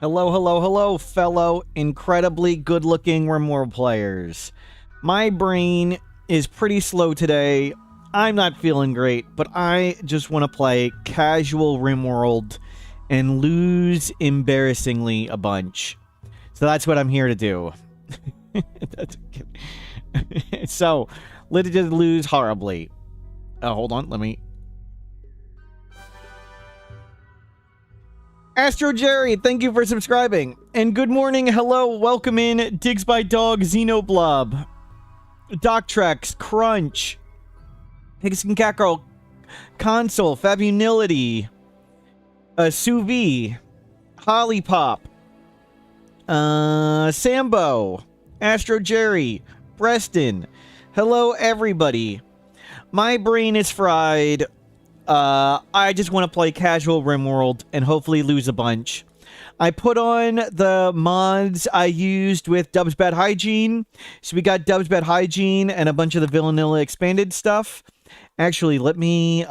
Hello, hello, hello, fellow incredibly good-looking RimWorld players. My brain is pretty slow today. I'm not feeling great, but I just want to play casual RimWorld and lose embarrassingly a bunch. So that's what I'm here to do. So, let's just lose horribly. Hold on, let me... Astro Jerry, thank you for subscribing. And good morning, hello, welcome in, Digs by Dog, Xenoblob, Doctrex, Crunch, Higgson Cackerel, Console, Fabunility, Suvi, Hollypop, Sambo, Astro Jerry, Preston. Hello, everybody. My brain is fried. I just want to play casual RimWorld and hopefully lose a bunch. I put on the mods I used with Dub's Bad Hygiene. So we got Dub's Bad Hygiene and a bunch of the Villanilla expanded stuff. Actually, let me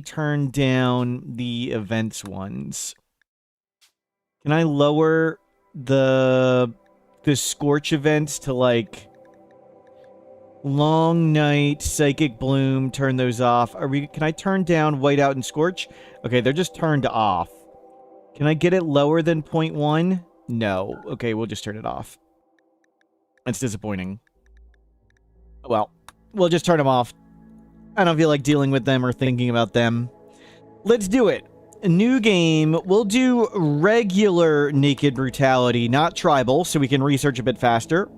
turn down the events ones. Can I lower the Scorch events to like Long Night, Psychic Bloom, turn those off. Can I turn down Whiteout and Scorch? Okay, they're just turned off. Can I get it lower than 0.1? No. Okay, we'll just turn it off. That's disappointing. Well, we'll just turn them off. I don't feel like dealing with them or thinking about them. Let's do it. A new game. We'll do regular Naked Brutality, not Tribal, so we can research a bit faster.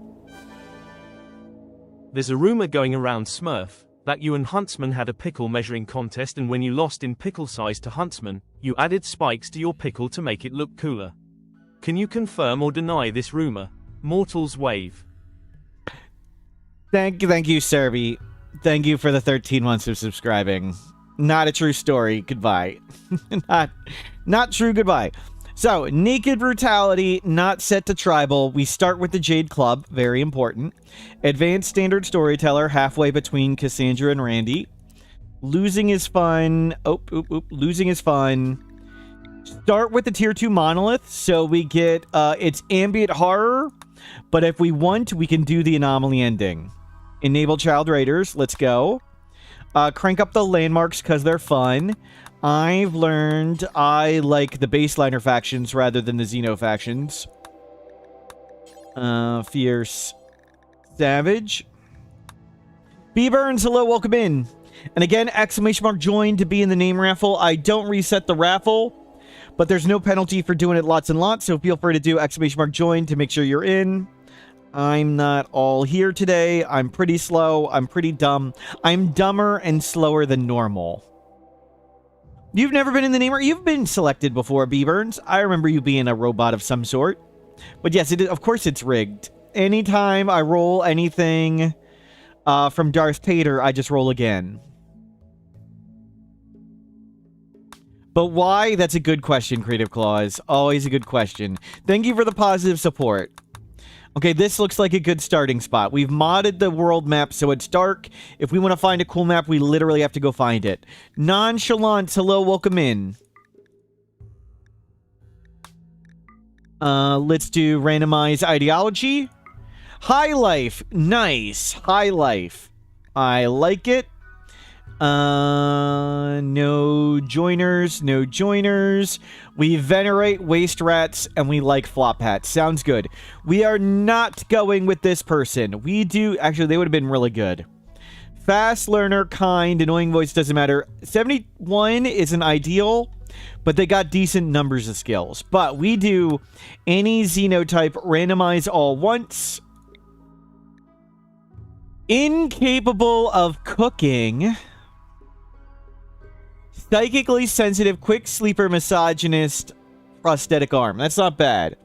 There's a rumor going around, Smurf, that you and Huntsman had a pickle measuring contest, and when you lost in pickle size to Huntsman, you added spikes to your pickle to make it look cooler. Can you confirm or deny this rumor? Mortals wave. Thank you, Serby. Thank you for the 13 months of subscribing. Not a true story. Goodbye. not true. Goodbye. So, Naked Brutality, not set to Tribal. We start with the Jade Club, very important. Advanced Standard Storyteller, halfway between Cassandra and Randy. Losing is fun. Losing is fun. Start with the Tier 2 Monolith, so we get, it's ambient horror, but if we want, we can do the anomaly ending. Enable Child Raiders, let's go. Crank up the landmarks because they're fun. I've learned I like the baseliner factions rather than the Xeno factions. Fierce. Savage. B Burns, hello, welcome in. And again, exclamation mark join to be in the name raffle. I don't reset the raffle, but there's no penalty for doing it lots and lots, so feel free to do exclamation mark join to make sure you're in. I'm not all here today. I'm pretty slow. I'm pretty dumb. I'm dumber and slower than normal. You've never been in the name, or you've been selected before, B Burns. I remember you being a robot of some sort. But yes, of course it's rigged. Anytime I roll anything from Darth Vader, I just roll again. But why? That's a good question, Creative Claws. Always a good question. Thank you for the positive support. Okay, this looks like a good starting spot. We've modded the world map so it's dark. If we want to find a cool map, we literally have to go find it. Nonchalance, hello, welcome in. Let's do randomize ideology. High life, nice. High life. I like it. No joiners, no joiners. We venerate waste rats and we like flop hats. Sounds good. We are not going with this person. We do, actually, they would have been really good. Fast learner, kind, annoying voice, doesn't matter. 71 isn't ideal, but they got decent numbers of skills. But we do any Xenotype, randomize all once. Incapable of cooking. Psychically sensitive, quick sleeper, misogynist, prosthetic arm. That's not bad.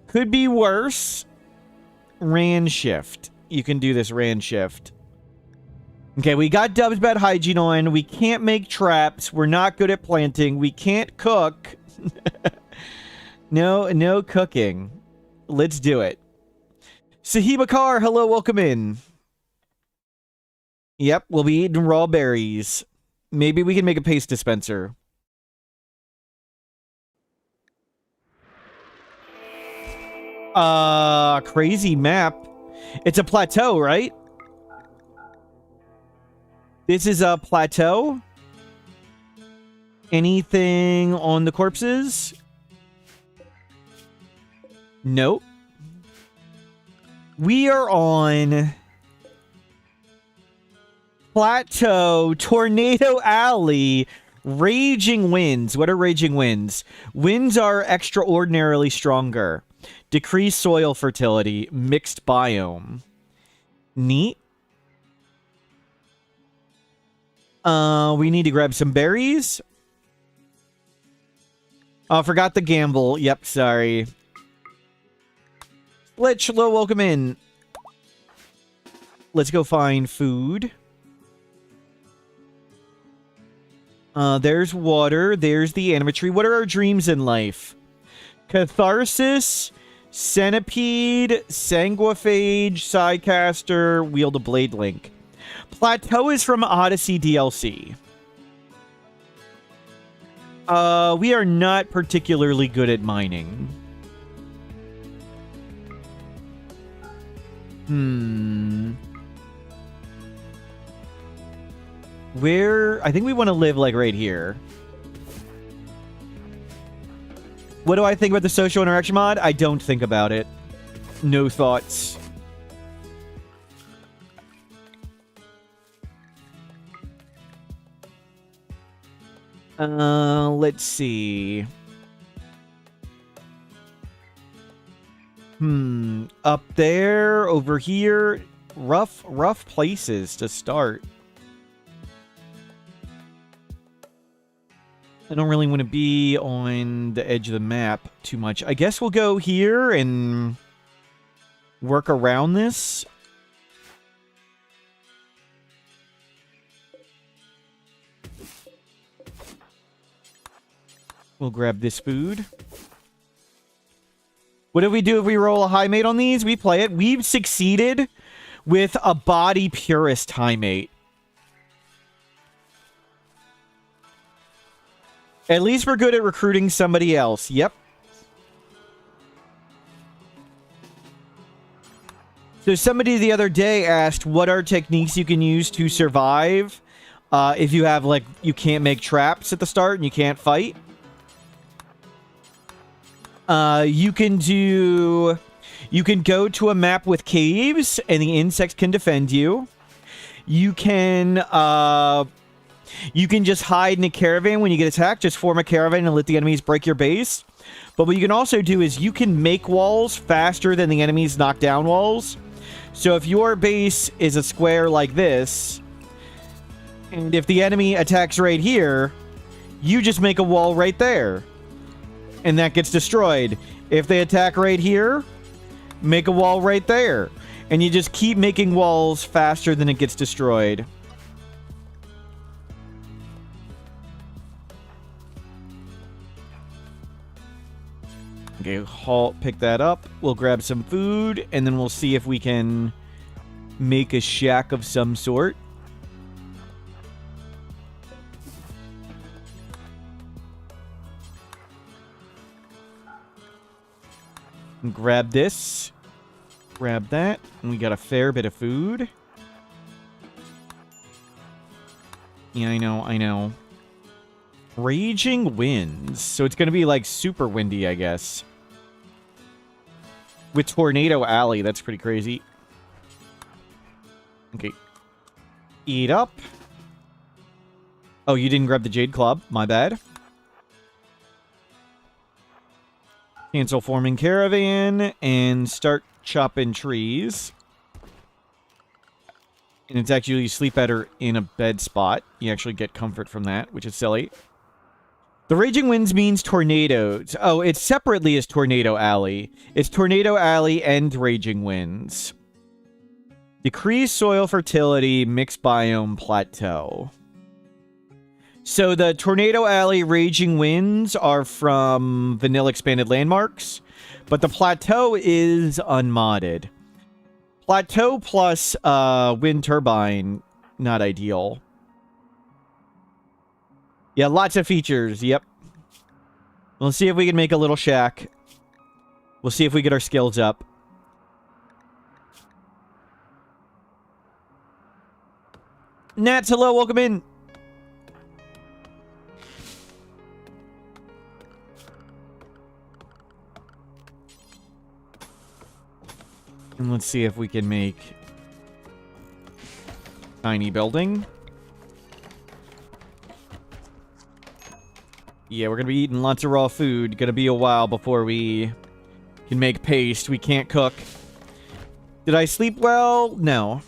Could be worse. Ran shift. You can do this ran shift. Okay, we got Dub's Bad Hygiene on. We can't make traps. We're not good at planting. We can't cook. No cooking. Let's do it. Sahiba Kar, hello, welcome in. Yep, we'll be eating raw berries. Maybe we can make a paste dispenser. Crazy map. It's a plateau, right? This is a plateau. Anything on the corpses? Nope. We are on Plateau, Tornado Alley, Raging Winds. What are Raging Winds? Winds are extraordinarily stronger. Decreased soil fertility, mixed biome. Neat. We need to grab some berries. Oh, forgot the gamble. Yep, sorry. Hello, welcome in. Let's go find food. There's water. There's the anima tree. What are our dreams in life? Catharsis, Centipede, Sanguiphage, Sidecaster, Wield a Blade Link. Plateau is from Odyssey DLC. We are not particularly good at mining. Where? I think we want to live, like, right here. What do I think about the social interaction mod? I don't think about it. No thoughts. Let's see. Up there, over here. Rough places to start. I don't really want to be on the edge of the map too much. I guess we'll go here and work around this. We'll grab this food. What do we do if we roll a high mate on these? We play it. We've succeeded with a body purist high mate. At least we're good at recruiting somebody else. Yep. So somebody the other day asked, what are techniques you can use to survive if you have, like, you can't make traps at the start and you can't fight? You can go to a map with caves and the insects can defend you. You can just hide in a caravan when you get attacked. Just form a caravan and let the enemies break your base. But what you can also do is you can make walls faster than the enemies knock down walls. So if your base is a square like this, and if the enemy attacks right here, you just make a wall right there. And that gets destroyed. If they attack right here, make a wall right there. And you just keep making walls faster than it gets destroyed. Okay, pick that up. We'll grab some food, and then we'll see if we can make a shack of some sort. And grab this. Grab that. And we got a fair bit of food. Yeah, I know. Raging winds. So it's going to be, like, super windy, I guess. With Tornado Alley. That's pretty crazy. Okay. Eat up. Oh, you didn't grab the Jade Club. My bad. Cancel forming caravan and start chopping trees. And it's actually you sleep better in a bed spot. You actually get comfort from that, which is silly. The Raging Winds means tornadoes. Oh, it's separately as Tornado Alley. It's Tornado Alley and Raging Winds. Decrease soil fertility, mixed biome, plateau. So the Tornado Alley Raging Winds are from Vanilla Expanded Landmarks, but the Plateau is unmodded. Plateau plus Wind Turbine, not ideal. Yeah, lots of features, yep. We'll see if we can make a little shack. We'll see if we get our skills up. Nats, hello, welcome in. And let's see if we can make tiny building. Yeah, we're gonna be eating lots of raw food. Gonna be a while before we can make paste. We can't cook. Did I sleep well? No.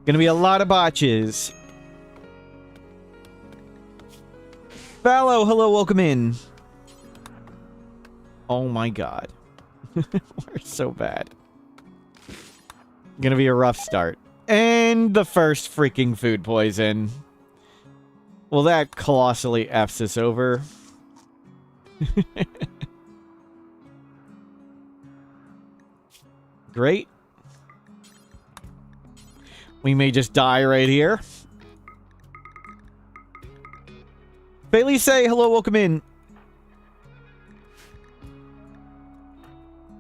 Gonna be a lot of botches. Fallow, hello, welcome in. Oh my god. We're so bad. Gonna be a rough start. And the first freaking food poison. Well, that colossally F's us over. Great. We may just die right here. Bailey say, hello, welcome in.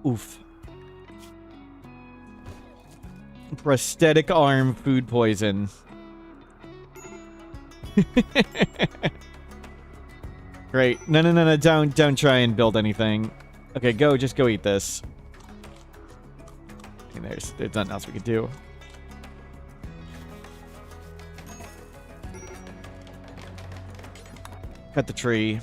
Oof. Prosthetic arm food poison. Great. No, don't try and build anything. Okay, just go eat this. I mean, there's nothing else we could do. Cut the tree.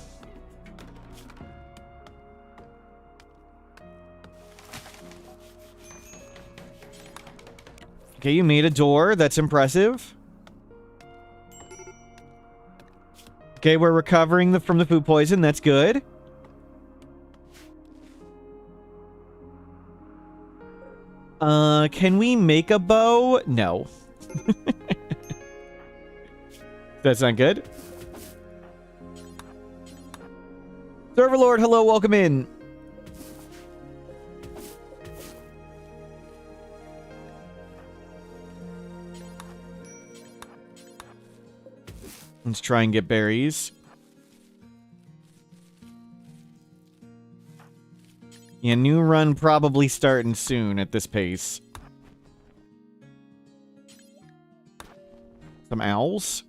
Okay, you made a door. That's impressive. Okay, we're recovering from the food poison. That's good. Can we make a bow? No. That's not good. Serverlord, hello, welcome in. Let's try and get berries. Yeah, new run probably starting soon at this pace. Some owls.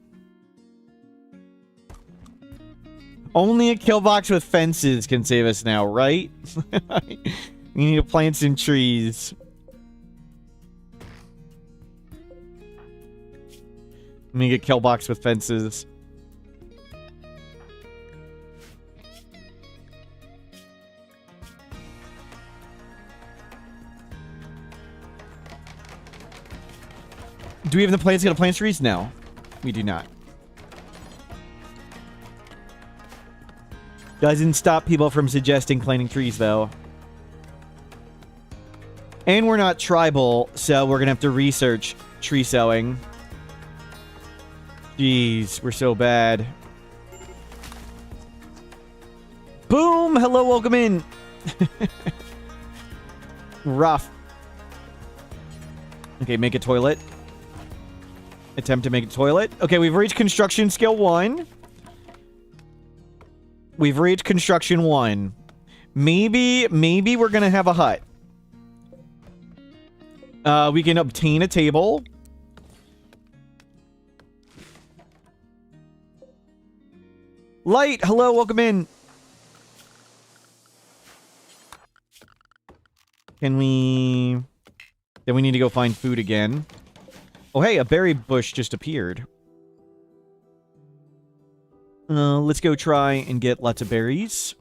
Only a kill box with fences can save us now, right? We need to plant some trees. Let me get kill box with fences. Do we have the plants to plant trees? No, we do not. Doesn't stop people from suggesting planting trees, though. And we're not tribal, so we're gonna have to research tree sowing. Jeez, we're so bad. Boom! Hello, welcome in. Rough. Okay, make a toilet. Attempt to make a toilet. Okay, we've reached construction skill 1. We've reached construction 1. Maybe we're gonna have a hut. We can obtain a table. Light, hello, welcome in. Can we... Then we need to go find food again. Oh, hey, a berry bush just appeared. Let's go try and get lots of berries.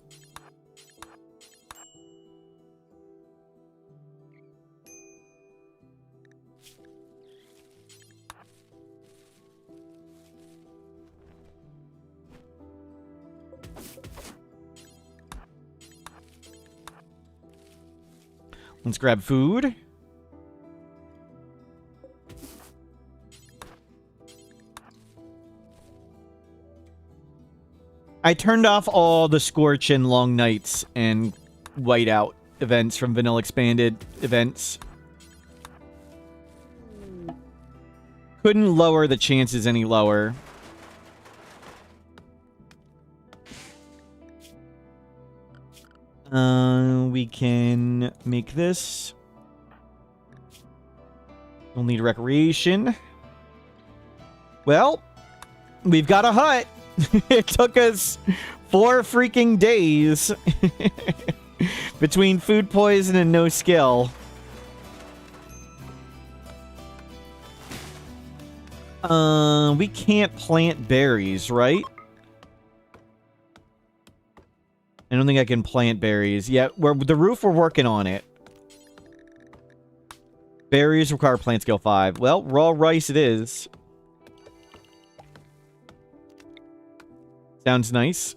Let's grab food. I turned off all the Scorch and Long Nights and Whiteout events from Vanilla Expanded events. Couldn't lower the chances any lower. We can make this. We'll need recreation. Well, we've got a hut. It took us 4 freaking days between food poison and no skill. We can't plant berries, right? I don't think I can plant berries. Yeah, the roof, we're working on it. Berries require plant skill 5. Well, raw rice it is. Sounds nice.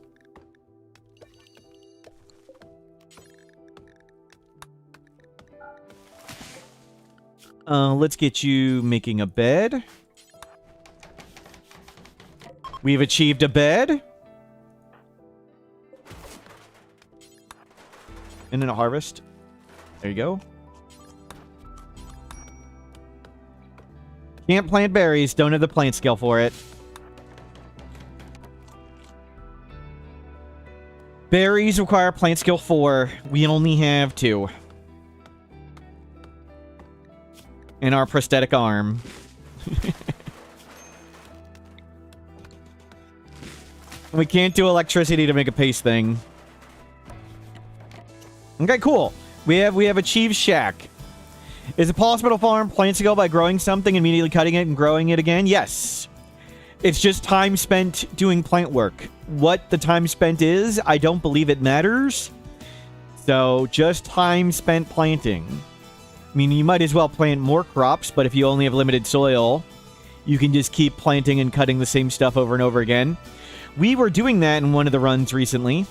Let's get you making a bed. We've achieved a bed. And then a harvest. There you go. Can't plant berries. Don't have the plant skill for it. Berries require plant skill 4. We only have 2. And our prosthetic arm. We can't do electricity to make a paste thing. Okay, cool. We have achieved shack. Is it possible to farm plant skill by growing something, immediately cutting it and growing it again? Yes. It's just time spent doing plant work. What the time spent is, I don't believe it matters. So, just time spent planting. I mean, you might as well plant more crops, but if you only have limited soil, you can just keep planting and cutting the same stuff over and over again. We were doing that in one of the runs recently.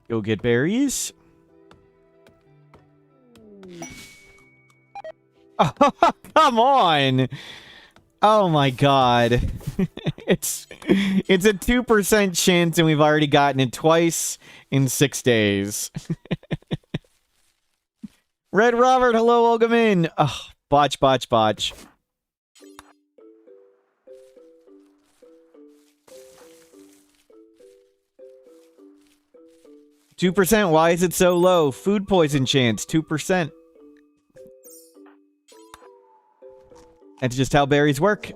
Go get berries. Oh, come on. Oh my god. It's a 2% chance and we've already gotten it twice in 6 days. Red Robert, hello, welcome in. Oh, botch. 2%, why is it so low? Food poison chance, 2%. That's just how berries work.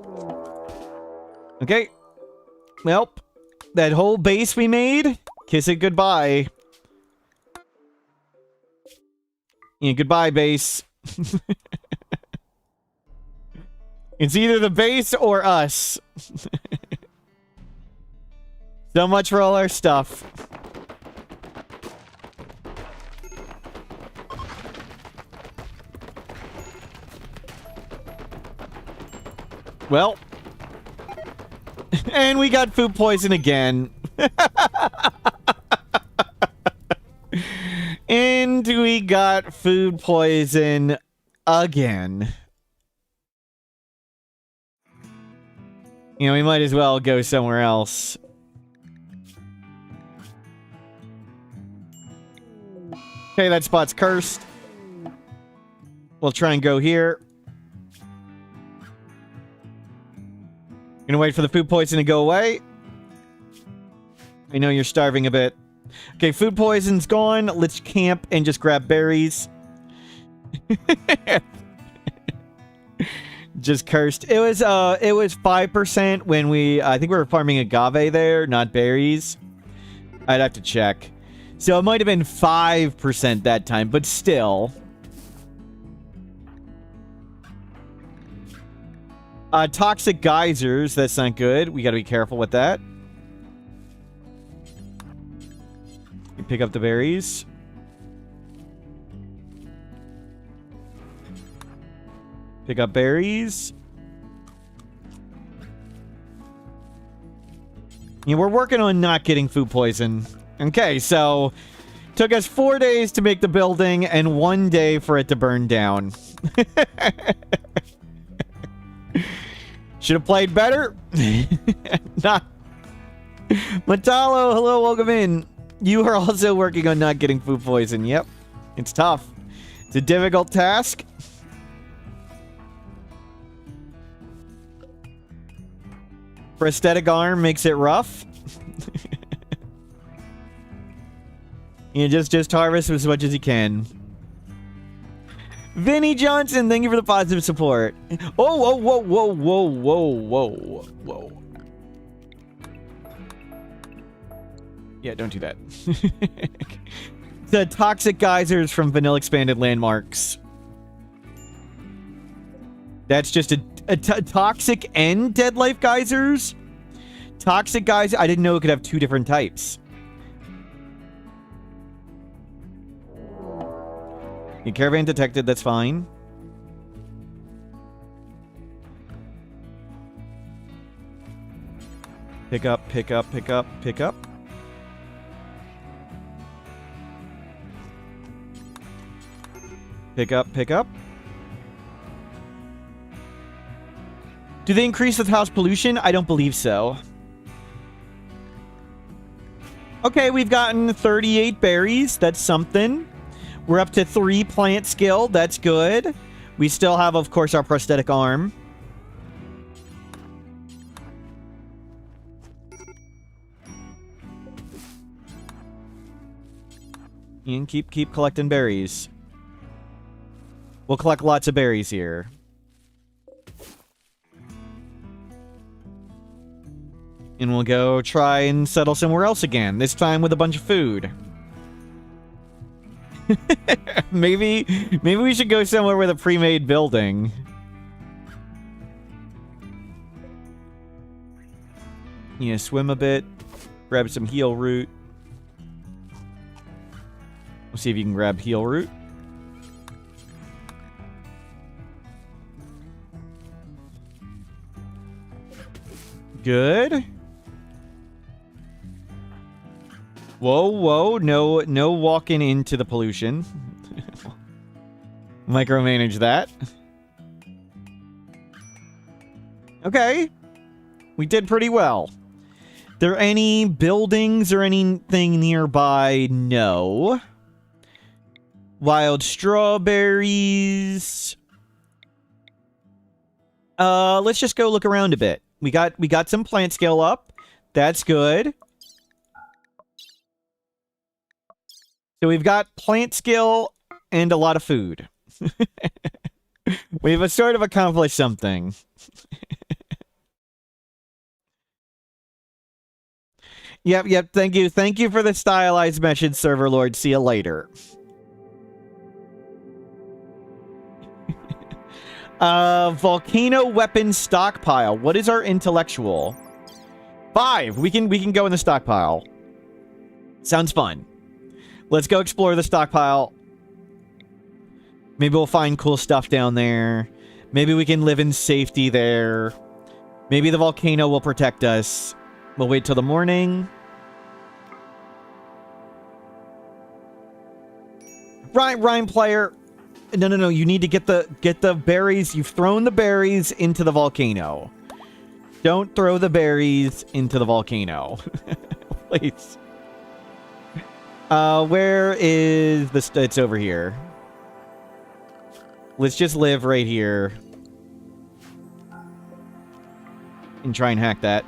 Okay. Well, that whole base we made, kiss it goodbye. Yeah, goodbye, base. It's either the base or us. So much for all our stuff. Well. And we got food poison again. And we got food poison again. You know, we might as well go somewhere else. Okay, that spot's cursed. We'll try and go here. Gonna wait for the food poison to go away. I know you're starving a bit. Okay, food poison's gone. Let's camp and just grab berries. Just cursed. It was 5% when I think we were farming agave there, not berries. I'd have to check. So it might have been 5% that time, but still. Toxic geysers, that's not good. We gotta be careful with that. You pick up the berries. Pick up berries. Yeah, we're working on not getting food poison. Okay, so took us 4 days to make the building and 1 day for it to burn down. Should have played better. Not. Matalo, hello, welcome in. You are also working on not getting food poison. Yep. It's tough. It's a difficult task. Prosthetic arm makes it rough. You know, just harvest as much as you can. Vinny Johnson, thank you for the positive support. Oh, whoa, whoa, whoa, whoa, whoa, whoa, whoa. Yeah, don't do that. The toxic geysers from vanilla expanded landmarks. That's just a toxic and dead life geysers? Toxic geysers? I didn't know it could have two different types. Your caravan detected, that's fine. Pick up, pick up, pick up, pick up. Pick up, pick up. Do they increase with house pollution? I don't believe so. Okay, we've gotten 38 berries. That's something. We're up to 3 plant skill. That's good. We still have, of course, our prosthetic arm. And keep collecting berries. We'll collect lots of berries here. And we'll go try and settle somewhere else again. This time with a bunch of food. maybe we should go somewhere with a pre-made building. Yeah, swim a bit. Grab some heal root. We'll see if you can grab heal root. Good. Whoa, whoa, no walking into the pollution. Micromanage that. Okay. We did pretty well. There any buildings or anything nearby? No. Wild strawberries. Let's just go look around a bit. We got some plant scale up. That's good. So we've got plant skill and a lot of food. We've sort of accomplished something. Yep. Thank you. Thank you for the stylized message, Server Lord. See you later. Volcano weapon stockpile. What is our intellectual? 5. We can go in the stockpile. Sounds fun. Let's go explore the stockpile. Maybe we'll find cool stuff down there. Maybe we can live in safety there. Maybe the volcano will protect us. We'll wait till the morning. Rhyme player. No. You need to get the berries. You've thrown the berries into the volcano. Don't throw the berries into the volcano. Please. Where is the... It's over here. Let's just live right here. And try and hack that.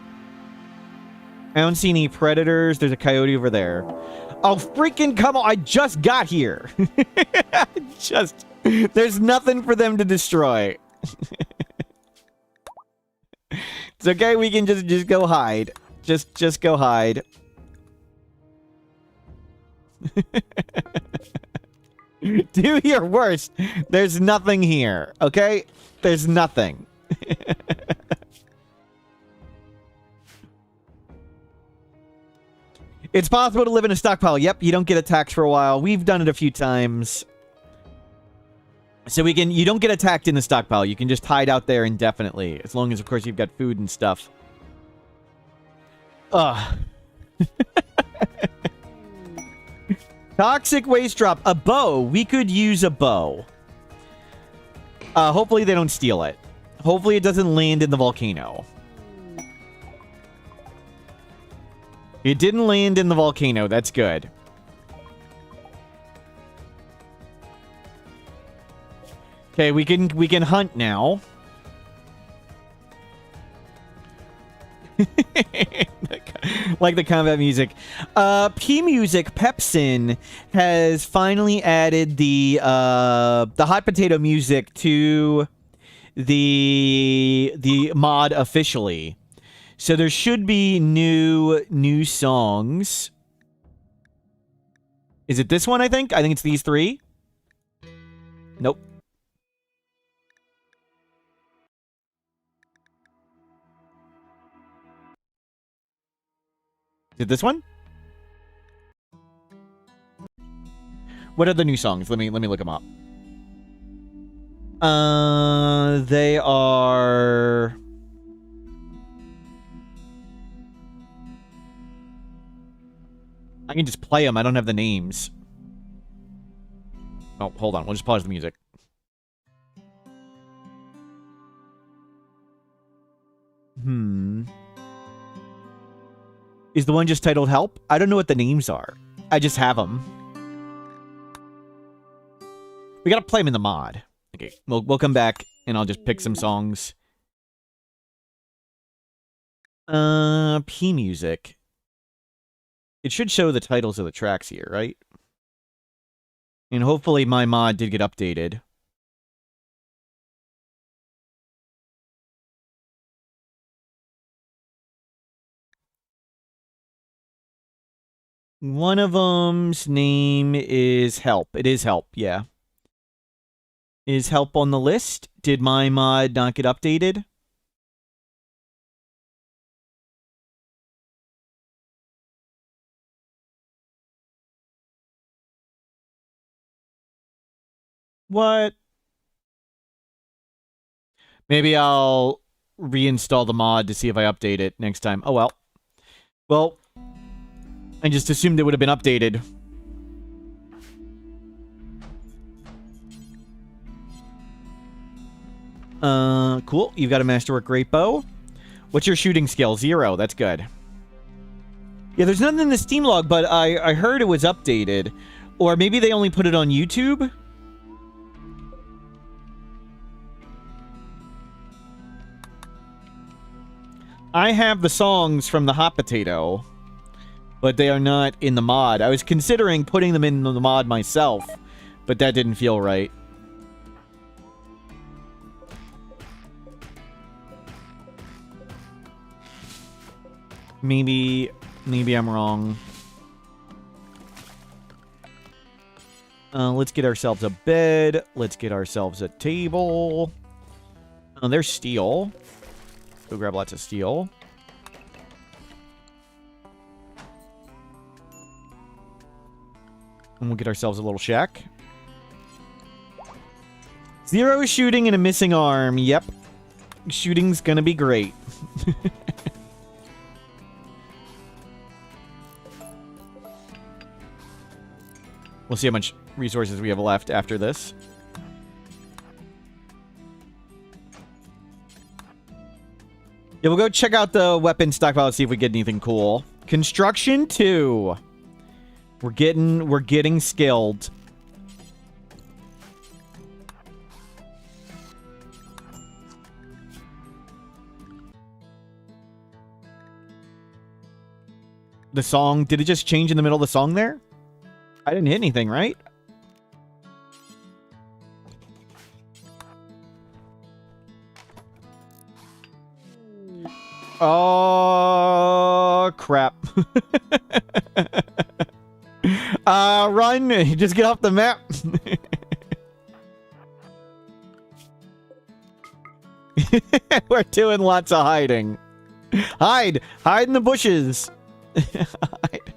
I don't see any predators. There's a coyote over there. Oh, freaking come on. I just got here. There's nothing for them to destroy. It's okay. We can just go hide. Just go hide. Do your worst. There's nothing here, okay? There's nothing. It's possible to live in a stockpile. Yep, you don't get attacked for a while. We've done it a few times. So you don't get attacked in the stockpile. You can just hide out there indefinitely. As long as, of course, you've got food and stuff. Ugh. Toxic waste drop. A bow. We could use a bow. Hopefully they don't steal it. Hopefully it doesn't land in the volcano. It didn't land in the volcano. That's good. Okay, we can hunt now. Like the combat music. P Music Pepsin has finally added the hot potato music to the mod officially. So there should be new songs. Is it this one, I think? I think it's these three. Nope. Is it this one? What are the new songs? Let me look them up. They are... I can just play them. I don't have the names. Oh, hold on. We'll just pause the music. Is the one just titled Help? I don't know what the names are. I just have them. We gotta play them in the mod. Okay, we'll come back and I'll just pick some songs. P Music. It should show the titles of the tracks here, right? And hopefully my mod did get updated. One of them's name is Help. It is Help, yeah. Is Help on the list? Did my mod not get updated? What? Maybe I'll reinstall the mod to see if I update it next time. Oh, well. Well, I just assumed it would have been updated. Cool. You've got a Masterwork Great Bow. What's your shooting skill? 0. That's good. Yeah, there's nothing in the Steam log, but I heard it was updated. Or maybe they only put it on YouTube? I have the songs from the Hot Potato, but they are not in the mod. I was considering putting them in the mod myself, but that didn't feel right. Maybe I'm wrong. Let's get ourselves a bed. Let's get ourselves a table. Oh, there's steel. Go grab lots of steel. And we'll get ourselves a little shack. 0 shooting and a missing arm. Yep. Shooting's gonna be great. We'll see how much resources we have left after this. Yeah, we'll go check out the weapon stockpile and see if we get anything cool. Construction 2. We're getting skilled. The song, did it just change in the middle of the song there? I didn't hit anything, right? Oh, crap. Run! Just get off the map. We're doing lots of hiding. Hide! Hide in the bushes! Hide.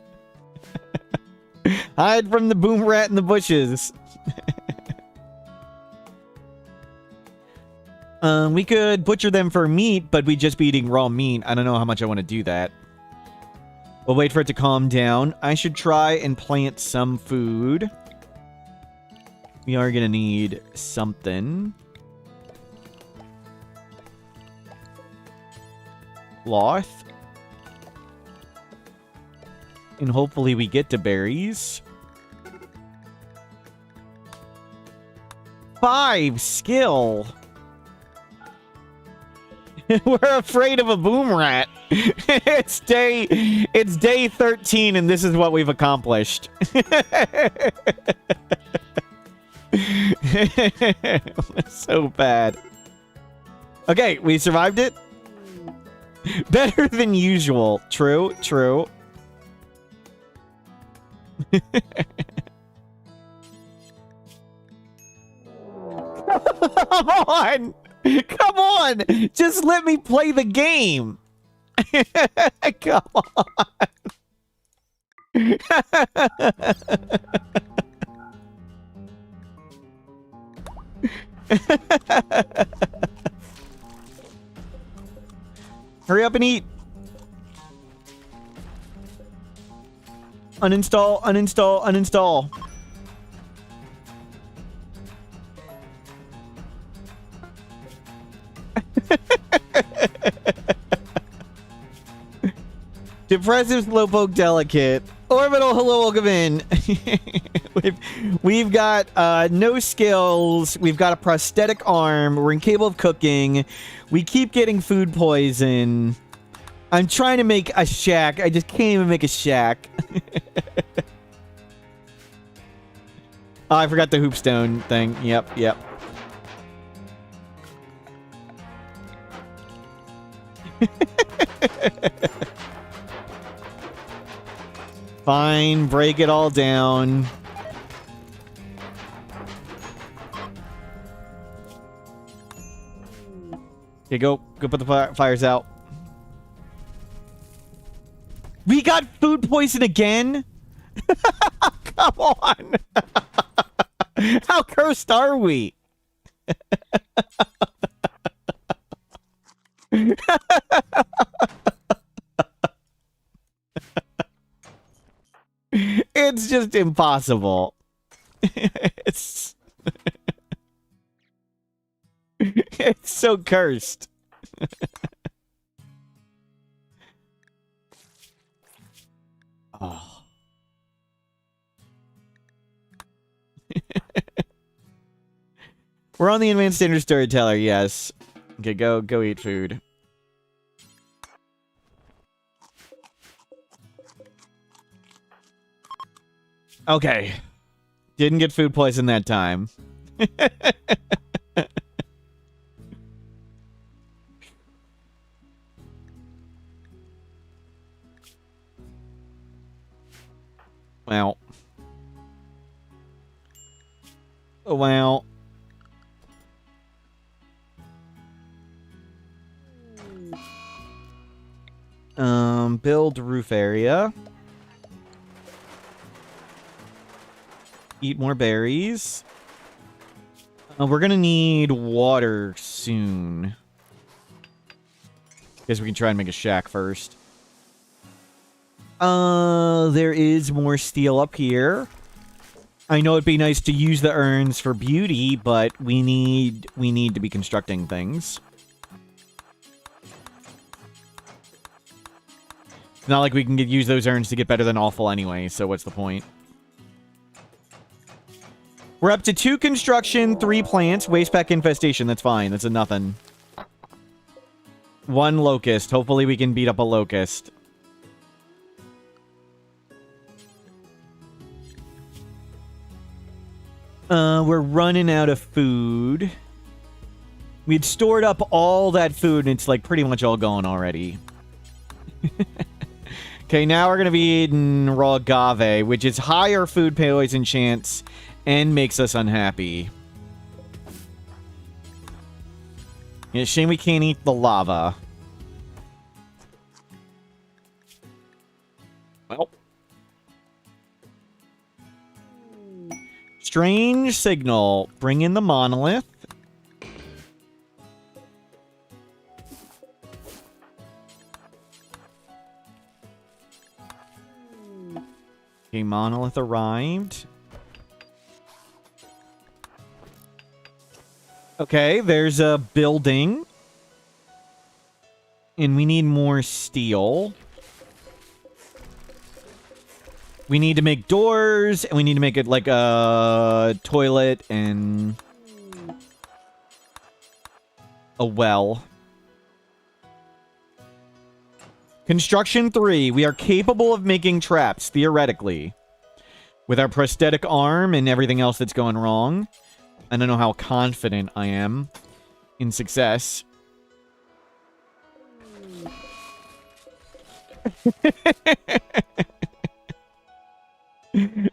Hide from the boom rat in the bushes. We could butcher them for meat, but we'd just be eating raw meat. I don't know how much I want to do that. We'll wait for it to calm down. I should try and plant some food. We are going to need something. Cloth. And hopefully we get to berries. 5 skill. We're afraid of a boom rat. It's day 13 and this is what we've accomplished. So bad. Okay, we survived it. Better than usual. True, true. Come on! Come on! Just let me play the game! Come on! Hurry up and eat! Uninstall, uninstall, uninstall. Depressive, slowpoke, delicate. Orbital, hello, welcome in. we've got no skills. We've got a prosthetic arm. We're incapable of cooking. We keep getting food poison. I'm trying to make a shack. I just can't even make a shack. Oh, I forgot the hoopstone thing. Yep, yep. Fine, break it all down. Okay, go put the fires out. We got food poison again? Come on. How cursed are we? It's just impossible. It's it's so cursed. Oh. We're on the advanced standard storyteller, yes. Okay, go eat food. Okay. Didn't get food poison that time. Wow. Wow. Build roof area. Eat more berries. We're gonna need water soon. Guess we can try and make a shack first. There is more steel up here. I know it'd be nice to use the urns for beauty, but we need to be constructing things. It's not like we can use those urns to get better than awful anyway, so what's the point? We're up to 2 construction, 3 plants, waste pack infestation. That's fine. That's a nothing. 1 locust. Hopefully we can beat up a locust. We're running out of food. We'd stored up all that food, and it's like pretty much all gone already. Okay, now we're going to be eating raw agave, which is higher food poison chance and makes us unhappy. Yeah, shame we can't eat the lava. Well. Strange signal. Bring in the monolith. Okay, monolith arrived. Okay, there's a building. And we need more steel. We need to make doors, and we need to make it like a toilet and a well. Construction 3. We are capable of making traps, theoretically. With our prosthetic arm and everything else that's going wrong. I don't know how confident I am in success.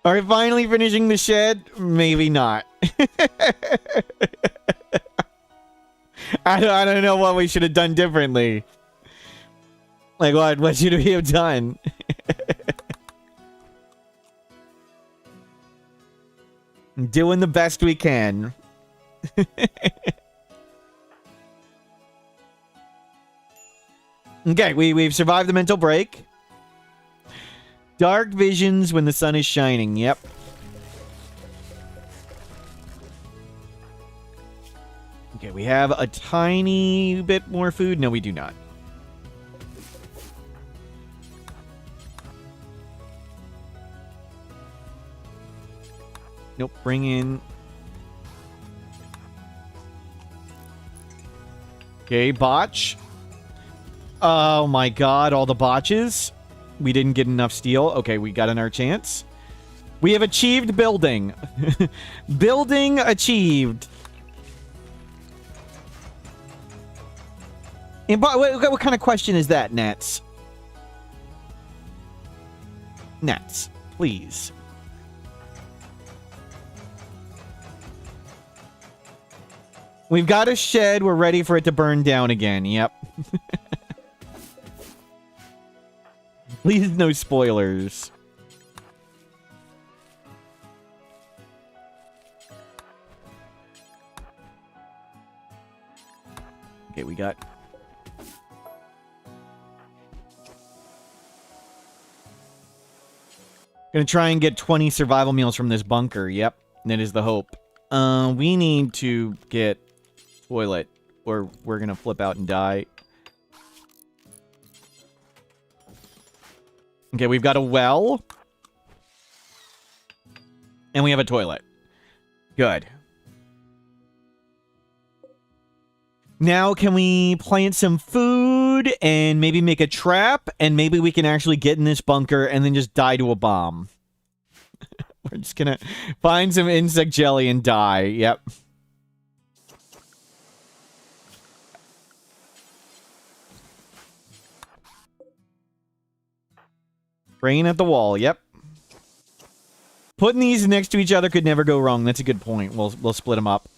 Are we finally finishing the shed? Maybe not. I don't know what we should have done differently. Like, what should we have done? Doing the best we can. Okay, we've survived the mental break. Dark visions when the sun is shining. Yep. Okay, we have a tiny bit more food. No, we do not. Nope, bring in... Okay, botch. Oh my god, all the botches. We didn't get enough steel. Okay, we got another chance. We have achieved building. Building achieved. And what kind of question is that, Nats? Nats, please. We've got a shed. We're ready for it to burn down again. Yep. Please, no spoilers. Okay, we got... Gonna try and get 20 survival meals from this bunker. Yep, that is the hope. We need to get toilet, or we're gonna flip out and die. Okay, we've got a well. And we have a toilet. Good. Now, can we plant some food and maybe make a trap? And maybe we can actually get in this bunker and then just die to a bomb. We're just gonna find some insect jelly and die. Yep. Rain at the wall. Yep. Putting these next to each other could never go wrong. That's a good point. We'll split them up.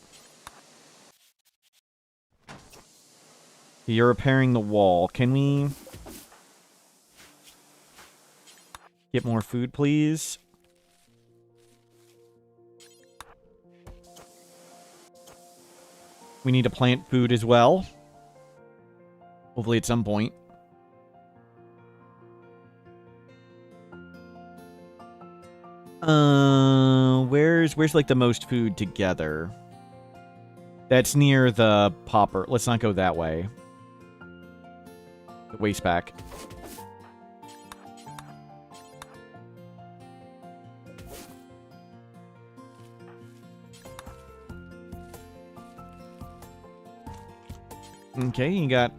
You're repairing the wall. Can we get more food, please? We need to plant food as well. Hopefully at some point. Where's like the most food together? That's near the popper. Let's not go that way. The waste pack. Okay, you got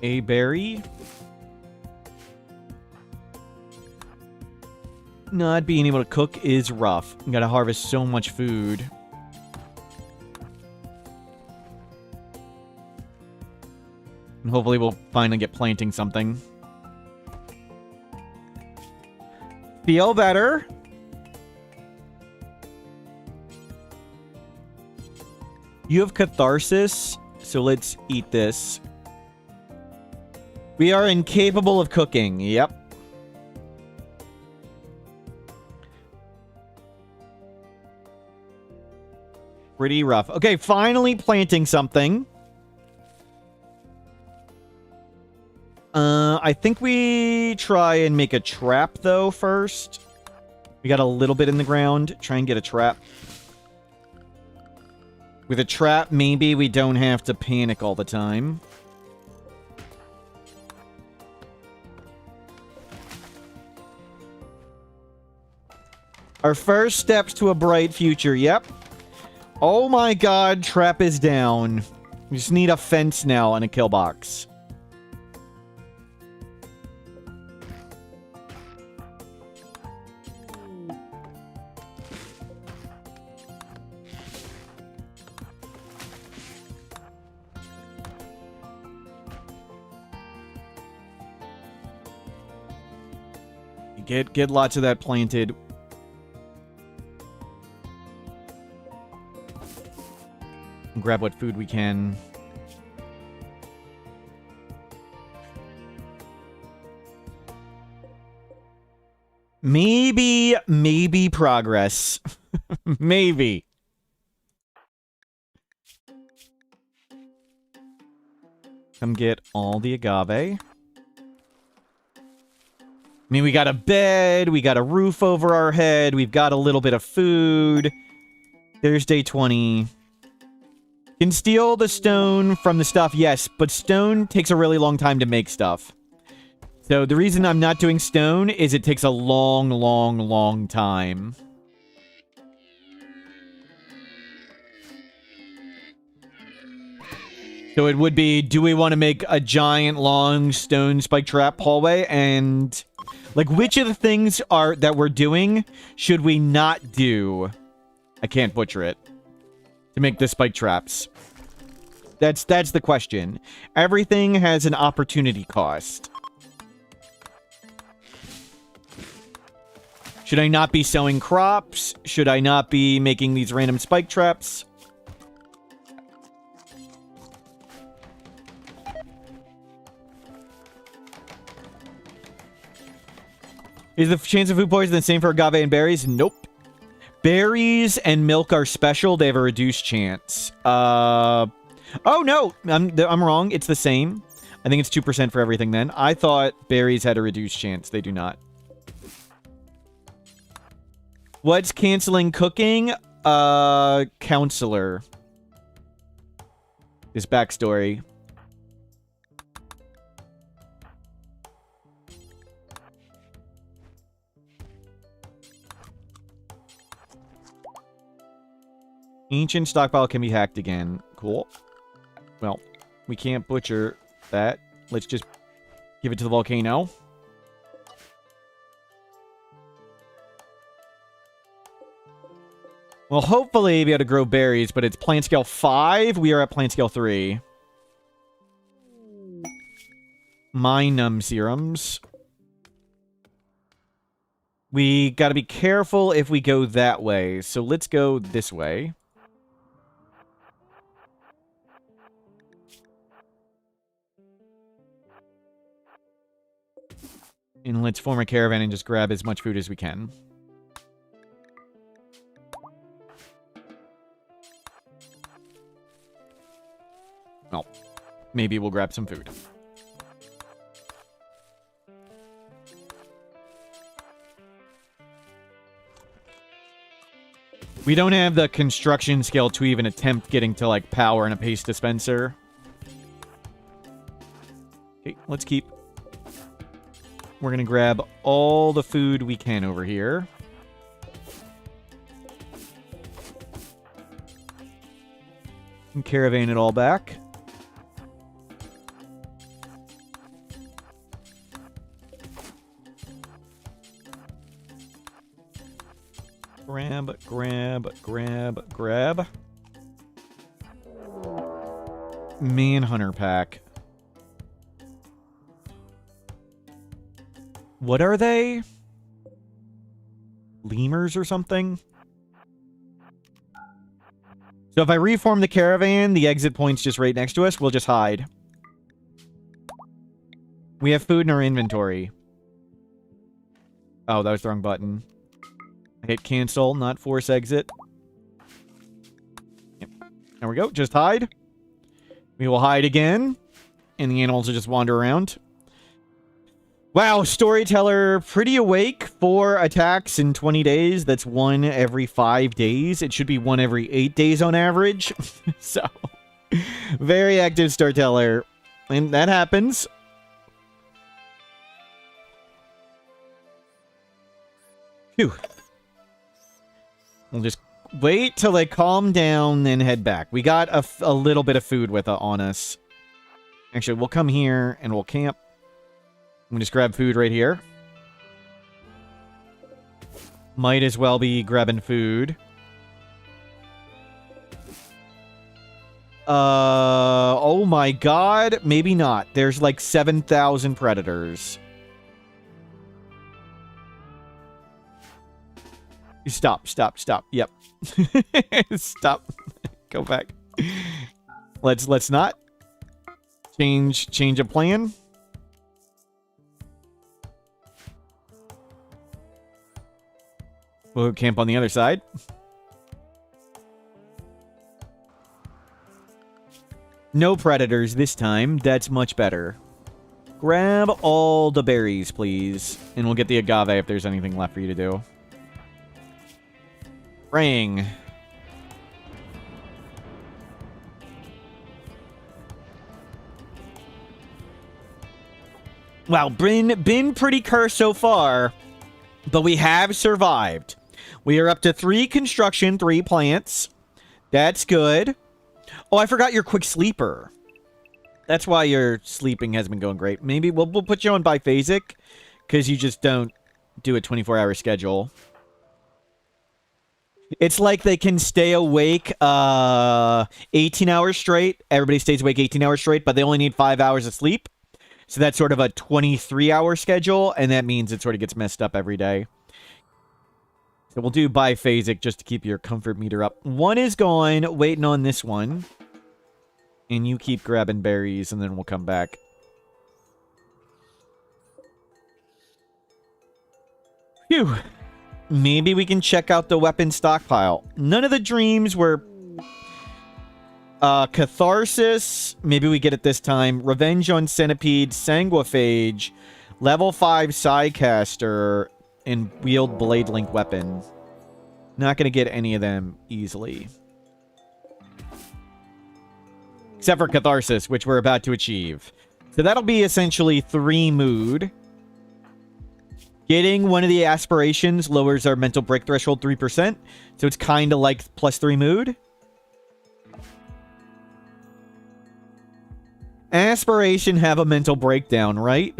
a berry. Not being able to cook is rough. You gotta harvest so much food. And hopefully we'll finally get planting something. Feel better. You have catharsis, so let's eat this. We are incapable of cooking. Yep. Pretty rough. Okay, finally planting something. I think we try and make a trap, though, first. We got a little bit in the ground. Try and get a trap. With a trap, maybe we don't have to panic all the time. Our first steps to a bright future. Yep. Oh my god, trap is down. We just need a fence now and a kill box. Get lots of that planted. Grab what food we can. Maybe progress. Maybe. Come get all the agave. I mean, we got a bed, we got a roof over our head, we've got a little bit of food. There's day 20. Can steal the stone from the stuff, yes, but stone takes a really long time to make stuff. So the reason I'm not doing stone is it takes a long time. So it would be, do we want to make a giant, long stone spike trap hallway? And, like, which of the things that we're doing should we not do? I can't butcher it. To make the spike traps. That's the question. Everything has an opportunity cost. Should I not be sowing crops? Should I not be making these random spike traps? Is the chance of food poisoning the same for agave and berries? Nope. Berries and milk are special. They have a reduced chance. Oh, no. I'm wrong. It's the same. I think it's 2% for everything then. I thought berries had a reduced chance. They do not. What's canceling cooking? Counselor. His backstory. Ancient stockpile can be hacked again. Cool. Well, we can't butcher that. Let's just give it to the volcano. Well, hopefully be able to grow berries, but it's plant scale 5. We are at plant scale 3. Minum serums. We got to be careful if we go that way. So let's go this way. And let's form a caravan and just grab as much food as we can. Well, maybe we'll grab some food. We don't have the construction skill to even attempt getting to, like, power and a paste dispenser. Okay, let's keep. We're going to grab all the food we can over here. And caravan it all back. Grab. Manhunter pack. What are they? Lemurs or something? So if I reform the caravan, the exit point's just right next to us. We'll just hide. We have food in our inventory. Oh, that was the wrong button. I hit cancel, not force exit. Yep. There we go. Just hide. We will hide again. And the animals will just wander around. Wow, storyteller, pretty awake. 4 attacks in 20 days. That's 1 every 5 days. It should be 1 every 8 days on average. So, very active storyteller. And that happens. Phew. We'll just wait till they calm down, then head back. We got a little bit of food with on us. Actually, we'll come here and we'll camp. We'll just grab food right here. Might as well be grabbing food. Oh my god. Maybe not. There's like 7,000 predators. Stop. Yep. Stop. Go back. Let's not change a plan. We'll camp on the other side. No predators this time. That's much better. Grab all the berries, please. And we'll get the agave if there's anything left for you to do. Praying. Wow, been pretty cursed so far, but we have survived. We are up to 3 construction, 3 plants. That's good. Oh, I forgot you're quick sleeper. That's why your sleeping has been going great. Maybe we'll put you on biphasic, because you just don't do a 24-hour schedule. It's like they can stay awake 18 hours straight. Everybody stays awake 18 hours straight, but they only need 5 hours of sleep. So that's sort of a 23-hour schedule, and that means it sort of gets messed up every day. So we'll do biphasic just to keep your comfort meter up. 1 is gone, waiting on this one. And you keep grabbing berries, and then we'll come back. Phew. Maybe we can check out the weapon stockpile. None of the dreams were... Catharsis. Maybe we get it this time. Revenge on Centipede. Sanguiphage. Level 5 Psycaster. And wield Blade Link weapon. Not going to get any of them easily. Except for Catharsis, which we're about to achieve. So that'll be essentially 3 mood. Getting one of the aspirations lowers our mental break threshold 3%. So it's kind of like +3 mood. Aspiration have a mental breakdown, right?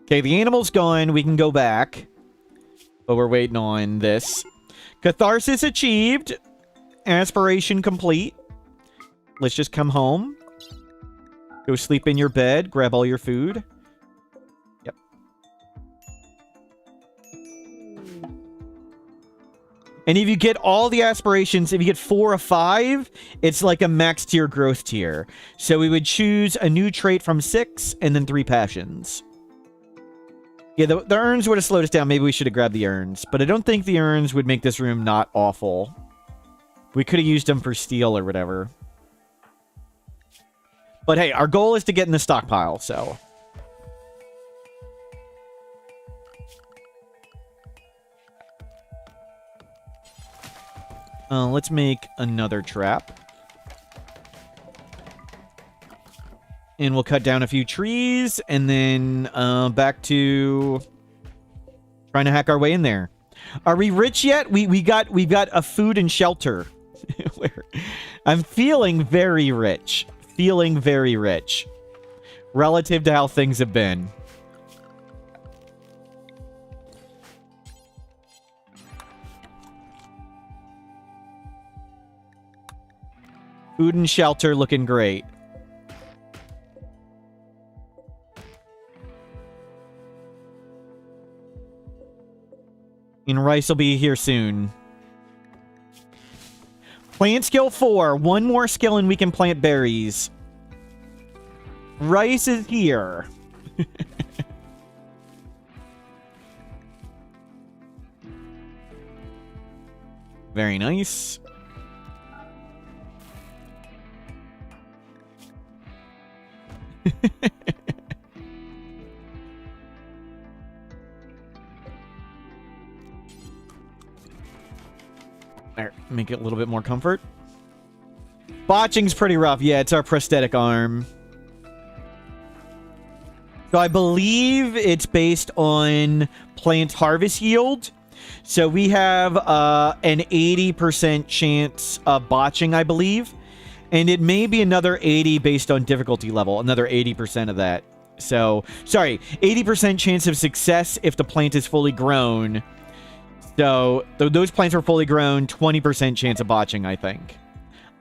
Okay, the animal's gone. We can go back. But we're waiting on this. Catharsis achieved. Aspiration complete. Let's just come home. Go sleep in your bed. Grab all your food. Yep. And if you get all the aspirations, if you get 4 or 5, it's like a max tier growth tier. So we would choose a new trait from 6 and then 3 passions. Yeah, the urns would have slowed us down. Maybe we should have grabbed the urns. But I don't think the urns would make this room not awful. We could have used them for steel or whatever. But hey, our goal is to get in the stockpile, so... let's make another trap. And we'll cut down a few trees, and then back to trying to hack our way in there. Are we rich yet? We've got a food and shelter. I'm feeling very rich. Feeling very rich. Relative to how things have been. Food and shelter looking great. And rice will be here soon. Plant skill 4. 1 more skill and we can plant berries. Rice is here. Very nice. There, make it a little bit more comfort. Botching's pretty rough. Yeah, it's our prosthetic arm. So I believe it's based on plant harvest yield. So we have an 80% chance of botching, I believe. And it may be another 80 based on difficulty level. Another 80% of that. So, sorry, 80% chance of success if the plant is fully grown. So, those plants are fully grown, 20% chance of botching, I think.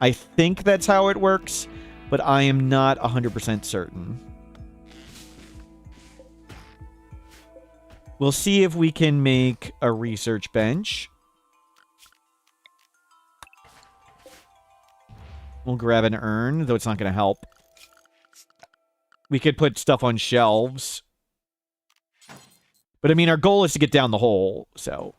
I think that's how it works, but I am not 100% certain. We'll see if we can make a research bench. We'll grab an urn, though it's not going to help. We could put stuff on shelves. But, I mean, our goal is to get down the hole, so...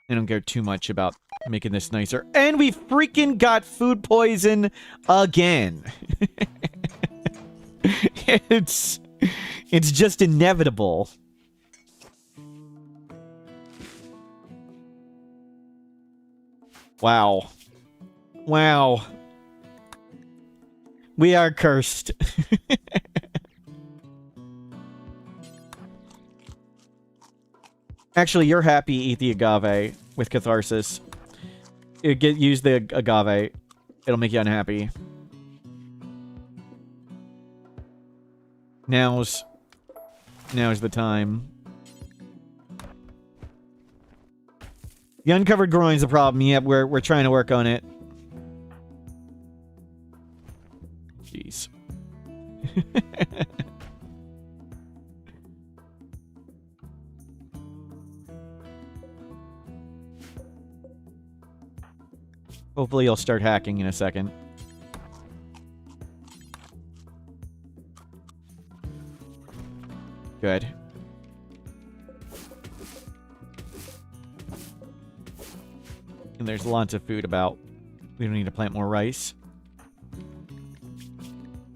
I don't care too much about making this nicer. And we freaking got food poison again. It's just inevitable. Wow. Wow. We are cursed. Actually, you're happy, eat the agave with catharsis. Use the agave. It'll make you unhappy. Now's the time. The uncovered groin's a problem. Yep, we're trying to work on it. Jeez. Hopefully you'll start hacking in a second. Good. And there's lots of food about. We don't need to plant more rice.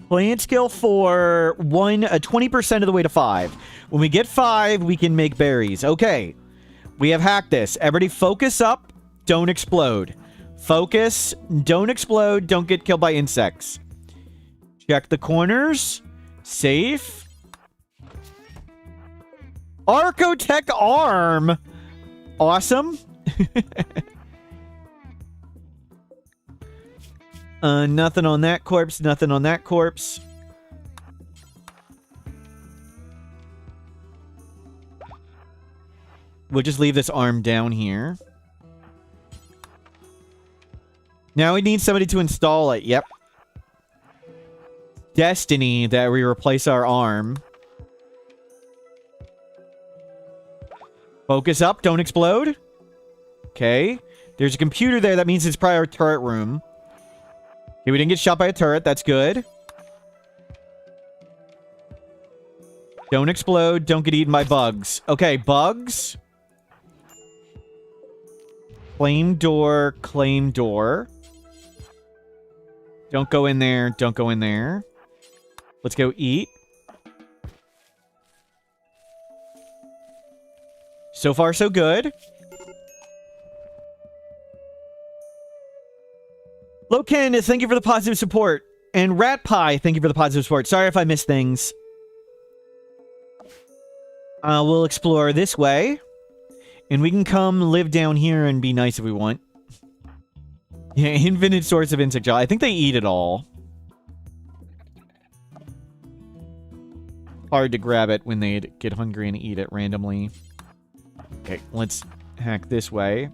Plant skill 4, 20% of the way to 5. When we get 5, we can make berries. Okay. We have hacked this. Everybody focus up. Don't explode. Focus. Don't explode. Don't get killed by insects. Check the corners. Safe. Archotech arm. Awesome. Nothing on that corpse. Nothing on that corpse. We'll just leave this arm down here. Now we need somebody to install it. Yep. Destiny that we replace our arm. Focus up. Don't explode. Okay. There's a computer there. That means it's probably our turret room. Okay, we didn't get shot by a turret. That's good. Don't explode. Don't get eaten by bugs. Okay, bugs. Claim door. Claim door. Don't go in there. Don't go in there. Let's go eat. So far, so good. Loken, thank you for the positive support. And Rat Pie, thank you for the positive support. Sorry if I missed things. We'll explore this way. And we can come live down here and be nice if we want. Yeah, infinite source of insect gel. I think they eat it all. Hard to grab it when they get hungry and eat it randomly. Okay, let's hack this way.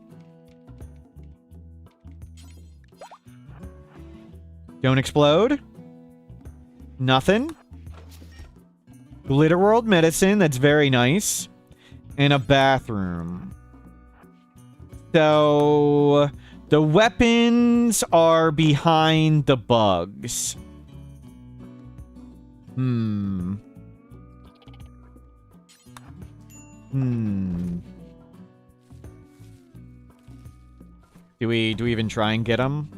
Don't explode. Nothing. Glitter World Medicine. That's very nice. And a bathroom. So... the weapons are behind the bugs. Do we even try and get them?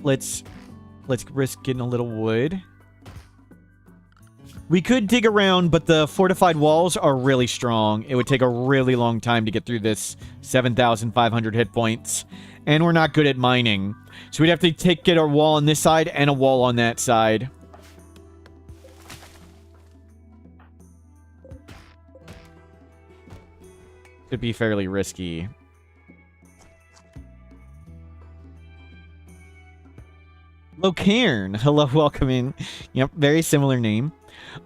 Let's risk getting a little wood. We could dig around, but the fortified walls are really strong. It would take a really long time to get through this 7,500 hit points. And we're not good at mining. So we'd have to get a wall on this side and a wall on that side. Could be fairly risky. Locairn. Hello, welcome in. Yep, very similar name.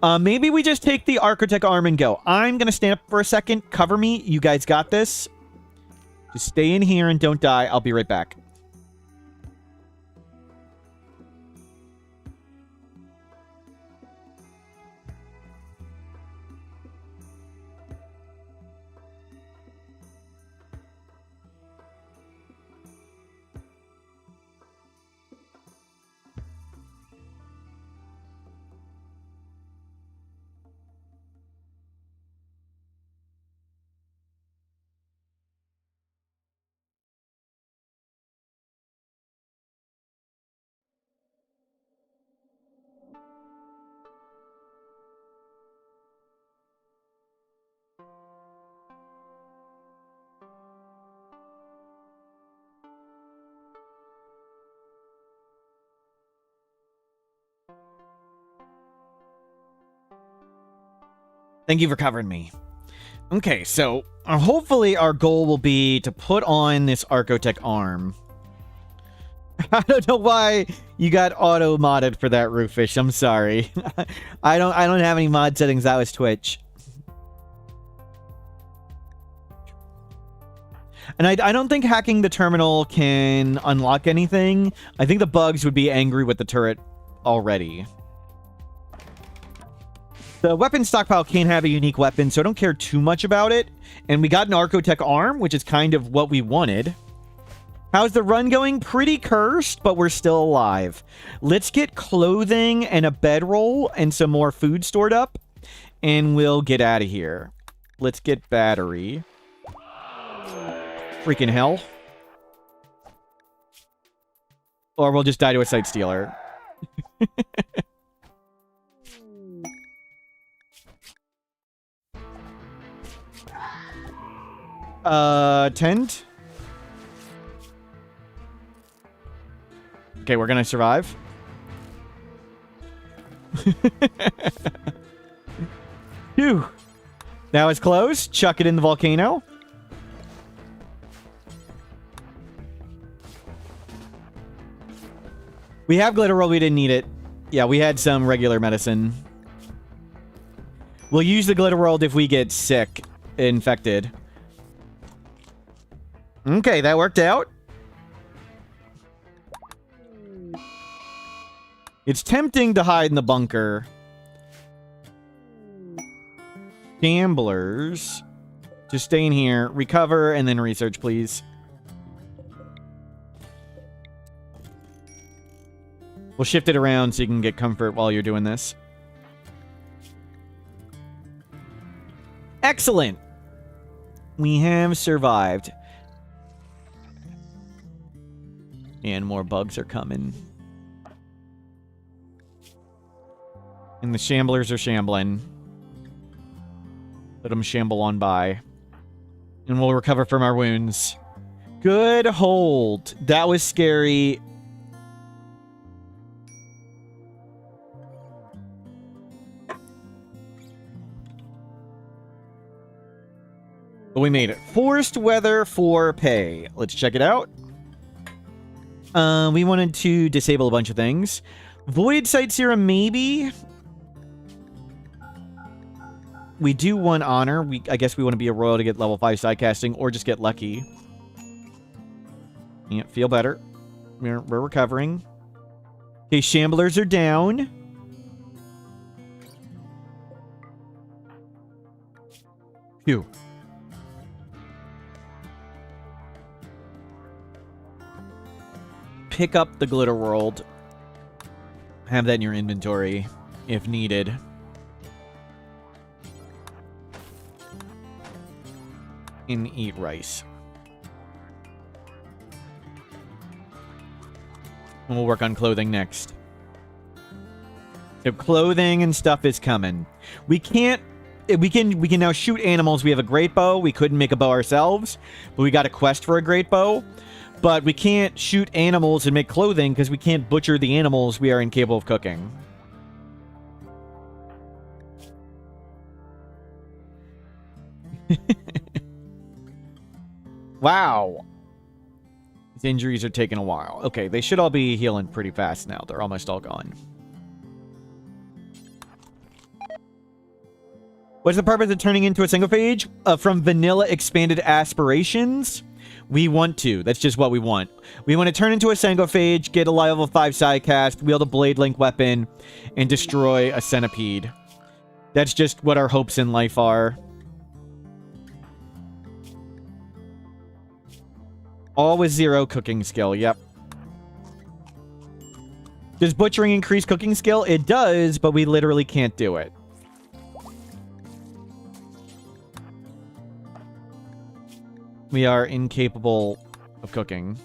Maybe we just take the Architect arm and go. I'm going to stand up for a second. Cover me. You guys got this. Just stay in here and don't die. I'll be right back. Thank you for covering me. Okay, so hopefully our goal will be to put on this Archotech arm. I don't know why you got auto modded for that, Rooffish. I'm sorry. I don't have any mod settings. That was Twitch. And I don't think hacking the terminal can unlock anything. I think the bugs would be angry with the turret already. The weapon stockpile can't have a unique weapon, so I don't care too much about it. And we got an Archotech arm, which is kind of what we wanted. How's the run going? Pretty cursed, but we're still alive. Let's get clothing and a bedroll and some more food stored up, and we'll get out of here. Let's get battery. Freaking hell. Or we'll just die to a sight stealer. Tent? Okay, we're gonna survive. Phew. Now it's closed. Chuck it in the volcano. We have Glitteroll. We didn't need it. Yeah, we had some regular medicine. We'll use the Glitteroll if we get sick, infected. Okay, that worked out. It's tempting to hide in the bunker. Gamblers. Just stay in here. Recover and then research, please. We'll shift it around so you can get comfort while you're doing this. Excellent. We have survived. And more bugs are coming. And the shamblers are shambling. Let them shamble on by. And we'll recover from our wounds. Good hold. That was scary. But we made it. Forced weather for pay. Let's check it out. We wanted to disable a bunch of things. Void Sight Serum, maybe. We do want honor. I guess we want to be a royal to get level 5 sidecasting, or just get lucky. Yeah, feel better. We're recovering. Okay, shamblers are down. Phew. Pick up the Glitter World. Have that in your inventory if needed. And eat rice. And we'll work on clothing next. So clothing and stuff is coming. We can now shoot animals. We have a great bow. We couldn't make a bow ourselves, but we got a quest for a great bow. But we can't shoot animals and make clothing because we can't butcher the animals we are incapable of cooking. Wow. These injuries are taking a while. Okay, they should all be healing pretty fast now. They're almost all gone. What's the purpose of turning into a single page? From vanilla expanded aspirations? We want to. That's just what we want. We want to turn into a Sangophage, get a level 5 sidecast, wield a blade link weapon, and destroy a centipede. That's just what our hopes in life are. All with 0 cooking skill, yep. Does butchering increase cooking skill? It does, but we literally can't do it. We are incapable of cooking.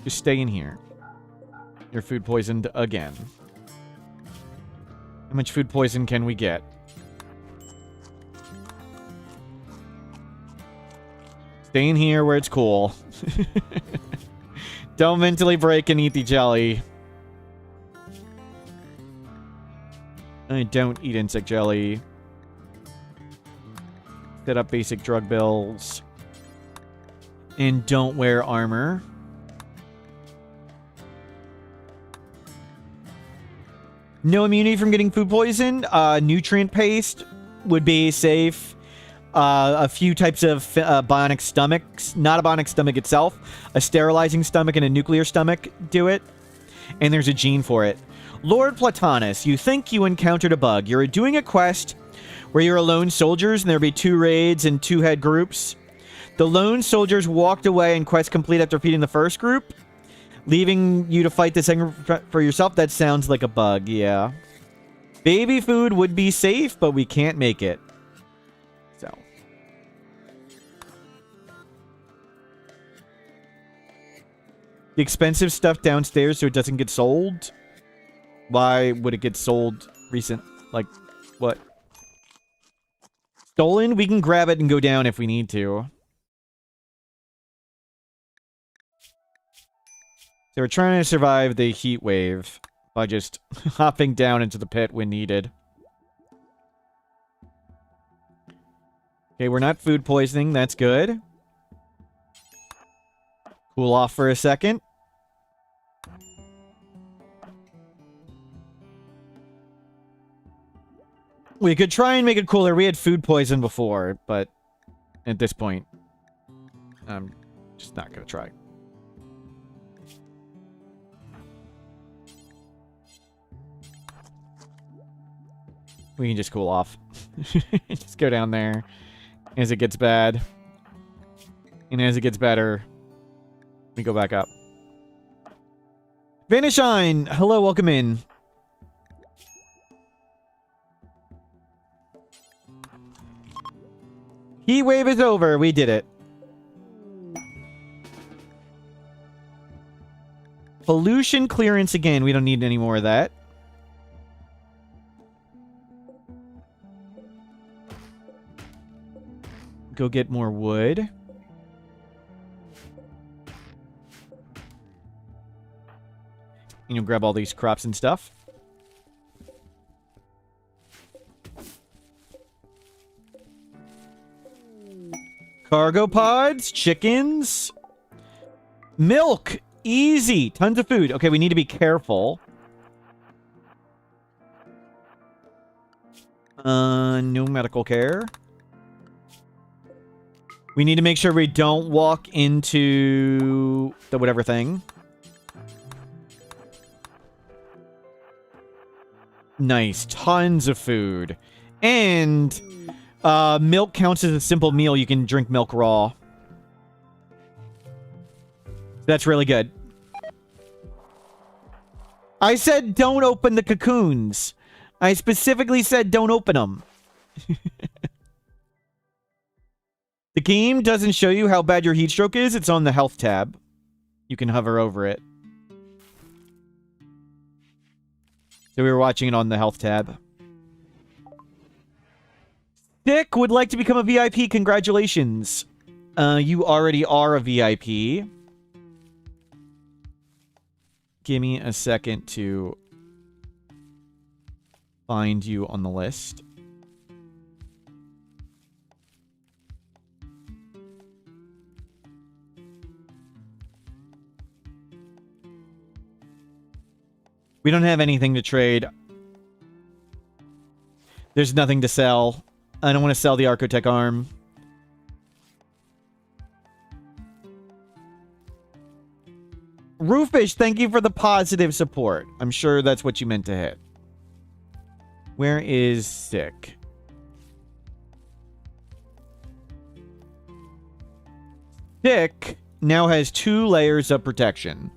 Just stay in here. You're food poisoned again. How much food poison can we get? Stay in here where it's cool. Don't mentally break and eat the jelly. I don't eat insect jelly. Set up basic drug bills. And don't wear armor. No immunity from getting food poison. Nutrient paste would be safe. A few types of bionic stomachs. Not a bionic stomach itself. A sterilizing stomach and a nuclear stomach do it. And there's a gene for it. Lord Platanus, you think you encountered a bug. You're doing a quest where you're lone soldiers and there'll be 2 raids and 2 head groups. The lone soldiers walked away and quest complete after defeating the first group, leaving you to fight the second for yourself. That sounds like a bug, yeah. Baby food would be safe, but we can't make it. So. The expensive stuff downstairs so it doesn't get sold. Why would it get sold recent? Like, what? Stolen? We can grab it and go down if we need to. So we're trying to survive the heat wave by just hopping down into the pit when needed. Okay, we're not food poisoning. That's good. Cool off for a second. We could try and make it cooler. We had food poison before, but at this point, I'm just not going to try. We can just cool off. Just go down there as it gets bad. And as it gets better, we go back up. Vanishine! Hello, welcome in. Heat wave is over. We did it. Pollution clearance again. We don't need any more of that. Go get more wood. You know, grab all these crops and stuff. Cargo pods, chickens, milk, easy, tons of food. Okay, we need to be careful. No medical care. We need to make sure we don't walk into the whatever thing. Nice, tons of food. And milk counts as a simple meal. You can drink milk raw. That's really good. I said don't open the cocoons. I specifically said don't open them. The game doesn't show you how bad your heat stroke is. It's on the health tab. You can hover over it. So we were watching it on the health tab. Dick would like to become a VIP. Congratulations. You already are a VIP. Give me a second to find you on the list. We don't have anything to trade. There's nothing to sell. I don't want to sell the Archotech arm. Roofish, thank you for the positive support. I'm sure that's what you meant to hit. Where is Sick? Sick now has 2 layers of protection.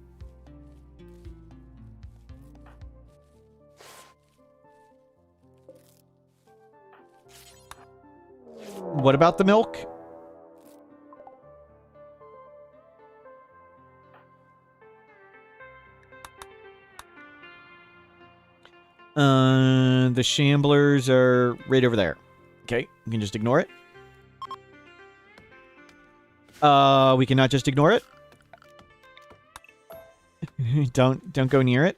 What about the milk? The shamblers are right over there. Okay, we can just ignore it. We cannot just ignore it. Don't go near it.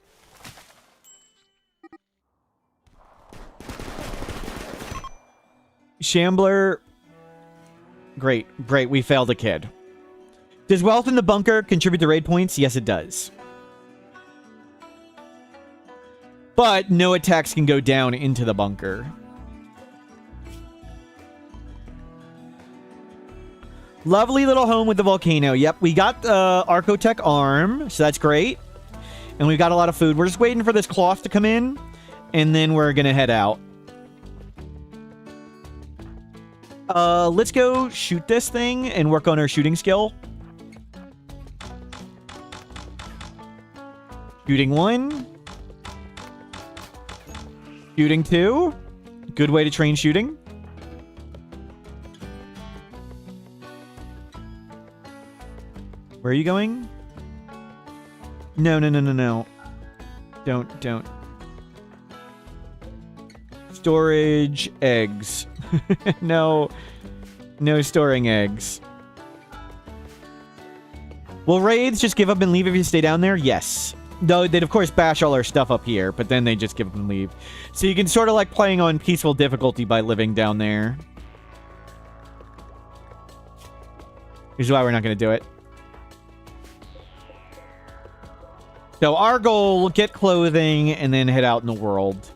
Shambler. Great. Great. We failed a kid. Does wealth in the bunker contribute to raid points? Yes, it does. But no attacks can go down into the bunker. Lovely little home with the volcano. Yep, we got the Archotech arm, so that's great. And we've got a lot of food. We're just waiting for this cloth to come in, and then we're going to head out. Let's go shoot this thing and work on our shooting skill. Shooting 1. Shooting 2. Good way to train shooting. Where are you going? No. Don't. Storage eggs. No storing eggs. Will raids just give up and leave if you stay down there? Yes. Though they'd of course bash all our stuff up here, but then they just give up and leave. So you can sort of like playing on peaceful difficulty by living down there. Which is why we're not going to do it. So our goal, get clothing, and then head out in the world.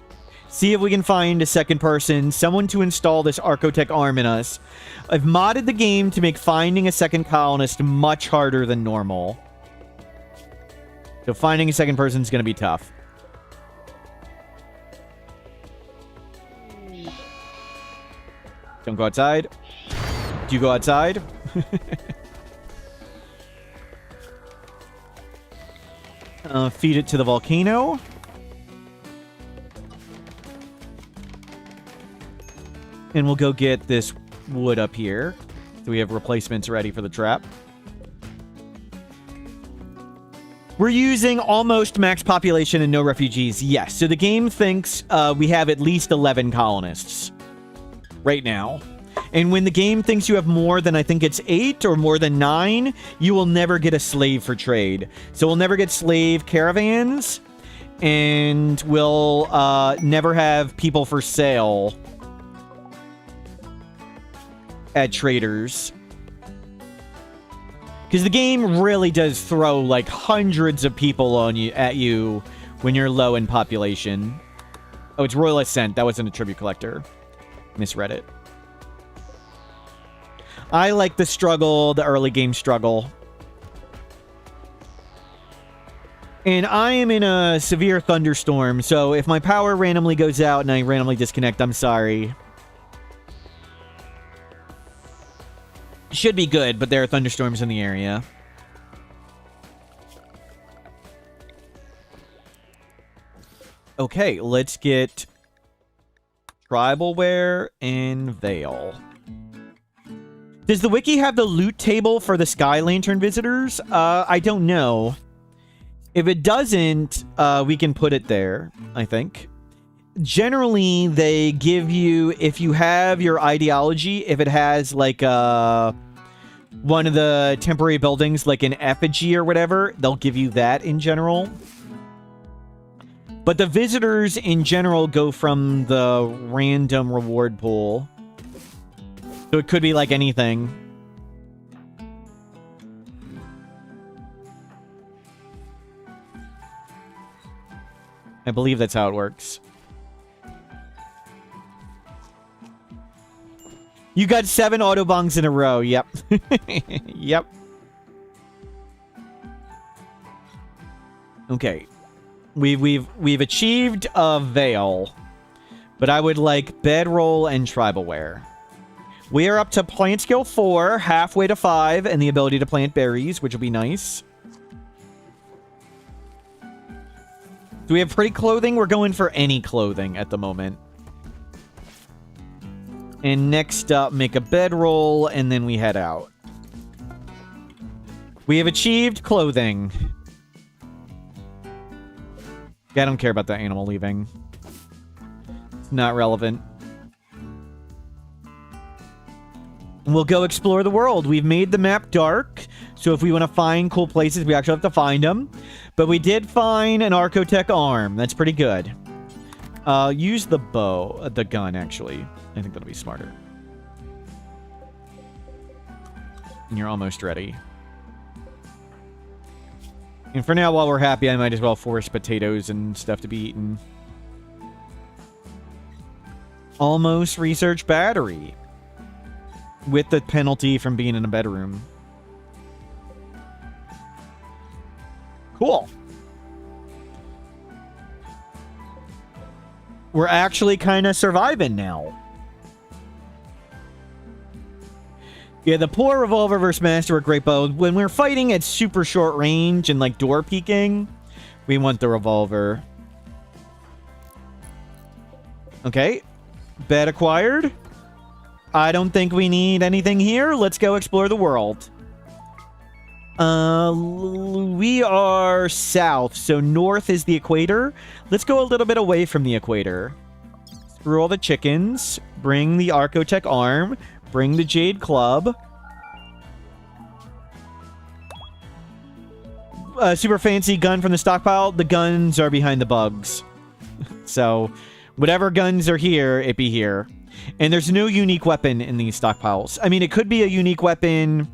See if we can find a second person, someone to install this Archotech arm in us. I've modded the game to make finding a second colonist much harder than normal. So finding a second person is going to be tough. Don't go outside. Do you go outside? Feed it to the volcano. And we'll go get this wood up here. So we have replacements ready for the trap. We're using almost max population and no refugees. Yes, so the game thinks we have at least 11 colonists right now. And when the game thinks you have more than, I think it's 8 or more than 9, you will never get a slave for trade. So we'll never get slave caravans, and we'll never have people for sale at traders. Because the game really does throw like hundreds of people at you when you're low in population. Oh, it's Royal Ascent. That wasn't a tribute collector. Misread it. I like the struggle, the early game struggle. And I am in a severe thunderstorm, so if my power randomly goes out and I randomly disconnect, I'm sorry. Should be good, but there are thunderstorms in the area. Okay, let's get tribal wear and veil. Does the wiki have the loot table for the Sky Lantern visitors? I don't know. If it doesn't, we can put it there, I think. Generally, they give you, if you have your ideology, if it has like one of the temporary buildings, like an effigy or whatever, they'll give you that in general. But the visitors in general go from the random reward pool. So it could be like anything. I believe that's how it works. You got 7 autobongs in a row. Yep. Yep. Okay. We've achieved a veil. But I would like bedroll and tribal wear. We are up to plant skill 4, halfway to 5, and the ability to plant berries, which will be nice. Do we have pretty clothing? We're going for any clothing at the moment. And next up, make a bedroll, and then we head out. We have achieved clothing. Yeah, I don't care about that animal leaving. It's not relevant. We'll go explore the world. We've made the map dark, so if we want to find cool places, we actually have to find them. But we did find an Archotech arm. That's pretty good. Use the bow, the gun, actually. I think that'll be smarter. And you're almost ready. And for now, while we're happy, I might as well force potatoes and stuff to be eaten. Almost research battery. With the penalty from being in a bedroom. Cool. We're actually kind of surviving now. Yeah, the poor revolver versus master with great bow. When we're fighting at super short range and like door peeking, we want the revolver. Okay. Bed acquired. I don't think we need anything here. Let's go explore the world. We are south, so north is the equator. Let's go a little bit away from the equator. Screw all the chickens. Bring the Archotech arm. Bring the Jade Club. Super fancy gun from the stockpile. The guns are behind the bugs. So, whatever guns are here, it be here. And there's no unique weapon in these stockpiles. I mean, it could be a unique weapon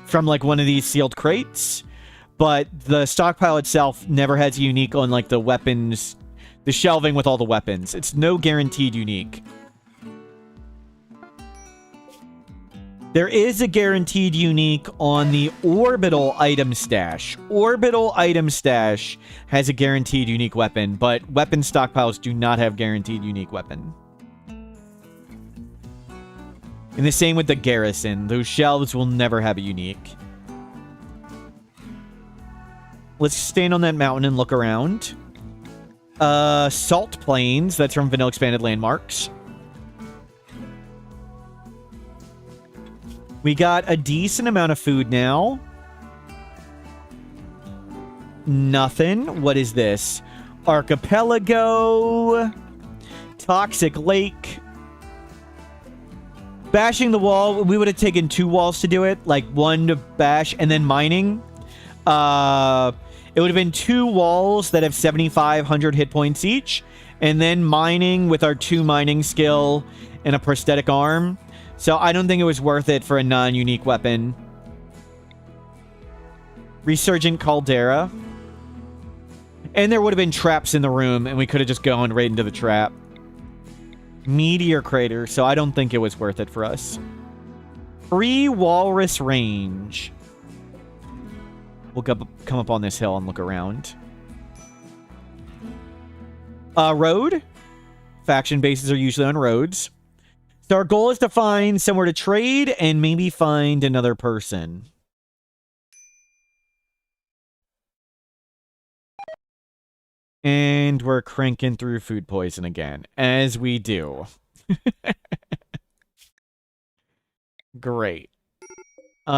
from, like, one of these sealed crates. But the stockpile itself never has a unique on, like, the weapons... the shelving with all the weapons. It's no guaranteed unique. There is a guaranteed unique on the orbital item stash. Orbital item stash has a guaranteed unique weapon, but weapon stockpiles do not have guaranteed unique weapon. And the same with the garrison. Those shelves will never have a unique. Let's stand on that mountain and look around. Salt Plains. That's from Vanilla Expanded Landmarks. We got a decent amount of food now. Nothing. What is this? Archipelago. Toxic Lake. Bashing the wall. We would have taken 2 walls to do it. Like 1 to bash and then mining. It would have been 2 walls that have 7,500 hit points each. And then mining with our 2 mining skill and a prosthetic arm. So I don't think it was worth it for a non-unique weapon. Resurgent Caldera. And there would have been traps in the room, and we could have just gone right into the trap. Meteor Crater, so I don't think it was worth it for us. Free Walrus Range. We'll come up on this hill and look around. Road. Faction bases are usually on roads. So our goal is to find somewhere to trade and maybe find another person. And we're cranking through food poison again, as we do. Great.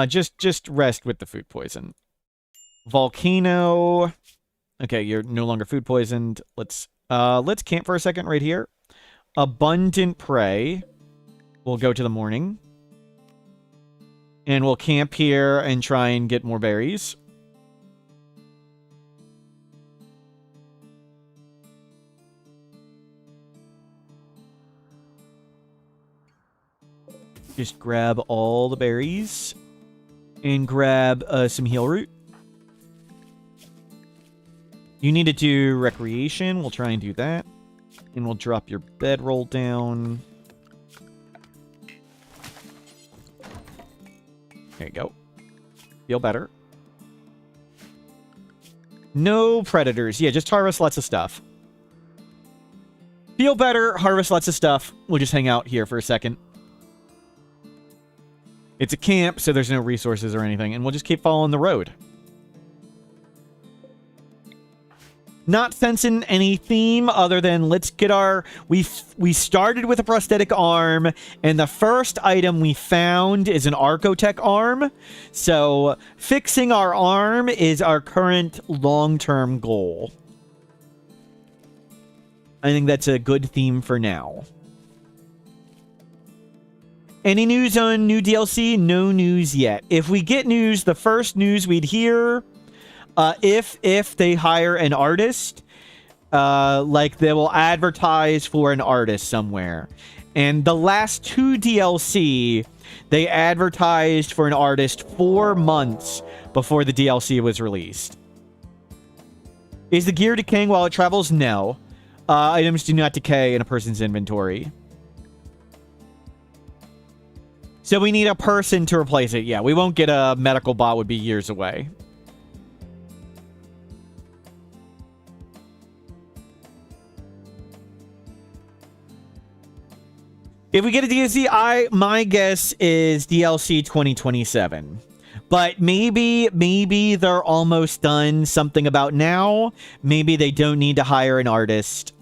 Just rest with the food poison. Volcano. Okay, you're no longer food poisoned. Let's camp for a second right here. Abundant prey. We'll go to the morning. And we'll camp here and try and get more berries. Just grab all the berries. And grab some heal root. You need to do recreation. We'll try and do that. And we'll drop your bedroll down. There you go. Feel better. No predators. Yeah, just harvest lots of stuff. Feel better, harvest lots of stuff. We'll just hang out here for a second. It's a camp, so there's no resources or anything, and we'll just keep following the road. Not sensing any theme other than let's get our... We started with a prosthetic arm, and the first item we found is an Archotech arm. So fixing our arm is our current long-term goal. I think that's a good theme for now. Any news on new DLC? No news yet. If we get news, the first news we'd hear... if they hire an artist, like they will advertise for an artist somewhere. And the last 2 DLC, they advertised for an artist 4 months before the DLC was released. Is the gear decaying while it travels? No. Items do not decay in a person's inventory. So we need a person to replace it. Yeah, we won't get a medical bot, would be years away. If we get a DLC, my guess is DLC 2027. But maybe they're almost done something about now. Maybe they don't need to hire an artist.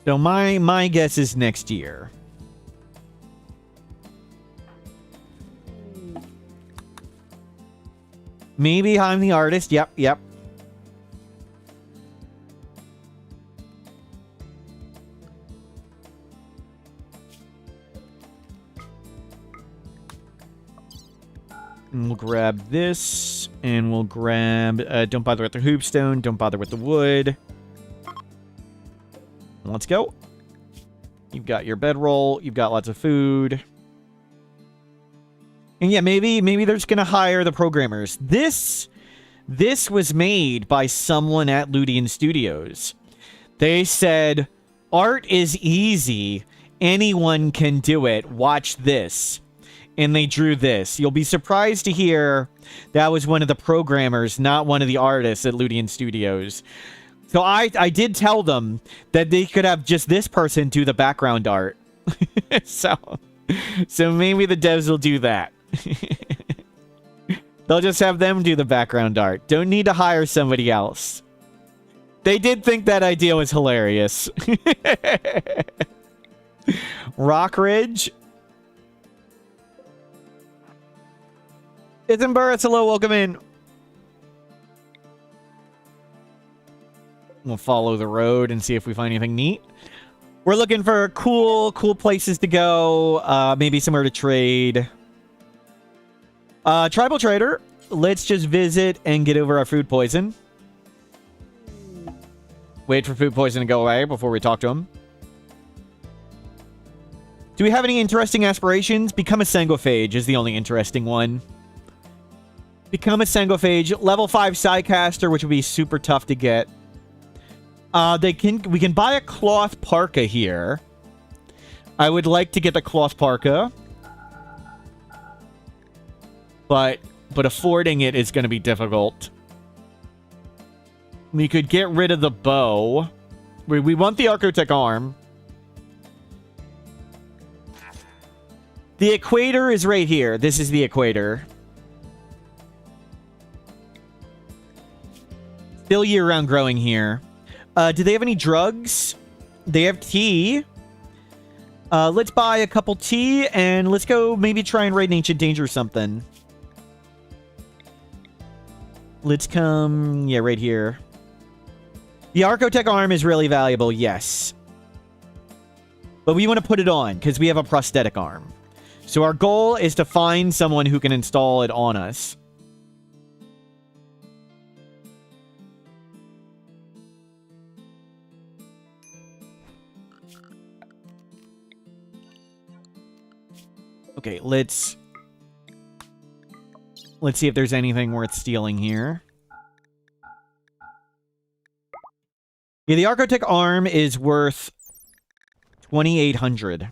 So my guess is next year. Maybe I'm the artist. Yep. And we'll grab this, and we'll grab... don't bother with the hoopstone, don't bother with the wood. Let's go. You've got your bedroll, you've got lots of food. And yeah, maybe they're just gonna hire the programmers. This was made by someone at Ludian Studios. They said, art is easy. Anyone can do it. Watch this. And they drew this. You'll be surprised to hear that was one of the programmers, not one of the artists at Ludian Studios. So I did tell them that they could have just this person do the background art. so maybe the devs will do that. They'll just have them do the background art. Don't need to hire somebody else. They did think that idea was hilarious. Rockridge. It's Burris. Hello, welcome in. We'll follow the road and see if we find anything neat. We're looking for cool places to go. Maybe somewhere to trade. Tribal trader. Let's just visit and get over our food poison. Wait for food poison to go away before we talk to him. Do we have any interesting aspirations? Become a sanguiphage is the only interesting one. Become a sanguiphage. Level 5 Psycaster, which would be super tough to get. We can buy a cloth parka here. I would like to get the cloth parka. But affording it is going to be difficult. We could get rid of the bow. We want the Archotech arm. The equator is right here. This is the equator. Still year-round growing here. Do they have any drugs? They have tea. Let's buy a couple tea, and let's go maybe try and raid an Ancient Danger or something. Let's come... yeah, right here. The Archotech arm is really valuable, yes. But we want to put it on, because we have a prosthetic arm. So our goal is to find someone who can install it on us. Okay, let's see if there's anything worth stealing here. Yeah, the Archotech arm is worth 2,800.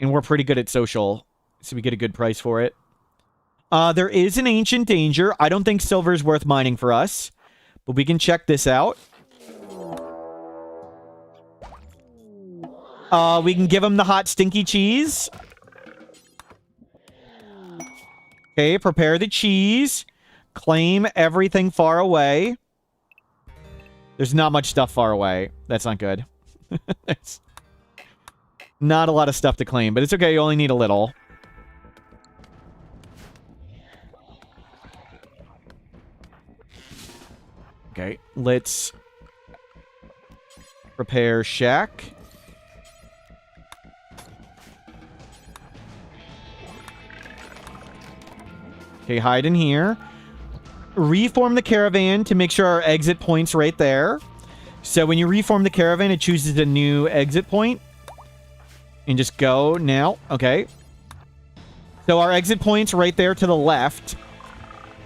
And we're pretty good at social, so we get a good price for it. There is an Ancient Danger. I don't think silver's worth mining for us, but we can check this out. We can give him the hot stinky cheese. Okay, prepare the cheese. Claim everything far away. There's not much stuff far away. That's not good. It's not a lot of stuff to claim, but it's okay. You only need a little. Okay, let's prepare shack. Okay, hide in here. Reform the caravan to make sure our exit point's right there. So when you reform the caravan, it chooses a new exit point. And just go now. Okay. So our exit point's right there to the left.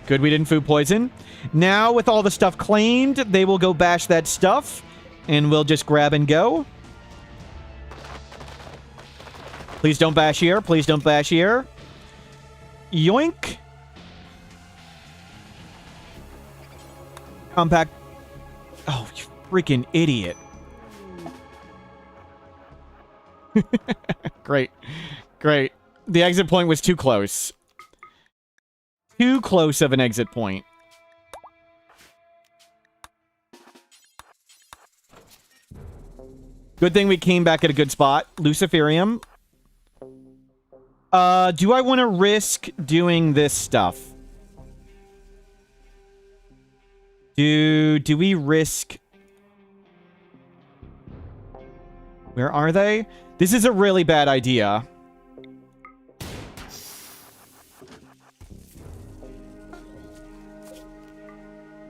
Good, we didn't food poison. Now, with all the stuff claimed, they will go bash that stuff. And we'll just grab and go. Please don't bash here. Please don't bash here. Yoink. Compact. Oh, you freaking idiot. Great. Great. The exit point was too close. Too close of an exit point. Good thing we came back at a good spot. Luciferium. Do I want to risk doing this stuff? Do we risk... Where are they? This is a really bad idea.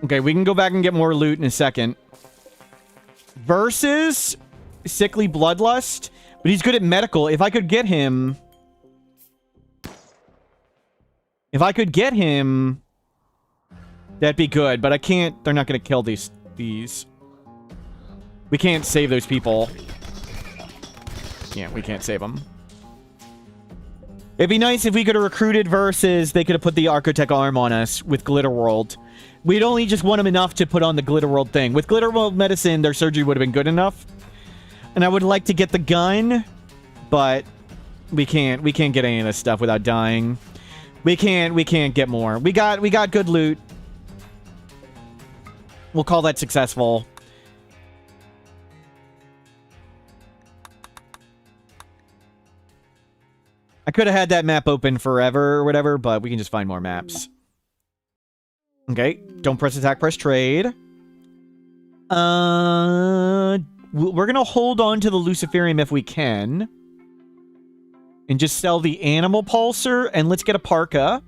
Okay, we can go back and get more loot in a second. Versus Sickly Bloodlust. But he's good at medical. If I could get him... If I could get him... That'd be good, but I can't... They're not going to kill these. We can't save those people. Yeah, we can't save them. It'd be nice if we could have recruited versus they could have put the Architect arm on us with Glitter World. We'd only just want them enough to put on the Glitter World thing. With Glitter World Medicine, their surgery would have been good enough. And I would like to get the gun, but we can't get any of this stuff without dying. We can't get more. We got good loot. We'll call that successful. I could have had that map open forever or whatever, but we can just find more maps. Okay, don't press attack, press trade. We're gonna hold on to the Luciferium if we can. And just sell the Animal Pulsar, and let's get a Parka.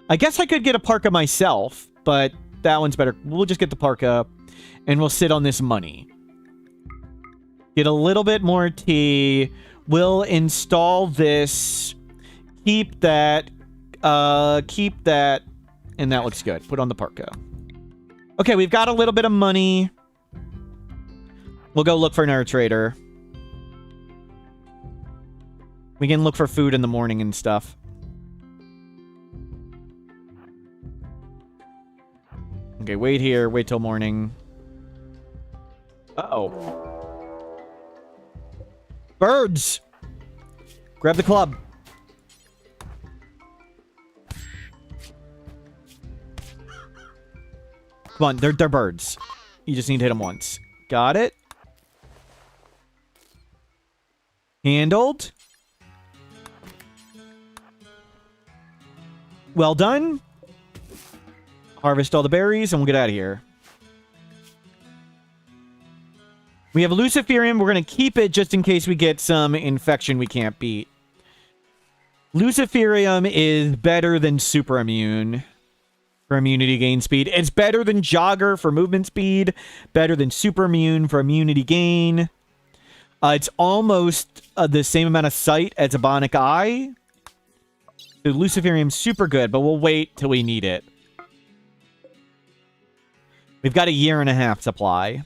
I guess I could get a Parka myself, but that one's better. We'll just get the Parka, and we'll sit on this money. Get a little bit more tea. We'll install this. Keep that. And that looks good. Put on the Parka. Okay, we've got a little bit of money. We'll go look for another trader. We can look for food in the morning and stuff. Okay, wait here. Wait till morning. Uh-oh. Birds! Grab the club. Come on, they're birds. You just need to hit them once. Got it. Handled. Well done. Harvest all the berries and we'll get out of here. We have Luciferium. We're going to keep it just in case we get some infection we can't beat. Luciferium is better than Super Immune for immunity gain speed. It's better than Jogger for movement speed. Better than Super Immune for immunity gain. It's almost the same amount of sight as a Bionic Eye. So Luciferium's super good, but we'll wait till we need it. We've got a 1.5 year supply.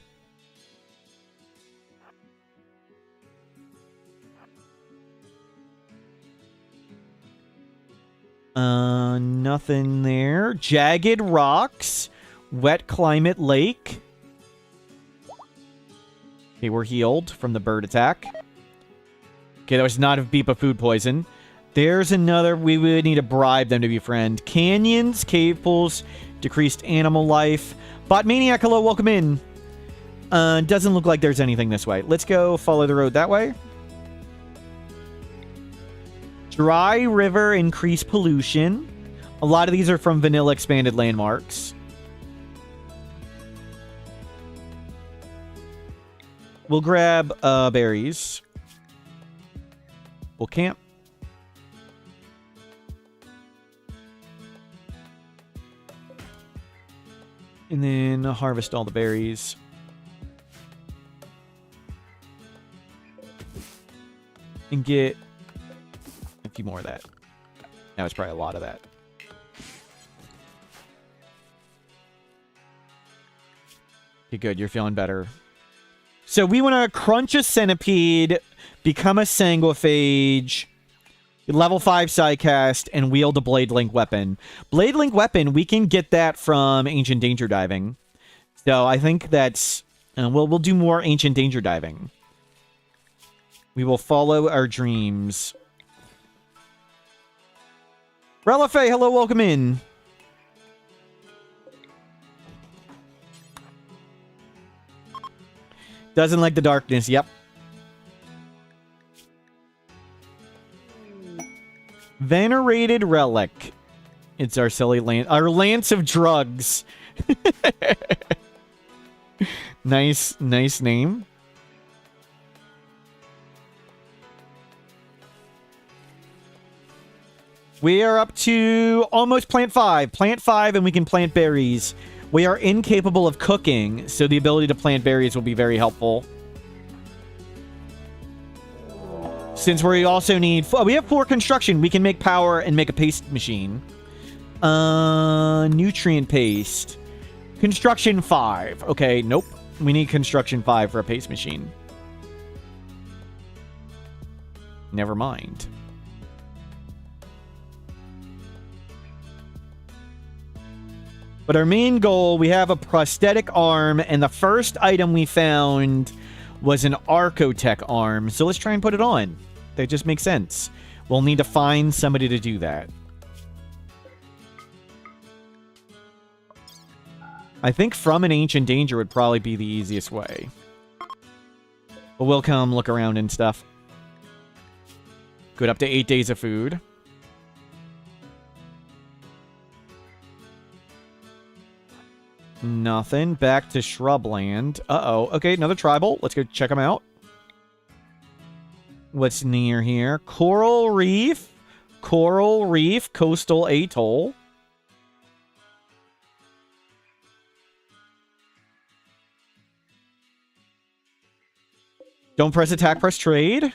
Nothing there. Jagged rocks. Wet climate lake. Okay, we're healed from the bird attack. Okay, that was not a beep of food poison. There's another. We would need to bribe them to be friend. Canyons, cave pools, decreased animal life. Bot Maniac, hello, welcome in. Doesn't look like there's anything this way. Let's go follow the road that way. Dry river, increased pollution. A lot of these are from vanilla expanded landmarks. We'll grab berries. We'll camp. And then harvest all the berries. And get a few more of that. That was probably a lot of that. Okay, good. You're feeling better. So we want to crunch a centipede, become a sanguiphage, level 5 sidecast, and wield a blade link weapon. Blade link weapon, we can get that from Ancient Danger Diving. So I think that's... we'll do more Ancient Danger Diving. We will follow our dreams. Relife, hello, welcome in. Doesn't like the darkness, yep. Venerated Relic. It's our silly lance. Our Lance of Drugs. Nice name. We are up to almost plant 5. Plant 5 and we can plant berries. We are incapable of cooking, so the ability to plant berries will be very helpful. Since we also need... we have 4 construction. We can make power and make a paste machine. Nutrient paste. Construction 5. Okay, nope. We need construction 5 for a paste machine. Never mind. But our main goal, we have a prosthetic arm, and the first item we found was an Archotech arm. So let's try and put it on. That just makes sense. We'll need to find somebody to do that. I think from an Ancient Danger would probably be the easiest way. But we'll come look around and stuff. Good, up to 8 days of food. Nothing. Back to Shrubland. Uh-oh. Okay, another tribal. Let's go check them out. What's near here? Coral Reef. Coral Reef Coastal Atoll. Don't press attack, press trade.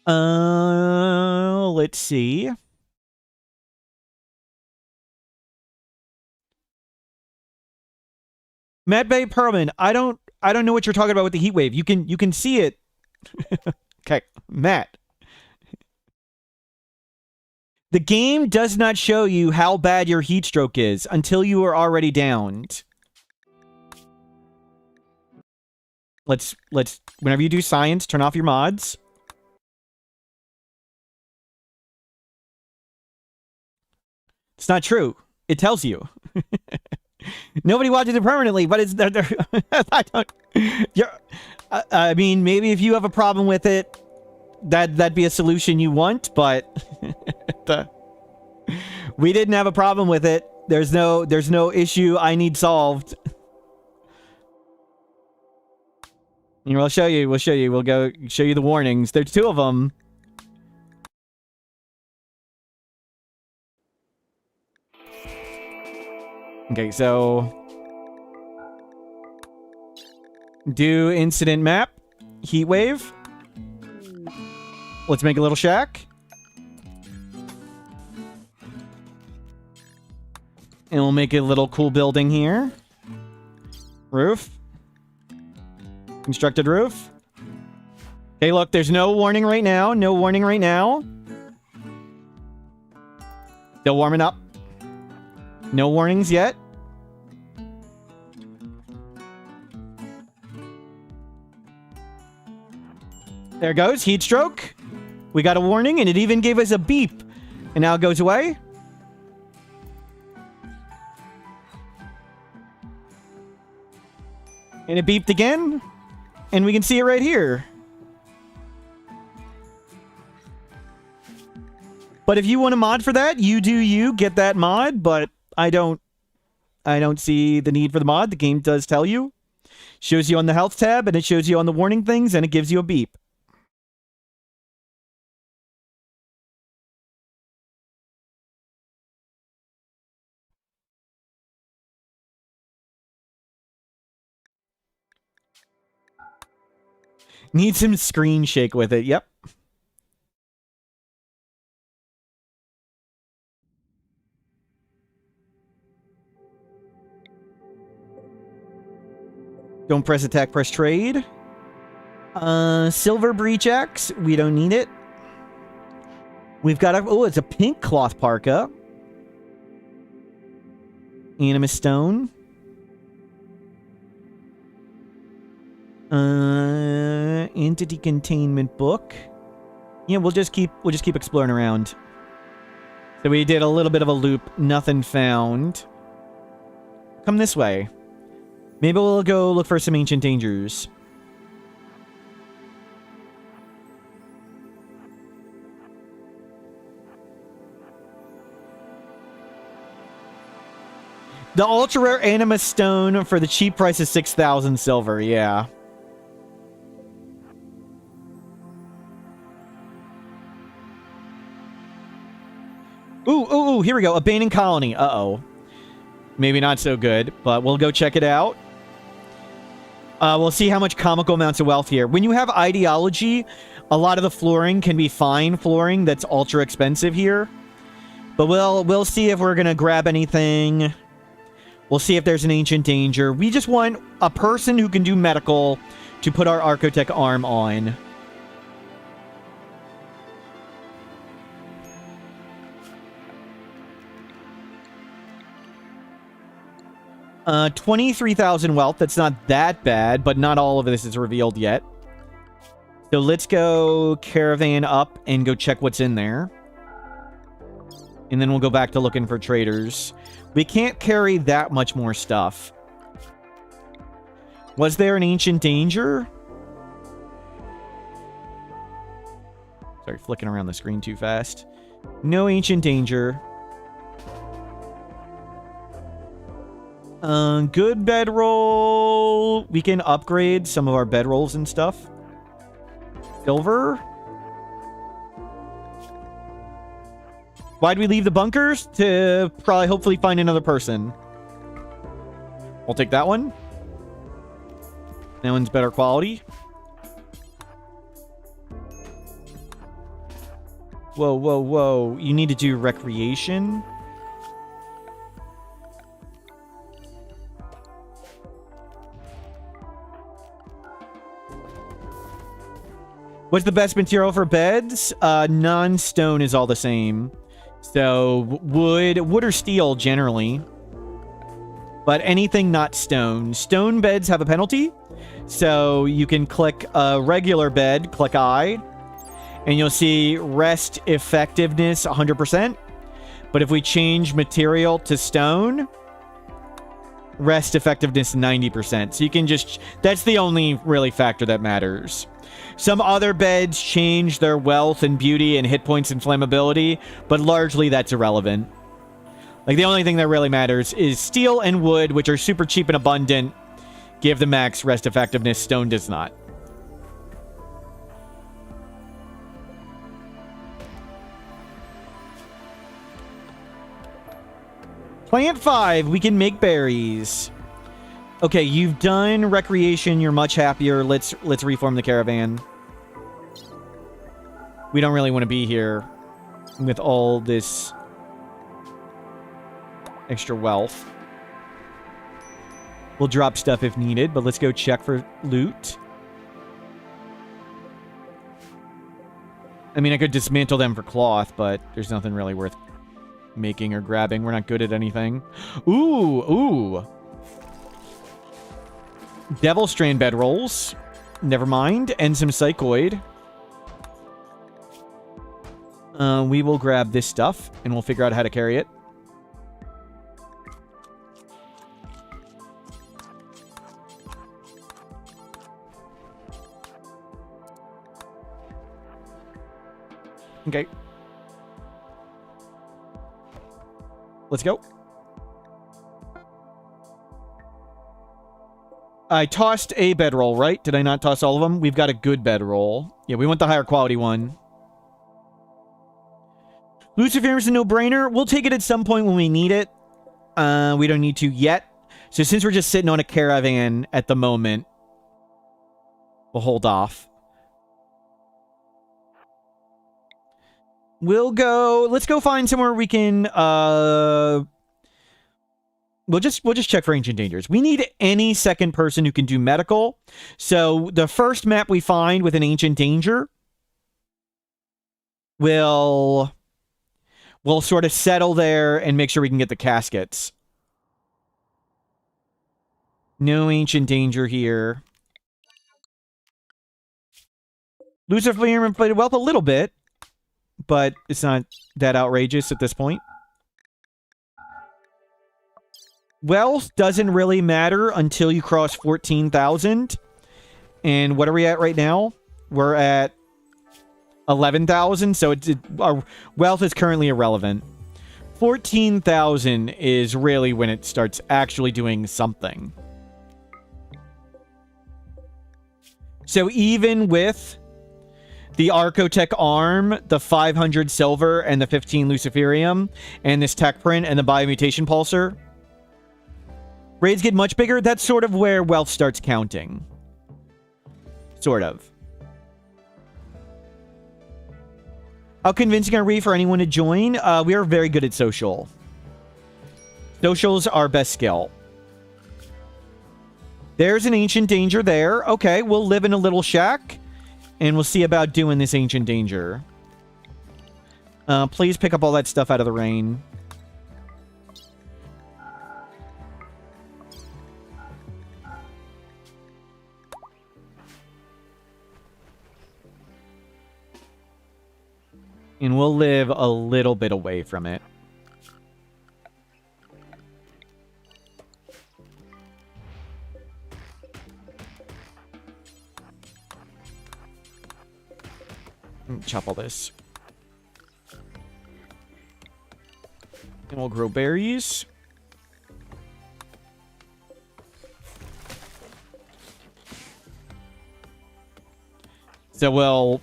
Let's see. Mad Bay Perlman, I don't know what you're talking about with the heat wave. You can see it. Okay, Matt. The game does not show you how bad your heat stroke is until you are already downed. Let's whenever you do science, turn off your mods. It's not true. It tells you. Nobody watches it permanently, but it's... I don't... I mean, maybe if you have a problem with it, that'd be a solution you want, but... we didn't have a problem with it. There's no issue I need solved. Here, we'll show you. We'll go show you the warnings. There's 2 of them. Okay, so... do incident map. Heat wave. Let's make a little shack. And we'll make a little cool building here. Roof. Constructed roof. Okay, look, there's no warning right now. No warning right now. Still warming up. No warnings yet. There goes, heat stroke. We got a warning, and it even gave us a beep. And now it goes away. And it beeped again. And we can see it right here. But if you want a mod for that, you do you. Get that mod, but I don't see the need for the mod. The game does tell you. Shows you on the health tab, and it shows you on the warning things, and it gives you a beep. Need some screen shake with it. Yep. Don't press attack, press trade. Silver breach axe. We don't need it. We've got a... Oh, it's a pink cloth parka. Animus stone. Entity containment book. Yeah, we'll just keep exploring around. So we did a little bit of a loop. Nothing found. Come this way. Maybe we'll go look for some ancient dangers. The ultra rare Animus stone for the cheap price of 6,000 silver. Yeah. Ooh, here we go. Abandoned colony. Uh-oh. Maybe not so good, but we'll go check it out. We'll see how much comical amounts of wealth here. When you have ideology, a lot of the flooring can be fine flooring that's ultra expensive here. But we'll see if we're going to grab anything. We'll see if there's an ancient danger. We just want a person who can do medical to put our Archotech arm on. Uh, 23,000 wealth. That's not that bad, but not all of this is revealed yet. So let's go caravan up and go check what's in there. And then we'll go back to looking for traders. We can't carry that much more stuff. Was there an ancient danger? Sorry, flicking around the screen too fast. No ancient danger. Good bedroll. We can upgrade some of our bedrolls and stuff. Silver. Why'd we leave the bunkers? To probably hopefully find another person. I'll take that one. That one's better quality. Whoa, whoa, whoa. You need to do recreation. What's the best material for beds? Non-stone is all the same. So, wood or steel, generally. But anything not stone. Stone beds have a penalty. So, you can click a regular bed, click I, and you'll see rest effectiveness 100%. But if we change material to stone, rest effectiveness 90%. So you can just... That's the only really factor that matters. Some other beds change their wealth and beauty and hit points and flammability, but largely that's irrelevant. Like, the only thing that really matters is steel and wood, which are super cheap and abundant, give the max rest effectiveness. Stone does not. Plant 5, we can make berries. Okay, you've done recreation. You're much happier. Let's reform the caravan. We don't really want to be here with all this extra wealth. We'll drop stuff if needed, but let's go check for loot. I mean, I could dismantle them for cloth, but there's nothing really worth making or grabbing. We're not good at anything. Ooh. Devil Strand bedrolls. Never mind. And some Psychoid. We will grab this stuff, and we'll figure out how to carry it. Okay. Let's go. I tossed a bedroll, right? Did I not toss all of them? We've got a good bedroll. Yeah, we want the higher quality one. Lucifer's a no-brainer. We'll take it at some point when we need it. We don't need to yet. So since we're just sitting on a caravan at the moment, we'll hold off. We'll go... Let's go find somewhere we can... We'll just check for ancient dangers. We need any second person who can do medical. So the first map we find with an ancient danger... We'll sort of settle there and make sure we can get the caskets. No ancient danger here. Lucifer inflated wealth a little bit, but it's not that outrageous at this point. Wealth doesn't really matter until you cross 14,000. And what are we at right now? We're at 11,000, so our wealth is currently irrelevant. 14,000 is really when it starts actually doing something. So even with the Archotech arm, the 500 silver, and the 15 Luciferium, and this tech print, and the biomutation pulsar, raids get much bigger. That's sort of where wealth starts counting. Sort of. How convincing are we for anyone to join? We are very good at social. Social's our best skill. There's an ancient danger there. Okay, we'll live in a little shack. And we'll see about doing this ancient danger. Please pick up all that stuff out of the rain. And we'll live a little bit away from it. Chop all this. And we'll grow berries. So we'll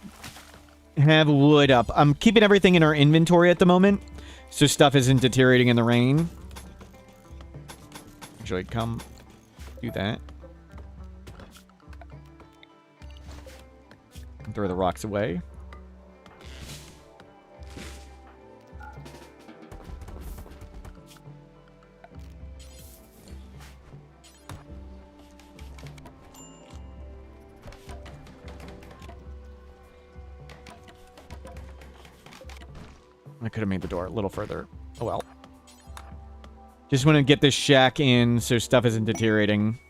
have wood up. I'm keeping everything in our inventory at the moment, so stuff isn't deteriorating in the rain. Actually, come do that. And throw the rocks away. I could have made the door a little further. Oh well. Just want to get this shack in so stuff isn't deteriorating.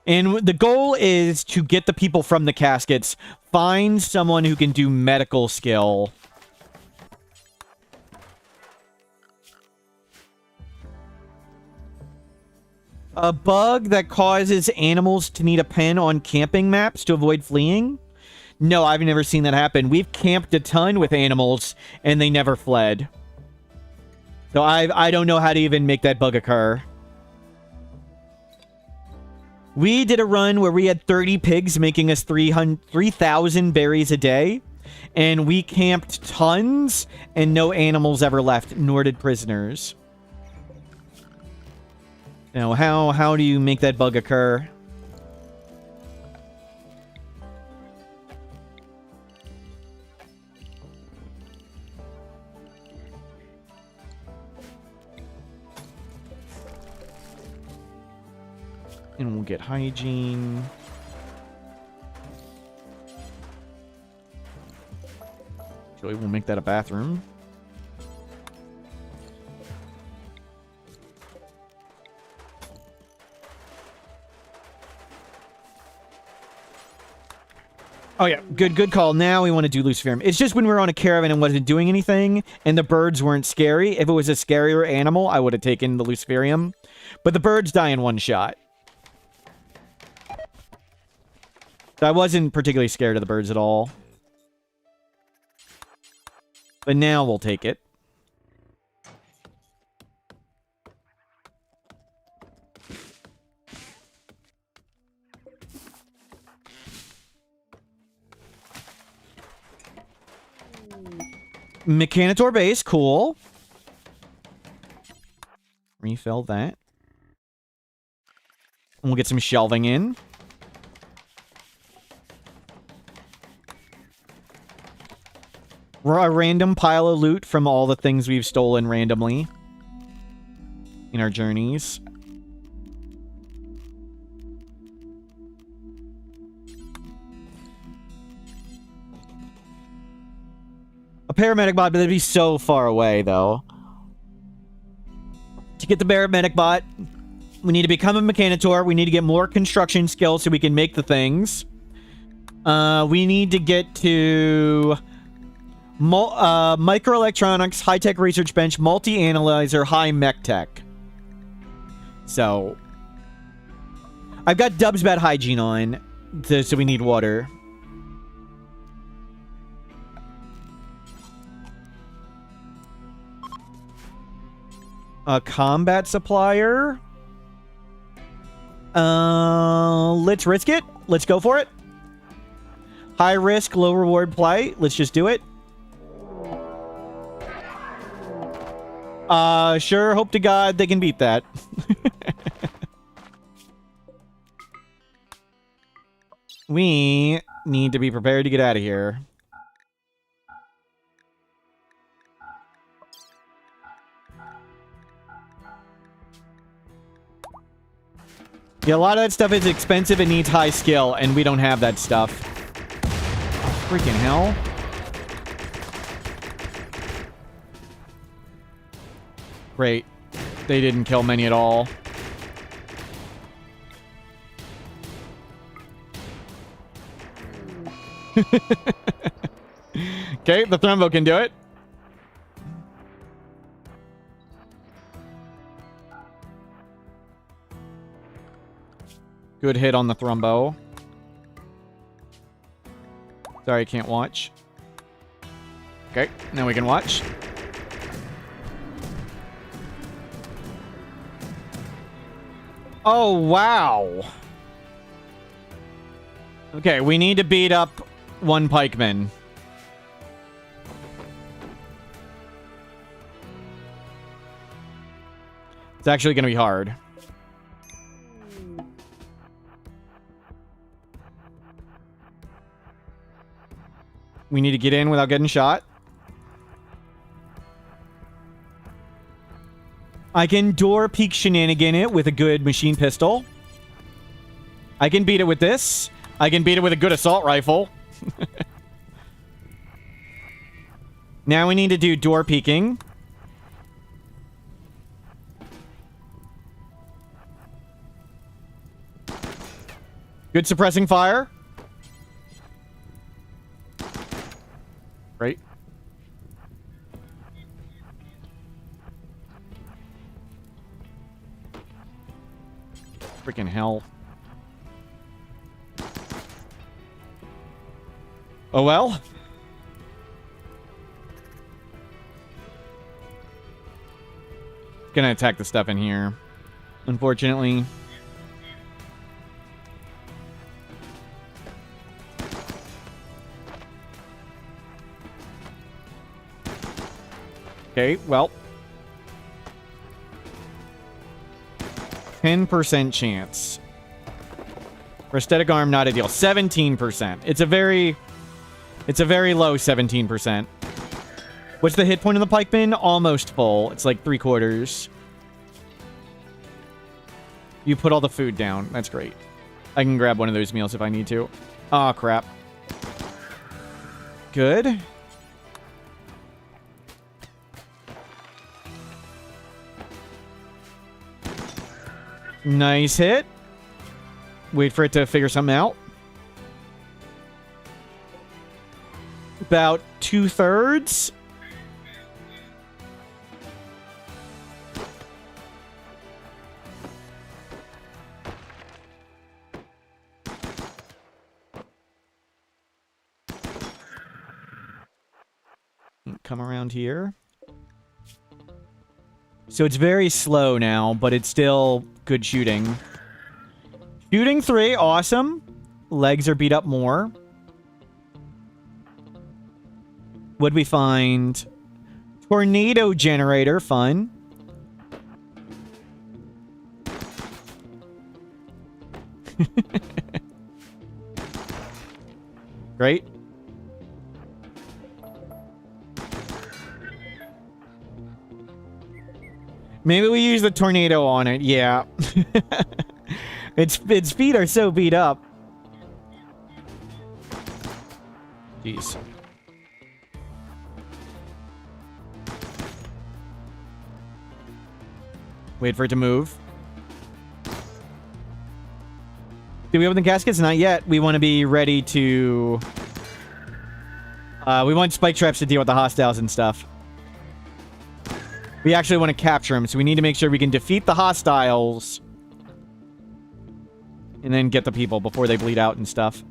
And the goal is to get the people from the caskets. Find someone who can do medical skill. A bug that causes animals to need a pen on camping maps to avoid fleeing? No, I've never seen that happen. We've camped a ton with animals, and they never fled. So I don't know how to even make that bug occur. We did a run where we had 30 pigs making us 3,000 berries a day. And we camped tons, and no animals ever left, nor did prisoners. Now, how do you make that bug occur? And we'll get hygiene. Actually, we'll make that a bathroom. Oh yeah, good call. Now we want to do Luciferium. It's just when we were on a caravan and wasn't doing anything, and the birds weren't scary. If it was a scarier animal, I would have taken the Luciferium. But the birds die in one shot. So I wasn't particularly scared of the birds at all. But now we'll take it. Mechanitor base, cool. Refill that. And we'll get some shelving in. A random pile of loot from all the things we've stolen randomly in our journeys. A paramedic bot, but that'd be so far away, though. To get the paramedic bot, we need to become a mechanitor. We need to get more construction skills so we can make the things. We need to get to microelectronics, high-tech research bench, multi-analyzer, high mech tech. So I've got Dub's bad hygiene on, so we need water. A combat supplier. Let's risk it. Let's go for it. High risk, low reward play. Let's just do it. Sure. Hope to God they can beat that. We need to be prepared to get out of here. Yeah, a lot of that stuff is expensive and needs high skill, and we don't have that stuff. Freaking hell. Great. They didn't kill many at all. Okay, the Thrumbo can do it. Good hit on the Thrumbo. Sorry, I can't watch. Okay, now we can watch. Oh, wow. Okay, we need to beat up one pikeman. It's actually going to be hard. We need to get in without getting shot. I can door peek shenanigan it with a good machine pistol. I can beat it with this. I can beat it with a good assault rifle. Now we need to do door peeking. Good suppressing fire. Right. Freaking hell. Oh well. Gonna attack the stuff in here, unfortunately. Okay, well. 10% chance. Prosthetic arm, not ideal. 17%. It's a very low 17%. What's the hit point on the pikeman? Almost full. It's like 3/4. You put all the food down. That's great. I can grab one of those meals if I need to. Aw, crap. Good. Nice hit. Wait for it to figure something out. About 2/3. Come around here. So it's very slow now, but it's still good shooting. Shooting 3, awesome. Legs are beat up more. What'd we find? Tornado generator, fun. Great. Maybe we use the tornado on it. Yeah. its feet are so beat up. Jeez. Wait for it to move. Did we open the caskets? Not yet. We want to be ready to... we want spike traps to deal with the hostiles and stuff. We actually want to capture them, so we need to make sure we can defeat the hostiles. And then get the people before they bleed out and stuff.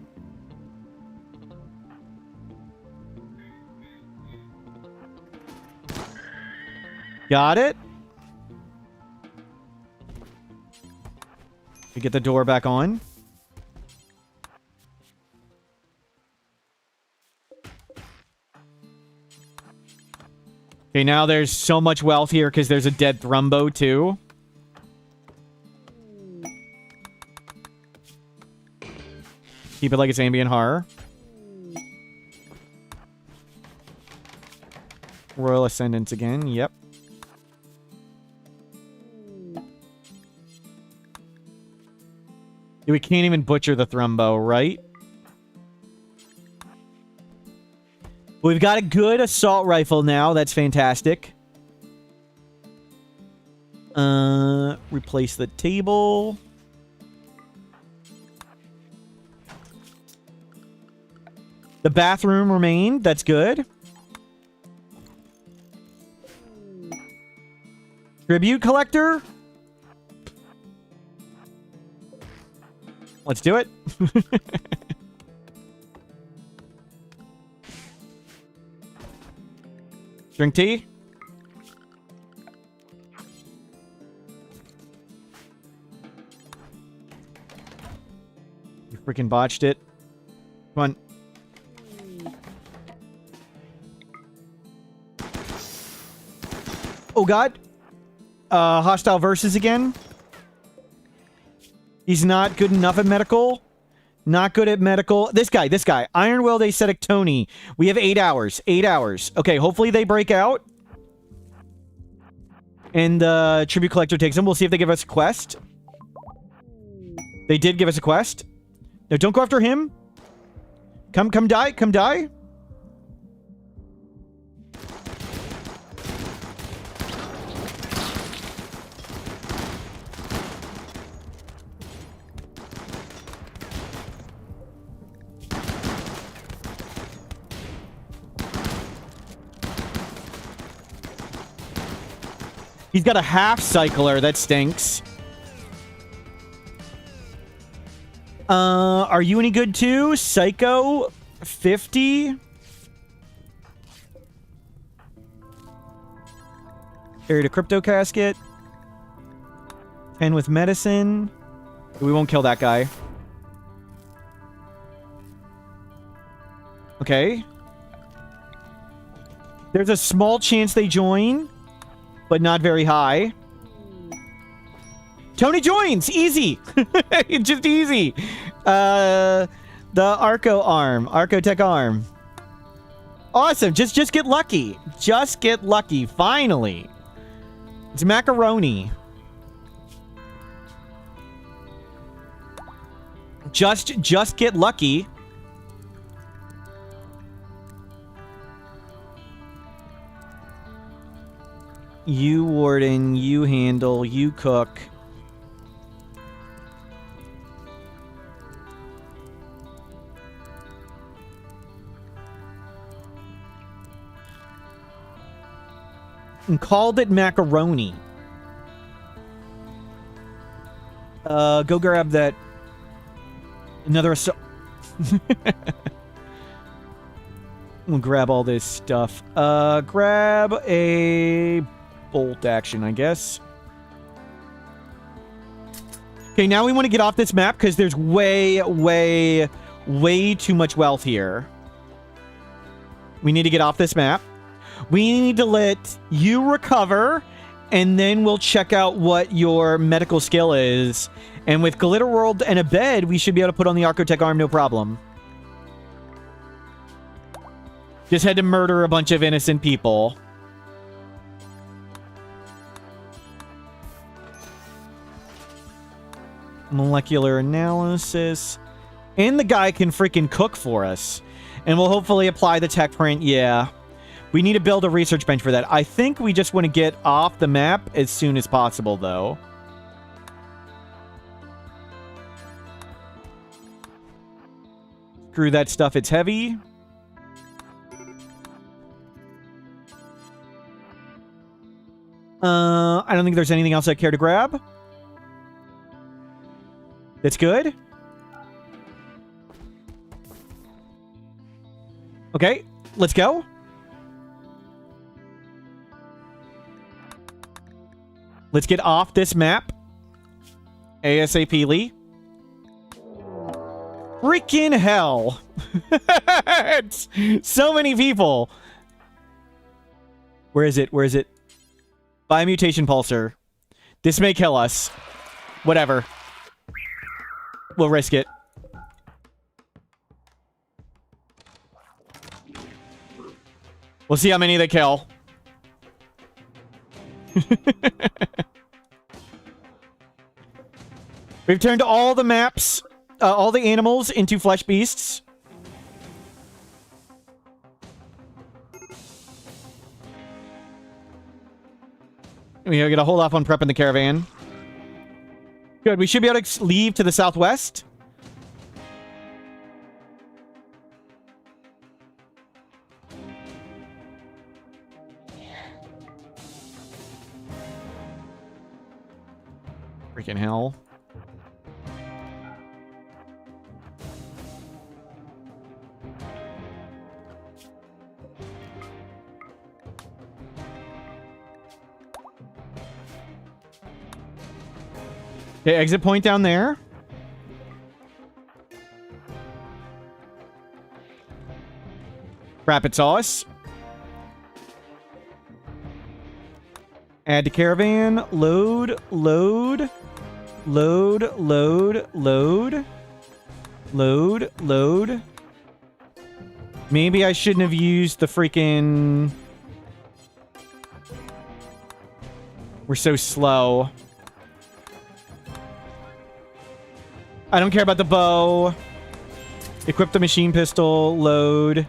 Got it? We get the door back on. Okay, now there's so much wealth here because there's a dead Thrumbo, too. Keep it like it's ambient horror. Royal Ascendants again, yep. We can't even butcher the Thrumbo, right? We've got a good assault rifle now. That's fantastic. Replace the table. The bathroom remained. That's good. Tribute collector. Let's do it. Drink tea. You freaking botched it. Come on. Oh, God. Hostile versus again. He's not good enough at medical. Not good at medical. This guy. Iron-willed ascetic Tony. We have 8 hours. 8 hours. Okay, hopefully they break out. And the tribute collector takes them. We'll see if they give us a quest. They did give us a quest. No, don't go after him. Come die. Come die. He's got a half cycler. That stinks. Are you any good too? Psycho 50. Carried a crypto casket. 10 with medicine. We won't kill that guy. Okay. There's a small chance they join, but not very high. Tony joins! Easy! Just easy. The Arco arm. Arcotech arm. Awesome. Just get lucky. Just get lucky. Finally. It's macaroni. Just get lucky. You warden, you handle, you cook. And called it macaroni. Go grab that. Another assault. We'll grab all this stuff. Grab a bolt action, I guess. Okay, now we want to get off this map because there's way too much wealth here. We need to get off this map. We need to let you recover, and then we'll check out what your medical skill is. And with Glitter World and a bed, we should be able to put on the Arcotech arm, no problem. Just had to murder a bunch of innocent people. Molecular analysis. And the guy can freaking cook for us. And we'll hopefully apply the tech print. Yeah. We need to build a research bench for that. I think we just want to get off the map as soon as possible, though. Screw that stuff. It's heavy. I don't think there's anything else I care to grab. That's good. Okay, let's go. Let's get off this map. ASAPly. Freaking hell. It's so many people. Where is it? Where is it? Biomutation pulsar. This may kill us. Whatever. We'll risk it. We'll see how many they kill. We've turned all the maps, all the animals into flesh beasts. We gotta hold off on prepping the caravan. Good, we should be able to leave to the southwest. Freaking hell. Okay, exit point down there. Rapid sauce. Add to caravan. Load, load, load, load, load, load, load. Maybe I shouldn't have used the freaking... We're so slow. I don't care about the bow. Equip the machine pistol. Load.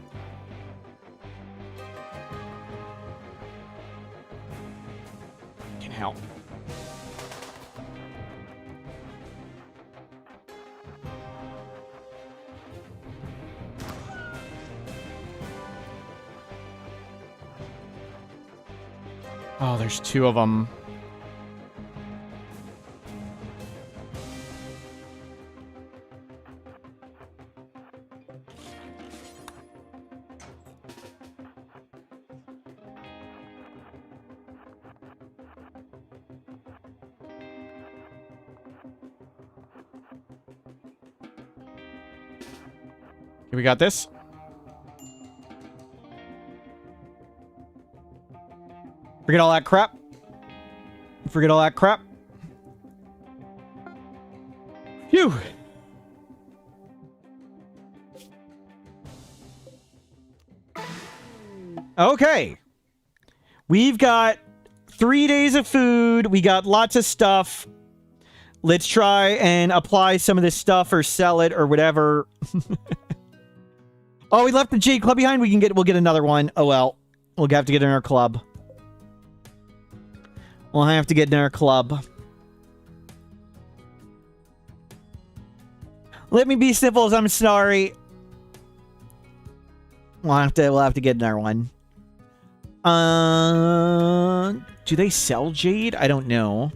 Can help. Oh, there's two of them. We got this. Forget all that crap. Forget all that crap. Phew. Okay. We've got 3 days of food. We got lots of stuff. Let's try and apply some of this stuff or sell it or whatever. Oh, we left the Jade Club behind. We'll get another one. Oh well. We'll have to get in our club. We'll have to get in our club. Let me be Sniffles, I'm sorry. We'll have to get in our one. Do they sell Jade? I don't know.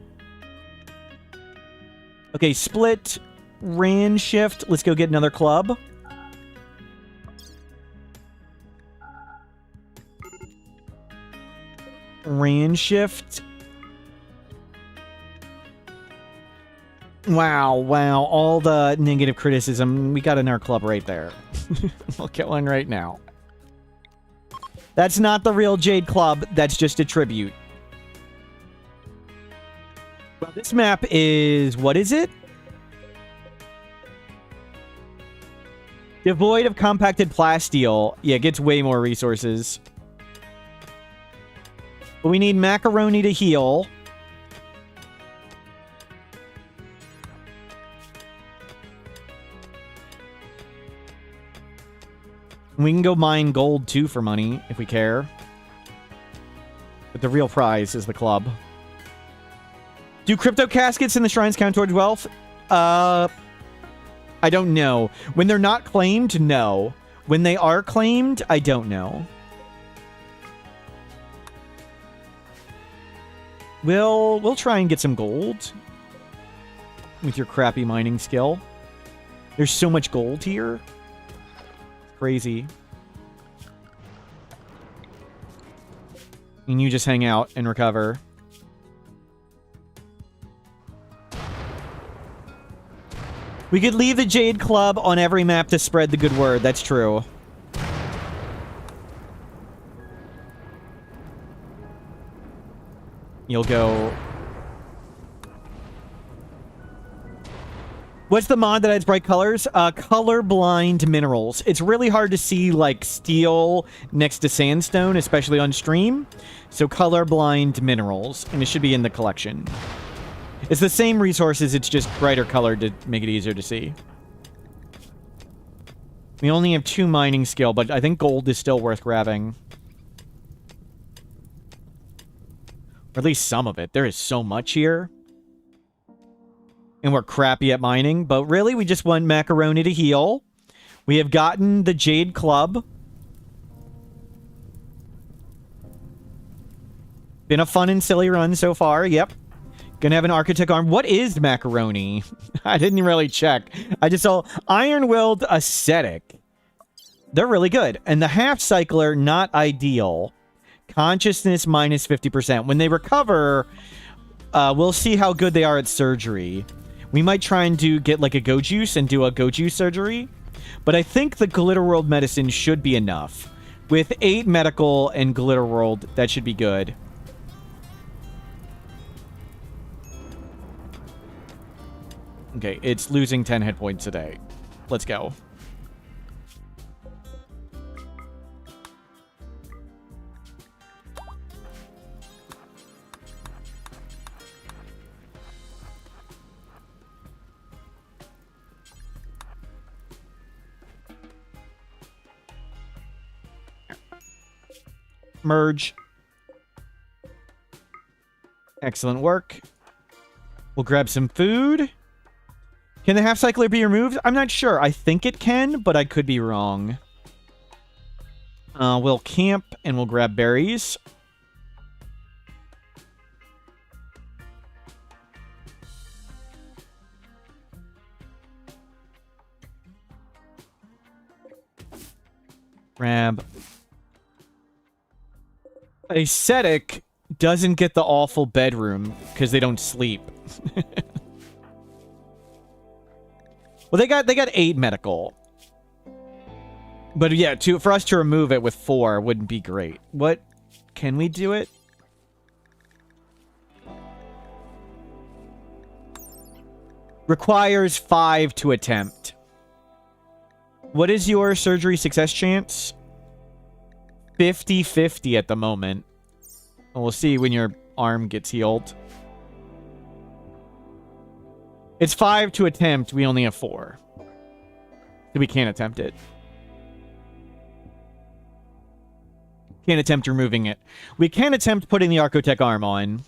Okay, split, ran shift. Let's go get another club. Ran shift. Wow, wow. All the negative criticism. We got in our club right there. We'll get one right now. That's not the real Jade Club. That's just a tribute. Well, this map is... What is it? Devoid of compacted plasteel. Yeah, it gets way more resources. But we need macaroni to heal. We can go mine gold, too, for money, if we care. But the real prize is the club. Do crypto caskets in the shrines count towards wealth? I don't know. When they're not claimed, no. When they are claimed, I don't know. We'll try and get some gold with your crappy mining skill. There's so much gold here. It's crazy. And you just hang out and recover. We could leave the Jade Club on every map to spread the good word. That's true. You'll go... What's the mod that adds bright colors? Colorblind minerals. It's really hard to see, like, steel next to sandstone, especially on stream. So colorblind minerals. And it should be in the collection. It's the same resources, it's just brighter colored to make it easier to see. We only have 2 mining skill, but I think gold is still worth grabbing. Or at least some of it. There is so much here. And we're crappy at mining. But really, we just want macaroni to heal. We have gotten the Jade Club. Been a fun and silly run so far. Yep. Gonna have an Architect arm. What is macaroni? I didn't really check. I just saw Iron-Willed Ascetic. They're really good. And the Half Cycler, not ideal. Consciousness minus 50%. When they recover, we'll see how good they are at surgery. We might try and get like a Go Juice and do a Go Juice surgery. But I think the Glitter World medicine should be enough. With 8 medical and Glitter World, that should be good. Okay, it's losing 10 hit points a day. Let's go. Merge. Excellent work. We'll grab some food. Can the Half Cycler be removed? I'm not sure. I think it can, but I could be wrong. We'll camp and we'll grab berries. Grab. Ascetic doesn't get the awful bedroom because they don't sleep. Well, they got 8 medical. But yeah, for us to remove it with 4 wouldn't be great. What? Can we do it? Requires 5 to attempt. What is your surgery success chance? 50-50 at the moment. We'll see when your arm gets healed. It's 5 to attempt. We only have 4. So we can't attempt it. Can't attempt removing it. We can attempt putting the Architect arm on.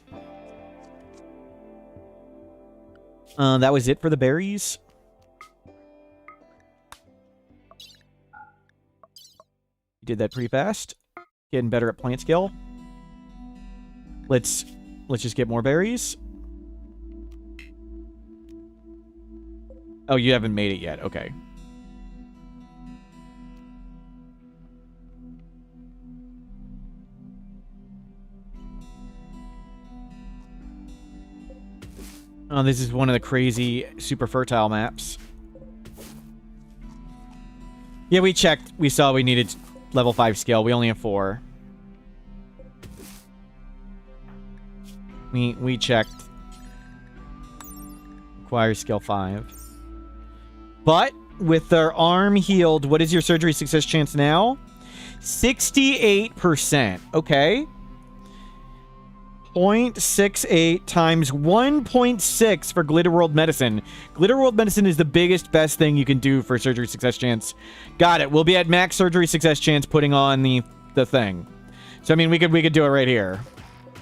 That was it for the berries. Did that pretty fast. Getting better at plant skill. Let's just get more berries. Oh, you haven't made it yet. Okay. Oh, this is one of the crazy super fertile maps. Yeah, we checked. We saw we needed level 5 skill. We only have 4. We checked. Requires skill 5. But with their arm healed, what is your surgery success chance now? 68%. Okay. 0.68 times 1.6 for Glitter World Medicine. Glitter World Medicine is the biggest, best thing you can do for surgery success chance. Got it. We'll be at max surgery success chance putting on the thing. So, I mean, we could do it right here.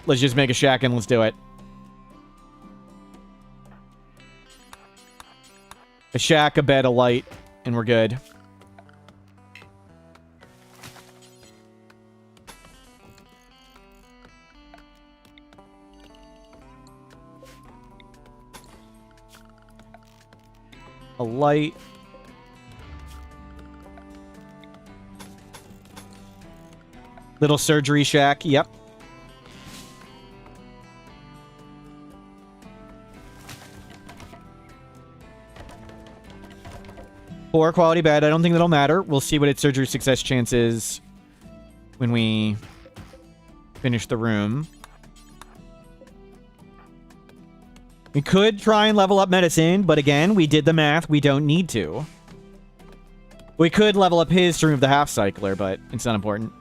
Let's just make a shack and let's do it. A shack, a bed, a light, and we're good. A light. Little surgery shack. Yep. Poor quality bed. I don't think that'll matter. We'll see what its surgery success chance is when we finish the room. We could try and level up medicine, but again, we did the math. We don't need to. We could level up his to remove the half-cycler, but it's not important.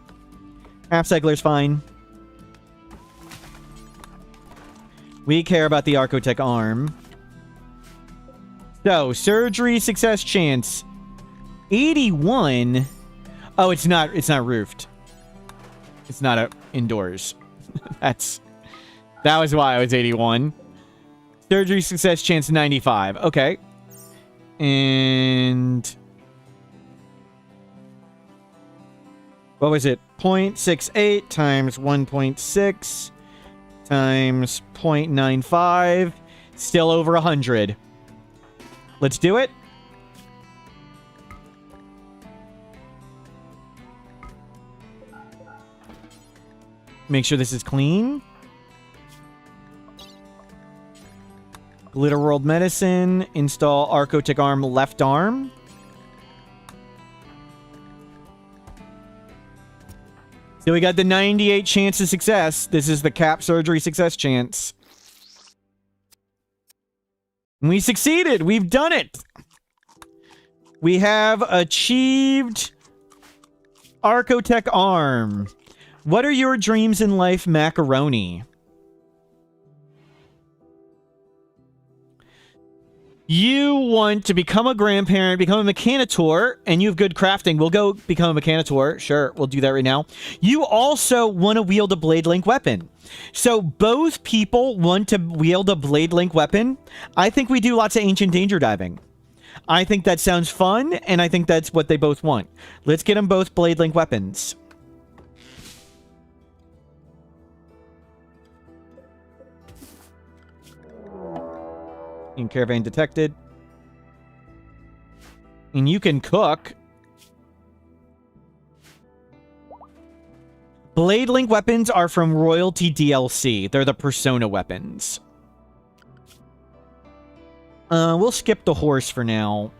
Half-cycler's fine. We care about the Archotech arm. So, surgery success chance. 81. Oh, it's not roofed. It's not indoors. That was why I was 81. Surgery success chance 95. Okay. And what was it? 0.68 times 1.6 times 0.95. Still over 100. Let's do it. Make sure this is clean. Glitter World Medicine. Install Archotech arm, left arm. So we got the 98 chance of success. This is the cap surgery success chance. We succeeded. We've done it. We have achieved Archotech arm. What are your dreams in life, Macaroni? You want to become a grandparent, become a mechanitor, and you have good crafting. We'll go become a mechanitor. Sure, we'll do that right now. You also want to wield a blade link weapon. So both people want to wield a blade link weapon. I think we do lots of ancient danger diving. I think that sounds fun, and I think that's what they both want. Let's get them both blade link weapons. In caravan detected. And you can cook. Blade link weapons are from Royalty DLC. They're the Persona weapons. We'll skip the horse for now.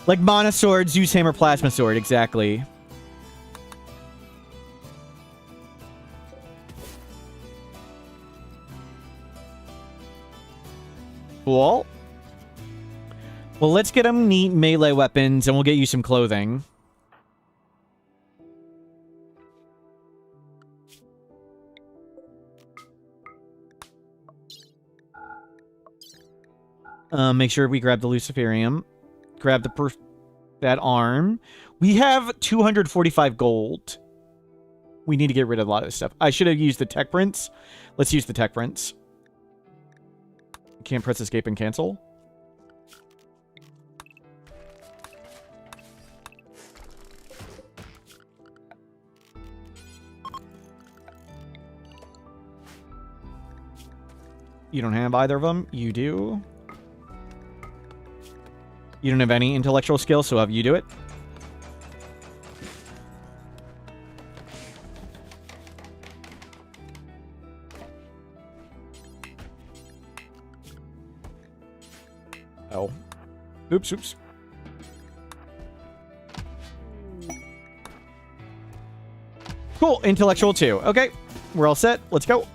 Like Mana Sword, Zeus Hammer, Plasma Sword, exactly. Cool. Well, let's get them neat melee weapons, and we'll get you some clothing. Make sure we grab the Luciferium. Grab that arm. We have 245 gold. We need to get rid of a lot of this stuff. I should have used the tech prints. Let's use the tech prints. Can't press escape and cancel. You don't have either of them. You do. You don't have any intellectual skill, so have you do it. Oh. Oops, oops. Cool. Intellectual 2. Okay. We're all set. Let's go.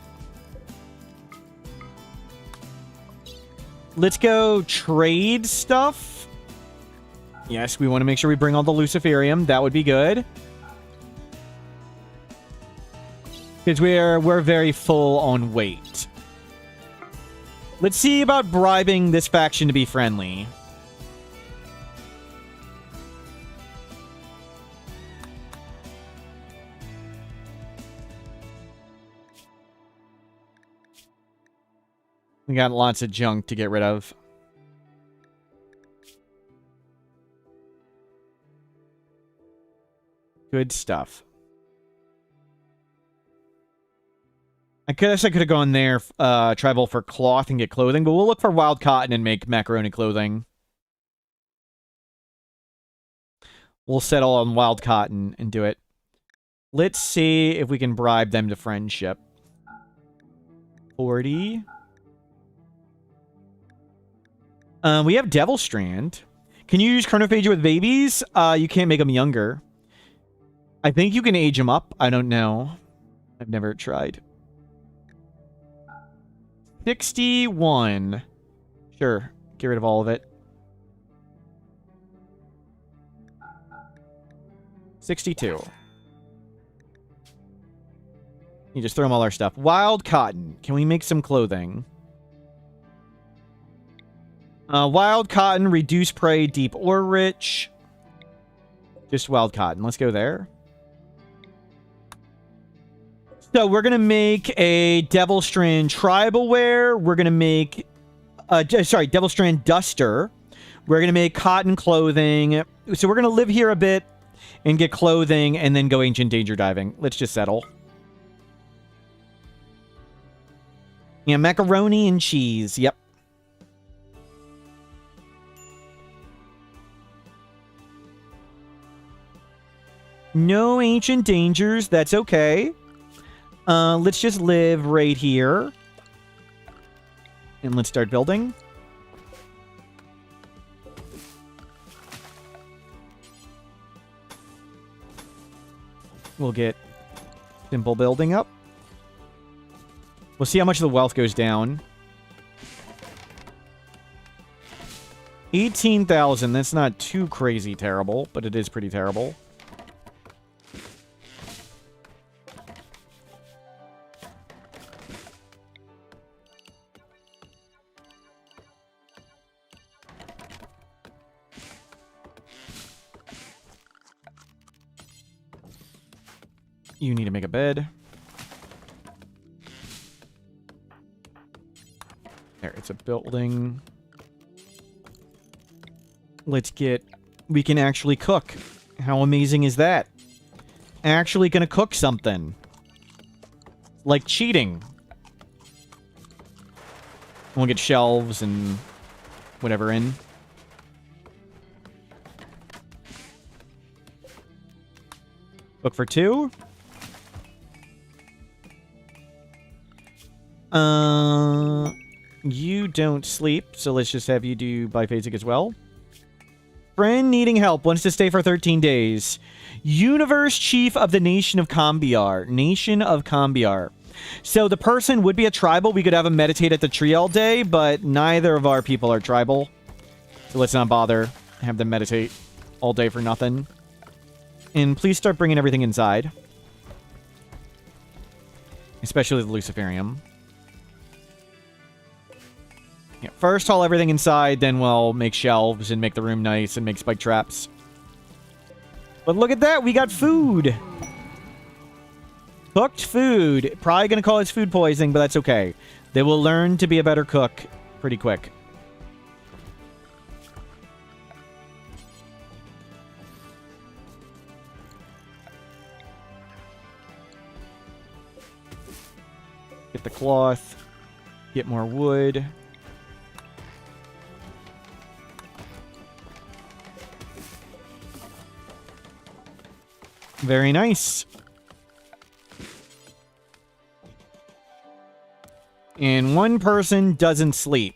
Let's go trade stuff. Yes, we want to make sure we bring all the Luciferium. That would be good. Because we're very full on weight. Let's see about bribing this faction to be friendly. We got lots of junk to get rid of. Good stuff. I guess I could have gone there, tribal for cloth and get clothing, but we'll look for wild cotton and make macaroni clothing. We'll settle on wild cotton and do it. Let's see if we can bribe them to friendship. 40. We have Devil Strand. Can you use chronophagia with babies? You can't make them younger. I think you can age them up. I don't know. I've never tried. 61. Sure. Get rid of all of it. 62. You just throw them all our stuff. Wild cotton. Can we make some clothing? Wild cotton, reduce prey, deep or rich. Just wild cotton. Let's go there. So we're going to make a Devil Strand tribal wear. We're going to make... Devil Strand duster. We're going to make cotton clothing. So we're going to live here a bit and get clothing and then go ancient danger diving. Let's just settle. Yeah, macaroni and cheese. Yep. No ancient dangers. That's okay. Let's just live right here. And let's start building. We'll get simple building up. We'll see how much the wealth goes down. 18,000. That's not too crazy terrible, but it is pretty terrible. You need to make a bed. There, it's a building. Let's get... We can actually cook. How amazing is that? Actually gonna cook something. Like cheating. We'll get shelves and whatever in. Cook for 2. You don't sleep, so let's just have you do biphasic as well. Friend needing help, wants to stay for 13 days. Universe Chief of the Nation of Cambiar. Nation of Cambiar. So the person would be a tribal. We could have him meditate at the tree all day, but neither of our people are tribal. So let's not bother. Have them meditate all day for nothing. And please start bringing everything inside. Especially the Luciferium. Yeah, first haul everything inside, then we'll make shelves and make the room nice and make spike traps. But look at that, we got food! Cooked food. Probably gonna call it food poisoning, but that's okay. They will learn to be a better cook pretty quick. Get the cloth. Get more wood. Very nice. And one person doesn't sleep.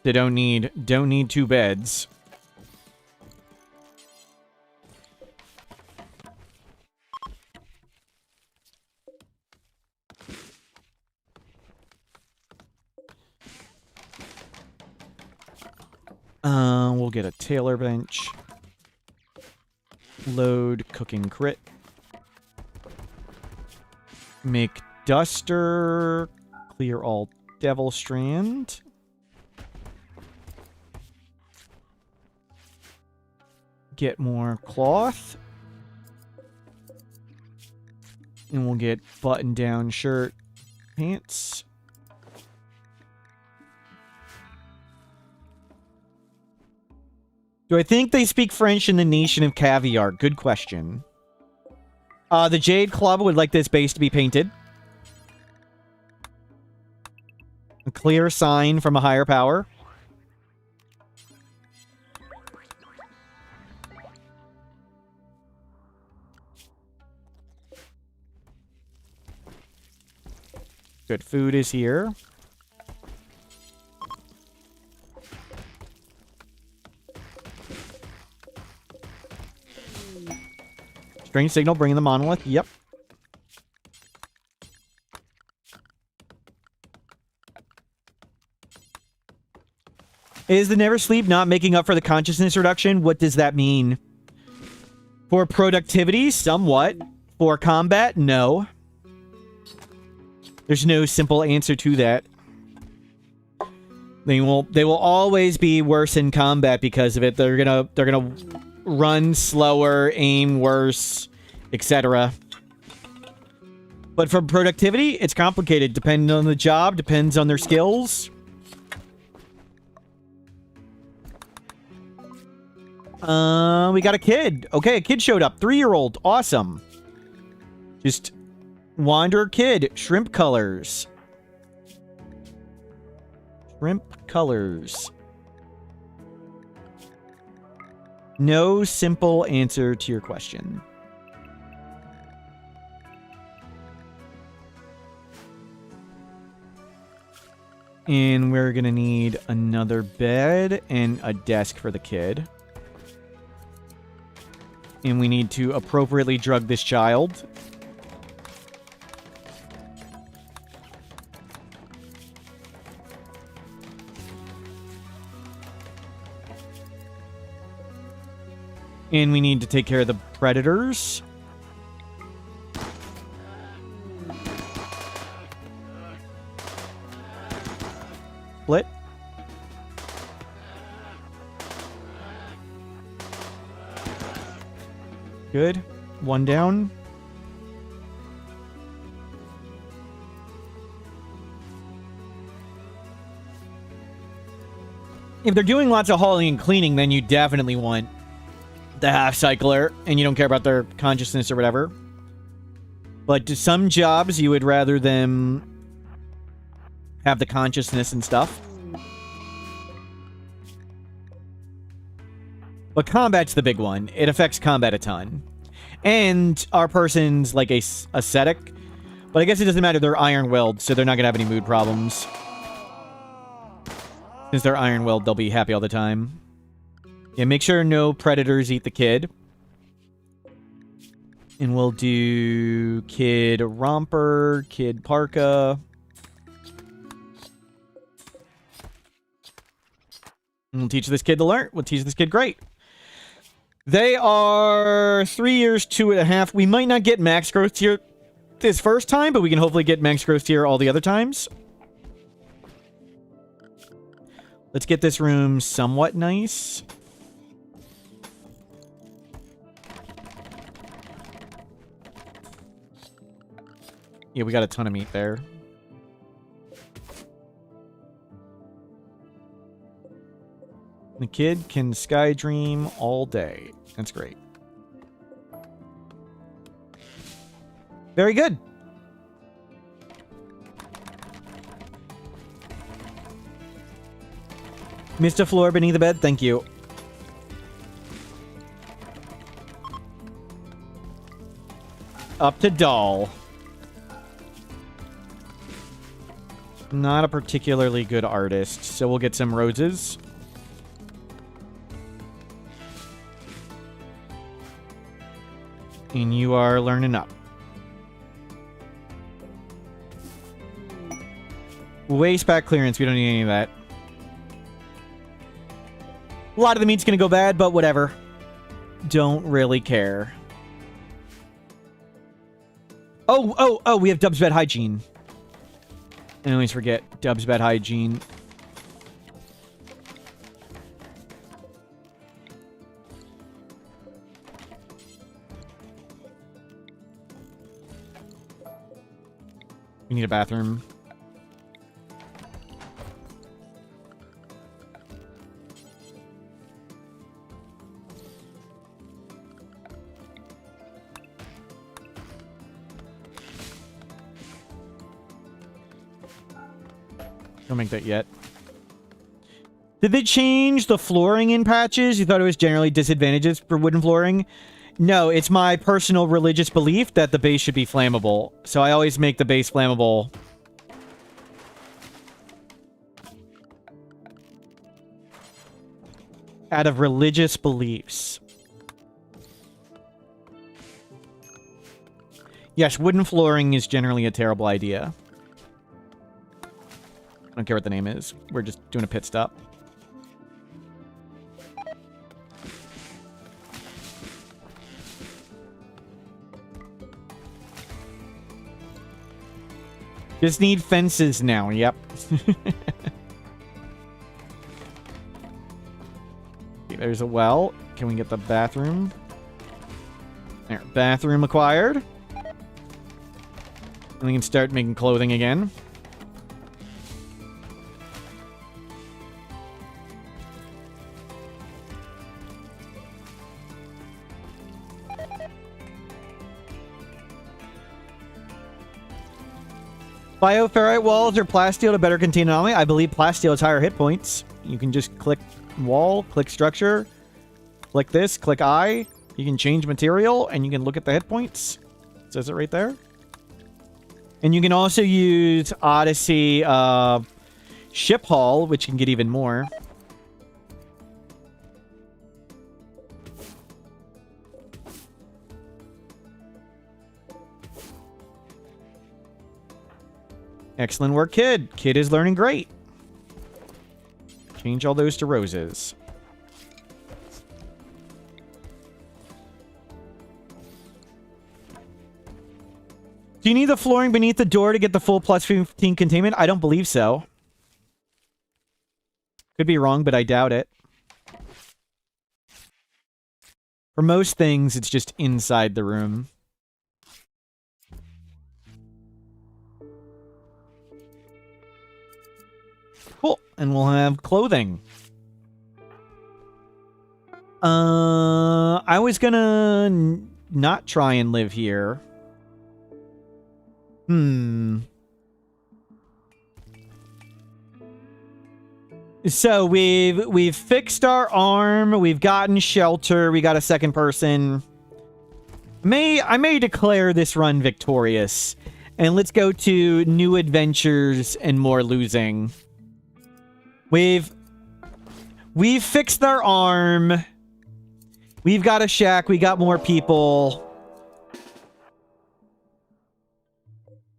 They don't need 2 beds. We'll get a tailor bench. Load cooking crit. Make duster. Clear all devil strand. Get more cloth. And we'll get button-down shirt, pants. Do I think they speak French in the nation of caviar? Good question. The Jade Club would like this base to be painted. A clear sign from a higher power. Good food is here. Strange signal, bringing the monolith. Yep. Is the never sleep not making up for the consciousness reduction? What does that mean? For productivity, somewhat. For combat, no. There's no simple answer to that. They will always be worse in combat because of it. They're gonna run slower, aim worse, etc. But for productivity, it's complicated. Depending on the job, depends on their skills. We got a kid. Okay, a kid showed up. 3-year-old. Awesome. Just wanderer kid. Shrimp colors. Shrimp colors. No simple answer to your question. And we're gonna need another bed and a desk for the kid. And we need to appropriately drug this child. And we need to take care of the predators. Split. Good. One down. If they're doing lots of hauling and cleaning, then you definitely want the half-cycler, and you don't care about their consciousness or whatever. But to some jobs, you would rather them have the consciousness and stuff. But combat's the big one. It affects combat a ton. And our person's like a ascetic. But I guess it doesn't matter. They're iron-willed, so they're not going to have any mood problems. Since they're iron-willed, they'll be happy all the time. Yeah, make sure no predators eat the kid. And we'll do kid romper, kid parka. And we'll teach this kid to learn. We'll teach this kid great. They are 3 years, 2.5. We might not get max growth tier this first time, but we can hopefully get max growth tier all the other times. Let's get this room somewhat nice. Yeah, we got a ton of meat there. The kid can sky dream all day. That's great. Very good. Mr. Floor beneath the bed, thank you. Up to doll. Not a particularly good artist, so we'll get some roses. And you are learning up. Waste pack clearance, we don't need any of that. A lot of the meat's gonna go bad, but whatever. Don't really care. Oh, we have Dub's Bed Hygiene. I always forget Dub's Bed Hygiene. We need a bathroom. Don't make that yet. Did they change the flooring in patches? You thought it was generally disadvantages for wooden flooring? No, it's my personal religious belief that the base should be flammable. So I always make the base flammable. Out of religious beliefs. Yes, wooden flooring is generally a terrible idea. I don't care what the name is. We're just doing a pit stop. Just need fences now. Yep. Okay, there's a well. Can we get the bathroom? There. Bathroom acquired. And we can start making clothing again. Bioferrite walls or plasteel to better contain anomaly. I believe plasteel has higher hit points. You can just click wall, click structure, click this, click I. You can change material, and you can look at the hit points. It says it right there. And you can also use Odyssey Ship Haul, which can get even more. Excellent work, Kid. Kid is learning great. Change all those to roses. Do you need the flooring beneath the door to get the full plus 15 containment? I don't believe so. Could be wrong, but I doubt it. For most things, it's just inside the room. Cool. And we'll have clothing. I was gonna not try and live here. So we've fixed our arm, we've gotten shelter, we got a second person. I may declare this run victorious. And let's go to new adventures and more losing. We've fixed our arm. We've got a shack. We got more people.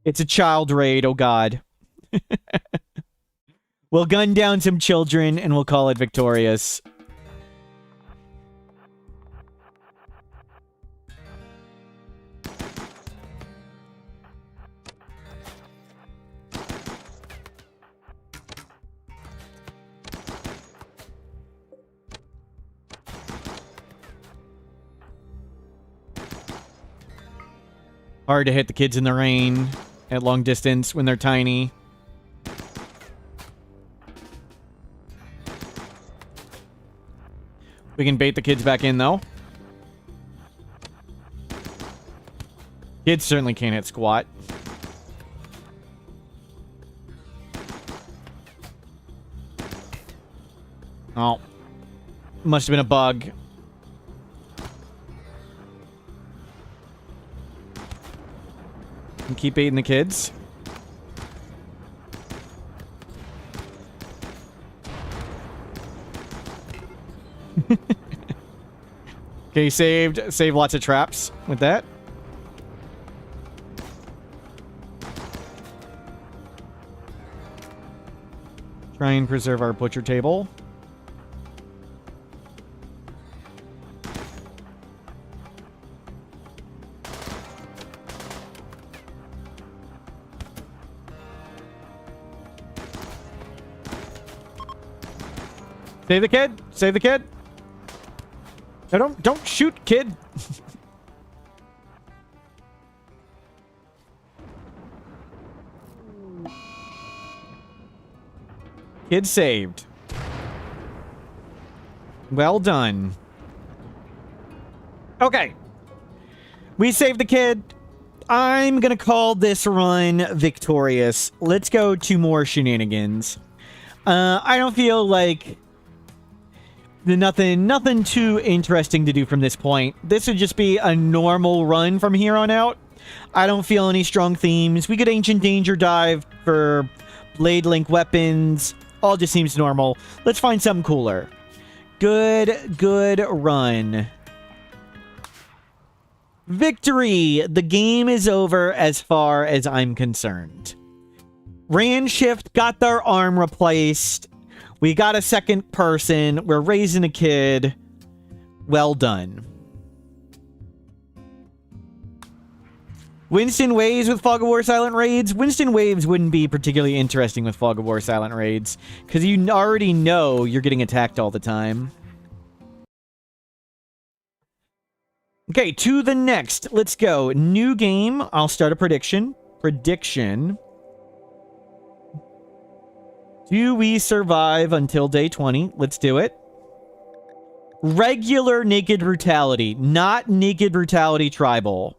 It's a child raid. Oh, God. We'll gun down some children and we'll call it victorious. Hard to hit the kids in the rain at long distance when they're tiny. We can bait the kids back in, though. Kids certainly can't hit squat. Oh. Must have been a bug. And keep baiting the kids. Okay, saved lots of traps with that. Try and preserve our butcher table. Save the kid. Save the kid. No, don't shoot, kid. Kid saved. Well done. Okay. We saved the kid. I'm gonna call this run victorious. Let's go to more shenanigans. I don't feel like nothing too interesting to do from this point. This would just be a normal run from here on out. I don't feel any strong themes. We could Ancient Danger dive for Blade Link weapons. All just seems normal. Let's find something cooler. Good run. Victory! The game is over as far as I'm concerned. Randshift got their arm replaced. We got a second person. We're raising a kid. Well done. Winston Waves with Fog of War Silent Raids. Winston Waves wouldn't be particularly interesting with Fog of War Silent Raids, because you already know you're getting attacked all the time. Okay, to the next. Let's go. New game. I'll start a prediction. Prediction. Do we survive until day 20? Let's do it. Regular Naked Brutality, not Naked Brutality Tribal.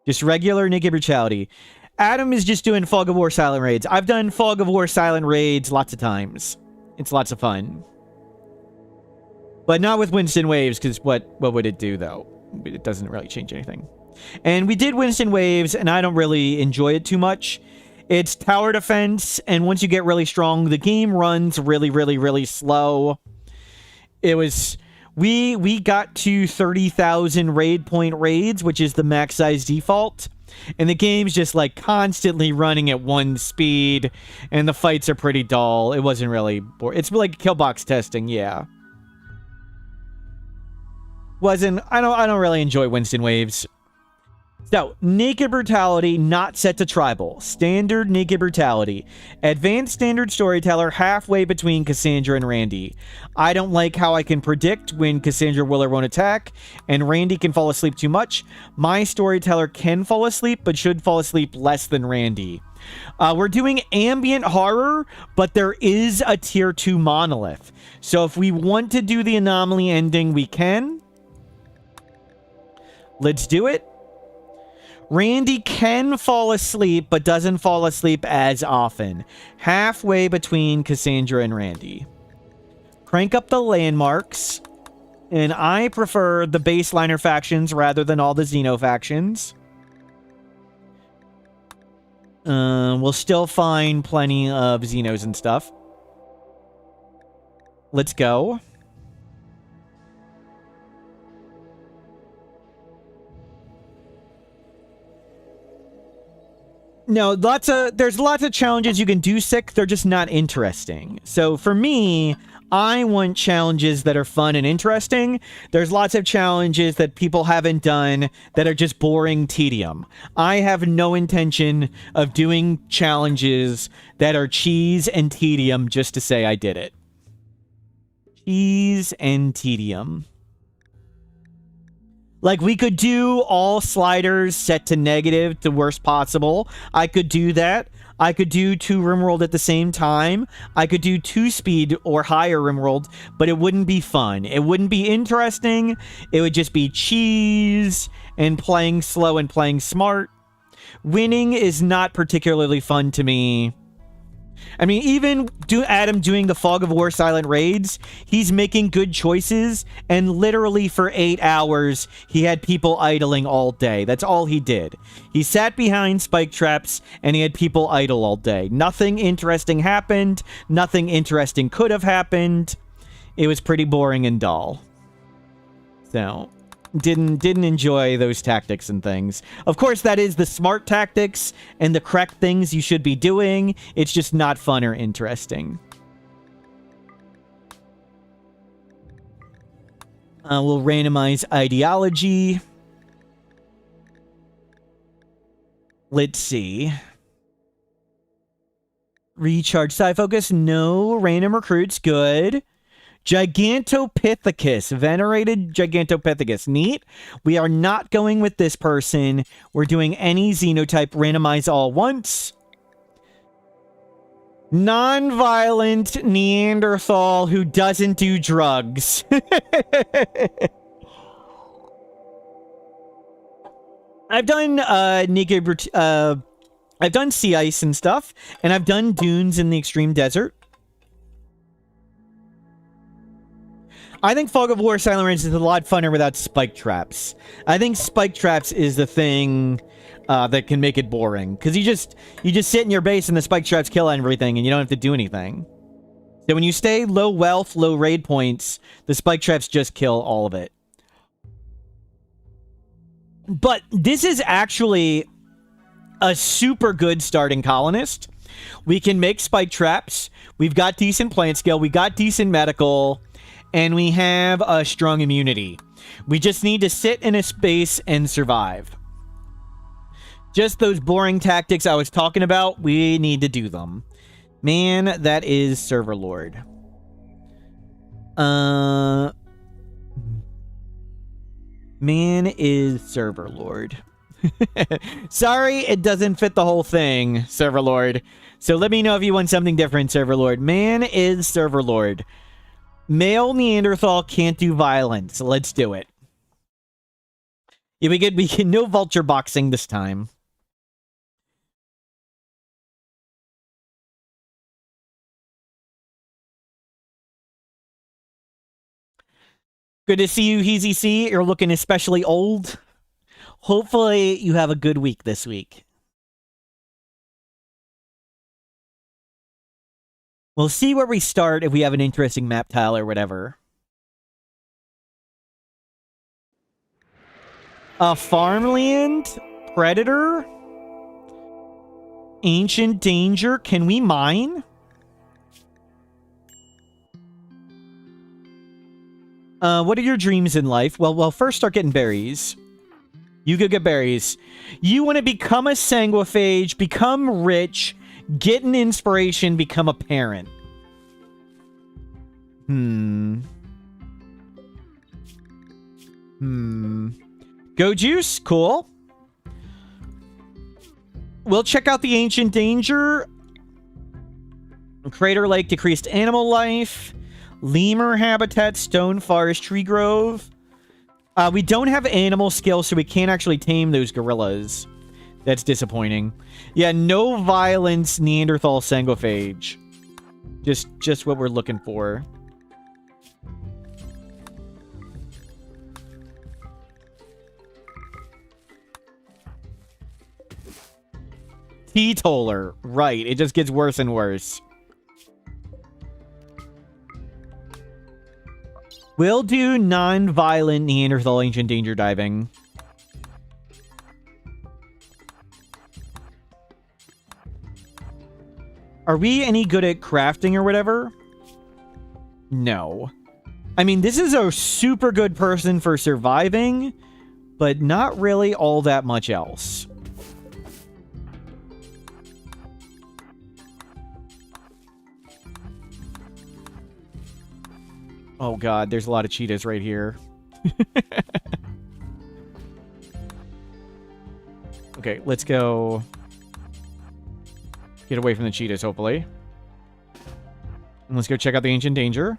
Just regular Naked Brutality. Adam is just doing Fog of War Silent Raids. I've done Fog of War Silent Raids lots of times. It's lots of fun. But not with Winston Waves, because what would it do, though? It doesn't really change anything. And we did Winston Waves, and I don't really enjoy it too much. It's tower defense, and once you get really strong, the game runs really slow. It was... We got to 30,000 raid point raids, which is the max size default. And the game's just like constantly running at one speed, and the fights are pretty dull. It wasn't really boring. It's like killbox testing, yeah. I don't really enjoy Winston Waves. So, Naked Brutality, not set to Tribal. Standard Naked Brutality. Advanced Standard Storyteller, halfway between Cassandra and Randy. I don't like how I can predict when Cassandra will or won't attack, and Randy can fall asleep too much. My Storyteller can fall asleep, but should fall asleep less than Randy. We're doing Ambient Horror, but there is a Tier 2 Monolith. So if we want to do the Anomaly ending, we can. Let's do it. Randy can fall asleep, but doesn't fall asleep as often. Halfway between Cassandra and Randy. Crank up the landmarks. And I prefer the baseliner factions rather than all the Xeno factions. We'll still find plenty of Xenos and stuff. Let's go. No, there's lots of challenges you can do sick. They're just not interesting. So for me, I want challenges that are fun and interesting. There's lots of challenges that people haven't done that are just boring tedium. I have no intention of doing challenges that are cheese and tedium just to say I did it. Cheese and tedium. Like, we could do all sliders set to negative, the worst possible. I could do that. I could do 2 rimworld at the same time. I could do 2 speed or higher rimworld, but it wouldn't be fun. It wouldn't be interesting. It would just be cheese and playing slow and playing smart. Winning is not particularly fun to me. I mean, even Adam doing the Fog of War Silent Raids, he's making good choices, and literally for 8 hours, he had people idling all day. That's all he did. He sat behind spike traps, and he had people idle all day. Nothing interesting happened. Nothing interesting could have happened. It was pretty boring and dull. So... Didn't enjoy those tactics and things. Of course, that is the smart tactics and the correct things you should be doing. It's just not fun or interesting. We'll randomize ideology. Let's see. Recharge side focus. No. Random recruits. Good. Gigantopithecus. Venerated Gigantopithecus. Neat. We are not going with this person. We're doing any Xenotype. Randomize all once. Non-violent Neanderthal who doesn't do drugs. I've done I've done sea ice and stuff, and I've done dunes in the extreme desert. I think Fog of War Silent Range is a lot funner without spike traps. I think spike traps is the thing that can make it boring, because you just sit in your base and the spike traps kill everything, and you don't have to do anything. So when you stay low wealth, low raid points, the spike traps just kill all of it. But this is actually a super good starting colonist. We can make spike traps. We've got decent plant skill. We got decent medical. And we have a strong immunity. We just need to sit in a space and survive. Just those boring tactics I was talking about, we need to do them. Man, that is Server Lord. Man is Server Lord. Sorry, it doesn't fit the whole thing, Server Lord. So let me know if you want something different, Server Lord. Man is Server Lord. Male Neanderthal can't do violence. So let's do it. Yeah, we can no vulture boxing this time. Good to see you, Heezy C. You're looking especially old. Hopefully you have a good week this week. We'll see where we start if we have an interesting map tile or whatever. A farmland? Predator? Ancient danger? Can we mine? What are your dreams in life? Well, first start getting berries. You go get berries. You want to become a sanguiphage, become rich, get an inspiration, become a parent. Go juice, cool. We'll check out the Ancient Danger. Crater Lake, decreased animal life. Lemur habitat, stone forest, tree grove. We don't have animal skill, so we can't actually tame those gorillas. That's disappointing. Yeah, no violence, Neanderthal sanguiphage. Just what we're looking for. Teetotaler. Right, it just gets worse and worse. We'll do non-violent Neanderthal Ancient Danger diving. Are we any good at crafting or whatever? No. I mean, this is a super good person for surviving, but not really all that much else. Oh god, there's a lot of cheetahs right here. Okay, let's go get away from the cheetahs, hopefully. And let's go check out the Ancient Danger.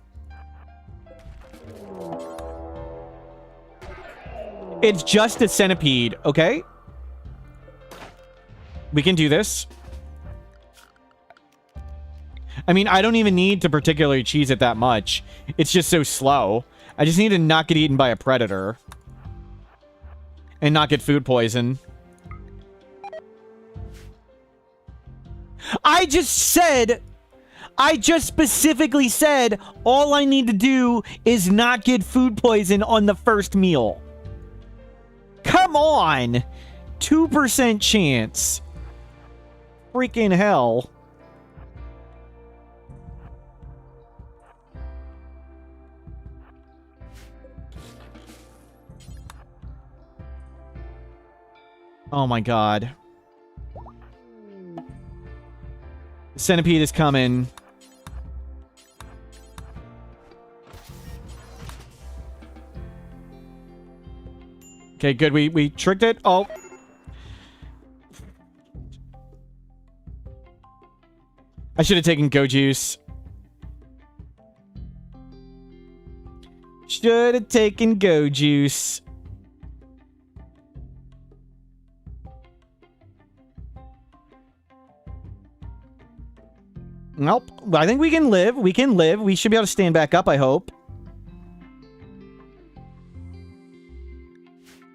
It's just a centipede, okay? We can do this. I mean, I don't even need to particularly cheese it that much. It's just so slow. I just need to not get eaten by a predator. And not get food poison. I just specifically said all I need to do is not get food poison on the first meal. Come on! 2% chance. Freaking hell. Oh my god. The centipede is coming. Okay, good. We tricked it. Oh. I should have taken Go Juice. Should have taken Go Juice. Nope. I think we can live. We can live. We should be able to stand back up, I hope.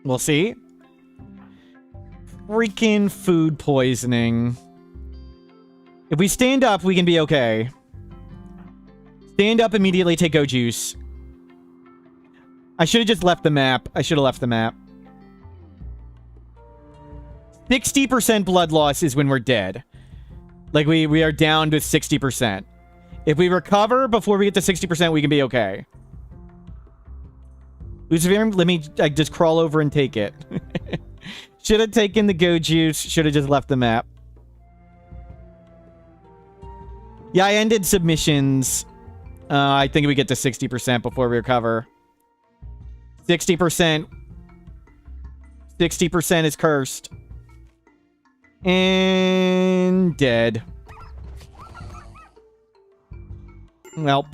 We'll see. Freaking food poisoning. If we stand up, we can be okay. Stand up immediately, take Go Juice. I should have just left the map. I should have left the map. 60% blood loss is when we're dead. Like, we are down to 60%. If we recover before we get to 60%, we can be okay. Lucifer, let me just crawl over and take it. Should have taken the Go Juice. Should have just left the map. Yeah, I ended submissions. I think we get to 60% before we recover. 60%. 60% is cursed. And dead. Welp.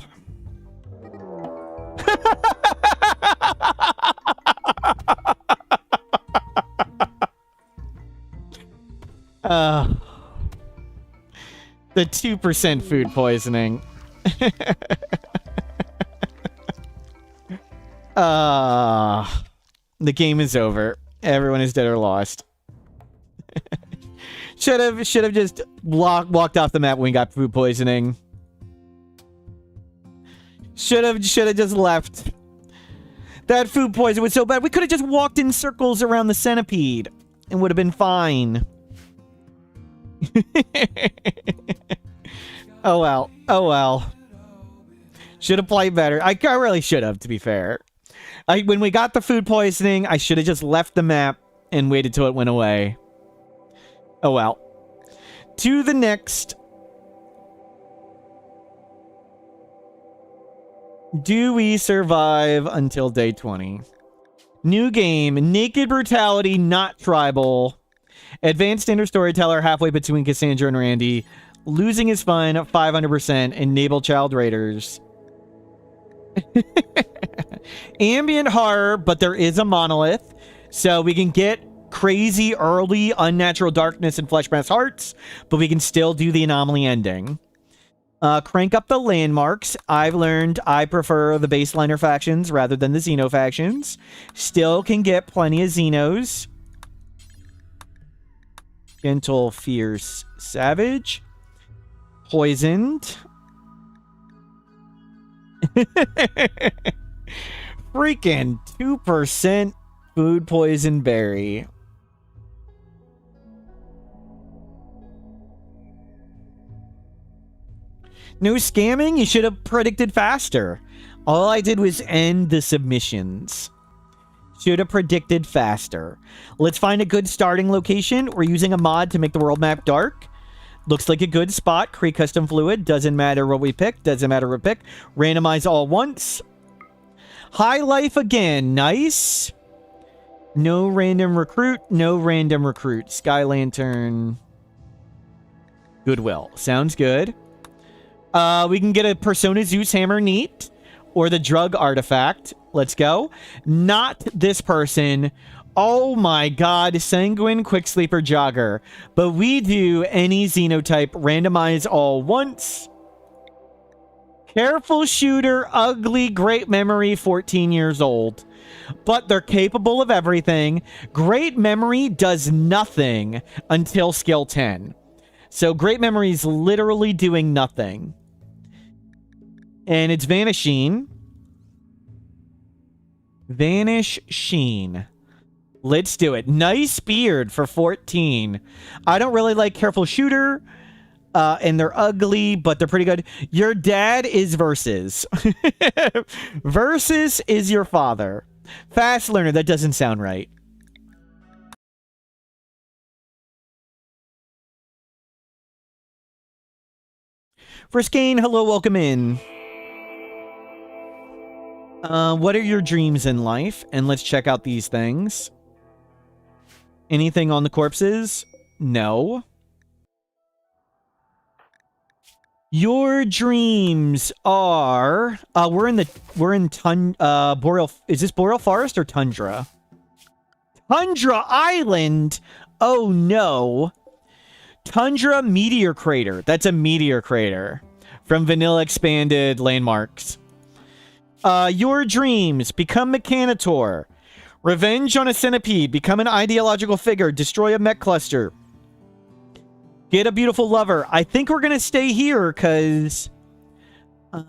The 2% food poisoning. The game is over. Everyone is dead or lost. Should have just walked off the map when we got food poisoning. Should have just left. That food poison was so bad. We could have just walked in circles around the centipede and would have been fine. Oh well. Oh well. Should have played better. I really should have, to be fair. When we got the food poisoning, I should have just left the map and waited till it went away. Oh well. To the next. Do we survive until day 20? New game. Naked Brutality, not Tribal. Advanced Standard Storyteller, halfway between Cassandra and Randy. Losing is fun, 500%. Enable Child Raiders. Ambient horror, but there is a monolith. So we can get crazy early unnatural darkness and flesh mass hearts, but we can still do the anomaly ending. Crank up the landmarks. I've learned I prefer the baseliner factions rather than the Xeno factions. Still can get plenty of Xenos. Gentle, fierce, savage. Poisoned. Freaking 2% food poison berry. No scamming? You should have predicted faster. All I did was end the submissions. Should have predicted faster. Let's find a good starting location. We're using a mod to make the world map dark. Looks like a good spot. Create custom fluid. Doesn't matter what we pick. Doesn't matter what we pick. Randomize all once. High life again. Nice. No random recruit. No random recruit. Sky Lantern. Goodwill. Sounds good. We can get a Persona Zeus Hammer, neat. Or the drug artifact. Let's go. Not this person. Oh my god, Sanguine Quicksleeper Jogger. But we do any Xenotype, randomize all once. Careful shooter, ugly, great memory, 14 years old. But they're capable of everything. Great memory does nothing until skill 10. So great memory is literally doing nothing. And it's Vanishing. Vanish Sheen. Let's do it. Nice beard for 14. I don't really like Careful Shooter. And they're ugly, but they're pretty good. Your dad is Versus. Versus is your father. Fast learner. That doesn't sound right. Friskane, hello, welcome in. What are your dreams in life? And let's check out these things. Anything on the corpses? No. Your dreams are we're in Boreal, is this Boreal Forest or Tundra? Tundra Island. Oh no. Tundra Meteor Crater. That's a meteor crater from Vanilla Expanded Landmarks. Your dreams. Become Mechanitor. Revenge on a centipede. Become an ideological figure. Destroy a mech cluster. Get a beautiful lover. I think we're going to stay here because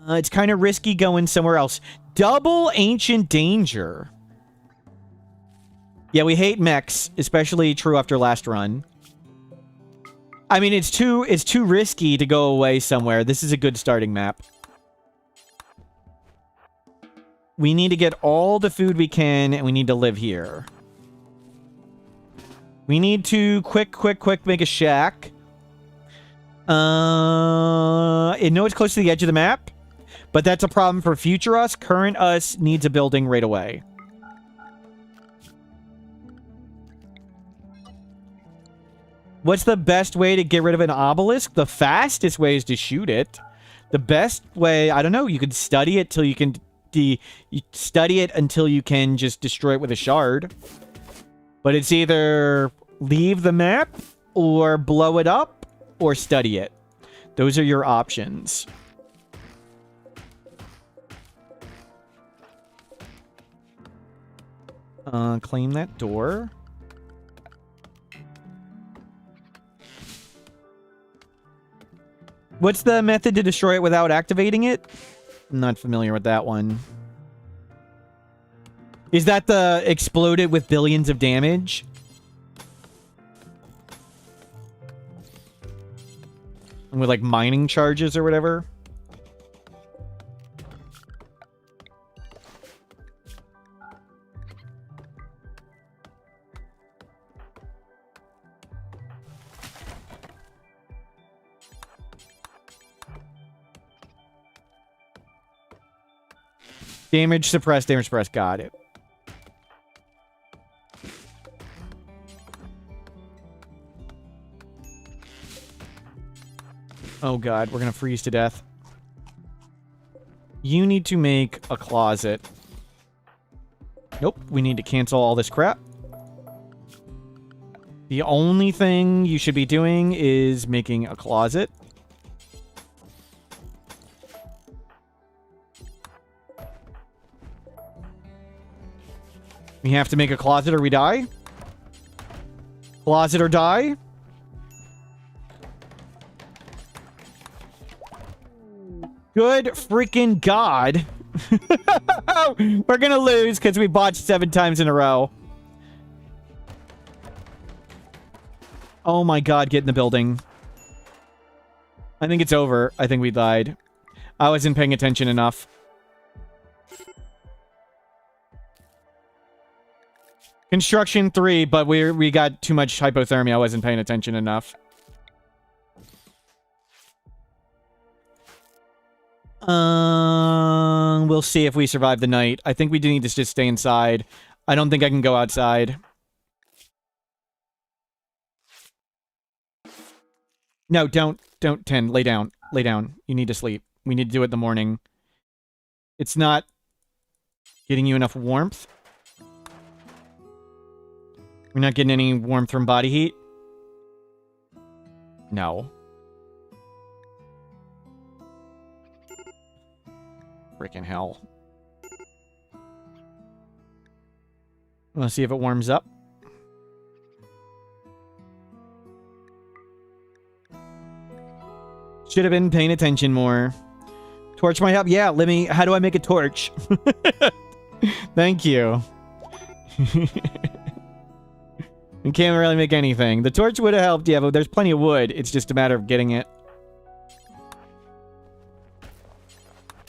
it's kind of risky going somewhere else. Double Ancient Danger. Yeah, we hate mechs, especially true after last run. I mean, it's too risky to go away somewhere. This is a good starting map. We need to get all the food we can, and we need to live here. We need to quick make a shack. I know it's close to the edge of the map, but that's a problem for future us. Current us needs a building right away. What's the best way to get rid of an obelisk? The fastest way is to shoot it. The best way, I don't know, you could study it till you can study it until you can just destroy it with a shard. But it's either leave the map or blow it up or study it. Those are your options. Claim that door. What's the method to destroy it without activating it? I'm not familiar with that one. Is that the exploded with billions of damage? With like mining charges or whatever? Damage suppressed, got it. Oh god, we're gonna freeze to death. You need to make a closet. Nope, we need to cancel all this crap. The only thing you should be doing is making a closet. We have to make a closet or we die. Closet or die. Good freaking god. We're gonna lose because we botched 7 times in a row. Oh my god, get in the building. I think it's over. I think we died. I wasn't paying attention enough. Construction 3, but we got too much hypothermia. I wasn't paying attention enough. We'll see if we survive the night. I think we do need to just stay inside. I don't think I can go outside. No, don't, 10. Lay down. Lay down. You need to sleep. We need to do it in the morning. It's not getting you enough warmth. We're not getting any warmth from body heat? No. Freaking hell. Let's see if it warms up. Should have been paying attention more. Torch might help. Yeah, let me... How do I make a torch? Thank you. We can't really make anything. The torch would have helped, yeah, but there's plenty of wood. It's just a matter of getting it.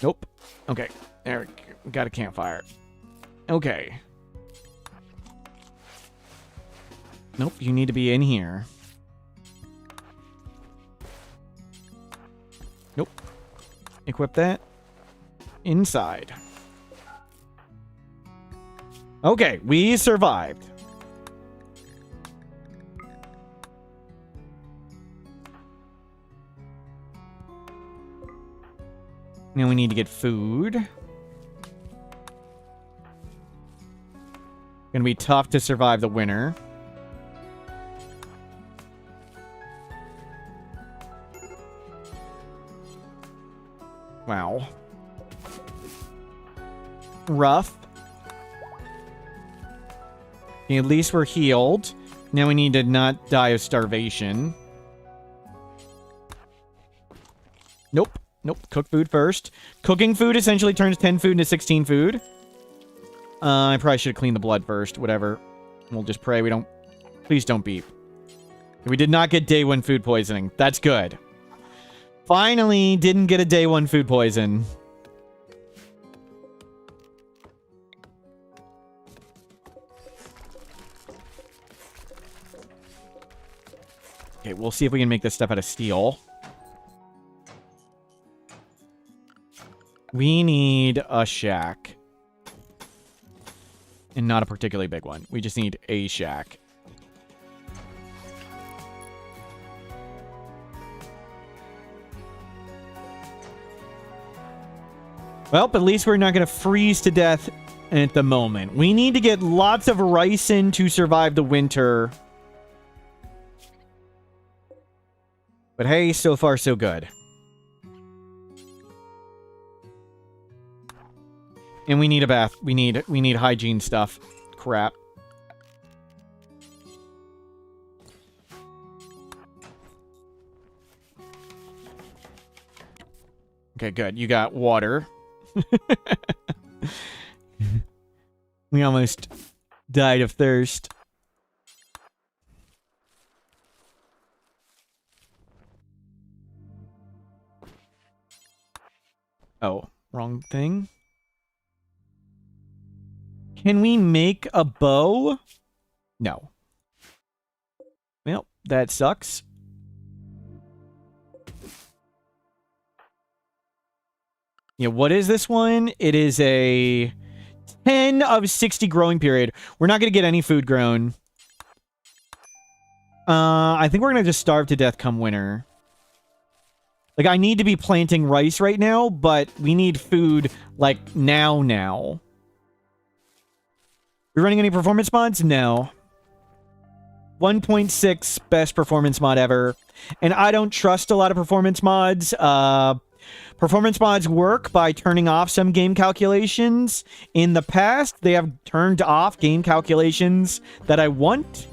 Nope. Okay. There we go. We got a campfire. Okay. Nope, you need to be in here. Nope. Equip that. Inside. Okay, we survived. Now we need to get food. Gonna be tough to survive the winter. Wow. Rough. Okay, at least we're healed. Now we need to not die of starvation. Nope. Nope. Cook food first. Cooking food essentially turns 10 food into 16 food. I probably should have cleaned the blood first. Whatever. We'll just pray we don't... Please don't beep. We did not get day 1 food poisoning. That's good. Finally, didn't get a day 1 food poison. Okay, we'll see if we can make this stuff out of steel. We need a shack. And not a particularly big one. We just need a shack. Well, at least we're not going to freeze to death at the moment. We need to get lots of rice in to survive the winter. But hey, so far so good. And we need a bath. We need hygiene stuff. Crap. Okay, good. You got water. We almost died of thirst. Oh, wrong thing. Can we make a bow? No. Well, that sucks. Yeah, what is this one? It is a 10 of 60 growing period. We're not going to get any food grown. I think we're going to just starve to death come winter. Like, I need to be planting rice right now, but we need food, like, now. We running any performance mods? No. 1.6 best performance mod ever. And I don't trust a lot of performance mods. Performance mods work by turning off some game calculations. In the past, they have turned off game calculations that I want.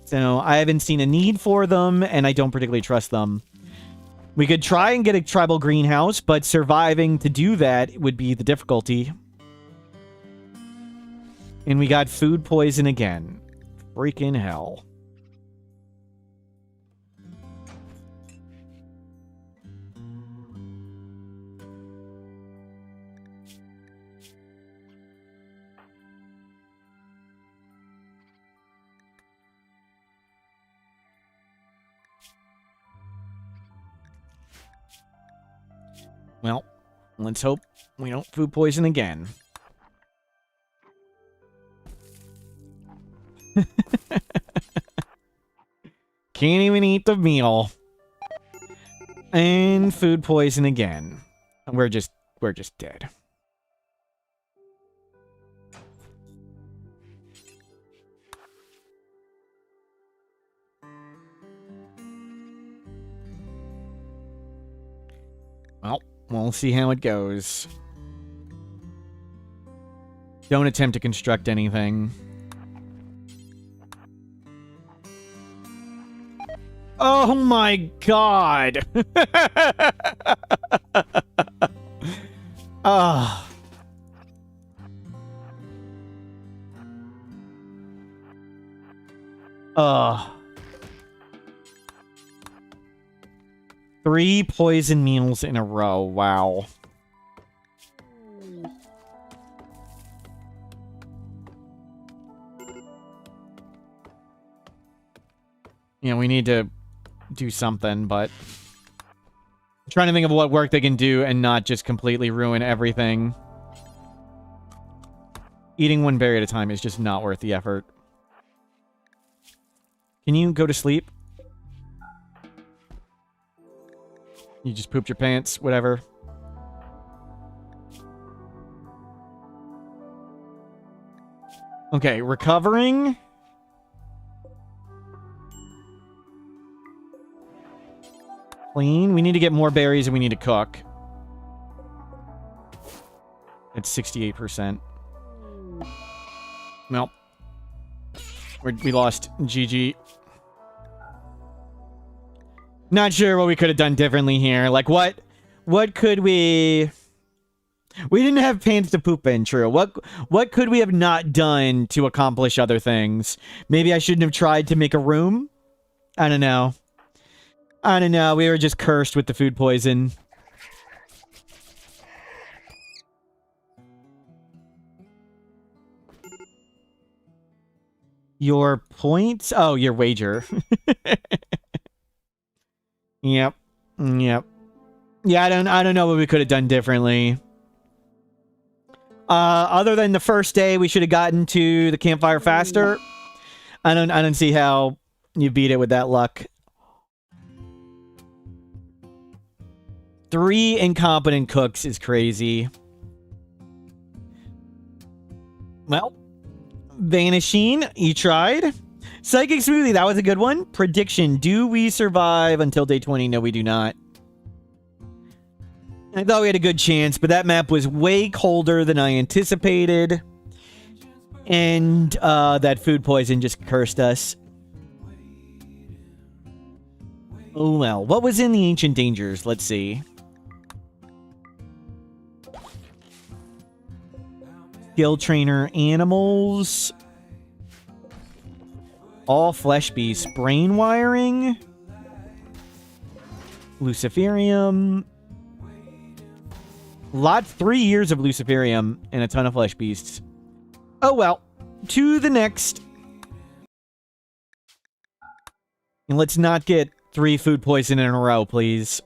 So I haven't seen a need for them, and I don't particularly trust them. We could try and get a tribal greenhouse, but surviving to do that would be the difficulty. And we got food poison again. Freaking hell. Well, let's hope we don't food poison again. Can't even eat the meal. And food poison again. We're just dead. Well, we'll see how it goes. Don't attempt to construct anything. Oh my god! Ah. Ugh. 3 poison meals in a row. Wow. Yeah, we need to do something, but I'm trying to think of what work they can do and not just completely ruin everything. Eating one berry at a time is just not worth the effort. Can you go to sleep? You just pooped your pants, whatever. Okay, recovering. Clean. We need to get more berries and we need to cook. It's 68%. Well, we lost. GG. Not sure what we could have done differently here. Like, what could we... We didn't have pants to poop in, true. What could we have not done to accomplish other things? Maybe I shouldn't have tried to make a room? I don't know. I don't know. We were just cursed with the food poison. Your points? Oh, your wager. Yep. Yep. Yeah, I don't know what we could have done differently. Other than the first day, we should have gotten to the campfire faster. I don't see how you beat it with that luck. 3 incompetent cooks is crazy. Well, Vanishing, you tried. Psychic Smoothie, that was a good one. Prediction, do we survive until day 20? No, we do not. I thought we had a good chance, but that map was way colder than I anticipated. And that food poison just cursed us. Oh well, what was in the Ancient Dangers? Let's see. Skill Trainer Animals. All Flesh Beasts. Brain Wiring. Luciferium. 3 years of Luciferium and a ton of Flesh Beasts. Oh well. To the next. And let's not get 3 food poison in a row, please.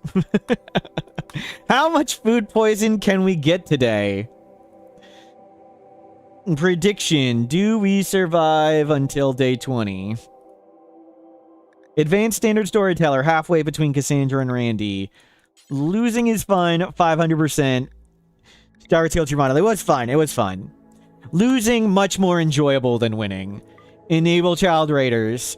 How much food poison can we get today? Prediction. Do we survive until day 20? Advanced Standard Storyteller, halfway between Cassandra and Randy. Losing is fun, 500%. Star Skill Tribal. It was fun. It was fun. Losing, much more enjoyable than winning. Enable Child Raiders.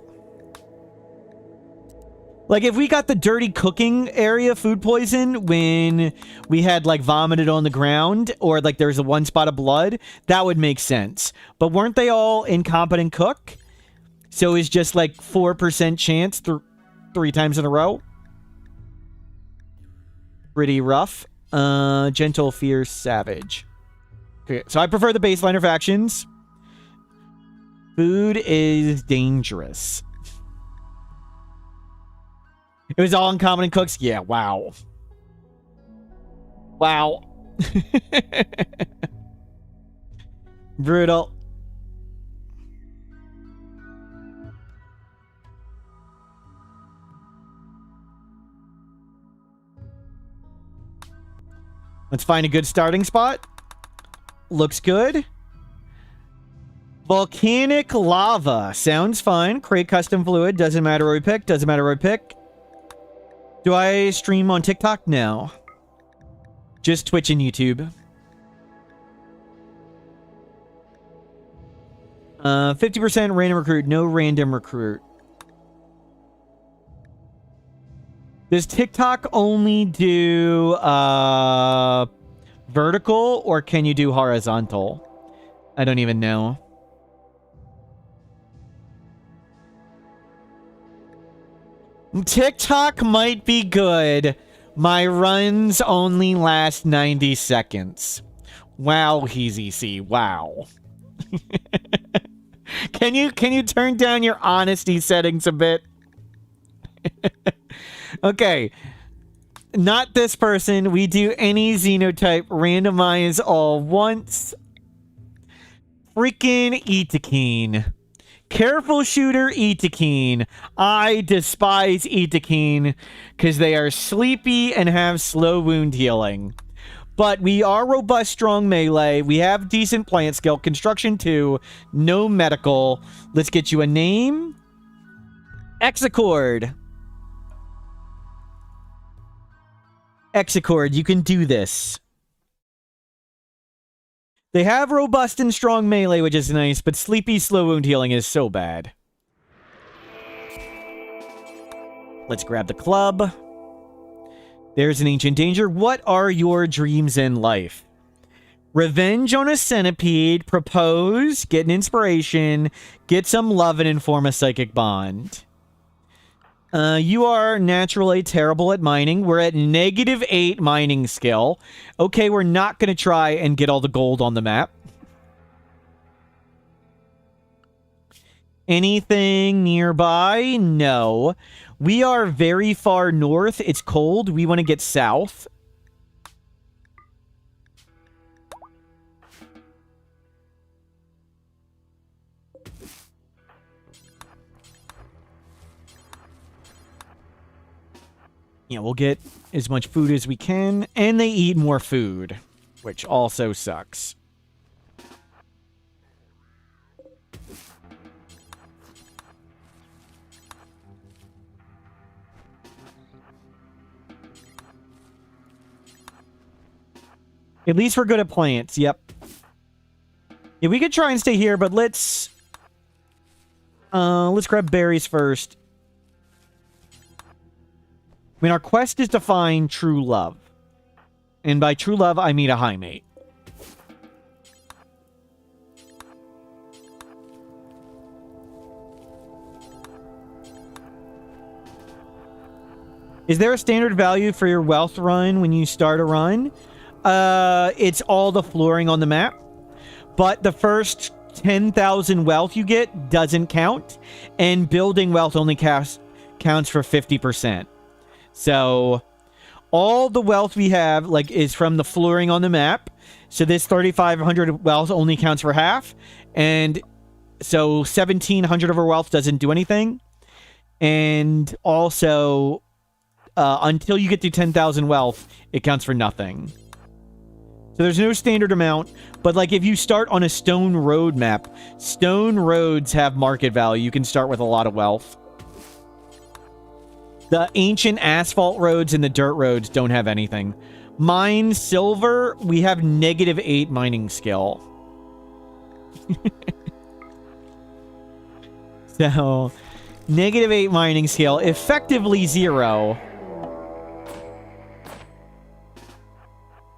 Like, if we got the dirty cooking area food poison when we had, like, vomited on the ground, or, like, there's a 1 spot of blood, that would make sense. But weren't they all incompetent cook? So it's just, like, 4% chance 3 times in a row? Pretty rough. Gentle, Fierce, Savage. Okay, so I prefer the baseliner factions. Food is dangerous. It was all incompetent cooks? Yeah, wow. Wow. Brutal. Let's find a good starting spot. Looks good. Volcanic lava. Sounds fine. Create custom fluid. Doesn't matter where we pick. Doesn't matter where we pick. Do I stream on TikTok? No. Just Twitch and YouTube. 50% random recruit. No random recruit. Does TikTok only do vertical, or can you do horizontal? I don't even know. TikTok might be good. My runs only last 90 seconds. Wow, HeezyC. Wow. Can you turn down your honesty settings a bit? Okay. Not this person. We do any Xenotype. Randomize all once. Freaking Itakeen. Careful shooter Itakeen. I despise Itakeen because they are sleepy and have slow wound healing. But we are robust, strong melee. We have decent plant skill. Construction 2. No medical. Let's get you a name. Exacord. Exacord, you can do this. They have robust and strong melee, which is nice, but sleepy slow wound healing is so bad. Let's grab the club. There's an ancient danger. What are your dreams in life? Revenge on a centipede, propose, get an inspiration, get some love, and form a psychic bond. You are naturally terrible at mining. We're at -8 mining skill. Okay, we're not going to try and get all the gold on the map. Anything nearby? No. We are very far north. It's cold. We want to get south. Yeah, we'll get as much food as we can, and they eat more food, which also sucks. At least we're good at plants, yep. Yeah, we could try and stay here, but let's grab berries first. I mean, our quest is to find true love. And by true love, I mean a high mate. Is there a standard value for your wealth run when you start a run? It's all the flooring on the map. But the first 10,000 wealth you get doesn't count. And building wealth only counts for 50%. So, all the wealth we have, like, is from the flooring on the map. So this 3,500 wealth only counts for half. And so 1,700 of our wealth doesn't do anything. And also, until you get to 10,000 wealth, it counts for nothing. So there's no standard amount. But, like, if you start on a stone road map, stone roads have market value. You can start with a lot of wealth. The ancient asphalt roads and the dirt roads don't have anything. Mine silver, we have -8 mining skill. So, -8 mining skill, effectively 0.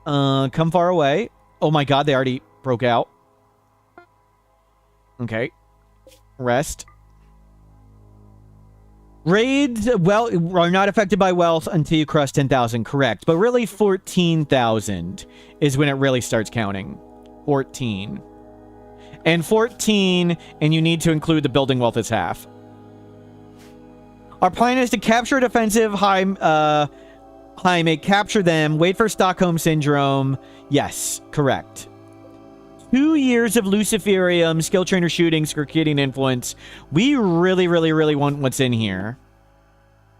Come far away. Oh my god, they already broke out. Okay. Rest. Raids, well, are not affected by wealth until you cross 10,000, correct. But really, 14,000 is when it really starts counting. 14. And 14, and you need to include the building wealth as half. Our plan is to capture a defensive Jaime, capture them, wait for Stockholm Syndrome. Yes, correct. 2 years of Luciferium, skill trainer shooting, circuiting influence. We really, really, really want what's in here.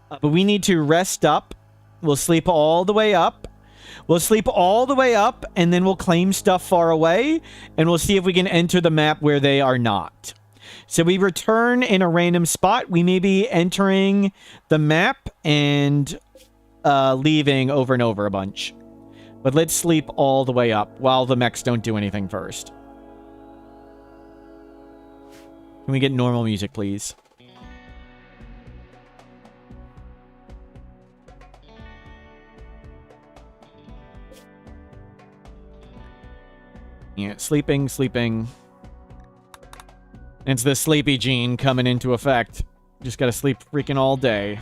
But we need to rest up. We'll sleep all the way up. We'll sleep all the way up, and then we'll claim stuff far away, and we'll see if we can enter the map where they are not. So we return in a random spot. We may be entering the map and leaving over and over a bunch. But let's sleep all the way up while the mechs don't do anything first. Can we get normal music, please? Yeah, sleeping. It's the sleepy gene coming into effect. Just gotta sleep freaking all day.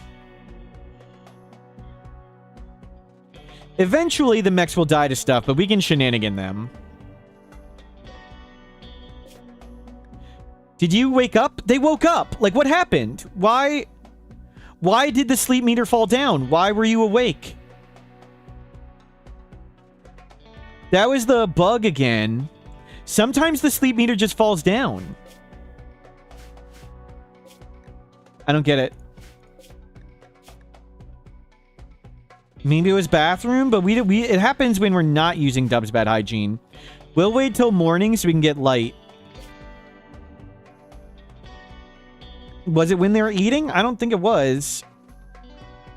Eventually, the mechs will die to stuff, but we can shenanigan them. Did you wake up? They woke up! Like, what happened? Why did the sleep meter fall down? Why were you awake? That was the bug again. Sometimes the sleep meter just falls down. I don't get it. Maybe it was bathroom, but it happens when we're not using Dub's Bad Hygiene. We'll wait till morning so we can get light. Was it when they were eating? I don't think it was.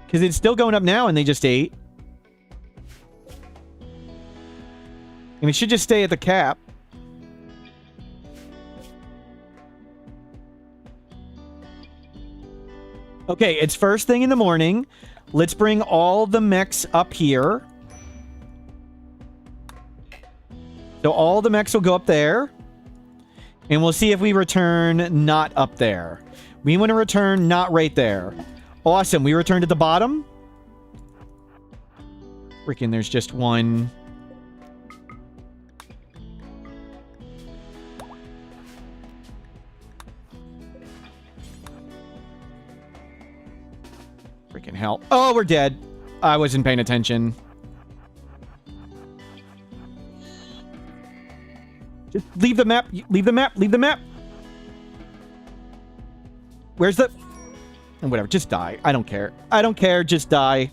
Because it's still going up now and they just ate. And it should just stay at the cap. Okay, it's first thing in the morning. Let's bring all the mechs up here. So all the mechs will go up there. And we'll see if we return not up there. We want to return not right there. Awesome. We returned at the bottom. Freaking, there's just one. Freaking hell. Oh, we're dead. I wasn't paying attention. Just leave the map. Leave the map. Leave the map. Where's the... And whatever. Just die. I don't care. I don't care. Just die.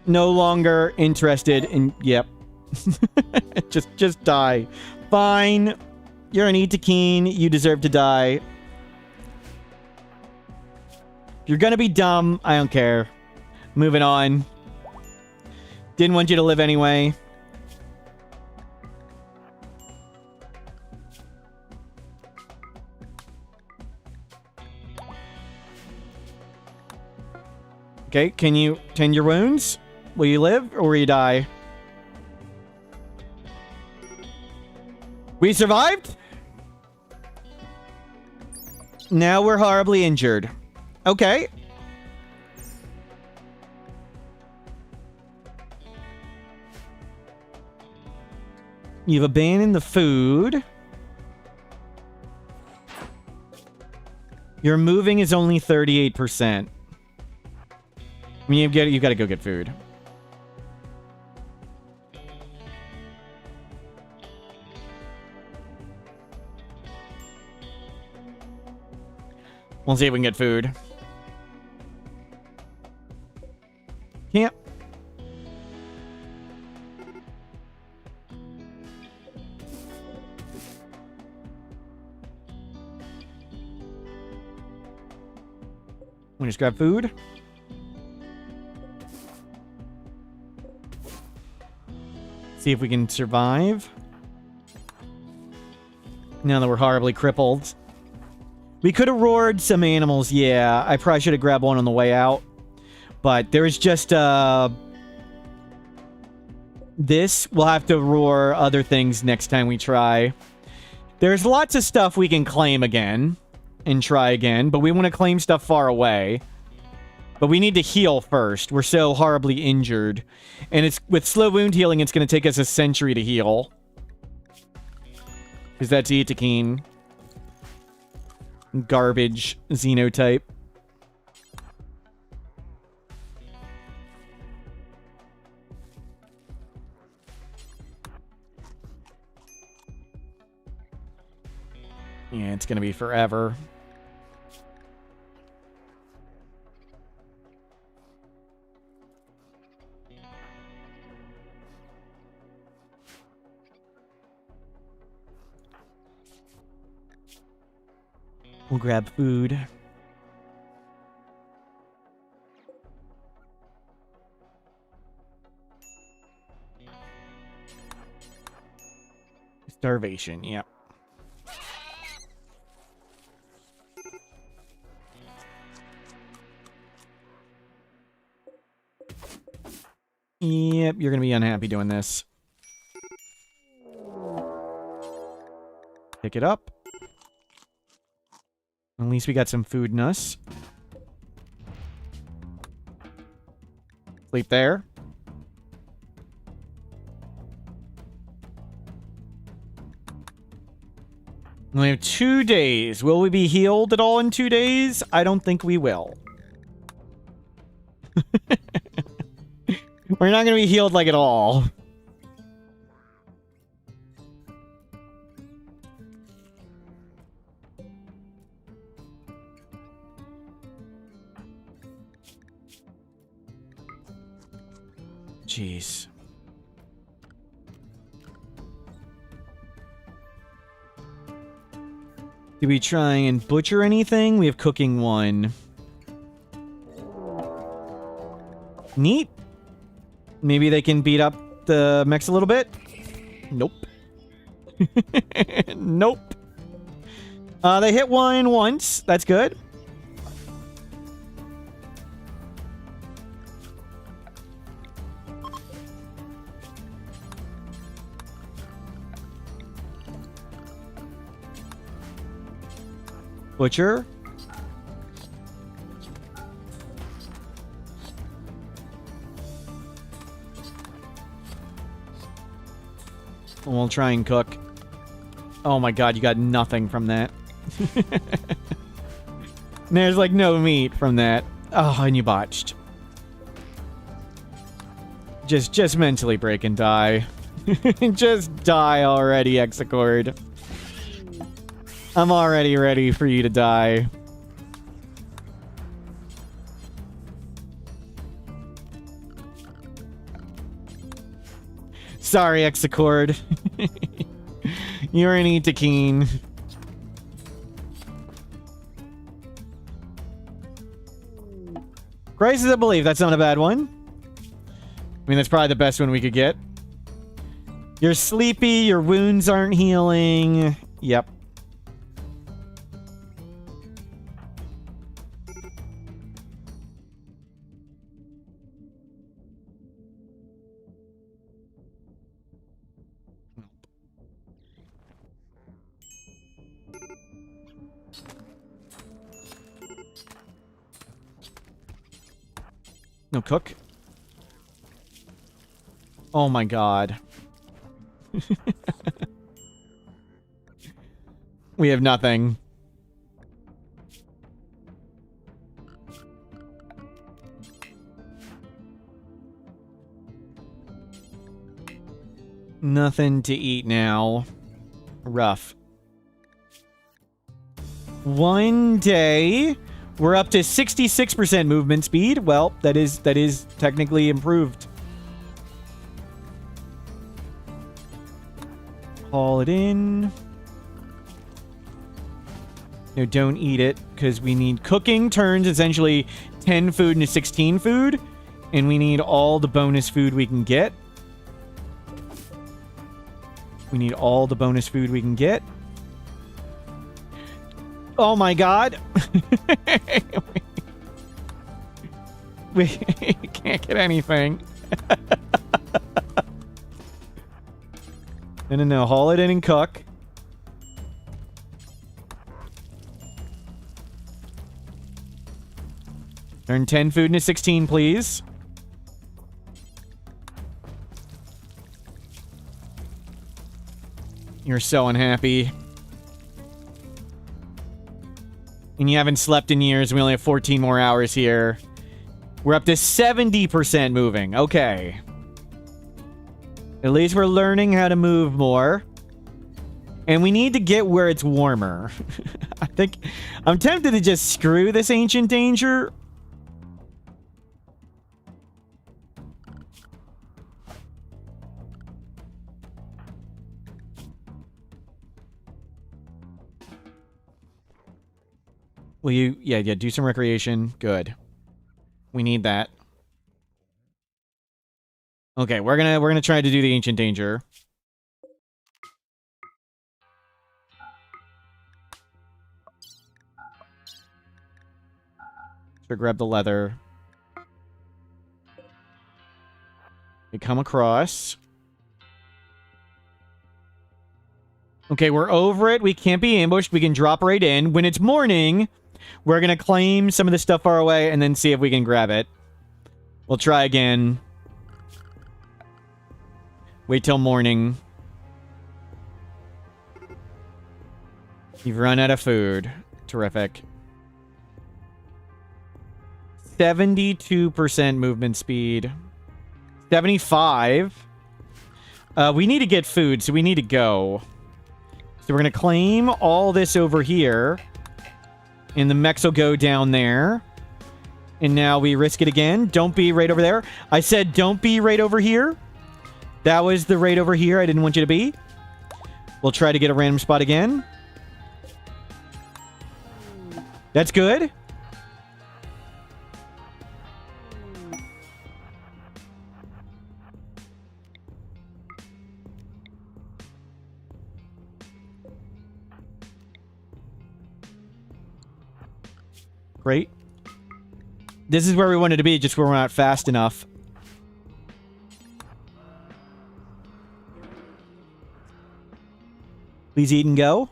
No longer interested in... Yep. just die. Fine. You're an Itakeen. You deserve to die. You're gonna be dumb. I don't care. Moving on. Didn't want you to live anyway. Okay, can you tend your wounds? Will you live or will you die? We survived? Now we're horribly injured. Okay. You've abandoned the food. Your moving is only 38%. I mean, you've got to go get food. We'll see if we can get food. Can't. We just grab food. See if we can survive. Now that we're horribly crippled. We could have roared some animals, yeah. I probably should have grabbed one on the way out. But there is just, this. We'll have to roar other things next time we try. There's lots of stuff we can claim again. And try again. But we want to claim stuff far away. But we need to heal first. We're so horribly injured. And it's with slow wound healing, it's going to take us a century to heal. Because that's Itakeen. Garbage Xenotype. Yeah, it's going to be forever. We'll grab food. Starvation, yep. Yep, you're gonna be unhappy doing this. Pick it up. At least we got some food in us. Sleep there. We have 2 days. Will we be healed at all in 2 days? I don't think we will. We're not going to be healed like at all. Jeez. Did we try and butcher anything? We have cooking 1. Neat. Maybe they can beat up the mechs a little bit? Nope. Nope. They hit 1 once. That's good. Butcher. We'll try and cook. Oh my god, you got nothing from that. There's like no meat from that. Oh, and you botched. Just mentally break and die. Just die already, Exacord. I'm already ready for you to die. Sorry, Exacord. You're an Itakeen. Crisis of Belief, that's not a bad one. I mean, that's probably the best one we could get. You're sleepy, your wounds aren't healing. Yep. No cook. Oh my god. We have nothing. Nothing to eat now. Rough. One day, we're up to 66% movement speed. Well, that is technically improved. Haul it in. No, don't eat it, because we need cooking turns essentially 10 food into 16 food, and we need all the bonus food we can get. We need all the bonus food we can get. Oh my god. We can't get anything. No. Haul it in and cook. Turn 10 food into 16, please. You're so unhappy. And you haven't slept in years. We only have 14 more hours here. We're up to 70% moving. Okay. At least we're learning how to move more. And we need to get where it's warmer. I think I'm tempted to just screw this ancient danger. Will you? Yeah, do some recreation. Good. We need that. Okay, we're gonna try to do the ancient danger. So grab the leather. We come across. Okay, we're over it. We can't be ambushed. We can drop right in. When it's morning, we're going to claim some of the stuff far away and then see if we can grab it. We'll try again. Wait till morning. You've run out of food. Terrific. 72% movement speed. 75. We need to get food, so we need to go. So we're going to claim all this over here. And the mechs will go down there. And now we risk it again. Don't be right over there. I said don't be right over here. That was the right over here I didn't want you to be. We'll try to get a random spot again. That's good. Great. This is where we wanted to be, just where we're not fast enough. Please eat and go.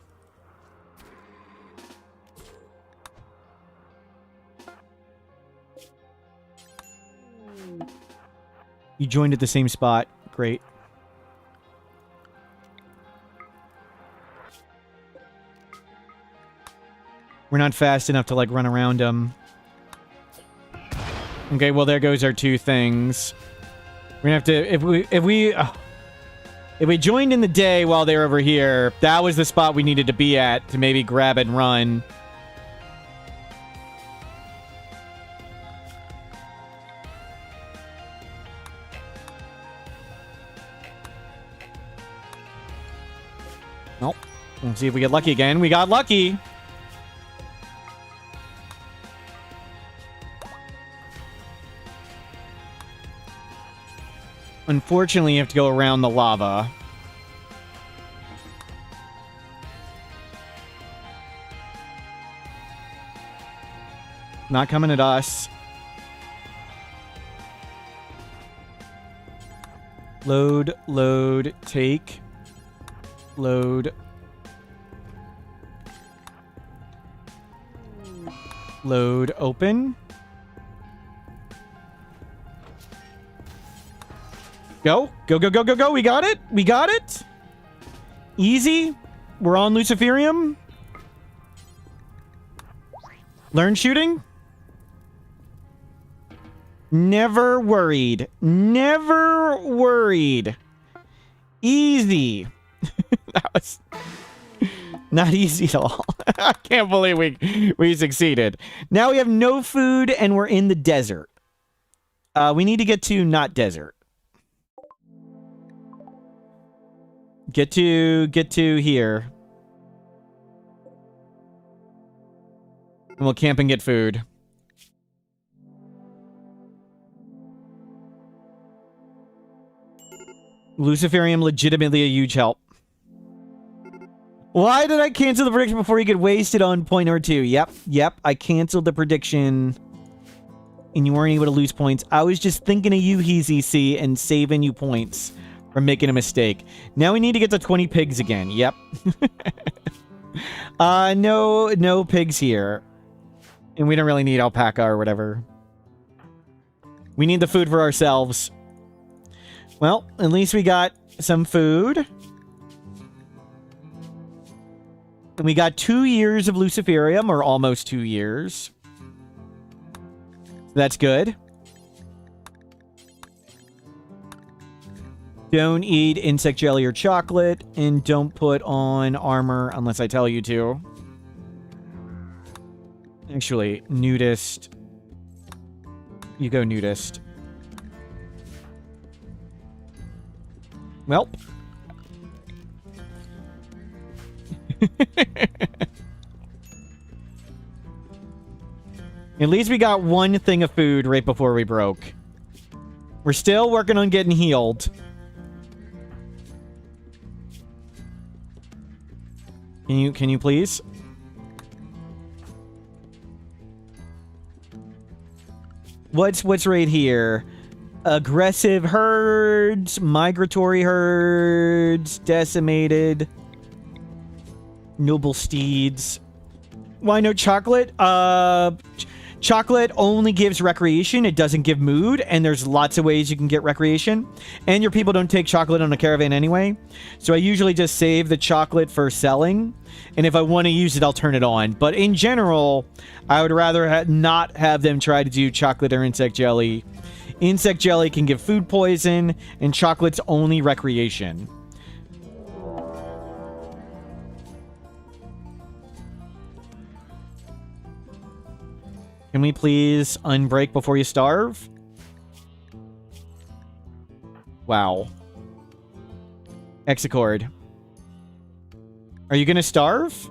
You joined at the same spot. Great. We're not fast enough to, like, run around them. Okay, well, there goes our 2 things. We're gonna have to... If we joined in the day while they were over here, that was the spot we needed to be at to maybe grab and run. Well, let's see if we get lucky again. We got lucky! Unfortunately, you have to go around the lava. Not coming at us. Load, load, take. Load. Load, open. Go. Go, go, go, go, go. We got it. We got it. Easy. We're on Luciferium. Learn shooting. Never worried. Never worried. Easy. That was not easy at all. I can't believe we succeeded. Now we have no food and we're in the desert. We need to get to not desert. Get to here. And we'll camp and get food. Luciferium legitimately a huge help. Why did I cancel the prediction before you could waste it on point or 2? Yep. I canceled the prediction. And you weren't able to lose points. I was just thinking of you, HeezyC, and saving you points from making a mistake. Now we need to get to 20 pigs again. Yep. No pigs here. And we don't really need alpaca or whatever. We need the food for ourselves. Well, at least we got some food. And we got 2 years of Luciferium, or almost 2 years. That's good. Don't eat insect jelly or chocolate, and don't put on armor unless I tell you to. Actually, nudist. You go nudist. Well. At least we got one thing of food right before we broke. We're still working on getting healed. Can you please? What's right here? Aggressive herds, migratory herds, decimated, noble steeds. Why no chocolate? Chocolate only gives recreation. It doesn't give mood, and there's lots of ways you can get recreation. And your people don't take chocolate on a caravan anyway. So I usually just save the chocolate for selling. And if I want to use it, I'll turn it on. But in general, I would rather not have them try to do chocolate or insect jelly. Insect jelly can give food poison, and chocolate's only recreation. Can we please unbreak before you starve? Wow. Exacord. Are you gonna starve?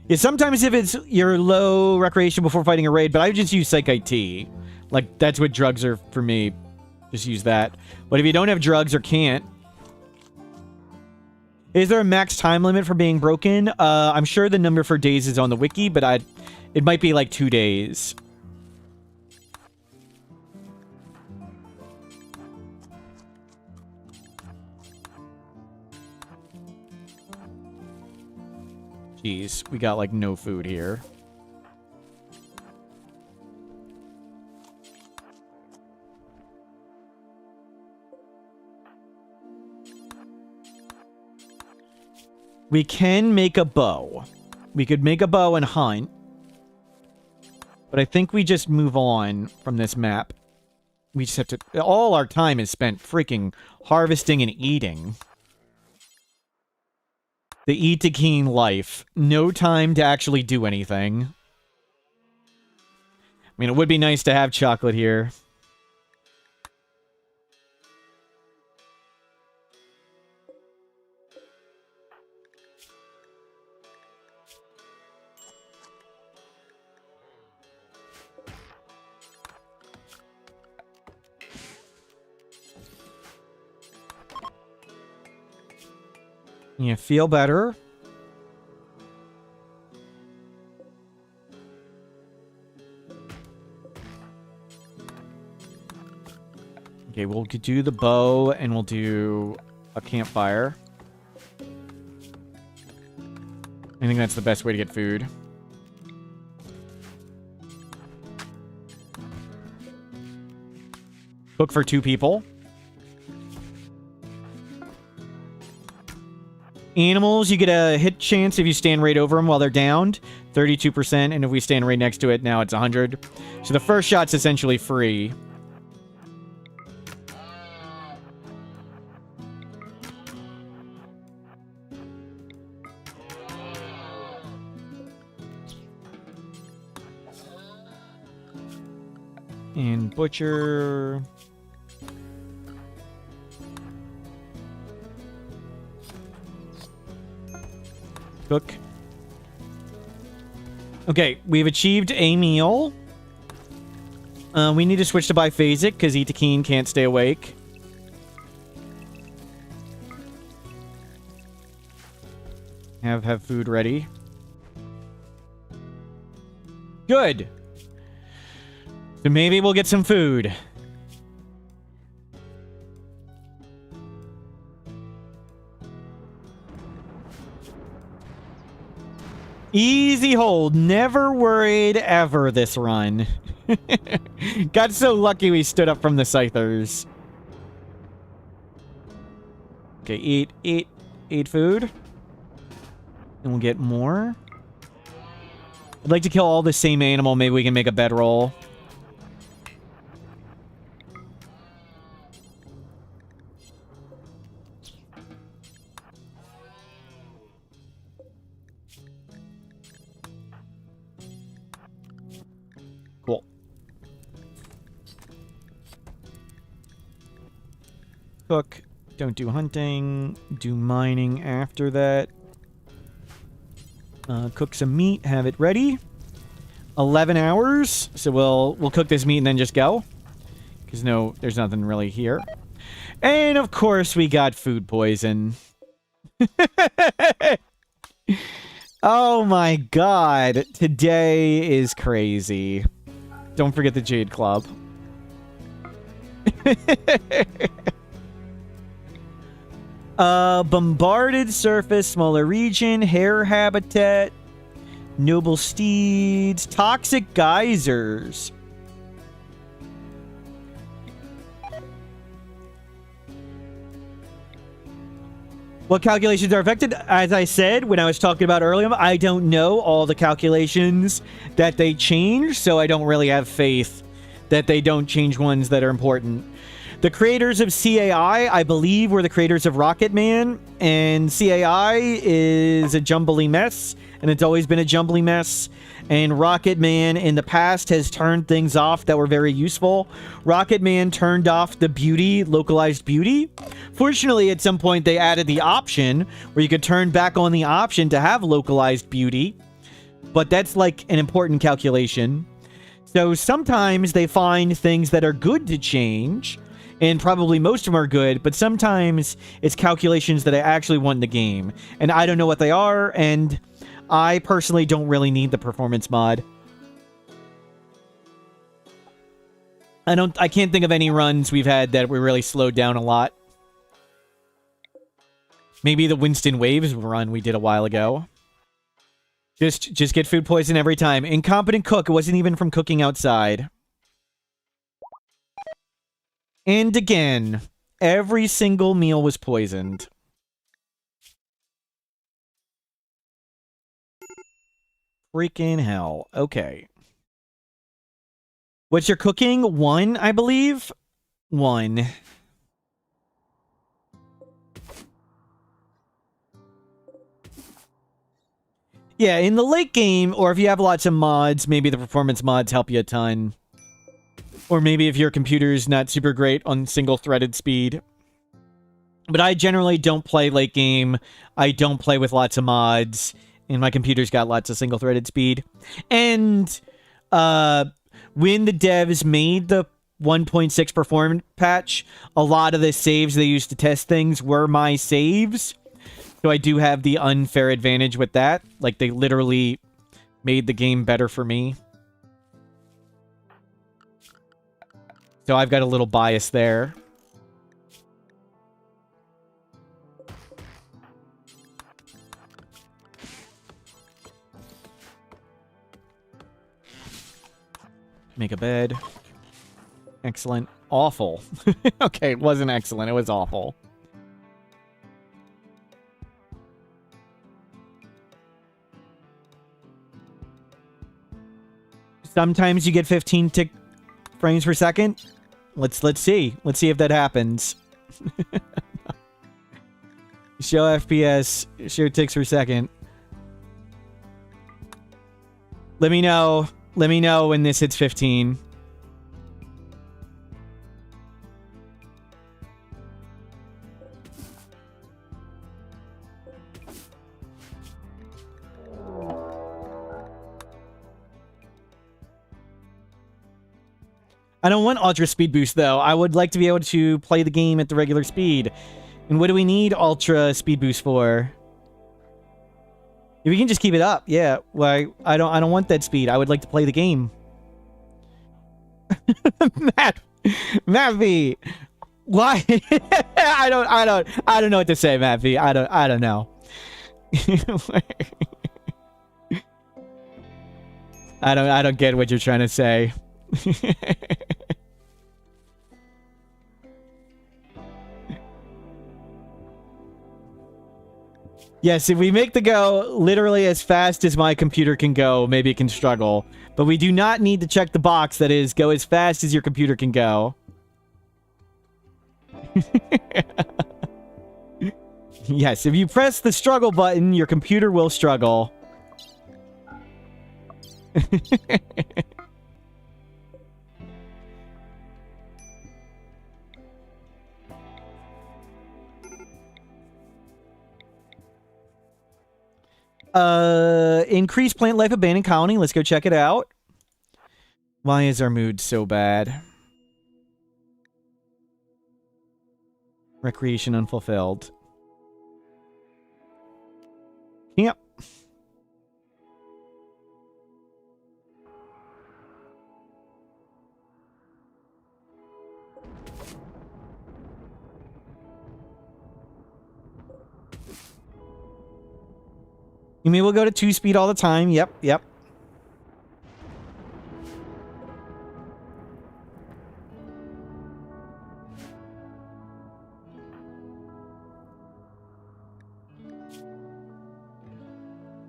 Yeah, sometimes if it's your low recreation before fighting a raid, but I just use Psych IT. Like, that's what drugs are for me. Just use that. But if you don't have drugs or can't... Is there a max time limit for being broken? I'm sure the number for days is on the wiki, but it might be like 2 days. Jeez, we got like no food here. We can make a bow. We could make a bow and hunt. But I think we just move on from this map. We just have to... All our time is spent freaking harvesting and eating. The Itokeen life. No time to actually do anything. I mean, it would be nice to have chocolate here. You feel better? Okay, we'll do the bow and we'll do a campfire. I think that's the best way to get food. Cook for 2 people. Animals, you get a hit chance if you stand right over them while they're downed. 32%, and if we stand right next to it, now it's 100. So the first shot's essentially free. And butcher... Cook. Okay, we've achieved a meal. We need to switch to biphasic because Itokeen can't stay awake. Have food ready. Good. So maybe we'll get some food. Easy hold. Never worried ever this run. Got so lucky we stood up from the Scythers. Okay, eat food. And we'll get more. I'd like to kill all the same animal. Maybe we can make a bedroll. Cool. Cook. Don't do hunting. Do mining after that. Cook some meat. Have it ready. 11 hours. So we'll cook this meat and then just go. Because no, there's nothing really here. And of course we got food poison. Oh my god. Today is crazy. Don't forget the Jade Club. Bombarded surface, smaller region, hair habitat, noble steeds, toxic geysers. What calculations are affected? As I said when I was talking about earlier, I don't know all the calculations that they change, so I don't really have faith that they don't change ones that are important. The creators of CAI, I believe, were the creators of Rocket Man, and CAI is a jumbly mess, and it's always been a jumbly mess, and Rocket Man in the past has turned things off that were very useful. Rocket Man turned off the beauty, localized beauty. Fortunately, at some point, they added the option where you could turn back on the option to have localized beauty, but that's like an important calculation. So sometimes they find things that are good to change, and probably most of them are good, but sometimes it's calculations that I actually want in the game. And I don't know what they are, and I personally don't really need the performance mod. I can't think of any runs we've had that were really slowed down a lot. Maybe the Winston Waves run we did a while ago. Just get food poison every time. Incompetent cook. It wasn't even from cooking outside. And again, every single meal was poisoned. Freaking hell. Okay. What's your cooking? 1, I believe? 1. Yeah, in the late game, or if you have lots of mods, maybe the performance mods help you a ton. Or maybe if your computer's not super great on single-threaded speed. But I generally don't play late game. I don't play with lots of mods. And my computer's got lots of single-threaded speed. And when the devs made the 1.6 performance patch, a lot of the saves they used to test things were my saves. So I do have the unfair advantage with that. Like, they literally made the game better for me. So I've got a little bias there. Make a bed. Excellent. Awful. Okay, it wasn't excellent. It was awful. Sometimes you get 15 tick frames per second. Let's see. Let's see if that happens. Show FPS. Show ticks per second. Let me know. Let me know when this hits 15. I don't want Ultra Speed Boost, though. I would like to be able to play the game at the regular speed. And what do we need Ultra Speed Boost for? If we can just keep it up, yeah. Well, I don't want that speed. I would like to play the game. Matt V. Why? I don't know what to say, Matt V. I don't know. I don't get what you're trying to say. Yes, if we make the go literally as fast as my computer can go, maybe it can struggle. But we do not need to check the box that is go as fast as your computer can go. Yes, if you press the struggle button, your computer will struggle. Increase plant life abandoned colony. Let's go check it out. Why is our mood so bad? Recreation unfulfilled. Yep. You mean we'll go to 2 speed all the time? Yep, yep.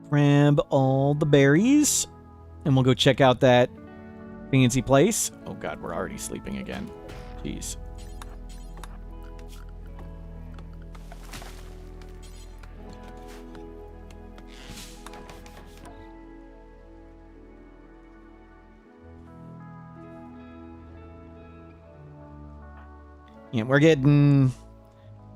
Grab all the berries. And we'll go check out that fancy place. Oh god, we're already sleeping again. Jeez. Yeah, we're getting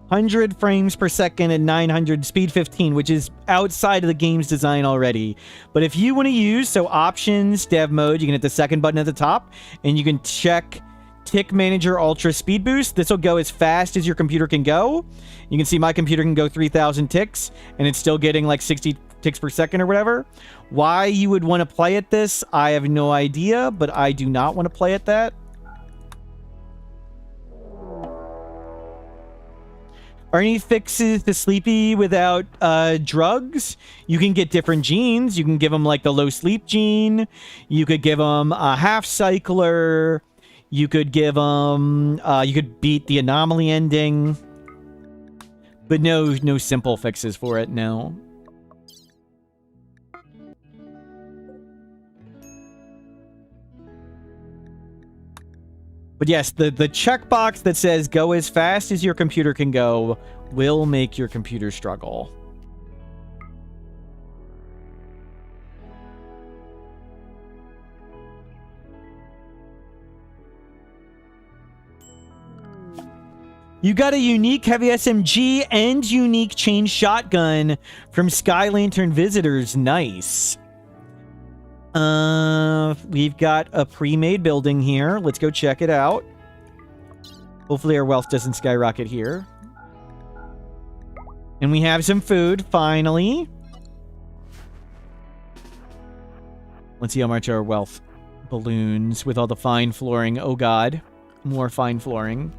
100 frames per second and 900 speed 15, which is outside of the game's design already. But if you want to use, so options, dev mode, you can hit the second button at the top, and you can check Tick Manager Ultra Speed Boost. This will go as fast as your computer can go. You can see my computer can go 3,000 ticks, and it's still getting like 60 ticks per second or whatever. Why you would want to play at this, I have no idea, but I do not want to play at that. Are any fixes to Sleepy without drugs? You can get different genes. You can give them like the low sleep gene. You could give them a half cycler. You could give them, you could beat the anomaly ending. But no simple fixes for it, no. But yes, the checkbox that says go as fast as your computer can go will make your computer struggle. You got a unique heavy SMG and unique chain shotgun from Sky Lantern visitors. Nice. We've got a pre-made building here. Let's go check it out. Hopefully our wealth doesn't skyrocket here. And we have some food, finally. Let's see how much our wealth balloons with all the fine flooring. Oh god, more fine flooring.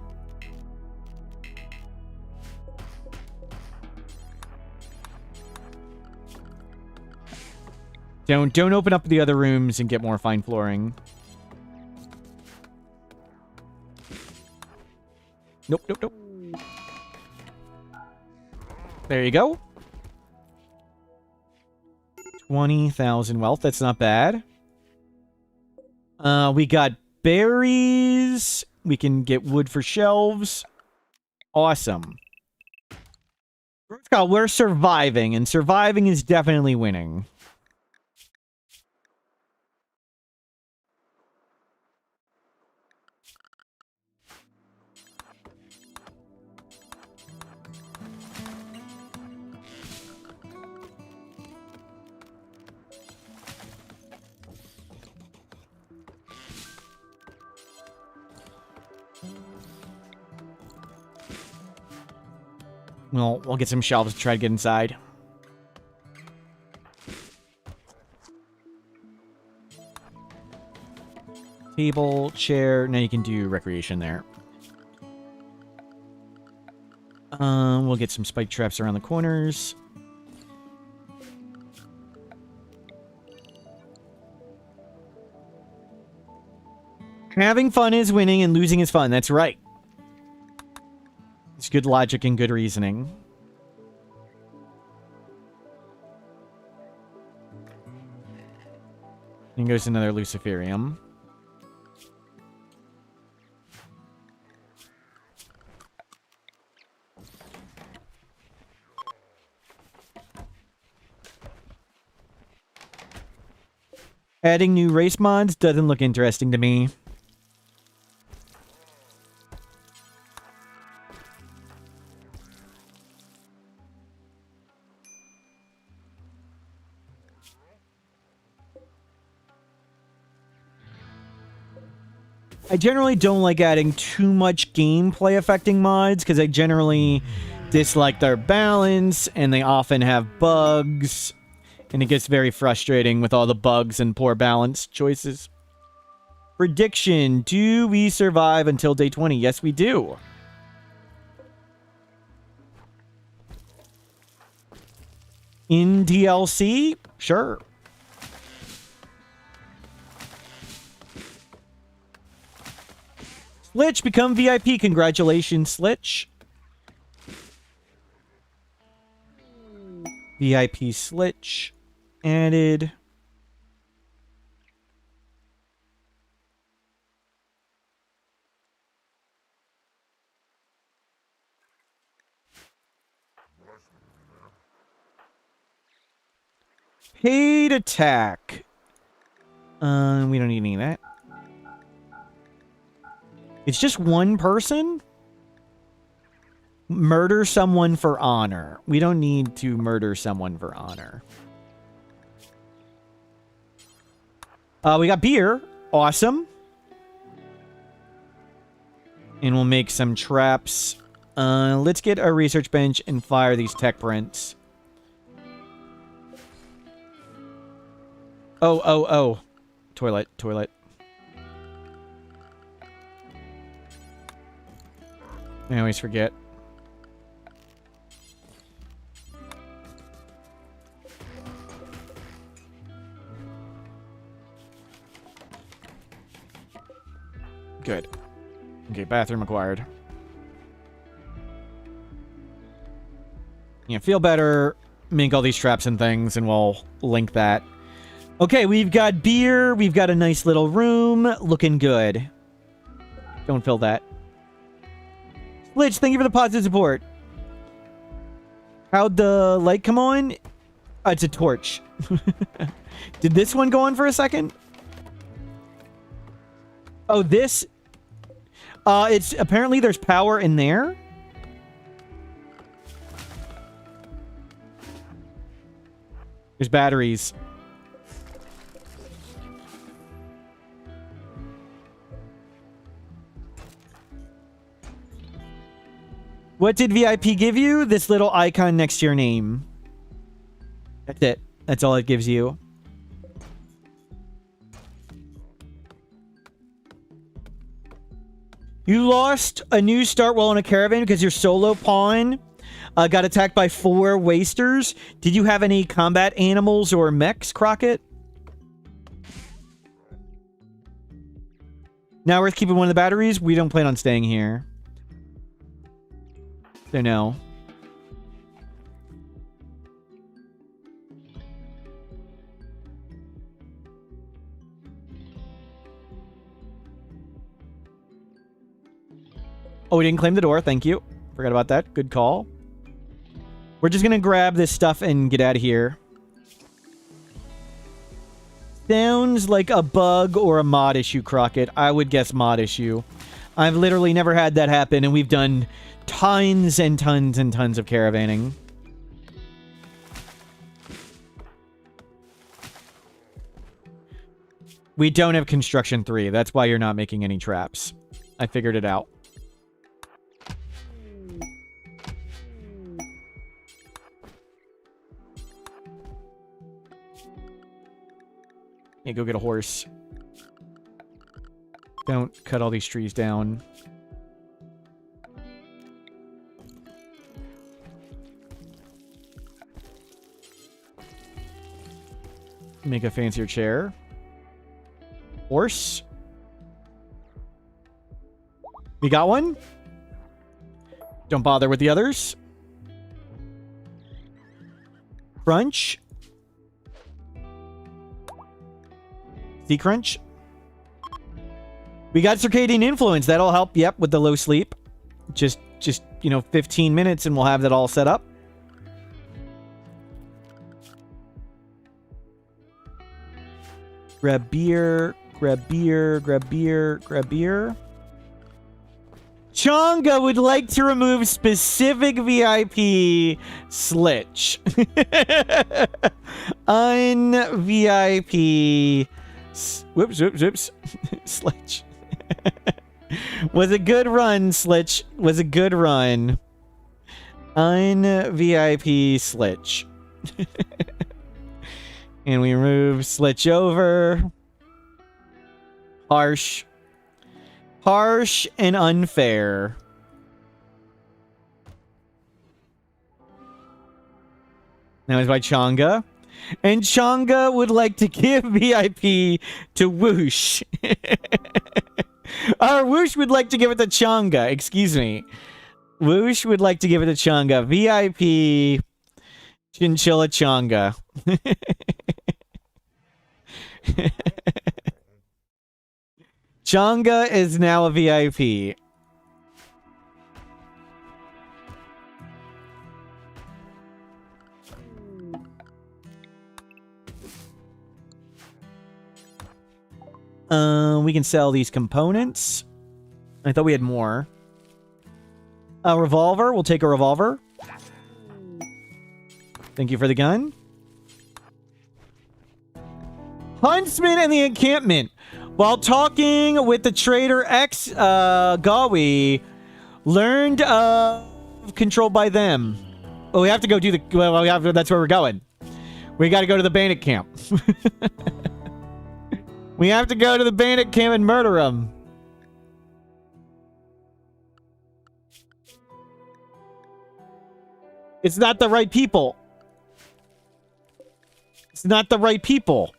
Don't open up the other rooms and get more fine flooring. Nope, nope, nope. There you go. 20,000 wealth. That's not bad. We got berries. We can get wood for shelves. Awesome. We're surviving, and surviving is definitely winning. We'll get some shelves to try to get inside. Table, chair. Now you can do recreation there. We'll get some spike traps around the corners. Having fun is winning and losing is fun. That's right. It's good logic and good reasoning. And goes another Luciferium. Adding new race mods doesn't look interesting to me. I generally don't like adding too much gameplay affecting mods because I generally dislike their balance and they often have bugs and it gets very frustrating with all the bugs and poor balance choices. Prediction. Do we survive until day 20? Yes, we do. In DLC? Sure. Slitch, become VIP. Congratulations, Slitch. VIP Slitch added. Paid attack. We don't need any of that. It's just one person? Murder someone for honor. We don't need to murder someone for honor. We got beer. Awesome. And we'll make some traps. Let's get a research bench and fire these tech prints. Oh. Toilet. I always forget. Good. Okay, bathroom acquired. Yeah, feel better. Make all these traps and things, and we'll link that. Okay, we've got beer. We've got a nice little room. Looking good. Don't fill that. Glitch, thank you for the positive support. How'd the light come on? It's a torch. Did this one go on for a second? Oh, this... it's... Apparently there's power in there. There's batteries. What did VIP give you? This little icon next to your name. That's it. That's all it gives you. You lost a new start while in a caravan because your solo pawn got attacked by 4 wasters. Did you have any combat animals or mechs, Crockett? Now worth keeping one of the batteries? We don't plan on staying here. So no. Oh, we didn't claim the door. Thank you. Forgot about that. Good call. We're just gonna grab this stuff and get out of here. Sounds like a bug or a mod issue, Crockett. I would guess mod issue. I've literally never had that happen, and we've done tons and tons and tons of caravanning. We don't have construction 3. That's why you're not making any traps. I figured it out. Yeah, go get a horse. Don't cut all these trees down. Make a fancier chair. Horse. We got one. Don't bother with the others. Crunch. Sea crunch. We got circadian influence. That'll help, yep, with the low sleep. Just, you know, 15 minutes and we'll have that all set up. Grab beer, grab beer, grab beer, grab beer. Chonga would like to remove specific VIP slitch. Un-VIP... Whoops, whoops, whoops. Slitch. Was a good run, Slitch. Was a good run. Un-VIP Slitch. And we remove Slitch over. Harsh. Harsh and unfair. That was by Chonga. And Chonga would like to give VIP to Whoosh. Whoosh would like to give it to Chonga. Excuse me. Whoosh would like to give it to Chonga. VIP Chinchilla Chonga. Chonga is now a VIP. We can sell these components. I thought we had more. A revolver. We'll take a revolver. Thank you for the gun. Huntsman and the encampment. While talking with the trader X, Gawi learned of controlled by them. Well, we have to go do the... Well, we have to, that's where we're going. We got to go to the bandit camp. We have to go to the bandit camp and murder them. It's not the right people. It's not the right people.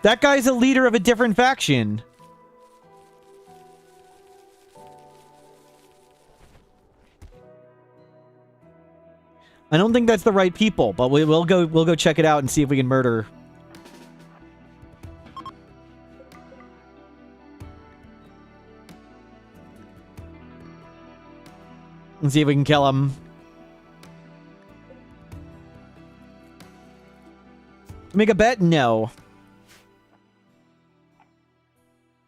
That guy's a leader of a different faction. I don't think that's the right people, but we'll go check it out and see if we can murder. Let's see if we can kill him. Make a bet? No.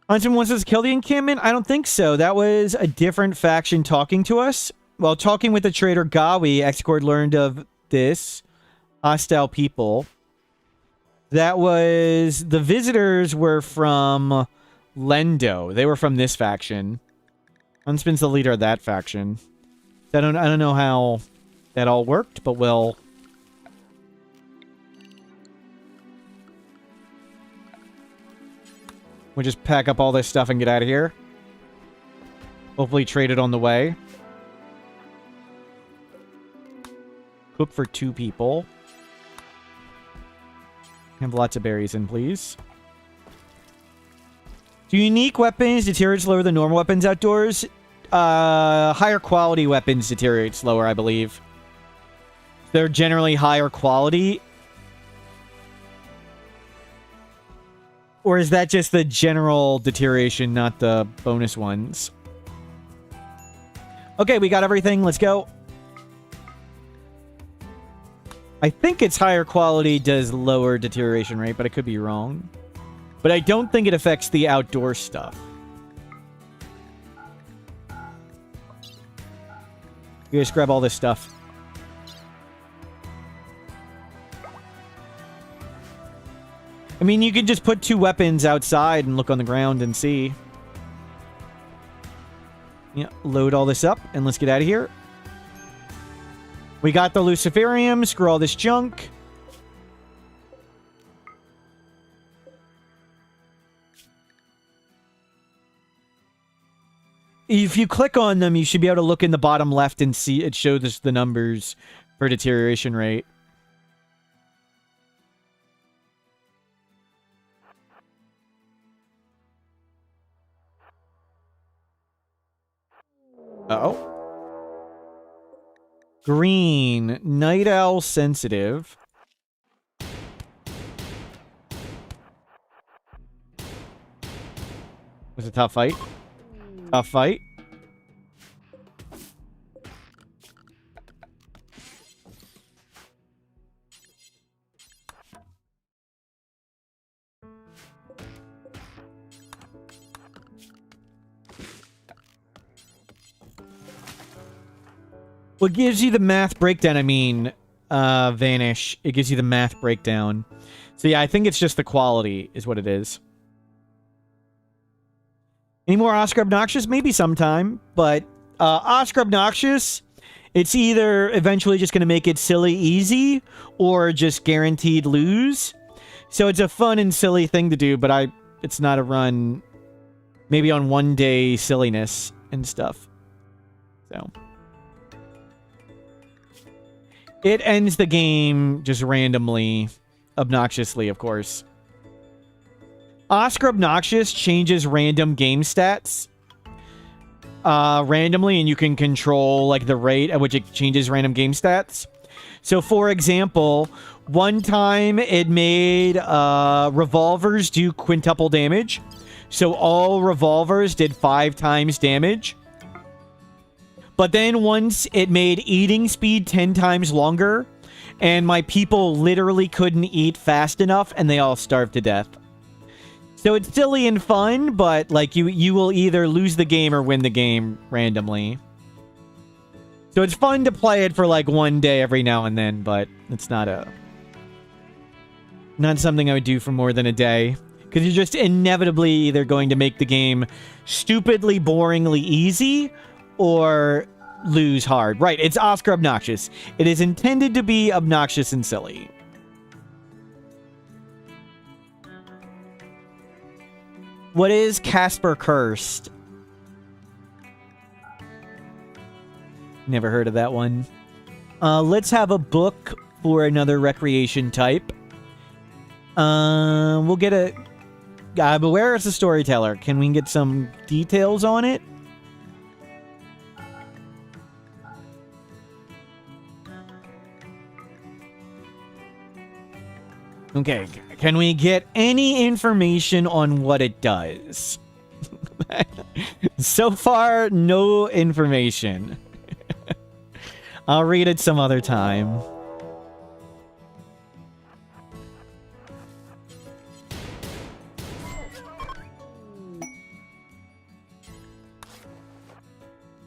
Huntsman wants us to kill the encampment? I don't think so. That was a different faction talking to us. While talking with the trader Gawi, X-Cord learned of this. Hostile people. That was... The visitors were from Lendo. They were from this faction. Huntsman's the leader of that faction. I don't know how that all worked, but we'll just pack up all this stuff and get out of here. Hopefully trade it on the way. Cook for 2 people. Have lots of berries in, please. Do unique weapons deteriorate slower than normal weapons outdoors? Higher quality weapons deteriorate slower, I believe. They're generally higher quality. Or is that just the general deterioration, not the bonus ones? Okay, we got everything. Let's go. I think it's higher quality does lower deterioration rate, but I could be wrong. But I don't think it affects the outdoor stuff. You guys grab all this stuff. I mean, you could just put 2 weapons outside and look on the ground and see. Yeah, load all this up and let's get out of here. We got the Luciferium. Screw all this junk. If you click on them, you should be able to look in the bottom left and see it shows us the numbers for deterioration rate. Uh-oh. Green. Night Owl sensitive. It was a tough fight. Tough fight. What gives you the math breakdown? I mean, Vanish. It gives you the math breakdown. So yeah, I think it's just the quality is what it is. Any more Oscar Obnoxious? Maybe sometime. But Oscar Obnoxious, it's either eventually just going to make it silly easy or just guaranteed lose. So it's a fun and silly thing to do, but it's not a run maybe on one day silliness and stuff. So it ends the game just randomly, obnoxiously, of course. Oscar Obnoxious changes random game stats randomly, and you can control like the rate at which it changes random game stats. So, for example, one time it made revolvers do quintuple damage. So all revolvers did 5 times damage. But then once it made eating speed 10 times longer, and my people literally couldn't eat fast enough, and they all starved to death. So it's silly and fun, but like you will either lose the game or win the game randomly. So it's fun to play it for like one day every now and then, but it's not something I would do for more than a day. Because you're just inevitably either going to make the game stupidly, boringly easy, or lose hard. Right, it's Oscar Obnoxious. It is intended to be obnoxious and silly. What is Casper Cursed? Never heard of that one. Let's have a book for another recreation type. We'll get a... but where is the storyteller? Can we get some details on it? Okay, can we get any information on what it does? So far, no information. I'll read it some other time.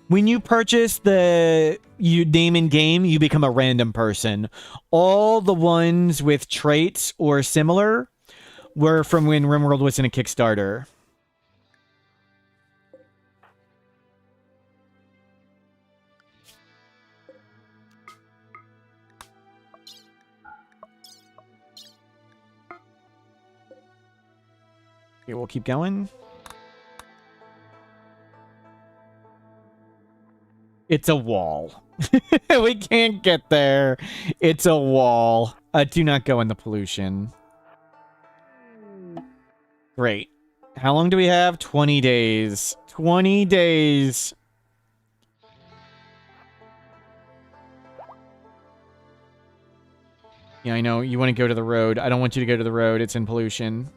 When you purchase the name in game, you become a random person. All the ones with traits or similar were from when RimWorld was in a Kickstarter. Okay, we'll keep going. It's a wall. We can't get there. It's a wall. Do not go in the pollution. Great. How long do we have? 20 days. 20 days. Yeah, I know. You want to go to the road. I don't want you to go to the road. It's in pollution.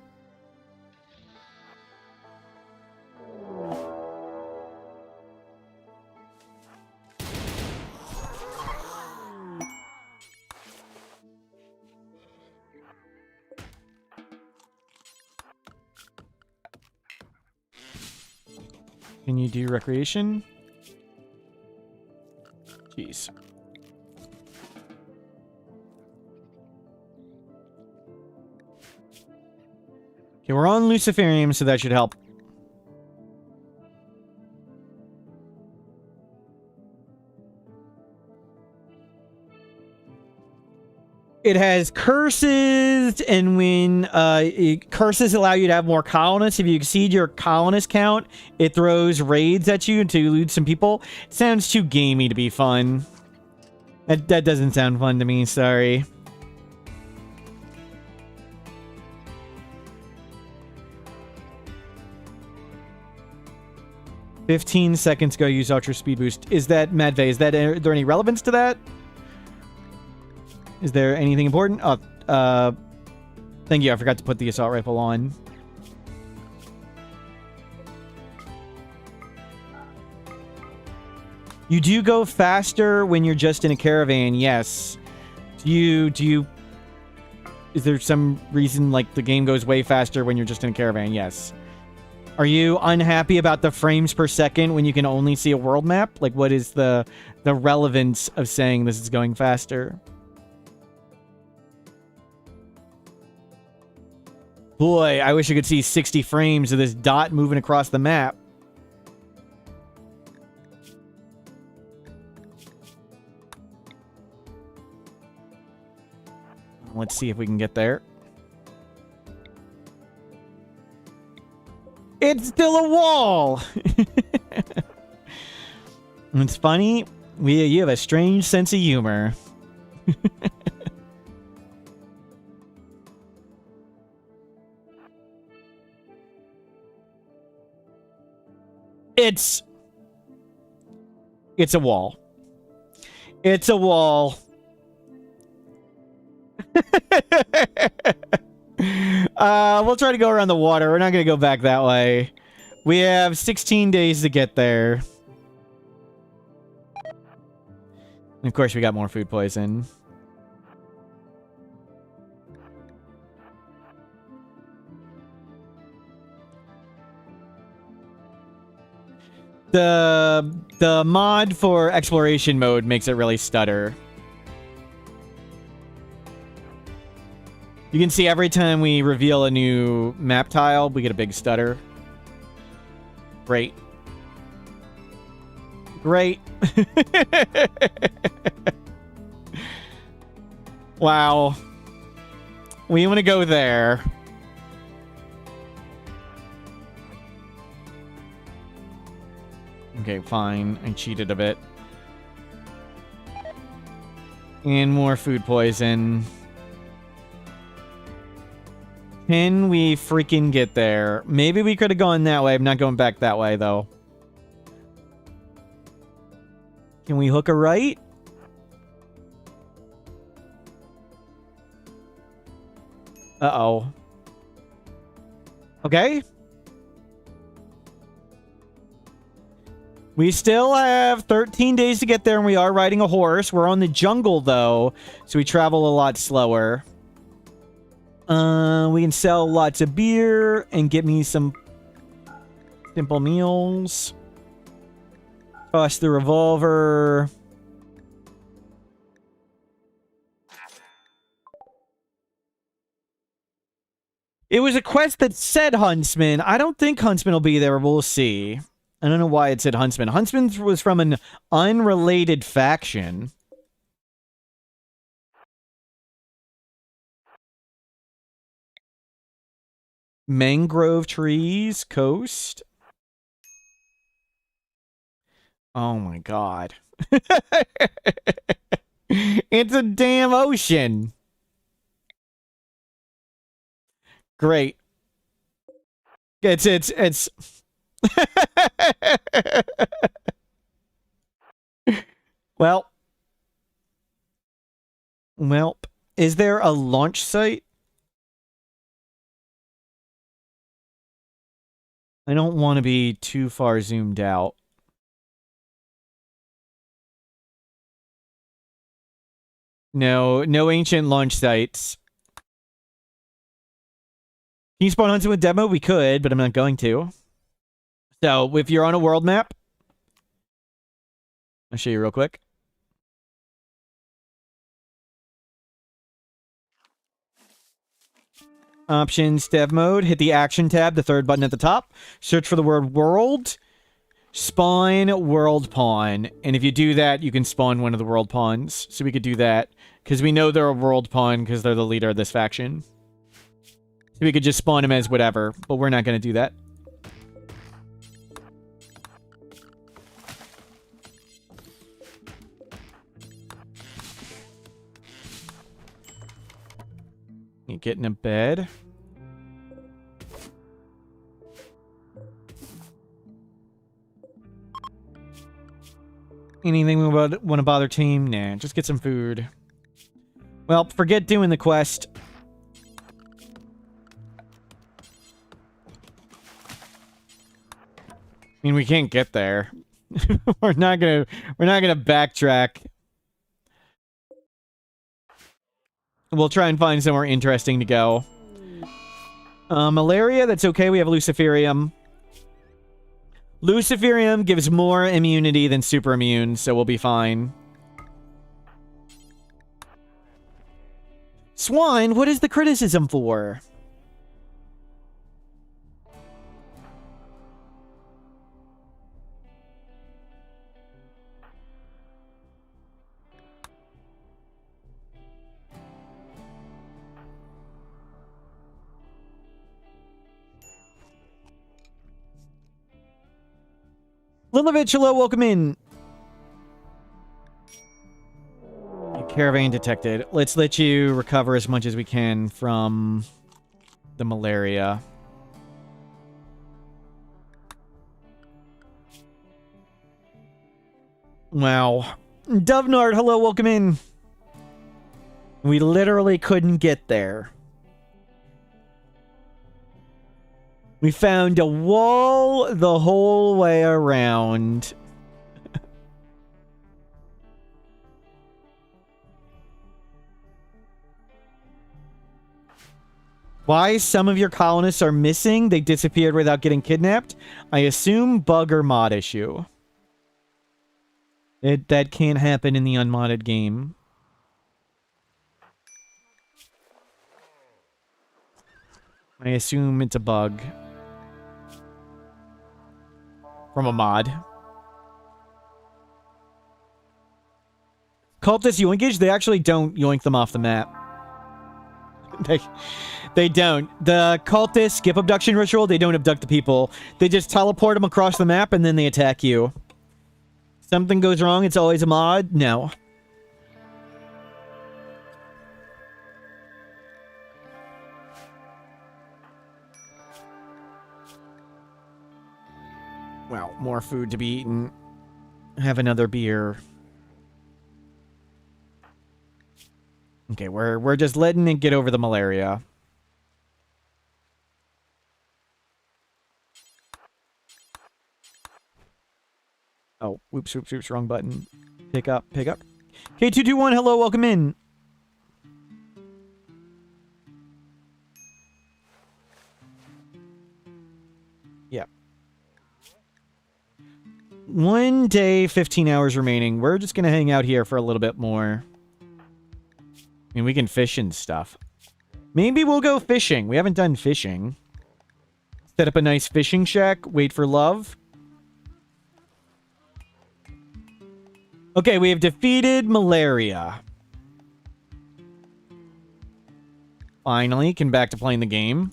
Can you do recreation? Jeez. Okay, we're on Luciferium, so that should help. It has curses, and when curses allow you to have more colonists. If you exceed your colonist count, it throws raids at you to loot some people. It sounds too gamey to be fun. That doesn't sound fun to me, sorry. "15 seconds ago, use Ultra Speed Boost." Is that, Madve, is there any relevance to that? Is there anything important? Oh, thank you. I forgot to put the assault rifle on. You do go faster when you're just in a caravan, yes. Do you... Is there some reason, like, the game goes way faster when you're just in a caravan? Yes. Are you unhappy about the frames per second when you can only see a world map? Like, what is the relevance of saying this is going faster? Boy, I wish I could see 60 frames of this dot moving across the map. Let's see if we can get there. It's still a wall! It's funny. You have a strange sense of humor. It's a wall. It's a wall. We'll try to go around the water. We're not going to go back that way. We have 16 days to get there. And of course, we got more food poison. The mod for exploration mode makes it really stutter. You can see every time we reveal a new map tile, we get a big stutter. Great. Great. Wow. We want to go there. Okay, fine. I cheated a bit. And more food poison. Can we freaking get there? Maybe we could have gone that way. I'm not going back that way, though. Can we hook a right? Uh-oh. Okay. We still have 13 days to get there, and we are riding a horse. We're on the jungle, though, so we travel a lot slower. We can sell lots of beer and get me some simple meals. Toss the revolver. It was a quest that said Huntsman. I don't think Huntsman will be there. We'll see. I don't know why it said Huntsman. Huntsman was from an unrelated faction. Mangrove trees, coast. Oh my god. It's a damn ocean. Great. It's Well, is there a launch site? I don't want to be too far zoomed out. No ancient launch sites. Can you spawn hunting with demo? We could, but I'm not going to. So, if you're on a world map, I'll show you real quick. Options, dev mode. Hit the action tab, the third button at the top. Search for the word world. Spawn world pawn. And if you do that, you can spawn one of the world pawns. So we could do that. Because we know they're a world pawn because they're the leader of this faction. So we could just spawn him as whatever. But we're not going to do that. You get in a bed. Anything we want to bother team? Nah, just get some food. Well, forget doing the quest. I mean, we can't get there. we're not gonna backtrack. We'll try and find somewhere interesting to go. Malaria, that's okay. We have Luciferium. Luciferium gives more immunity than super immune, so we'll be fine. Swine, what is the criticism for? Lilovich, hello, welcome in. Caravan detected. Let's let you recover as much as we can from the malaria. Wow. Dovenard, hello, welcome in. We literally couldn't get there. We found a wall the whole way around. Why some of your colonists are missing? They disappeared without getting kidnapped? I assume bug or mod issue. That can't happen in the unmodded game. I assume it's a bug. From a mod. Cultist yoinkage? They actually don't yoink them off the map. They don't. The cultist skip abduction ritual, they don't abduct the people. They just teleport them across the map and then they attack you. Something goes wrong, it's always a mod? No. Well, more food to be eaten. Have another beer. Okay, we're just letting it get over the malaria. Oh, whoops, whoops, whoops, wrong button. Pick up, pick up. K221, hello, welcome in. Yeah. 1 day, 15 hours remaining. We're just gonna hang out here for a little bit more. I mean, we can fish and stuff. Maybe we'll go fishing. We haven't done fishing. Set up a nice fishing shack. Wait for love. Okay, we have defeated malaria. Finally, can back to playing the game.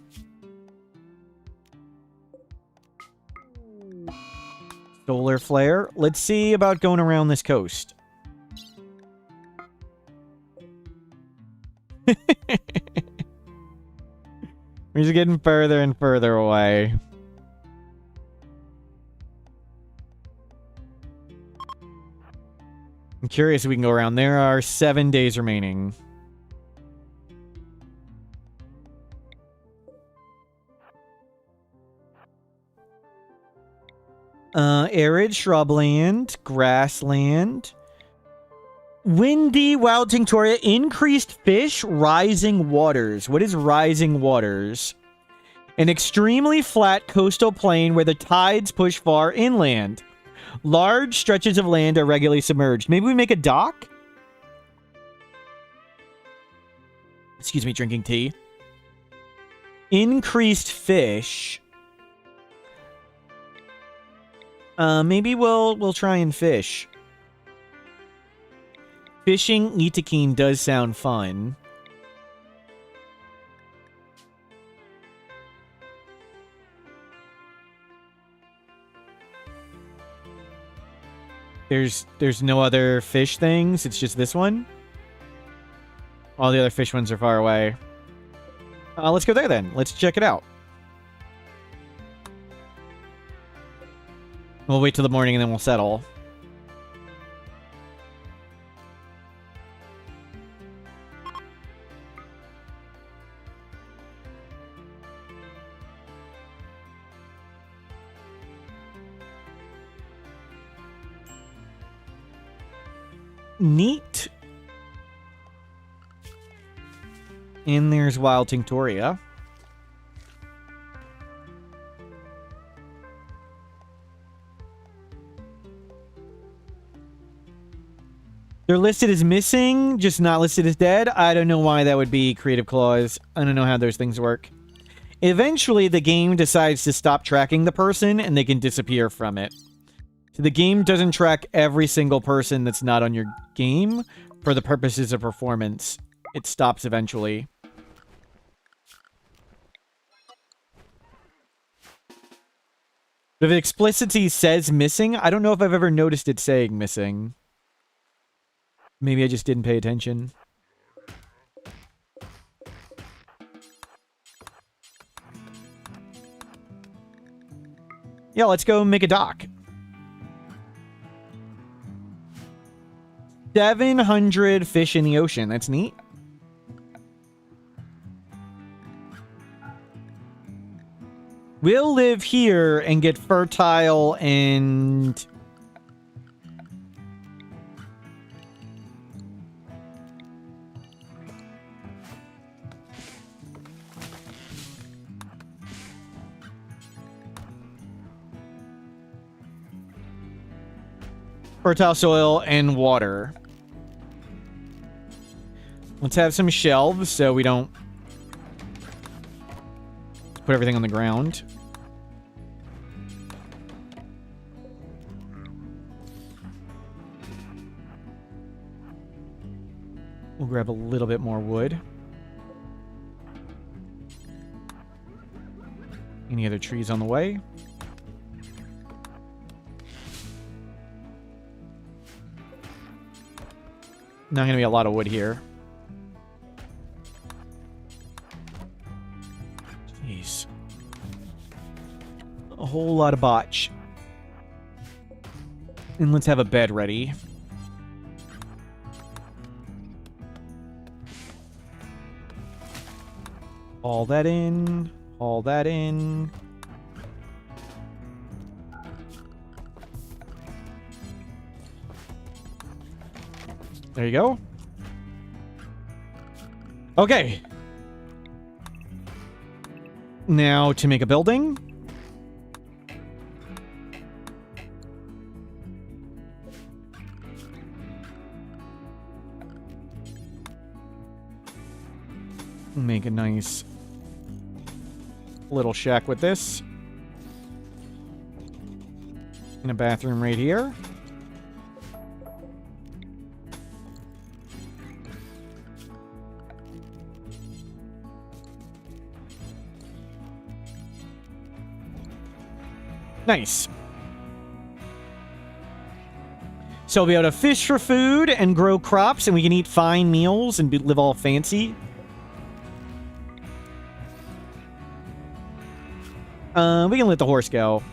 Solar flare. Let's see about going around this coast. We're just getting further and further away. I'm curious if we can go around. There are 7 days remaining. Arid shrubland, grassland. Windy, wild tinctoria, increased fish, rising waters. What is rising waters? An extremely flat coastal plain where the tides push far inland. Large stretches of land are regularly submerged. Maybe we make a dock? Excuse me, drinking tea. Increased fish. Maybe we'll try and fish. Fishing Itakeen does sound fun. There's no other fish things. It's just this one. All the other fish ones are far away. Let's go there then. Let's check it out. We'll wait till the morning and then we'll settle. Neat. And there's wild tinctoria. They're listed as missing, just not listed as dead. I don't know why that would be creative clause. I don't know how those things work. Eventually, the game decides to stop tracking the person, and they can disappear from it. So the game doesn't track every single person that's not on your game for the purposes of performance. It stops eventually. If it explicitly says missing, I don't know if I've ever noticed it saying missing. Maybe I just didn't pay attention. Yeah, let's go make a dock. 700 fish in the ocean. That's neat. We'll live here and get fertile and... fertile soil and water. Let's have some shelves so we don't put everything on the ground. We'll grab a little bit more wood. Any other trees on the way? Not gonna be a lot of wood here. Jeez. A whole lot of botch. And let's have a bed ready. All that in. All that in. There you go. Okay. Now to make a building. Make a nice little shack with this. And a bathroom right here. Nice. So we'll be able to fish for food and grow crops, and we can eat fine meals and live all fancy. We can let the horse go.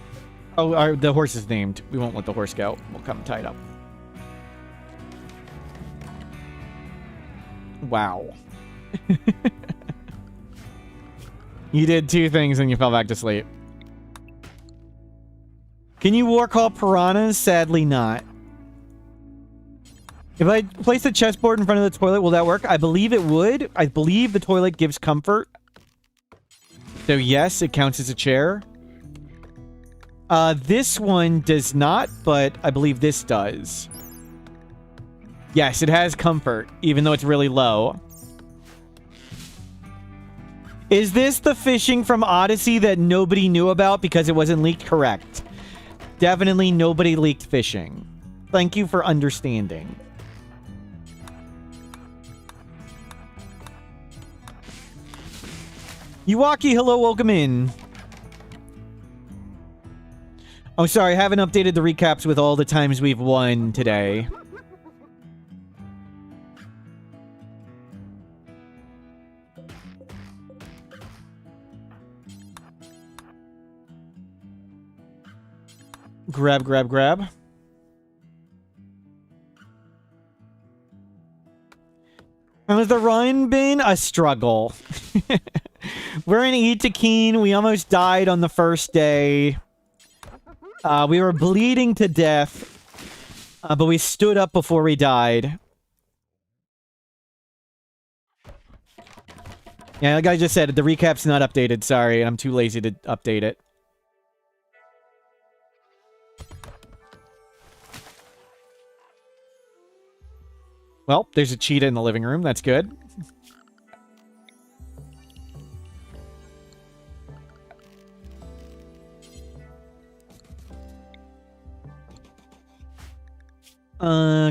Oh, the horse is named. We won't let the horse go. We'll come tied up. Wow. You did 2 things and you fell back to sleep. Can you war call piranhas? Sadly not. If I place a chessboard in front of the toilet, will that work? I believe it would. I believe the toilet gives comfort. So yes, it counts as a chair. This one does not, but I believe this does. Yes, it has comfort, even though it's really low. Is this the fishing from Odyssey that nobody knew about because it wasn't leaked? Correct. Definitely nobody leaked fishing. Thank you for understanding. Yuwaki, hello, welcome in. Oh, sorry, I haven't updated the recaps with all the times we've won today. Grab, grab, grab. Has the run been a struggle? We're in Itakeen. We almost died on the first day. We were bleeding to death, but we stood up before we died. Yeah, like I just said, the recap's not updated. Sorry, I'm too lazy to update it. Well, there's a cheetah in the living room. That's good.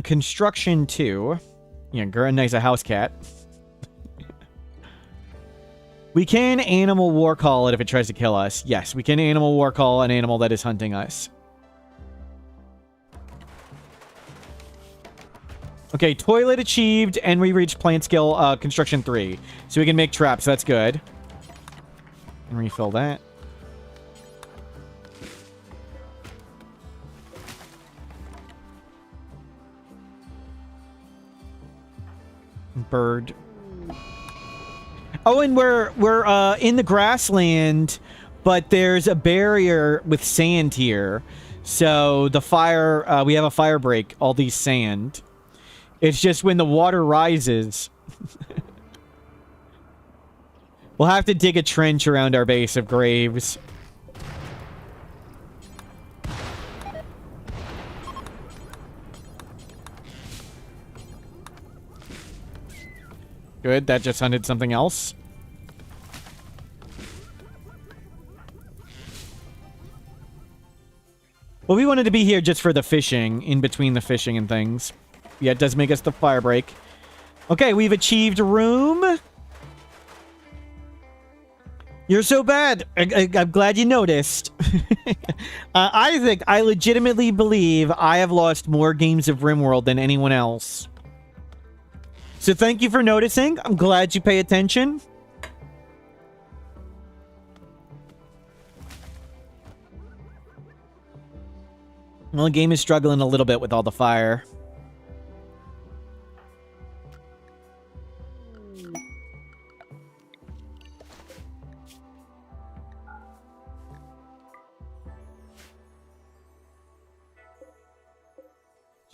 Construction 2. Yeah, girl, nice, a house cat. We can animal war call it if it tries to kill us. Yes, we can animal war call an animal that is hunting us. Okay, toilet achieved, and we reached plant skill construction 3. So we can make traps, that's good. And refill that. Bird. Oh, and we're in the grassland, but there's a barrier with sand here. So the fire, we have a fire break, all these sand. It's just when the water rises. We'll have to dig a trench around our base of graves. Good, that just hunted something else. Well, we wanted to be here just for the fishing, in between the fishing and things. Yeah, it does make us the fire break. Okay, we've achieved room. You're so bad. I'm glad you noticed. Isaac, I legitimately believe I have lost more games of RimWorld than anyone else. So thank you for noticing. I'm glad you pay attention. Well, the game is struggling a little bit with all the fire.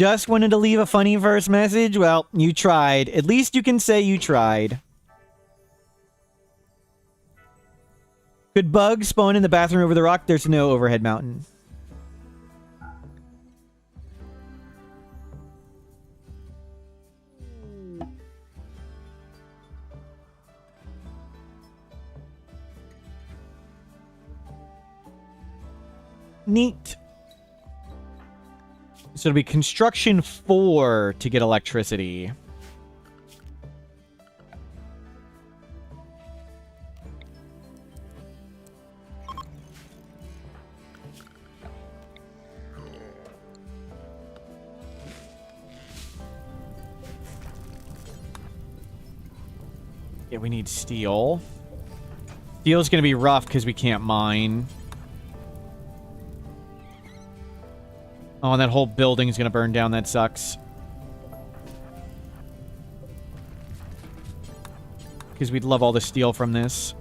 Just wanted to leave a funny first message? Well, you tried. At least you can say you tried. Could bugs spawn in the bathroom over the rock? There's no overhead mountain. Neat. So it'll be construction 4 to get electricity. Yeah, we need steel. Steel's gonna be rough because we can't mine. Oh, and that whole building is going to burn down. That sucks. Because we'd love all the steel from this.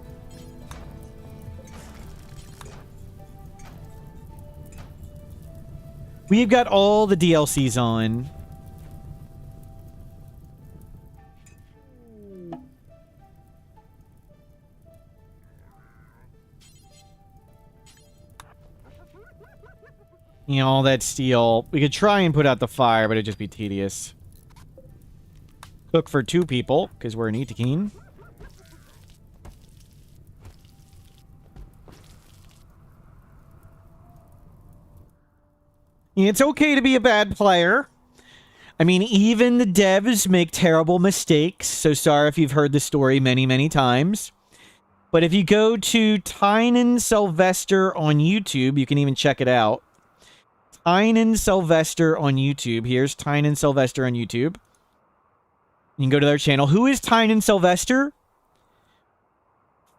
We've got all the DLCs on. You know, all that steel. We could try and put out the fire, but it'd just be tedious. Cook for 2 people, because we're an Itakeen. It's okay to be a bad player. I mean, even the devs make terrible mistakes, so sorry if you've heard the story many, many times. But if you go to Tynan Sylvester on YouTube, you can even check it out. Tynan Sylvester on YouTube. Here's Tynan Sylvester on YouTube. You can go to their channel. Who is Tynan Sylvester?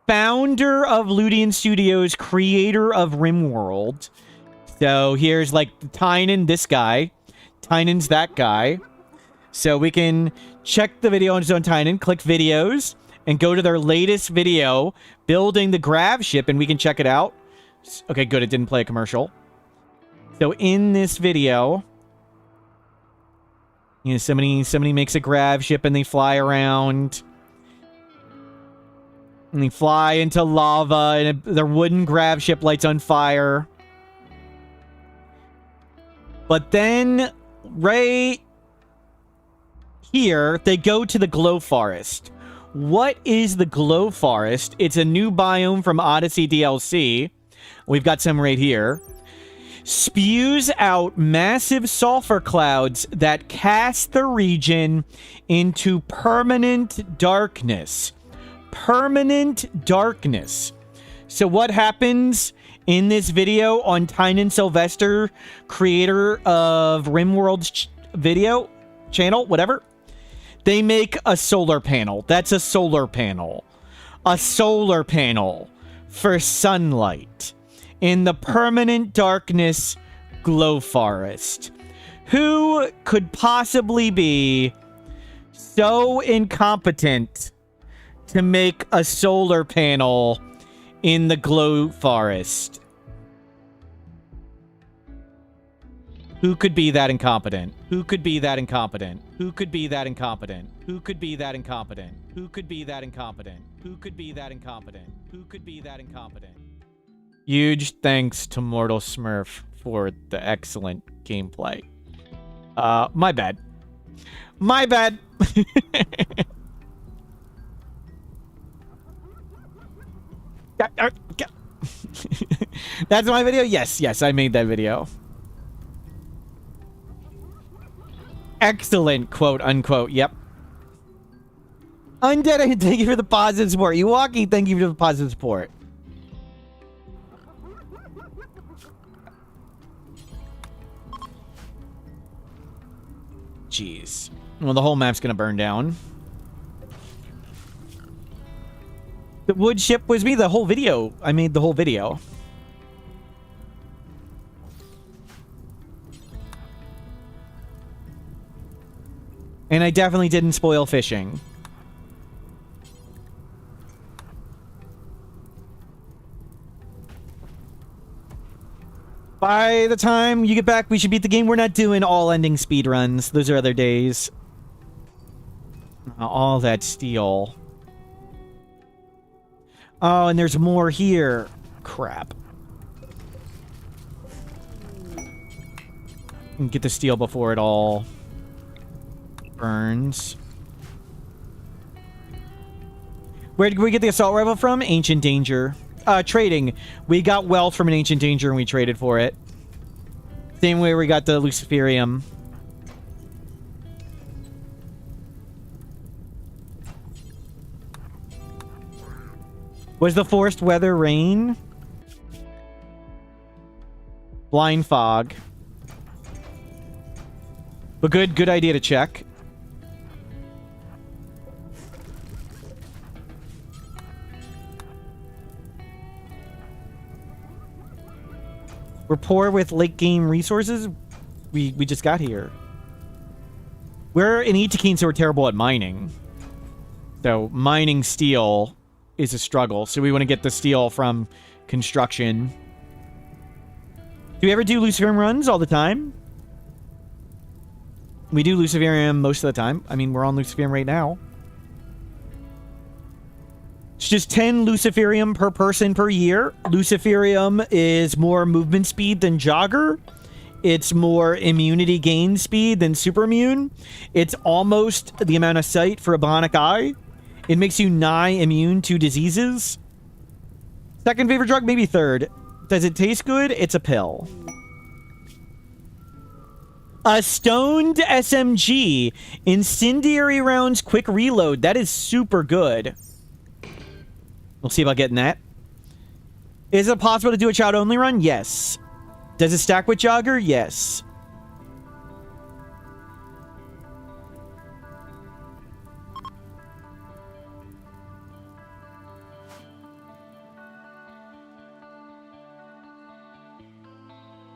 Founder of Ludian Studios, creator of RimWorld. So here's like Tynan, this guy. Tynan's that guy. So we can check the video on his own Tynan, click videos, and go to their latest video, building the grav ship, and we can check it out. Okay, good. It didn't play a commercial. So in this video, you know, somebody makes a grav ship and they fly around. And they fly into lava and their wooden grav ship lights on fire. But then right here, they go to the Glow Forest. What is the Glow Forest? It's a new biome from Odyssey DLC. We've got some right here. Spews out massive sulfur clouds that cast the region into permanent darkness. Permanent darkness. So what happens in this video on Tynan Sylvester, creator of RimWorld's video channel, whatever? They make a solar panel. That's a solar panel. A solar panel for sunlight in the permanent darkness Glow Forest. Who could possibly be so incompetent to make a solar panel in the Glow Forest? Who could be that incompetent? Who could be that incompetent? Who could be that incompetent? Who could be that incompetent? Who could be that incompetent? Who could be that incompetent? Who could be that incompetent? Huge thanks to Mortal Smurf for the excellent gameplay. My bad. My bad. That's my video? Yes, I made that video. Excellent, quote unquote. Yep. Undead, thank you for the positive support. Iwaki, thank you for the positive support. Jeez. Well, the whole map's gonna burn down. The wood ship was me the whole video. I made the whole video. And I definitely didn't spoil fishing. By the time you get back, we should beat the game. We're not doing all-ending speed runs. Those are other days. All that steel. Oh, and there's more here. Crap. Get the steel before it all burns. Where did we get the assault rifle from? Ancient Danger. Trading. We got wealth from an Ancient Danger and we traded for it. Same way we got the Luciferium. Was the forced weather rain? Blind fog. But good idea to check. We're poor with late game resources. We just got here. We're in Itakeen, so we're terrible at mining. So mining steel is a struggle. So we want to get the steel from construction. Do we ever do Luciferium runs all the time? We do Luciferium most of the time. I mean, we're on Luciferium right now. It's just 10 Luciferium per person per year. Luciferium is more movement speed than Jogger. It's more immunity gain speed than Super Immune. It's almost the amount of sight for a Bionic Eye. It makes you nigh immune to diseases. Second favorite drug, maybe third. Does it taste good? It's a pill. A stoned SMG. Incendiary rounds, quick reload. That is super good. We'll see about getting that. Is it possible to do a child only run? Yes. Does it stack with Jogger? Yes.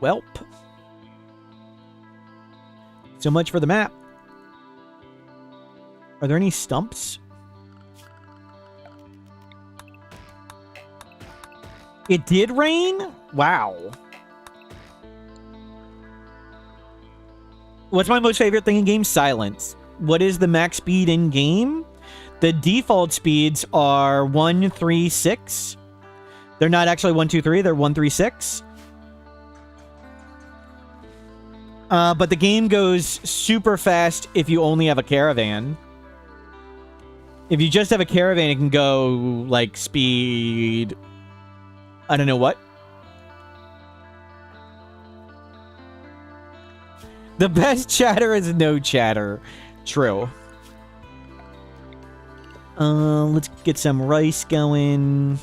Welp. So much for the map. Are there any stumps? It did rain? Wow. What's my most favorite thing in game? Silence. What is the max speed in game? The default speeds are 136. They're not actually 123, they're 136. But the game goes super fast if you only have a caravan. If you just have a caravan, it can go like speed... I don't know what. The best chatter is no chatter. True. Let's get some rice going.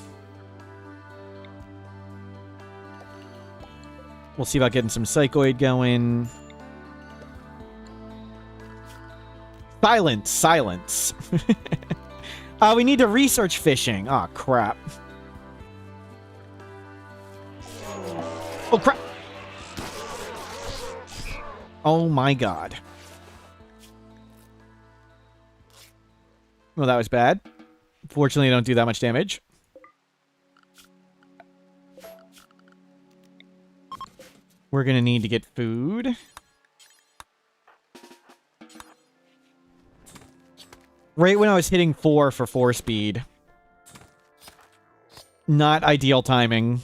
We'll see about getting some psychoid going. Silence, silence. We need to research fishing. Oh, crap. Oh, crap. Oh, my God. Well, that was bad. Fortunately, I don't do that much damage. We're going to need to get food. Right when I was hitting 4 for 4 speed. Not ideal timing.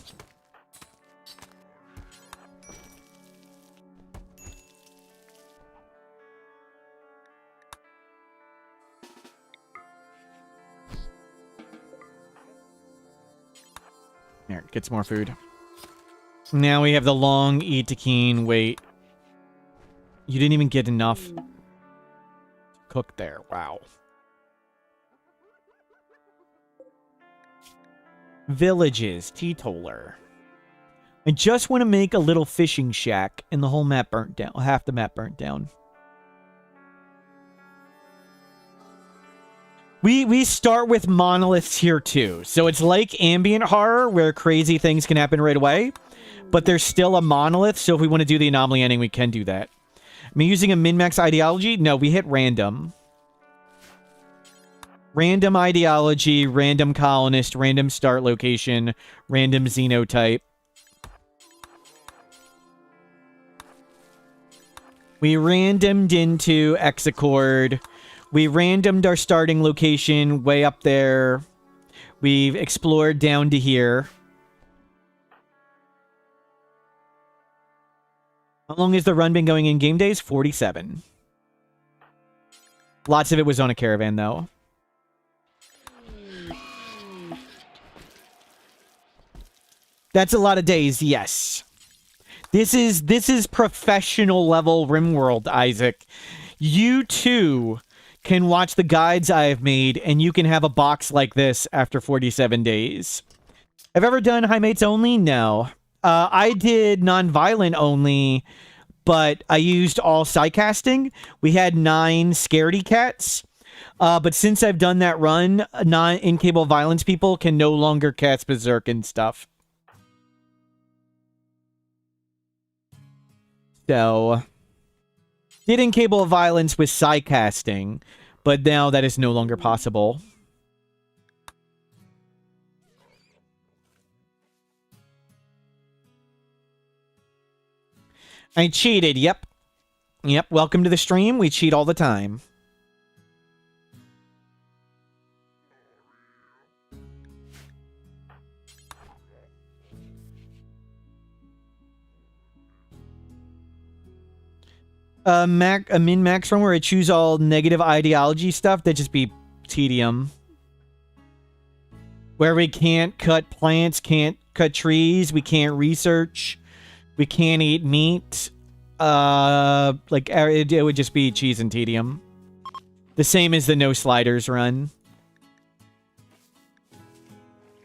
There, get some more food. Now we have the long Itakeen wait. You didn't even get enough to cook there. Wow. Villages, Teetotaler. I just want to make a little fishing shack, and the whole map burnt down. Half the map burnt down. We start with monoliths here too. So it's like ambient horror where crazy things can happen right away. But there's still a monolith, so if we want to do the anomaly ending, we can do that. Am I using a min-max ideology? No, we hit random. Random ideology, random colonist, random start location, random xenotype. We randomed into Exacord. We randomed our starting location way up there. We've explored down to here. How long has the run been going in game days? 47. Lots of it was on a caravan, though. That's a lot of days, yes. This is professional level RimWorld, Isaac. You too can watch the guides I have made, and you can have a box like this after 47 days. Have ever done high mates only? No. I did non-violent only, but I used all sidecasting. We had 9 scaredy cats. But since I've done that run, non-incapable violence people can no longer cast berserk and stuff. So, did incapable violence with sidecasting, but now that is no longer possible. I cheated, yep. Yep, welcome to the stream. We cheat all the time. A min-max run where I choose all negative ideology stuff, that'd just be tedium. Where we can't cut plants, can't cut trees, we can't research, we can't eat meat. It would just be cheese and tedium. The same as the no sliders run.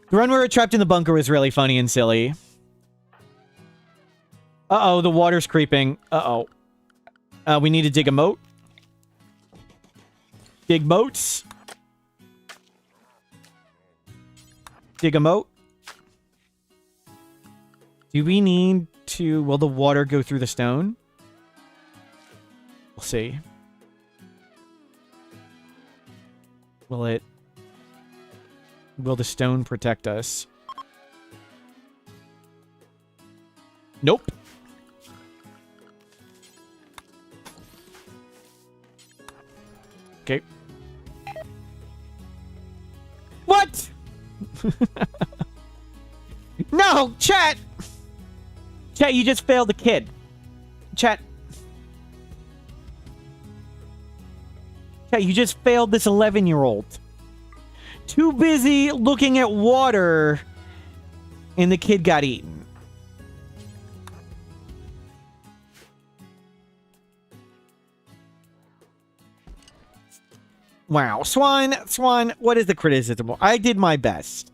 The run where we're trapped in the bunker was really funny and silly. Uh-oh, the water's creeping. Uh-oh. We need to dig a moat. Dig moats. Dig a moat. Do we need to... Will the water go through the stone? We'll see. Will it... Will the stone protect us? Nope. Okay. What? No, chat! Chat, you just failed the kid. Chat. Chat, you just failed this 11-year-old. Too busy looking at water, and the kid got eaten. Wow. Swan, what is the criticism? I did my best.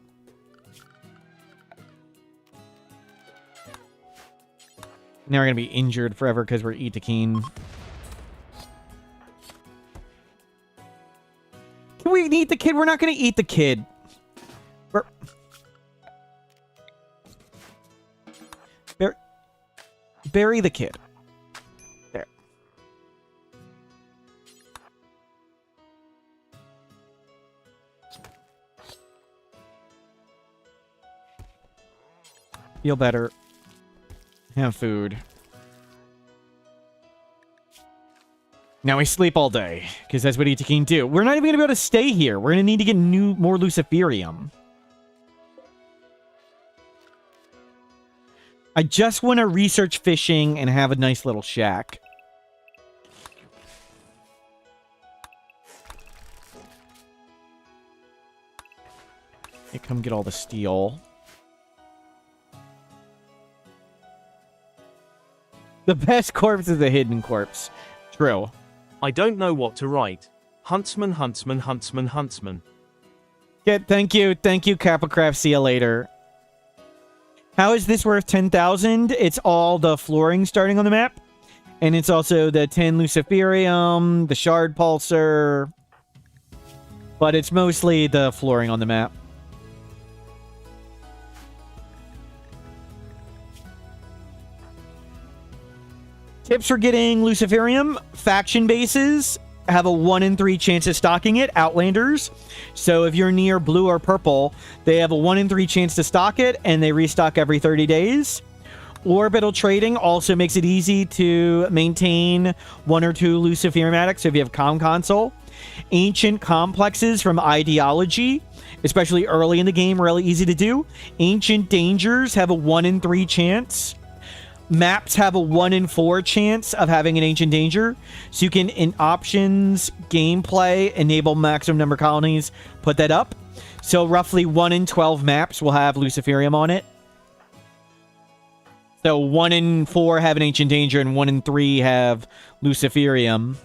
Now we're going to be injured forever because we're Itakeen. Can we eat the kid? We're not going to eat the kid. Bury the kid. There. Feel better. Have food. Now we sleep all day, because that's what Itakeen do. We're not even going to be able to stay here. We're going to need to get more Luciferium. I just want to research fishing and have a nice little shack. Hey, come get all the steel. The best corpse is a hidden corpse. True. I don't know what to write. Huntsman, huntsman, huntsman, huntsman. Yeah, thank you. Thank you, Capacraft. See you later. How is this worth 10,000? It's all the flooring starting on the map. And it's also the 10 Luciferium, the Shard Pulsar. But it's mostly the flooring on the map. Tips for getting Luciferium: faction bases have a 1 in 3 chance of stocking it. Outlanders. So if you're near blue or purple, they have a 1 in 3 chance to stock it, and they restock every 30 days. Orbital trading also makes it easy to maintain 1 or 2 Luciferium addicts. So if you have Comm Console, Ancient Complexes from Ideology, especially early in the game, really easy to do. Ancient Dangers have a 1 in 3 chance. Maps have a 1 in 4 chance of having an Ancient Danger. So you can, in options, gameplay, enable maximum number of colonies, put that up. So roughly 1 in 12 maps will have Luciferium on it. So 1 in 4 have an Ancient Danger and 1 in 3 have Luciferium.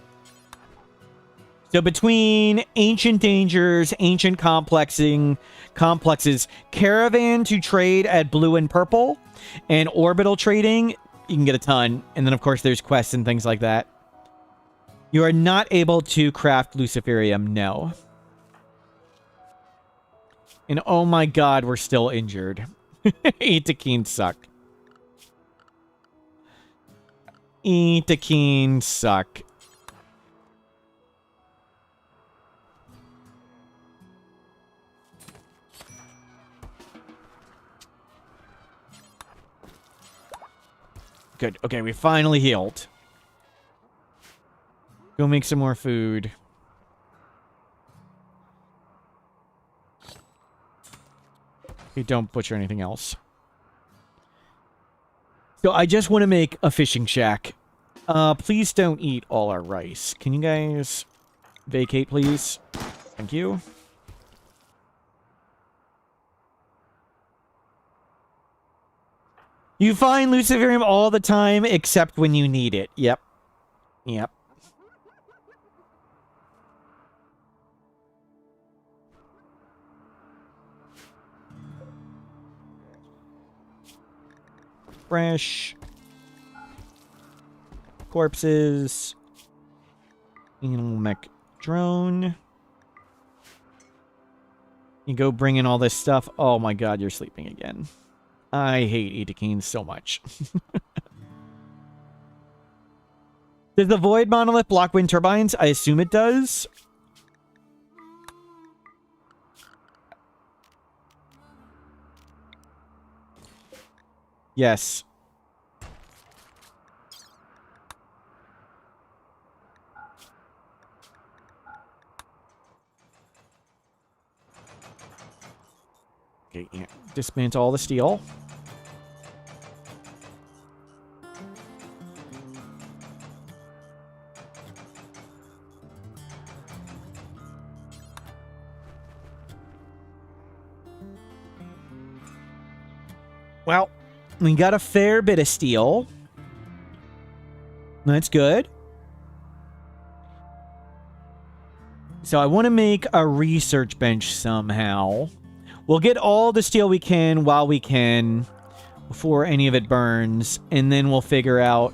So between Ancient Dangers, Ancient Complexes, Caravan to trade at blue and purple, and Orbital trading, you can get a ton. And then, of course, there's quests and things like that. You are not able to craft Luciferium, no. And oh my god, we're still injured. Itakeen suck. Itakeen suck. Good. Okay, we finally healed. Go make some more food. Okay, don't butcher anything else. So I just want to make a fishing shack. Please don't eat all our rice. Can you guys vacate, please? Thank you. You find Luciferium all the time, except when you need it. Yep. Yep. Fresh. Corpses. Animal mech drone. You go bring in all this stuff. Oh my god, you're sleeping again. I hate Itakeen so much. Does the Void Monolith block wind turbines? I assume it does. Yes. Okay, yeah. Dismantle all the steel. Well, we got a fair bit of steel. That's good. So I want to make a research bench somehow. We'll get all the steel we can while we can before any of it burns. And then we'll figure out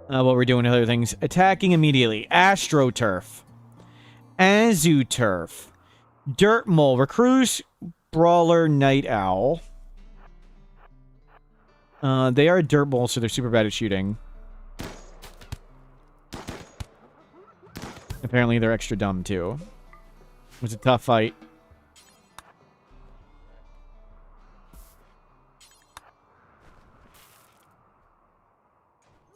what we're doing with other things. Attacking immediately. AstroTurf. AzuTurf. Dirt Mole. Recruits. Brawler, Night Owl. They are a dirt mole, so they're super bad at shooting. Apparently, they're extra dumb, too. It was a tough fight.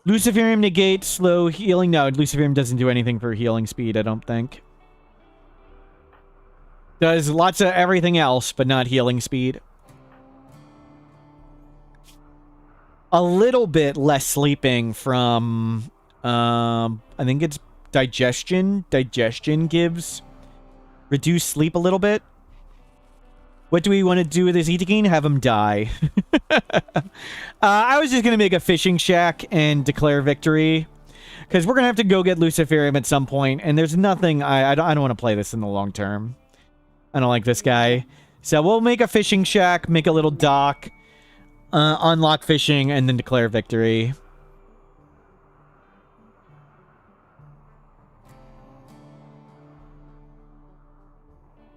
Luciferium negates slow healing. No, Luciferium doesn't do anything for healing speed, I don't think. Does lots of everything else, but not healing speed. A little bit less sleeping from, I think it's digestion. Digestion gives reduced sleep a little bit. What do we want to do with this Itakeen? Have him die. I was just going to make a fishing shack and declare victory. Because we're going to have to go get Luciferium at some point, and there's nothing, I don't want to play this in the long term. I don't like this guy. So we'll make a fishing shack, make a little dock, unlock fishing, and then declare victory.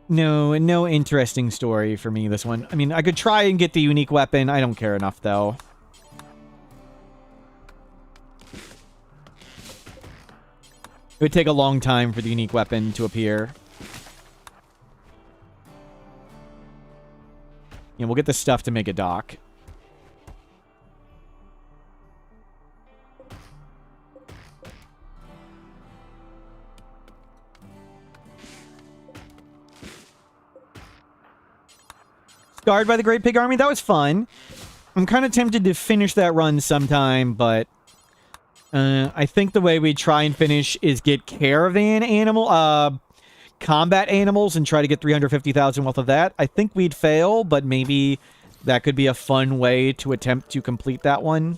No interesting story for me, this one. I mean, I could try and get the unique weapon. I don't care enough, though. It would take a long time for the unique weapon to appear. And we'll get the stuff to make a dock. Scarred by the Great Pig Army. That was fun. I'm kind of tempted to finish that run sometime, but I think the way we try and finish is get caravan animal, combat animals and try to get 350,000 worth of that. I think we'd fail, but maybe that could be a fun way to attempt to complete that one.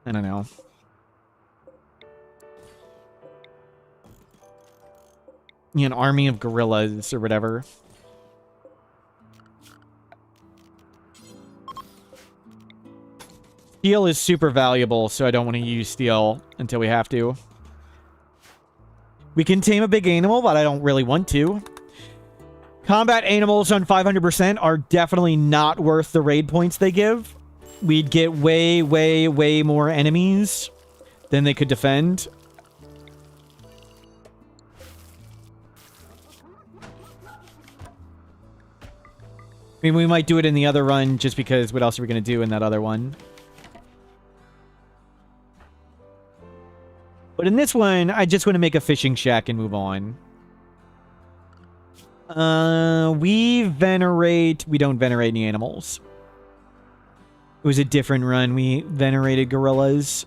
I don't know. An army of gorillas or whatever. Steel is super valuable, so I don't want to use steel until we have to. We can tame a big animal, but I don't really want to. Combat animals on 500% are definitely not worth the raid points they give. We'd get way, way, way more enemies than they could defend. I mean, we might do it in the other run just because what else are we going to do in that other one? But in this one, I just want to make a fishing shack and move on. We don't venerate any animals. It was a different run. We venerated gorillas.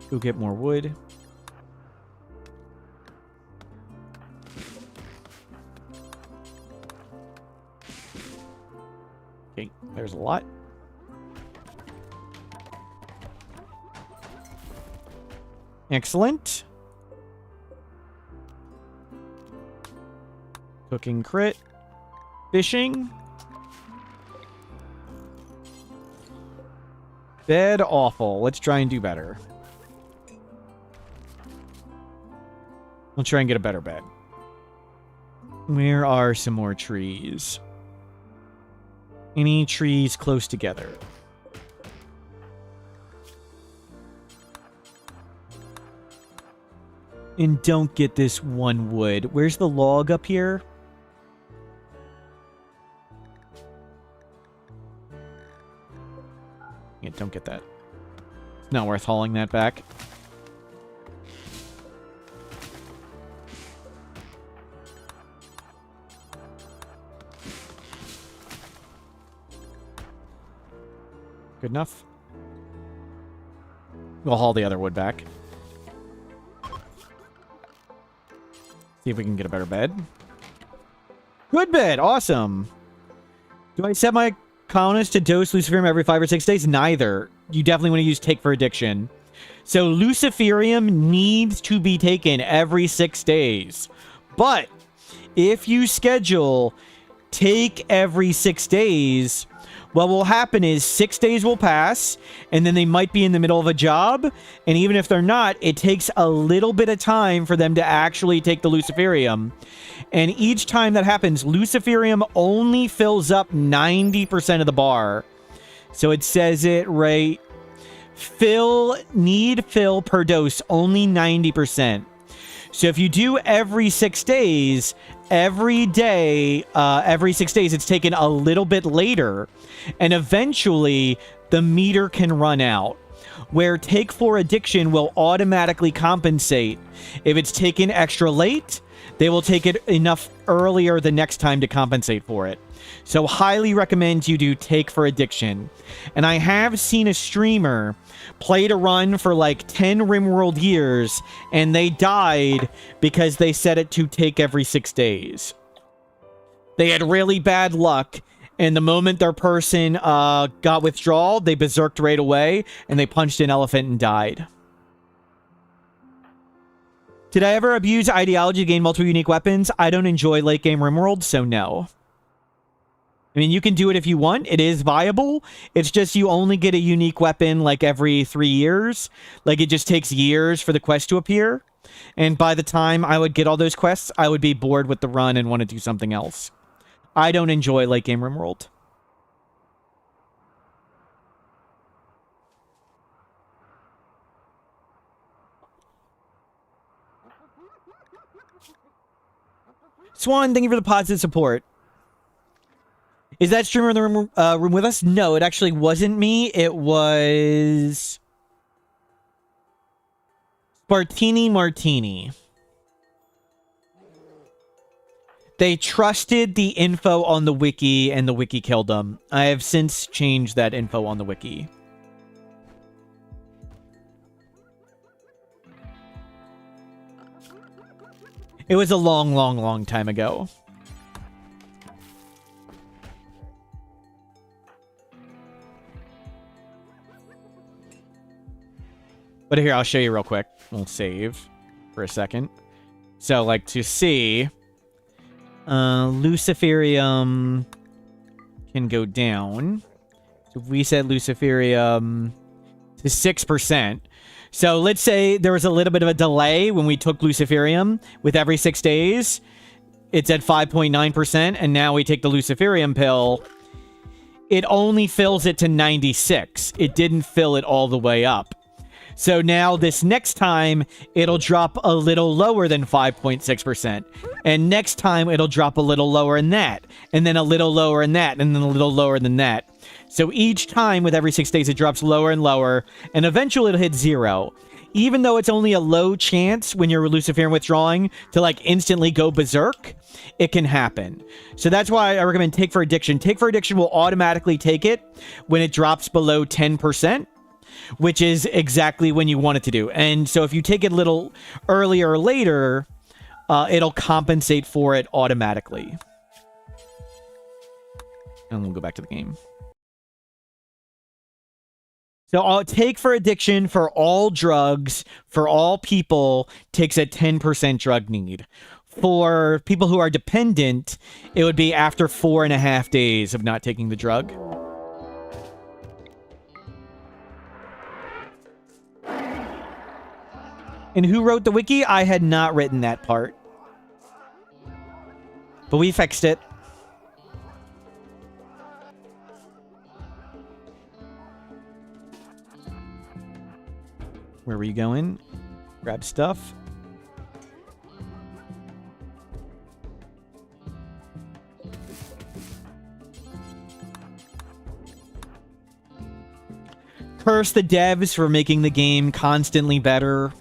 Go get more wood. Okay, there's a lot. Excellent. Cooking crit. Fishing. Bed awful. Let's try and do better. We'll try and get a better bed. Where are some more trees? Any trees close together? And don't get this one wood. Where's the log up here? Yeah, don't get that. It's not worth hauling that back. Good enough. We'll haul the other wood back. See if we can get a better bed. Good bed! Awesome! Do I set my colonist to dose Luciferium every 5 or 6 days? Neither. You definitely want to use Take for Addiction. So Luciferium needs to be taken every 6 days. But if you schedule Take every 6 days... what will happen is 6 days will pass, and then they might be in the middle of a job, and even if they're not, it takes a little bit of time for them to actually take the Luciferium. And each time that happens, Luciferium only fills up 90% of the bar. So it says it right. Need fill per dose, only 90%. So if you do every 6 days, every 6 days, it's taken a little bit later. And eventually, the meter can run out. Where Take for Addiction will automatically compensate. If it's taken extra late, they will take it enough earlier the next time to compensate for it. So highly recommend you do Take for Addiction. And I have seen a streamer played a run for like 10 RimWorld years, and they died because they set it to take every 6 days. They had really bad luck, and the moment their person got withdrawal, they berserked right away, and they punched an elephant and died. Did I ever abuse ideology to gain multiple unique weapons? I don't enjoy late game RimWorld, so no. I mean, you can do it if you want. It is viable. It's just you only get a unique weapon like every 3 years. Like, it just takes years for the quest to appear. And by the time I would get all those quests, I would be bored with the run and want to do something else. I don't enjoy late game RimWorld. Swan, thank you for the positive support. Is that streamer in the room with us? No, it actually wasn't me. It was Spartini Martini. They trusted the info on the wiki, and the wiki killed them. I have since changed that info on the wiki. It was a long, long, long time ago. But here, I'll show you real quick. We'll save for a second. So, like, to see, Luciferium can go down. So if we set Luciferium to 6%. So let's say there was a little bit of a delay when we took Luciferium. With every 6 days, it's at 5.9%. And now we take the Luciferium pill. It only fills it to 96. It didn't fill it all the way up. So now this next time, it'll drop a little lower than 5.6%. And next time, it'll drop a little lower than that. And then a little lower than that. And then a little lower than that. So each time with every 6 days, it drops lower and lower. And eventually, it'll hit 0. Even though it's only a low chance when you're Luciferium withdrawing to, like, instantly go berserk, it can happen. So that's why I recommend Take for Addiction. Take for Addiction will automatically take it when it drops below 10%. Which is exactly when you want it to do. And so if you take it a little earlier or later, it'll compensate for it automatically. And we'll go back to the game. So I'll Take for Addiction for all drugs, for all people, takes a 10% drug need. For people who are dependent, it would be after 4.5 days of not taking the drug. And who wrote the wiki? I had not written that part. But we fixed it. Where were you going? Grab stuff. Curse the devs for making the game constantly better.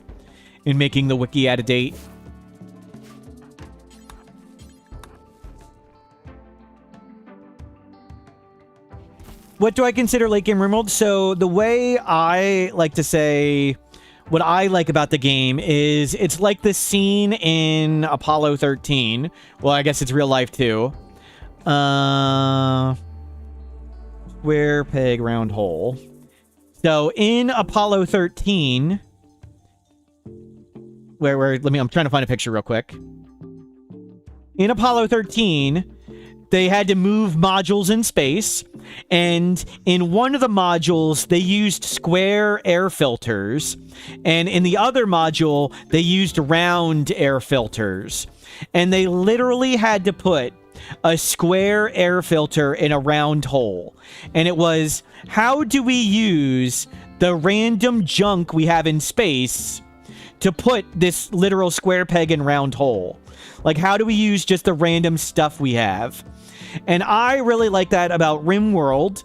In making the wiki out of date. What do I consider late game RimWorld? So the way I like to say what I like about the game is it's like the scene in Apollo 13. Well, I guess it's real life too. Square peg round hole. So in Apollo 13, I'm trying to find a picture real quick. In Apollo 13, they had to move modules in space, and in one of the modules, they used square air filters, and in the other module, they used round air filters. And they literally had to put a square air filter in a round hole. And it was, how do we use the random junk we have in space to put this literal square peg in round hole? Like, how do we use just the random stuff we have? And I really like that about RimWorld.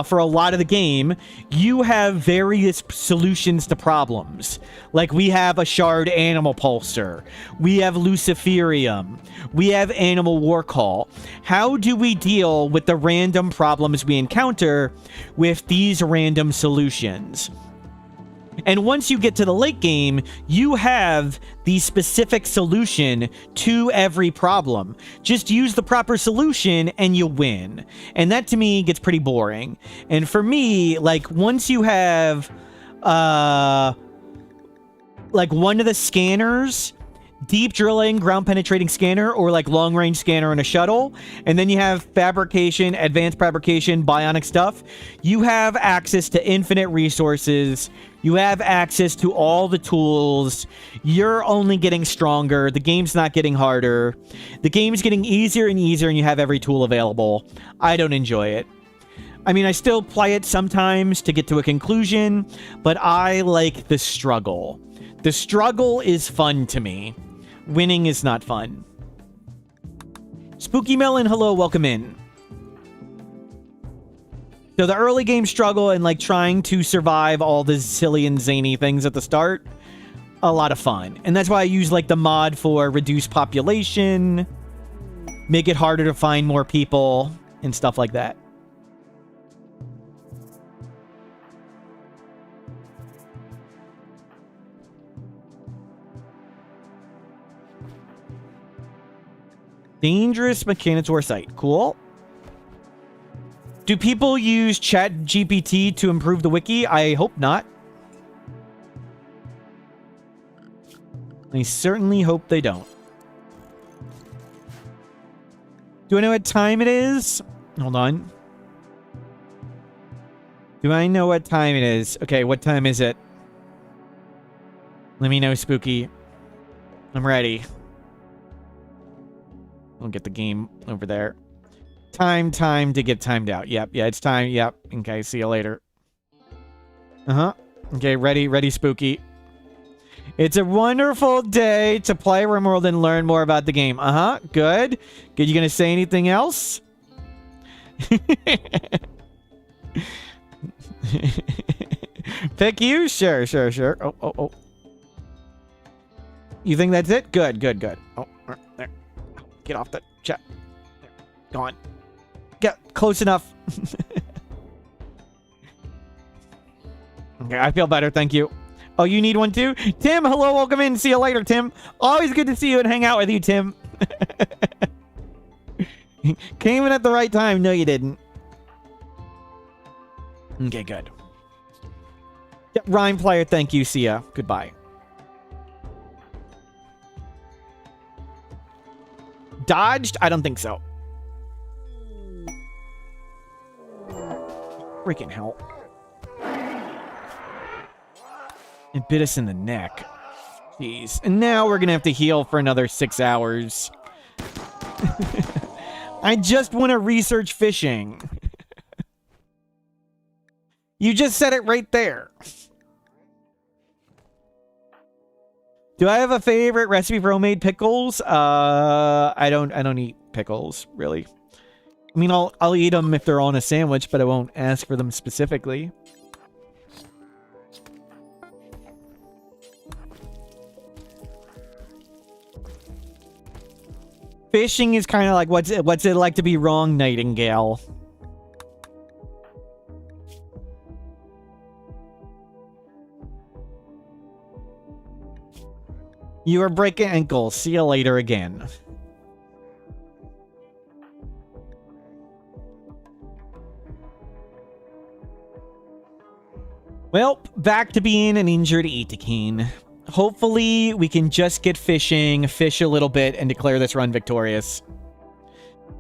For a lot of the game, you have various solutions to problems. Like, we have a shard animal pulsar. We have Luciferium. We have animal war call. How do we deal with the random problems we encounter with these random solutions? And once you get to the late game, you have the specific solution to every problem. Just use the proper solution and you win. And that to me gets pretty boring. And for me, like, once you have like one of the scanners, deep drilling, ground penetrating scanner, or like long range scanner and a shuttle, and then you have fabrication, advanced fabrication, bionic stuff, you have access to infinite resources. You have access to all the tools. You're only getting stronger. The game's not getting harder. The game's getting easier and easier, and you have every tool available. I don't enjoy it. I mean, I still play it sometimes to get to a conclusion, but I like the struggle. The struggle is fun to me. Winning is not fun. Spooky Melon, hello, welcome in. So the early game struggle and like trying to survive all the silly and zany things at the start, a lot of fun. And that's why I use like the mod for reduce population, make it harder to find more people and stuff like that. Dangerous Mechanosaur site. Cool. Do people use ChatGPT to improve the wiki? I hope not. I certainly hope they don't. Do I know what time it is? Hold on. Do I know what time it is? Okay, what time is it? Let me know, Spooky. I'm ready. I'll get the game over there. Time to get timed out. Yep, yeah, it's time. Yep. Okay, see you later. Uh-huh. Okay, ready, Spooky. It's a wonderful day to play RimWorld and learn more about the game. Uh-huh, good. Good, you gonna say anything else? Pick you? Sure. Oh. You think that's it? Good. Oh, there. Get off the chat. There. Go on. Get close enough. Okay, I feel better. Thank you. Oh, you need one too? Tim, hello. Welcome in. See you later, Tim. Always good to see you and hang out with you, Tim. Came in at the right time. No, you didn't. Okay, good. Yep, Rhyme Player, thank you. See ya. Goodbye. Dodged? I don't think so. Freaking hell. It bit us in the neck. Jeez. And now we're gonna have to heal for another 6 hours. I just want to research fishing. You just said it right there. Do I have a favorite recipe for homemade pickles? I don't eat pickles, really. I mean, I'll eat them if they're on a sandwich, but I won't ask for them specifically. Fishing is kind of like what's it like to be wrong, Nightingale? You are breaking ankles. See you later again. Well, back to being an injured Itakeen. Hopefully, we can just get fishing, fish a little bit, and declare this run victorious.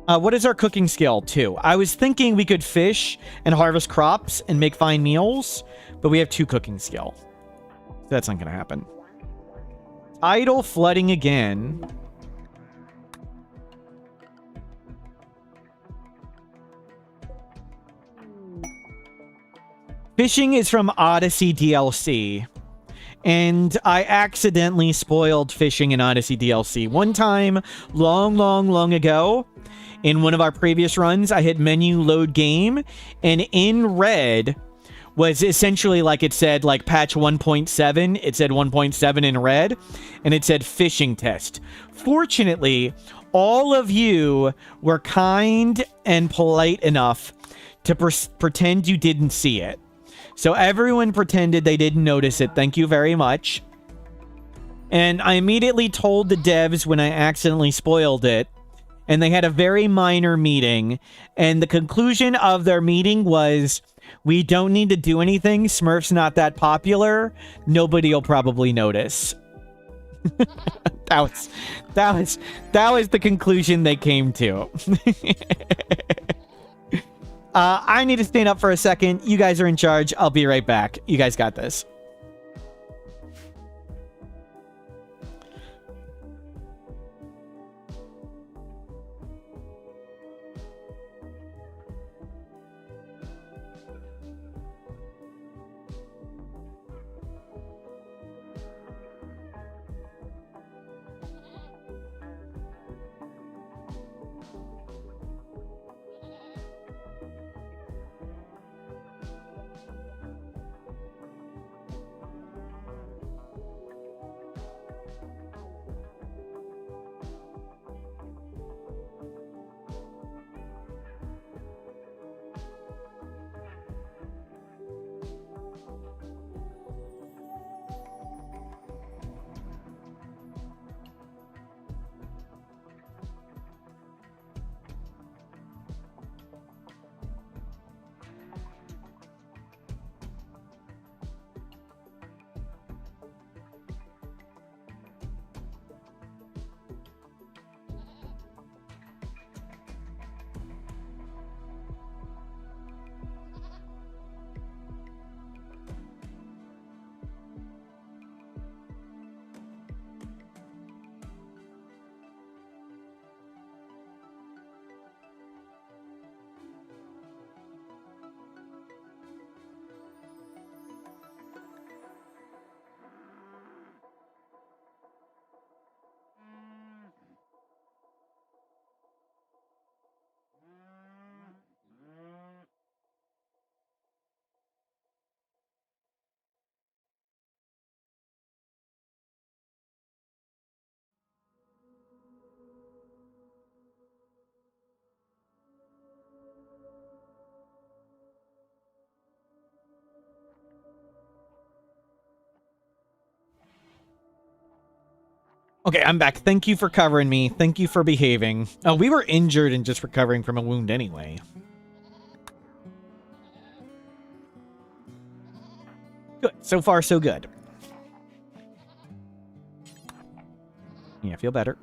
What is our cooking skill? 2. I was thinking we could fish and harvest crops and make fine meals, but we have 2 cooking skill. So that's not going to happen. Tidal flooding again. Fishing is from Odyssey DLC. And I accidentally spoiled fishing in Odyssey DLC. One time, long ago, in one of our previous runs, I hit menu load game, and in red was essentially like it said like patch 1.7. It said 1.7 in red, and it said fishing test. Fortunately, all of you were kind and polite enough to pretend you didn't see it. So everyone pretended they didn't notice it. Thank you very much. And I immediately told the devs when I accidentally spoiled it. And they had a very minor meeting. And the conclusion of their meeting was, we don't need to do anything. Smurf's not that popular. Nobody will probably notice. that was the conclusion they came to. I need to stand up for a second. You guys are in charge. I'll be right back. You guys got this. Okay, I'm back. Thank you for covering me. Thank you for behaving. Oh, we were injured and just recovering from a wound anyway. Good. So far, so good. Yeah, feel better.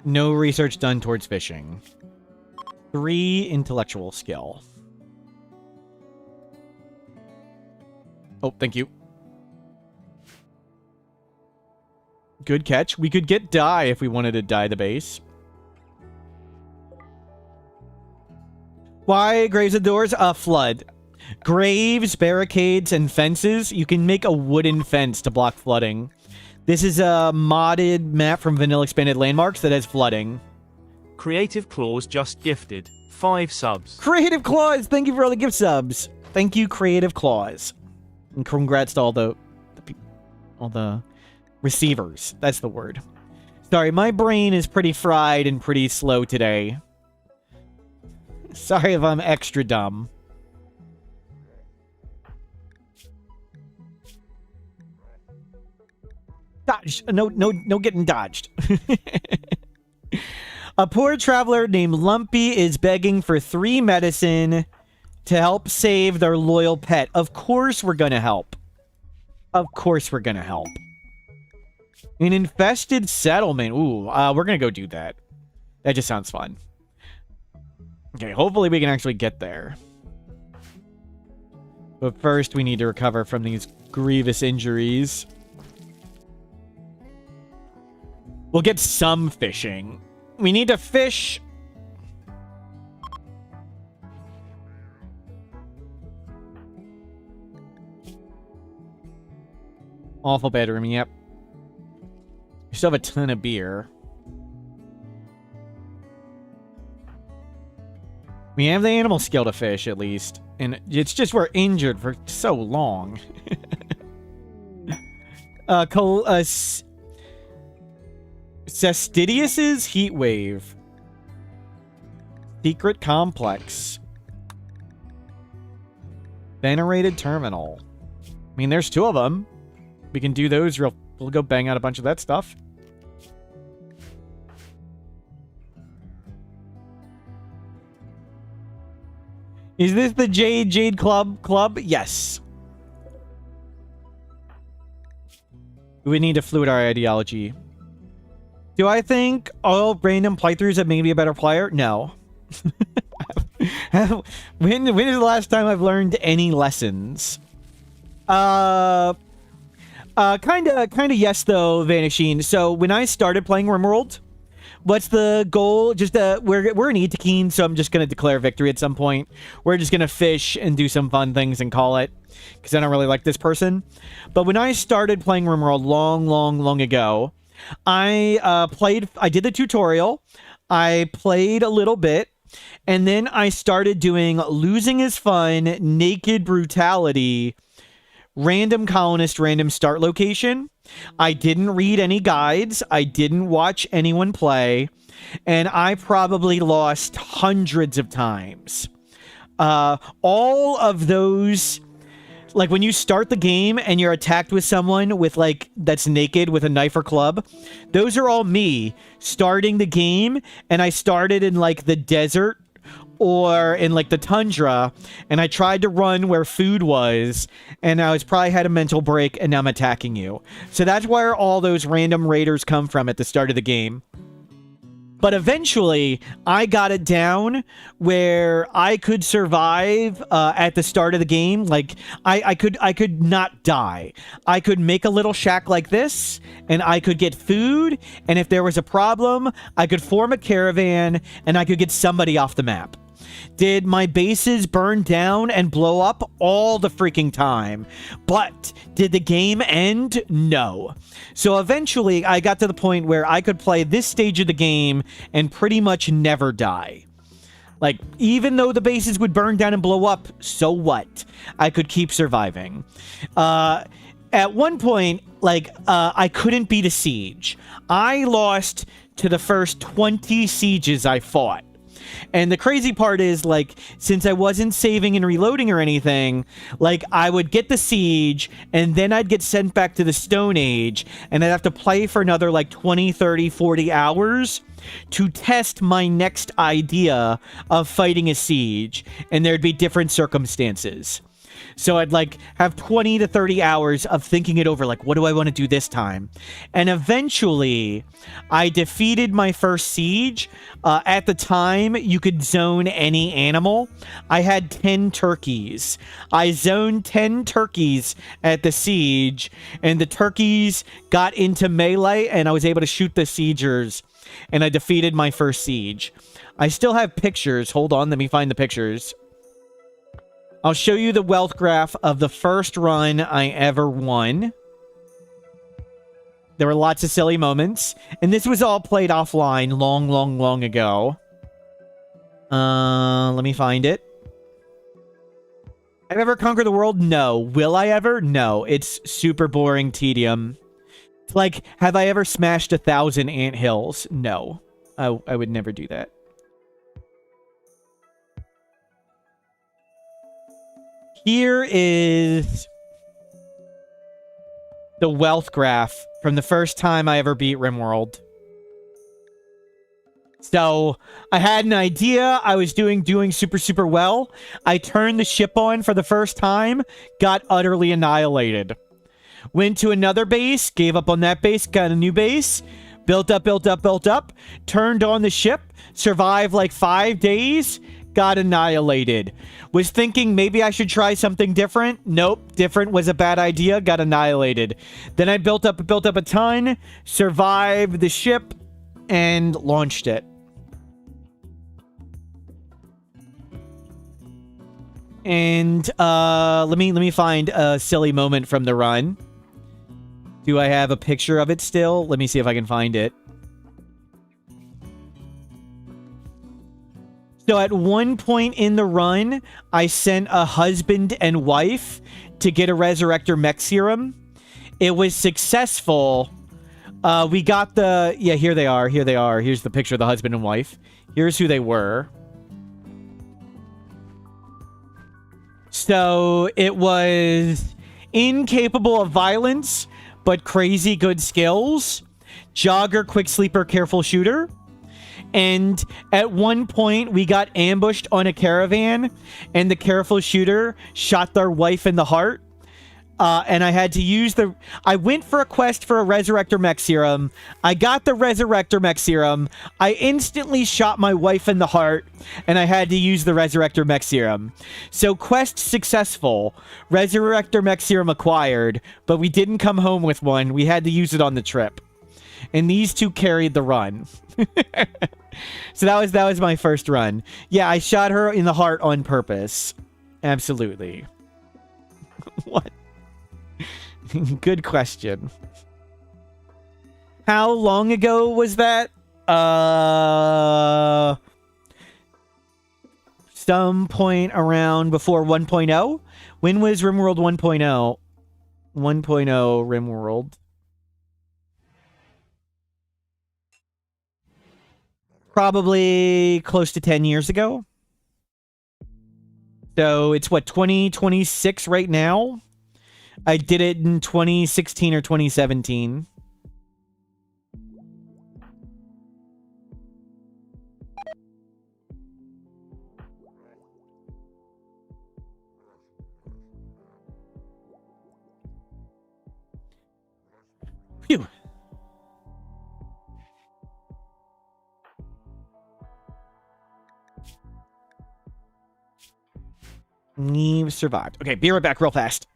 No research done towards fishing. 3 intellectual skill. Oh, thank you. Good catch. We could get dye if we wanted to dye the base. Why graves and doors? Flood. Graves, barricades, and fences. You can make a wooden fence to block flooding. This is a modded map from Vanilla Expanded Landmarks that has flooding. Creative Claws just gifted 5 subs. Creative Claws, thank you for all the gift subs. Thank you, Creative Claws. And congrats to all the receivers. That's the word. Sorry, my brain is pretty fried and pretty slow today. Sorry if I'm extra dumb. Dodge. No getting dodged. A poor traveler named Lumpy is begging for 3 medicine to help save their loyal pet. Of course we're gonna help. Of course we're gonna help. An infested settlement. Ooh, we're gonna go do that. That just sounds fun. Okay, hopefully we can actually get there. But first we need to recover from these grievous injuries. We'll get some fishing. We need to fish. Awful bedroom, yep. We still have a ton of beer. We have the animal skill to fish, at least. And it's just we're injured for so long. Cestidius's Heat Wave. Secret Complex. Venerated Terminal. I mean, there's 2 of them. We can do those real... We'll go bang out a bunch of that stuff. Is this the Jade Club? Yes. We need to fluid our ideology. Do I think all random playthroughs have made me a better player? No. When is the last time I've learned any lessons? Kinda yes though, Vanishing. So when I started playing RimWorld, what's the goal? Just we're in Itakeen, so I'm just gonna declare victory at some point. We're just gonna fish and do some fun things and call it, because I don't really like this person. But when I started playing RimWorld long ago, I did the tutorial, I played a little bit, and then I started doing Losing is Fun, Naked Brutality, Random Colonist, Random Start Location. I didn't read any guides, I didn't watch anyone play, and I probably lost hundreds of times. All of those... Like, when you start the game and you're attacked with someone with, like, that's naked with a knife or club, those are all me starting the game, and I started in, like, the desert or in, like, the tundra, and I tried to run where food was, and I was probably had a mental break, and now I'm attacking you. So that's where all those random raiders come from at the start of the game. But eventually, I got it down where I could survive at the start of the game. Like, I could not die. I could make a little shack like this, and I could get food, and if there was a problem, I could form a caravan, and I could get somebody off the map. Did my bases burn down and blow up? All the freaking time. But did the game end? No. So eventually I got to the point where I could play this stage of the game and pretty much never die. Like, even though the bases would burn down and blow up, so what? I could keep surviving. At one point, like, I couldn't beat a siege. I lost to the first 20 sieges I fought. And the crazy part is, like, since I wasn't saving and reloading or anything, like, I would get the siege, and then I'd get sent back to the Stone Age, and I'd have to play for another, like, 20, 30, 40 hours to test my next idea of fighting a siege, and there'd be different circumstances. So I'd like have 20 to 30 hours of thinking it over, like, what do I want to do this time? And eventually I defeated my first siege. At the time, you could zone any animal. I had 10 turkeys. I zoned 10 turkeys at the siege, and the turkeys got into melee, and I was able to shoot the siegers, and I defeated my first siege. I still have pictures. Hold on, let me find the pictures. I'll show you the wealth graph of the first run I ever won. There were lots of silly moments. And this was all played offline long ago. Let me find it. Have I ever conquered the world? No. Will I ever? No. It's super boring tedium. Like, have I ever smashed 1,000 anthills? No. I would never do that. Here is the wealth graph from the first time I ever beat RimWorld. So, I had an idea. I was doing super well. I turned the ship on for the first time, got utterly annihilated. Went to another base, gave up on that base, got a new base, built up, turned on the ship, survived like 5 days, got annihilated. Was thinking maybe I should try something different. Nope, different was a bad idea, got annihilated. Then I built up a ton, survived the ship, and launched it. And let me find a silly moment from the run. Do I have a picture of it still? Let me see if I can find it. So at one point in the run, I sent a husband and wife to get a Resurrector Mech Serum. It was successful. We got the... Yeah, here they are. Here they are. Here's the picture of the husband and wife. Here's who they were. So it was incapable of violence, but crazy good skills. Jogger, quick sleeper, careful shooter. And at one point, we got ambushed on a caravan, and the careful shooter shot their wife in the heart. And I had to use the... I went for a quest for a Resurrector Mech Serum. I got the Resurrector Mech Serum. I instantly shot my wife in the heart, and I had to use the Resurrector Mech Serum. So quest successful. Resurrector Mech Serum acquired, but we didn't come home with one. We had to use it on the trip. And these two carried the run. So that was my first run. Yeah, I shot her in the heart on purpose. Absolutely. What? Good question. How long ago was that? Some point around before 1.0? When was RimWorld 1.0? 1.0 RimWorld. Probably close to 10 years ago. So it's what, 2026 right now? I did it in 2016 or 2017. Phew. We've survived. Okay, be right back real fast.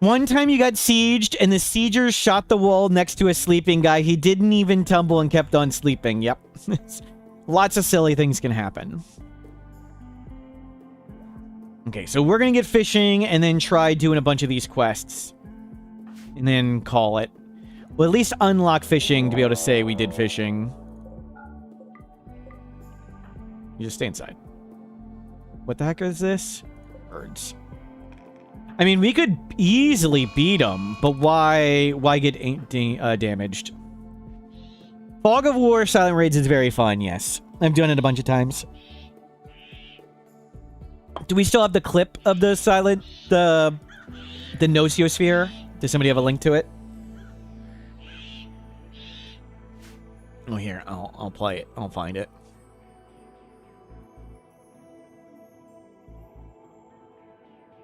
One time you got sieged, and the siegers shot the wall next to a sleeping guy. He didn't even tumble and kept on sleeping. Yep. Lots of silly things can happen. Okay, so we're going to get fishing and then try doing a bunch of these quests. And then call it. Well, at least unlock fishing to be able to say we did fishing. You just stay inside. What the heck is this? Birds. I mean, we could easily beat them, but why get damaged? Fog of War Silent Raids is very fun, yes. I've done it a bunch of times. Do we still have the clip of the the Nosiosphere? Does somebody have a link to it? Oh, here, I'll play it. I'll find it.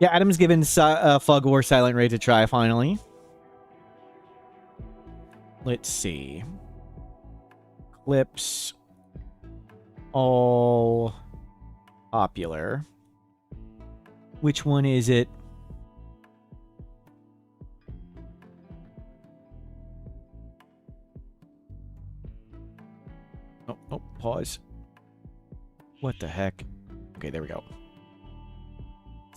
Yeah, Adam's given Fog War Silent Raid a try, finally. Let's see. Clips. All popular. Which one is it? Oh, pause. What the heck? Okay, there we go.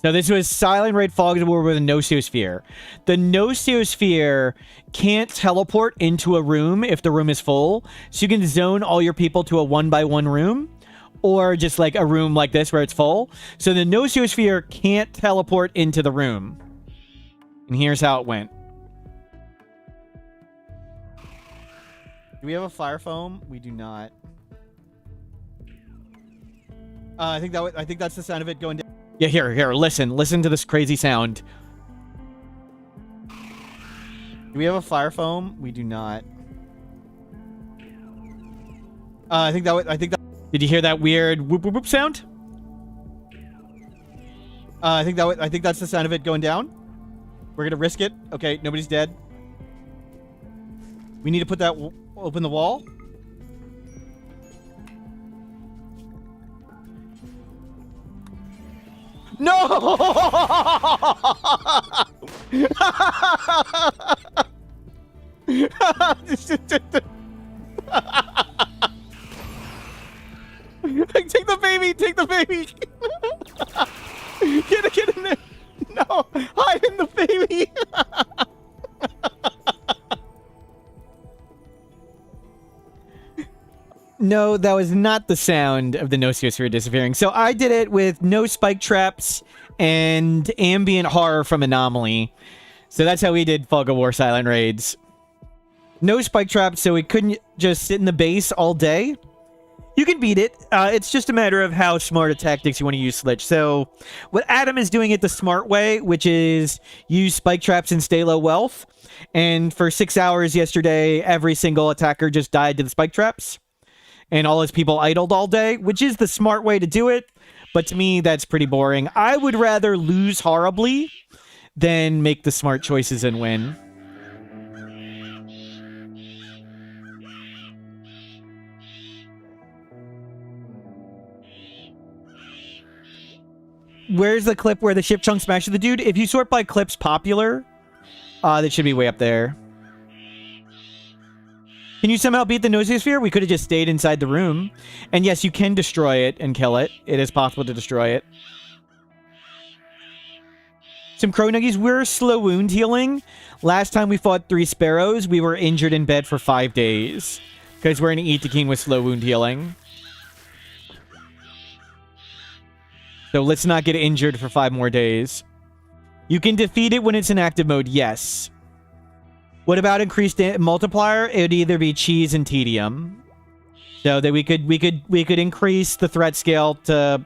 So this was Silent Raid Fog of War with a Nosiosphere. The Nosiosphere can't teleport into a room if the room is full. So you can zone all your people to a 1x1 room. Or just like a room like this where it's full. So the Nosiosphere can't teleport into the room. And here's how it went. Do we have a fire foam? We do not. I think that's the sound of it going down. Yeah, here, listen to this crazy sound. Do we have a fire foam? We do not. I think that. Did you hear that weird whoop whoop whoop sound? I think that's the sound of it going down. We're gonna risk it. Okay, nobody's dead. We need to put that open the wall. No! Take the baby! Take the baby! Get in there! No! Hide in the baby! No, that was not the sound of the Nosiosphere disappearing. So I did it with no spike traps and ambient horror from Anomaly. So that's how we did Fog of War Silent Raids. No spike traps, so we couldn't just sit in the base all day. You can beat it. It's just a matter of how smart a tactics you want to use, Slitch. So what Adam is doing it the smart way, which is use spike traps and stay low wealth. And for 6 hours yesterday, every single attacker just died to the spike traps. And all his people idled all day, which is the smart way to do it. But to me, that's pretty boring. I would rather lose horribly than make the smart choices and win. Where's the clip where the ship chunk smashes the dude? If you sort by clips popular, that should be way up there. Can you somehow beat the Nosiosphere? We could have just stayed inside the room. And yes, you can destroy it and kill it. It is possible to destroy it. Some crow nuggies. We're slow wound healing. Last time we fought 3 sparrows, we were injured in bed for 5 days. Because we're going to eat the king with slow wound healing. So let's not get injured for 5 more days. You can defeat it when it's in active mode, yes. What about increased multiplier? It would either be cheese and tedium. So that we could increase the threat scale to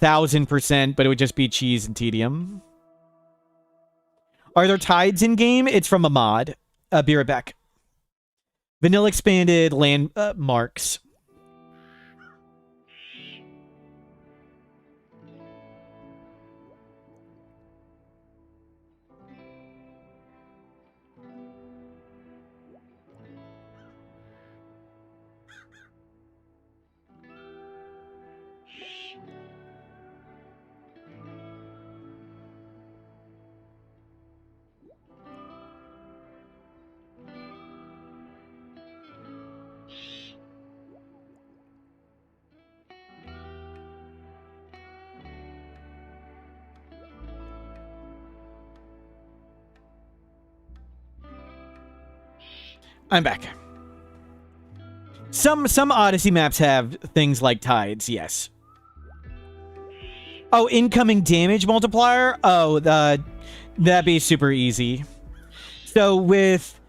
1000%, but it would just be cheese and tedium. Are there tides in game? It's from a mod. Be right back. Vanilla expanded landmarks. I'm back. Some Odyssey maps have things like tides, yes. Oh, incoming damage multiplier? Oh, that'd be super easy. So with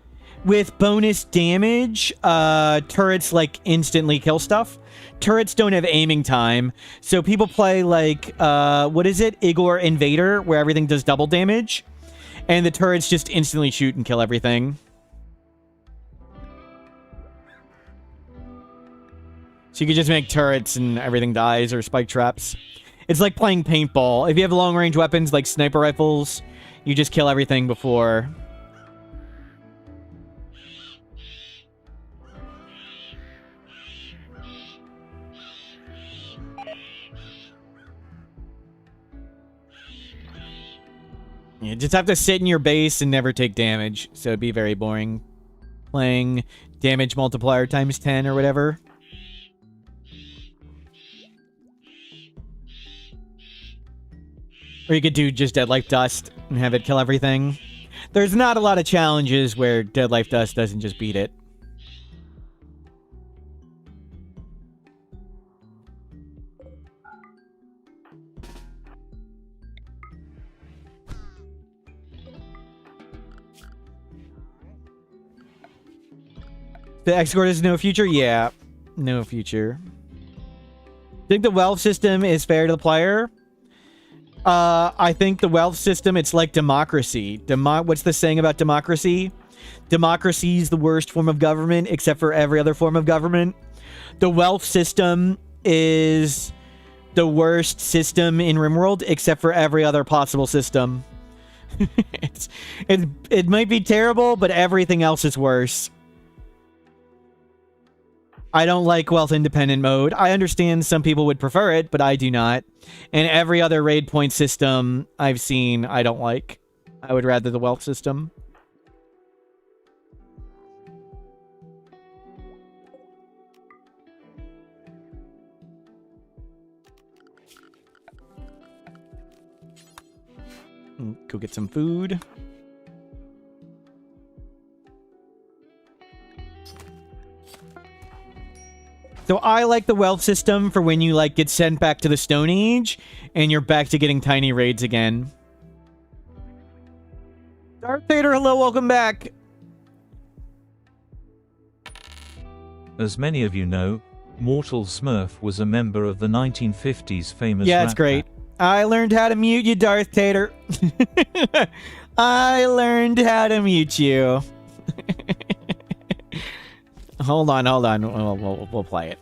bonus damage, turrets like instantly kill stuff. Turrets don't have aiming time, so people play like what is it? Igor Invader, where everything does double damage, and the turrets just instantly shoot and kill everything. So you could just make turrets and everything dies, or spike traps. It's like playing paintball. If you have long-range weapons like sniper rifles, you just kill everything before. You just have to sit in your base and never take damage, so it'd be very boring. Playing damage multiplier times 10 or whatever. Or you could do just Dead Life Dust and have it kill everything. There's not a lot of challenges where Dead Life Dust doesn't just beat it. The X-Cord is no future? Yeah, no future. Think the wealth system is fair to the player? I think the wealth system, it's like democracy. What's the saying about democracy? Democracy is the worst form of government, except for every other form of government. The wealth system is the worst system in RimWorld, except for every other possible system. It might be terrible, but everything else is worse. I don't like wealth independent mode. I understand some people would prefer it, but I do not. And every other raid point system I've seen, I don't like. I would rather the wealth system. Go get some food. So I like the wealth system for when you like get sent back to the Stone Age and you're back to getting tiny raids again. Darth Vader, hello, welcome back. As many of you know, Mortal Smurf was a member of the 1950s famous Yeah, it's great. I learned how to mute you, Darth Tater. I learned how to mute you. Hold on. We'll play it.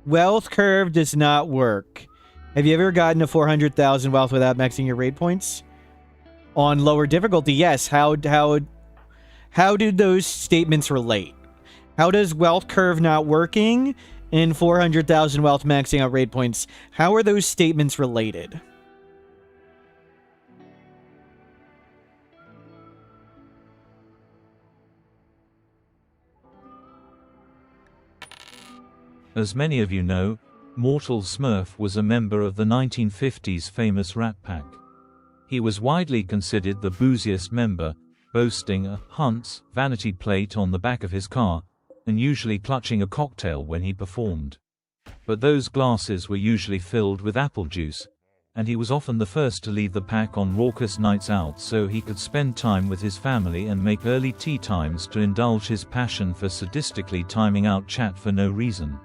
Wealth curve does not work. Have you ever gotten to 400,000 wealth without maxing your raid points? On lower difficulty, yes. How do those statements relate? How does wealth curve not working and 400,000 wealth maxing out raid points, how are those statements related? As many of you know, Mortal Smurf was a member of the 1950s famous Rat Pack. He was widely considered the booziest member, boasting a Hunt's vanity plate on the back of his car, and usually clutching a cocktail when he performed. But those glasses were usually filled with apple juice, and he was often the first to leave the pack on raucous nights out so he could spend time with his family and make early tea times to indulge his passion for sadistically timing out chat for no reason.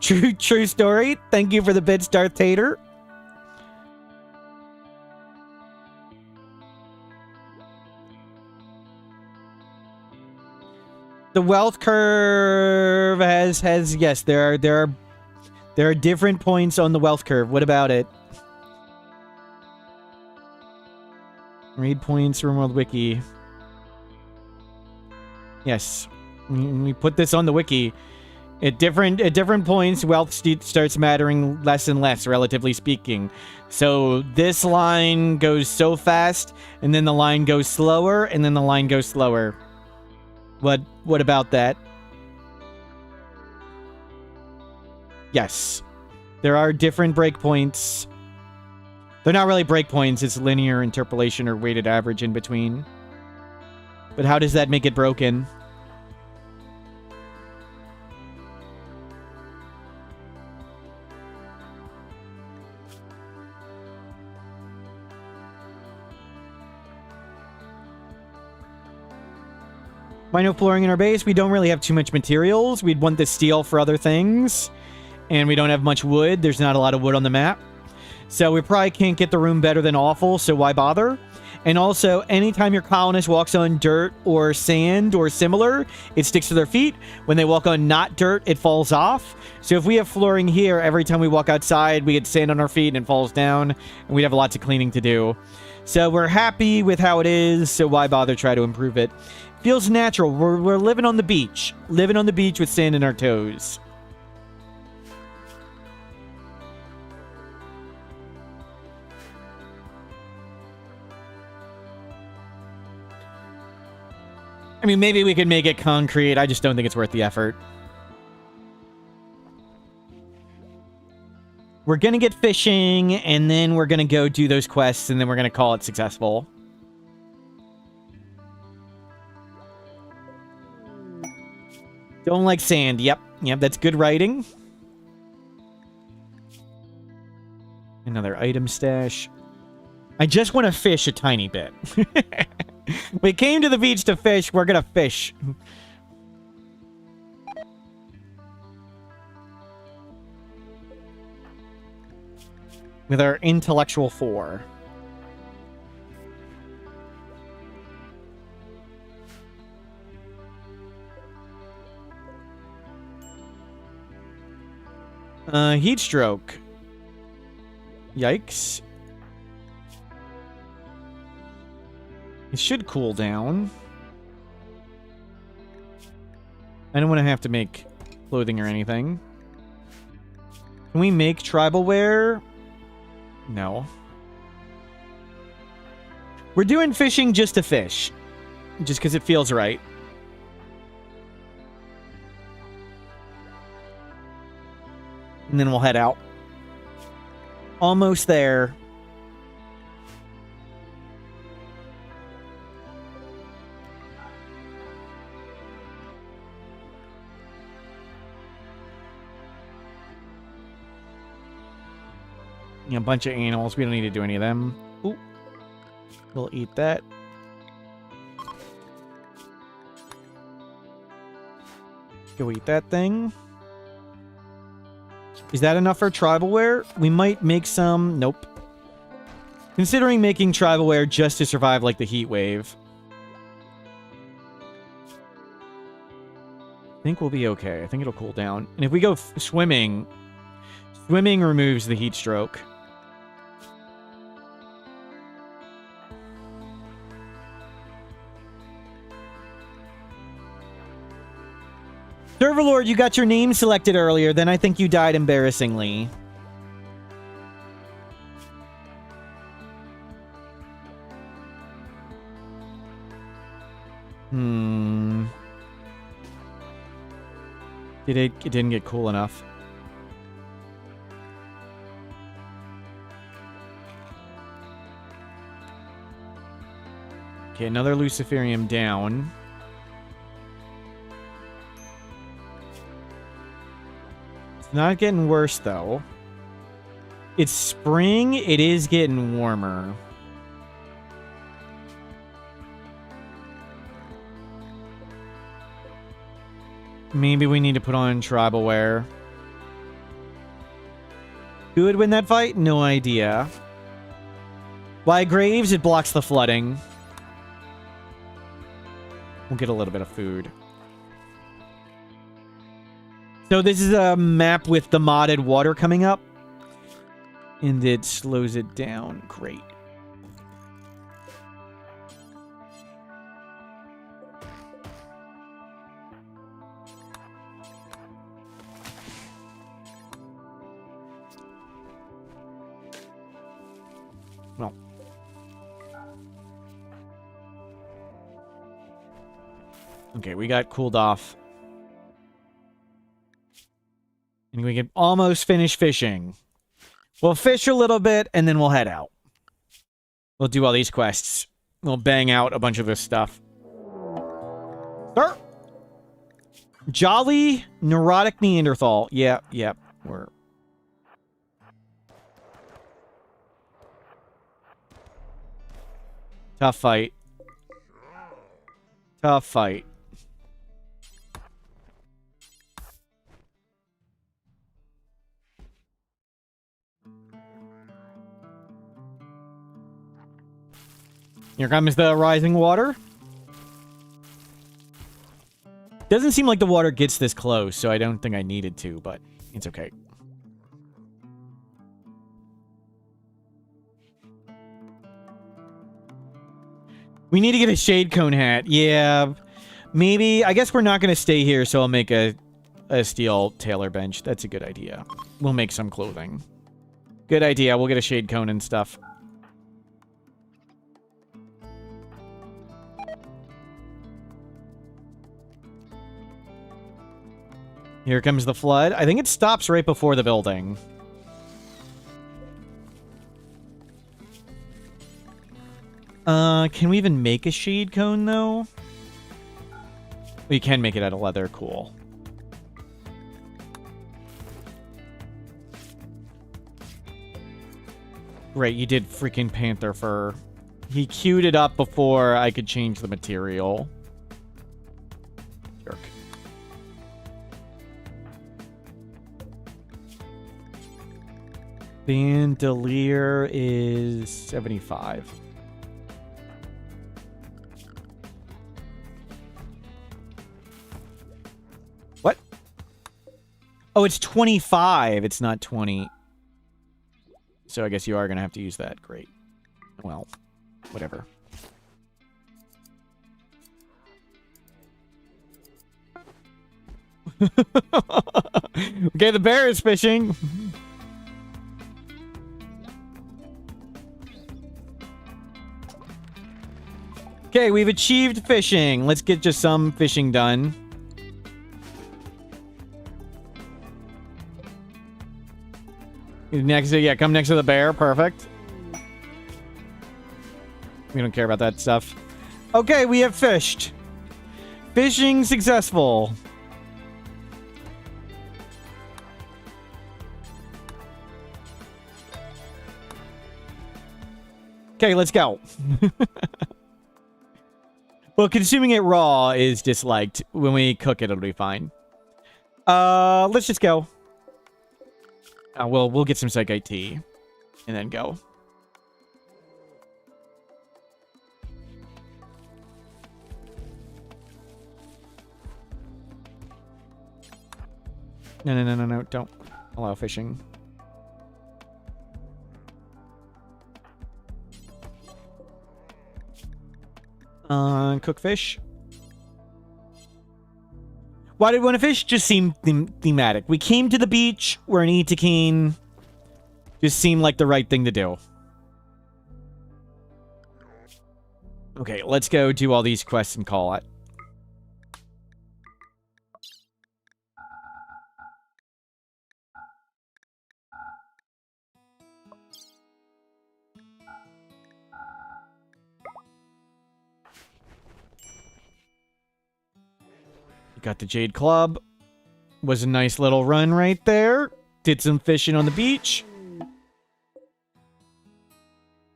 True story. Thank you for the bits, Darth Tater. The wealth curve has yes, there are different points on the wealth curve. What about it? Raid points, RimWorld Wiki. Yes, we put this on the wiki. At different points, wealth starts mattering less and less, relatively speaking. So this line goes so fast, and then the line goes slower, and then the line goes slower. What about that? Yes. There are different breakpoints. They're not really breakpoints, it's linear interpolation or weighted average in between. But how does that make it broken? Vinyl flooring in our base. We don't really have too much materials. We'd want the steel for other things. And we don't have much wood. There's not a lot of wood on the map. So we probably can't get the room better than awful, so why bother? And also, anytime your colonist walks on dirt or sand or similar, it sticks to their feet. When they walk on not dirt, it falls off. So if we have flooring here, every time we walk outside, we get sand on our feet and it falls down. And we'd have lots of cleaning to do. So we're happy with how it is, so why bother try to improve it? Feels natural. We're living on the beach. Living on the beach with sand in our toes. I mean, maybe we could make it concrete. I just don't think it's worth the effort. We're going to get fishing, and then we're going to go do those quests, and then we're going to call it successful. Don't like sand. Yep, that's good writing. Another item stash. I just want to fish a tiny bit. We came to the beach to fish. We're gonna fish. With our intellectual 4. Heat stroke. Yikes. It should cool down. I don't want to have to make clothing or anything. Can we make tribal wear? No. We're doing fishing just to fish. Just because it feels right. And then we'll head out. Almost there. A bunch of animals. We don't need to do any of them. Ooh. We'll eat that. Go eat that thing. Is that enough for tribal wear? We might make some... Nope. Considering making tribal wear just to survive like the heat wave. I think we'll be okay. I think it'll cool down. And if we go swimming... Swimming removes the heat stroke. Serverlord, you got your name selected earlier, then I think you died embarrassingly. It didn't get cool enough. Okay, another Luciferium down. It's not getting worse, though. It's spring. It is getting warmer. Maybe we need to put on tribal wear. Who would win that fight? No idea. Why Graves? It blocks the flooding. We'll get a little bit of food. So this is a map with the modded water coming up. And it slows it down. Great. Well. Okay, we got cooled off. And we can almost finish fishing. We'll fish a little bit, and then we'll head out. We'll do all these quests. We'll bang out a bunch of this stuff. Sir! Jolly neurotic Neanderthal. Yeah, we're... Tough fight. Tough fight. Here comes the rising water. Doesn't seem like the water gets this close, so I don't think I needed to, but it's okay. We need to get a shade cone hat. Yeah, maybe. I guess we're not going to stay here, so I'll make a steel tailor bench. That's a good idea. We'll make some clothing. Good idea. We'll get a shade cone and stuff. Here comes the flood. I think it stops right before the building. Can we even make a shade cone, though? We can make it out of leather. Cool. Right, you did freaking panther fur. He queued it up before I could change the material. Jerk. Bandolier is 75. What? Oh, it's 25. It's not 20. So I guess you are going to have to use that. Great. Well, whatever. Okay, the bear is fishing. Okay, we've achieved fishing. Let's get just some fishing done. Next, yeah, come next to the bear. Perfect. We don't care about that stuff. Okay, we have fished. Fishing successful. Okay, let's go. Well, consuming it raw is disliked. When we cook it, it'll be fine. Let's just go. We'll get some Psychite tea. And then go. No. Don't allow fishing. Cook fish. Why did we want to fish? Just seemed thematic. We came to the beach. We're in Itakeen. Just seemed like the right thing to do. Okay, let's go do all these quests and call it. Got the Jade Club. Was a nice little run right there. Did some fishing on the beach.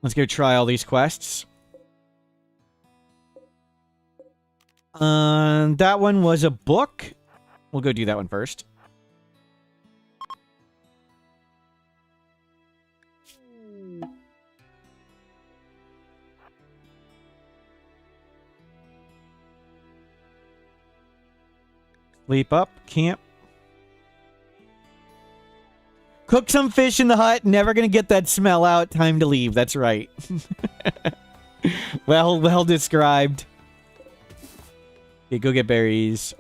Let's go try all these quests. That one was a book. We'll go do that one first. Sleep up, camp. Cook some fish in the hut. Never gonna get that smell out. Time to leave. That's right. Well described. Okay, go get berries.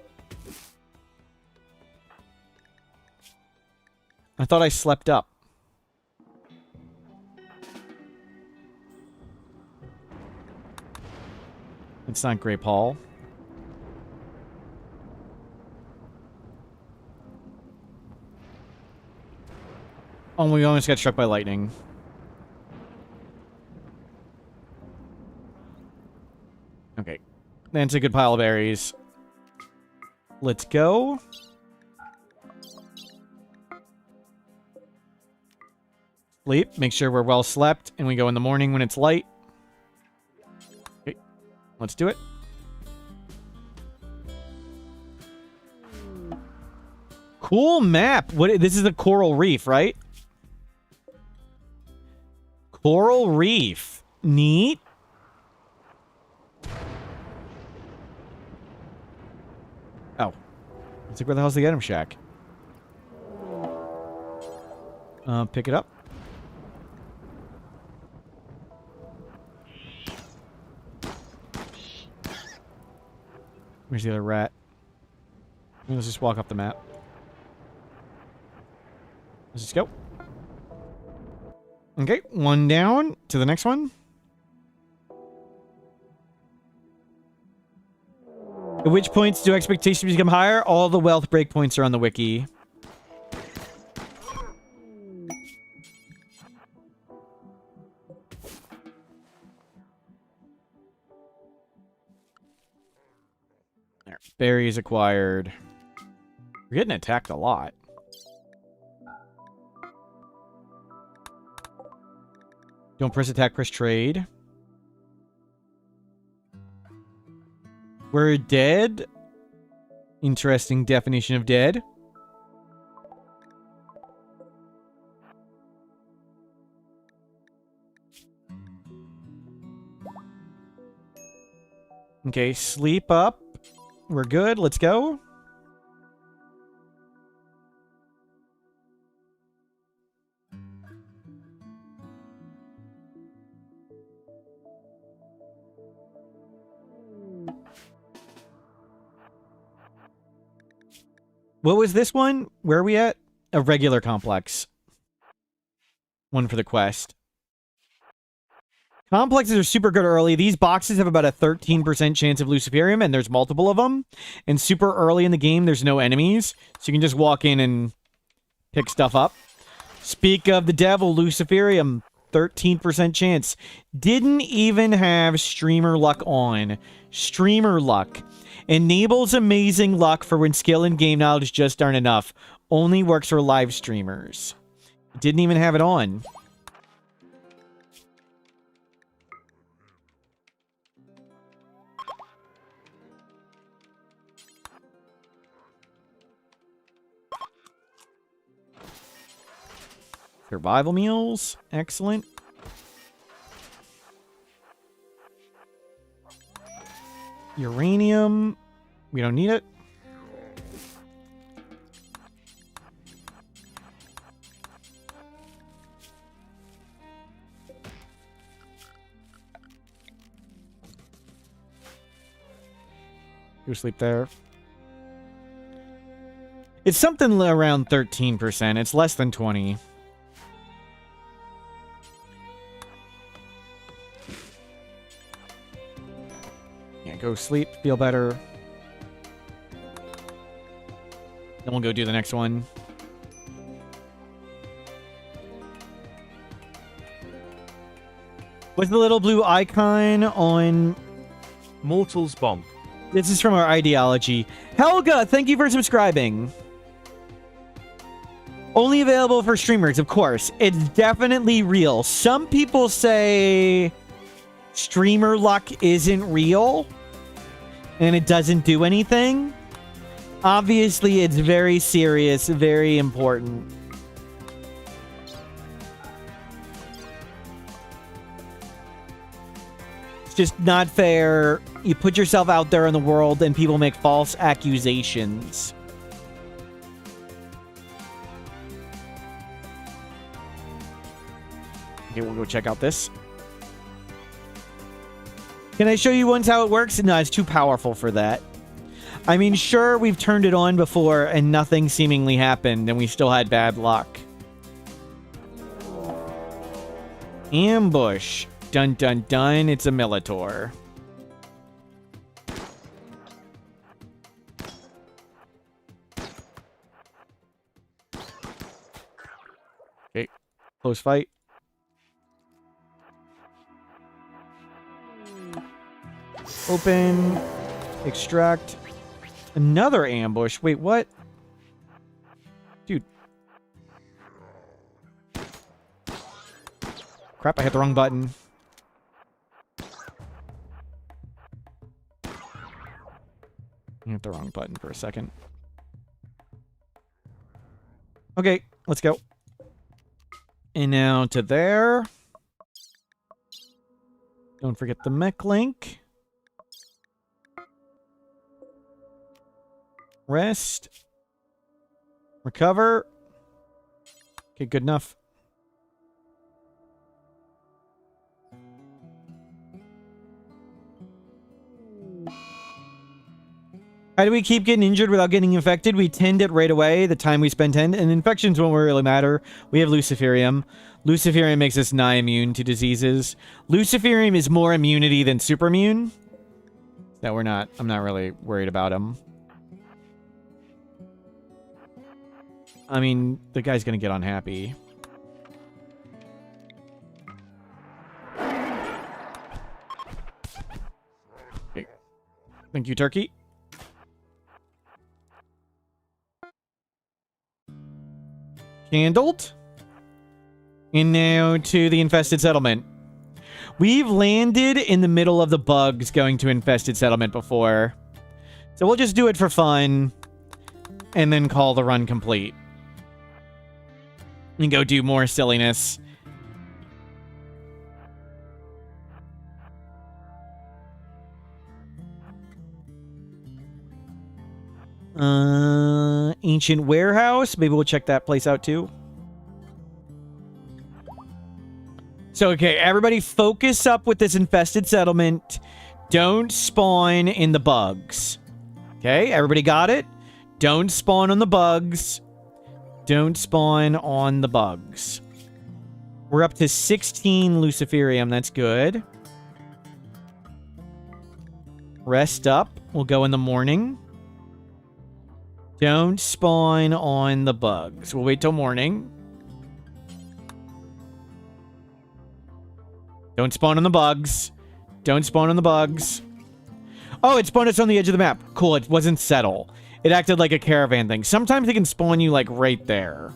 I thought I slept up. It's not Grape Hall. Oh, we almost got struck by lightning. Okay. That's a good pile of berries. Let's go. Sleep. Make sure we're well slept, and we go in the morning when it's light. Okay. Let's do it. Cool map. What? This is a coral reef, right? Coral reef. Neat. Oh. It's like, where the hell's the item shack? Pick it up. Where's the other rat? Let's just walk up the map. Let's just go. Okay, one down to the next one. At which points do expectations become higher? All the wealth breakpoints are on the wiki. There. Berries acquired. We're getting attacked a lot. Don't press attack, press trade. We're dead. Interesting definition of dead. Okay, sleep up. We're good. Let's go. What was this one? Where are we at? A regular complex. One for the quest. Complexes are super good early. These boxes have about a 13% chance of Luciferium, and there's multiple of them. And super early in the game, there's no enemies. So you can just walk in and pick stuff up. Speak of the devil, Luciferium. 13% chance. Didn't even have streamer luck on. Streamer luck. Enables amazing luck for when skill and game knowledge just aren't enough. Only works for live streamers. Didn't even have it on. Survival meals. Excellent. Uranium. We don't need it. Go sleep there. It's something around 13%. It's less than 20. Yeah, go sleep. Feel better. Then we'll go do the next one. What's the little blue icon on... Mortal's Bonk. This is from our ideology. Helga, thank you for subscribing. Only available for streamers, of course. It's definitely real. Some people say streamer luck isn't real and it doesn't do anything. Obviously, it's very serious, very important. It's just not fair. You put yourself out there in the world and people make false accusations. Okay, we'll go check out this. Can I show you once how it works? No, it's too powerful for that. I mean, sure, we've turned it on before and nothing seemingly happened and we still had bad luck. Ambush. Dun dun dun, it's a Militor. Okay. Close fight. Open. Extract. Another ambush. Wait, what? Dude. Crap, I hit the wrong button. I hit the wrong button for a second. Okay, let's go. And now to there. Don't forget the mech link. Rest. Recover. Okay, good enough. How do we keep getting injured without getting infected? We tend it right away, the time we spend tend, and infections won't really matter. We have Luciferium. Luciferium makes us nigh immune to diseases. Luciferium is more immunity than super immune. I'm not really worried about him. I mean, the guy's gonna get unhappy. Okay. Thank you, Turkey. Handled. And now to the infested settlement. We've landed in the middle of the bugs going to infested settlement before. So we'll just do it for fun. And then call the run complete. And go do more silliness. Ancient warehouse. Maybe we'll check that place out too. So, okay, everybody focus up with this infested settlement. Don't spawn in the bugs. Okay, everybody got it? Don't spawn on the bugs. Don't spawn on the bugs. We're up to 16 Luciferium. That's good. Rest up. We'll go in the morning. Don't spawn on the bugs. We'll wait till morning. Don't spawn on the bugs. Don't spawn on the bugs. Oh, it spawned us on the edge of the map. Cool, it wasn't settle. It acted like a caravan thing. Sometimes it can spawn you, like, right there.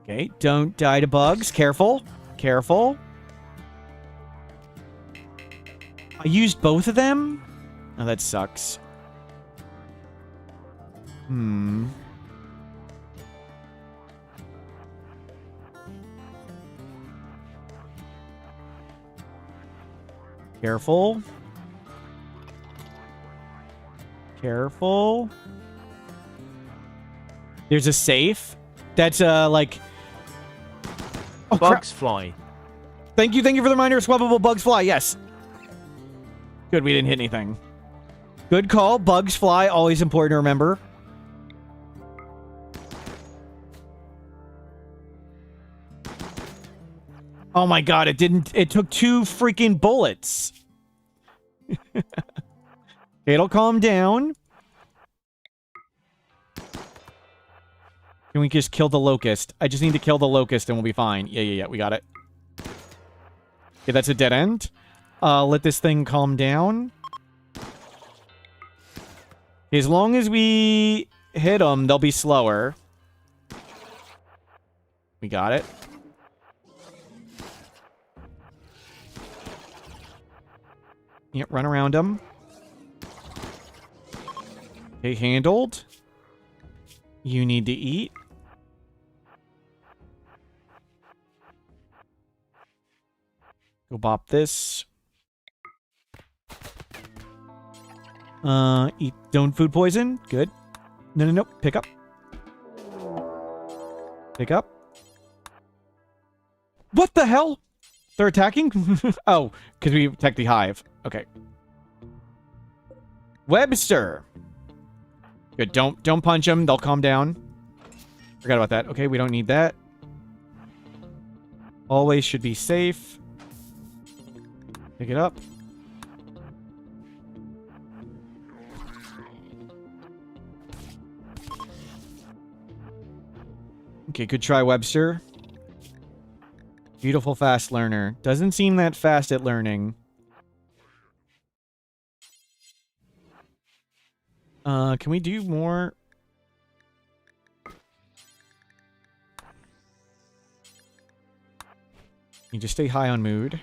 Okay, don't die to bugs. Careful. Careful. I used both of them? Oh, that sucks. Careful. Careful. There's a safe. That's, like... Oh, Bugs fly. Thank you for the reminder. Swappable bugs fly. Yes. Good, we didn't hit anything. Good call. Bugs fly. Always important to remember. Oh my god, it didn't... It took 2 freaking bullets. It'll calm down. Can we just kill the locust? I just need to kill the locust and we'll be fine. Yeah, we got it. Okay, that's a dead end. Let this thing calm down. As long as we hit them, they'll be slower. We got it. Yep, run around them. Okay, handled. You need to eat. Go bop this. Eat. Don't food poison. Good. No. Pick up. Pick up. What the hell? They're attacking? Oh, because we attacked the hive. Okay. Webster. Good. Don't punch them. They'll calm down. Forgot about that. Okay, we don't need that. Always should be safe. Pick it up. Okay, good try, Webster. Beautiful, fast learner. Doesn't seem that fast at learning. Can we do more? You just stay high on mood.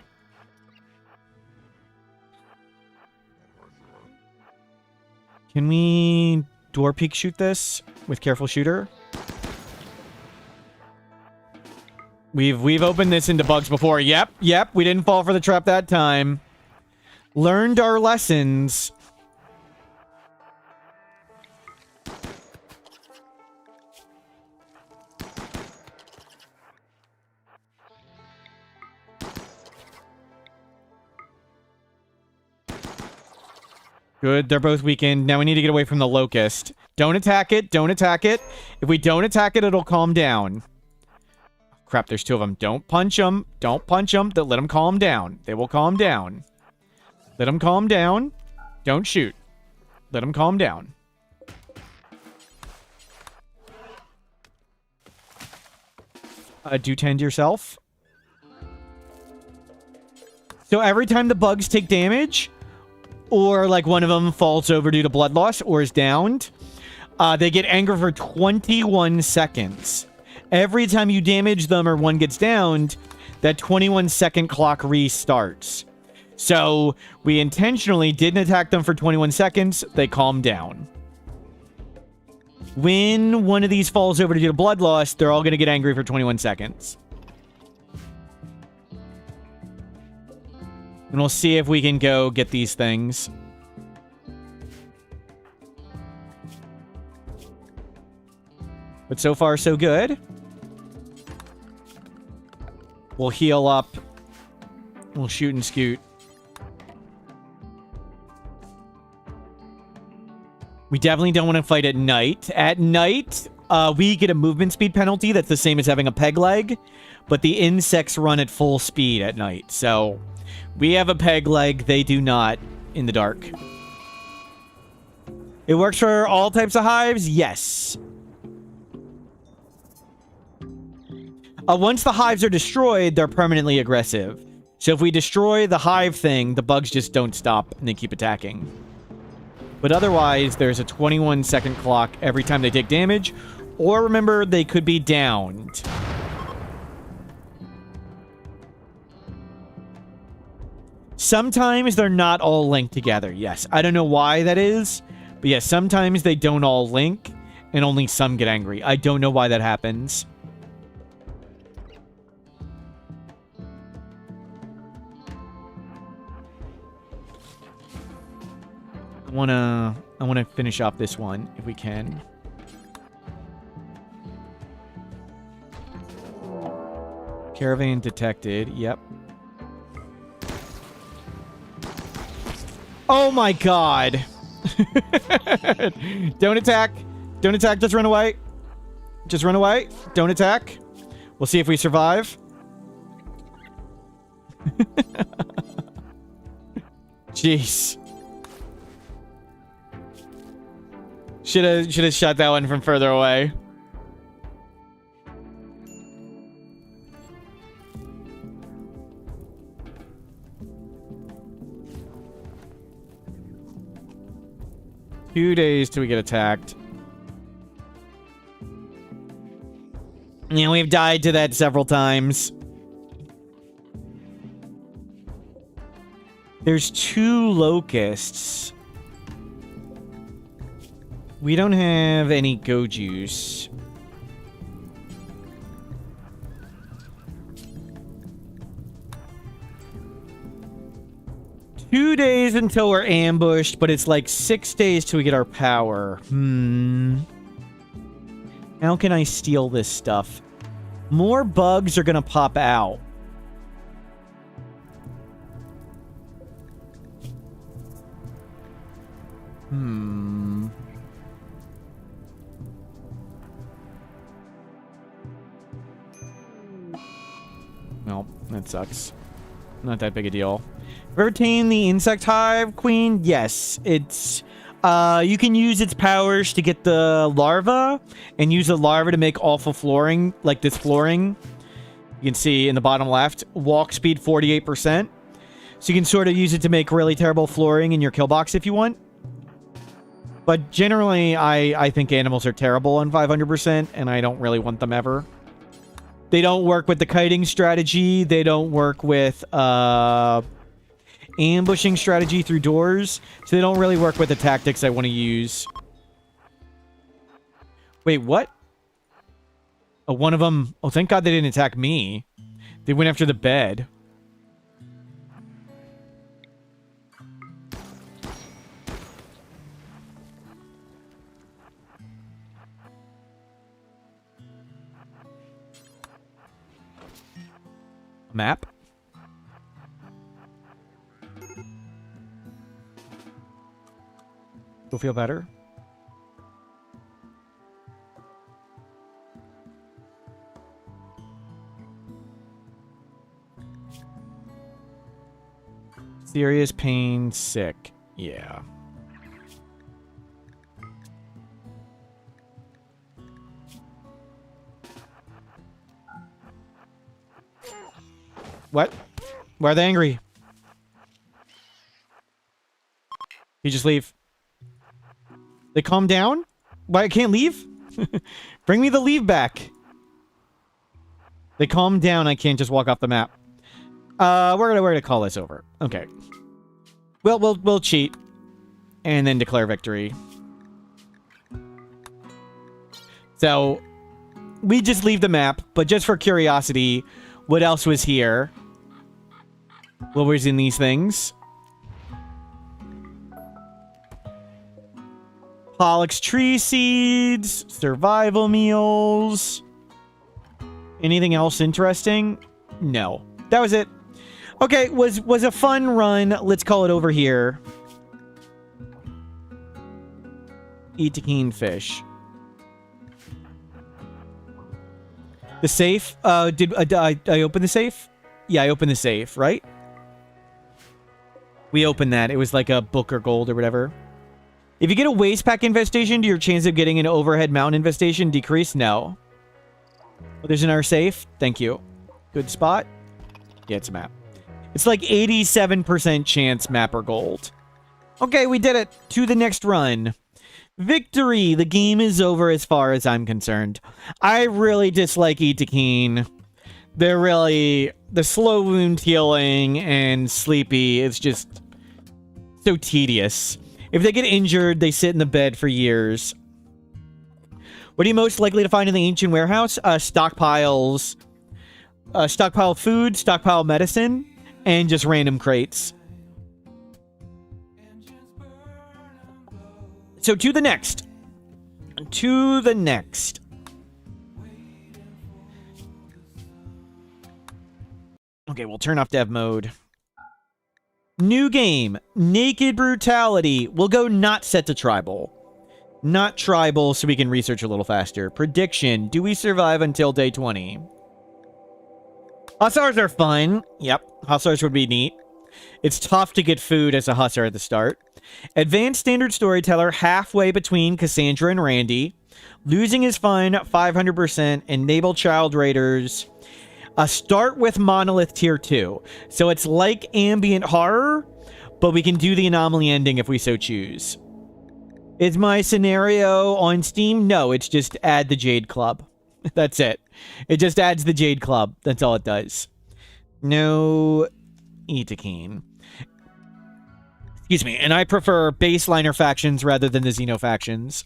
Can we door peek shoot this with careful shooter? We've opened this into bugs before. Yep, we didn't fall for the trap that time. Learned our lessons. Good, they're both weakened. Now we need to get away from the locust. Don't attack it, don't attack it. If we don't attack it, it'll calm down. Crap, there's two of them. Don't punch them. Don't punch them. Let them calm down. They will calm down. Let them calm down. Don't shoot. Let them calm down. Do tend yourself. So every time the bugs take damage, or like one of them falls over due to blood loss or is downed, they get angry for 21 seconds. Every time you damage them or one gets downed, that 21-second clock restarts. So we intentionally didn't attack them for 21 seconds. They calm down. When one of these falls over due to blood loss, they're all going to get angry for 21 seconds. And we'll see if we can go get these things. But so far, so good. We'll heal up. We'll shoot and scoot. We definitely don't want to fight at night. At night, we get a movement speed penalty that's the same as having a peg leg, but the insects run at full speed at night. So we have a peg leg, they do not in the dark. It works for all types of hives? Yes. Once the hives are destroyed, they're permanently aggressive. So if we destroy the hive thing, the bugs just don't stop and they keep attacking. But otherwise, there's a 21-second clock every time they take damage. Or remember, they could be downed. Sometimes they're not all linked together. Yes, I don't know why that is. But yes, sometimes they don't all link and only some get angry. I don't know why that happens. I wanna finish off this one if we can. Caravan detected. Yep. Oh my god. Don't attack. Don't attack. Just run away. Just run away. Don't attack. We'll see if we survive. Jeez. Should have shot that one from further away. Two days till we get attacked. Yeah, we've died to that several times. There's two locusts. We don't have any go juice. Two days until we're ambushed, but it's like 6 days till we get our power. How can I steal this stuff? More bugs are gonna pop out. Well, that sucks. Not that big a deal. Retain the insect hive, queen? Yes. It's You can use its powers to get the larva and use the larva to make awful flooring, like this flooring. You can see in the bottom left, walk speed 48%. So you can sort of use it to make really terrible flooring in your kill box if you want. But generally, I think animals are terrible on 500%, and I don't really want them ever. They don't work with the kiting strategy. They don't work with ambushing strategy through doors. So they don't really work with the tactics I want to use. Wait, what? Oh, one of them... Oh, thank God they didn't attack me. They went after the bed. Map. You'll feel better. Serious pain, sick. Yeah. What? Why are they angry? You just leave. They calm down? Why I can't leave? Bring me the leave back. They calm down, I can't just walk off the map. We're gonna call this over. Okay. We'll cheat. And then declare victory. So we just leave the map, but just for curiosity, what else was here? What was in these things? Pollock's tree seeds, survival meals. Anything else interesting? No. That was it. Okay, was a fun run. Let's call it over here. Eat a keen fish. The safe? Did I open the safe? Yeah, I opened the safe, right? We opened that. It was like a book or gold or whatever. If you get a waste pack infestation, do your chance of getting an overhead mountain infestation decrease? No. Oh, there's another safe. Thank you. Good spot. Yeah, it's a map. It's like 87% chance map or gold. Okay, we did it. To the next run. Victory! The game is over as far as I'm concerned. I really dislike Itakeen. They're really... The slow wound healing and sleepy is just so tedious. If they get injured, they sit in the bed for years. What are you most likely to find in the ancient warehouse? Stockpiles. Stockpile food, stockpile medicine, and just random crates. So to the next. To the next. Okay, we'll turn off dev mode. New game. Naked Brutality. We'll go not set to tribal. Not tribal so we can research a little faster. Prediction. Do we survive until day 20? Hussars are fun. Yep, Hussars would be neat. It's tough to get food as a Hussar at the start. Advanced Standard Storyteller halfway between Cassandra and Randy. Losing is fun, 500%. Enable Child Raiders. Start with Monolith Tier 2. So it's like ambient horror, but we can do the anomaly ending if we so choose. Is my scenario on Steam? No, it's just add the Jade Club. That's it. It just adds the Jade Club. That's all it does. No Itakeen. Excuse me. And I prefer baseliner factions rather than the Xeno factions.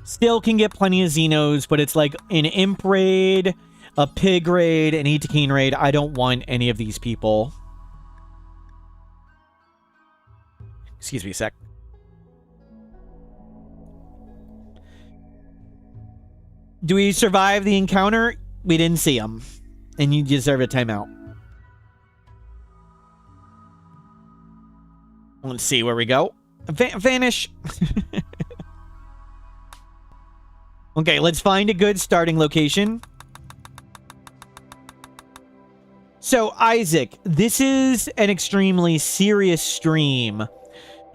Still can get plenty of Xenos, but it's like an Imp raid, a Pig raid, an Itakeen raid. I don't want any of these people. Excuse me a sec. Do we survive the encounter? We didn't see him. And you deserve a timeout. Let's see where we go. Vanish. Okay, let's find a good starting location. So, Isaac, this is an extremely serious stream.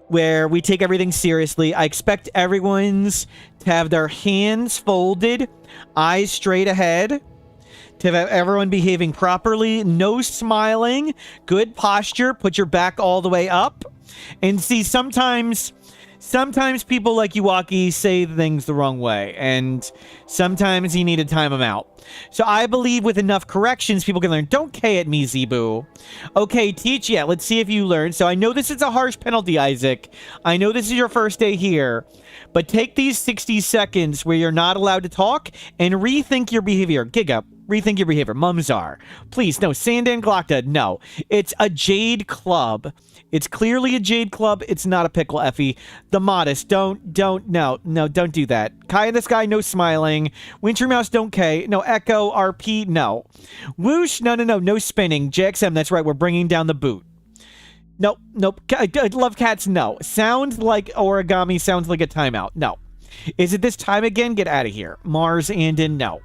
where we take everything seriously. I expect everyone's to have their hands folded, eyes straight ahead, to have everyone behaving properly, no smiling, good posture, put your back all the way up. And see, sometimes people like Yuwaki say things the wrong way, and sometimes you need to time them out. So I believe with enough corrections, people can learn. Don't K at me, Zebu. Okay, teach. Yeah, let's see if you learn. So I know this is a harsh penalty, Isaac. I know this is your first day here. But take these 60 seconds where you're not allowed to talk and rethink your behavior. Giga, rethink your behavior. Mumzar. Please, no. Sandan Glocta, no. It's a Jade Club. It's clearly a Jade Club. It's not a pickle, Effie. The Modest, no, don't do that. Kai in the Sky, no smiling. Wintry Mouse, don't K. No Echo, RP, no. Whoosh, no spinning. JXM, that's right, we're bringing down the boot. Nope. Love Cats, no. Sounds like origami, sounds like a timeout, no. Is it this time again? Get out of here. Mars, Andin, no.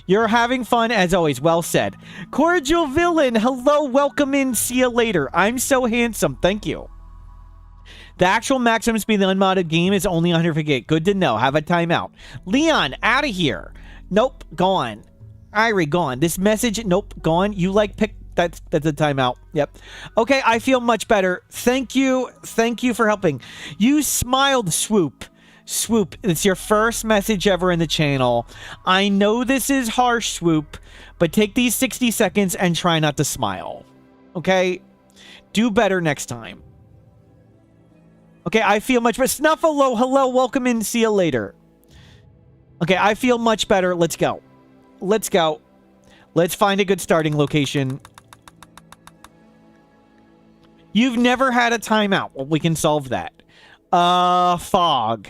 You're having fun, as always. Well said. Cordial Villain, hello, welcome in, see you later. I'm so handsome, thank you. The actual maximum speed of the unmodded game is only 158. Good to know. Have a timeout. Leon, out of here. Nope, gone. Irie, gone. This message, nope, gone. You like pick, that's a timeout. Yep. Okay, I feel much better. Thank you for helping. You smiled, Swoop. Swoop, it's your first message ever in the channel. I know this is harsh, Swoop, but take these 60 seconds and try not to smile. Okay? Do better next time. Okay, I feel much better. Snuffalo, hello, welcome in, see you later. Okay, I feel much better. Let's go. Let's go. Let's find a good starting location. You've never had a timeout. Well, we can solve that. Fog.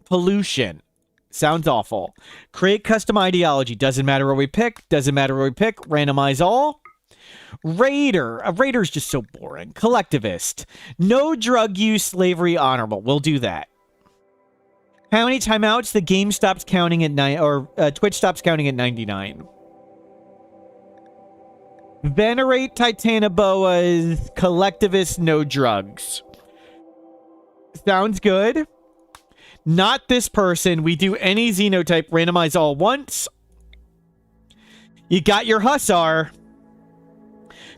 Pollution. Sounds awful. Create custom ideology. Doesn't matter what we pick. Doesn't matter what we pick. Randomize all. Raider. A raider's just so boring. Collectivist. No drug use, slavery, honorable. We'll do that. How many timeouts? The game stops counting at 9, or Twitch stops counting at 99. Venerate Titanoboas. Collectivist, no drugs. Sounds good. Not this person. We do any Xenotype. Randomize all once. You got your Hussar.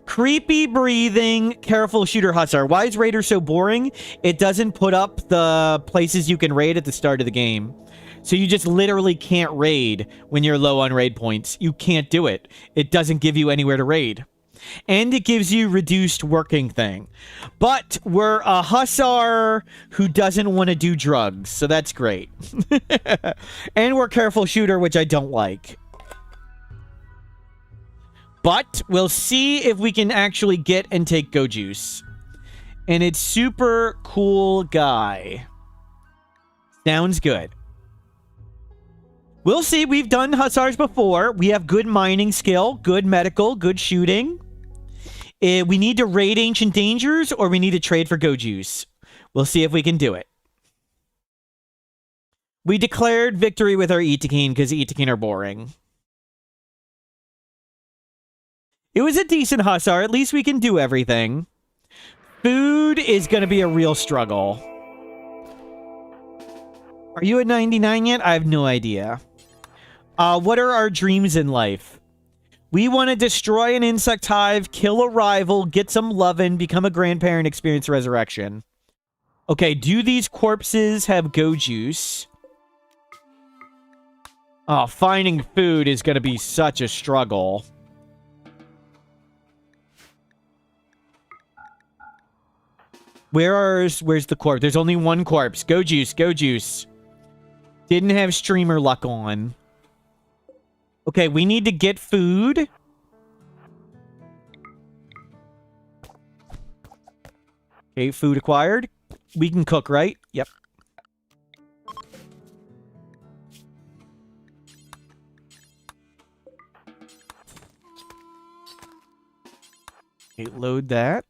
Creepy breathing. Careful shooter Hussar. Why is Raider so boring? It doesn't put up the places you can raid at the start of the game. So you just literally can't raid when you're low on raid points. You can't do it. It doesn't give you anywhere to raid. And it gives you reduced working thing. But we're a Hussar who doesn't want to do drugs, so that's great. And we're careful shooter, which I don't like. But we'll see if we can actually get and take Go Juice. And it's super cool guy. Sounds good. We'll see. We've done Hussars before. We have good mining skill, good medical, good shooting. We need to raid Ancient Dangers, or we need to trade for Go Juice. We'll see if we can do it. We declared victory with our Itakine because Itakine are boring. It was a decent Hussar. At least we can do everything. Food is going to be a real struggle. Are you at 99 yet? I have no idea. What are our dreams in life? We want to destroy an insect hive, kill a rival, get some lovin', become a grandparent, experience resurrection. Okay, do these corpses have Go Juice? Oh, finding food is going to be such a struggle. Where's the corpse? There's only one corpse. Go Juice, Go Juice. Didn't have streamer luck on. Okay, we need to get food. Okay, food acquired. We can cook, right? Yep. Okay, load that.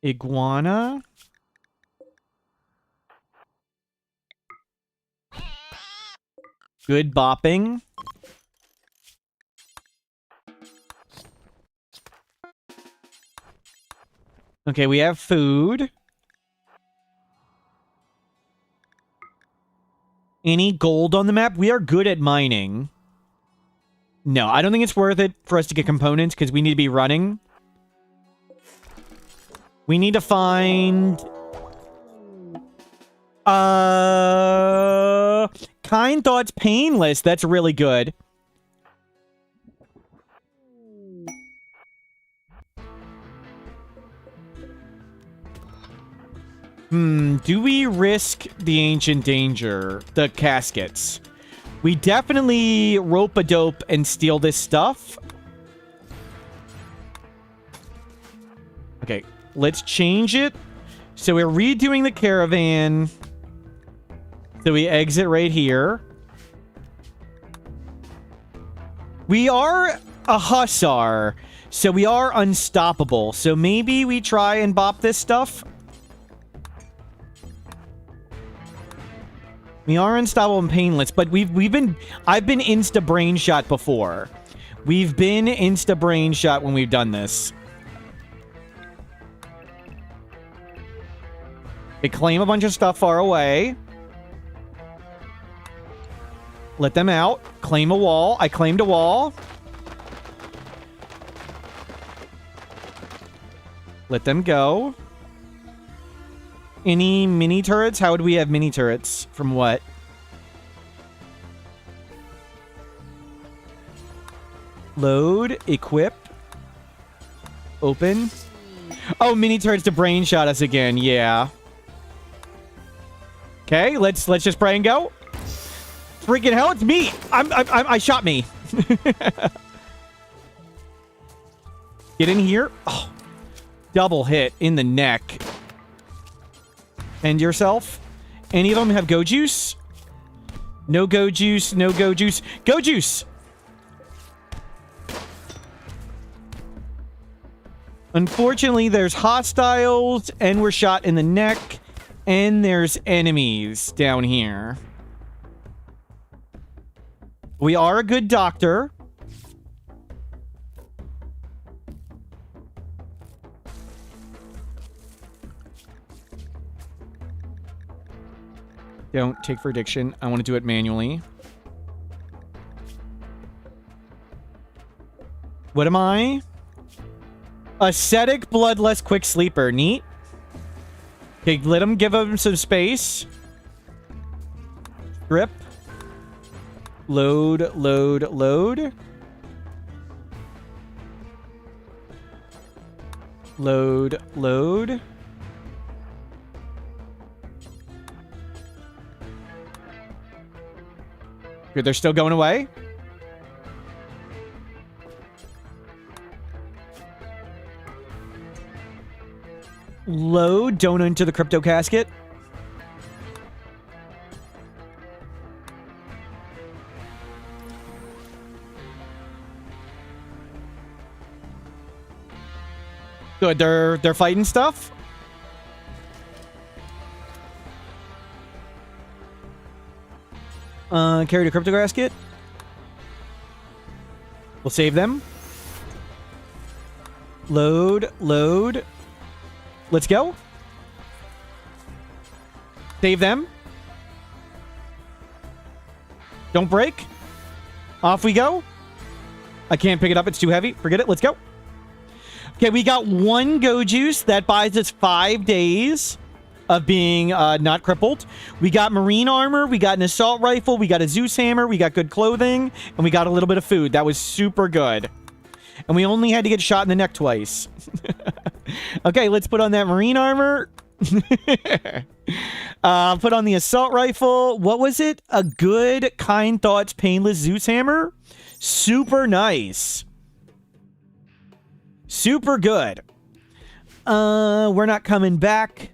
Iguana. Good bopping. Okay, we have food. Any gold on the map? We are good at mining. No, I don't think it's worth it for us to get components because we need to be running. We need to find... Kind Thoughts Painless. That's really good. Do we risk the Ancient Danger? The caskets. We definitely rope-a-dope and steal this stuff. Okay, let's change it. So we're redoing the caravan. So we exit right here. We are a hussar, so we are unstoppable. So maybe we try and bop this stuff. We are unstoppable and painless, but I've been insta brain shot before. We've been insta brain shot when we've done this. They claim a bunch of stuff far away. Let them out. Claim a wall. I claimed a wall. Let them go. Any mini turrets? How would we have mini turrets? From what? Load. Equip. Open. Oh, mini turrets to brain shot us again. Yeah. Okay, let's just pray and go. Freaking hell, it's me! I shot me. Get in here. Oh, double hit in the neck. End yourself. Any of them have go juice? No go juice, no go juice. Go juice! Unfortunately, there's hostiles, and we're shot in the neck, and there's enemies down here. We are a good doctor. Don't take for addiction. I want to do it manually. What am I? Ascetic, bloodless, quick sleeper. Neat. Okay, let him give him some space. Grip. Load, load, load. Load, load. Good, they're still going away. Load, don't enter the crypto casket. Good, they're fighting stuff. Carry the crypto casket. We'll save them. Load, load. Let's go. Save them. Don't break. Off we go. I can't pick it up. It's too heavy. Forget it. Let's go. Okay, we got one go juice. That buys us 5 days of being not crippled. We got marine armor. We got an assault rifle. We got a Zeus hammer. We got good clothing. And we got a little bit of food. That was super good. And we only had to get shot in the neck twice. Okay, let's put on that marine armor. Put on the assault rifle. What was it? A good, kind thoughts, painless Zeus hammer? Super nice. Super good. We're not coming back.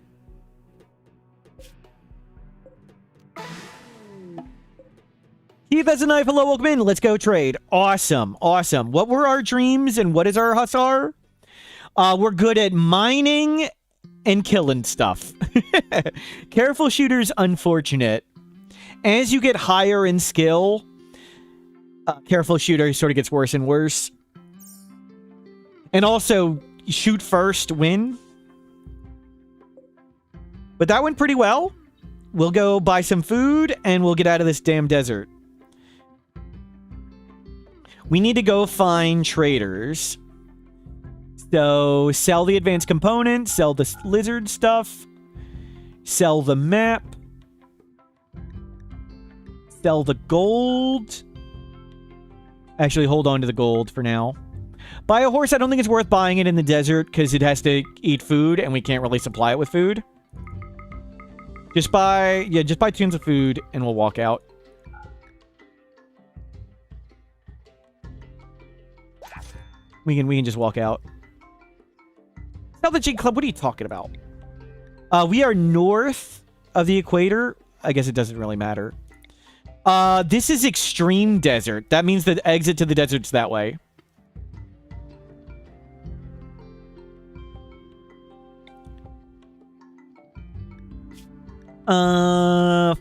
Keith has a knife. Hello, welcome in. Let's go trade. Awesome. Awesome. What were our dreams and what is our hussar? We're good at mining and killing stuff. Careful shooter's unfortunate. As you get higher in skill, careful shooter sort of gets worse and worse. And also, shoot first, win. But that went pretty well. we'll go buy some food and we'll get out of this damn desert. We need to go find traders. So, sell the advanced components, sell the lizard stuff, sell the map, sell the gold. Actually, hold on to the gold for now. Buy a horse. I don't think it's worth buying it in the desert because it has to eat food and we can't really supply it with food. Just buy tons of food and we'll walk out. We can just walk out. Sell the Jig Club. What are you talking about? We are north of the equator. I guess it doesn't really matter. This is extreme desert. That means the exit to the desert's that way.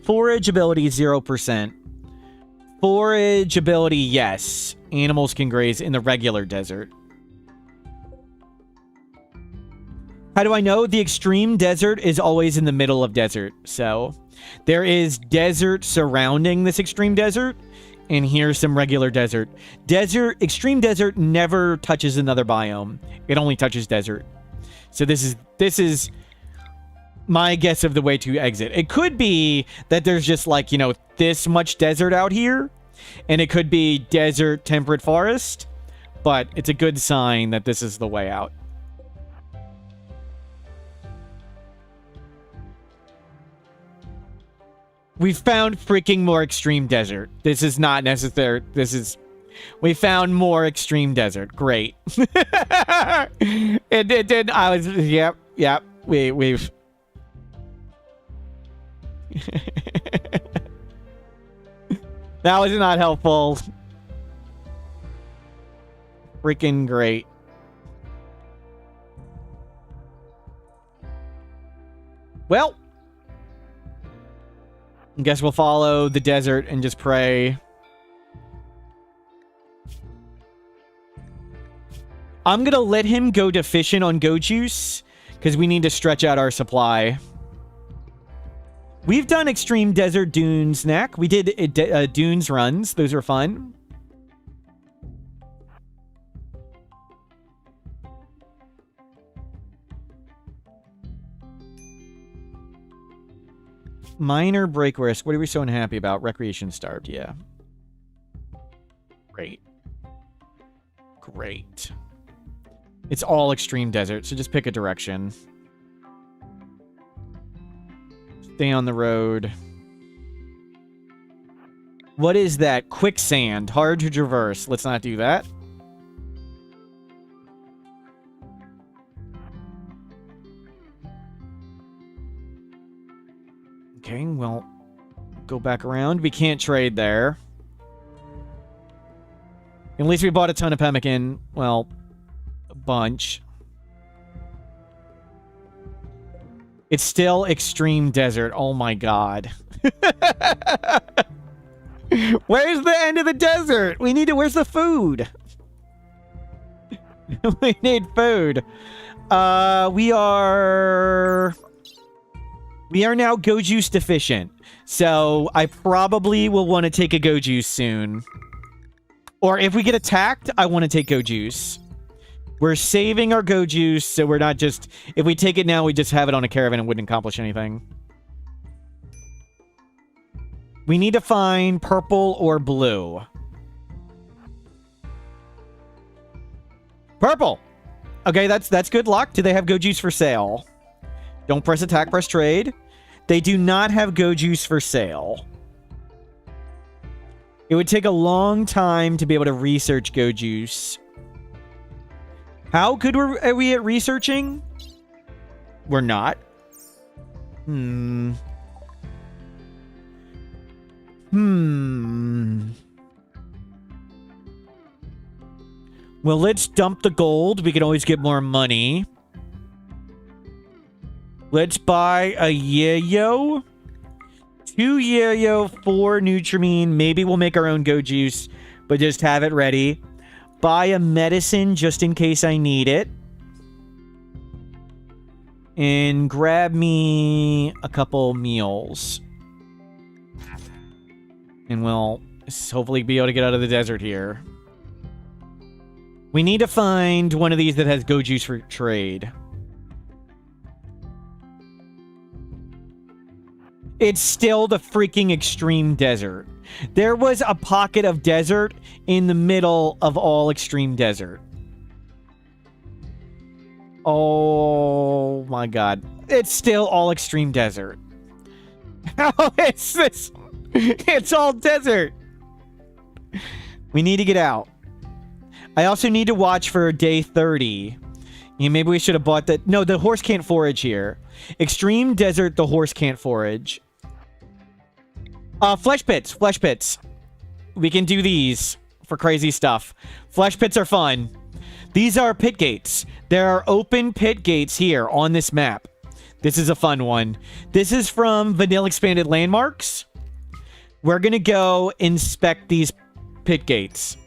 Forage ability 0%. Forage ability, yes. Animals can graze in the regular desert. How do I know? The extreme desert is always in the middle of desert. So, there is desert surrounding this extreme desert. And here's some regular desert. Extreme desert never touches another biome. It only touches desert. So this is my guess of the way to exit. It could be that there's just like, you know, this much desert out here. And it could be desert temperate forest. But it's a good sign that this is the way out. We've found freaking more extreme desert. This is not necessary. We found more extreme desert. Great. It did. I was, yep. We've. That was not helpful. Freaking great. Well. I guess we'll follow the desert and just pray. I'm going to let him go deficient on go juice because we need to stretch out our supply. We've done extreme desert dunes, Knack. We did dunes runs. Those are fun. Minor break risk. What are we so unhappy about? Recreation starved. Yeah. Great. Great. It's all extreme desert, so just pick a direction. Stay on the road. What is that? Quicksand. Hard to traverse. Let's not do that. Okay, well, go back around. We can't trade there. At least we bought a ton of pemmican. Well, a bunch. It's still extreme desert. Oh my god. Where's the end of the desert? We need to... Where's the food? We need food. We are now go juice deficient. So I probably will want to take a go juice soon. Or if we get attacked, I want to take go juice. We're saving our go juice, so we're not just... If we take it now, we just have it on a caravan and wouldn't accomplish anything. We need to find purple or blue. Purple! Okay, that's good luck. Do they have go juice for sale? Don't press attack, press trade. They do not have go juice for sale. It would take a long time to be able to research go juice. How good are we at researching? We're not. Well, let's dump the gold. We can always get more money. Let's buy a yayo. 2 yayo, 4 Nutrimine. Maybe we'll make our own go juice, but just have it ready. Buy a medicine just in case I need it. And grab me a couple meals. And we'll hopefully be able to get out of the desert here. We need to find one of these that has go juice for trade. It's still the freaking extreme desert. There was a pocket of desert in the middle of all extreme desert. Oh my god. It's still all extreme desert. How is this? It's all desert. We need to get out. I also need to watch for day 30. Yeah, maybe we should have bought that. No, the horse can't forage here. Extreme desert, the horse can't forage. Flesh pits. Flesh pits. We can do these for crazy stuff. Flesh pits are fun. These are pit gates. There are open pit gates here on this map. This is a fun one. This is from Vanilla Expanded Landmarks. We're going to go inspect these pit gates.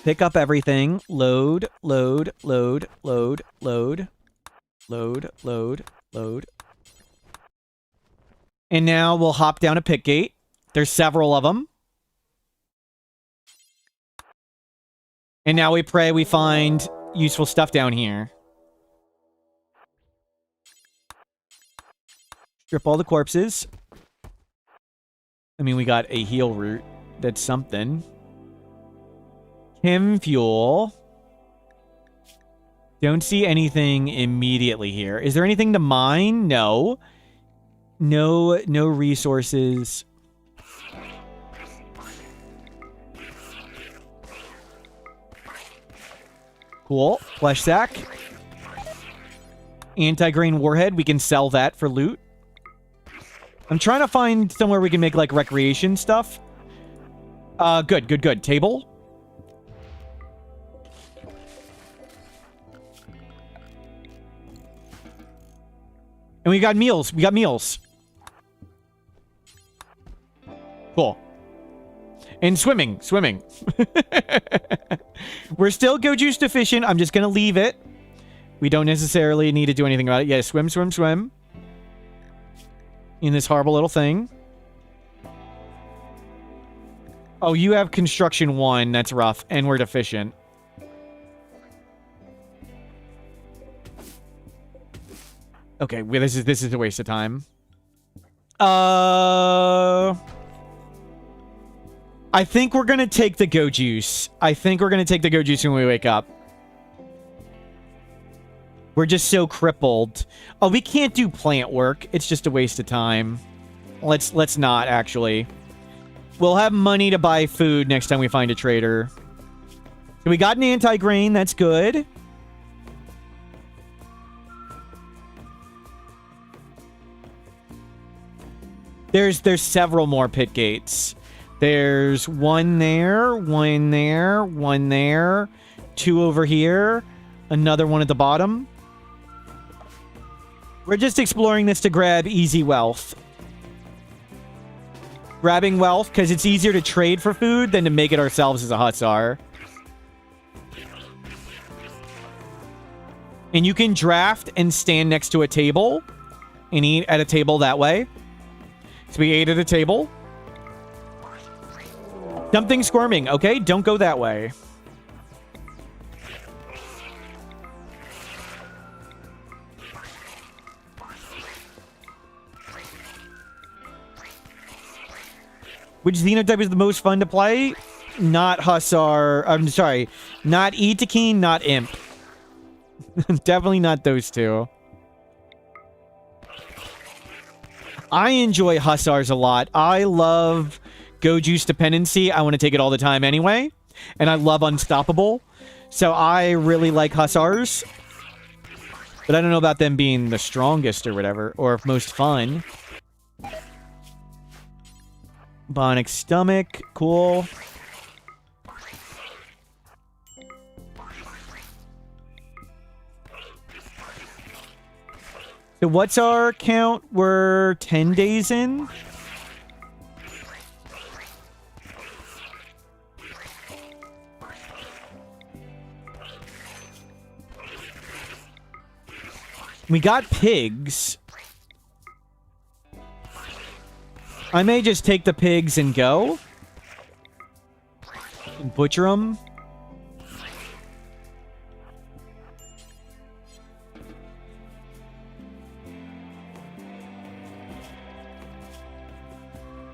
Pick up everything. Load, load, load, load, load, load, load, load. And now we'll hop down a pit gate. There's several of them. And now we pray we find useful stuff down here. Strip all the corpses. I mean, we got a heal root. That's something. Chem fuel. Don't see anything immediately here. Is there anything to mine? No. No resources. Cool. Flesh sack. Anti-grain warhead. We can sell that for loot. I'm trying to find somewhere we can make, like, recreation stuff. Good. Table. And we got meals. Cool. And swimming. We're still go juice deficient. I'm just going to leave it. We don't necessarily need to do anything about it. Yeah, swim. In this horrible little thing. Oh, you have construction 1. That's rough. And we're deficient. Okay, well, this is a waste of time. I think we're gonna take the go juice. When we wake up. We're just so crippled. Oh, we can't do plant work. It's just a waste of time. Let's not, actually. We'll have money to buy food next time we find a trader. So we got an anti-grain. That's good. There's several more pit gates. There's one there, one there, one there, 2 over here, another one at the bottom. We're just exploring this to grab easy wealth. Grabbing wealth because it's easier to trade for food than to make it ourselves as a hussar. And you can draft and stand next to a table and eat at a table that way. So we ate at a table. Something squirming. Okay, don't go that way. Which Xenotype is the most fun to play? Not Hussar. I'm sorry. Not Itakeen, not Imp. Definitely not those two. I enjoy Hussars a lot. I love Go Juice Dependency. I want to take it all the time anyway. And I love Unstoppable. So I really like Hussars. But I don't know about them being the strongest or whatever. Or most fun. Bionic Stomach. Cool. So what's our count? We're 10 days in. We got pigs. I may just take the pigs and go. And butcher them.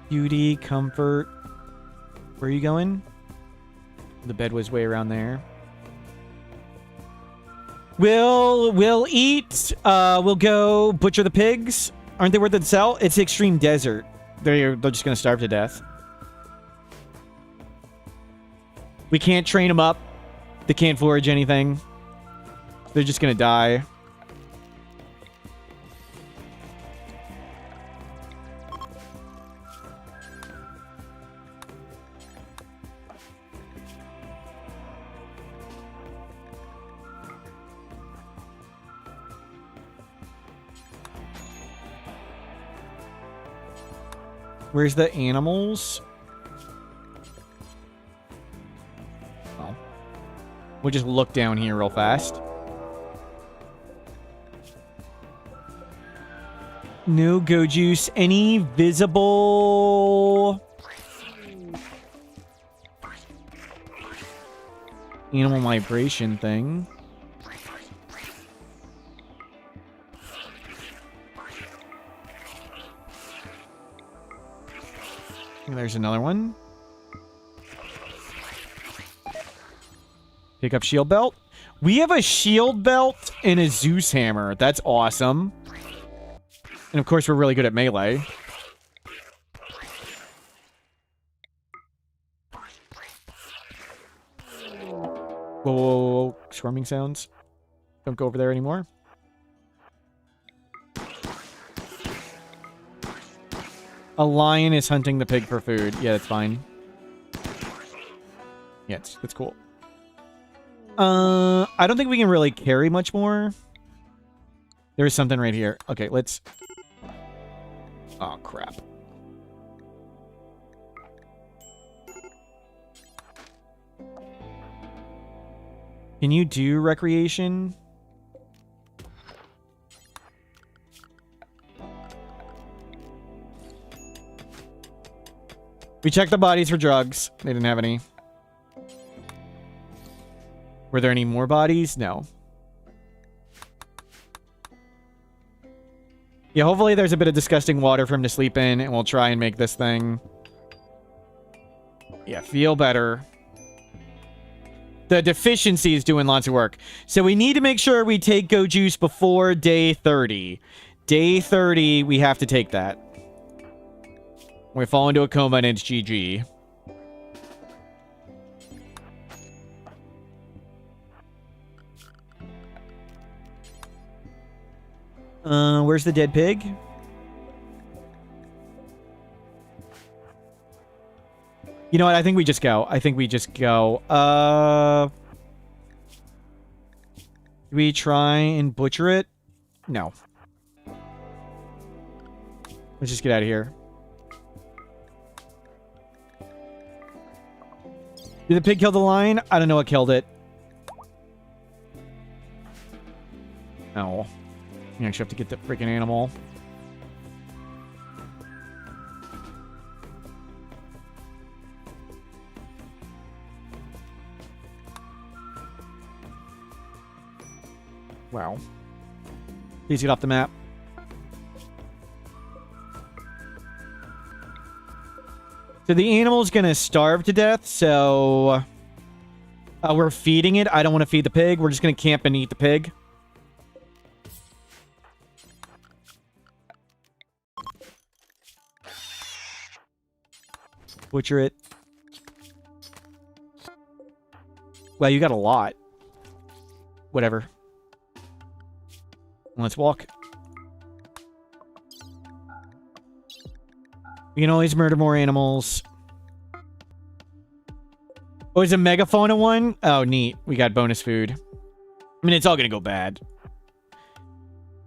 Beauty, comfort. Where are you going? The bed was way around there. We'll eat. We'll go butcher the pigs. Aren't they worth it to sell? It's extreme desert. They're just gonna starve to death. We can't train them up. They can't forage anything. They're just gonna die. Where's the animals? Oh. We'll just look down here real fast. No go juice. Any visible animal migration thing? There's another one. Pick up shield belt. We have a shield belt and a Zeus hammer. That's awesome. And of course, we're really good at melee. Whoa, whoa, whoa. Squirming sounds. Don't go over there anymore. A lion is hunting the pig for food. Yeah, that's fine. Yeah, it's cool. I don't think we can really carry much more. There's something right here. Okay, let's... Oh, crap. Can you do recreation? We checked the bodies for drugs. They didn't have any. Were there any more bodies? No. Yeah, hopefully there's a bit of disgusting water for him to sleep in, and we'll try and make this thing... Yeah, feel better. The deficiency is doing lots of work. So we need to make sure we take Go Juice before day 30. Day 30, we have to take that. We fall into a coma and it's GG. Where's the dead pig? You know what? I think we just go. Do we try and butcher it? No. Let's just get out of here. Did the pig kill the lion? I don't know what killed it. No. You actually have to get the freaking animal. Wow. Please get off the map. So the animal's gonna starve to death, so... we're feeding it. I don't want to feed the pig. We're just gonna camp and eat the pig. Butcher it. Well, you got a lot. Whatever. Let's walk. We can always murder more animals. Oh, is a Megafauna one? Oh, neat. We got bonus food. I mean, it's all gonna go bad.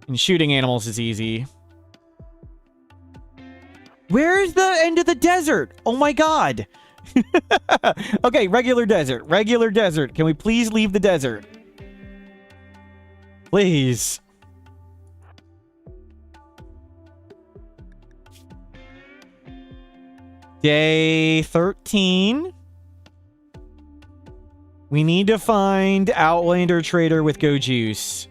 And shooting animals is easy. Where is the end of the desert? Oh my god. Okay, regular desert. Regular desert. Can we please leave the desert? Please. Day 13. We need to find Outlander Trader with Go Juice.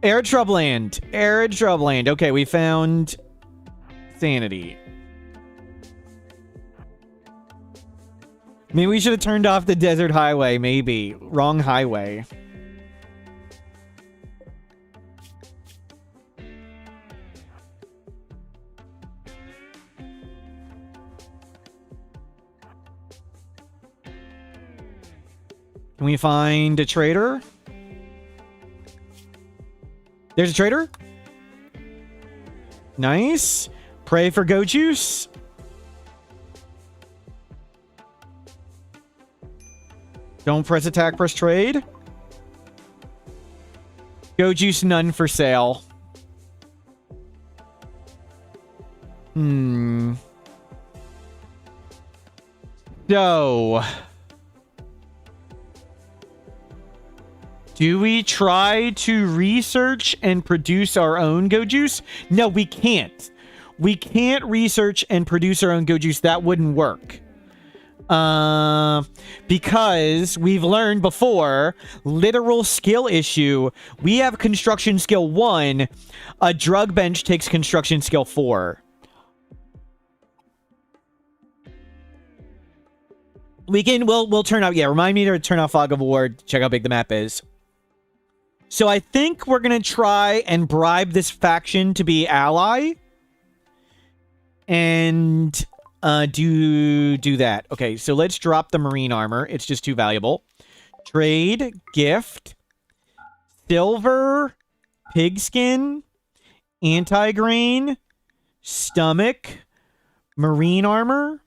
Arid Shrubland. Arid Shrubland. Okay, we found Sanity. Maybe we should have turned off the desert highway, maybe. Wrong highway. Can we find a trader? There's a trader. Nice. Pray for Go Juice. Don't press attack, press trade. Go Juice, none for sale. So... do we try to research and produce our own Go Juice? No, we can't. We can't research and produce our own Go Juice. That wouldn't work. Because we've learned before, literal skill issue. We have construction skill 1. A drug bench takes construction skill 4. We'll turn out, yeah, remind me to turn off Fog of War, check how big the map is. So I think we're going to try and bribe this faction to be ally. And do that. Okay, so let's drop the marine armor. It's just too valuable. Trade, gift, silver, pigskin, anti-grain, stomach, marine armor.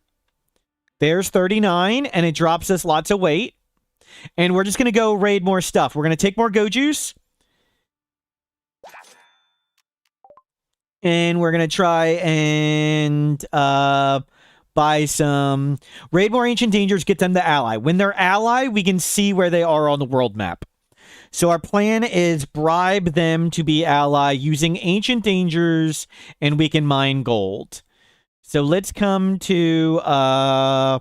There's 39, and it drops us lots of weight. And we're just going to go raid more stuff. We're going to take more Go Juice. And we're going to try and buy some... raid more Ancient Dangers, get them to ally. When they're ally, we can see where they are on the world map. So our plan is bribe them to be ally using Ancient Dangers, and we can mine gold. So let's come to...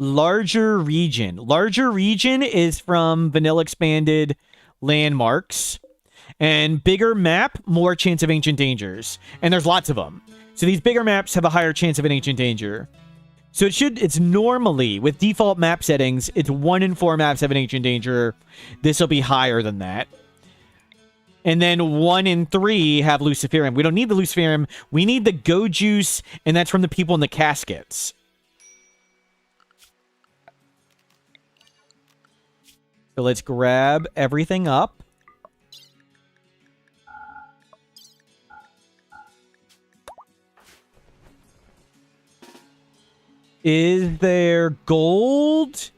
larger region. Larger region is from vanilla expanded landmarks. And bigger map, more chance of Ancient Dangers. And there's lots of them. So these bigger maps have a higher chance of an Ancient Danger. So it's normally, with default map settings, it's 1 in 4 maps have an Ancient Danger. This will be higher than that. And then 1 in 3 have Luciferium. We don't need the Luciferium. We need the Go Juice, and that's from the people in the caskets. So let's grab everything up. Is there gold?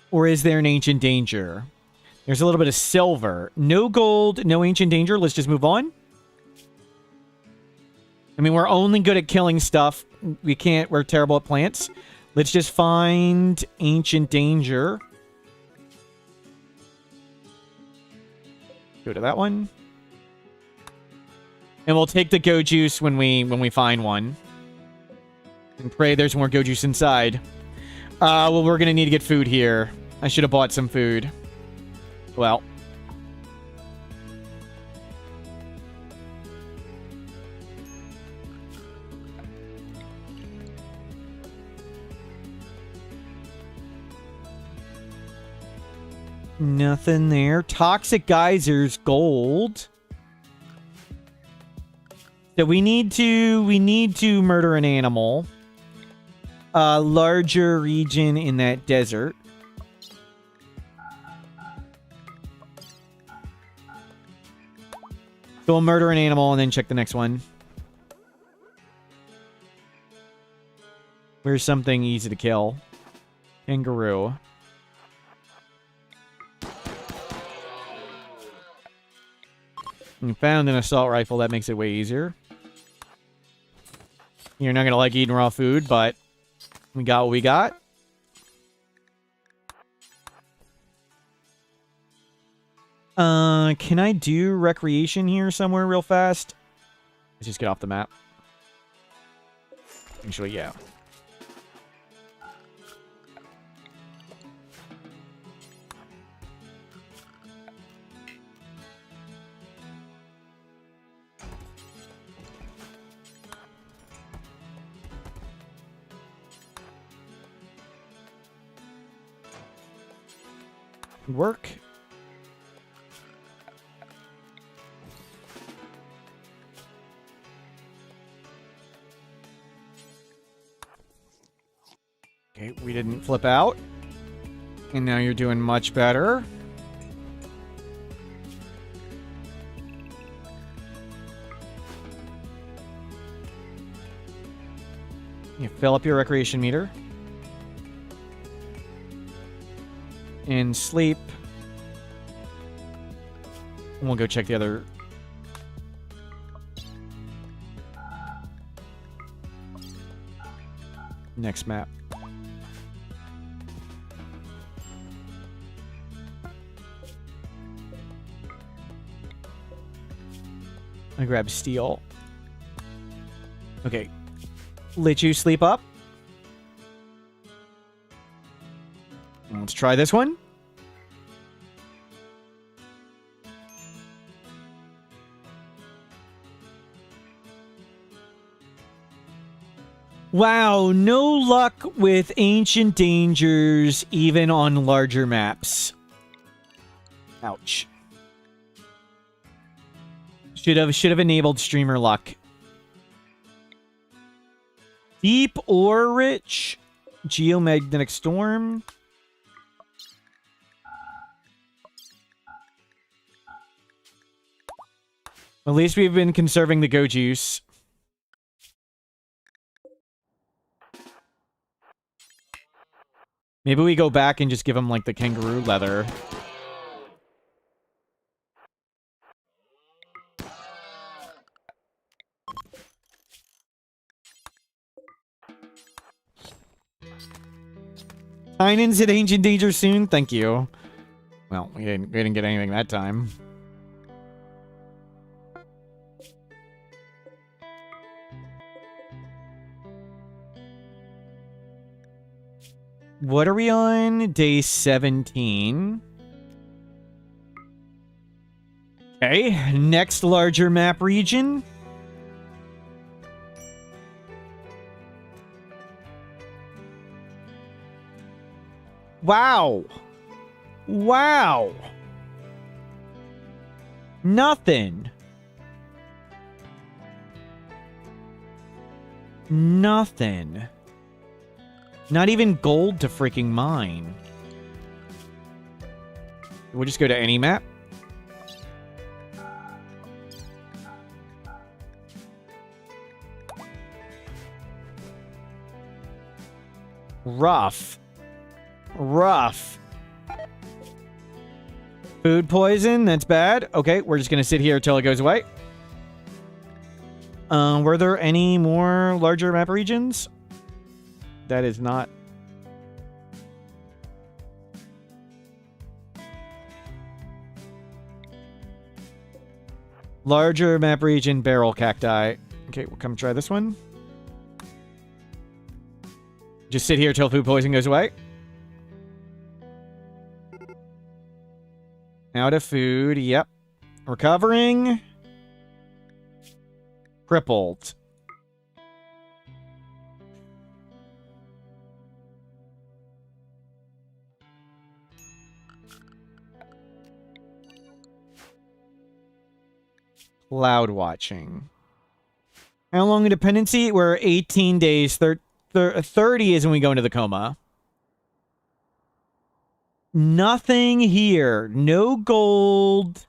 Or is there an Ancient Danger? There's a little bit of silver. No gold, no Ancient Danger. Let's just move on. I mean, we're only good at killing stuff. We're terrible at plants. Let's just find Ancient Danger. Go to that one. And we'll take the Go Juice when we find one. And pray there's more Go Juice inside. Well, we're gonna need to get food here. I should have bought some food. Well. Nothing there. Toxic geysers, gold. So we need to murder an animal. A larger region in that desert. So we'll murder an animal and then check the next one. Where's something easy to kill? Kangaroo. And found an assault rifle. That makes it way easier. You're not going to like eating raw food, but we got what we got. Can I do recreation here somewhere real fast? Let's just get off the map. Actually, yeah. Work. Okay, we didn't flip out. And now you're doing much better. You fill up your recreation meter. And sleep. And we'll go check the other. Next map. I grab steel. Okay. Let you sleep up. Let's try this one. Wow, no luck with ancient dangers, even on larger maps. Ouch. Should have enabled streamer luck. Deep or rich? Geomagnetic storm. At least we've been conserving the go juice. Maybe we go back and just give him, like, the kangaroo leather. Tynan's at Ancient Danger soon? Thank you. Well, we didn't get anything that time. What are we on? Day 17. Okay, next larger map region. Wow. Wow. Nothing. Nothing. Not even gold to freaking mine. We'll just go to any map. Rough. Rough. Food poison, that's bad. Okay, we're just gonna sit here until it goes away. Were there any more larger map regions? That is not. Larger map region, barrel cacti. Okay, we'll come try this one. Just sit here till food poison goes away. Out of food, yep. Recovering. Crippled. Cloud watching. How long a dependency? We're 18 days. 30 is when we go into the coma. Nothing here. No gold.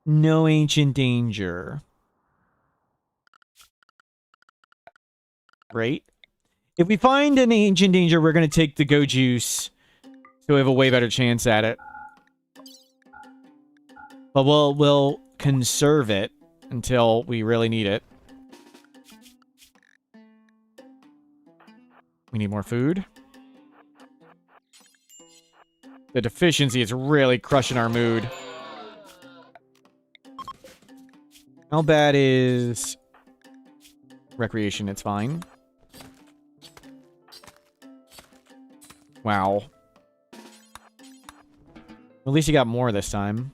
No ancient danger. Great. If we find an ancient danger, we're going to take the go juice. So we have a way better chance at it. But we'll conserve it until we really need it. We need more food. The deficiency is really crushing our mood. How bad is recreation, it's fine. Wow. At least you got more this time.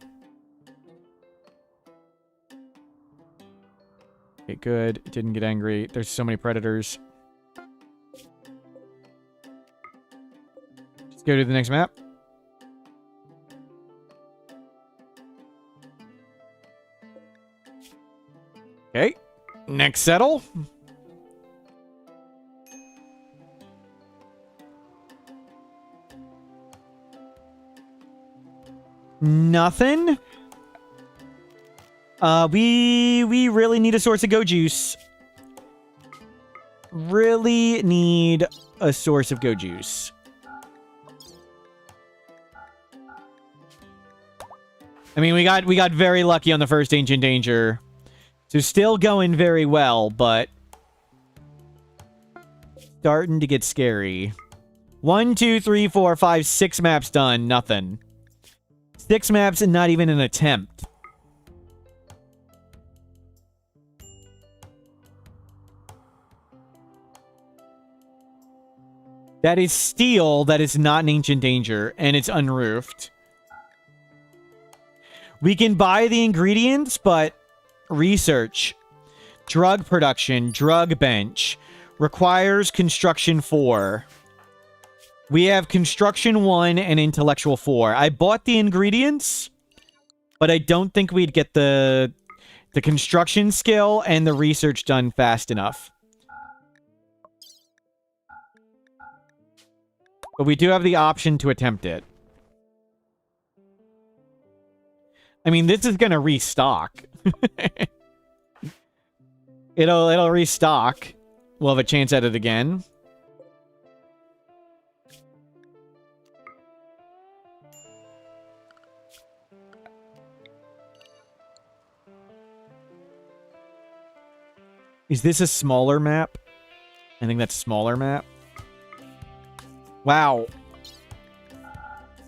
Okay, good. Didn't get angry. There's so many predators. Let's go to the next map. Okay. Next settle. Nothing. We really need a source of go juice. Really need a source of go juice. I mean, we got very lucky on the first Ancient Danger. So still going very well, but starting to get scary. 1, 2, 3, 4, 5, 6 maps done. Nothing. 6 maps and not even an attempt. That is steel. That is not an Ancient Danger, and it's unroofed. We can buy the ingredients, but research, drug production, drug bench, requires construction 4. We have construction 1 and intellectual 4. I bought the ingredients, but I don't think we'd get the construction skill and the research done fast enough. But we do have the option to attempt it. I mean, this is gonna restock. It'll restock. We'll have a chance at it again. Is this a smaller map? I think that's a smaller map. Wow.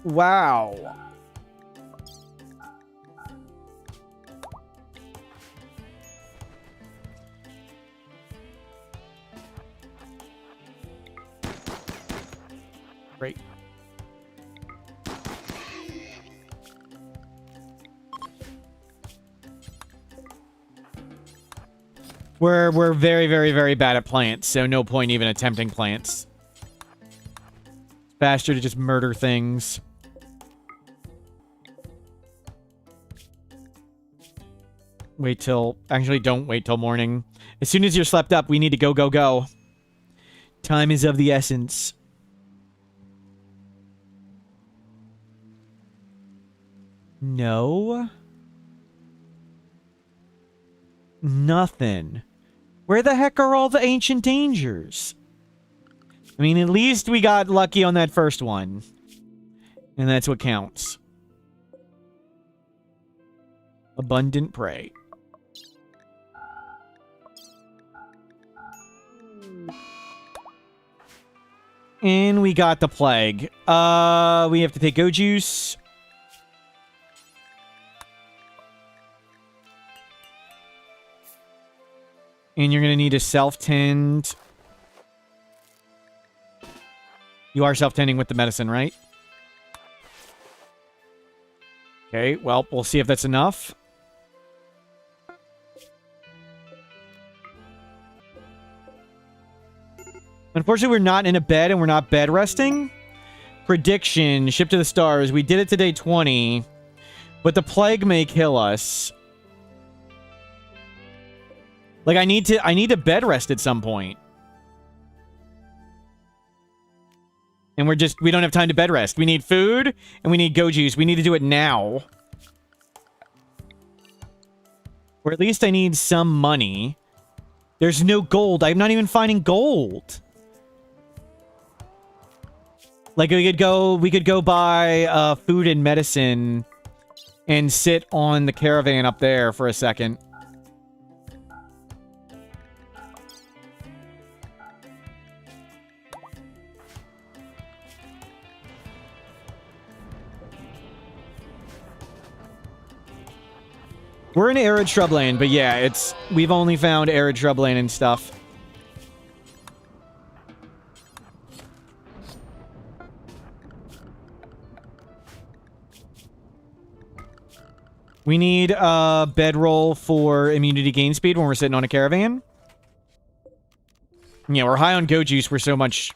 Wow. Great. We're very, very, very bad at plants, so no point even attempting plants. It's faster to just murder things. Wait till... Actually, don't wait till morning. As soon as you're slept up, we need to go, go, go. Time is of the essence. No. Nothing. Where the heck are all the Ancient Dangers? I mean, at least we got lucky on that first one. And that's what counts. Abundant prey. And we got the plague. We have to take go juice. And you're going to need a self-tend. You are self-tending with the medicine, right? Okay, well, we'll see if that's enough. Unfortunately, we're not in a bed and we're not bed resting. Prediction, ship to the stars. We did it to day 20. But the plague may kill us. Like, I need to bed rest at some point. And we don't have time to bed rest. We need food, and we need go juice. We need to do it now. Or at least I need some money. There's no gold. I'm not even finding gold. Like, we could go buy food and medicine and sit on the caravan up there for a second. We're in arid shrubland, but yeah, we've only found arid shrubland and stuff. We need a bedroll for immunity gain speed when we're sitting on a caravan. Yeah, we're high on go juice. We're so much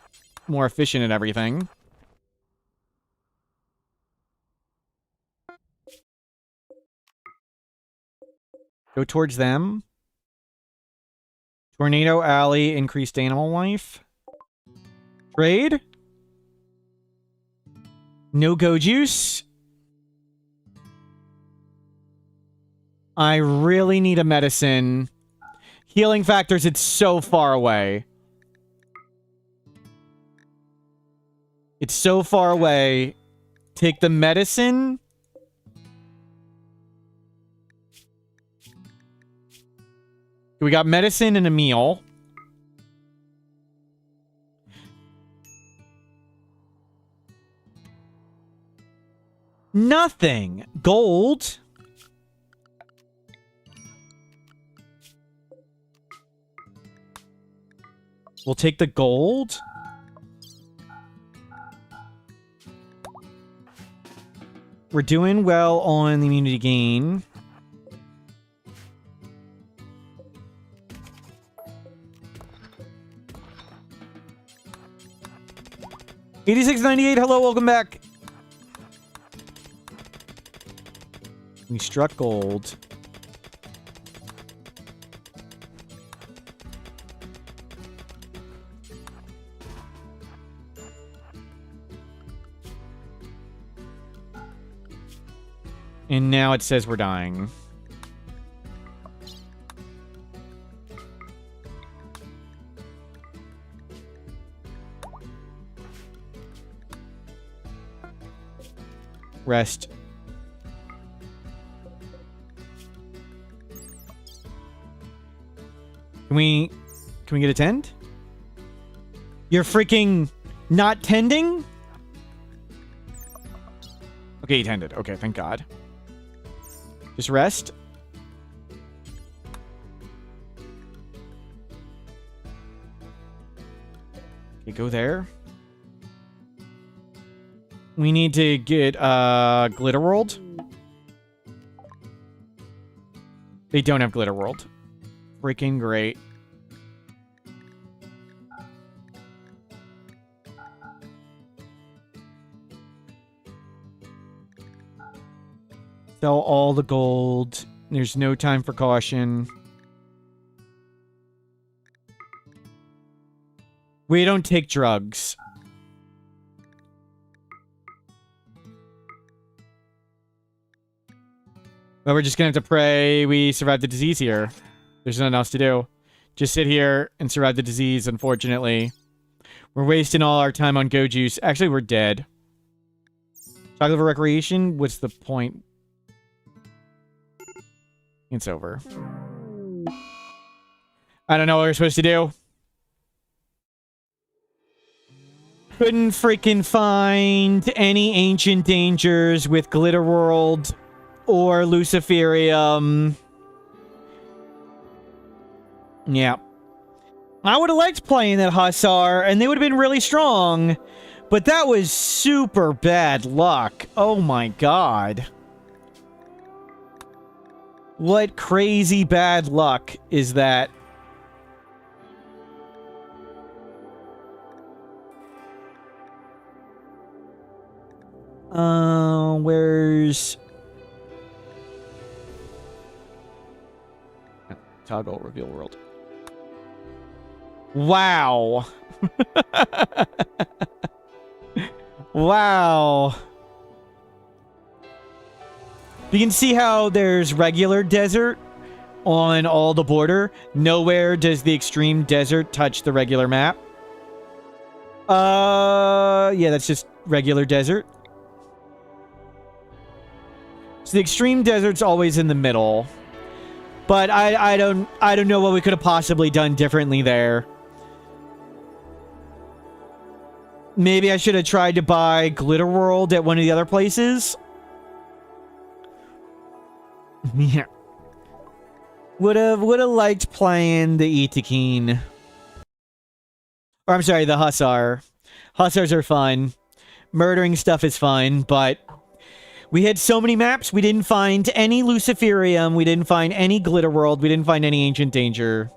more efficient at everything. Go towards them. Tornado Alley, increased animal life. Trade. No go juice. I really need a medicine. Healing factors, it's so far away. It's so far away. Take the medicine. We got medicine and a meal. Nothing. Gold. We'll take the gold. We're doing well on the immunity gain. $86.98. Hello, welcome back. We struck gold. And now it says we're dying. Rest. Can we get a tend? You're freaking not tending? Okay, he tended. Okay, thank God. Just rest. Okay, go there. We need to get Glitter World. They don't have Glitter World. Freaking great. Sell all the gold. There's no time for caution. We don't take drugs. But we're just gonna have to pray we survive the disease here. There's nothing else to do. Just sit here and survive the disease, unfortunately. We're wasting all our time on go juice. Actually, we're dead. Chocolate for recreation? What's the point? It's over. I don't know what we're supposed to do. Couldn't freaking find any ancient dangers with Glitter World or Luciferium. Yeah. I would have liked playing that Hussar, and they would have been really strong. But that was super bad luck. Oh my god. What crazy bad luck is that? Where's... Toggle reveal world. Wow. Wow. You can see how there's regular desert on all the border. Nowhere does the extreme desert touch the regular map. Yeah, that's just regular desert. So the extreme desert's always in the middle. But I don't know what we could have possibly done differently there. Maybe I should have tried to buy Glitter World at one of the other places. Yeah. Would have liked playing the Itakeen. Or I'm sorry, the Hussar. Hussars are fun. Murdering stuff is fun, but We had so many maps. We didn't find any Luciferium. We didn't find any Glitter World. We didn't find any Ancient Danger.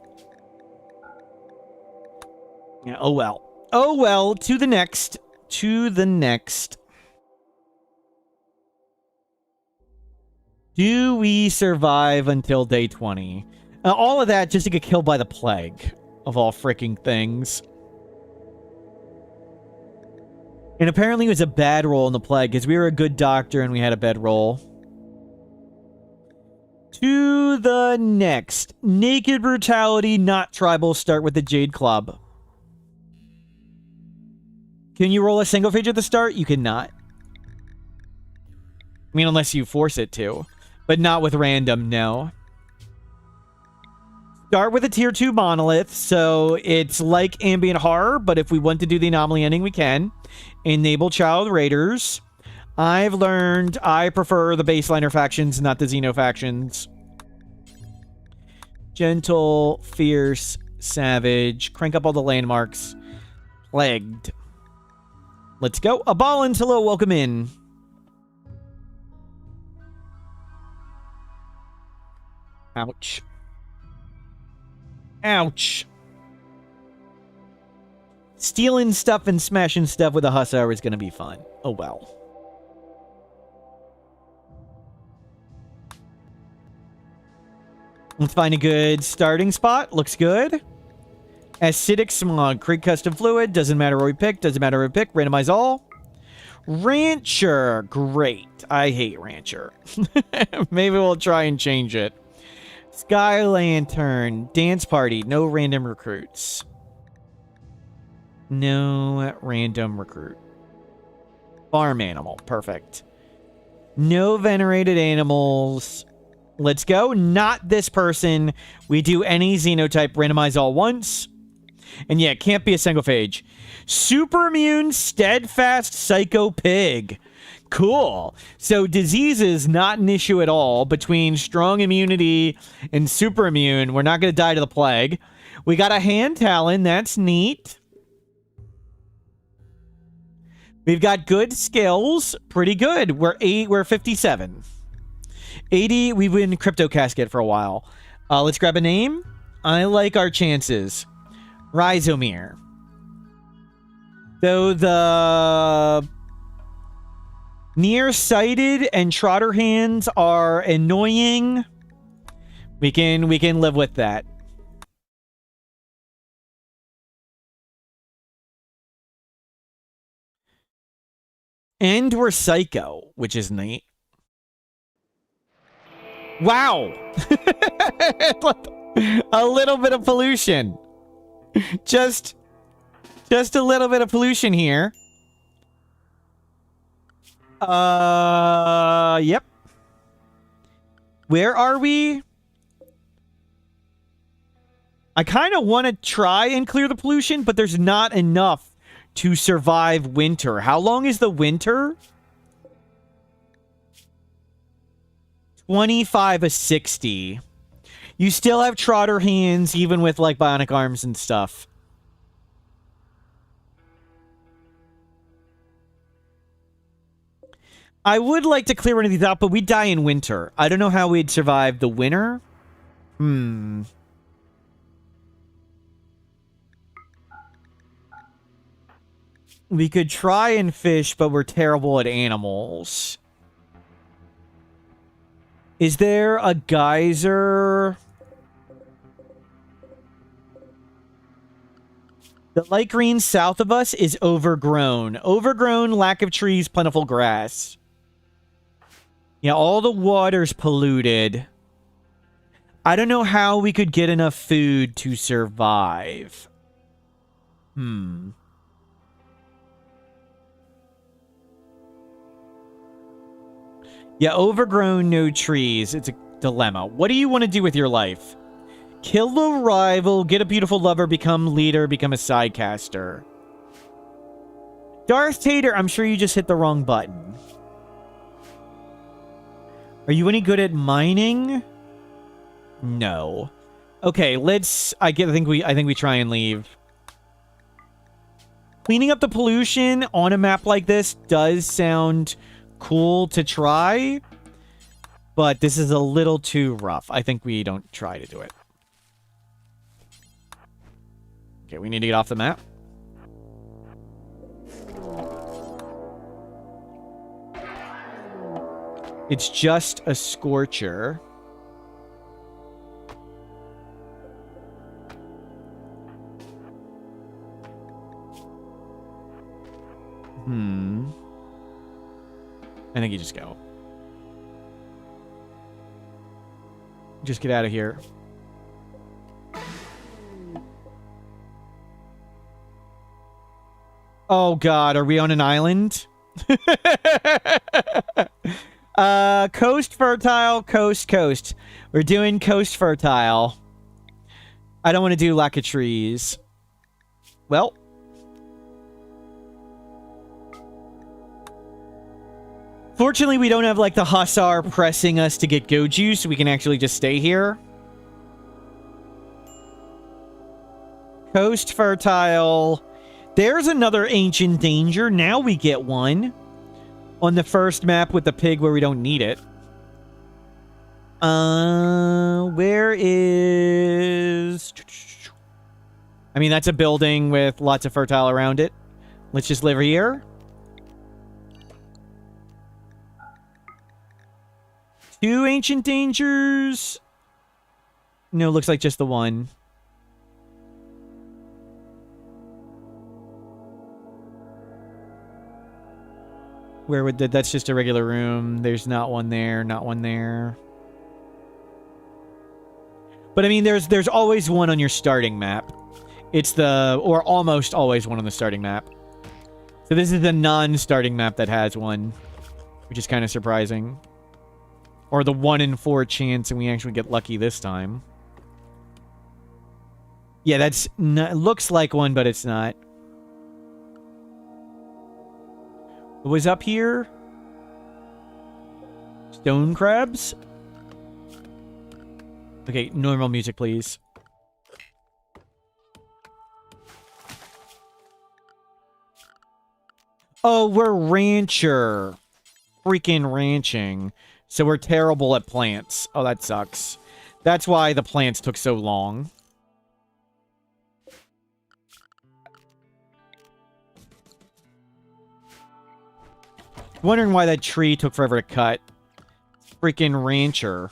Yeah, oh well. Oh well, to the next. To the next. Do we survive until day 20? All of that just to get killed by the plague. Of all freaking things. And apparently it was a bad roll in the plague, because we were a good doctor and we had a bad roll. To the next. Naked Brutality, not tribal, start with the Jade Club. Can you roll a single phage at the start? You cannot. I mean, unless you force it to. But not with random, no. Start with a tier 2 monolith, so it's like ambient horror, but if we want to do the anomaly ending, we can. Enable child raiders. I've learned I prefer the baseliner factions, not the Xeno factions. Gentle, fierce, savage. Crank up all the landmarks. Plagued. Let's go. Abalins, hello, welcome in. Ouch. Ouch. Stealing stuff and smashing stuff with a hussar is going to be fun. Oh, well. Let's find a good starting spot. Looks good. Acidic smog. Create custom fluid. Doesn't matter what we pick. Doesn't matter what we pick. Randomize all. Rancher. Great. I hate Rancher. Maybe we'll try and change it. Sky Lantern. Dance Party. No random recruits. No random recruit. Farm animal. Perfect. No venerated animals. Let's go. Not this person. We do any Xenotype. Randomize all once. And yeah, it can't be a single phage. Super immune, steadfast, psycho pig. Cool. So disease is not an issue at all. Between strong immunity and super immune, we're not going to die to the plague. We got a hand talon. That's neat. We've got good skills. Pretty good. We're 57. 80. We've been Crypto Casket for a while. Let's grab a name. I like our chances. Rhizomere. Though the nearsighted and trotter hands are annoying, we can live with that. And we're psycho, which is neat. Wow. A little bit of pollution. Just a little bit of pollution here. Yep. Where are we? I kind of want to try and clear the pollution, but there's not enough to survive winter. How long is the winter? 25 of 60. You still have trotter hands, even with, like, bionic arms and stuff. I would like to clear one of these out, but we die in winter. I don't know how we'd survive the winter. We could try and fish, but we're terrible at animals. Is there a geyser? The light green south of us is overgrown. Overgrown, lack of trees, plentiful grass. Yeah, all the water's polluted. I don't know how we could get enough food to survive. Yeah, overgrown, no trees. It's a dilemma. What do you want to do with your life? Kill the rival, get a beautiful lover, become leader, become a sidecaster. Darth Tater, I'm sure you just hit the wrong button. Are you any good at mining? No. Okay, let's... I think we try and leave. Cleaning up the pollution on a map like this does sound cool to try, but this is a little too rough. I think we don't try to do it. Okay, we need to get off the map. It's just a scorcher. I think you just go. Just get out of here. Oh god, are we on an island? Coast fertile, coast. We're doing coast fertile. I don't want to do lack of trees. Well. Fortunately, we don't have, like, the Hussar pressing us to get Goju, so we can actually just stay here. Coast fertile. There's another ancient danger. Now we get one. On the first map with the pig where we don't need it. Where is... I mean, that's a building with lots of fertile around it. Let's just live here. Two ancient dangers. No, looks like just the one. Where would that's just a regular room. There's not one there, not one there. But I mean, there's always one on your starting map. It's or almost always one on the starting map. So this is the non-starting map that has one, which is kind of surprising. Or the 1 in 4 chance, and we actually get lucky this time. Yeah, that's not, looks like one, but it's not. What was up here? Stone crabs? Okay, normal music, please. Oh, we're rancher. Freaking ranching. So we're terrible at plants. Oh, that sucks. That's why the plants took so long. Wondering why that tree took forever to cut. Freaking rancher.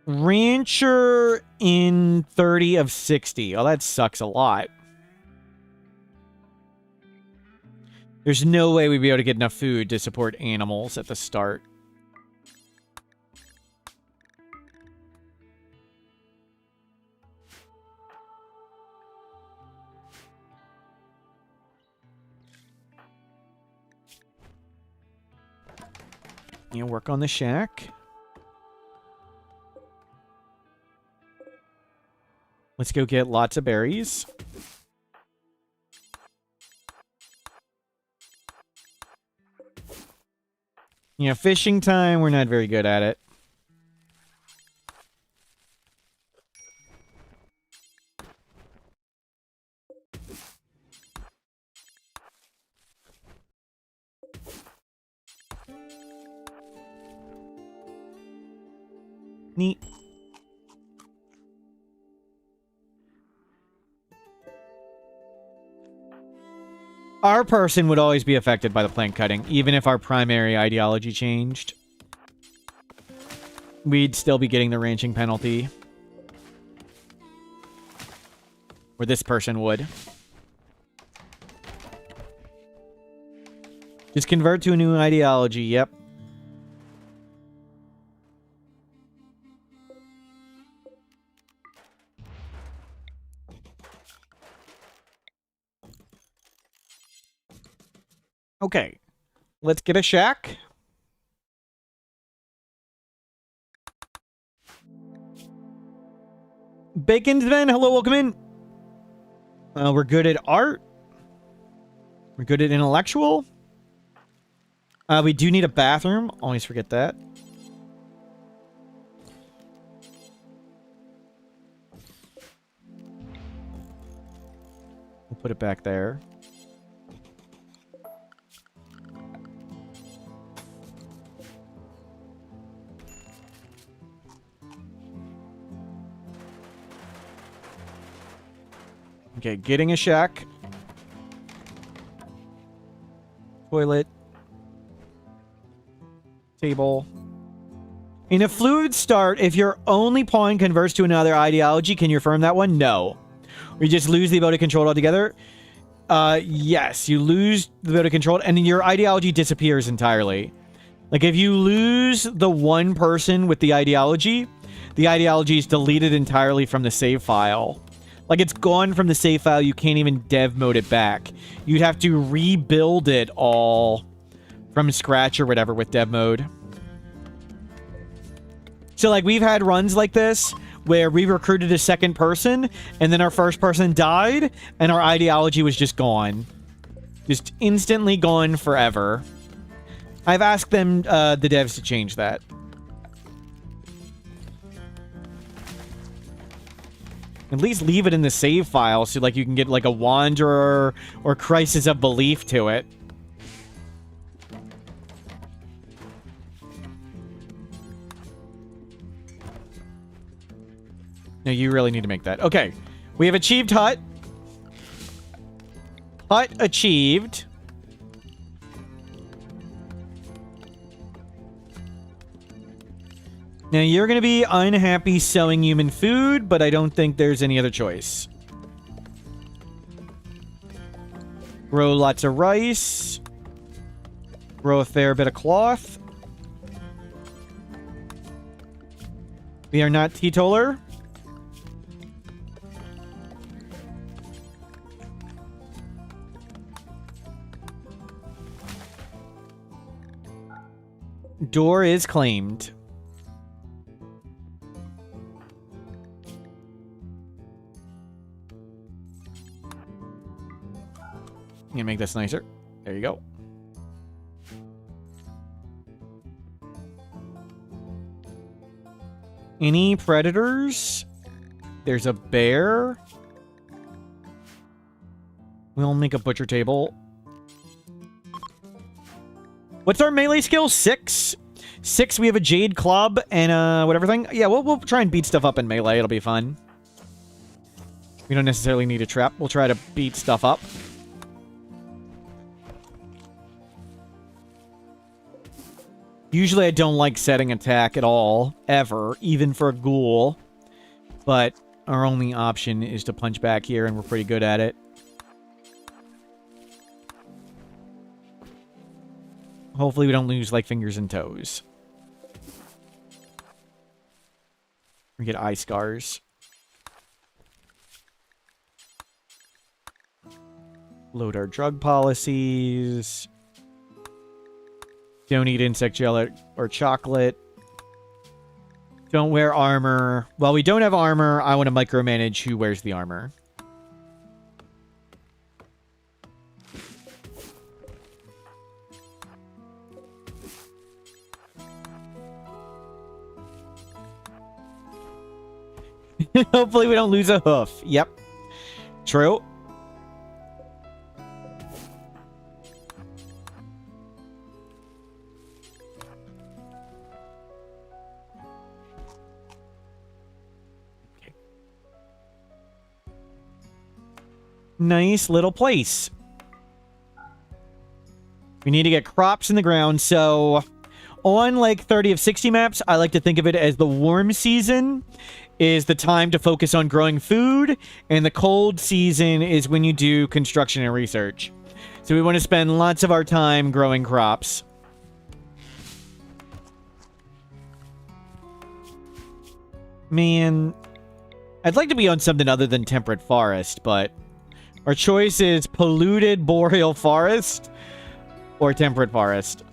Rancher in 30 of 60. Oh, that sucks a lot. There's no way we'd be able to get enough food to support animals at the start. You know, work on the shack. Let's go get lots of berries. You know, fishing time, we're not very good at it. Neat. Our person would always be affected by the plant cutting, even if our primary ideology changed. We'd still be getting the ranching penalty. Or this person would. Just convert to a new ideology, yep. Okay, let's get a shack. Bacon's Ven, hello, welcome in. We're good at art. We're good at intellectual. We do need a bathroom. Always forget that. We'll put it back there. Okay, getting a shack. Toilet. Table. In a fluid start, if your only pawn converts to another ideology, can you affirm that one? No. Or you just lose the ability to control it altogether? Yes, you lose the ability to control it, and your ideology disappears entirely. Like, if you lose the one person with the ideology is deleted entirely from the save file. Like, it's gone from the save file, you can't even dev mode it back. You'd have to rebuild it all from scratch or whatever with dev mode. So, like, we've had runs like this where we recruited a second person, and then our first person died, and our ideology was just gone. Just instantly gone forever. I've asked them, the devs, to change that. At least leave it in the save file so, like, you can get, like, a Wanderer or Crisis of Belief to it. No, you really need to make that. Okay. We have achieved hut. Hut achieved. Now, you're going to be unhappy selling human food, but I don't think there's any other choice. Grow lots of rice. Grow a fair bit of cloth. We are not teetotaler. Door is claimed. I'm gonna make this nicer. There you go. Any predators? There's a bear. We'll make a butcher table. What's our melee skill? 6? 6, we have a jade club and whatever thing. Yeah, we'll try and beat stuff up in melee. It'll be fun. We don't necessarily need a trap. We'll try to beat stuff up. Usually I don't like setting attack at all, ever, even for a ghoul. But our only option is to punch back here, and we're pretty good at it. Hopefully we don't lose, like, fingers and toes. We get eye scars. Load our drug policies. Don't eat insect gel or chocolate. Don't wear armor. While we don't have armor, I want to micromanage who wears the armor. Hopefully we don't lose a hoof. Yep. True. Nice little place. We need to get crops in the ground, so on like 30 of 60 maps, I like to think of it as the warm season is the time to focus on growing food, and the cold season is when you do construction and research. So we want to spend lots of our time growing crops. Man, I'd like to be on something other than temperate forest, but our choice is polluted boreal forest or temperate forest.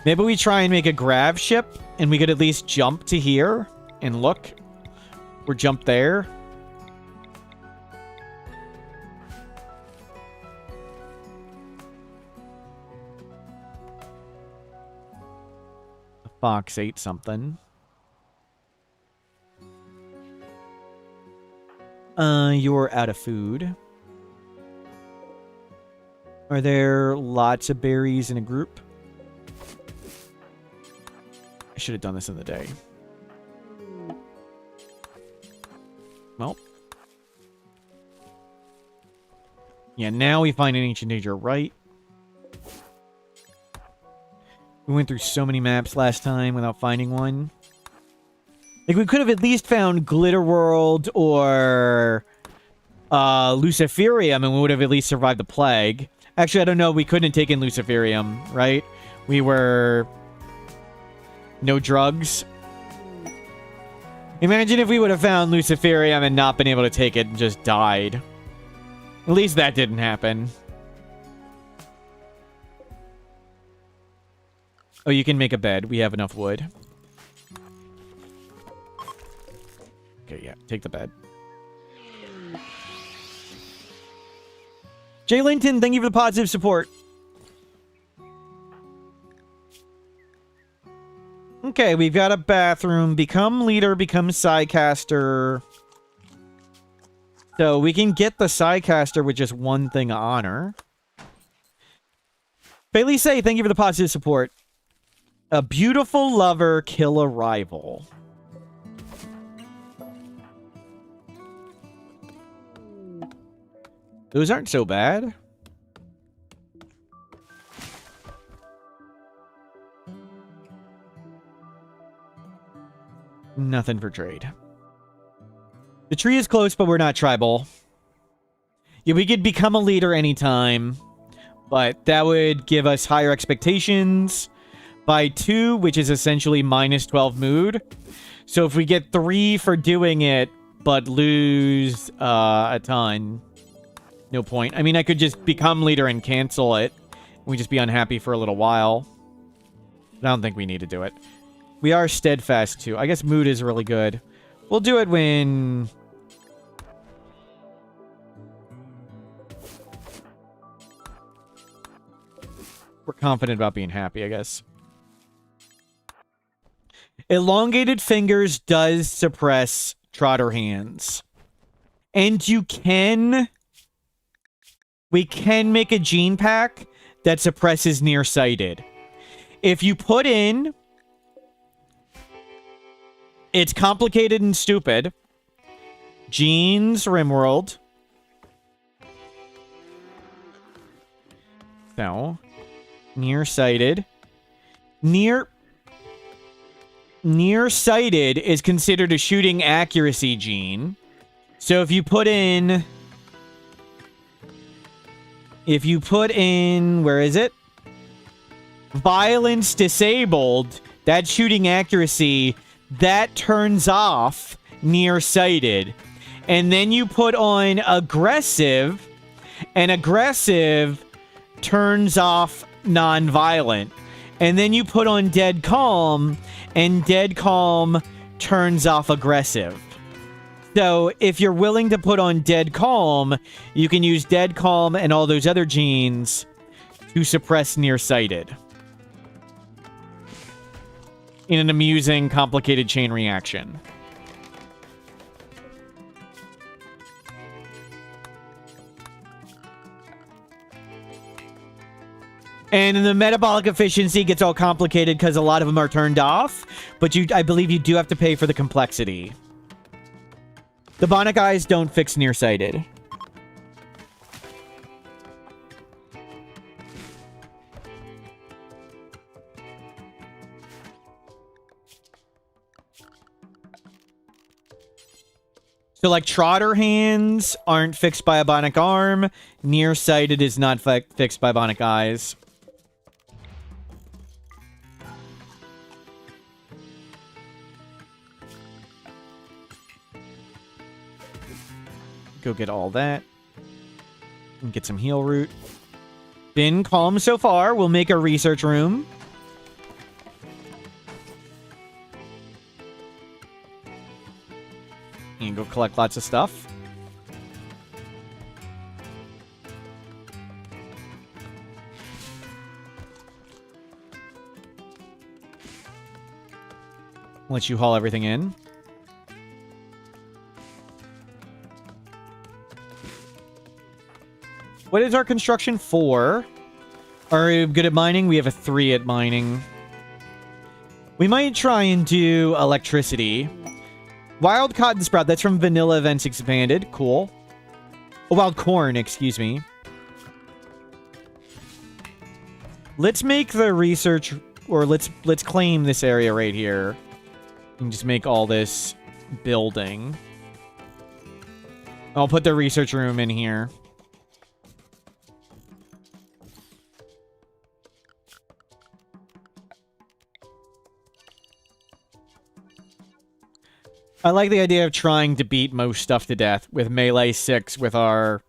Maybe we try and make a grav ship, and we could at least jump to here and look. Or jump there. The fox ate something. You're out of food. Are there lots of berries in a group? I should have done this in the day. Well. Yeah, now we find an ancient danger, right? We went through so many maps last time without finding one. Like, we could have at least found Glitter World or Luciferium, and we would have at least survived the plague. Actually, I don't know. We couldn't have taken Luciferium, right? We were... no drugs. Imagine if we would have found Luciferium and not been able to take it and just died. At least that didn't happen. Oh, you can make a bed. We have enough wood. Okay, yeah. Take the bed. Jay Linton, thank you for the positive support. Okay, we've got a bathroom. Become leader, become sidecaster. So we can get the sidecaster with just one thing of honor. Bailey Say, thank you for the positive support. A beautiful lover, kill a rival. Those aren't so bad. Nothing for trade. The tree is close, but we're not tribal. Yeah, we could become a leader anytime, but that would give us higher expectations by 2, which is essentially minus 12 mood. So if we get 3 for doing it, but lose a ton, no point. I mean, I could just become leader and cancel it. We just be unhappy for a little while. But I don't think we need to do it. We are steadfast, too. I guess mood is really good. We'll do it when... we're confident about being happy, I guess. Elongated fingers does suppress trotter hands. And you can... we can make a gene pack that suppresses nearsighted. If you put in... it's complicated and stupid. Genes, Rimworld. So, nearsighted. Nearsighted is considered a shooting accuracy gene. So if you put in... where is it? Violence disabled, that shooting accuracy... that turns off nearsighted. And then you put on aggressive, and aggressive turns off non-violent. And then you put on dead calm, and dead calm turns off aggressive. So if you're willing to put on dead calm, you can use dead calm and all those other genes to suppress nearsighted. In an amusing, complicated chain reaction. And the metabolic efficiency gets all complicated because a lot of them are turned off. But I believe you do have to pay for the complexity. The Bionic Eyes don't fix nearsighted. So, like, trotter hands aren't fixed by a bionic arm. Nearsighted is not fixed by bionic eyes. Go get all that. And get some heal root. Been calm so far. We'll make a research room. And go collect lots of stuff. Let you haul everything in. What is our construction 4? Are we good at mining? We have a 3 at mining. We might try and do electricity. Wild Cotton Sprout. That's from Vanilla Events Expanded. Cool. Oh, Wild Corn, excuse me. Let's make the research, or let's claim this area right here. And just make all this building. I'll put the research room in here. I like the idea of trying to beat most stuff to death with melee 6 with our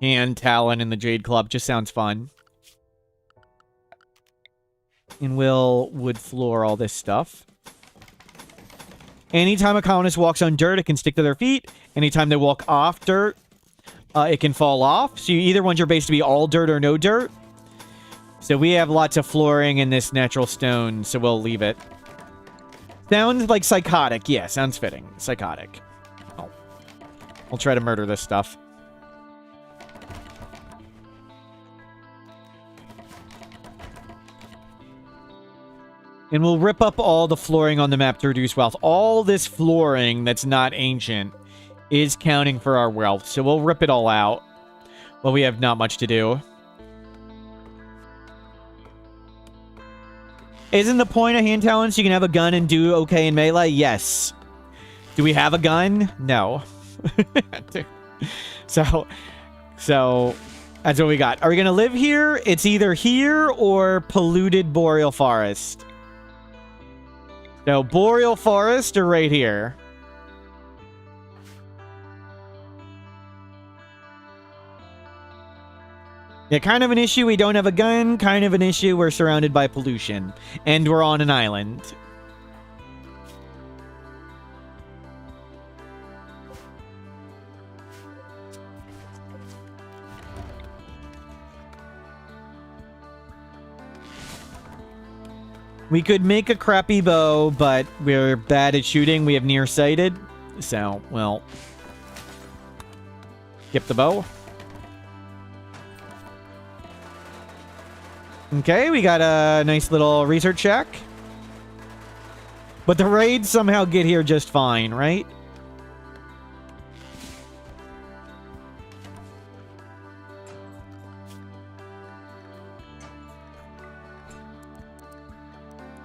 hand, talon, and the Jade Club. Just sounds fun. And we'll wood floor all this stuff. Anytime a colonist walks on dirt, it can stick to their feet. Anytime they walk off dirt, it can fall off. So you either want your base to be all dirt or no dirt. So we have lots of flooring in this natural stone, so we'll leave it. Sounds like psychotic. Yeah, sounds fitting. Psychotic. Oh. We'll try to murder this stuff. And we'll rip up all the flooring on the map to reduce wealth. All this flooring that's not ancient is counting for our wealth. So we'll rip it all out. Well, we have not much to do. Isn't the point of hand talents you can have a gun and do okay in melee? Yes. Do we have a gun? No. So that's what we got. Are we going to live here? It's either here or polluted boreal forest. So boreal forest or right here? Yeah, kind of an issue we don't have a gun, kind of an issue we're surrounded by pollution. And we're on an island. We could make a crappy bow, but we're bad at shooting. We have nearsighted. So, well, skip the bow. Okay, we got a nice little research shack. But the raids somehow get here just fine, right?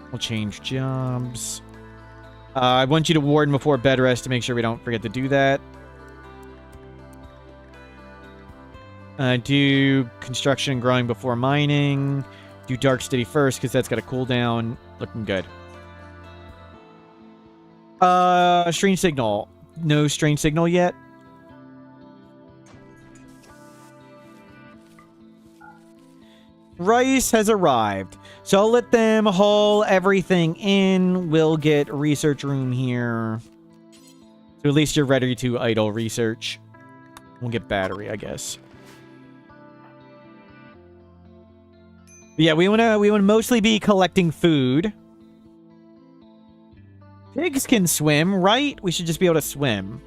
We'll change jobs. I want you to warden before bed rest to make sure we don't forget to do that. Do construction and growing before mining. Do dark steady first, because that's got a cooldown. Looking good. Strange signal. No strange signal yet. Rice has arrived. So I'll let them haul everything in. We'll get research room here. So at least you're ready to idle research. We'll get battery, I guess. Yeah, we wanna mostly be collecting food. Pigs can swim, right? We should just be able to swim.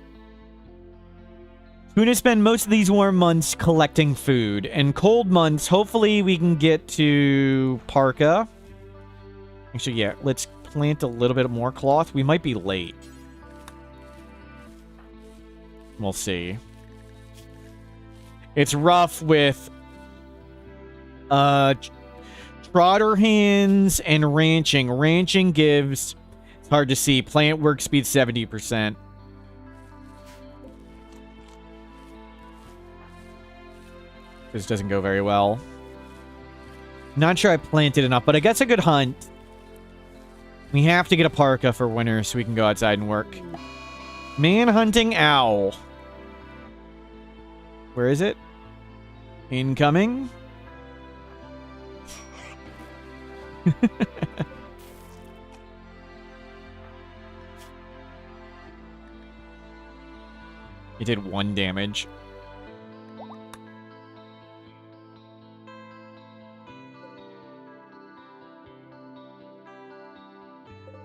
We're gonna spend most of these warm months collecting food. And cold months, hopefully we can get to Parka. Actually, yeah, let's plant a little bit more cloth. We might be late. We'll see. It's rough with trotter hands and ranching. Ranching gives, it's hard to see, plant work speed 70%. This doesn't go very well. Not sure I planted enough, but I guess a good hunt. We have to get a parka for winter so we can go outside and work. Man-hunting owl. Where is it? Incoming. It did 1 damage.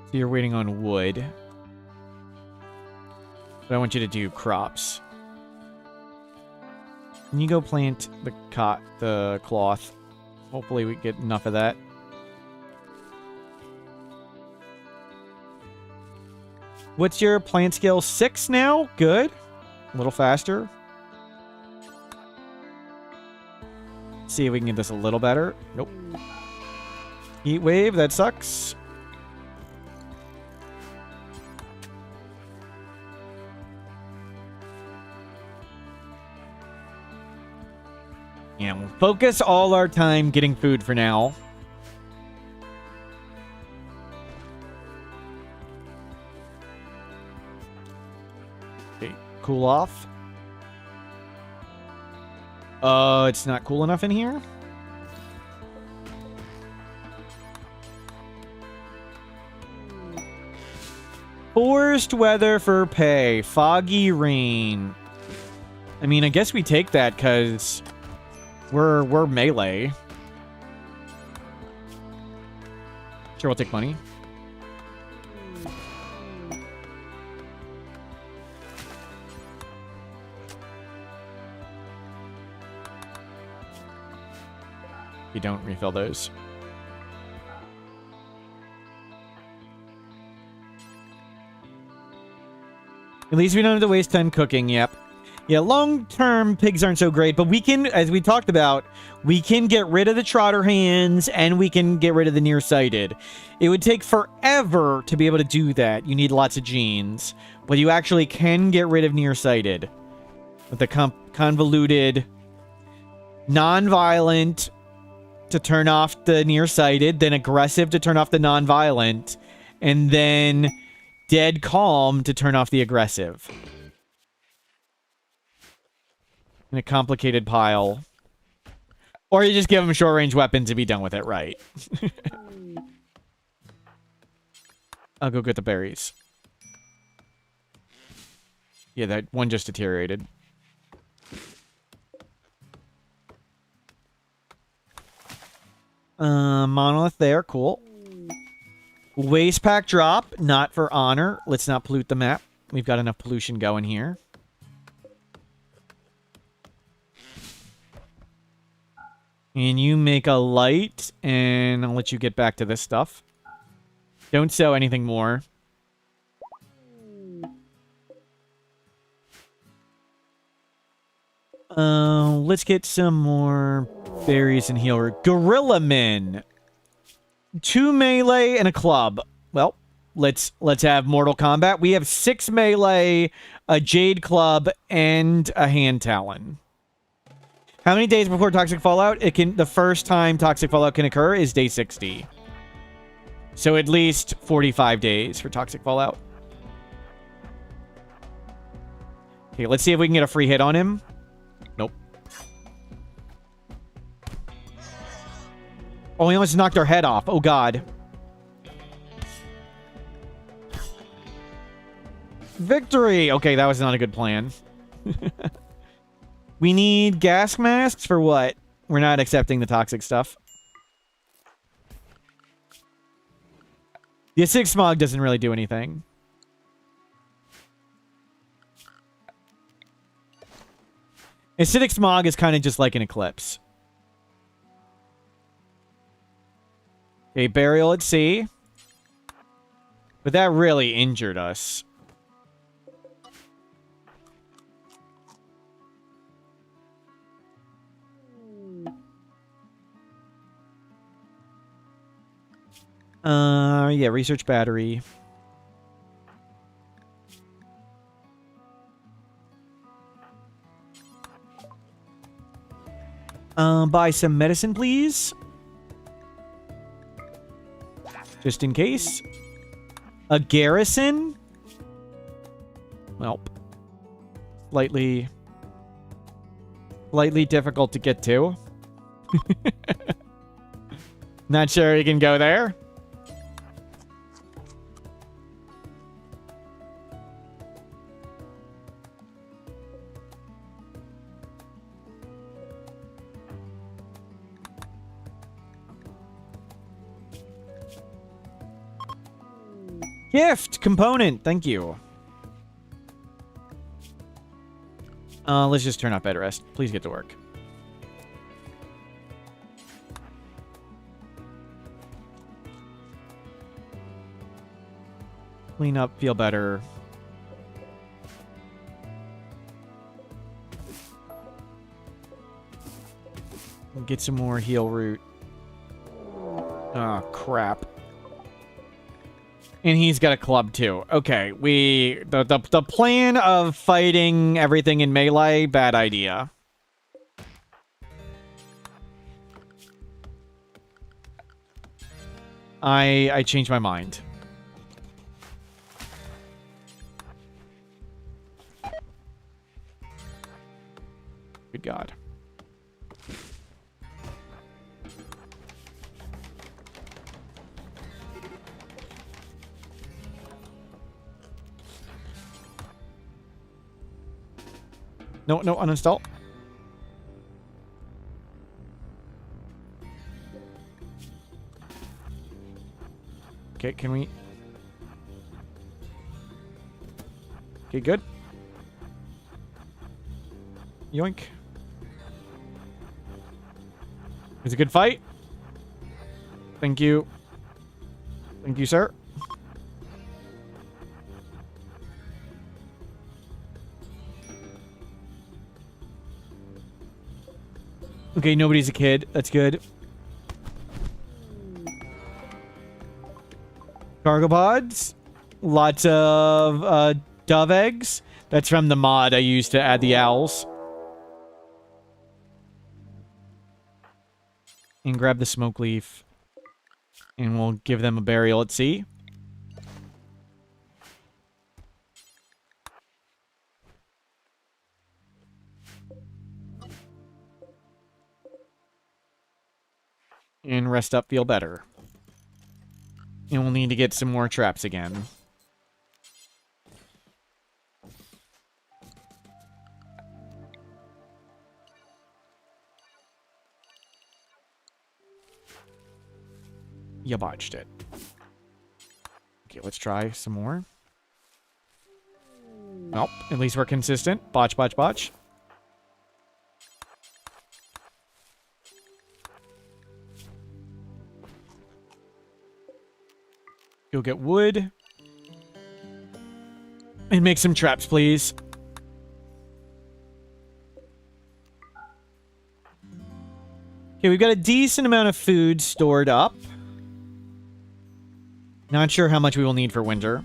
So you're waiting on wood. But I want you to do crops. Can you go plant the cloth? Hopefully we get enough of that. What's your plant skill? 6 now? Good. A little faster. See if we can get this a little better. Nope. Heat wave, that sucks. Yeah, we'll focus all our time getting food for now. Okay, cool off. It's not cool enough in here? Forced weather for pay. Foggy rain. I mean, I guess we take that because we're melee. Sure, we'll take money. You don't refill those. At least we don't have to waste time cooking. Yep. Yeah, long-term pigs aren't so great, but we can, as we talked about, we can get rid of the trotter hands and we can get rid of the nearsighted. It would take forever to be able to do that. You need lots of genes, but you actually can get rid of nearsighted with the convoluted, non-violent to turn off the nearsighted, then aggressive to turn off the non-violent, and then dead calm to turn off the aggressive. In a complicated pile. Or you just give them short-range weapons and be done with it, right? I'll go get the berries. Yeah, that one just deteriorated. Monolith there, cool. Waste pack drop, not for honor. Let's not pollute the map. We've got enough pollution going here. And you make a light, and I'll let you get back to this stuff. Don't sell anything more. Let's get some more berries and healer. Gorilla Men. 2 melee and a club. Well, let's have Mortal Kombat. We have 6 melee, a Jade Club, and a Hand Talon. How many days before Toxic Fallout? The first time Toxic Fallout can occur is day 60. So at least 45 days for Toxic Fallout. Okay, let's see if we can get a free hit on him. Nope. Oh, he almost knocked our head off. Oh, God. Victory! Okay, that was not a good plan. We need gas masks for what? We're not accepting the toxic stuff. The acidic smog doesn't really do anything. Acidic smog is kind of just like an eclipse. Okay, burial at sea. But that really injured us. Yeah, research battery. Buy some medicine, please. Just in case. A garrison? Well, slightly difficult to get to. Not sure you can go there. Gift component, thank you. Let's just turn off bed rest. Please get to work. Clean up, feel better. Get some more heal root. Oh, crap. And he's got a club, too. Okay, the plan of fighting everything in melee, bad idea. I changed my mind. Good God. No, uninstall. Okay, can we... Okay, good. Yoink. It's a good fight. Thank you. Thank you, sir. Okay, nobody's a kid. That's good. Cargo pods. Lots of dove eggs. That's from the mod I used to add the owls. And grab the smoke leaf. And we'll give them a burial at sea. And rest up, feel better. And we'll need to get some more traps again. You botched it. Okay, let's try some more. Nope, at least we're consistent. Botch, botch, botch. Go get wood. And make some traps, please. Okay, we've got a decent amount of food stored up. Not sure how much we will need for winter.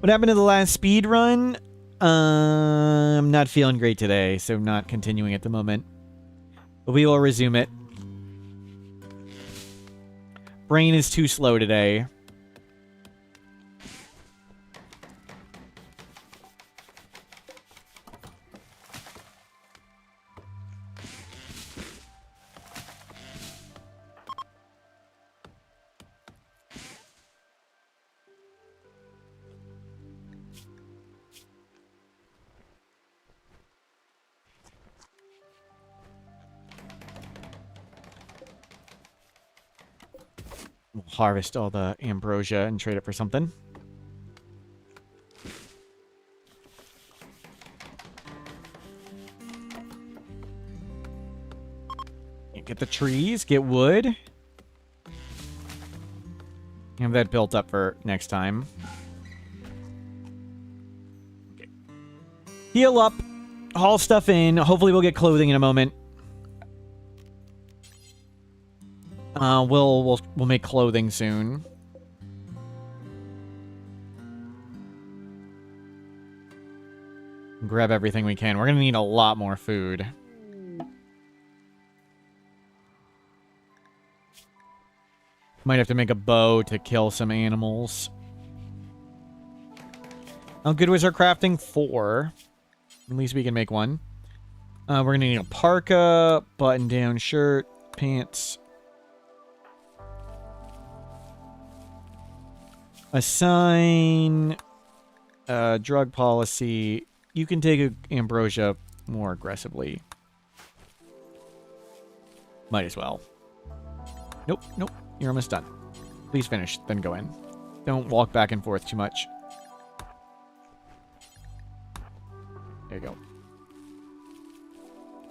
What happened to the last speed run? I'm not feeling great today, so not continuing at the moment. But we will resume it. Brain is too slow today. We'll harvest all the ambrosia and trade it for something. Get the trees, get wood. Have that built up for next time. Okay. Heal up, haul stuff in. Hopefully we'll get clothing in a moment. We'll make clothing soon. Grab everything we can. We're gonna need a lot more food. Might have to make a bow to kill some animals. How good was our crafting? 4. At least we can make one. We're gonna need a parka, button-down shirt, pants. Assign drug policy. You can take ambrosia more aggressively. Might as well. Nope, nope. You're almost done. Please finish, then go in. Don't walk back and forth too much. There you go.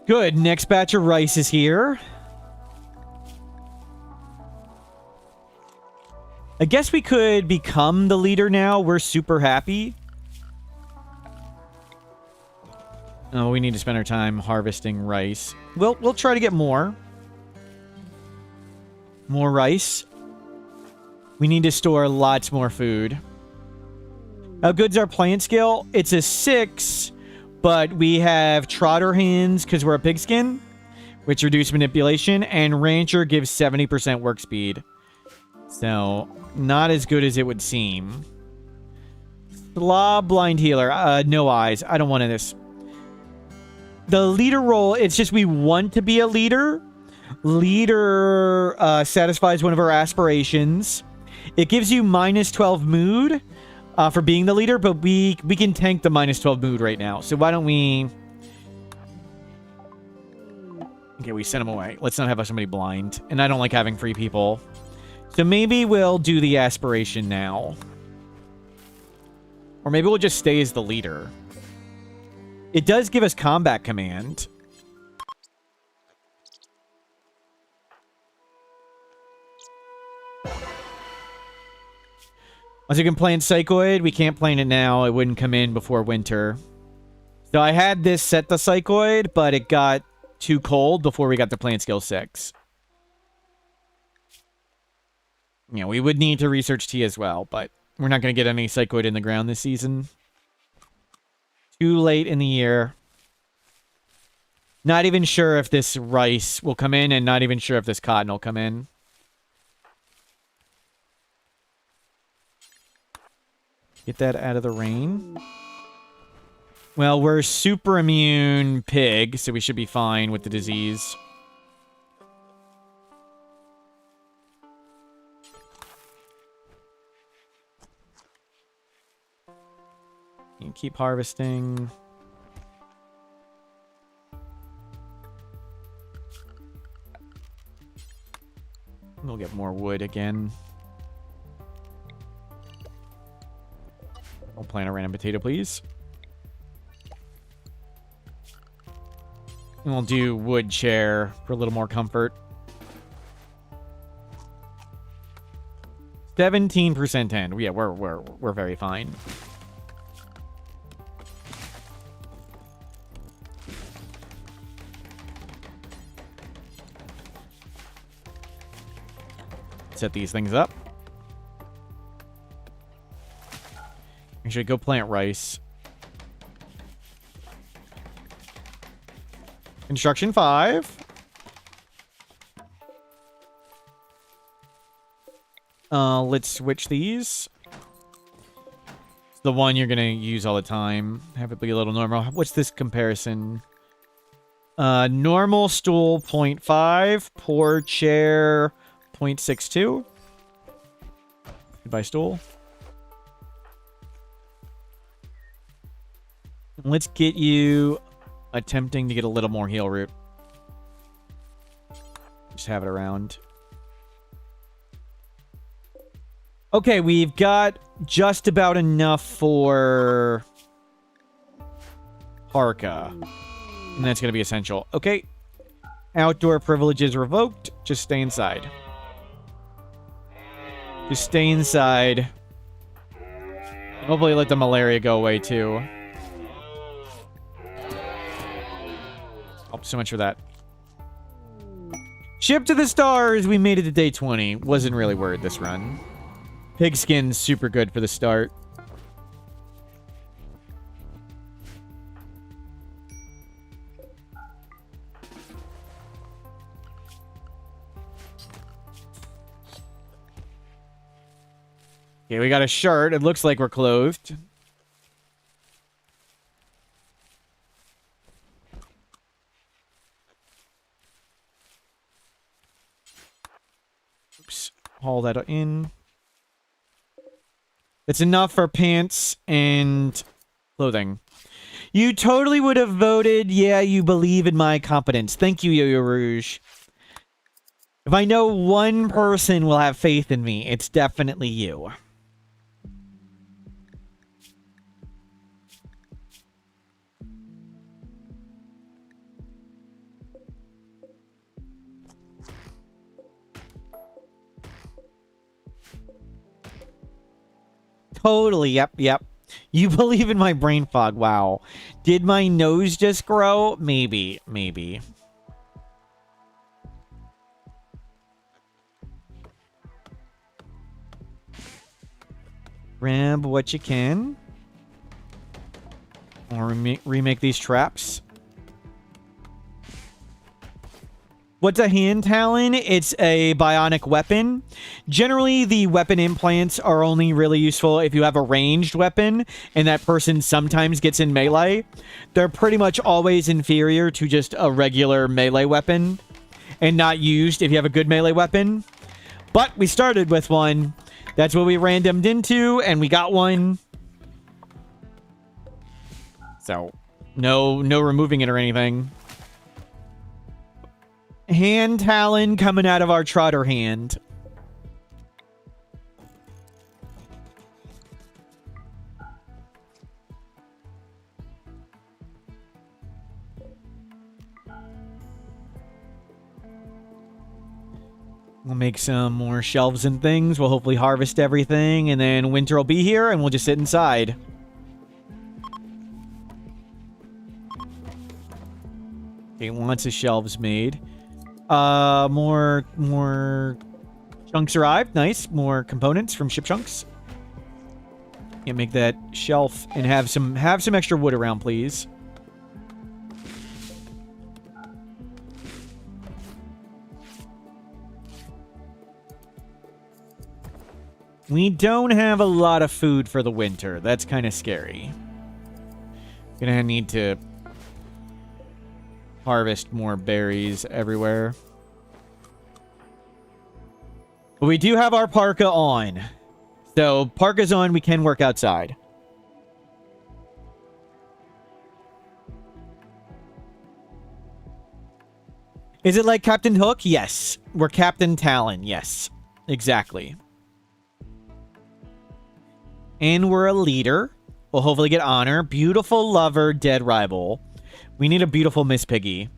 Good. Next batch of rice is here. I guess we could become the leader now. We're super happy. Oh, we need to spend our time harvesting rice. We'll try to get more. More rice. We need to store lots more food. How good's our plant skill? It's a 6, but we have Trotter Hands because we're a pigskin, which reduce manipulation, and Rancher gives 70% work speed. So, not as good as it would seem. Slob Blind Healer. No eyes. I don't want this. The leader role, it's just we want to be a leader. Leader satisfies one of our aspirations. It gives you minus 12 mood for being the leader, but we can tank the minus 12 mood right now. So why don't we... Okay, we send him away. Let's not have somebody blind. And I don't like having free people. So maybe we'll do the aspiration now. Or maybe we'll just stay as the leader. It does give us combat command. Once you can plant Psychoid, we can't plant it now. It wouldn't come in before winter. So I had this set the Psychoid, but it got too cold before we got the plant skill 6. Yeah, we would need to research tea as well, but we're not going to get any Psychoid in the ground this season. Too late in the year. Not even sure if this rice will come in, and not even sure if this cotton will come in. Get that out of the rain. Well, we're super immune pig, so we should be fine with the disease. You can keep harvesting. We'll get more wood again. I'll plant a random potato, please. And we'll do wood chair for a little more comfort. 17% end. Yeah, we're very fine. Set these things up. Actually, go plant rice. Construction 5. Let's switch these. The one you're gonna use all the time. Have it be a little normal. What's this comparison? Normal stool 0.5. Poor chair 0.62. Goodbye stool. Let's get you attempting to get a little more heal root. Just have it around. Okay, we've got just about enough for Parka. And that's going to be essential. Okay. Outdoor privileges revoked. Just stay inside. Just stay inside. Hopefully let the malaria go away too. Oh, so much for that. Ship to the stars! We made it to day 20. Wasn't really worried this run. Pigskin's super good for the start. Okay, we got a shirt. It looks like we're clothed. Oops. Haul that in. It's enough for pants and clothing. You totally would have voted, yeah, you believe in my competence. Thank you, Yo-Yo Rouge. If I know one person will have faith in me, it's definitely you. Totally, yep. You believe in my brain fog, wow. Did my nose just grow? Maybe. Grab what you can. Or remake these traps. What's a hand talon? It's a bionic weapon. Generally, the weapon implants are only really useful if you have a ranged weapon and that person sometimes gets in melee. They're pretty much always inferior to just a regular melee weapon and not used if you have a good melee weapon. But we started with one. That's what we randomed into, and we got one. So, no removing it or anything. Hand talon coming out of our trotter hand. We'll make some more shelves and things. We'll hopefully harvest everything, and then winter will be here, and we'll just sit inside. Okay, lots of shelves made. More chunks arrived. Nice. More components from ship chunks. Can make that shelf and have some extra wood around, please. We don't have a lot of food for the winter. That's kind of scary. Gonna need to harvest more berries everywhere. But we do have our parka on. So, parka's on, we can work outside. Is it like Captain Hook? Yes. We're Captain Talon. Yes. Exactly. And we're a leader. We'll hopefully get honor. Beautiful lover, dead rival. We need a beautiful Miss Piggy.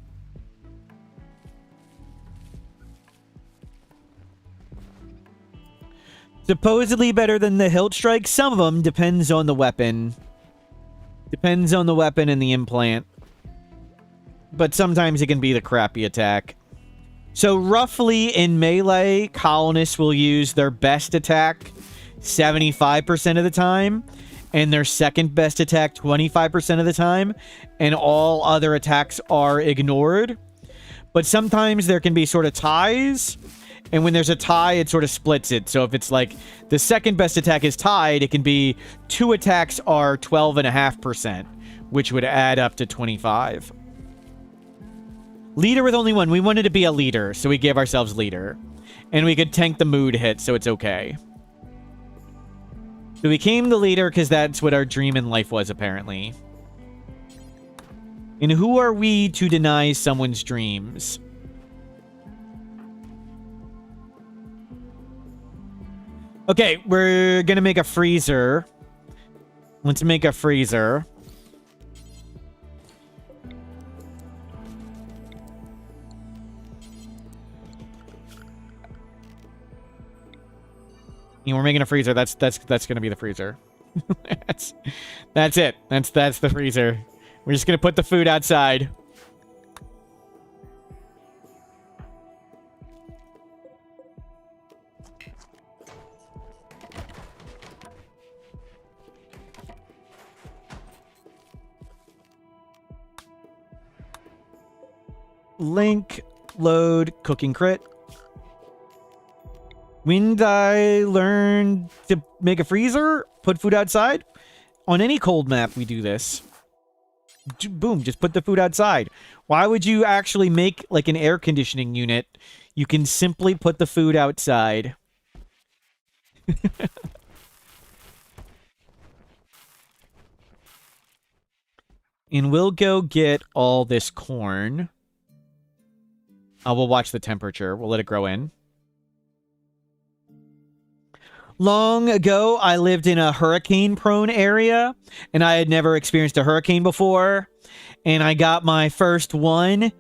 Supposedly better than the hilt strike. Some of them. Depends on the weapon. Depends on the weapon and the implant. But sometimes it can be the crappy attack. So roughly in melee, colonists will use their best attack 75% of the time, and their second best attack 25% of the time, and all other attacks are ignored. But sometimes there can be sort of ties, and when there's a tie, it sort of splits it. So if it's like the second best attack is tied, it can be 2 attacks are 12.5%, which would add up to 25. Leader with only 1. We wanted to be a leader, so we gave ourselves leader. And we could tank the mood hit, so it's okay. So we became the leader because that's what our dream in life was, apparently. And who are we to deny someone's dreams? Okay, we're gonna make a freezer. Let's make a freezer. We're making a freezer. That's gonna be the freezer. that's it. That's the freezer. We're just gonna put the food outside. Link, load, cooking crit. When did I learn to make a freezer? Put food outside? On any cold map, we do this. Boom, just put the food outside. Why would you actually make like an air conditioning unit? You can simply put the food outside. And we'll go get all this corn. We'll watch the temperature. We'll let it grow in. Long ago, I lived in a hurricane-prone area, and I had never experienced a hurricane before. And I got my first one,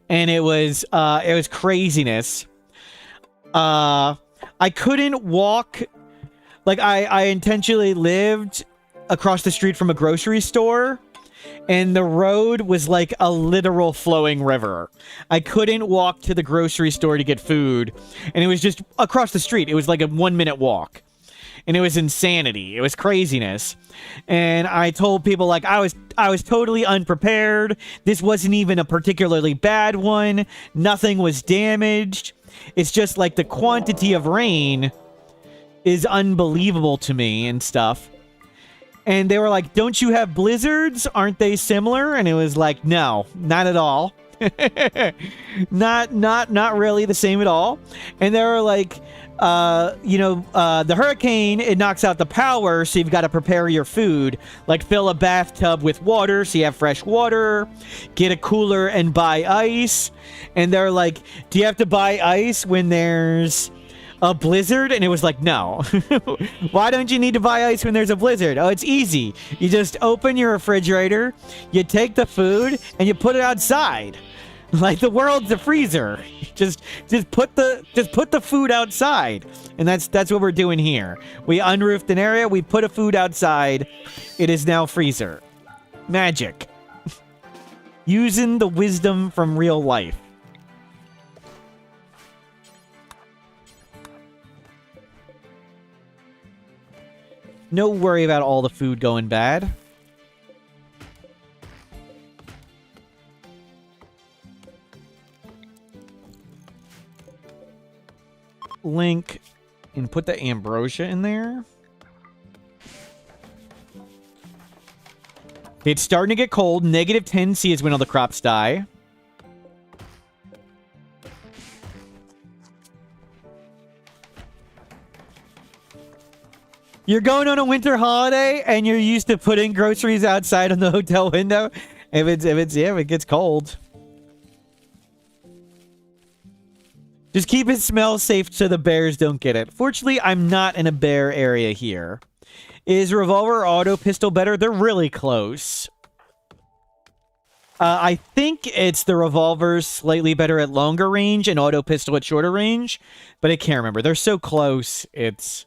and it was craziness. I couldn't walk. Like, I intentionally lived across the street from a grocery store, and the road was like a literal flowing river. I couldn't walk to the grocery store to get food, and it was just across the street. It was like a 1-minute walk. And it was insanity. It was craziness. And I told people, like, I was totally unprepared. This wasn't even a particularly bad one. Nothing was damaged. It's just like the quantity of rain is unbelievable to me and stuff. And they were like, don't you have blizzards? Aren't they similar? And it was like, no, not at all. not really the same at all. And they were like, the hurricane, it knocks out the power, so you've got to prepare your food. Like, fill a bathtub with water so you have fresh water. Get a cooler and buy ice. And they're like, do you have to buy ice when there's a blizzard? And it was like, no. Why don't you need to buy ice when there's a blizzard? Oh, it's easy. You just open your refrigerator, you take the food, and you put it outside. Like the world's a freezer. Just put the food outside. And that's what we're doing here. We unroofed an area, we put a food outside. It is now freezer. Magic. Using the wisdom from real life. No worry about all the food going bad. Link and put the ambrosia in there. It's starting to get cold. -10°C is when all the crops die. You're going on a winter holiday and you're used to putting groceries outside on the hotel window. If it gets cold. Just keep it smell safe so the bears don't get it. Fortunately, I'm not in a bear area here. Is revolver or auto pistol better? They're really close. I think it's the revolver's slightly better at longer range and auto pistol at shorter range, but I can't remember. They're so close, it's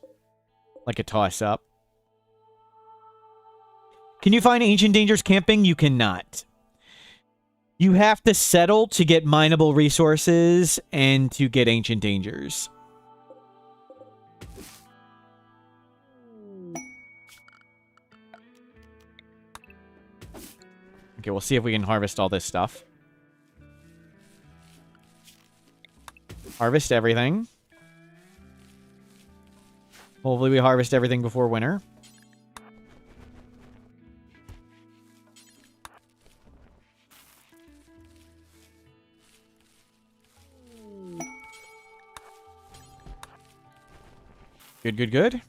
like a toss-up. Can you find Ancient Dangers camping? You cannot. You have to settle to get mineable resources and to get Ancient Dangers. Okay, we'll see if we can harvest all this stuff. Harvest everything. Hopefully we harvest everything before winter. Good.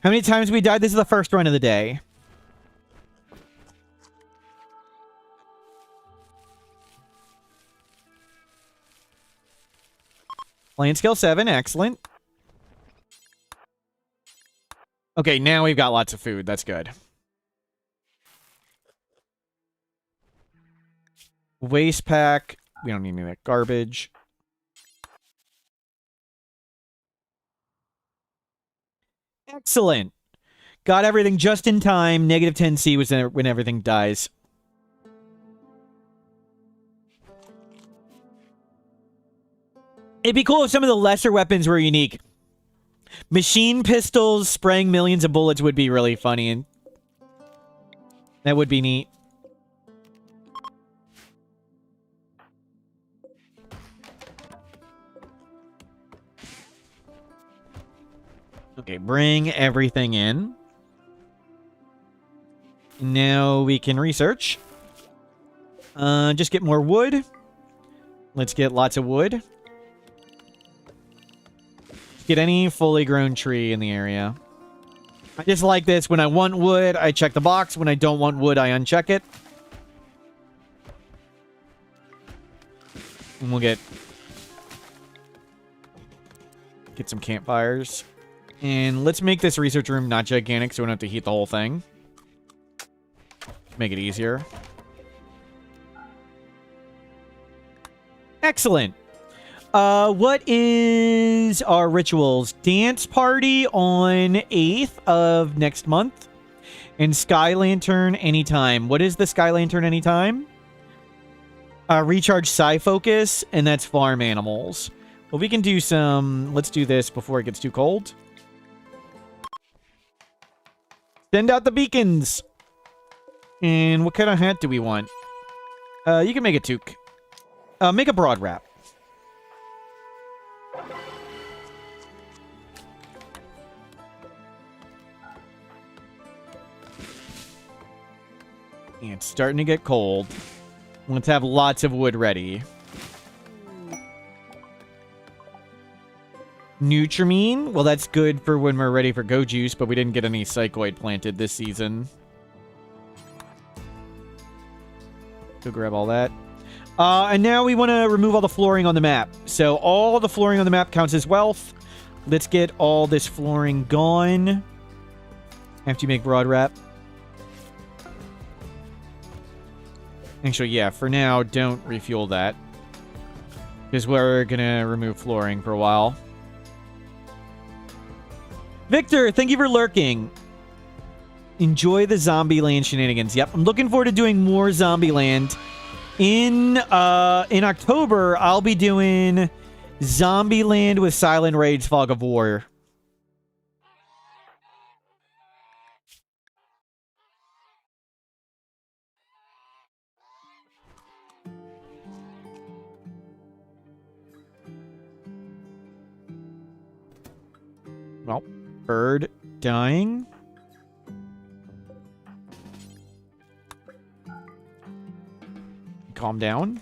How many times we died? This is the first run of the day. Land skill 7, excellent. Okay, now we've got lots of food. That's good. Waste pack. We don't need any of that garbage. Excellent. Got everything just in time. -10°C was when everything dies. It'd be cool if some of the lesser weapons were unique. Machine pistols spraying millions of bullets would be really funny, and that would be neat. Okay, bring everything in. Now we can research. Just get more wood. Let's get lots of wood. Get any fully grown tree in the area. I just like this. When I want wood, I check the box. When I don't want wood, I uncheck it. And we'll get some campfires. And let's make this research room not gigantic so we don't have to heat the whole thing. Make it easier. Excellent. What is our rituals? Dance party on 8th of next month. And Sky Lantern anytime. What is the Sky Lantern anytime? Recharge Psi Focus, and that's farm animals. Well, we can do some... Let's do this before it gets too cold. Send out the beacons. And what kind of hat do we want? You can make a toque. Make a broad wrap. Yeah, it's starting to get cold. Let's have lots of wood ready. Nutrimine. Well, that's good for when we're ready for Go Juice, but we didn't get any Psychoid planted this season. Go grab all that. And now we want to remove all the flooring on the map. So all the flooring on the map counts as wealth. Let's get all this flooring gone. After you make broad wrap. Actually, yeah, for now, don't refuel that. Because we're going to remove flooring for a while. Victor, thank you for lurking. Enjoy the Zombieland shenanigans. Yep, I'm looking forward to doing more Zombieland. In October, I'll be doing Zombieland with Silent Rage Fog of War. Well, bird dying. Calm down.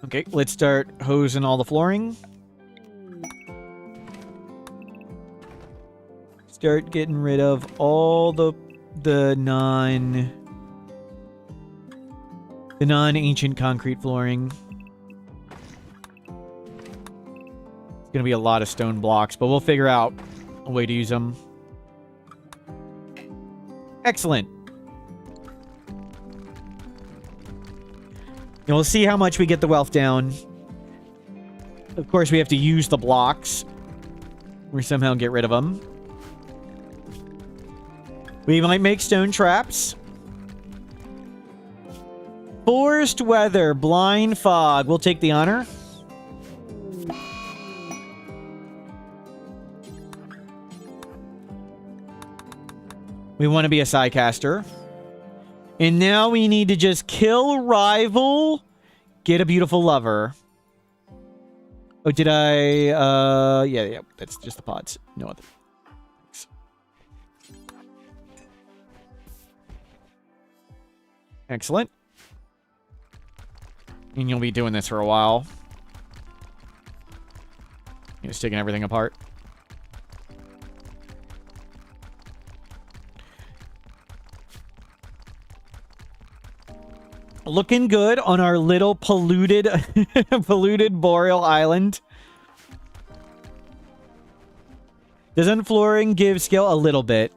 Okay, let's start hosing all the flooring. Start getting rid of all the non-ancient concrete flooring. It's gonna be a lot of stone blocks, but we'll figure out a way to use them. Excellent. And we'll see how much we get the wealth down. Of course, we have to use the blocks. Or somehow get rid of them. We might make stone traps. Forced weather, blind fog. We'll take the honor. We want to be a Psycaster. And now we need to just kill rival, get a beautiful lover. Oh, did I? Yeah, that's just the pods. No other. Thanks. Excellent. And you'll be doing this for a while. You're just taking everything apart. Looking good on our little polluted boreal island. Doesn't flooring give skill? A little bit.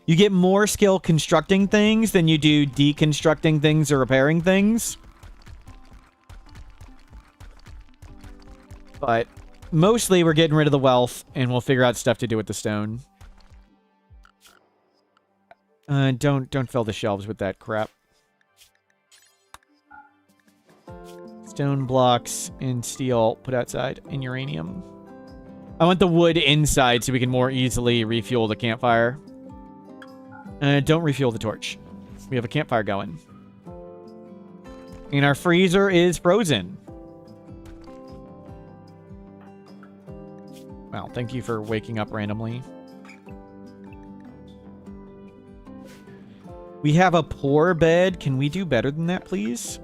You get more skill constructing things than you do deconstructing things or repairing things. But mostly we're getting rid of the wealth, and we'll figure out stuff to do with the stone. Don't fill the shelves with that crap. Stone blocks and steel put outside, and uranium. I want the wood inside so we can more easily refuel the campfire. Don't refuel the torch. We have a campfire going. And our freezer is frozen. Wow, thank you for waking up randomly. We have a poor bed. Can we do better than that, please?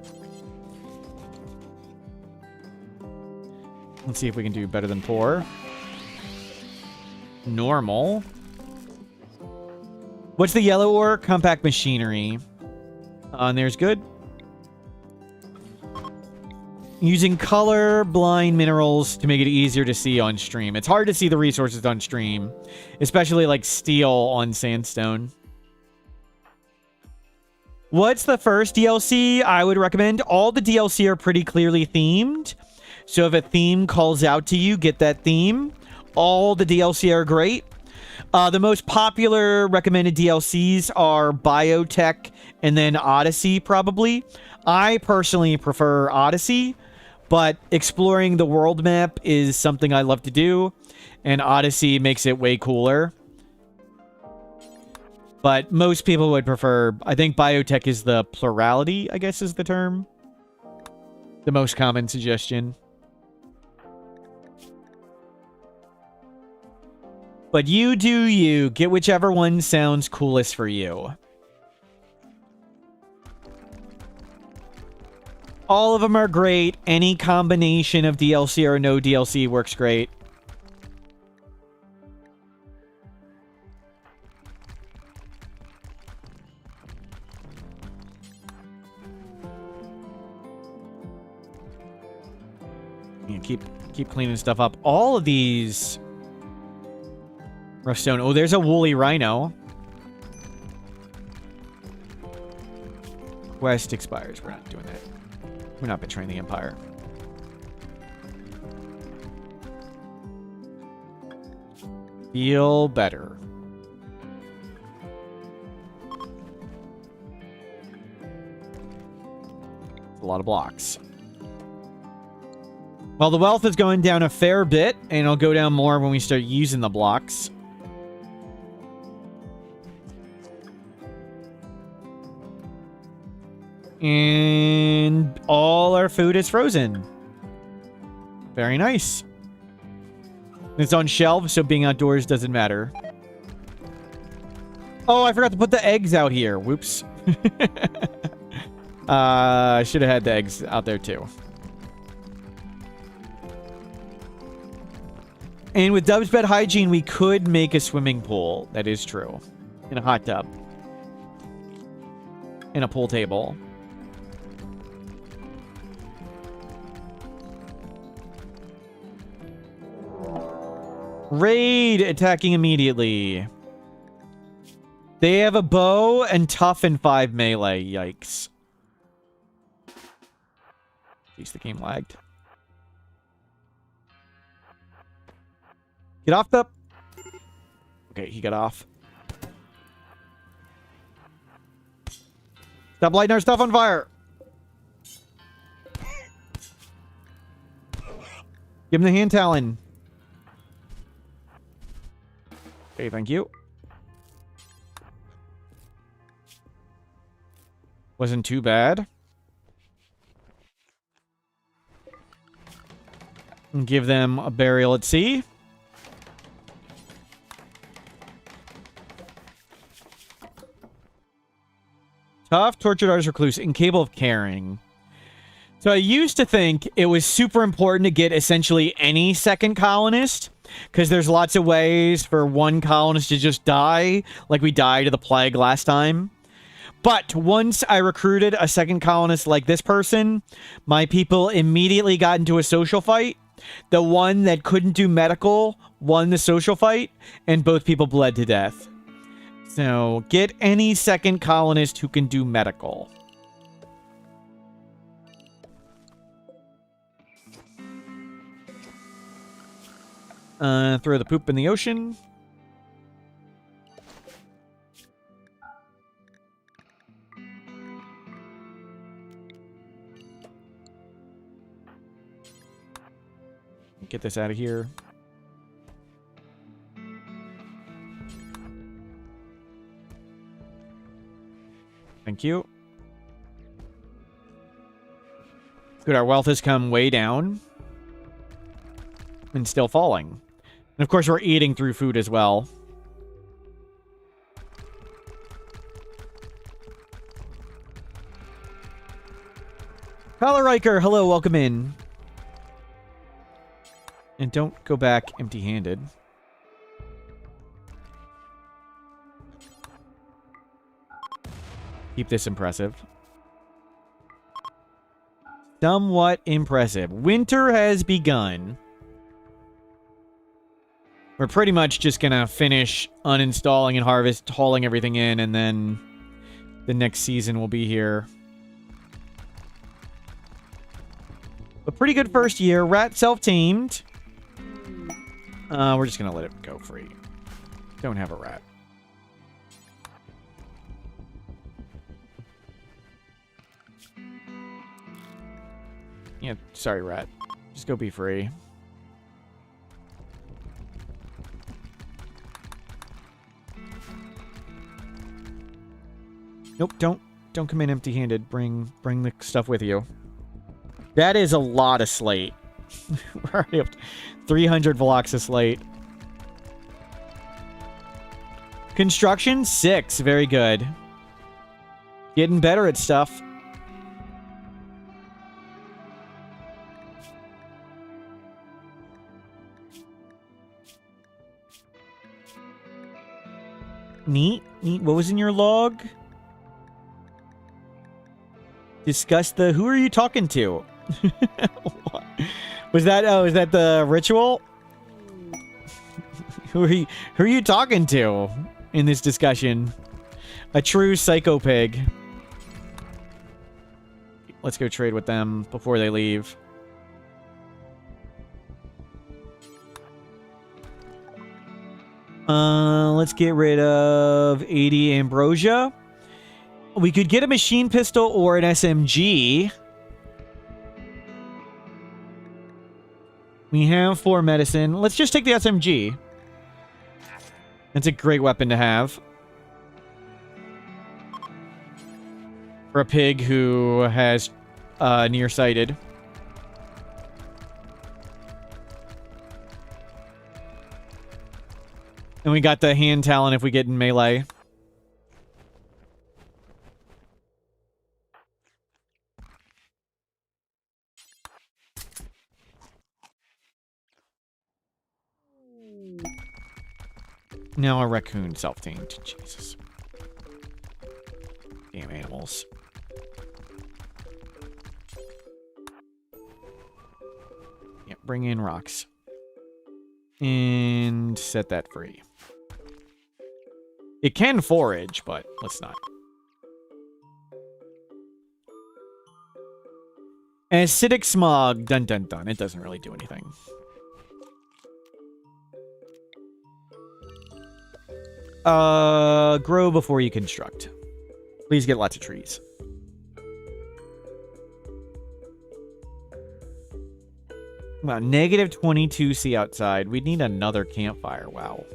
Let's see if we can do better than poor. Normal. What's the yellow ore? Compact machinery. And there's good. Using colorblind minerals to make it easier to see on stream. It's hard to see the resources on stream, especially like steel on sandstone. What's the first DLC I would recommend? All the DLC are pretty clearly themed. So if a theme calls out to you, get that theme. All the DLC are great. The most popular recommended DLCs are Biotech and then Odyssey, probably. I personally prefer Odyssey, But exploring the world map is something I love to do, and Odyssey makes it way cooler. But most people would prefer, I think biotech is the plurality, I guess is the term. The most common suggestion. But you do you. Get whichever one sounds coolest for you. All of them are great. Any combination of DLC or no DLC works great. You keep cleaning stuff up. All of these rough stone. Oh, there's a woolly rhino. Quest expires. We're not doing that. We're not betraying the Empire. Feel better. A lot of blocks. Well, the wealth is going down a fair bit, and it'll go down more when we start using the blocks. And all our food is frozen. Very nice. It's on shelves, so being outdoors doesn't matter. Oh, I forgot to put the eggs out here. Whoops. I should have had the eggs out there too. And with Dub's Bed Hygiene, we could make a swimming pool. That is true. And a hot tub. And a pool table. Raid attacking immediately. They have a bow and tough and 5 melee. Yikes. At least the game lagged. Get off the... Okay, he got off. Stop lighting our stuff on fire. Give him the hand talon. Okay, thank you. Wasn't too bad. And give them a burial at sea. Tough, tortured artist, recluse, incapable of caring. So I used to think it was super important to get essentially any second colonist, because there's lots of ways for one colonist to just die, like we died of the plague last time. But once I recruited a second colonist like this person, my people immediately got into a social fight. The one that couldn't do medical won the social fight, and both people bled to death. So, get any second colonist who can do medical. Throw the poop in the ocean. Get this out of here. Thank you. Good, our wealth has come way down. And still falling. And of course, we're eating through food as well. Tyler Riker, hello, welcome in. And don't go back empty-handed. Keep this impressive. Somewhat impressive. Winter has begun. We're pretty much just gonna finish uninstalling and harvest, hauling everything in, and then the next season will be here. A pretty good first year. Rat self-tamed. We're just gonna let it go free. Don't have a rat. Yeah, sorry, rat. Just go be free. Nope, don't come in empty-handed. Bring the stuff with you. That is a lot of slate. We're already up to 300 blocks of slate. Construction 6, very good. Getting better at stuff. Neat. What was in your log? Discuss the... Who are you talking to? Was that... Oh, is that the ritual? Who are you talking to in this discussion? A true psycho pig. Let's go trade with them before they leave. Let's get rid of 80 ambrosia. We could get a machine pistol or an SMG. We have 4 medicine. Let's just take the SMG. That's a great weapon to have. For a pig who has nearsighted. And we got the hand talent if we get in melee. Now a raccoon self-tamed. Jesus. Damn animals. Yeah, bring in rocks. And set that free. It can forage, but let's not. Acidic smog. Dun dun dun. It doesn't really do anything. Grow before you construct. Please get lots of trees. Wow, negative 22 C outside. We'd need another campfire. Wow.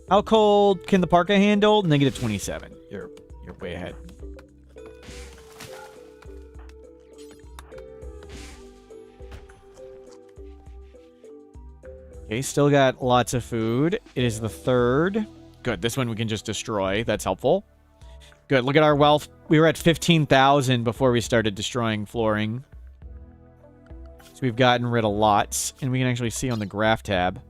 How cold can the parka handle? Negative 27. You're way ahead. Okay, still got lots of food. It is the 3rd. Good, this one we can just destroy. That's helpful. Good, look at our wealth. We were at 15,000 before we started destroying flooring. So we've gotten rid of lots. And we can actually see on the graph tab.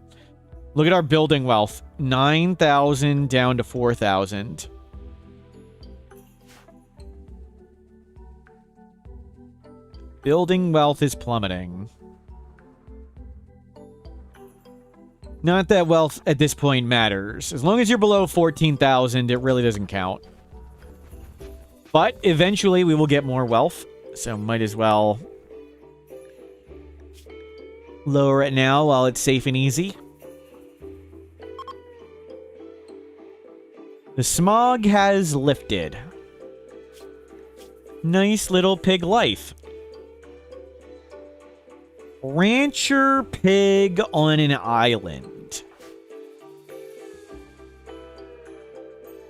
Look at our building wealth. 9,000 down to 4,000. Building wealth is plummeting. Not that wealth at this point matters. As long as you're below 14,000, it really doesn't count. But eventually we will get more wealth. So might as well lower it now while it's safe and easy. The smog has lifted. Nice little pig life. Rancher pig on an island.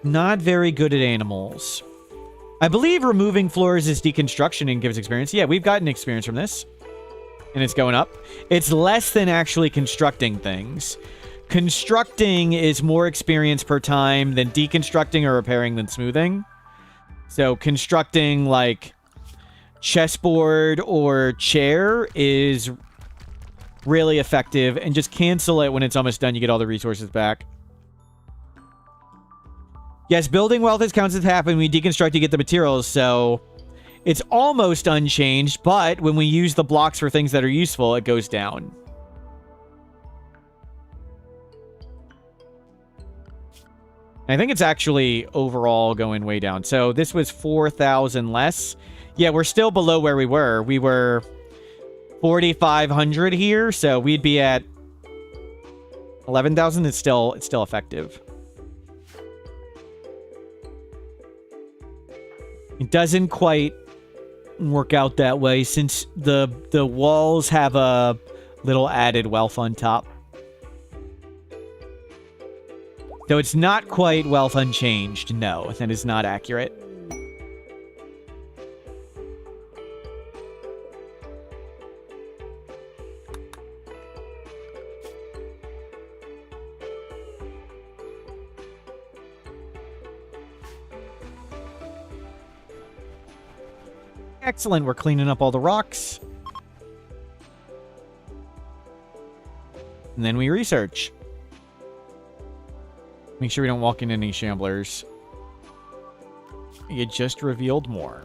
Not very good at animals. I believe removing floors is deconstruction and gives experience. Yeah, we've gotten experience from this. And it's going up. It's less than actually constructing things. Constructing is more experience per time than deconstructing or repairing than smoothing. So constructing like chessboard or chair is really effective, and just cancel it when it's almost done. You get all the resources back. Yes, building wealth is counts as half, and we deconstruct you get the materials, so it's almost unchanged, but when we use the blocks for things that are useful, it goes down. I think it's actually overall going way down. So this was 4,000 less. Yeah, we're still below where we were. We were 4,500 here, so we'd be at 11,000. It's still effective. It doesn't quite work out that way since the walls have a little added wealth on top. So it's not quite wealth unchanged. No, that is not accurate. Excellent, we're cleaning up all the rocks. And then we research. Make sure we don't walk into any shamblers. You just revealed more.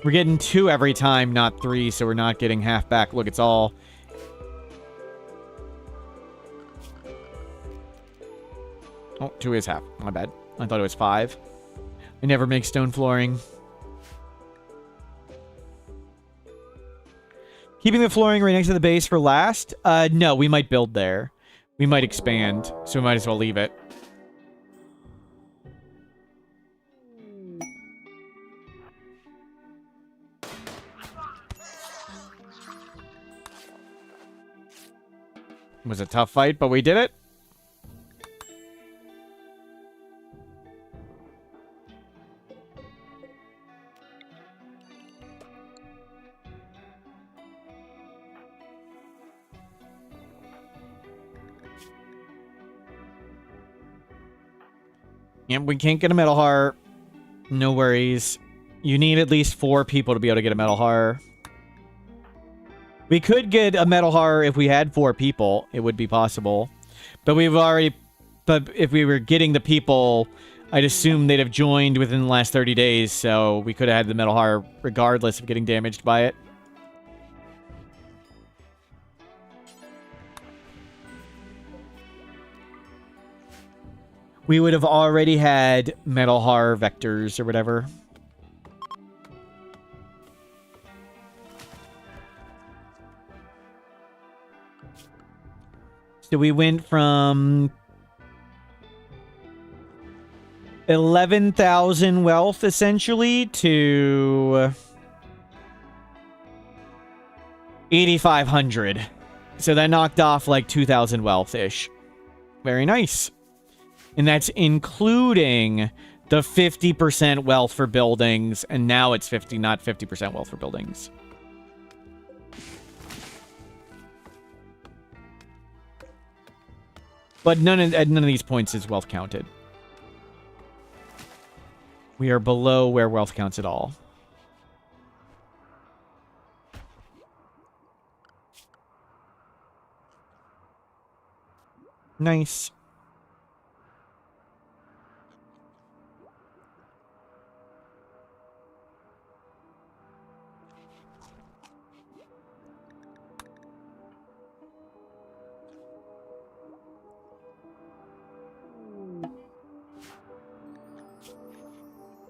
We're getting 2 every time, not 3, so we're not getting half back. Look, it's all... Oh, 2 is half. My bad. I thought it was 5. I never make stone flooring. Keeping the flooring right next to the base for last? No, we might build there. We might expand, so we might as well leave it. It was a tough fight, but we did it. Yep, we can't get a metal heart. No worries. You need at least 4 people to be able to get a metal heart. We could get a metal heart if we had 4 people. It would be possible. But we've already... But if we were getting the people, I'd assume they'd have joined within the last 30 days, so we could have had the metal heart regardless of getting damaged by it. We would have already had metal har vectors or whatever. So we went from 11,000 wealth essentially to 8,500. So that knocked off like 2,000 wealth-ish. Very nice. And that's including the 50% wealth for buildings. And now it's 50, not 50% wealth for buildings. But none of these points is wealth counted. We are below where wealth counts at all. Nice.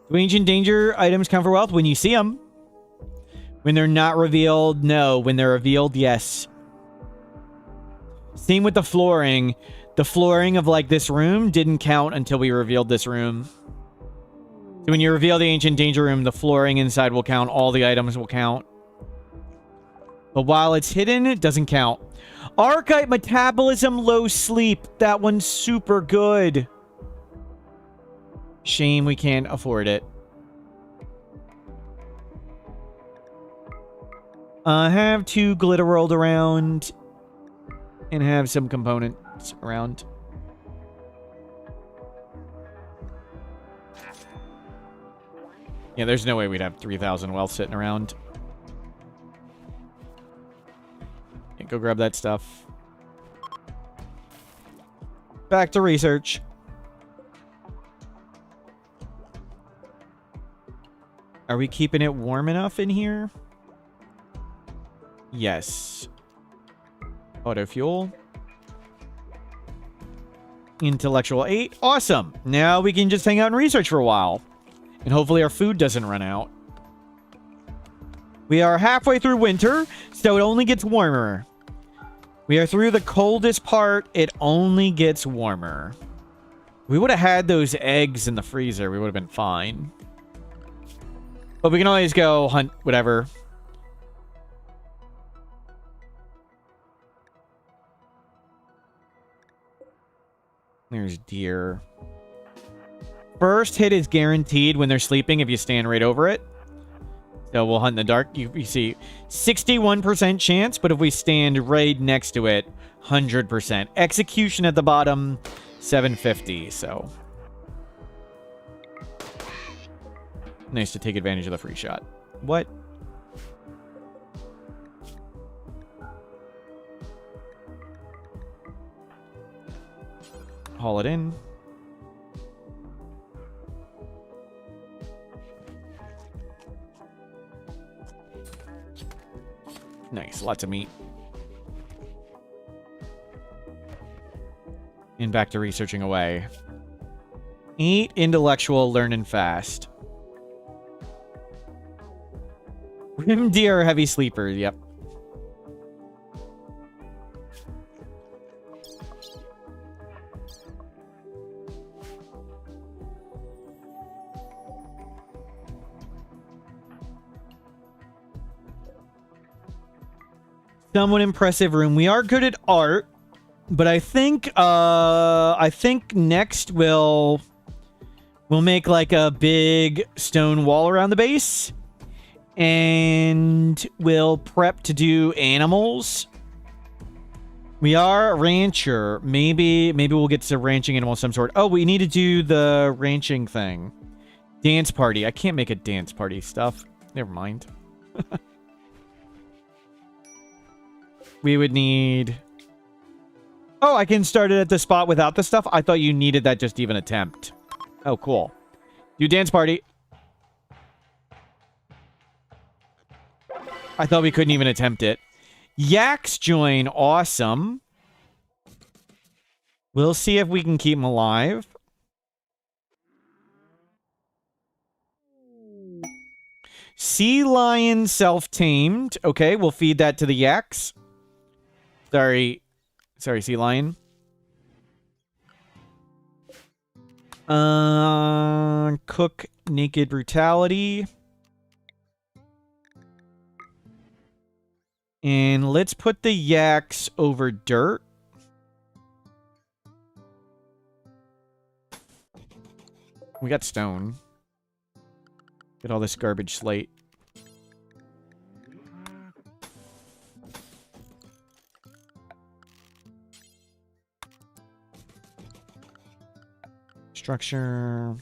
Do ancient danger items count for wealth? When you see them. When they're not revealed, no. When they're revealed, yes. Same with the flooring. The flooring of, like, this room didn't count until we revealed this room. So when you reveal the ancient danger room, the flooring inside will count. All the items will count. But while it's hidden, it doesn't count. Archetype metabolism, low sleep. That one's super good. Shame we can't afford it. Have 2 glitter world around. And have some components around. Yeah, there's no way we'd have 3,000 wealth sitting around. Yeah, go grab that stuff. Back to research. Are we keeping it warm enough in here? Yes. Auto fuel. Intellectual 8. Awesome. Now we can just hang out and research for a while. And hopefully our food doesn't run out. We are halfway through winter, so it only gets warmer. We are through the coldest part. It only gets warmer. We would have had those eggs in the freezer. We would have been fine. But we can always go hunt whatever. There's deer. First hit is guaranteed when they're sleeping if you stand right over it. So we'll hunt in the dark. You see 61% chance, but if we stand right next to it, 100%. Execution at the bottom, 750, so. Nice to take advantage of the free shot. What? Haul it in. Nice, lots of meat. And back to researching away. Eat, intellectual, learning fast. Rim deer are heavy sleepers, yep. Somewhat impressive room. We are good at art, but I think next we'll make like a big stone wall around the base, and we'll prep to do animals. We are a rancher. Maybe we'll get to ranching animal of some sort. Oh, we need to do the ranching thing. Dance party. I can't make a dance party stuff. Never mind. We would need... Oh, I can start it at the spot without the stuff? I thought you needed that just to even attempt. Oh, cool. Do dance party. I thought we couldn't even attempt it. Yaks join. Awesome. We'll see if we can keep them alive. Sea lion self-tamed. Okay, we'll feed that to the yaks. Sorry, sea lion. Cook naked brutality. And let's put the yaks over dirt. We got stone. Get all this garbage slate. Structure.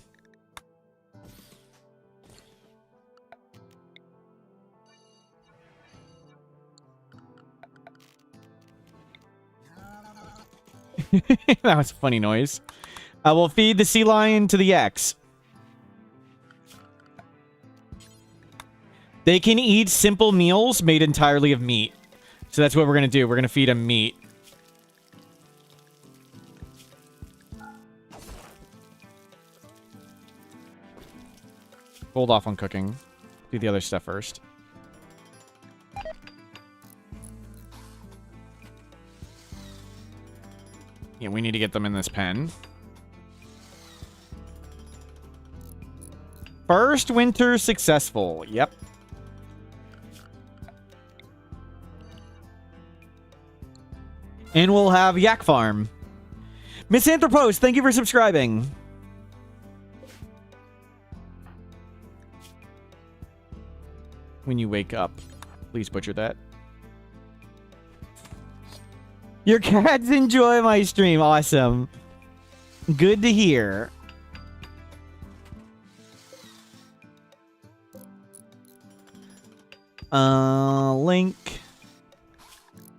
That was a funny noise. I will feed the sea lion to the yaks. They can eat simple meals made entirely of meat. So that's what we're going to do. We're going to feed them meat. Hold off on cooking. Do the other stuff first. Yeah, we need to get them in this pen. First winter successful. Yep. And we'll have Yak Farm. Misanthropos, thank you for subscribing. When you wake up, please butcher that. Your cats enjoy my stream. Awesome. Good to hear. Link.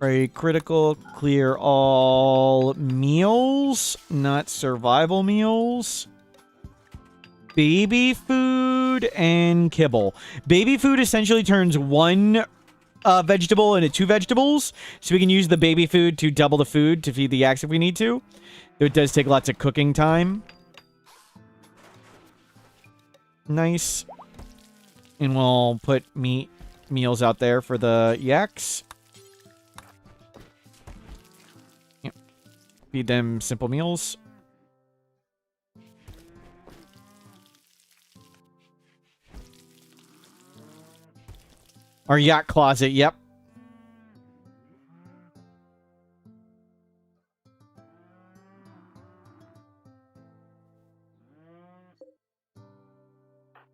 Very critical. Clear all meals, not survival meals. Baby food and kibble. Baby food essentially turns one vegetable into two vegetables, so we can use the baby food to double the food to feed the yaks if we need to. It does take lots of cooking time. Nice. And we'll put meat meals out there for the yaks. Yep. Feed them simple meals. Our yak closet, yep.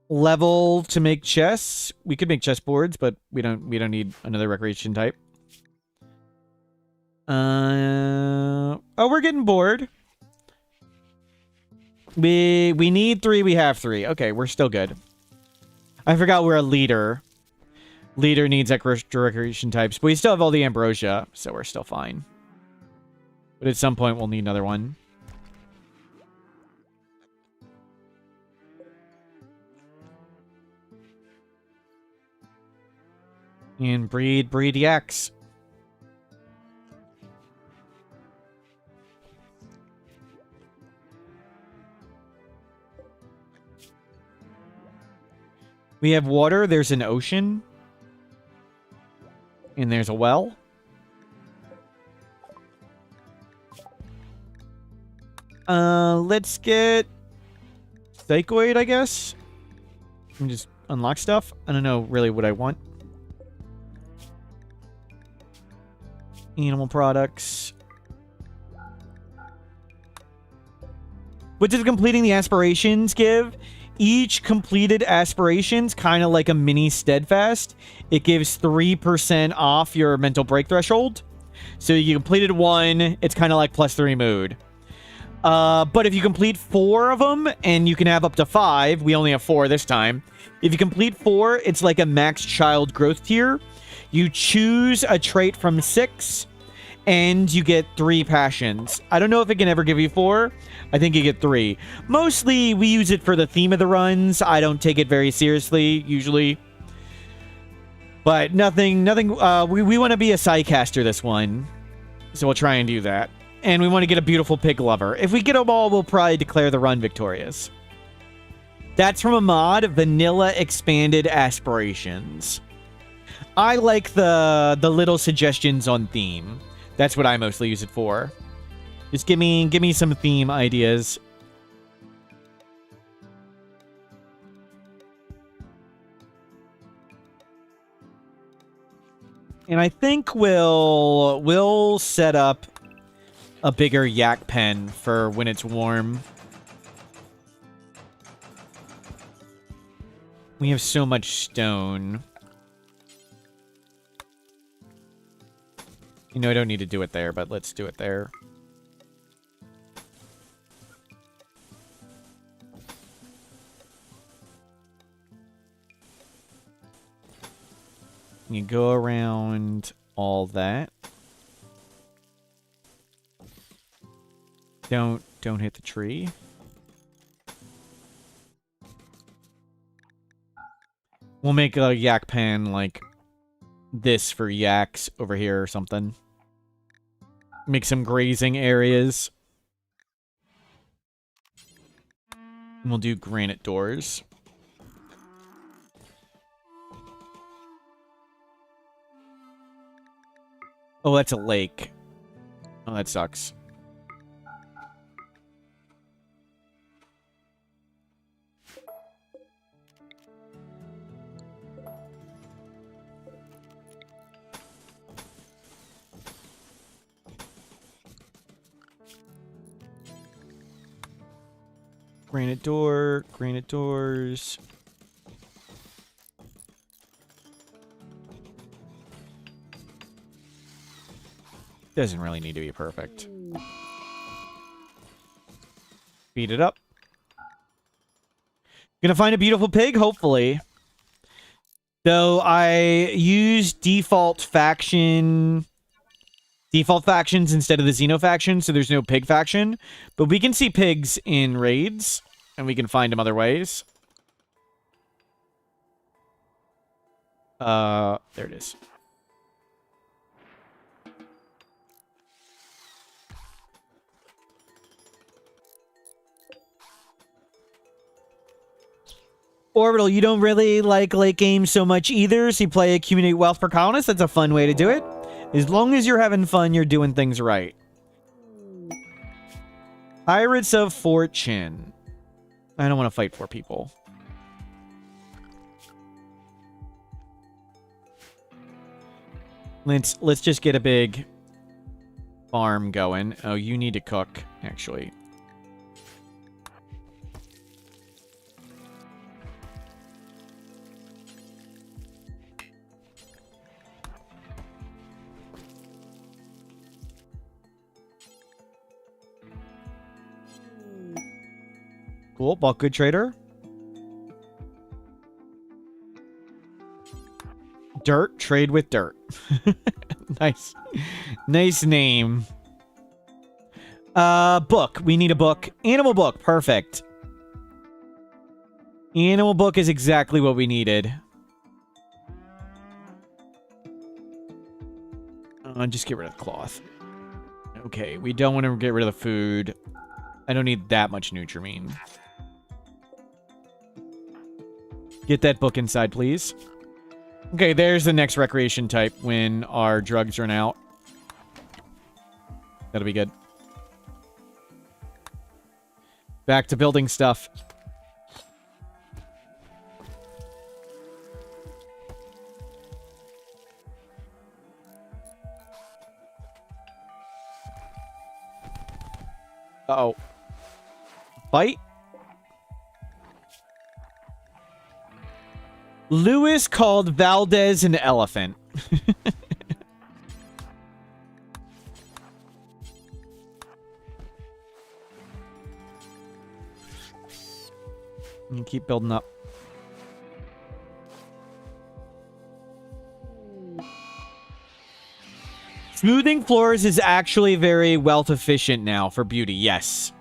Level to make chests. We could make chessboards, but we don't need another recreation type. Oh, we're getting bored. We need 3, we have 3. Okay, we're still good. I forgot we're a leader. Leader needs extra recreation types, but we still have all the ambrosia, so we're still fine. But at some point we'll need another one. And breed yaks. We have water. There's an ocean. And there's a well. Let's get Psychoid, I guess. And just unlock stuff. I don't know really what I want. Animal products. What does completing the aspirations give? Each completed aspirations, kind of like a mini steadfast, it gives 3% off your mental break threshold. So you completed 1, it's kind of like +3 mood. But if you complete 4 of them, and you can have up to 5, we only have 4 this time. If you complete 4, it's like a max child growth tier. You choose a trait from 6, and you get 3 passions. I don't know if it can ever give you 4. I think you get 3. Mostly, we use it for the theme of the runs. I don't take it very seriously, usually. But nothing, we want to be a sidecaster this one. So we'll try and do that. And we want to get a beautiful pig lover. If we get them all, we'll probably declare the run victorious. That's from a mod, Vanilla Expanded Aspirations. I like the little suggestions on theme. That's what I mostly use it for. Just give me some theme ideas. And I think we'll set up a bigger yak pen for when it's warm. We have so much stone. You know, I don't need to do it there, but let's do it there. You go around all that. Don't hit the tree. We'll make a yak pen like this for yaks over here or something. Make some grazing areas. And we'll do granite doors. Oh, that's a lake. Oh, that sucks. Granite door, granite doors. Doesn't really need to be perfect. Speed it up. Gonna find a beautiful pig, hopefully. So I use default factions instead of the Xeno faction, so there's no pig faction. But we can see pigs in raids, and we can find them other ways. There it is. Orbital, you don't really like late game so much either, so you play Accumulate Wealth for Colonists. That's a fun way to do it. As long as you're having fun, you're doing things right. Pirates of Fortune. I don't want to fight 4 people. Let's just get a big farm going. Oh, you need to cook, actually. Cool, bulk good trader. Dirt, trade with dirt. Nice. Nice name. Book. We need a book. Animal book. Perfect. Animal book is exactly what we needed. Just get rid of the cloth. Okay, we don't want to get rid of the food. I don't need that much Nutrimine. Get that book inside, please. Okay, there's the next recreation type when our drugs run out. That'll be good. Back to building stuff. Uh-oh. Bite? Lewis called Valdez an elephant. You keep building up. Smoothing floors is actually very wealth efficient now for beauty, yes.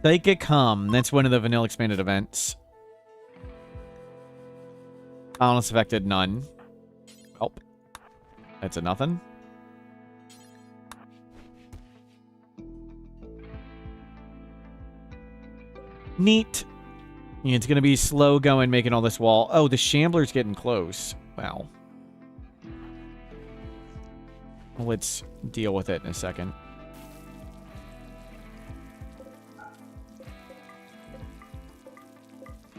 Psychic Hum, that's one of the vanilla expanded events. Colonist affected, none. Help. That's a nothing. Neat. Yeah, it's going to be slow going, making all this wall. Oh, the Shambler's getting close. Wow. Well, let's deal with it in a second.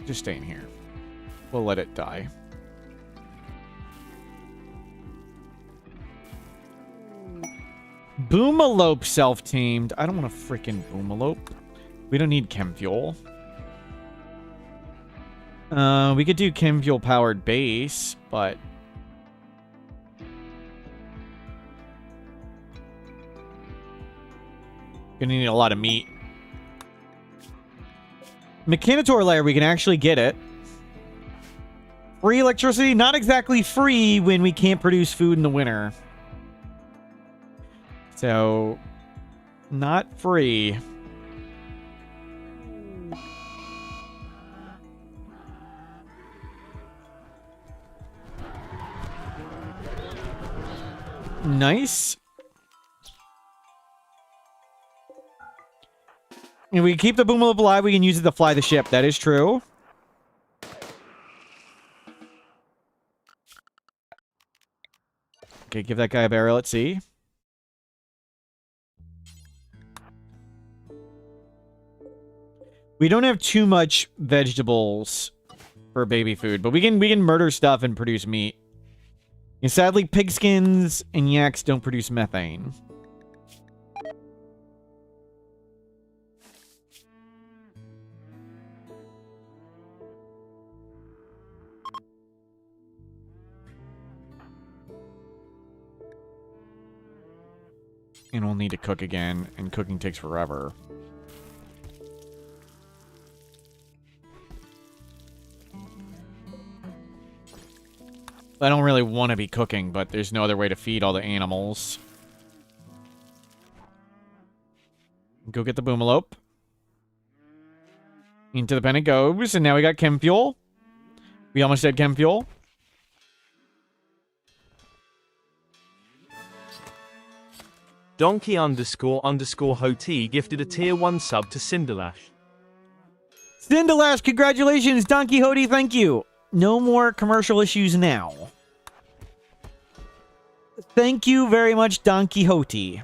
Just staying here. We'll let it die. Boomalope self-tamed. I don't want a freaking Boomalope. We don't need chem fuel. We could do chem fuel powered base, but gonna need a lot of meat. Mechanitor layer, we can actually get it. Free electricity, not exactly free when we can't produce food in the winter. So, not free. Nice. If we keep the Boomalope alive, we can use it to fly the ship. That is true. Okay, give that guy a barrel at sea. We don't have too much vegetables for baby food, but we can murder stuff and produce meat. And sadly, pigskins and yaks don't produce methane. And we'll need to cook again, and cooking takes forever. I don't really want to be cooking, but there's no other way to feed all the animals. Go get the Boomalope. Into the pen it goes, and now we got chem fuel. We almost had chem fuel. Donkey ___Hoti gifted a tier 1 sub to Cinderlash. Cinderlash, congratulations. Don Quixote, thank you. No more commercial issues now. Thank you very much, Don Quixote.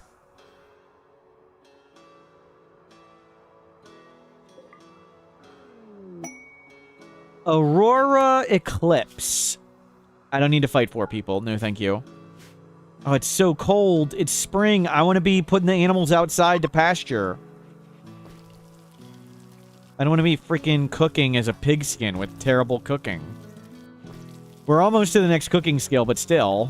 Aurora Eclipse. I don't need to fight 4 people. No, thank you. Oh, it's so cold. It's spring. I want to be putting the animals outside to pasture. I don't want to be freaking cooking as a pigskin with terrible cooking. We're almost to the next cooking skill, but still.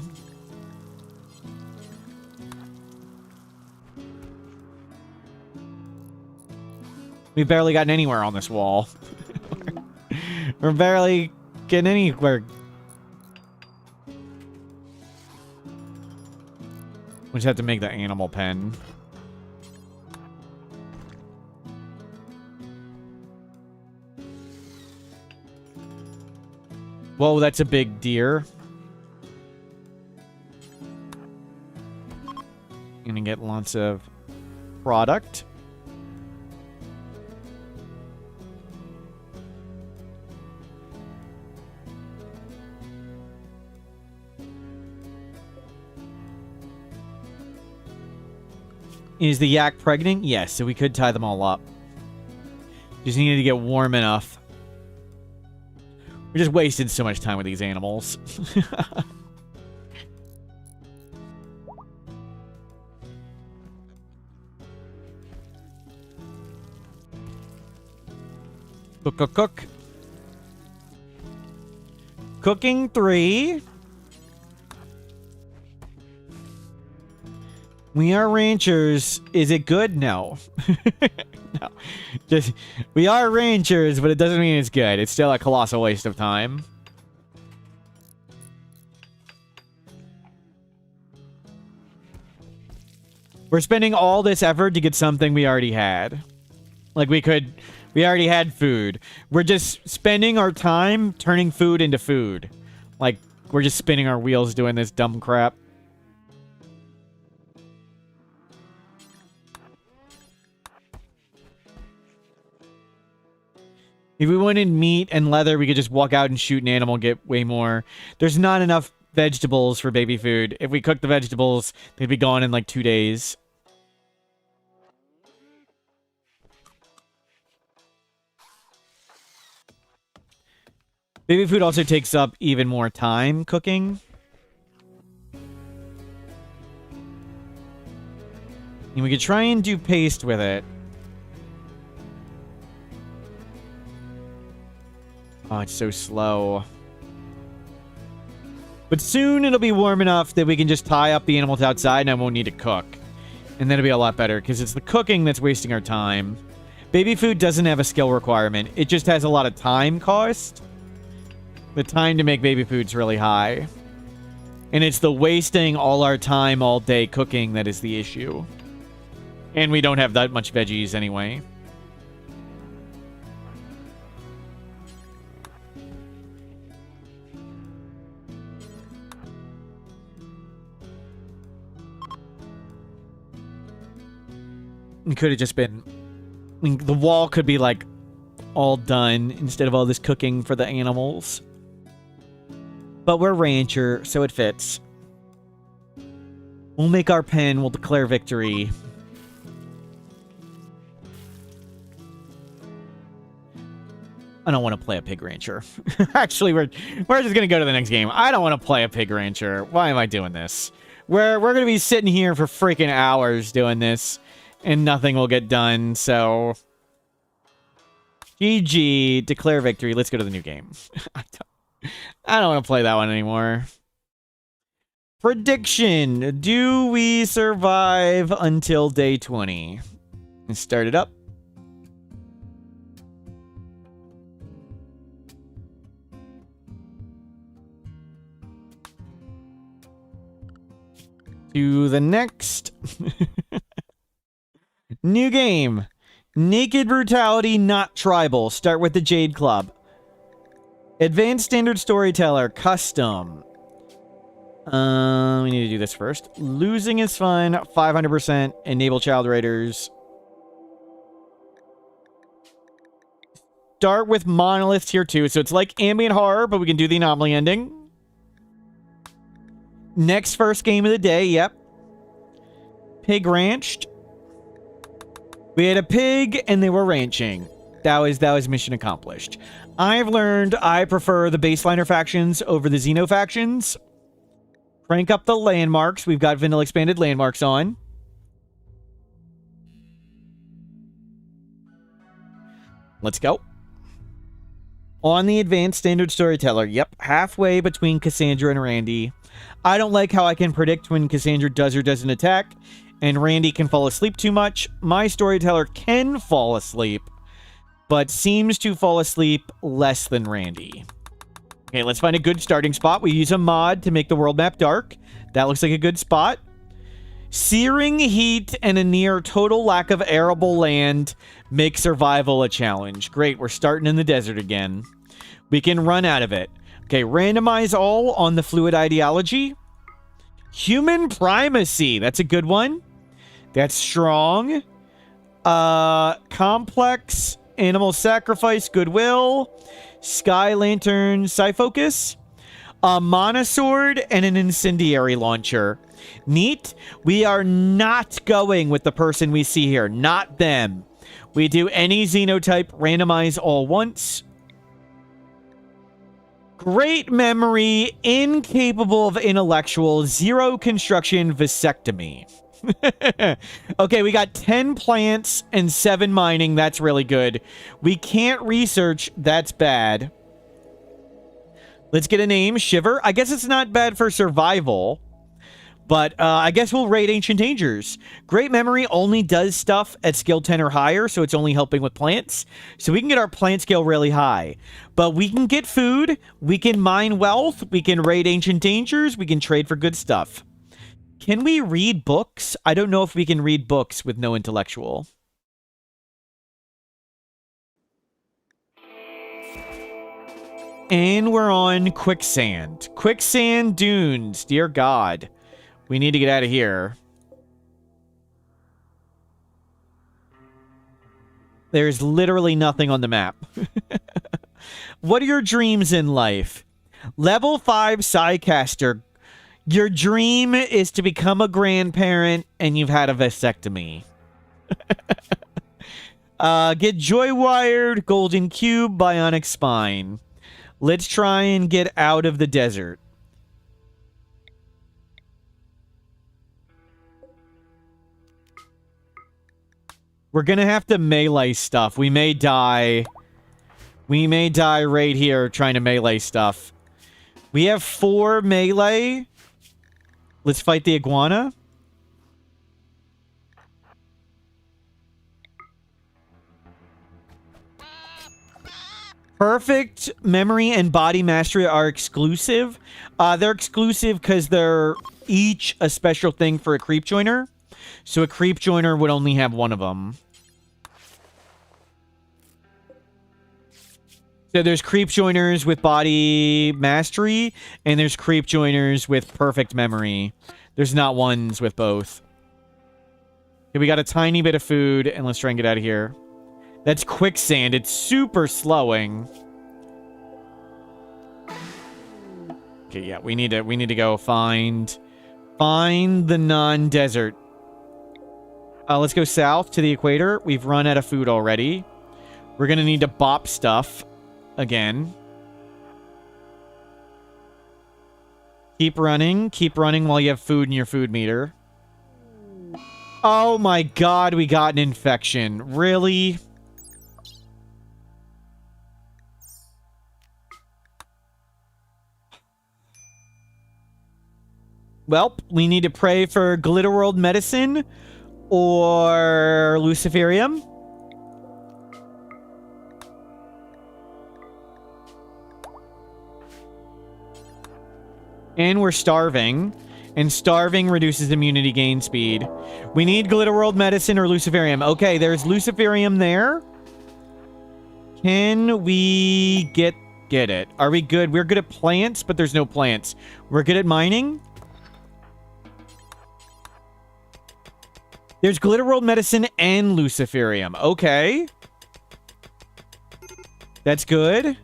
We've barely gotten anywhere on this wall. We're barely getting anywhere. We just have to make the animal pen. Whoa, that's a big deer. Gonna get lots of product. Is the yak pregnant? Yes, so we could tie them all up. Just needed to get warm enough. We're just wasting so much time with these animals. Cook. Cooking 3. We are ranchers. Is it good? No. No. Just, we are ranchers, but it doesn't mean it's good. It's still a colossal waste of time. We're spending all this effort to get something we already had. Like we already had food. We're just spending our time turning food into food. Like, we're just spinning our wheels doing this dumb crap. If we wanted meat and leather, we could just walk out and shoot an animal and get way more. There's not enough vegetables for baby food. If we cook the vegetables, they'd be gone in like 2 days. Baby food also takes up even more time cooking. And we could try and do paste with it. Oh, it's so slow. But soon it'll be warm enough that we can just tie up the animals outside and I won't need to cook. And then it'll be a lot better, because it's the cooking that's wasting our time. Baby food doesn't have a skill requirement. It just has a lot of time cost. The time to make baby food's really high. And it's the wasting all our time all day cooking that is the issue. And we don't have that much veggies anyway. It could have just been... I mean, the wall could be, like, all done instead of all this cooking for the animals. But we're rancher, so it fits. We'll make our pen. We'll declare victory. I don't want to play a pig rancher. Actually, we're just going to go to the next game. I don't want to play a pig rancher. Why am I doing this? We're going to be sitting here for freaking hours doing this. And nothing will get done, so... GG, declare victory. Let's go to the new game. I don't want to play that one anymore. Prediction. Do we survive until day 20? Let's start it up. To the next... New game. Naked Brutality, not Tribal. Start with the Jade Club. Advanced Standard Storyteller, Custom. We need to do this first. Losing is fun. 500%. Enable Child Raiders. start with Monolith tier 2. So it's like ambient horror, but we can do the anomaly ending. Next first game of the day, yep. Pig ranched. We had a pig and they were ranching. That was mission accomplished. I've learned I prefer the baseliner factions over the Xeno factions. Crank up the landmarks. We've got vanilla expanded landmarks on. Let's go. On the advanced standard storyteller. Yep, halfway between Cassandra and Randy. I don't like how I can predict when Cassandra does or doesn't attack, and Randy can fall asleep too much. My storyteller can fall asleep, but seems to fall asleep less than Randy. Okay, let's find a good starting spot. We use a mod to make the world map dark. That looks like a good spot. Searing heat and a near total lack of arable land make survival a challenge. Great, we're starting in the desert again. We can run out of it. Okay, randomize all on the fluid ideology. Human primacy, that's a good one. That's strong. Complex, animal sacrifice, goodwill. Sky lantern, Psyfocus. A monosword and an incendiary launcher. Neat. We are not going with the person we see here. Not them. We do any Xenotype, randomize all once. Great memory, incapable of intellectual, 0 construction, vasectomy. Okay, we got 10 plants and 7 mining. That's really good. We can't research. That's bad. Let's get a name. Shiver. I guess it's not bad for survival. But I guess we'll raid Ancient Dangers. Great memory only does stuff at skill 10 or higher, so it's only helping with plants. So we can get our plant skill really high. But we can get food, we can mine wealth, we can raid Ancient Dangers, we can trade for good stuff. Can we read books? I don't know if we can read books with no intellectual. And we're on quicksand. Quicksand dunes, dear God. We need to get out of here. There's literally nothing on the map. What are your dreams in life? Level 5 Psycaster. Your dream is to become a grandparent and you've had a vasectomy. Get Joywired, Golden Cube, Bionic Spine. Let's try and get out of the desert. We're gonna have to melee stuff. We may die. We may die right here trying to melee stuff. We have 4 melee. Let's fight the iguana. Perfect memory and body mastery are exclusive. They're exclusive because they're each a special thing for a creep joiner. So a creep joiner would only have one of them. So there's creep joiners with body mastery, and there's creep joiners with perfect memory. There's not ones with both. Okay, we got a tiny bit of food, and let's try and get out of here. That's quicksand. It's super slowing. Okay, yeah, we need to go find the non-desert. Let's go south to the equator. We've run out of food already. We're gonna need to bop stuff again. Keep running while you have food in your food meter. Oh my God, we got an infection. Really? Well, we need to pray for Glitter World Medicine or Luciferium. And we're starving. And starving reduces immunity gain speed. We need Glitter World Medicine or Luciferium. Okay, there's Luciferium there. Can we get it? Are we good? We're good at plants, but there's no plants. We're good at mining. There's Glitter World Medicine and Luciferium. Okay. That's good.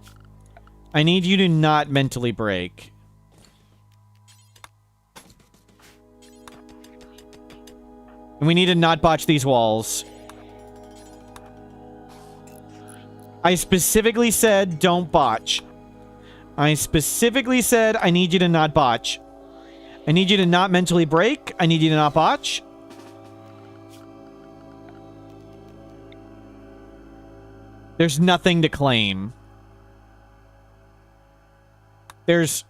I need you to not mentally break. And we need to not botch these walls. I specifically said don't botch. I specifically said I need you to not botch. I need you to not mentally break. I need you to not botch. There's nothing to claim. There's...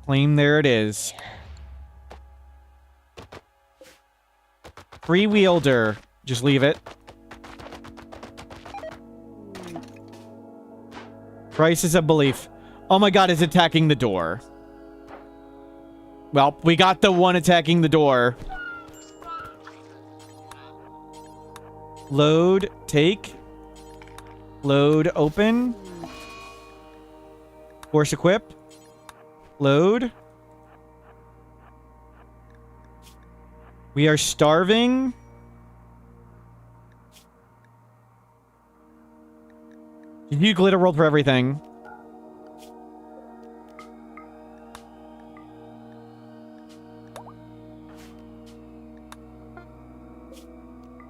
Claim, there it is. Free wielder. Just leave it. Crisis of belief. Oh my god, it's attacking the door. Well, we got the one attacking the door. Load, take. Load, open. Force equip. Load. We are starving. You glitter roll for everything.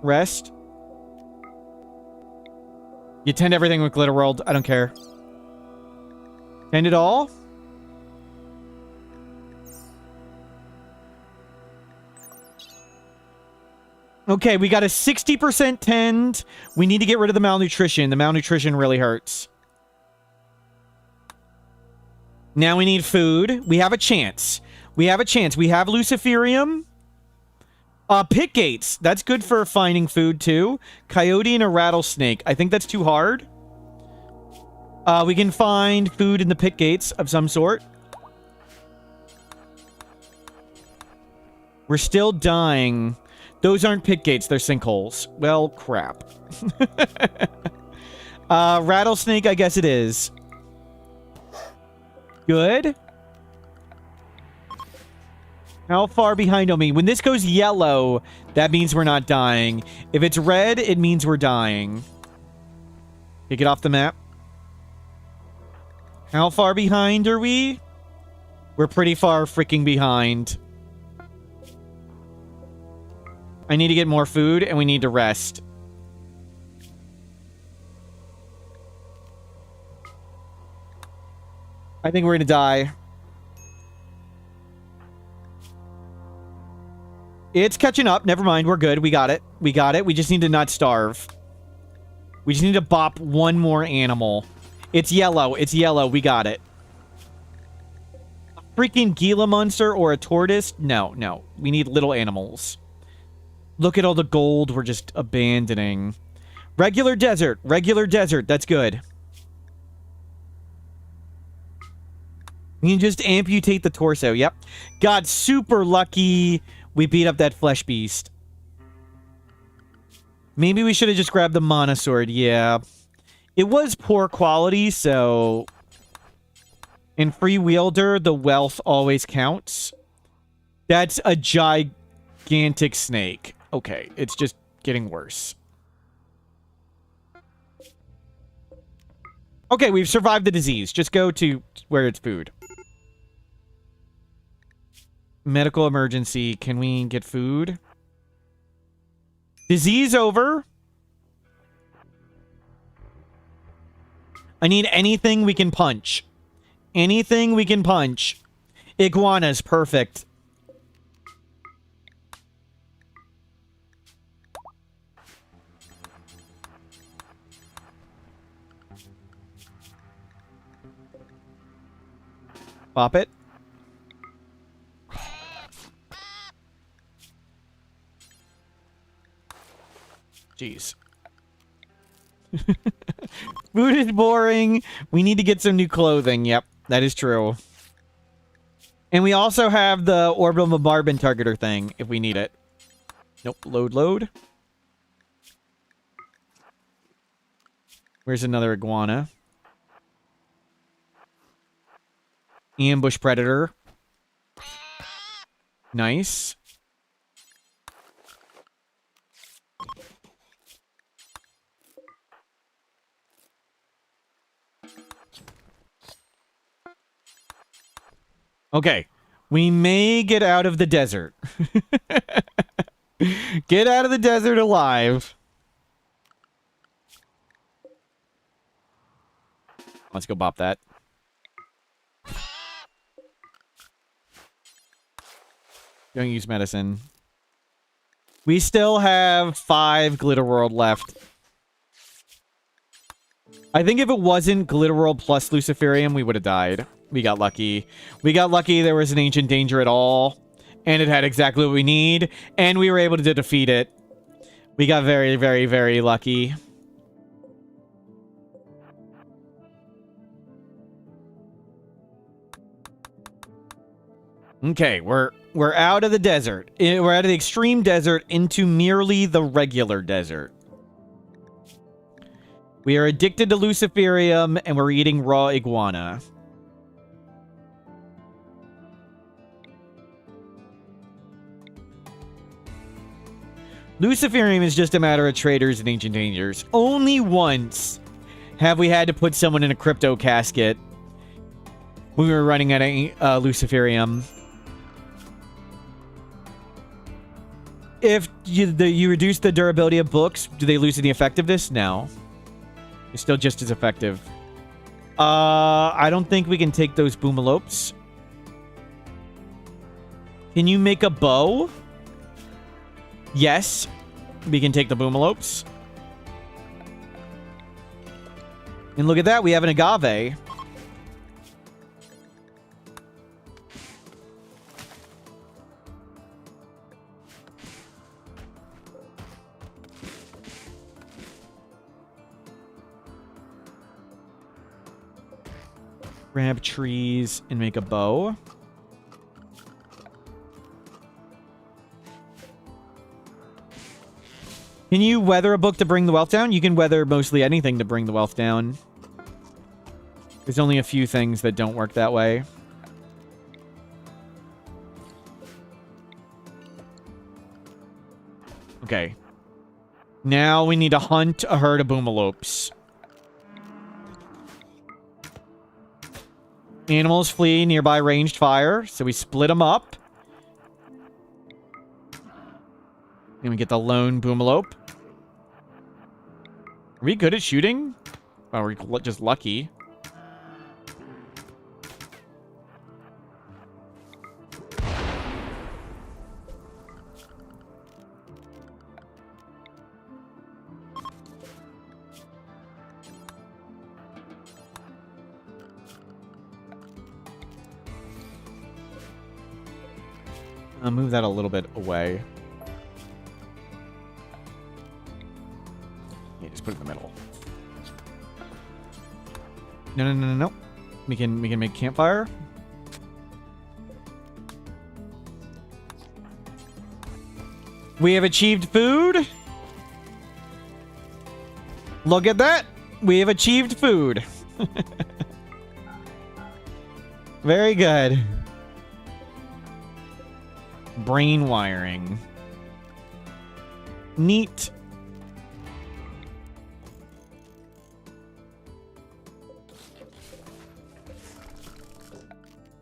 Rest. You tend everything with glitter rolled. I don't care. Tend it all. Okay, we got a 60% tend. We need to get rid of the malnutrition. The malnutrition really hurts. Now we need food. We have a chance. We have a chance. We have Luciferium. Pit gates. That's good for finding food, too. Coyote and a rattlesnake. I think that's too hard. We can find food in the pit gates of some sort. We're still dying. Those aren't pit gates, they're sinkholes. Well, crap. Rattlesnake, I guess it is. Good. How far behind on me? When this goes yellow, that means we're not dying. If it's red, it means we're dying. Okay, get off the map. How far behind are we? We're pretty far freaking behind. I need to get more food, and we need to rest. I think we're gonna die. It's catching up. Never mind. We're good. We got it. We got it. We just need to not starve. We just need to bop one more animal. It's yellow. It's yellow. We got it. A freaking Gila monster or a tortoise? No, no. We need little animals. Look at all the gold we're just abandoning. Regular desert. Regular desert. That's good. We can just amputate the torso. Yep. Got super lucky we beat up that flesh beast. Maybe we should have just grabbed the mana sword. Yeah. It was poor quality, so... In free wielder, the wealth always counts. That's a gigantic snake. Okay, it's just getting worse. Okay, we've survived the disease. Just go to where it's food. Medical emergency. Can we get food? Disease over. I need anything we can punch. Anything we can punch. Iguanas, perfect. Pop it. Jeez. Food is boring. We need to get some new clothing. Yep, that is true. And we also have the orbital bombardment targeter thing if we need it. Nope. Load, load. Where's another iguana? Ambush predator. Nice. Okay. We may get out of the desert. Get out of the desert alive. Let's go bop that. Don't use medicine. We still have 5 Glitter World left. I think if it wasn't Glitter World plus Luciferium, we would have died. We got lucky. We got lucky there was an Ancient Danger at all. And it had exactly what we need. And we were able to defeat it. We got very, very, very lucky. Okay, we're out of the desert. We're out of the extreme desert into merely the regular desert. We are addicted to Luciferium, and we're eating raw iguana. Luciferium is just a matter of traders and ancient dangers. Only once have we had to put someone in a crypto casket when we were running out of Luciferium. If you reduce the durability of books, do they lose any effectiveness? No. It's still just as effective. I don't think we can take those boomalopes. Can you make a bow? Yes. We can take the boomalopes. And look at that, we have an agave. Grab trees and make a bow. Can you weather a book to bring the wealth down? You can weather mostly anything to bring the wealth down. There's only a few things that don't work that way. Okay. Now we need to hunt a herd of boomalopes. Animals flee nearby ranged fire, so we split them up. And we get the lone boomalope. Are we good at shooting? Oh, we're just lucky. I'll move that a little bit away. Yeah, just put it in the middle. No. We can make campfire. We have achieved food. Look at that. We have achieved food. Very good. Brain wiring. Neat.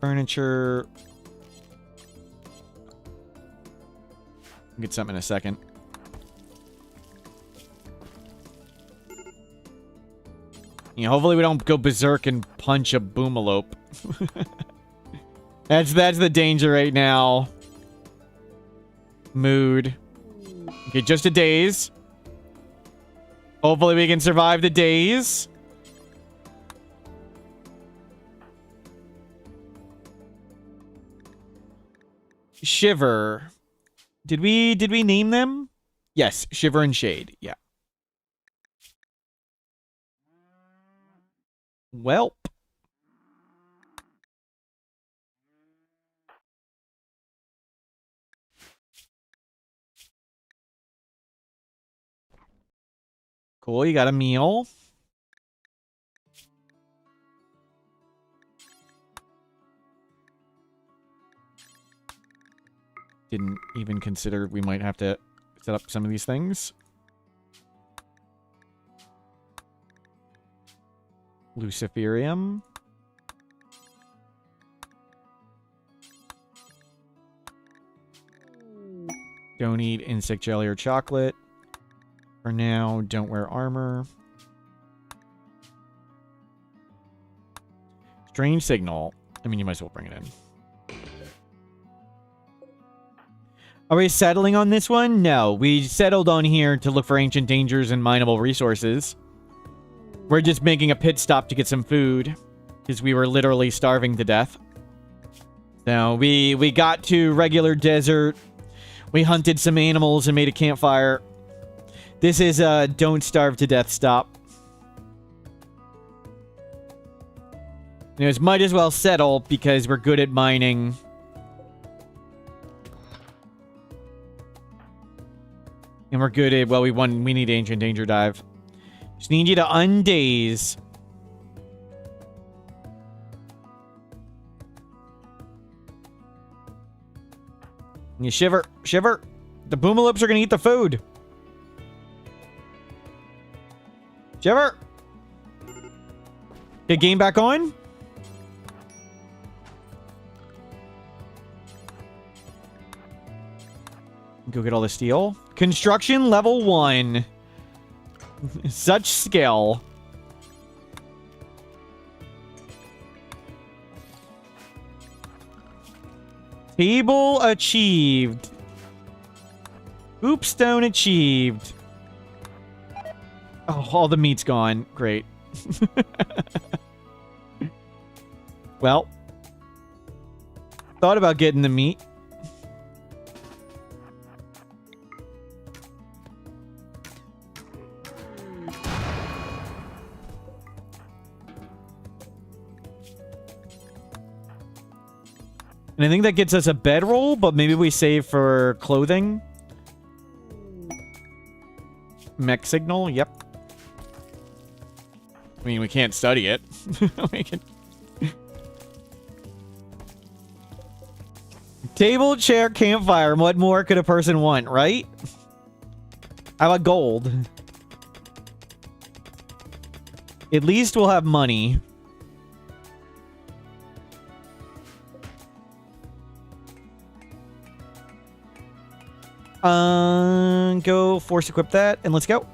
Furniture. I'll get something in a second. Yeah, hopefully we don't go berserk and punch a boomalope. That's the danger right now. Mood. Okay, just a daze. Hopefully we can survive the daze. Shiver. Did we name them? Yes, Shiver and Shade. Yeah. Welp. Cool, you got a meal. Didn't even consider we might have to set up some of these things. Luciferium. Don't eat insect jelly or chocolate. For now, don't wear armor. Strange signal. I mean, you might as well bring it in. Are we settling on this one? No. We settled on here to look for ancient dangers and mineable resources. We're just making a pit stop to get some food. Because we were literally starving to death. So, we got to regular desert. We hunted some animals and made a campfire. This is a don't starve to death stop. Anyways, might as well settle because we're good at mining. And we're good at, well, we need Ancient Danger Dive. Just need you to undaze. And you shiver. Shiver. The boomalopes are going to eat the food. Shiver. Get game back on. Go get all the steel. Construction level 1. Such skill. Table achieved. Oopstone achieved. Oh, all the meat's gone. Great. Well. Thought about getting the meat. And I think that gets us a bedroll, but maybe we save for clothing. Mech signal, yep. I mean, we can't study it. We can... Table, chair, campfire. What more could a person want, right? How about gold? At least we'll have money. Go force equip that, and let's go.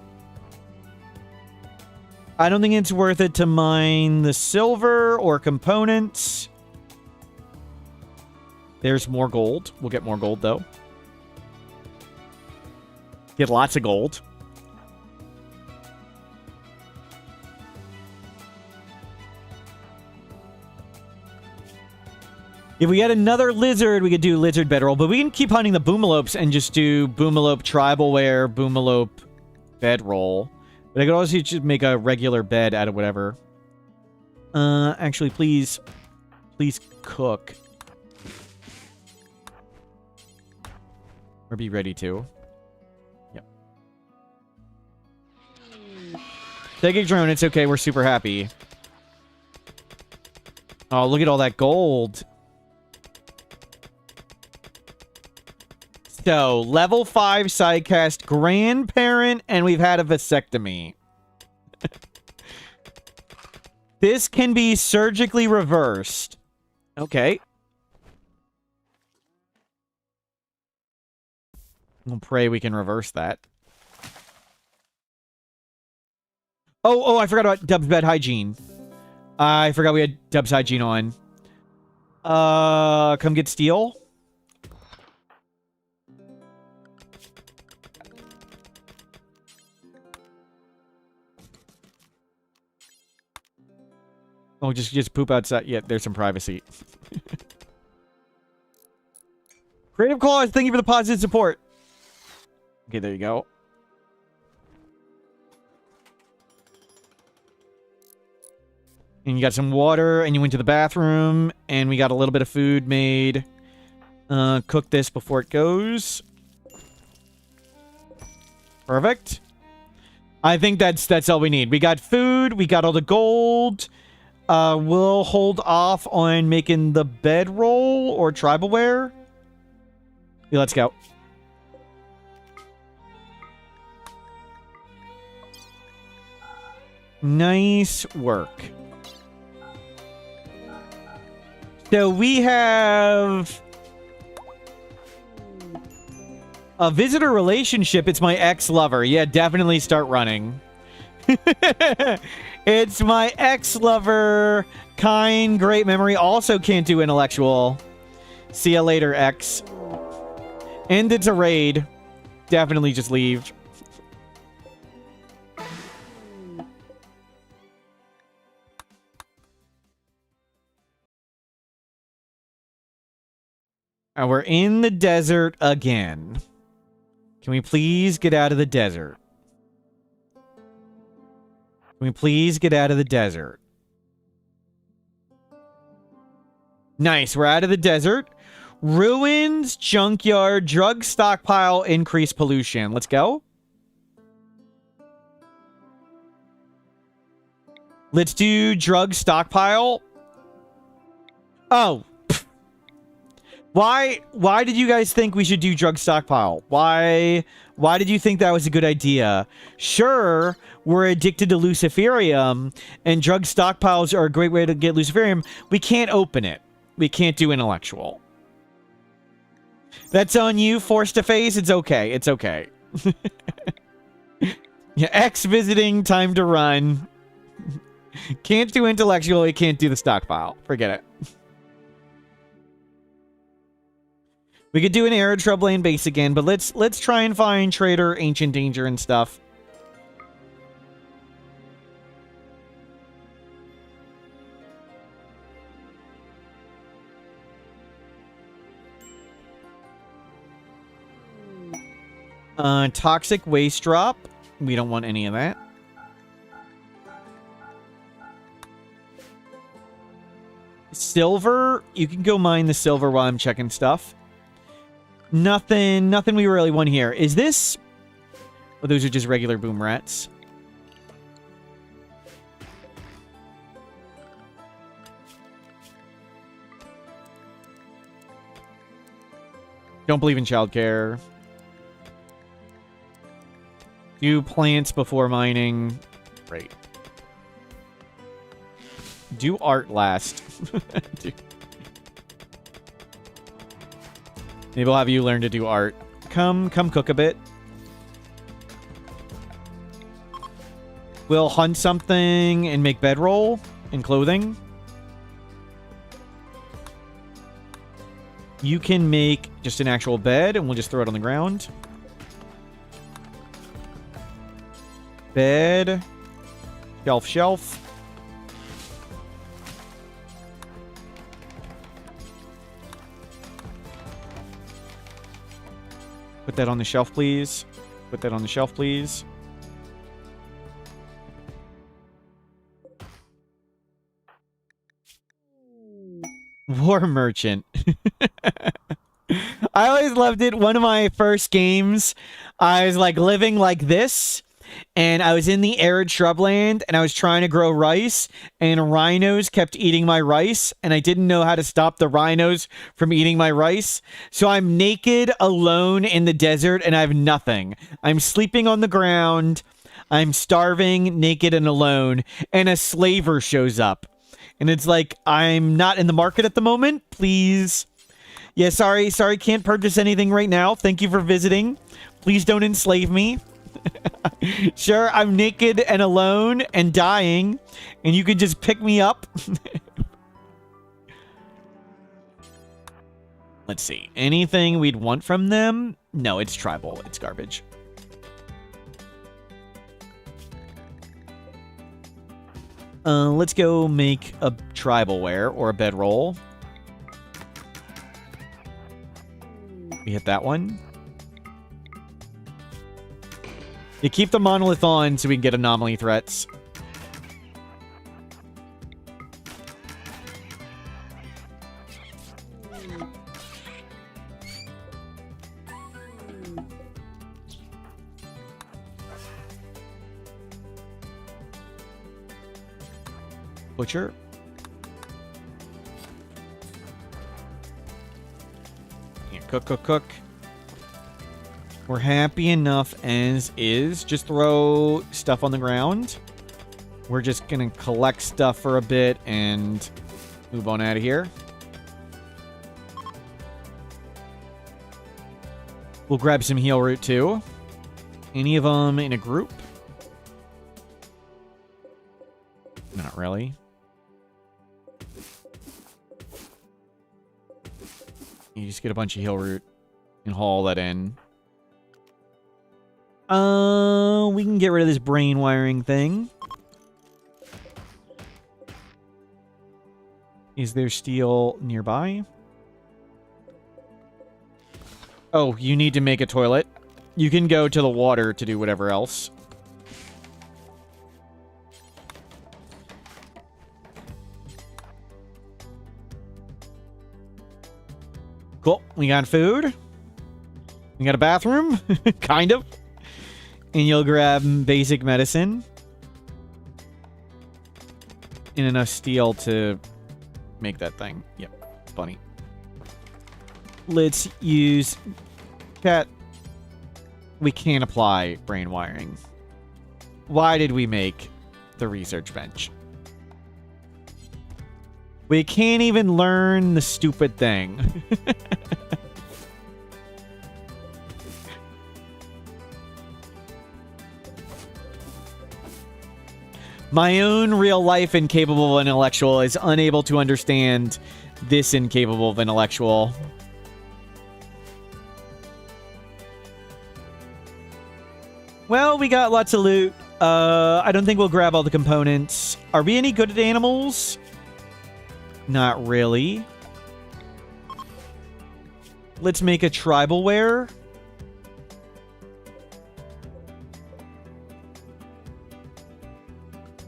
I don't think it's worth it to mine the silver or components. There's more gold. We'll get more gold, though. Get lots of gold. If we had another lizard, we could do lizard bedroll, but we can keep hunting the boomalopes and just do boomalope tribal wear, boomalope bedroll. But I could also just make a regular bed out of whatever. Actually, please cook. Or be ready to. Yep. Take a drone, it's okay, we're super happy. Oh, look at all that gold. So, level 5 sidecast grandparent, and we've had a vasectomy. This can be surgically reversed. Okay. We'll pray we can reverse that. Oh, I forgot about Dub's bed hygiene. I forgot we had Dub's hygiene on. Come get steel. Oh, just poop outside. Yeah, there's some privacy. Creative Claws, thank you for the positive support. Okay, there you go. And you got some water, and you went to the bathroom, and we got a little bit of food made. Cook this before it goes. Perfect. I think that's all we need. We got food, we got all the gold. We'll hold off on making the bedroll or tribal wear. Let's go. Nice work. So we have a visitor relationship. It's my ex-lover. Yeah, definitely start running. It's my ex-lover. Kind, great memory. Also can't do intellectual. See ya later, X. And it's a raid. Definitely just leave. And we're in the desert again. Can we please get out of the desert? Can we please get out of the desert? Nice, we're out of the desert. Ruins, junkyard, drug stockpile, increased pollution. Let's go. Let's do drug stockpile. Oh. Why did you guys think we should do drug stockpile? Why did you think that was a good idea? Sure, we're addicted to Luciferium, and drug stockpiles are a great way to get Luciferium. We can't open it. We can't do intellectual. That's on you, forced to face. It's okay. It's okay. Yeah, X visiting, time to run. Can't do intellectual, we can't do the stockpile. Forget it. We could do an Arid Shrubland base again, but let's try and find Trader, Ancient Danger, and stuff. Toxic Waste Drop. We don't want any of that. Silver. You can go mine the silver while I'm checking stuff. Nothing we really want here. Is this... Oh, those are just regular boom rats. Don't believe in childcare. Do plants before mining. Great. Do art last. Maybe we'll have you learn to do art. Come cook a bit. We'll hunt something and make bedroll and clothing. You can make just an actual bed and we'll just throw it on the ground. Bed. Shelf. Put that on the shelf, please. Put that on the shelf, please. War Merchant. I always loved it. One of my first games, I was like living like this. And I was in the arid shrubland, and I was trying to grow rice, and rhinos kept eating my rice, and I didn't know how to stop the rhinos from eating my rice. So I'm naked, alone in the desert, and I have nothing. I'm sleeping on the ground. I'm starving, naked, and alone, and a slaver shows up. And it's like, I'm not in the market at the moment. Please. Yeah, sorry, can't purchase anything right now. Thank you for visiting. Please don't enslave me. Sure, I'm naked and alone and dying, and you could just pick me up. Let's see. Anything we'd want from them? No, it's tribal. It's garbage. Let's go make a tribal wear or a bedroll. We hit that one. You keep the monolith on so we can get anomaly threats. Butcher. Here, cook. We're happy enough as is. Just throw stuff on the ground. We're just gonna collect stuff for a bit and move on out of here. We'll grab some heal root too. Any of them in a group? Not really. You just get a bunch of heal root and haul that in. We can get rid of this brain wiring thing. Is there steel nearby? Oh, you need to make a toilet. You can go to the water to do whatever else. Cool. We got food. We got a bathroom. Kind of. And you'll grab basic medicine. And enough steel to make that thing. Yep. Funny. Let's use... Chat. We can't apply brain wiring. Why did we make the research bench? We can't even learn the stupid thing. My own real-life incapable intellectual is unable to understand this incapable of intellectual. Well, we got lots of loot. I don't think we'll grab all the components. Are we any good at animals? Not really. Let's make a tribal wear.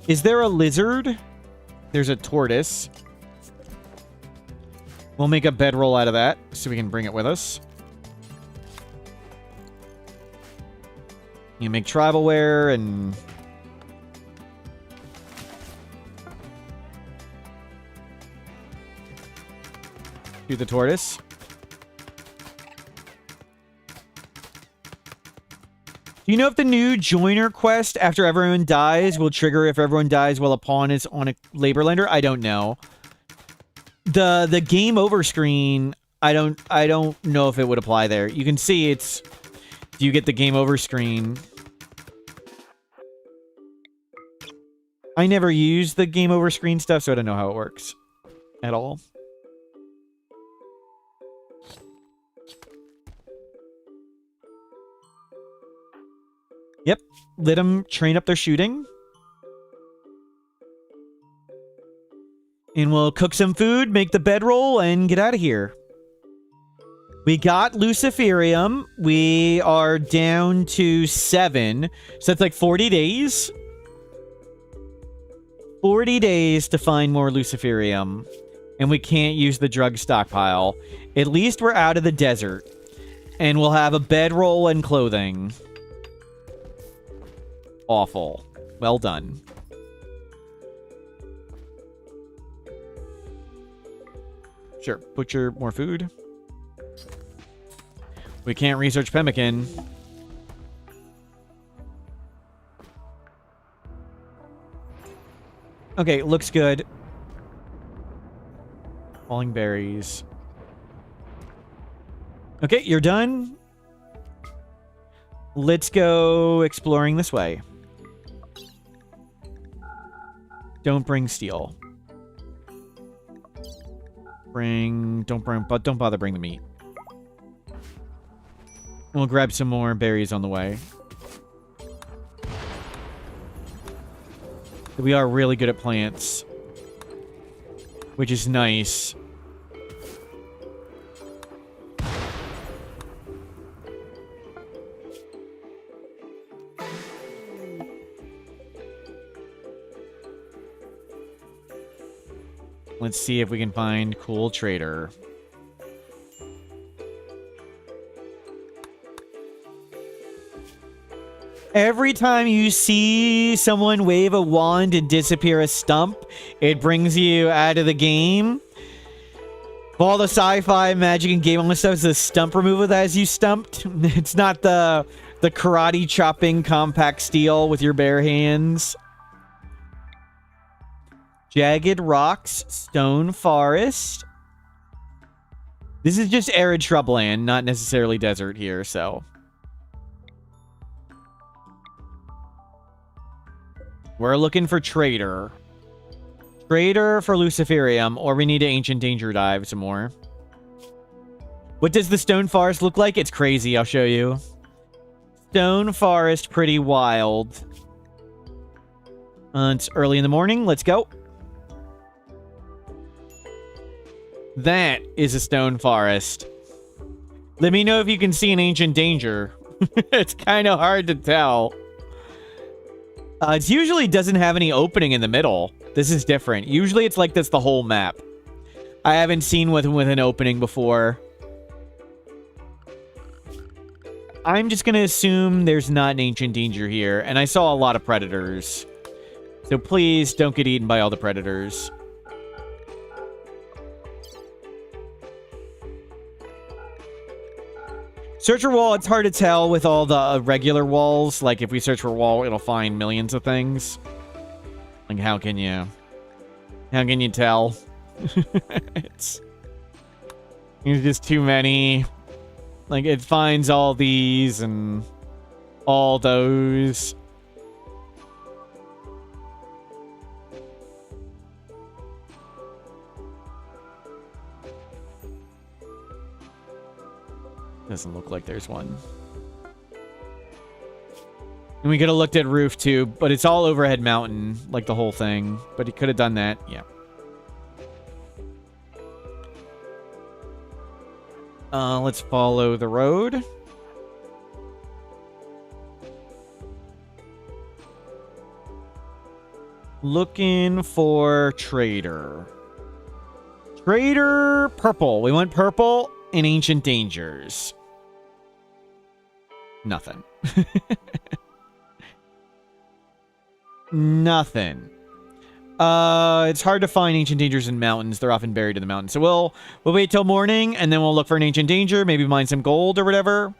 Is there a lizard? There's a tortoise. We'll make a bedroll out of that so we can bring it with us. You make tribal wear and... do the tortoise. Do you know if the new joiner quest after everyone dies will trigger if everyone dies while a pawn is on a labor lender? I don't know. The game over screen, I don't know if it would apply there. You can see it's... do you get the game over screen? I never use the game over screen stuff, so I don't know how it works at all. Yep. Let them train up their shooting. And we'll cook some food, make the bedroll, and get out of here. We got Luciferium. We are down to 7. So that's like 40 days. 40 days to find more Luciferium. And we can't use the drug stockpile. At least we're out of the desert. And we'll have a bedroll and clothing. Awful. Well done. Sure. Butcher more food. We can't research pemmican. Okay, looks good. Falling berries. Okay, you're done. Let's go exploring this way. Don't bring steel. Don't bother bring the meat. We'll grab some more berries on the way. We are really good at plants, which is nice. Let's see if we can find cool trader. Every time you see someone wave a wand and disappear a stump, it brings you out of the game. All the sci-fi, magic, and game stuff is the stump removal that has you stumped. It's not the karate chopping compact steel with your bare hands. Jagged rocks, stone forest. This is just arid shrubland, not necessarily desert here, so. We're looking for trader. Trader for Luciferium, or we need to Ancient Danger dive some more. What does the stone forest look like? It's crazy, I'll show you. Stone forest, pretty wild. It's early in the morning, let's go. That is a stone forest. Let me know if you can see an Ancient Danger. It's kind of hard to tell. It usually doesn't have any opening in the middle. This is different. Usually it's like this the whole map. I haven't seen with an opening before. I'm just going to assume there's not an Ancient Danger here. And I saw a lot of predators. So please don't get eaten by all the predators. Search for wall, it's hard to tell with all the regular walls. Like, if we search for wall, it'll find millions of things. Like, how can you tell? There's just too many. Like, it finds all these and all those. Doesn't look like there's one. And we could have looked at roof too, but it's all overhead mountain, like the whole thing. But he could have done that, yeah. Let's follow the road. Looking for trader. Trader purple. We want purple and Ancient Dangers. Nothing. Nothing. It's hard to find Ancient Dangers in mountains. They're often buried in the mountains. So we'll wait till morning, and then we'll look for an Ancient Danger. Maybe mine some gold or whatever.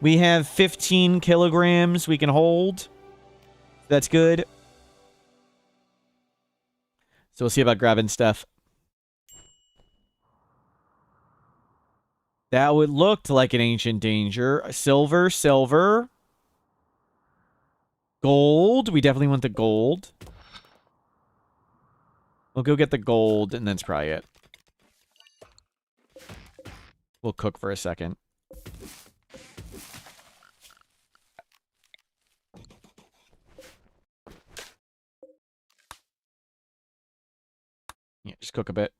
We have 15 kilograms we can hold. That's good. So we'll see about grabbing stuff. That would look like an Ancient Danger. Silver, silver. Gold. We definitely want the gold. We'll go get the gold, and that's probably it. We'll cook for a second. Yeah, just cook a bit.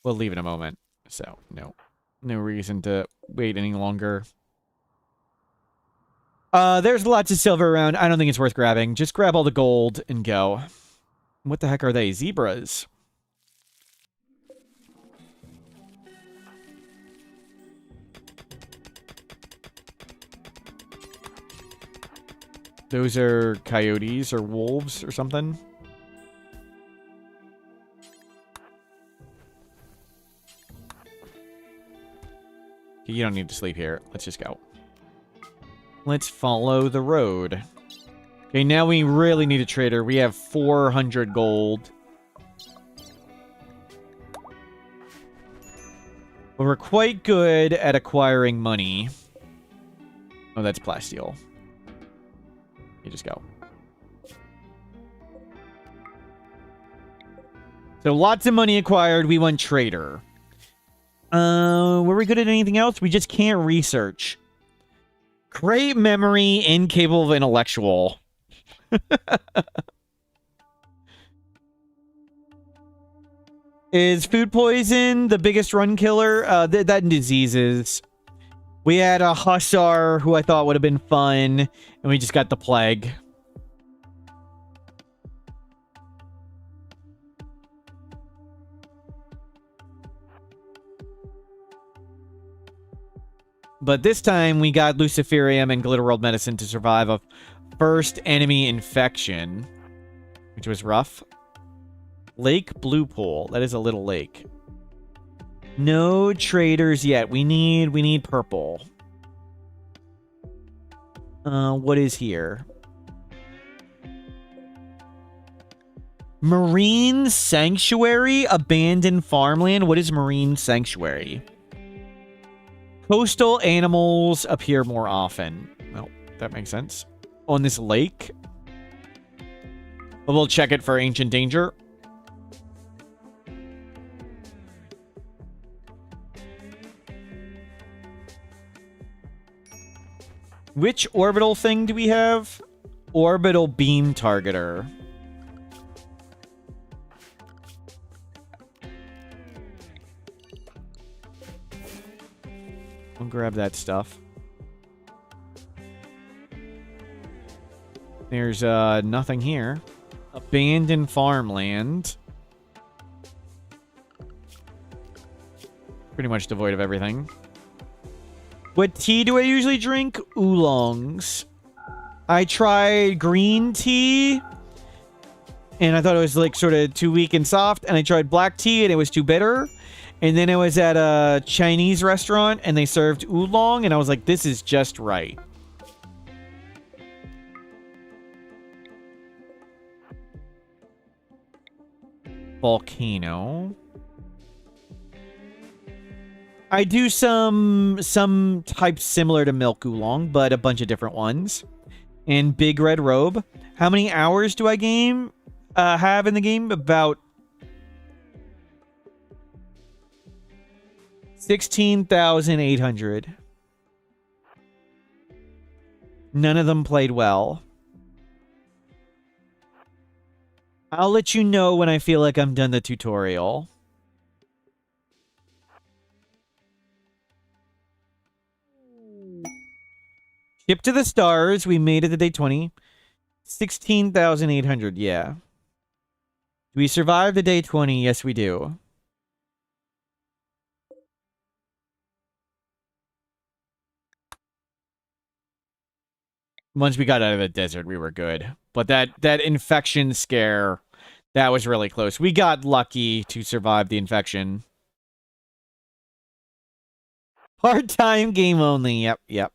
We'll leave in a moment. So, no reason to wait any longer. There's lots of silver around. I don't think it's worth grabbing. Just grab all the gold and go. What the heck are they? Zebras. Those are coyotes or wolves or something. You don't need to sleep here. Let's just go. Let's follow the road. Okay, now we really need a trader. We have 400 gold. But we're quite good at acquiring money. Oh, that's plasteel. You just go. So lots of money acquired. We want trader. Were we good at anything else? We just can't research. Great memory, incapable of intellectual. Is food poison the biggest run killer? That and diseases. We had a hussar who I thought would have been fun, and we just got the plague. But this time, we got Luciferium and Glitter World Medicine to survive a first enemy infection, which was rough. Lake Blue Pool. That is a little lake. No traders yet. We need purple. What is here? Marine Sanctuary, abandoned farmland. What is Marine Sanctuary? Coastal animals appear more often. Well, that makes sense. On this lake. But we'll check it for ancient danger. Which orbital thing do we have? Orbital beam targeter. I'll grab that stuff. There's nothing here. Abandoned farmland. Pretty much devoid of everything. What tea do I usually drink? Oolongs. I tried green tea, and I thought it was like sort of too weak and soft. And I tried black tea, and it was too bitter. And then I was at a Chinese restaurant, and they served oolong, and I was like, this is just right. Volcano. I do some types similar to milk oolong, but a bunch of different ones. And big red robe. How many hours do I have in the game? About 16,800. None of them played well. I'll let you know when I feel like I'm done the tutorial. Ship to the stars. We made it to day 20. 16,800, yeah. Do we survive the day 20? Yes, we do. Once we got out of the desert, we were good. But that infection scare, that was really close. We got lucky to survive the infection. Part-time game only. Yep.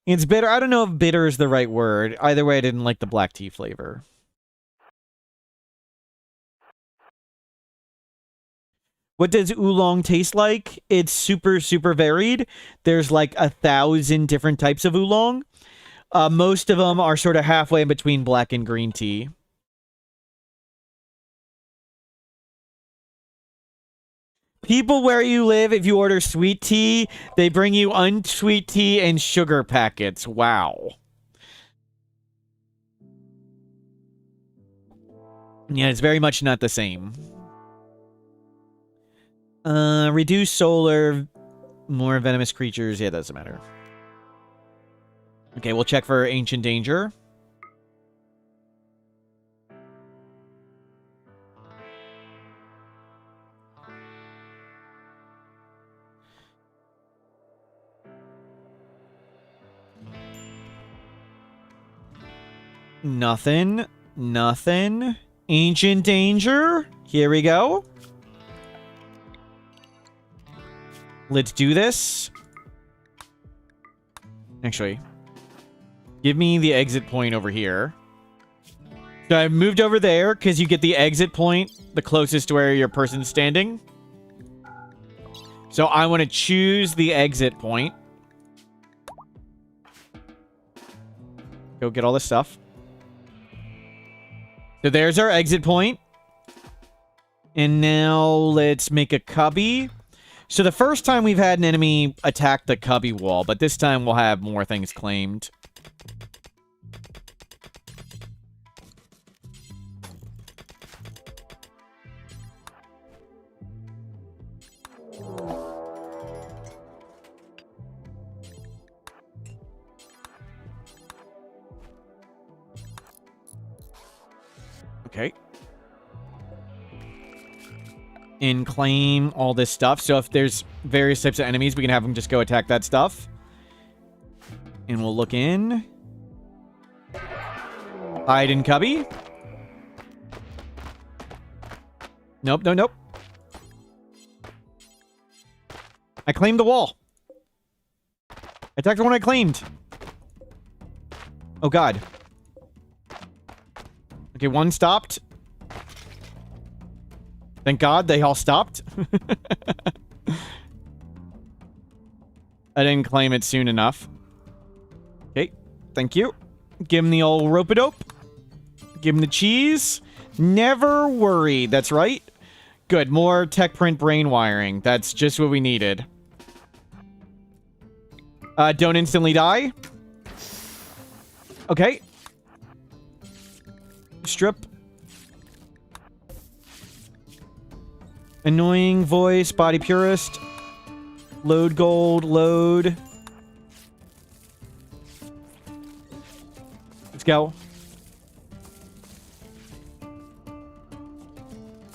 It's bitter. I don't know if bitter is the right word. Either way, I didn't like the black tea flavor. What does oolong taste like? It's super, super varied. There's like 1,000 different types of oolong. Most of them are sort of halfway in between black and green tea. People where you live, if you order sweet tea, they bring you unsweet tea and sugar packets. Wow. Yeah, it's very much not the same. Reduce solar, more venomous creatures. Yeah, doesn't matter. Okay, we'll check for ancient danger. Nothing. Ancient danger. Here we go. Let's do this. Actually, give me the exit point over here. So I moved over there because you get the exit point the closest to where your person's standing. So I want to choose the exit point. Go get all this stuff. So there's our exit point. And now let's make a cubby. So the first time we've had an enemy attack the cubby wall, but this time we'll have more things claimed. Okay. And claim all this stuff. So if there's various types of enemies, we can have them just go attack that stuff. And we'll look in. Hide in cubby. Nope, no, nope. I claimed the wall. Attack the one I claimed. Oh, God. Okay, one stopped. Thank God they all stopped. I didn't claim it soon enough. Okay, thank you. Give him the old rope-a-dope. Give him the cheese. Never worry. That's right. Good, more tech print brain wiring. That's just what we needed. Don't instantly die. Okay. Strip. Annoying voice, body purist. Load gold, load. Let's go.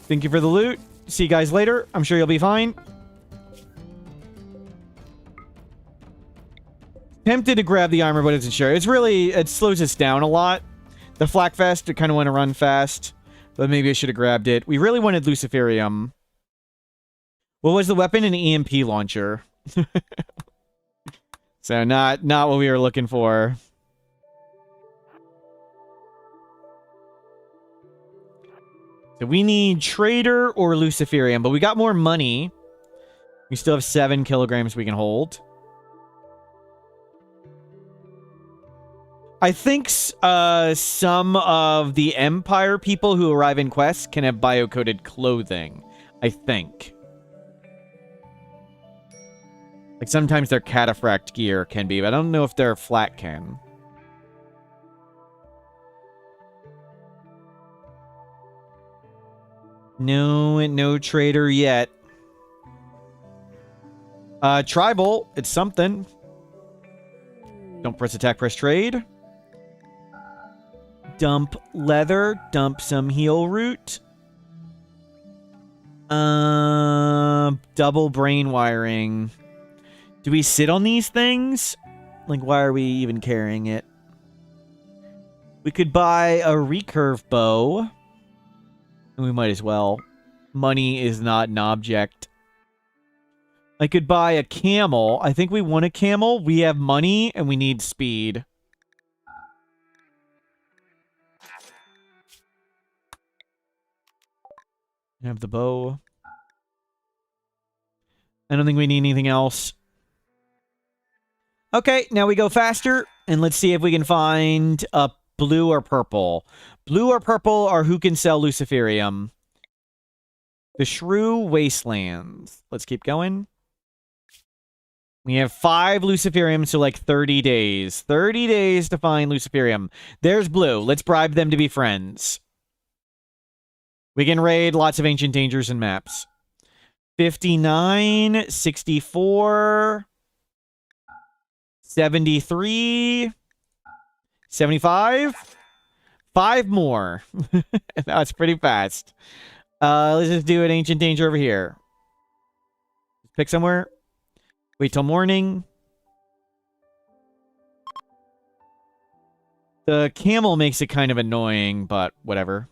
Thank you for the loot. See you guys later. I'm sure you'll be fine. Tempted to grab the armor, but it's sure. It's really, it slows us down a lot. The flak vest, I kind of want to run fast, but maybe I should have grabbed it. We really wanted Luciferium. What was the weapon? An EMP launcher. So not what we were looking for. So we need Trader or Luciferium, but we got more money. We still have 7 kilograms we can hold. I think some of the Empire people who arrive in quests can have bio-coded clothing. I think. Like, sometimes their cataphract gear can be, but I don't know if their flat can. No trader yet. Tribal, it's something. Don't press attack, press trade. Dump leather, dump some heal root. Double brain wiring. Do we sit on these things? Like, why are we even carrying it? We could buy a recurve bow. And we might as well. Money is not an object. I could buy a camel. I think we want a camel. We have money and we need speed. Have the bow. I don't think we need anything else. Okay, now we go faster, and let's see if we can find a blue or purple. Blue or purple are who can sell Luciferium. The Shrew Wastelands. Let's keep going. We have 5 Luciferium, so like 30 days. 30 days to find Luciferium. There's blue. Let's bribe them to be friends. We can raid lots of ancient dangers and maps. 59, 64... 73, 75, 5 more. That's pretty fast. Let's just do an ancient danger over here. Pick somewhere. Wait till morning. The camel makes it kind of annoying, but whatever.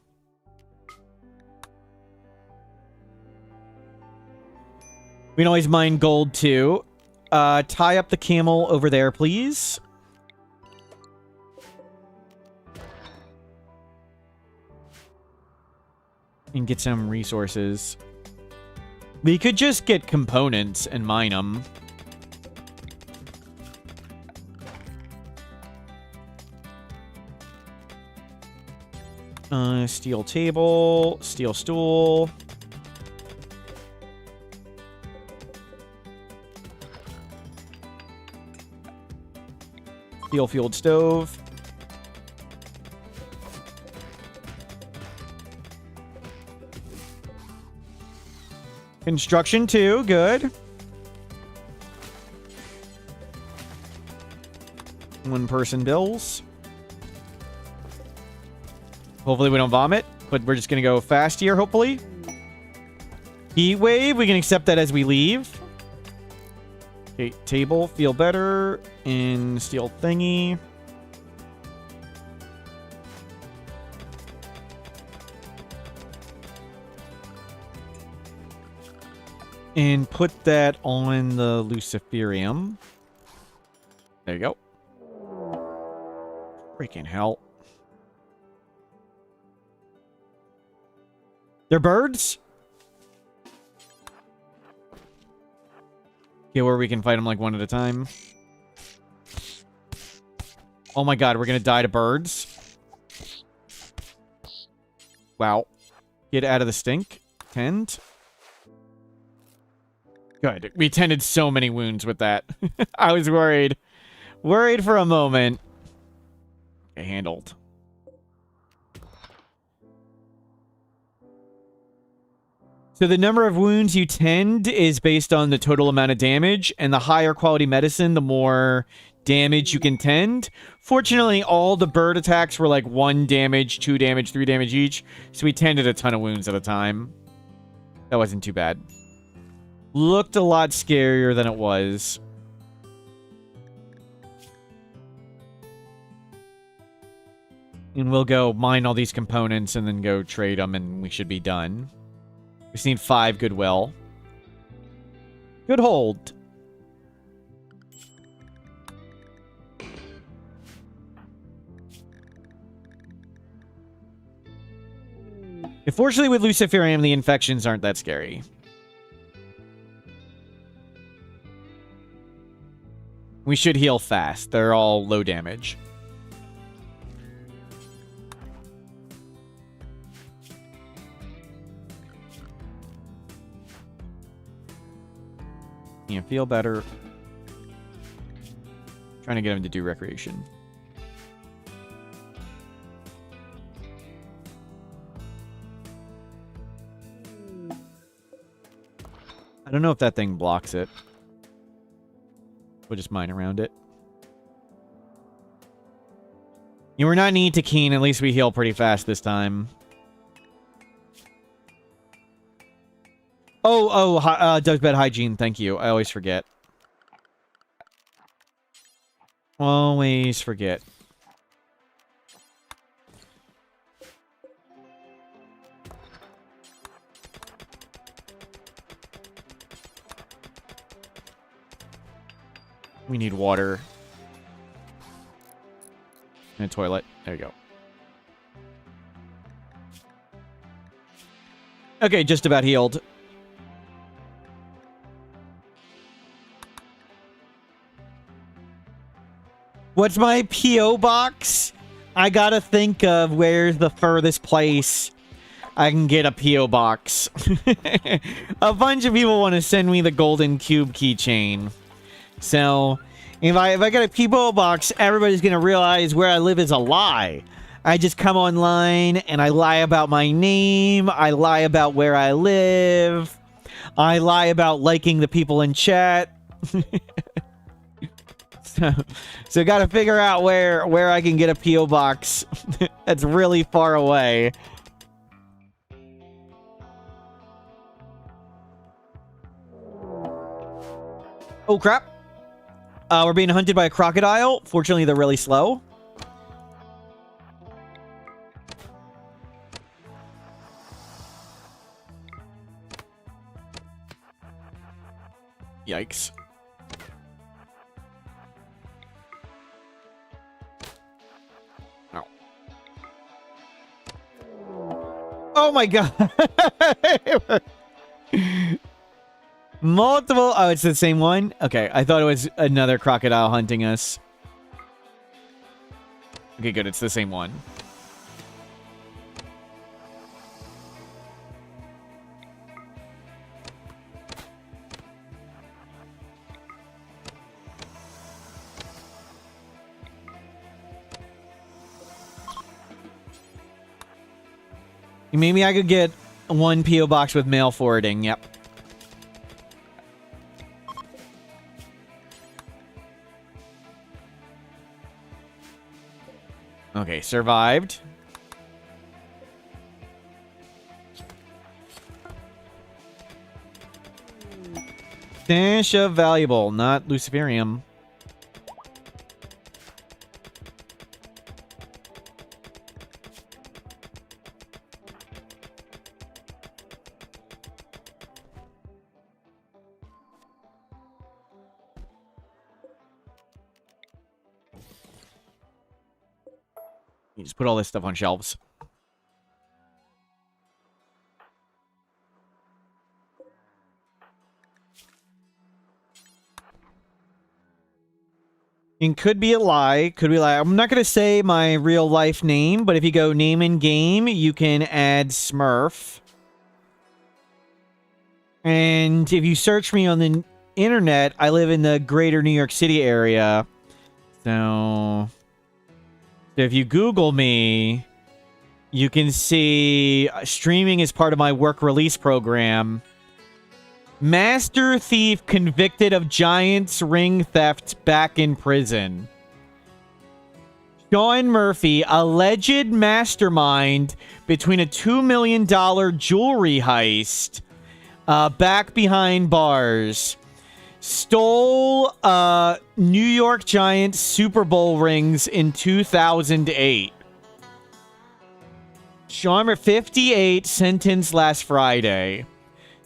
We can always mine gold too. Tie up the camel over there, please. And get some resources. We could just get components and mine them. Steel table, steel stool. Steel-fueled stove. Construction 2, good. 1-person bills. Hopefully we don't vomit, but we're just gonna go fast here, hopefully. Heat wave, we can accept that as we leave. Okay, table, feel better. In steel thingy. And put that on the Luciferium. There you go. Freaking hell. They're birds? Okay, where we can fight them like one at a time. Oh my god, we're gonna die to birds. Wow. Get out of the stink. Tend. Good. We tended so many wounds with that. I was worried. Worried for a moment. Okay, handled. So the number of wounds you tend is based on the total amount of damage, and the higher quality medicine, the more damage you can tend. Fortunately, all the bird attacks were like 1 damage, 2 damage, 3 damage each, so we tended a ton of wounds at a time. That wasn't too bad. Looked a lot scarier than it was. And we'll go mine all these components and then go trade them, and we should be done. We just need 5 goodwill. Good hold. Unfortunately, with Luciferium, the infections aren't that scary. We should heal fast. They're all low damage. You feel better. Trying to get him to do recreation. I don't know if that thing blocks it. We'll just mine around it. You were not need to keen. At least we heal pretty fast this time. Doug's bed hygiene. Thank you. I always forget. Always forget. We need water. And a toilet. There you go. Okay, just about healed. What's my P.O. box? I gotta think of where's the furthest place I can get a P.O. box. A bunch of people want to send me the golden cube keychain. So, if I get a P.O. box, everybody's gonna realize where I live is a lie. I just come online and I lie about my name. I lie about where I live. I lie about liking the people in chat. So gotta figure out where I can get a P.O. box that's really far away. Oh, crap. We're being hunted by a crocodile. Fortunately, they're really slow. Yikes. Oh my god. Multiple. Oh, it's the same one? Okay, I thought it was another crocodile hunting us. Okay, good. It's the same one. Maybe I could get one P.O. box with mail forwarding. Yep. Okay, survived. Stash of valuable, not Luciferium. You just put all this stuff on shelves. It could be a lie. Could be a lie. I'm not going to say my real life name, but if you go name in game, you can add Smurf. And if you search me on the internet, I live in the greater New York City area. So if you Google me, you can see streaming is part of my work release program. Master thief convicted of Giants ring theft back in prison. Sean Murphy, alleged mastermind between a $2 million jewelry heist, back behind bars. Stole New York Giants Super Bowl rings in 2008. Sean, 58, sentenced last Friday.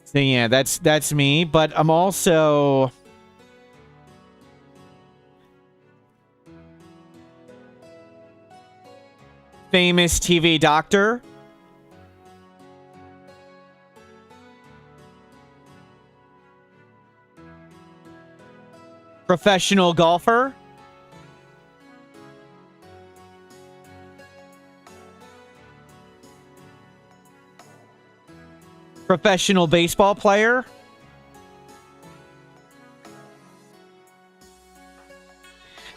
So yeah, that's me, but I'm also famous TV doctor. Professional golfer. Professional baseball player.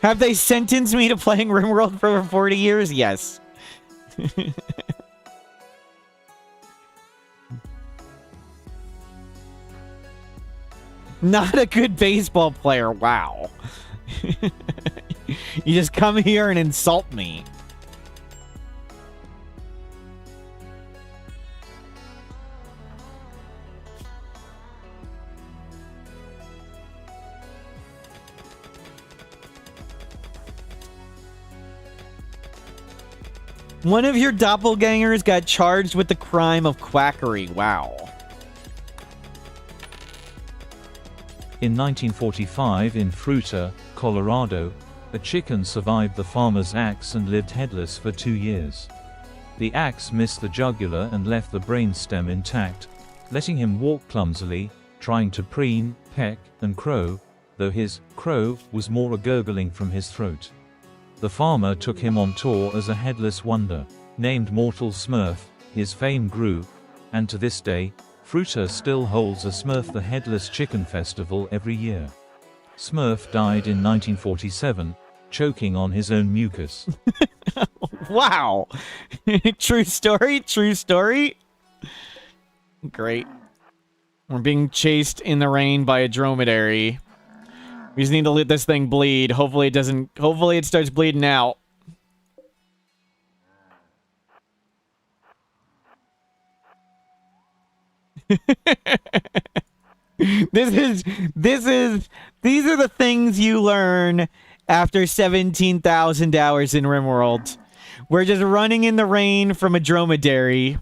Have they sentenced me to playing RimWorld for 40 years? Yes. Not a good baseball player. Wow. You just come here and insult me. One of your doppelgangers got charged with the crime of quackery. Wow. In 1945 in Fruita, Colorado, a chicken survived the farmer's axe and lived headless for 2 years. The axe missed the jugular and left the brainstem intact, letting him walk clumsily, trying to preen, peck, and crow, though his crow was more a gurgling from his throat. The farmer took him on tour as a headless wonder. Named Mortal Smurf, his fame grew, and to this day, Fruita still holds a Smurf the Headless Chicken Festival every year. Smurf died in 1947, choking on his own mucus. Wow. True story, true story. Great. We're being chased in the rain by a dromedary. We just need to let this thing bleed. Hopefully it starts bleeding out. These are the things you learn after 17,000 hours in RimWorld. We're just running in the rain from a dromedary.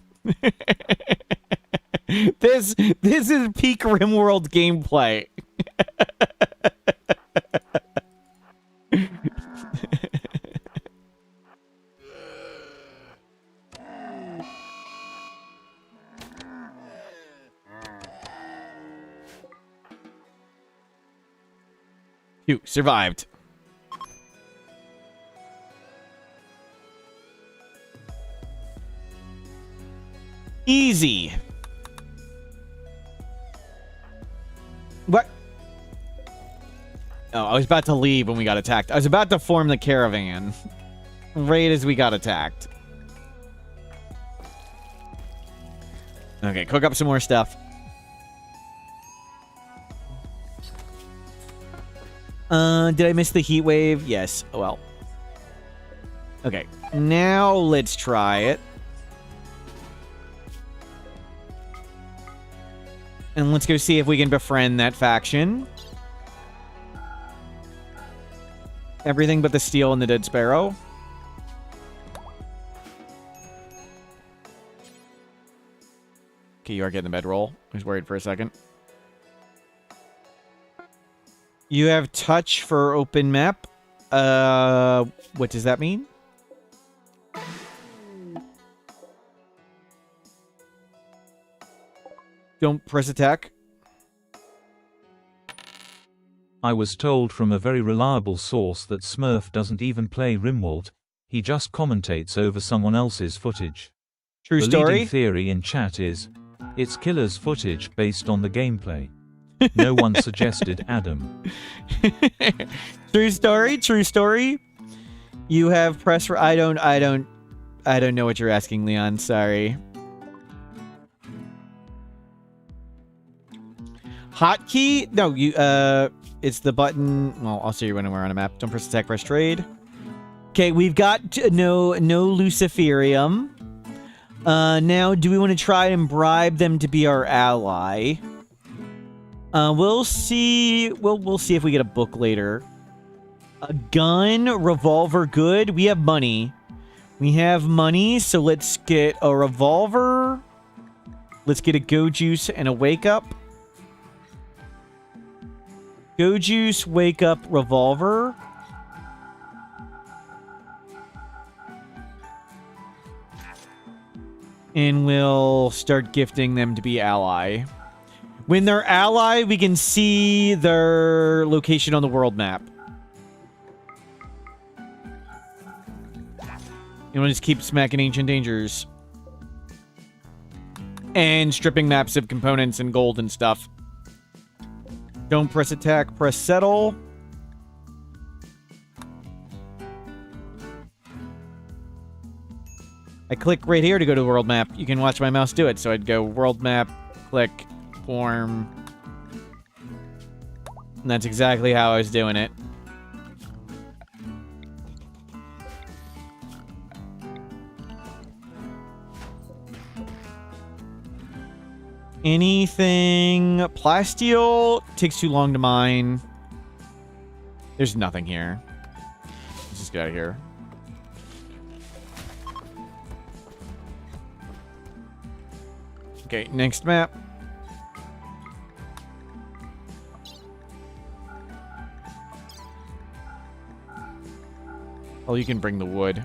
This is peak RimWorld gameplay. Phew, survived. Easy. What? Oh, I was about to leave when we got attacked. I was about to form the caravan. Right as we got attacked. Okay, cook up some more stuff. Did I miss the heat wave? Yes. Oh, well. Okay, now let's try it. And let's go see if we can befriend that faction. Everything but the steel and the dead sparrow. Okay, you are getting the bedroll. I was worried for a second. You have touch for open map. What does that mean? Don't press attack. I was told from a very reliable source that Smurf doesn't even play Rimworld, he just commentates over someone else's footage. True the story? leading theory in chat is, it's killer's footage based on the gameplay. No one suggested Adam. True story, true story. You have press for I don't know what you're asking, Leon, sorry. Hotkey? No, you it's the button. Well, I'll show you when we're on a map. Don't press attack, press trade. Okay, we've got no Luciferium. Now, do we want to try and bribe them to be our ally? We'll see. We'll see if we get a book later. A gun, revolver, good. We have money. We have money, so let's get a revolver. Let's get a go juice and a wake up. Go juice, wake up, revolver. And we'll start gifting them to be ally. When they're ally, we can see their location on the world map. And we'll just keep smacking Ancient Dangers. And stripping maps of components and gold and stuff. Don't press attack, press settle. I click right here to go to the world map. You can watch my mouse do it. So I'd go world map, click, form. And that's exactly how I was doing it. Anything plasteel takes too long to mine. There's nothing here. Let's just get out of here. Okay, next map. Oh, you can bring the wood.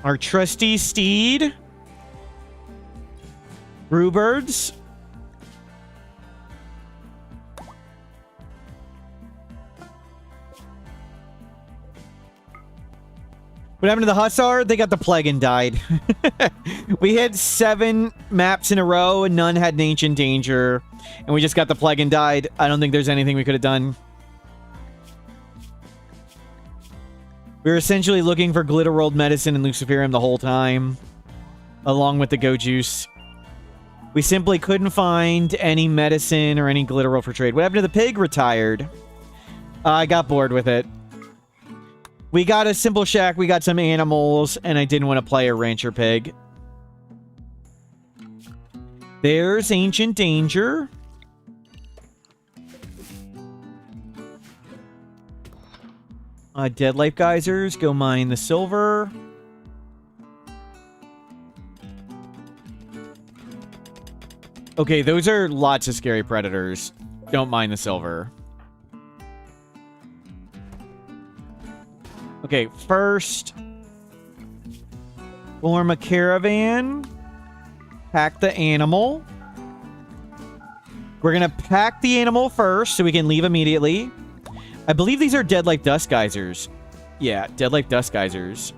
Our trusty steed. Brewbirds. What happened to the Hussar? They got the plague and died. We had 7 maps in a row and none had an ancient danger. And we just got the plague and died. I don't think there's anything we could have done. We were essentially looking for Glitter World Medicine and Luciferium the whole time. Along with the Go Juice. We simply couldn't find any medicine or any Glitter World for trade. What happened to the pig? Retired. I got bored with it. We got a simple shack, we got some animals, and I didn't want to play a rancher pig. There's Ancient Danger. Dead Life Geysers, go mine the silver. Okay, those are lots of scary predators. Don't mind the silver. Okay, first, form a caravan. Pack the animal. We're going to pack the animal first so we can leave immediately. I believe these are Dead Life Dust Geysers. Yeah, Dead Life Dust Geysers.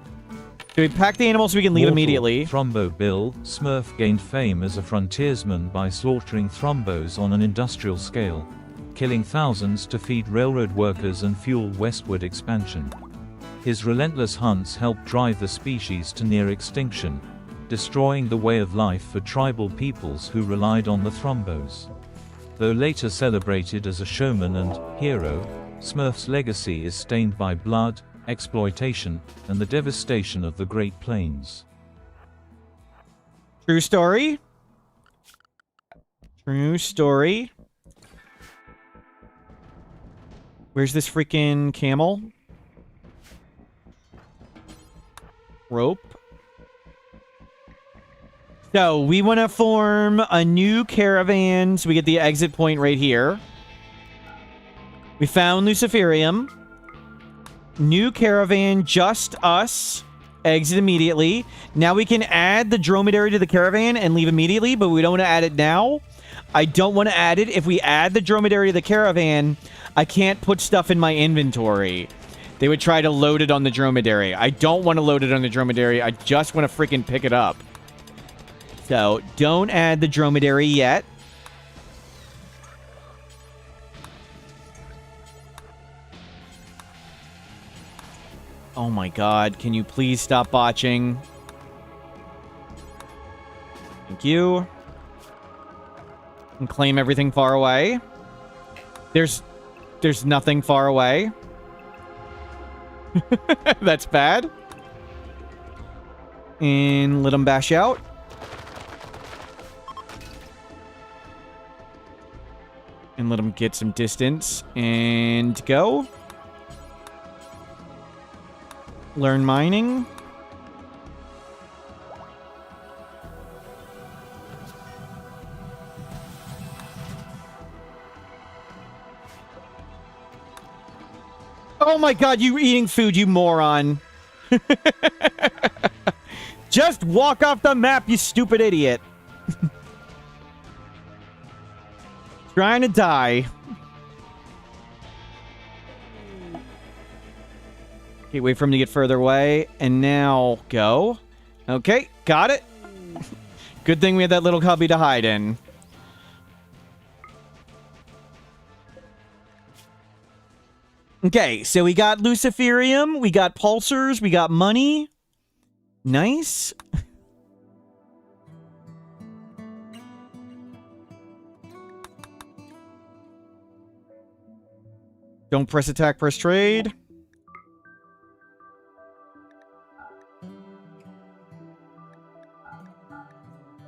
So we pack the animal so we can leave immediately. Thrombo Bill, Smurf gained fame as a frontiersman by slaughtering thrombos on an industrial scale, killing thousands to feed railroad workers and fuel westward expansion. His relentless hunts helped drive the species to near extinction, destroying the way of life for tribal peoples who relied on the thrombos. Though later celebrated as a showman and hero, Smurf's legacy is stained by blood, exploitation, and the devastation of the Great Plains. True story. True story. Where's this freaking camel? Rope. So, we want to form a new caravan. So, we get the exit point right here. We found Luciferium. New caravan, just us. Exit immediately. Now we can add the dromedary to the caravan and leave immediately, but we don't want to add it now. I don't want to add it. If we add the dromedary to the caravan, I can't put stuff in my inventory. They would try to load it on the dromedary. I don't want to load it on the dromedary. I just want to freaking pick it up. So, don't add the dromedary yet. Oh my god, can you please stop botching? Thank you. And claim everything far away. There's nothing far away. That's bad. And let them bash out. And let them get some distance. And go. Learn mining. Oh my god, you eating food, you moron. Just walk off the map, you stupid idiot. Trying to die. Okay, wait for him to get further away. And now, go. Okay, got it. Good thing we had that little cubby to hide in. Okay, so we got Luciferium, we got pulsars, we got money. Nice. Don't press attack, press trade.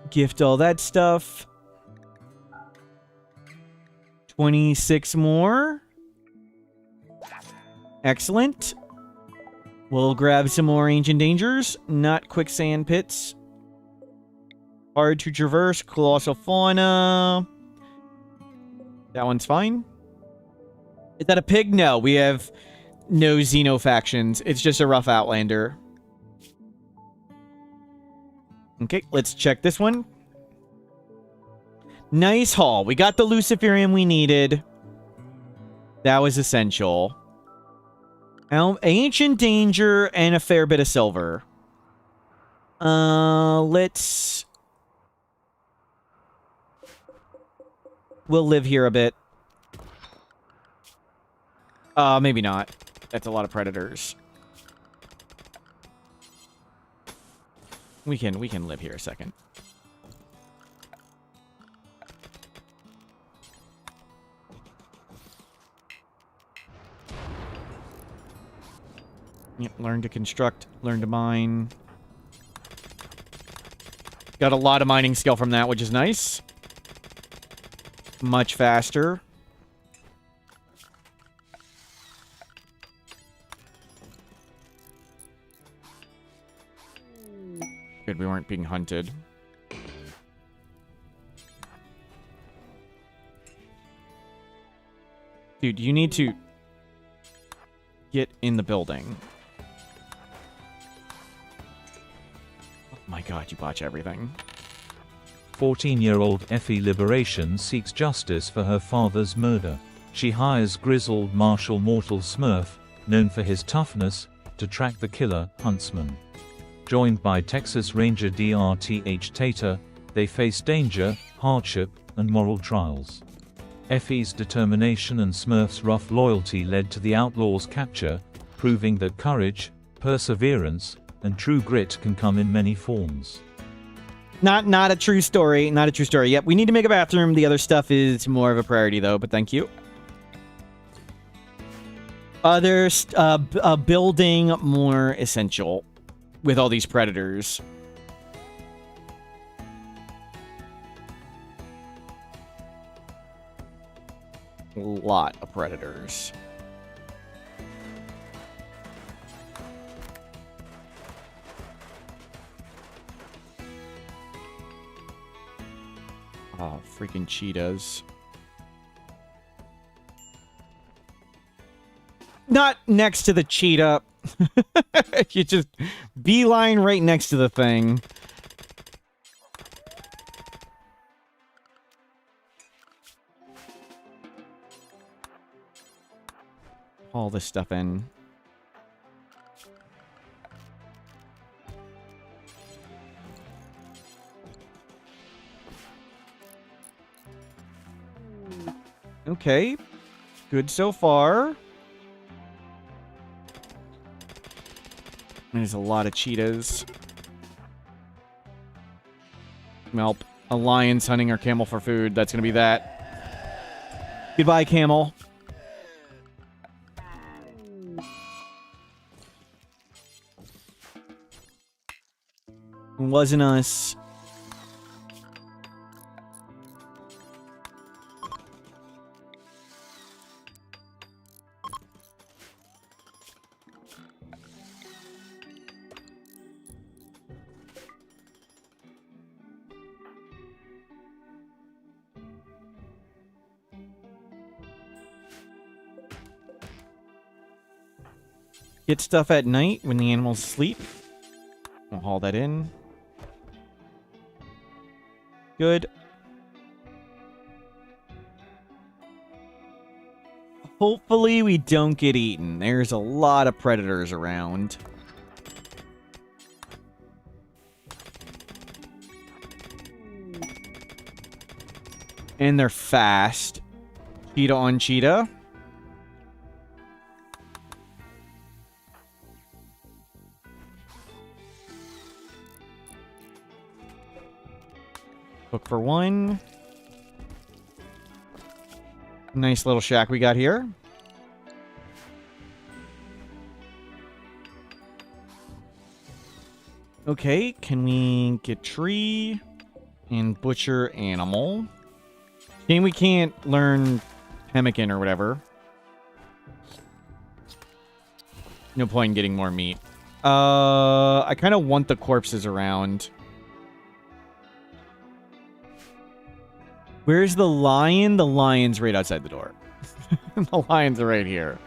Gift all that stuff. 26 more. Excellent. We'll grab some more ancient dangers. Not quicksand pits. Hard to traverse. Colossal fauna. That one's fine. Is that a pig? No, we have no Xeno factions. It's just a rough Outlander. Okay, let's check this one. Nice haul. We got the Luciferium we needed. That was essential. Ancient danger and a fair bit of silver. Let's... We'll live here a bit. Maybe not. That's a lot of predators. We can live here a second. Yep, learn to construct, learn to mine. Got a lot of mining skill from that, which is nice. Much faster. Good, we weren't being hunted. Dude, you need to get in the building. Oh my god, you botch everything. 14-year-old Effie Liberation seeks justice for her father's murder. She hires grizzled martial mortal Smurf, known for his toughness, to track the killer, Huntsman. Joined by Texas Ranger Dr.H. Tater, they face danger, hardship, and moral trials. Effie's determination and Smurf's rough loyalty led to the outlaws' capture, proving that courage, perseverance, and true grit can come in many forms. Not a true story. Not a true story. Yep, we need to make a bathroom. The other stuff is more of a priority, though, but thank you. Others, building more essential with all these predators. A lot of predators. Oh, freaking cheetahs. Not next to the cheetah. You just beeline right next to the thing. All this stuff in. Okay. Good so far. There's a lot of cheetahs. Welp. A lion's hunting our camel for food. That's gonna be that. Goodbye, camel. It wasn't us. Get stuff at night when the animals sleep. We'll haul that in. Good. Hopefully we don't get eaten. There's a lot of predators around. And they're fast. Cheetah on cheetah. Cook for one. Nice little shack we got here. Okay, can we get tree and butcher animal? Shame we can't learn pemmican or whatever. No point in getting more meat. I kind of want the corpses around. Where's the lion? The lion's right outside the door. The lions are right here.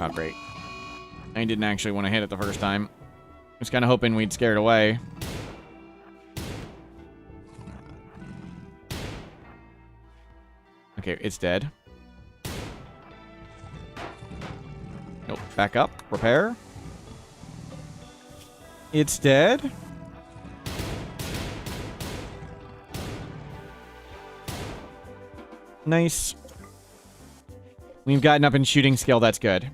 Oh, great. I didn't actually want to hit it the first time. I was kind of hoping we'd scare it away. Okay, it's dead. Nope, back up. Repair. It's dead. Nice. We've gotten up in shooting skill. That's good.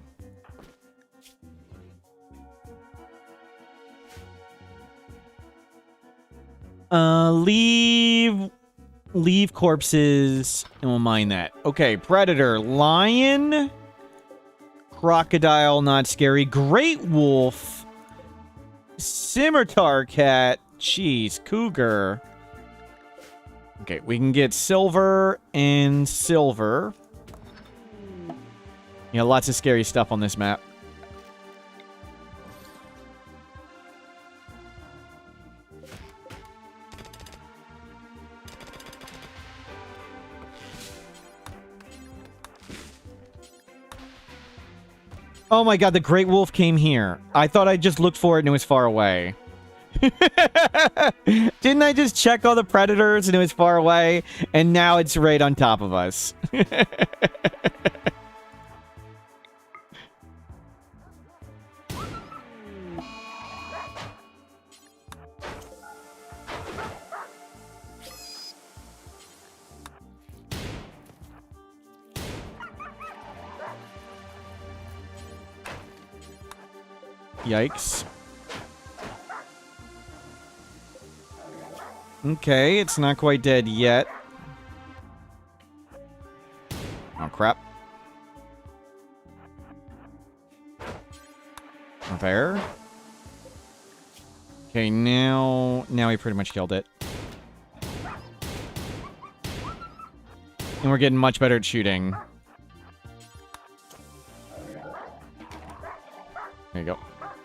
Leave corpses, and we'll mine that. Okay, predator, lion, crocodile, not scary, great wolf, scimitar cat, jeez, cougar. Okay, we can get silver and silver. Yeah, lots of scary stuff on this map. Oh my god, the great wolf came here. I thought I just looked for it and it was far away. Didn't I just check all the predators and it was far away? And now it's right on top of us. Yikes. Okay, it's not quite dead yet. Oh, crap. Repair. Okay, now we pretty much killed it. And we're getting much better at shooting. There you go.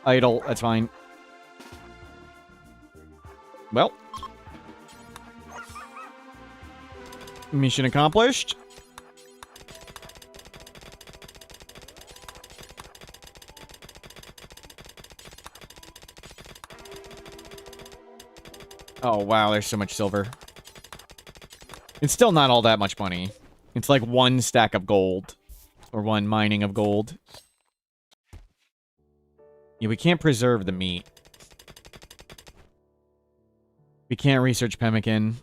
Idle, that's fine. Well. Mission accomplished. Oh, wow, there's so much silver. It's still not all that much money. It's like 1 stack of gold. Or 1 mining of gold. Yeah, we can't preserve the meat. We can't research pemmican.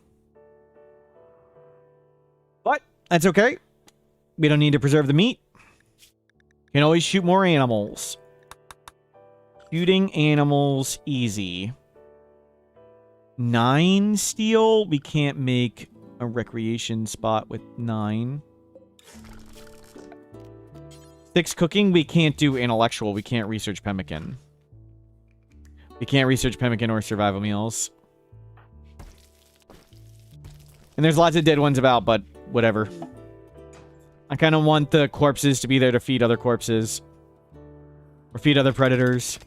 But, that's okay. We don't need to preserve the meat. Can always shoot more animals. Shooting animals, easy. 9 steel? We can't make a recreation spot with 9. 6 cooking? We can't do intellectual. We can't research pemmican. We can't research pemmican or survival meals. And there's lots of dead ones about, but whatever. I kind of want the corpses to be there to feed other corpses. Or feed other predators.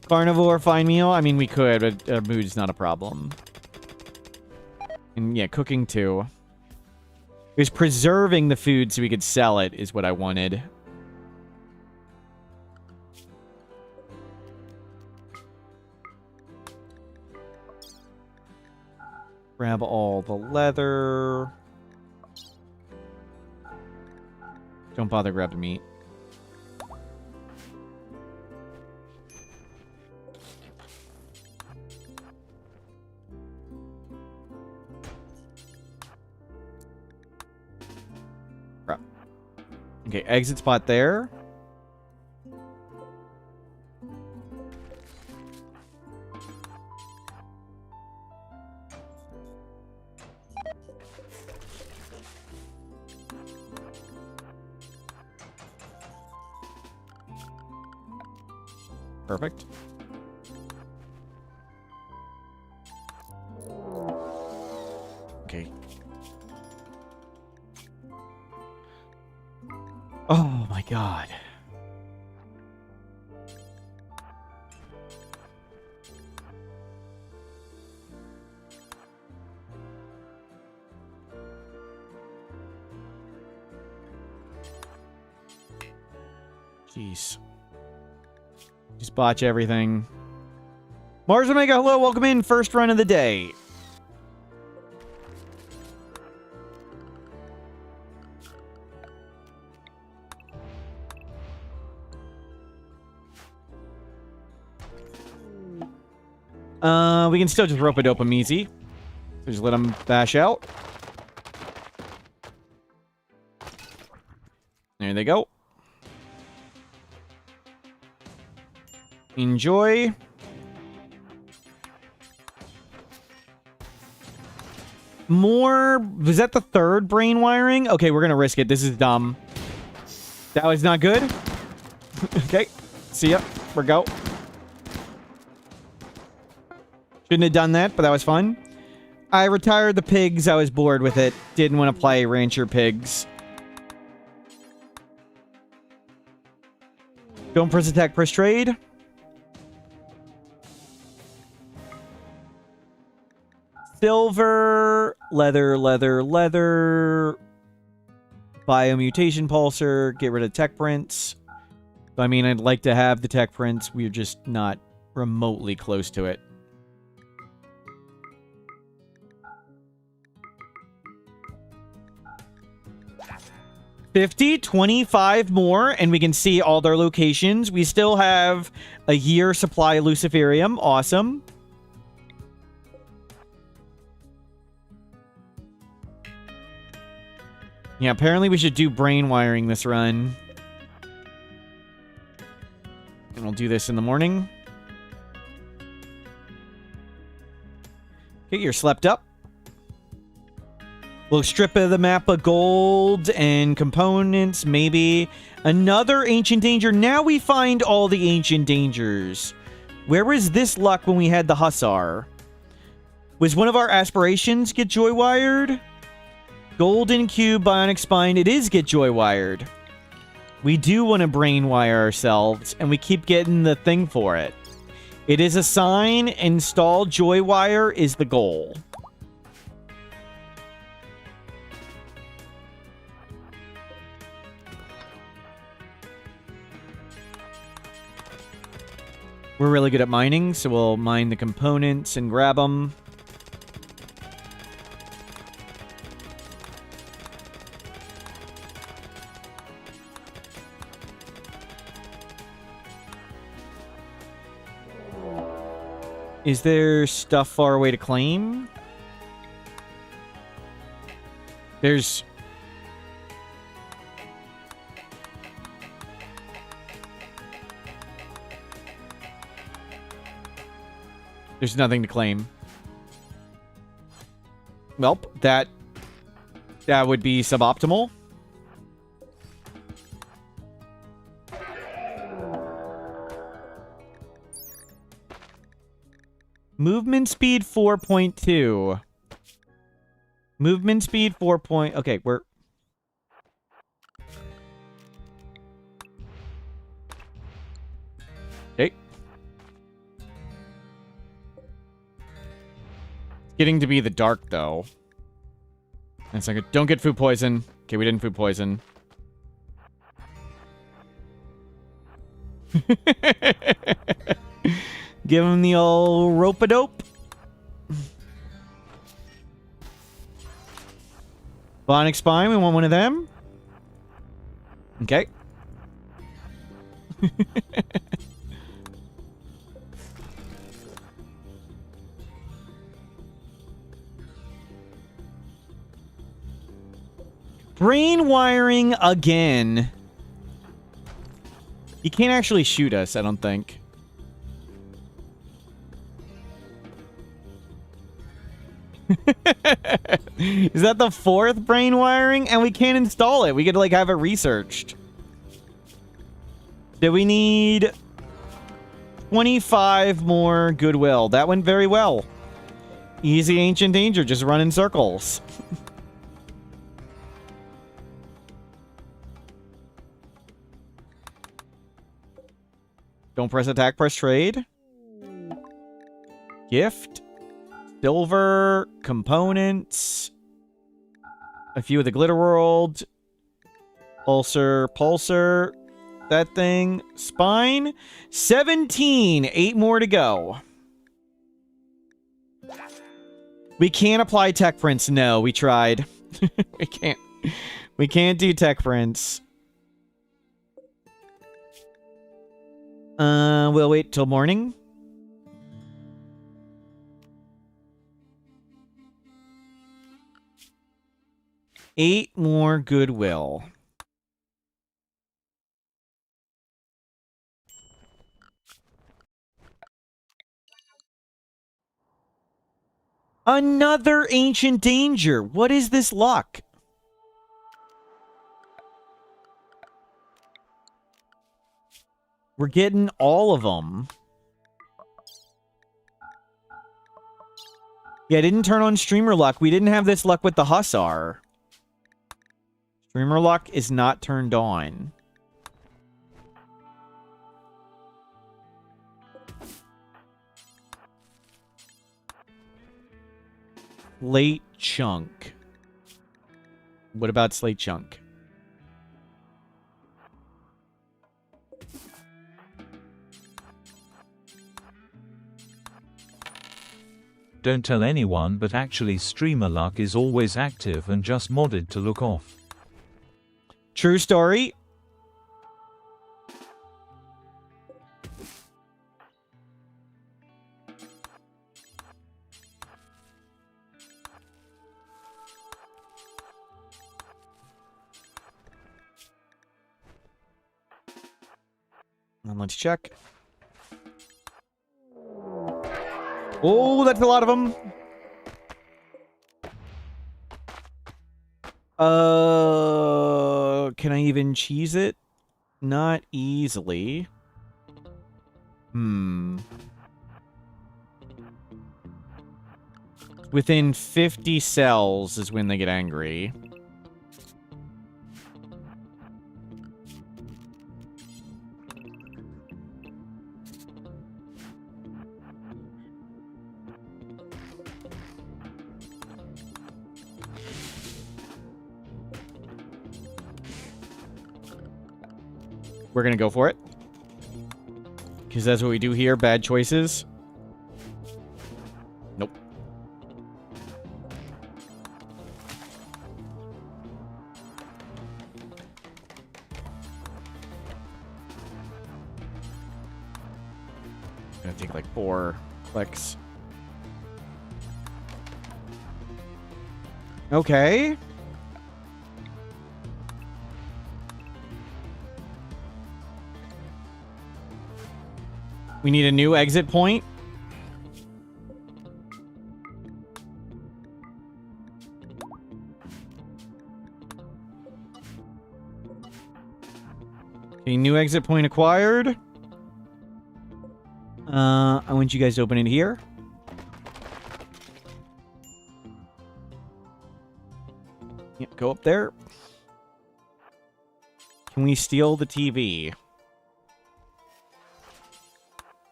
Carnivore, fine meal? I mean, we could, but our mood's not a problem. And yeah, cooking too. It was preserving the food so we could sell it is what I wanted. Grab all the leather. Don't bother grab the meat. Okay, exit spot there. Perfect. Okay. Oh my god. Jeez. Just botch everything. Mars Omega, hello, welcome in. First run of the day. We can still just rope-a-dope them easy. So just let them bash out. There they go. Enjoy. More... Was that the third brain wiring? Okay, we're gonna risk it. This is dumb. That was not good. Okay. See ya. We're go. Shouldn't have done that, but that was fun. I retired the pigs. I was bored with it. Didn't want to play Rancher Pigs. Don't press attack, press trade. Silver, leather, leather, leather. Biomutation pulsar. Get rid of tech prints. I mean, I'd like to have the tech prints. We're just not remotely close to it. $50, 25 more, and we can see all their locations. We still have a year supply of Luciferium. Awesome. Yeah, apparently we should do brain wiring this run. And we'll do this in the morning. Okay, you're slept up. We'll strip the map of gold and components, maybe. Another ancient danger. Now we find all the ancient dangers. Where was this luck when we had the Hussar? Was one of our aspirations get joy wired? Golden Cube, Bionic Spine. It is get joy wired. We do want to brain wire ourselves, and we keep getting the thing for it. It is a sign. Install joy wire is the goal. We're really good at mining, so we'll mine the components and grab them. Is there stuff far away to claim? There's... There's nothing to claim. Well, that would be suboptimal. Movement speed 4.2. Movement speed 4. Okay, we're... Okay. It's getting to be the dark, though. And it's like, don't get food poison. Okay, we didn't food poison. Give him the old rope-a-dope. Bionic Spine, we want one of them. Okay. Brain wiring again. You can't actually shoot us, I don't think. Is that the 4th brain wiring? And we can't install it. We could, like, have it researched. Do we need 25 more goodwill? That went very well. Easy ancient danger, just run in circles. Don't press attack, press trade. Gift. Silver, components, a few of the glitter world, pulsar, that thing, spine, 17, 8 more to go. We can't apply tech prints. No, we tried. We can't do tech prints. We'll wait till morning. Eight more goodwill. Another ancient danger. What is this luck? We're getting all of them. Yeah, I didn't turn on streamer luck. We didn't have this luck with the Hussar. Streamer lock is not turned on. Slate chunk. What about slate chunk? Don't tell anyone, but actually streamer luck is always active and just modded to look off. True story. And let's check. Oh, that's a lot of them. Can I even cheese it? Not easily. Within 50 cells is when they get angry. We're gonna go for it. Because that's what we do here. Bad choices. Nope. Gonna take like 4 clicks. Okay. We need a new exit point. Okay, new exit point acquired. I want you guys to open it here. Yep, go up there. Can we steal the TV?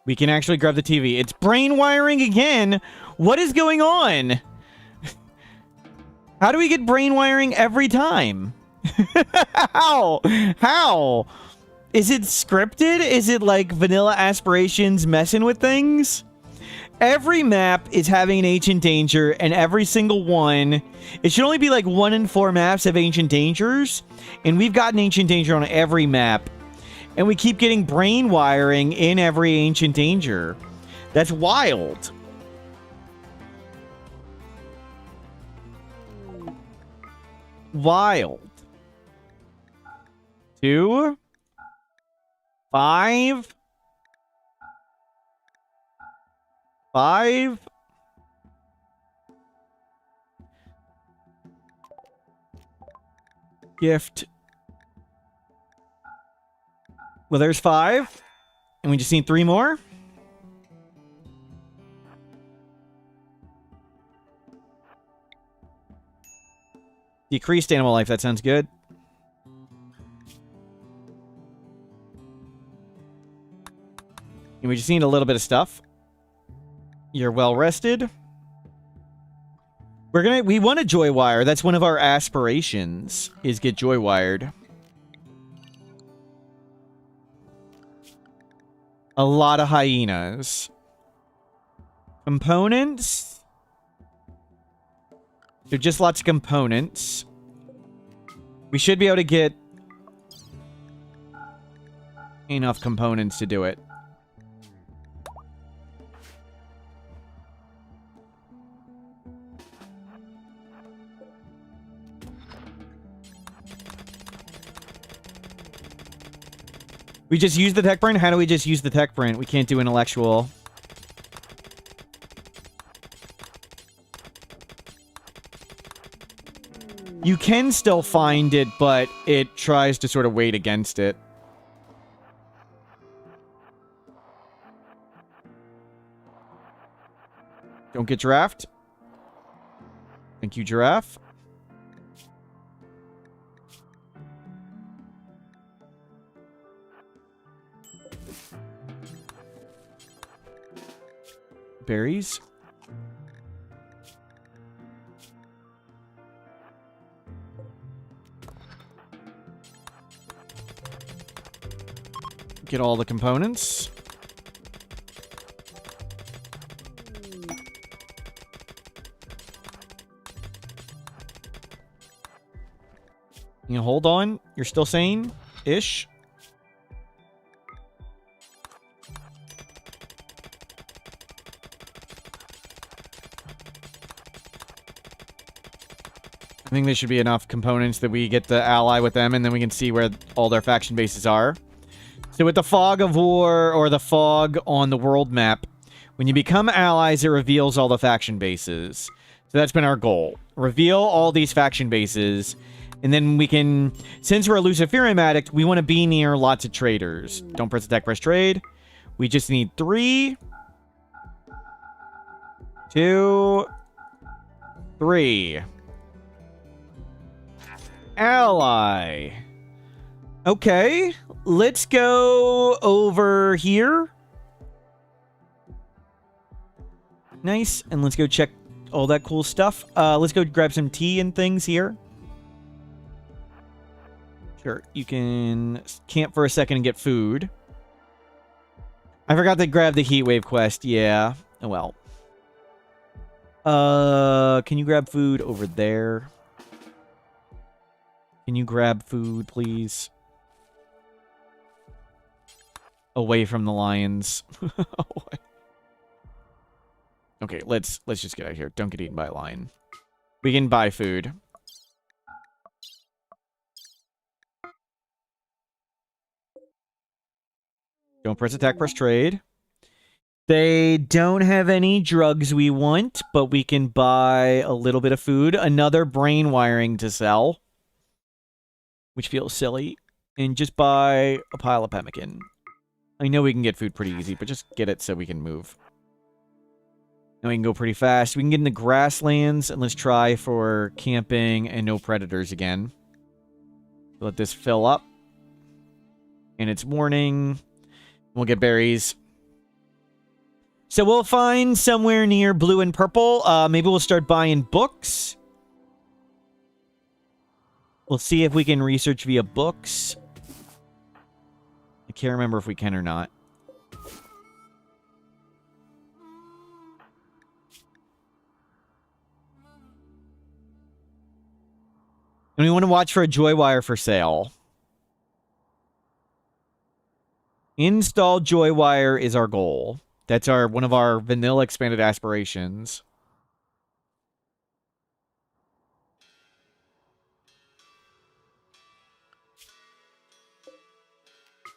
We can actually grab the TV. It's brain wiring again. What is going on? How do we get brain wiring every time? How? How? Is it scripted? Is it like vanilla Aspirations messing with things? Every map is having an ancient danger, and every single one... It should only be like 1 in 4 maps have ancient dangers, and we've got an ancient danger on every map. And we keep getting brain wiring in every ancient danger. That's wild. Wild. 2, 5, 5. Gift. Well, there's 5. And we just need 3 more. Decreased animal life. That sounds good. And we just need a little bit of stuff. You're well rested. We want a joy wire. That's one of our aspirations, is get joy wired. A lot of hyenas. Components. They're just lots of components. We should be able to get enough components to do it. We just use the tech print? How do we just use the tech print? We can't do intellectual. You can still find it, but it tries to sort of wait against it. Don't get giraffe. Thank you, giraffe. Berries. Get all the components. You know, hold on. You're still sane-ish. I think there should be enough components that we get the ally with them, and then we can see where all their faction bases are. So with the fog of war, or the fog on the world map, when you become allies, it reveals all the faction bases. So that's been our goal. Reveal all these faction bases, and then we can... Since we're a Luciferium addict, we want to be near lots of traders. Don't press attack, press trade. We just need 3, 2, 3. Ally. Okay, let's go over here. Nice, and let's go check all that cool stuff. Let's go grab some tea and things here. Sure, you can camp for a second and get food. I forgot to grab the heat wave quest. Yeah. Oh well. Can you grab food over there? Can you grab food, please? Away from the lions. Okay, let's just get out of here. Don't get eaten by a lion. We can buy food. Don't press attack, press trade. They don't have any drugs we want, but we can buy a little bit of food. Another brain wiring to sell, which feels silly. And just buy a pile of pemmican. I know we can get food pretty easy, but just get it so we can move. Now we can go pretty fast. We can get in the grasslands, and let's try for camping and no predators again. Let this fill up. And it's morning. We'll get berries. So we'll find somewhere near blue and purple. Maybe we'll start buying books. We'll see if we can research via books. I can't remember if we can or not. And we want to watch for a joy wire for sale. Install joy wire is our goal. That's one of our vanilla expanded aspirations.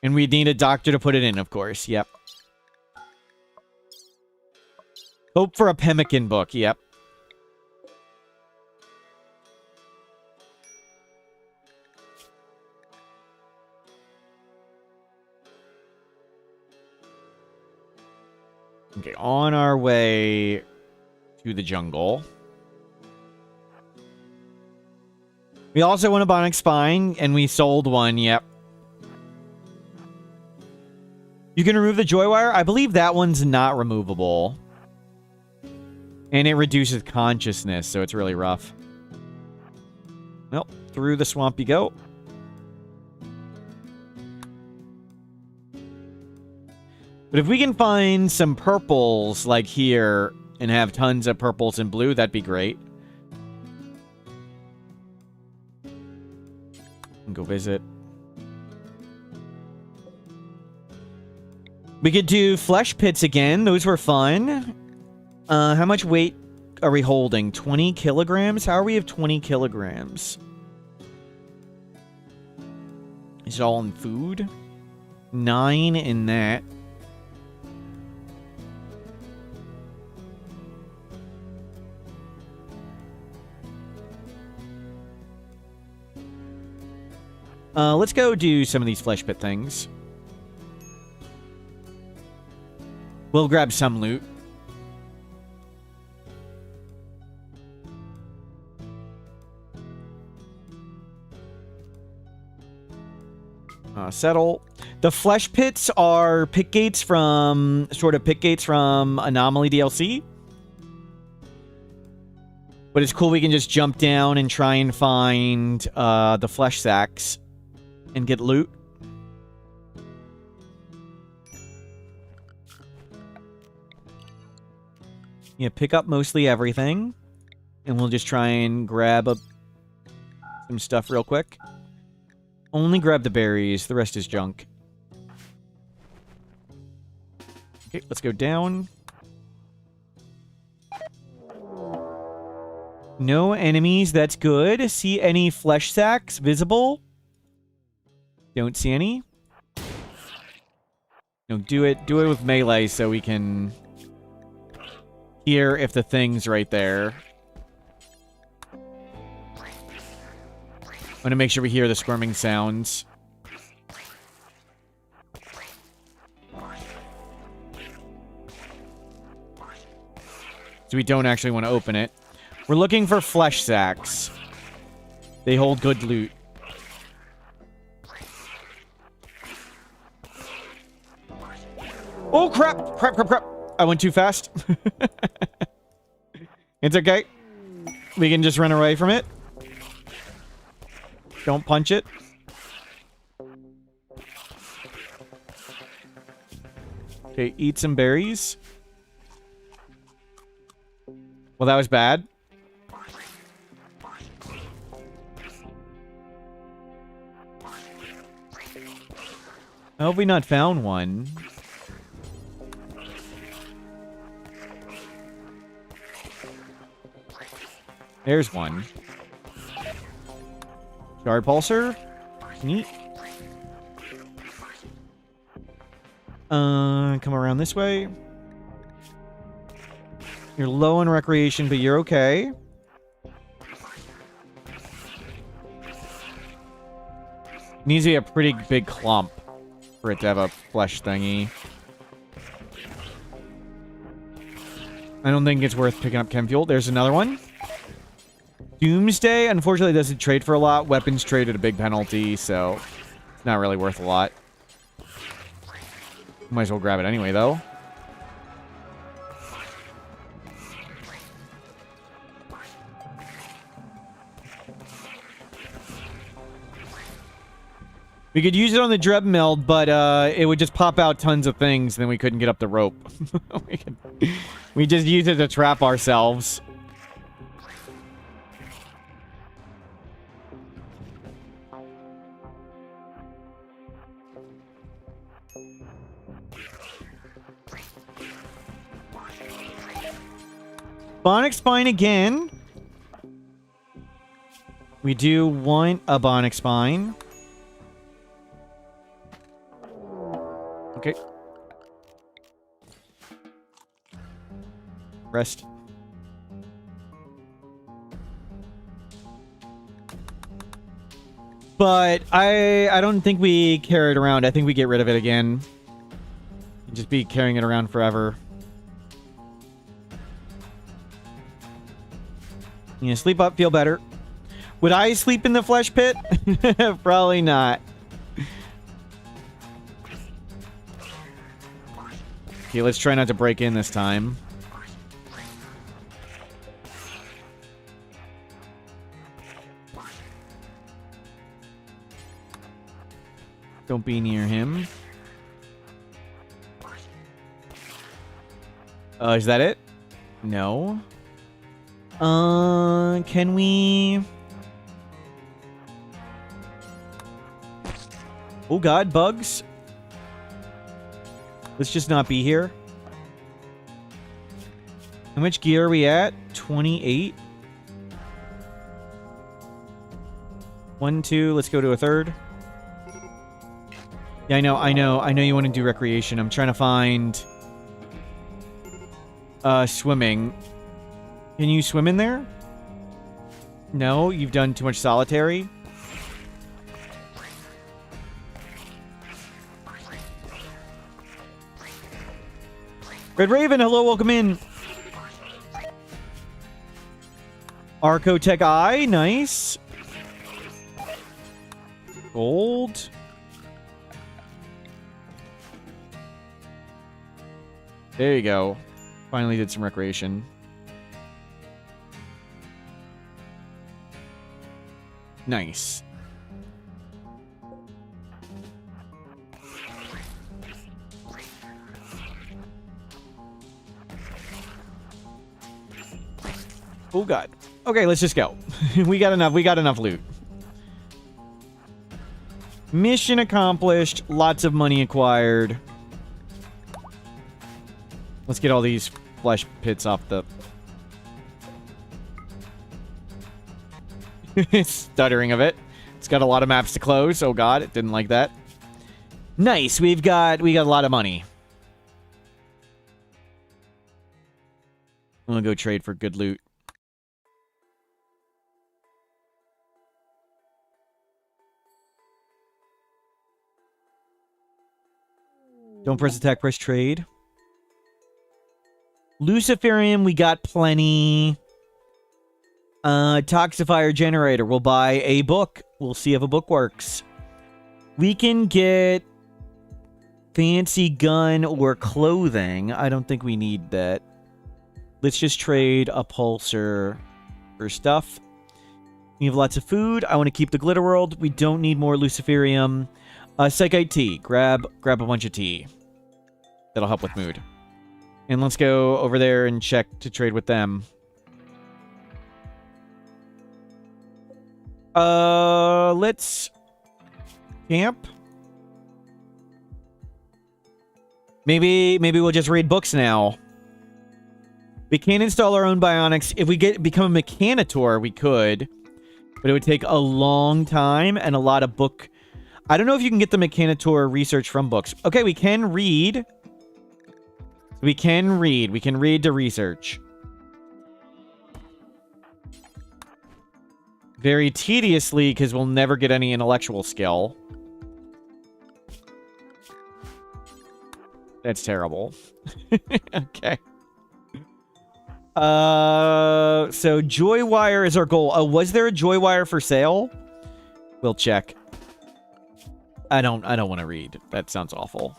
And we need a doctor to put it in, of course. Yep. Hope for a pemmican book. Yep. Okay, on our way to the jungle. We also want a bionic spine, and we sold one, yep. You can remove the joy wire? I believe that one's not removable. And it reduces consciousness, so it's really rough. Well, through the swamp you go. But if we can find some purples, like here, and have tons of purples and blue, that'd be great. And go visit. We could do flesh pits again. Those were fun. How much weight are we holding? 20 kilograms? How are we of 20 kilograms? Is it all in food? 9 in that. Let's go do some of these flesh pit things. We'll grab some loot. Settle. The flesh pits are pit gates from... sort of pit gates from Anomaly DLC. But it's cool we can just jump down and try and find the flesh sacks. And get loot. Yeah, pick up mostly everything. And we'll just try and grab some stuff real quick. Only grab the berries. The rest is junk. Okay, let's go down. No enemies. That's good. See any flesh sacks visible? Don't see any. No, do it with melee so we can hear if the thing's right there. I want to make sure we hear the squirming sounds. So we don't actually want to open it. We're looking for flesh sacks. They hold good loot. Oh, crap! Crap, crap, crap! I went too fast. It's okay. We can just run away from it. Don't punch it. Okay, eat some berries. Well, that was bad. How have we not found one? There's one. Guard pulsar. Neat. Come around this way. You're low on recreation, but you're okay. Needs to be a pretty big clump for it to have a flesh thingy. I don't think it's worth picking up chem fuel. There's another one. Doomsday, unfortunately, doesn't trade for a lot. Weapons trade at a big penalty, so it's not really worth a lot. Might as well grab it anyway, though. We could use it on the Dreb Meld, but it would just pop out tons of things, and then we couldn't get up the rope. We just use it to trap ourselves. Bionic Spine again. We do want a Bionic Spine. Okay. Rest. But I don't think we carry it around. I think we get rid of it again. Just be carrying it around forever. Yeah, sleep up, feel better. Would I sleep in the flesh pit? Probably not. Okay, let's try not to break in this time. Don't be near him. Is that it? No. Can we... Oh god, bugs. Let's just not be here. How much gear are we at? 28? 1, 2, let's go to a third. Yeah, I know you want to do recreation. I'm trying to find... swimming. Can you swim in there? No, you've done too much solitary. Red Raven, hello, welcome in. Arcotech Eye, nice. Gold. There you go. Finally did some recreation. Nice. Oh god. Okay, let's just go. We got enough loot. Mission accomplished. Lots of money acquired. Let's get all these flesh pits off the... Stuttering of it. It's got a lot of maps to close. Oh god, it didn't like that. Nice. We got a lot of money. I'm gonna go trade for good loot. Don't press attack, press trade. Luciferium, we got plenty. Toxifier generator. We'll buy a book. We'll see if a book works. We can get fancy gun or clothing. I don't think we need that. Let's just trade a pulsar for stuff. We have lots of food. I want to keep the glitter world. We don't need more luciferium. Psychite tea. Grab a bunch of tea. That'll help with mood. And let's go over there and check to trade with them. Let's camp. Maybe we'll just read books now. We can't install our own bionics. If we become a mechanitor, we could. But it would take a long time and a lot of book. I don't know if you can get the mechanitor research from books. Okay, we can read. We can read. We can read to research. Very tediously, because we'll never get any intellectual skill. That's terrible. Okay. So joy wire is our goal. Oh, was there a joy wire for sale? We'll check. I don't want to read. That sounds awful.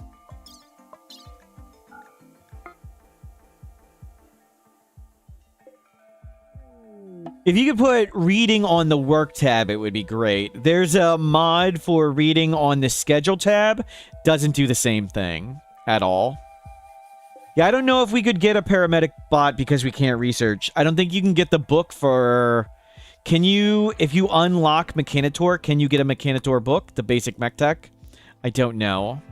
If you could put reading on the work tab, it would be great. There's a mod for reading on the schedule tab. Doesn't do the same thing at all. Yeah, I don't know if we could get a paramedic bot because we can't research. I don't think you can get the book for... Can you... If you unlock Mechanitor, can you get a Mechanitor book? The basic mech tech? I don't know.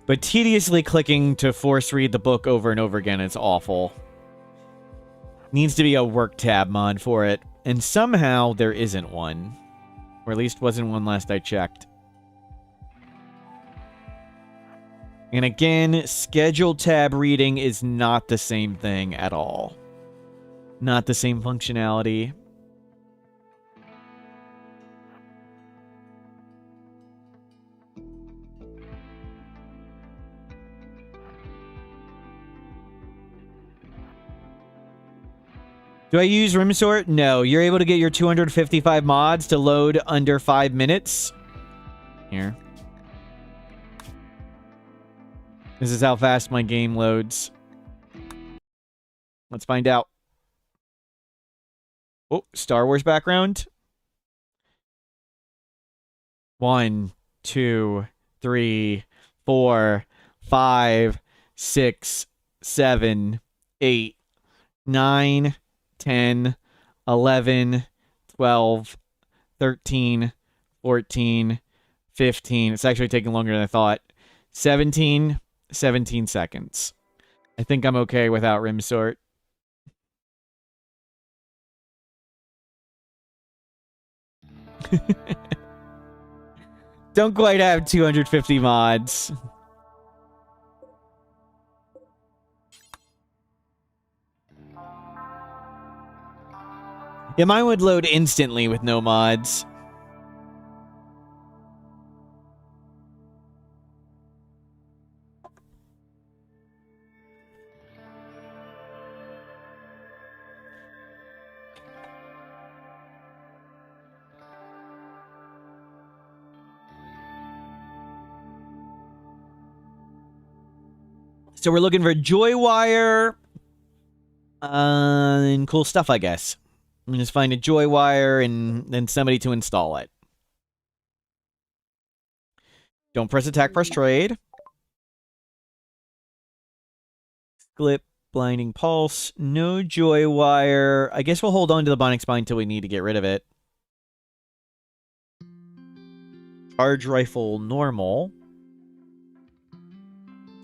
But tediously clicking to force read the book over and over again is awful. Needs to be a work tab mod for it. And somehow there isn't one. Or at least wasn't one last I checked. And again, schedule tab reading is not the same thing at all. Not the same functionality. Do I use room sort? No. You're able to get your 255 mods to load under 5 minutes. Here. This is how fast my game loads. Let's find out. Oh, Star Wars background. 1, 2, 3, 4, 5, 6, 7, 8, 9, 10, 11, 12, 13, 14, 15. It's actually taking longer than I thought. 17 seconds. I think I'm okay without rim sort. Don't quite have 250 mods. Yeah, mine would load instantly with no mods. So we're looking for joy wire and cool stuff, I guess. I'm just find a joy wire and then somebody to install it. Don't press attack, press trade. Clip, blinding pulse, no joy wire. I guess we'll hold on to the bionic spine until we need to get rid of it. Charge rifle normal.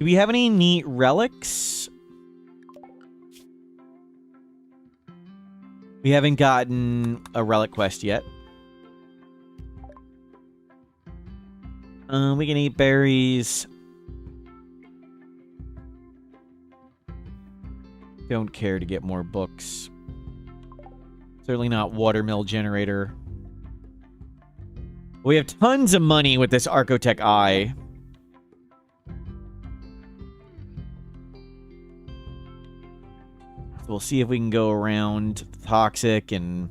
Do we have any neat relics? We haven't gotten a relic quest yet. We can eat berries. Don't care to get more books. Certainly not watermill generator. We have tons of money with this Archotech Eye. We'll see if we can go around toxic, and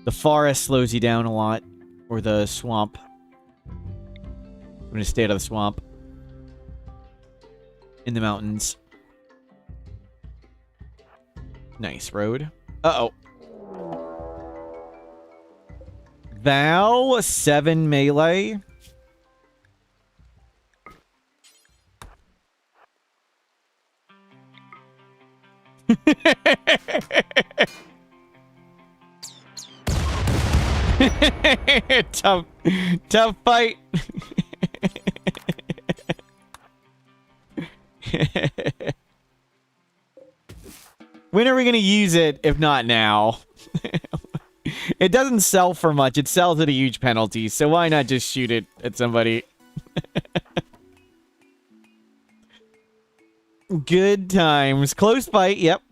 the forest slows you down a lot. Or the swamp. I'm going to stay out of the swamp. In the mountains. Nice road. Uh-oh. Val, 7 melee. Tough fight. When are we going to use it, if not now? It doesn't sell for much. It sells at a huge penalty, so why not just shoot it at somebody? Good times. Close fight, yep.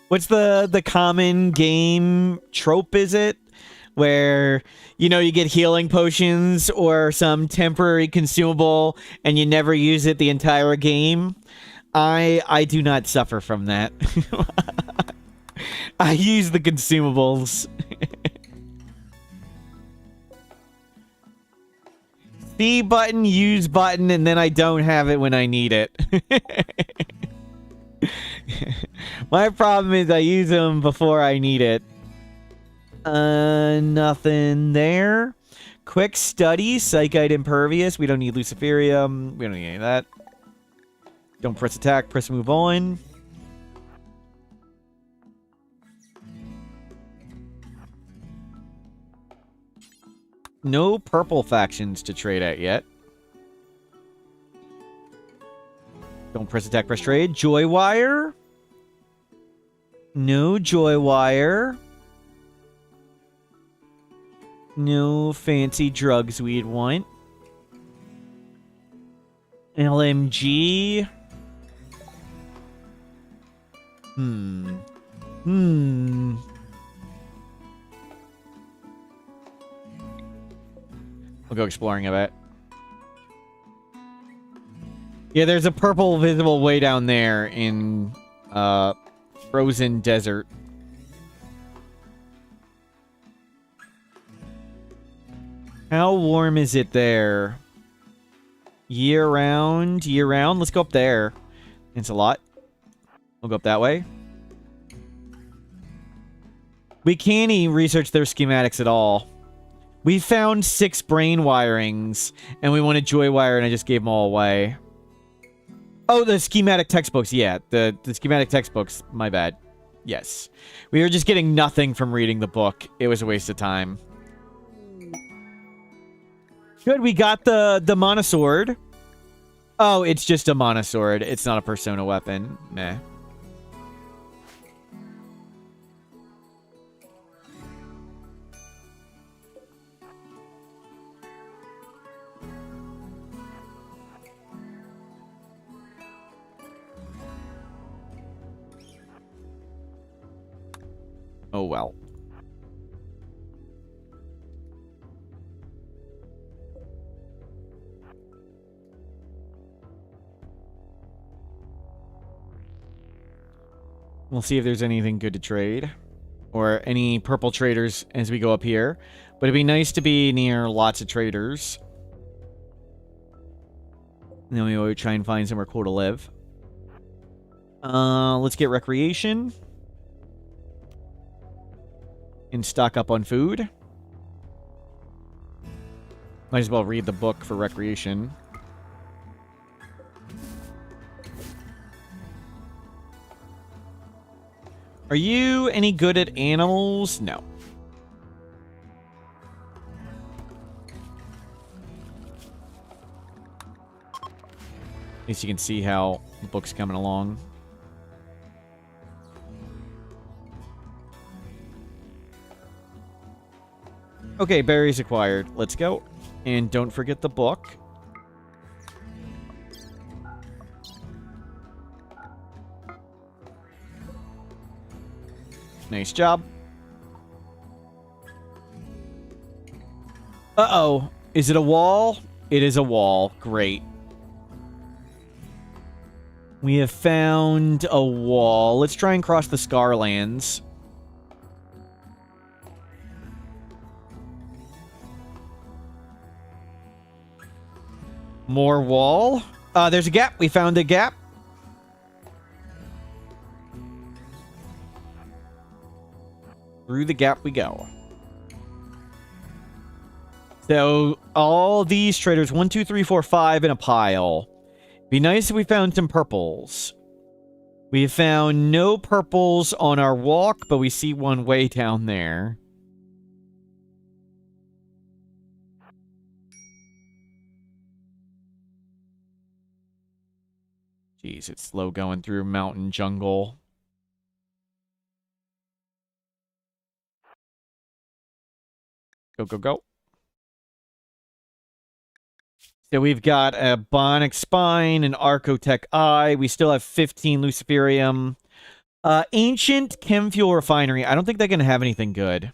What's the common game trope, is it? Where, you know, you get healing potions or some temporary consumable and you never use it the entire game? I do not suffer from that. I use the consumables. C button, use button, and then I don't have it when I need it. My problem is I use them before I need it. Nothing there. Quick study, Psychite Impervious. We don't need Luciferium. We don't need any of that. Don't press attack, press move on. No purple factions to trade at yet. Don't press attack, press trade. Joy Wire. No Joy Wire. No fancy drugs we'd want. LMG. We'll go exploring a bit. Yeah, there's a purple visible way down there in frozen desert. How warm is it there? Year round? Year round? Let's go up there. It's a lot. We'll go up that way. We can't even research their schematics at all. We found 6 brain wirings, and we wanted joy wire, and I just gave them all away. Oh, the schematic textbooks. Yeah, the schematic textbooks. My bad. Yes. We were just getting nothing from reading the book. It was a waste of time. Good, we got the monosword. Oh, it's just a monosword. It's not a persona weapon. Meh. Oh, well. We'll see if there's anything good to trade. Or any purple traders as we go up here. But it'd be nice to be near lots of traders. And then we always try and find somewhere cool to live. Let's get recreation. And stock up on food. Might as well read the book for recreation. Are you any good at animals? No. At least you can see how the book's coming along. Okay, berries acquired. Let's go. And don't forget the book. Nice job. Uh-oh. Is it a wall? It is a wall. Great. We have found a wall. Let's try and cross the Scarlands. More wall. There's a gap. We found a gap. Through the gap we go. So, all these traders, 1, 2, 3, 4, 5 in a pile. Be nice if we found some purples. We have found no purples on our walk, but we see one way down there. Jeez, it's slow going through mountain jungle. Go, go, go. So we've got a Bionic Spine, an Archotech Eye. We still have 15 Luciferium. Ancient Chem Fuel Refinery. I don't think they're going to have anything good.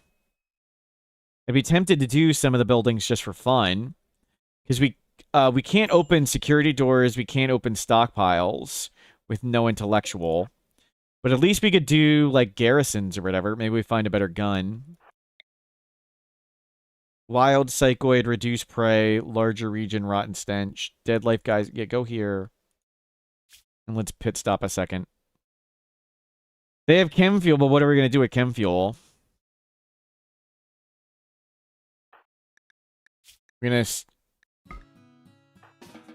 I'd be tempted to do some of the buildings just for fun. Because we can't open security doors. We can't open stockpiles with no intellectual. But at least we could do, like, garrisons or whatever. Maybe we find a better gun. Wild Psychoid, Reduce Prey, Larger Region, Rotten Stench, Dead Life Guys. Yeah, go here. And let's pit stop a second. They have Chem Fuel, but what are we going to do with Chem Fuel? We're going to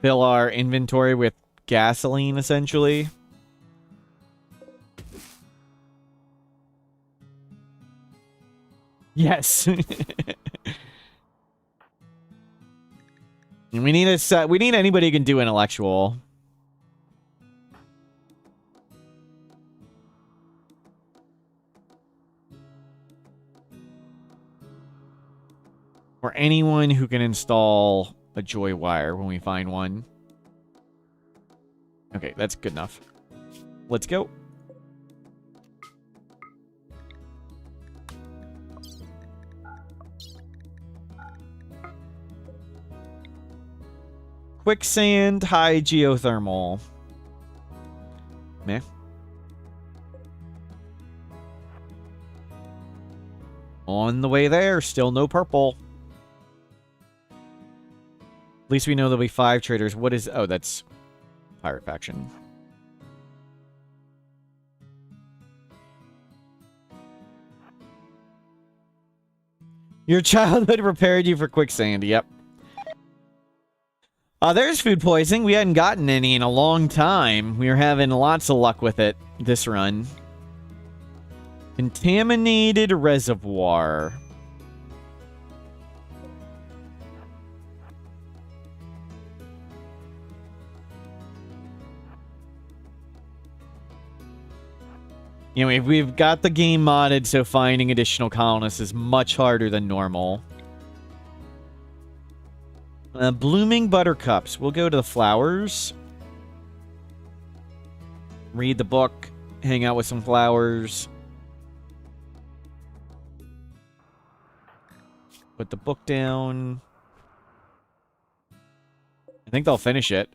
fill our inventory with gasoline, essentially. Yes. We need a we need anybody who can do intellectual. Or anyone who can install a joy wire when we find one. Okay, that's good enough. Let's go. Quicksand, high geothermal. Meh. On the way there, still no purple. At least we know there'll be 5 traders. What is... Oh, that's Pirate Faction. Your childhood prepared you for quicksand. Yep. There's food poisoning. We hadn't gotten any in a long time. We were having lots of luck with it this run. Contaminated reservoir. You know, we've got the game modded, so finding additional colonists is much harder than normal. Blooming buttercups. We'll go to the flowers. Read the book. Hang out with some flowers. Put the book down. I think they'll finish it.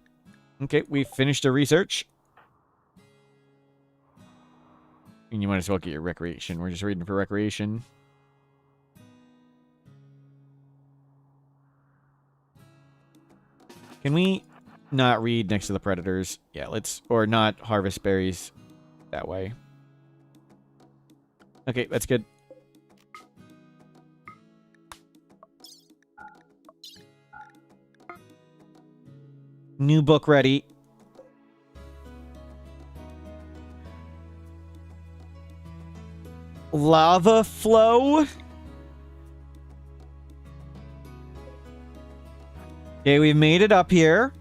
Okay, we finished the research. And you might as well get your recreation. We're just reading for recreation. Can we not read next to the predators? Yeah, let's... Or not harvest berries that way. Okay, that's good. New book ready. Lava flow. Okay, we've made it up here.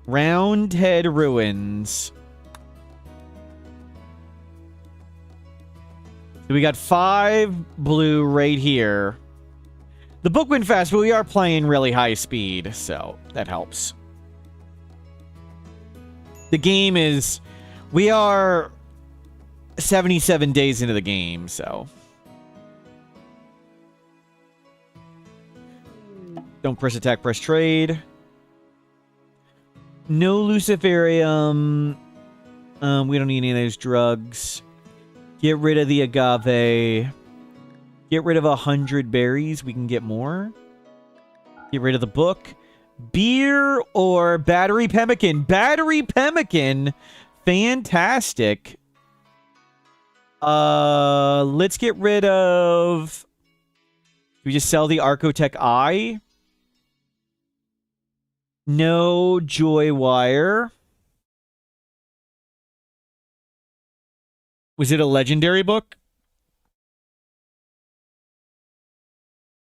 Roundhead Ruins. So we got 5 blue right here. The book went fast, but we are playing really high speed, so that helps. The game is... We are 77 days into the game, so... Don't press attack, press trade. No Luciferium. We don't need any of those drugs. Get rid of the agave. Get rid of 100 berries. We can get more. Get rid of the book. Beer or battery pemmican? Battery pemmican. Fantastic. Let's get rid of... We just sell the Archotech Eye. No Joy Wire. Was it a legendary book?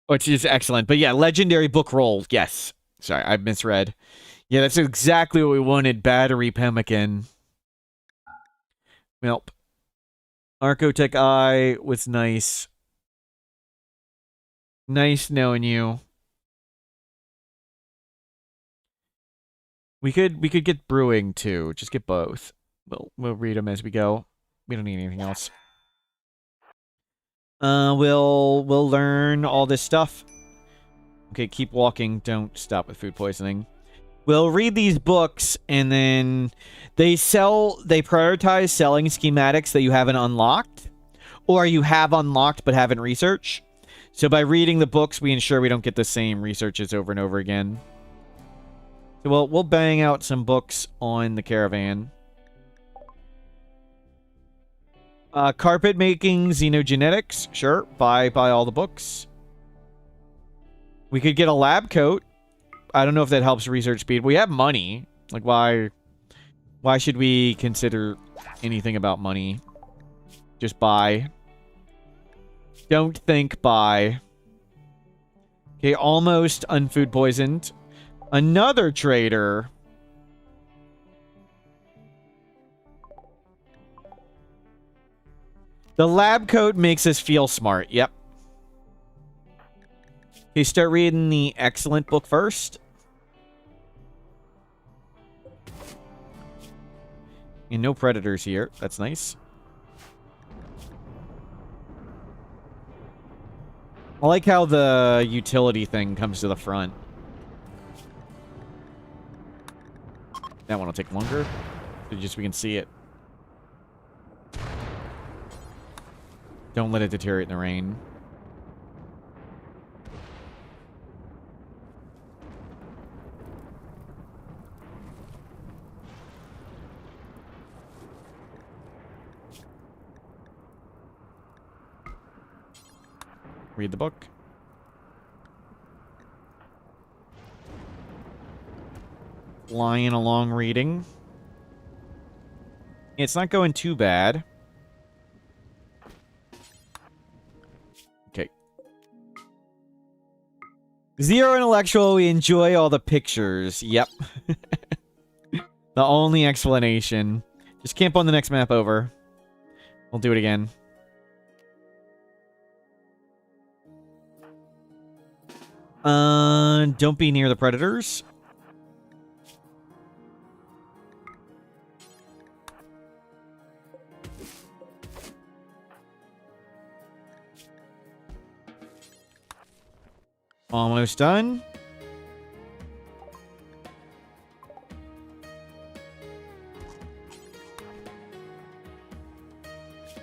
Oh, it's just excellent. But yeah, legendary book roll. Yes. Sorry, I misread. Yeah, that's exactly what we wanted. Battery pemmican. Welp. Archotech Eye was nice. Nice knowing you. We could get brewing too. Just get both. We'll read them as we go. We don't need anything else. We'll learn all this stuff. Okay, keep walking. Don't stop with food poisoning. We'll read these books, and then they prioritize selling schematics that you haven't unlocked, or you have unlocked but haven't researched. So by reading the books, we ensure we don't get the same researches over and over again. So we'll bang out some books on the caravan. Carpet making, xenogenetics. Sure, buy all the books. We could get a lab coat. I don't know if that helps research speed. We have money. Like, why should we consider anything about money? Just buy. Don't think buy. Okay, almost unfood poisoned. Another trader. The lab coat makes us feel smart. Yep. Okay, start reading the excellent book first. And no predators here. That's nice. I like how the utility thing comes to the front. That one will take longer. So just we can see it. Don't let it deteriorate in the rain. Read the book. Flying along reading. It's not going too bad. Okay. Zero intellectual, we enjoy all the pictures. Yep. The only explanation. Just camp on the next map over. We'll do it again. Don't be near the predators. Almost done.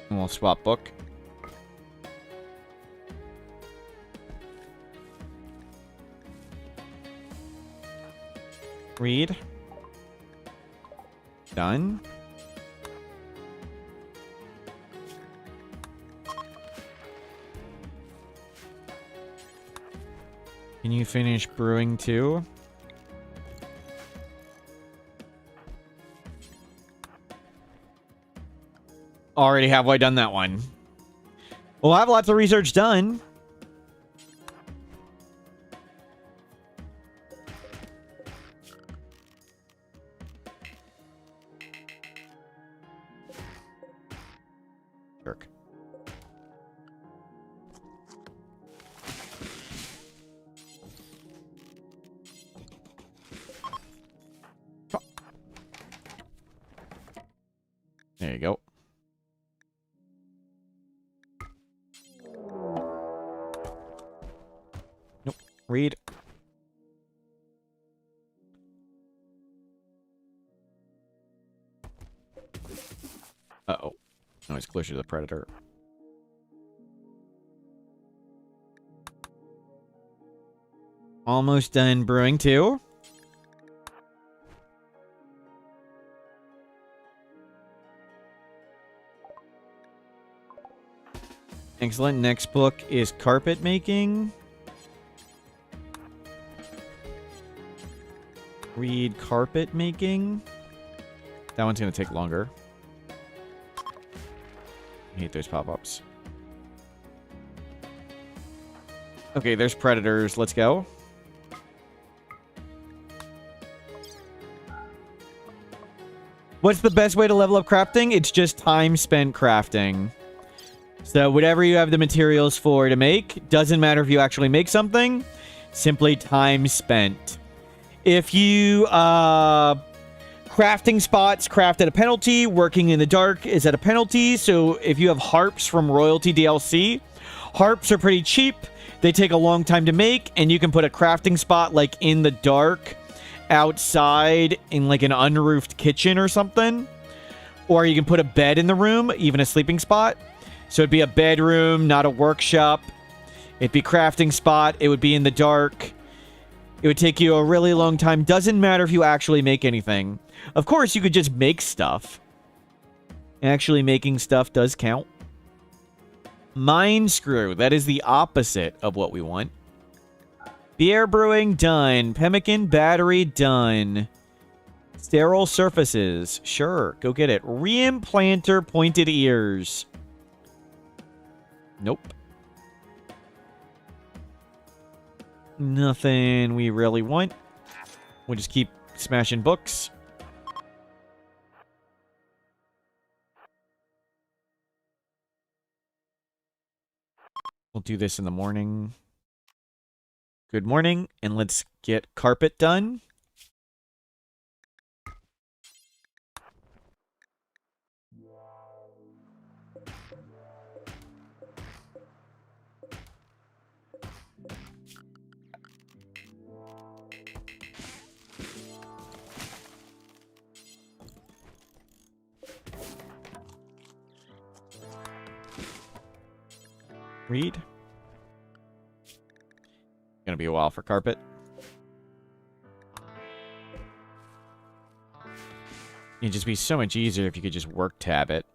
And we'll swap book. Read. Done. Can you finish brewing too? Already halfway done that one. We'll have lots of research done. Jerk. There you go. Nope. Read. it's closer to the predator. Almost done brewing too. Excellent. Next book is carpet making. Read carpet making. That one's going to take longer. I hate those pop-ups. Okay, there's predators. Let's go. What's the best way to level up crafting? It's just time spent crafting. So whatever you have the materials for to make, doesn't matter if you actually make something, simply time spent. If you, crafting spots craft at a penalty, working in the dark is at a penalty, so if you have harps from Royalty DLC, harps are pretty cheap, they take a long time to make, and you can put a crafting spot like in the dark, outside, in like an unroofed kitchen or something, or you can put a bed in the room, even a sleeping spot. So it'd be a bedroom, not a workshop. It'd be crafting spot. It would be in the dark. It would take you a really long time. Doesn't matter if you actually make anything. Of course, you could just make stuff. Actually making stuff does count. Mine screw. That is the opposite of what we want. Beer brewing, done. Pemmican battery, done. Sterile surfaces. Sure, go get it. Reimplanter pointed ears. Nope. Nothing we really want. We'll just keep smashing books. We'll do this in the morning. Good morning, and let's get carpet done. Read. Gonna be a while for carpet. It'd just be so much easier if you could just work tab it.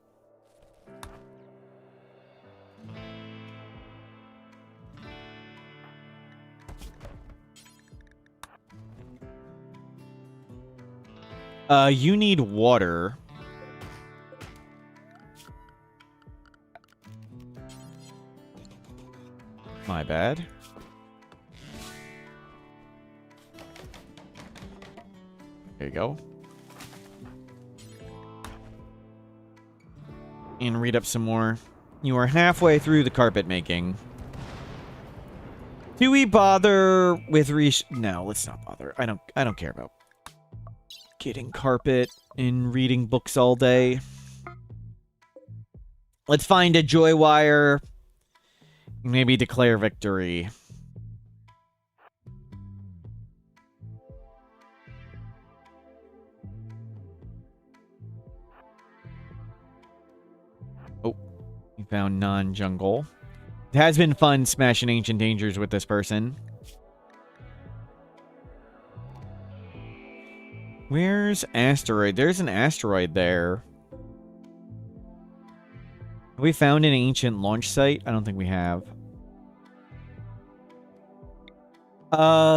You need water. My bad. There you go. And read up some more. You are halfway through the carpet making. Do we bother with No, let's not bother. I don't care about getting carpet and reading books all day. Let's find a joy wire. Maybe declare victory. Oh, we found non-jungle. It has been fun smashing ancient dangers with this person. Where's asteroid? There's an asteroid there. Have we found an ancient launch site? I don't think we have.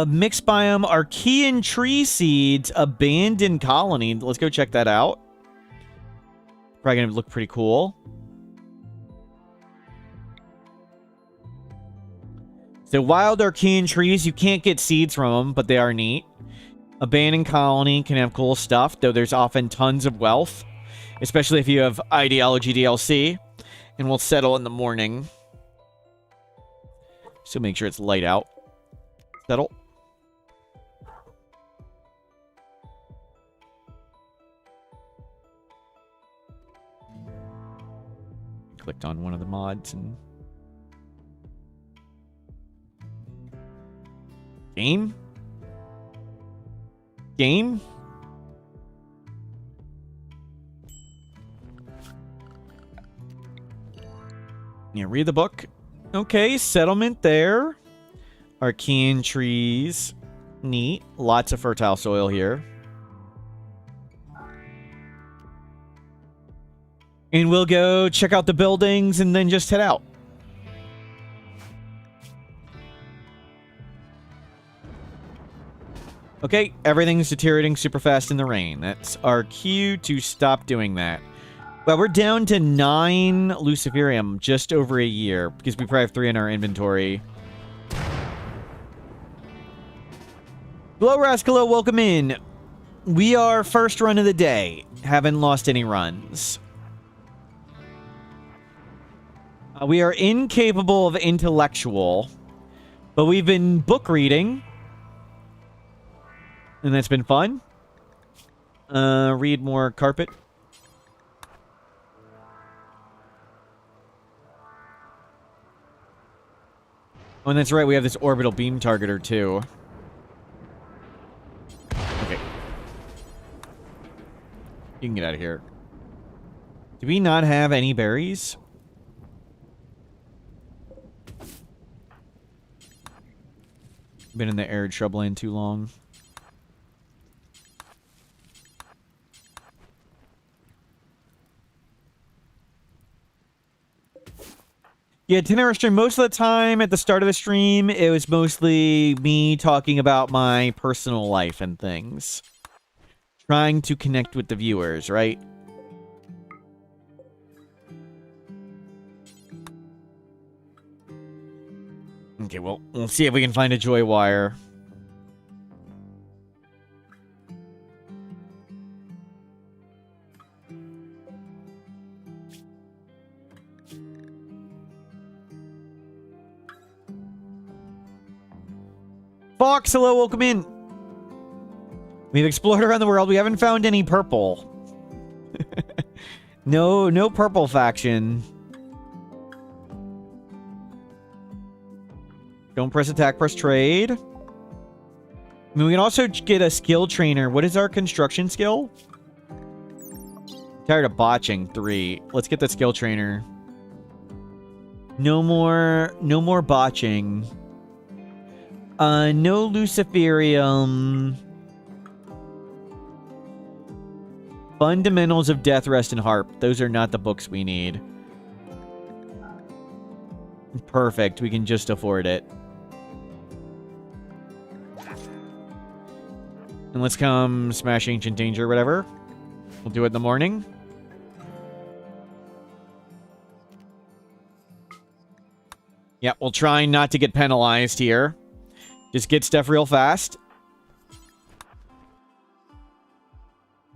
Mixed biome, Archean tree seeds, abandoned colony. Let's go check that out. Probably gonna look pretty cool. So wild Archean trees, you can't get seeds from them, but they are neat. Abandoned colony can have cool stuff, though there's often tons of wealth, especially if you have Ideology DLC. And we'll settle in the morning. So make sure it's light out. Settle. Clicked on one of the mods and... Game? Game? Yeah, read the book. Okay, settlement there. Arcane trees. Neat. Lots of fertile soil here. And we'll go check out the buildings and then just head out. Okay, everything's deteriorating super fast in the rain. That's our cue to stop doing that. Well, we're down to 9 Luciferium, just over a year, because we probably have 3 in our inventory. Hello, Rascalo, welcome in. We are first run of the day. Haven't lost any runs. We are incapable of intellectual, but we've been book reading. And that's been fun. Read more carpet. Oh, and that's right, we have this orbital beam targeter, too. Okay. You can get out of here. Do we not have any berries? Been in the arid shrubland too long. Yeah, 10-hour stream. Most of the time at the start of the stream, it was mostly me talking about my personal life and things. Trying to connect with the viewers, right? Okay, well, we'll see if we can find a joy wire. Fox, hello, welcome in. We've explored around the world. We haven't found any purple. No purple faction. Don't press attack, press trade. I mean, we can also get a skill trainer. What is our construction skill? Tired of botching. 3. Let's get the skill trainer. No more botching. No Luciferium. Fundamentals of Death, Rest, and Harp. Those are not the books we need. Perfect. We can just afford it. And let's come smash Ancient Danger or whatever. We'll do it in the morning. Yeah, we'll try not to get penalized here. Just get stuff real fast.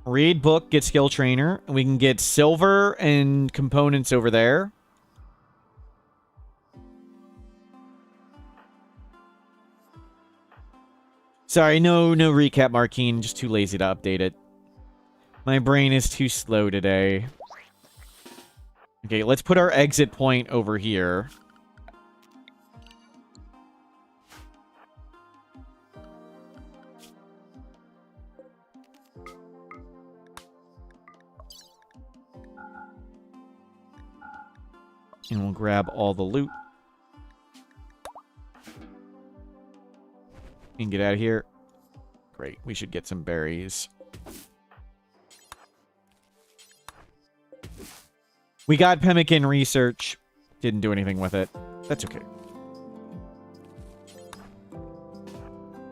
Read book, get skill trainer. And we can get silver and components over there. Sorry, no recap, Markeen. Just too lazy to update it. My brain is too slow today. Okay, let's put our exit point over here. And we'll grab all the loot. And get out of here. Great. We should get some berries. We got pemmican research. Didn't do anything with it. That's okay.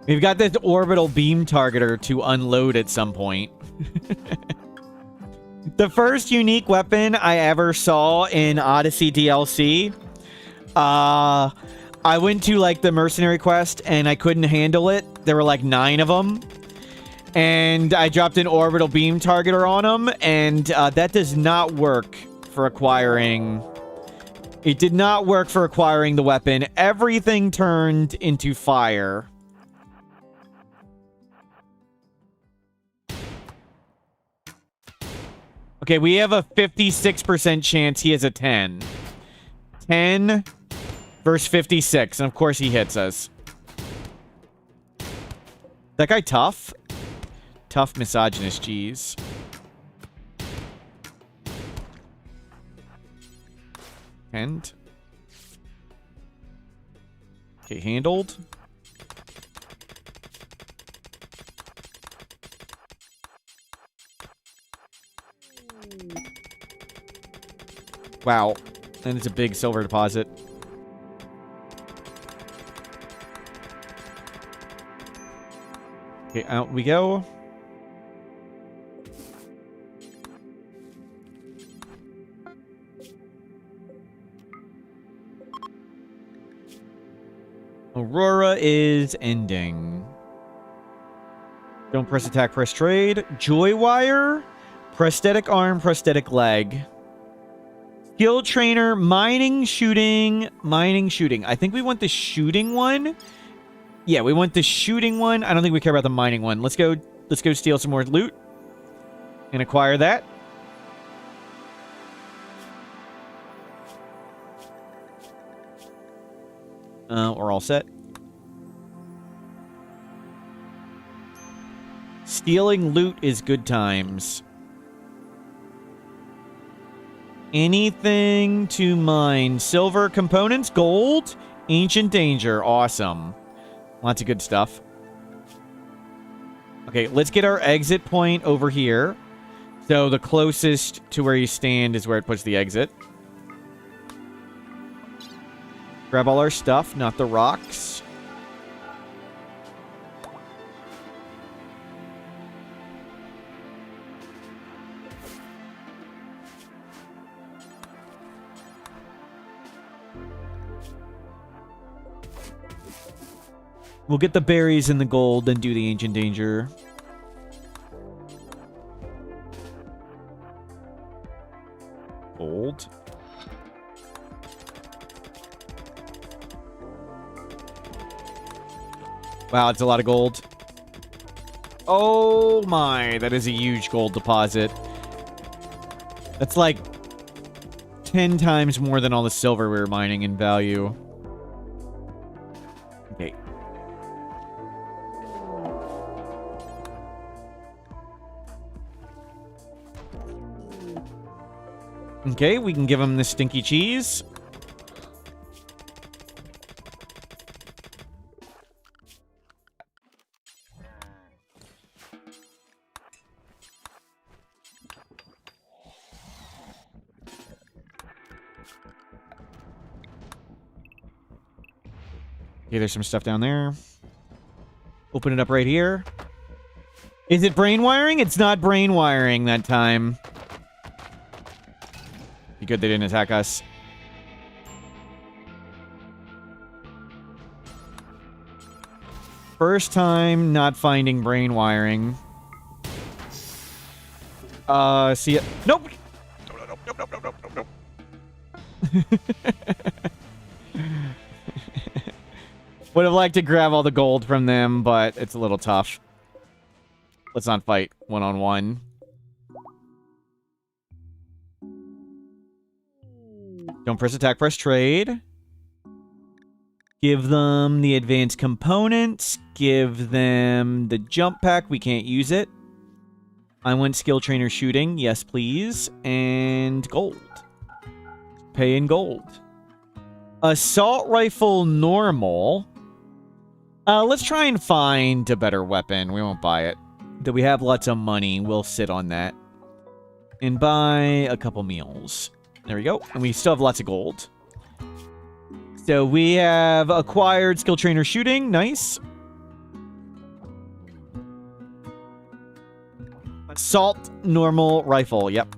We've got this orbital beam targeter to unload at some point. The first unique weapon I ever saw in Odyssey DLC, I went to, like, the mercenary quest, and I couldn't handle it. There were, like, 9 of them. And I dropped an orbital beam targeter on them, and that does not work for acquiring... It did not work for acquiring the weapon. Everything turned into fire. Okay, we have a 56% chance he has a 10. 10 versus 56, and of course he hits us. That guy tough? Tough misogynist, jeez. And Okay, handled. Wow. And it's a big silver deposit. Okay, out we go. Aurora is ending. Don't press attack, press trade. Joy wire, prosthetic arm, prosthetic leg. Skill trainer, mining, shooting, mining, shooting. I think we want the shooting one. Yeah, we want the shooting one. I don't think we care about the mining one. Let's go steal some more loot and acquire that. We're all set. Stealing loot is good times. Anything to mine. Silver components, gold, ancient danger. Awesome. Lots of good stuff. Okay, let's get our exit point over here. So the closest to where you stand is where it puts the exit. Grab all our stuff, not the rocks. We'll get the berries and the gold, then do the ancient danger. Gold. Wow, it's a lot of gold. Oh my, that is a huge gold deposit. That's like 10 times more than all the silver we were mining in value. Okay. Okay, we can give him the stinky cheese. Okay, there's some stuff down there. Open it up right here. Is it brain wiring? It's not brain wiring that time. Be good they didn't attack us. First time not finding brain wiring. See it. Nope! Nope. Would have liked to grab all the gold from them, but it's a little tough. Let's not fight one-on-one. Don't press attack, press trade. Give them the advanced components. Give them the jump pack. We can't use it. I want skill trainer shooting. Yes, please. And gold. Pay in gold. Assault rifle normal. Let's try and find a better weapon. We won't buy it. Do we have lots of money? We'll sit on that. And buy a couple meals. There we go. And we still have lots of gold. So we have acquired skill trainer shooting. Nice. Assault normal rifle. Yep.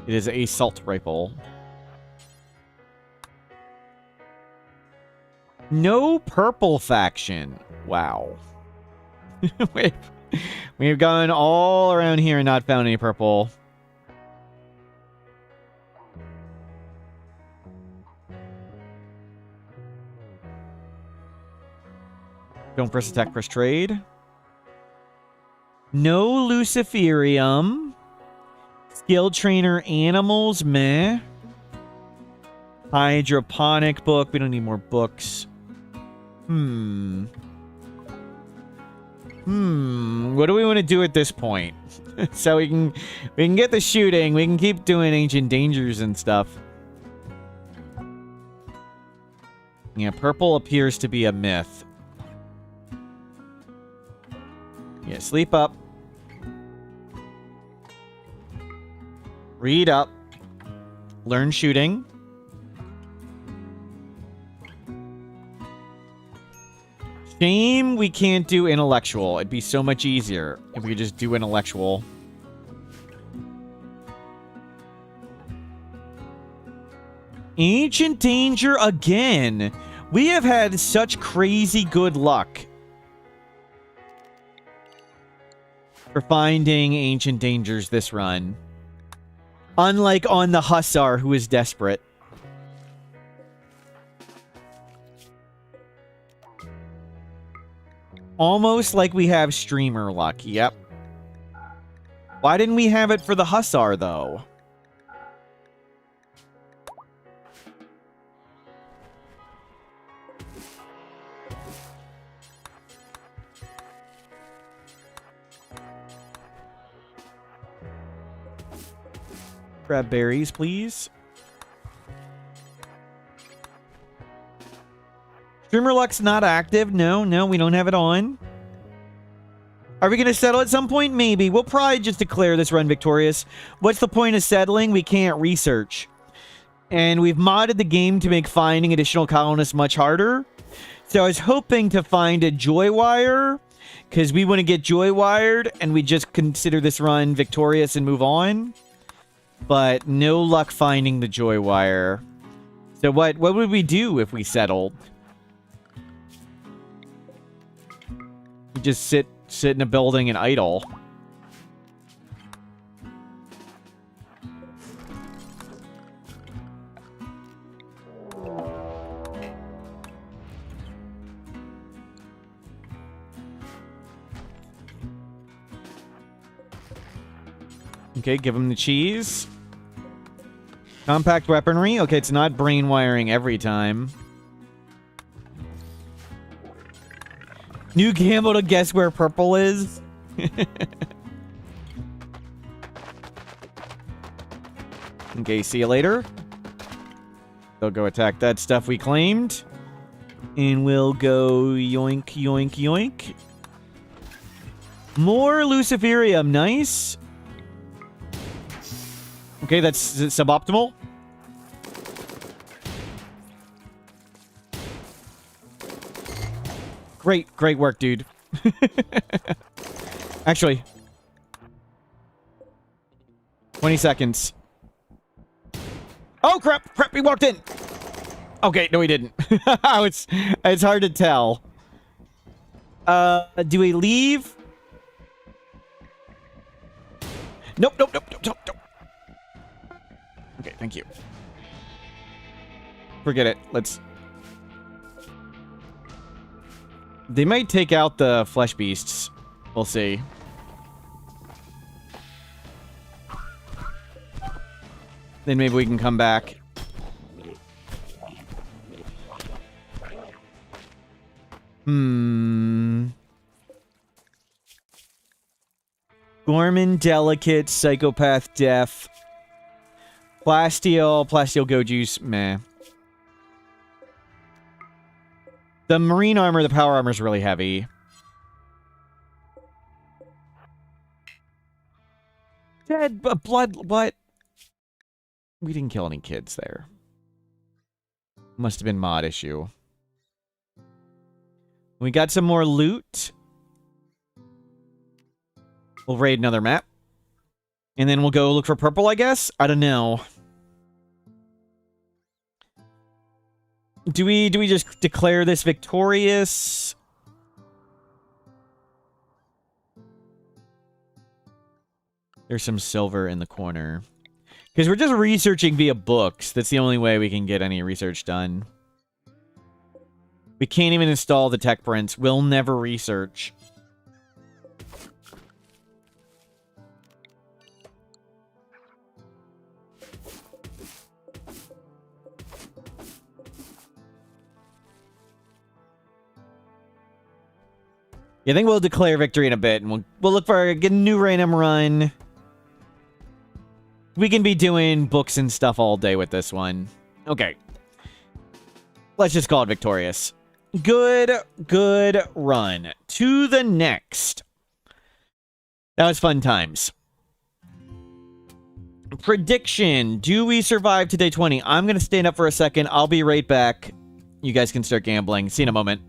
It is a assault rifle. No purple faction. Wow. We've gone all around here and not found any purple. Don't press attack, press trade. No Luciferium. Skill trainer animals, meh. Hydroponic book. We don't need more books. What do we want to do at this point? So we can get the shooting. We can keep doing ancient dangers and stuff. Yeah, purple appears to be a myth. Yeah, sleep up. Read up. Learn shooting. Shame we can't do intellectual. It'd be so much easier if we could just do intellectual. Ancient danger again. We have had such crazy good luck for finding ancient dangers this run. Unlike on the Hussar, who is desperate. Almost like we have streamer luck. Yep. Why didn't we have it for the Hussar, though? Grab berries, please. Streamer luck's not active. No, we don't have it on. Are we going to settle at some point? Maybe. We'll probably just declare this run victorious. What's the point of settling? We can't research. And we've modded the game to make finding additional colonists much harder. So I was hoping to find a joy wire, because we want to get joy wired, and we just consider this run victorious and move on. But no luck finding the joy wire. So what would we do if we settled? We just sit in a building and idle. Okay, give him the cheese. Compact weaponry. Okay, it's not brain wiring every time. New gamble to guess where purple is. Okay, see you later. They'll go attack that stuff we claimed. And we'll go yoink, yoink, yoink. More Luciferium. Nice. Okay, that's suboptimal. Great work, dude. Actually, 20 seconds. Oh, crap, he walked in. Okay, no, he didn't. It's hard to tell. Do we leave? Nope. Okay, thank you. Forget it. They might take out the flesh beasts. We'll see. Then maybe we can come back. Gorman, Delicate, Psychopath, Deaf. Plasteel Go Juice, meh. The marine armor, the power armor is really heavy. Dead blood, what? We didn't kill any kids there. Must have been mod issue. We got some more loot. We'll raid another map. And then we'll go look for purple, I guess? I don't know. Do we just declare this victorious? There's some silver in the corner. Because we're just researching via books. That's the only way we can get any research done. We can't even install the tech prints. We'll never research. Yeah, I think we'll declare victory in a bit, and we'll look for a new random run. We can be doing books and stuff all day with this one. Okay. Let's just call it victorious. Good run. To the next. That was fun times. Prediction. Do we survive to day 20? I'm going to stand up for a second. I'll be right back. You guys can start gambling. See you in a moment.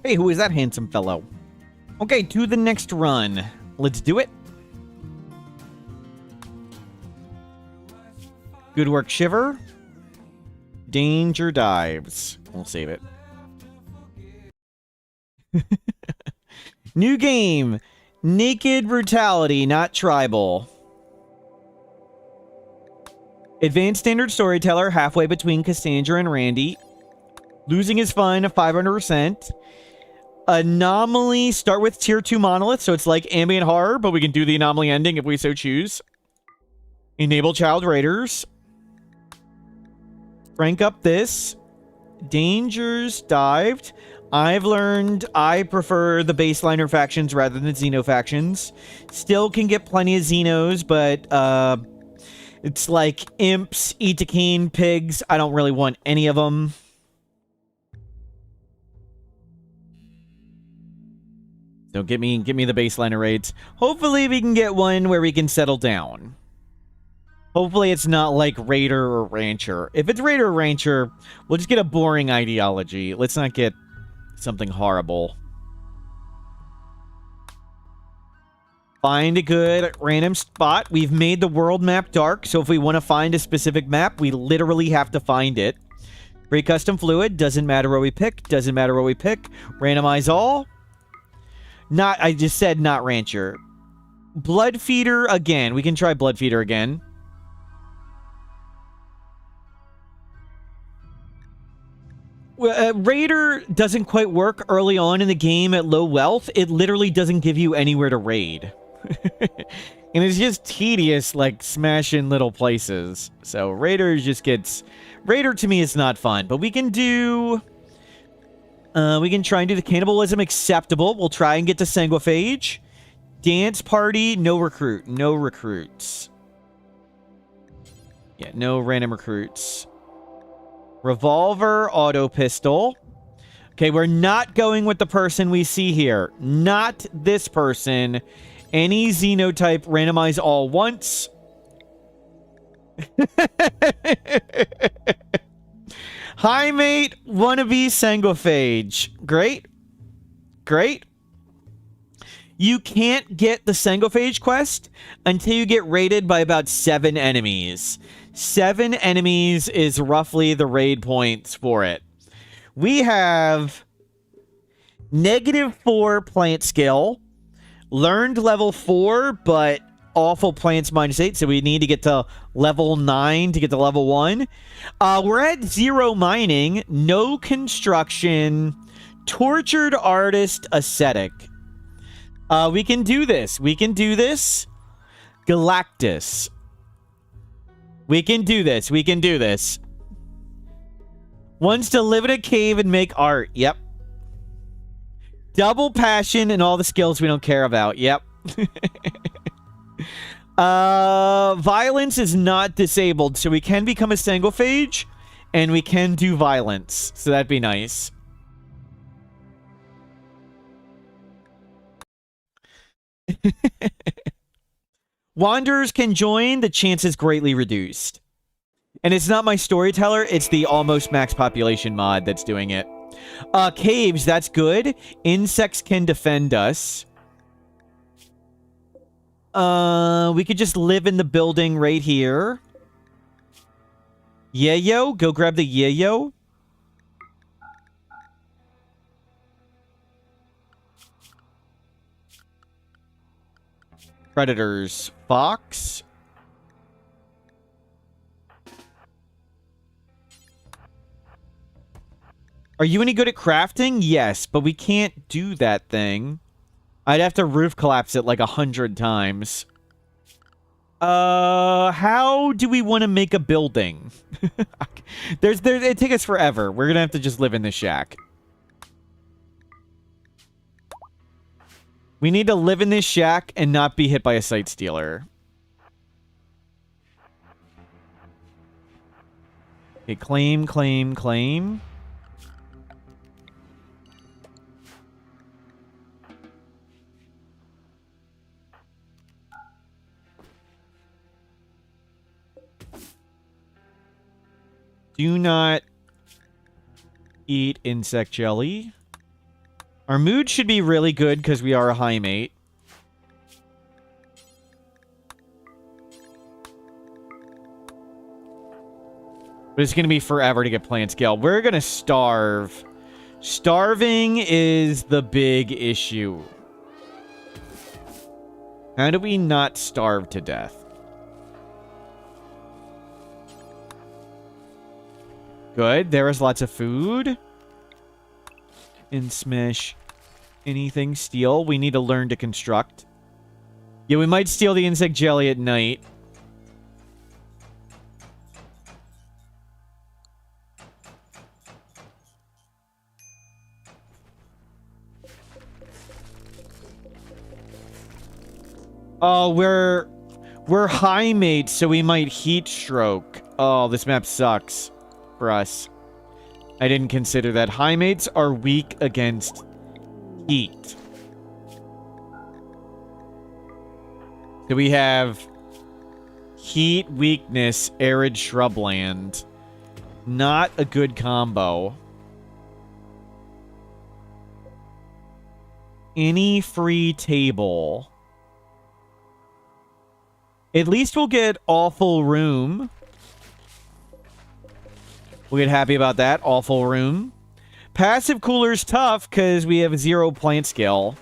Hey, who is that handsome fellow? Okay, to the next run. Let's do it. Good work, Shiver. Danger dives. We'll save it. New game. Naked Brutality, not Tribal. Advanced Standard Storyteller, halfway between Cassandra and Randy. Losing is fun, 500%. Anomaly, start with tier 2 Monolith, so it's like ambient horror, but we can do the anomaly ending if we so choose. Enable child raiders. Rank up this. Dangers dived. I've learned I prefer the baseliner factions rather than Xeno factions. Still can get plenty of Xenos, but it's like imps, Itakeen, pigs. I don't really want any of them. So give me the baseliner raids. Hopefully we can get one where we can settle down. Hopefully it's not like Raider or Rancher. If it's Raider or Rancher, we'll just get a boring ideology. Let's not get something horrible. Find a good random spot. We've made the world map dark, so if we want to find a specific map, we literally have to find it. Free custom fluid. Doesn't matter where we pick. Doesn't matter where we pick. Randomize all. Not, I just said not Rancher. Blood Feeder again. We can try Blood Feeder again. Raider doesn't quite work early on in the game at low wealth. It literally doesn't give you anywhere to raid. And it's just tedious, like, smashing little places. So Raider just gets... Raider to me is not fun. But we can do... we can try and do the cannibalism acceptable. We'll try and get to Sanguiphage. Dance party, no recruit. No recruits. Yeah, no random recruits. Revolver, auto pistol. Okay, we're not going with the person we see here. Not this person. Any Xenotype, randomize all once. Hi, mate. Wannabe Sanguiphage. Great. Great. You can't get the Sanguiphage quest until you get raided by about 7 enemies. 7 enemies is roughly the raid points for it. We have -4 plant skill. Learned level 4, but awful plants -8, so we need to get to level 9 to get to level 1. We're at 0 mining, no construction, tortured artist, ascetic. We can do this. We can do this. Galactus. We can do this. We can do this. Wants to live in a cave and make art. Yep. Double passion and all the skills we don't care about. Yep. Violence is not disabled, so we can become a Sangophage, and we can do violence. So that'd be nice. Wanderers can join, the chance is greatly reduced. And it's not my storyteller, it's the almost max population mod that's doing it. Caves, that's good. Insects can defend us. We could just live in the building right here. Yayo, go grab the yayo. Predators. Fox. Are you any good at crafting? Yes, but we can't do that thing. I'd have to roof collapse it like 100 times. How do we want to make a building? It'd take us forever. We're gonna have to just live in this shack. We need to live in this shack and not be hit by a sight stealer. Okay, claim, claim, claim. Do not eat insect jelly. Our mood should be really good because we are a high mate. But it's going to be forever to get plant scale. We're going to starve. Starving is the big issue. How do we not starve to death? Good. There is lots of food. In Smish. Anything steal? We need to learn to construct. Yeah, we might steal the insect jelly at night. Oh, we're high mates, so we might heat stroke. Oh, this map sucks for us. I didn't consider that. High mates are weak against heat. So we have heat, weakness, arid shrubland. Not a good combo. Any free table. At least we'll get awful room. We'll get happy about that. Awful room. Passive cooler's tough because we have 0 plant skill.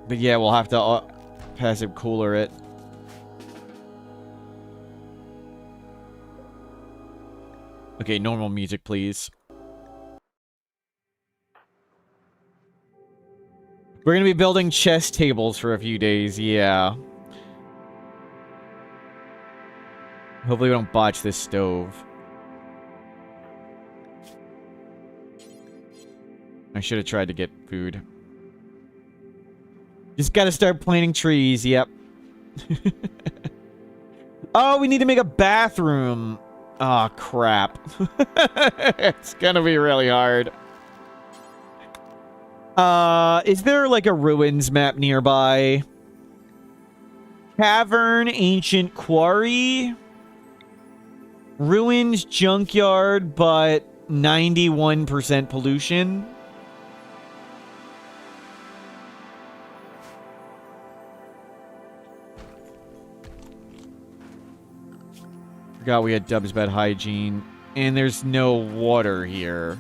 But yeah, we'll have to passive cooler it. Okay, normal music, please. We're going to be building chess tables for a few days, yeah. Hopefully we don't botch this stove. I should have tried to get food. Just gotta start planting trees, yep. Oh, we need to make a bathroom. Oh, crap. It's gonna be really hard. Is there like a ruins map nearby? Cavern, ancient quarry. Ruins, junkyard, but 91% pollution. Forgot we had Dub's bed hygiene. And there's no water here.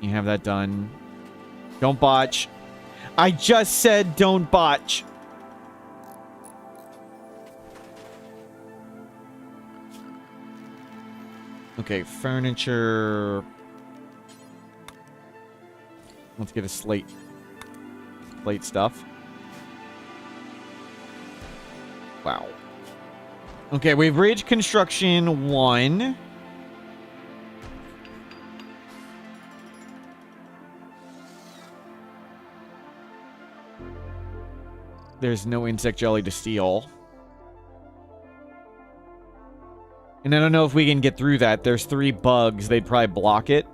You have that done. Don't botch. I just said don't botch. Okay, furniture. Let's get a slate. Slate stuff. Wow. Okay, we've reached construction 1. There's no insect jelly to steal. And I don't know if we can get through that. There's 3 bugs. They'd probably block it.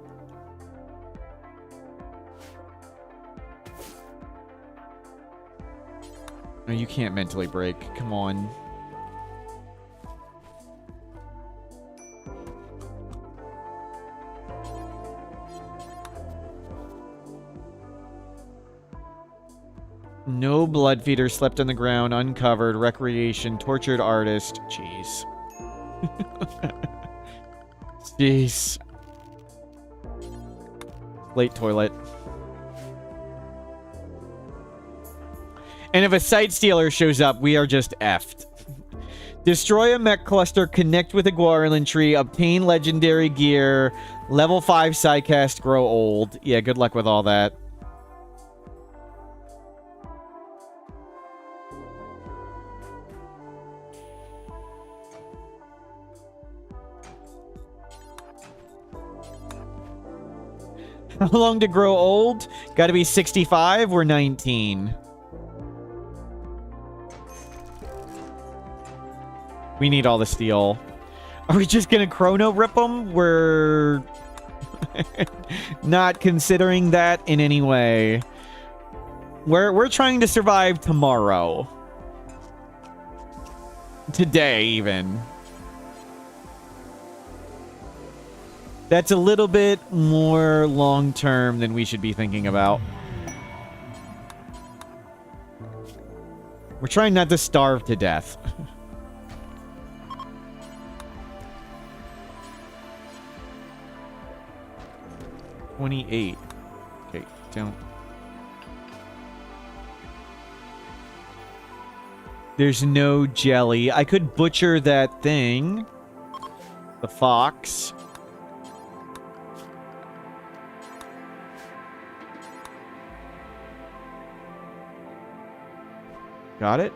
No, you can't mentally break. Come on. No blood feeder, slept on the ground, uncovered, recreation, tortured artist. Jeez. Jeez. Late toilet. And if a site stealer shows up, we are just effed. Destroy a mech cluster, connect with a Guardian tree, obtain legendary gear, level 5 sidecast, grow old. Yeah, good luck with all that. How long to grow old? Gotta be 65 or 19. We need all the steel. Are we just gonna chrono rip them? We're not considering that in any way. We're trying to survive tomorrow. Today, even. That's a little bit more long-term than we should be thinking about. We're trying not to starve to death. $28. Okay, don't. There's no jelly. I could butcher that thing. The fox. Got it.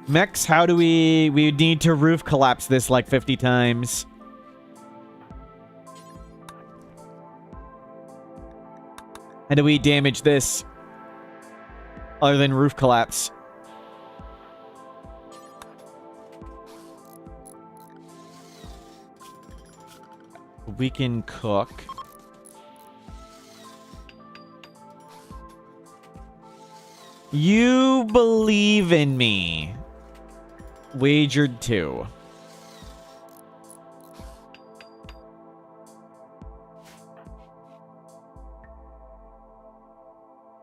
Mechs, how do we need to roof collapse this like 50 times. How do we damage this? Other than roof collapse. We can cook. You believe in me. Wagered 2.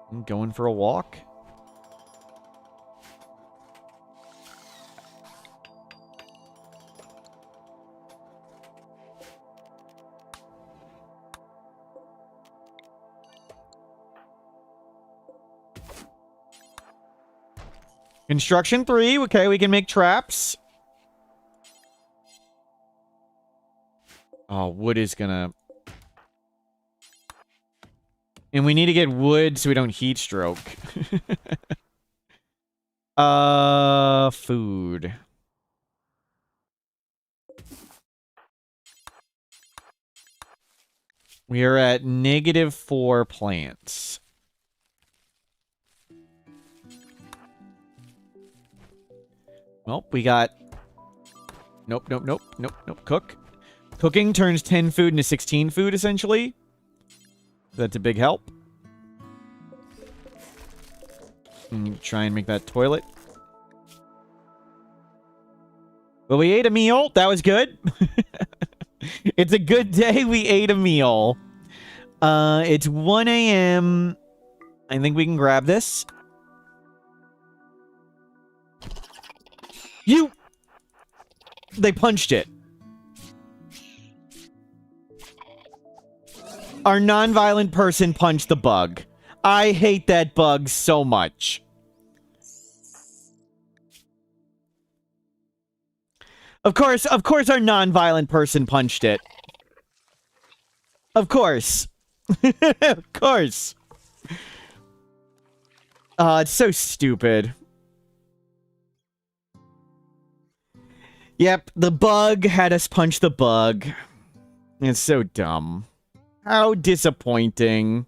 I'm going for a walk. Construction 3. Okay, we can make traps. Oh, wood is gonna... And we need to get wood so we don't heat stroke. Food. We are at -4 plants. Well, we got... Nope. Cook. Cooking turns 10 food into 16 food, essentially. That's a big help. Try and make that toilet. Well, we ate a meal. That was good. It's a good day. We ate a meal. It's 1 a.m. I think we can grab this. They punched it. Our non-violent person punched the bug. I hate that bug so much. Of course our non-violent person punched it. Of course. Of course. It's so stupid. Yep, the bug had us punch the bug. It's so dumb. How disappointing.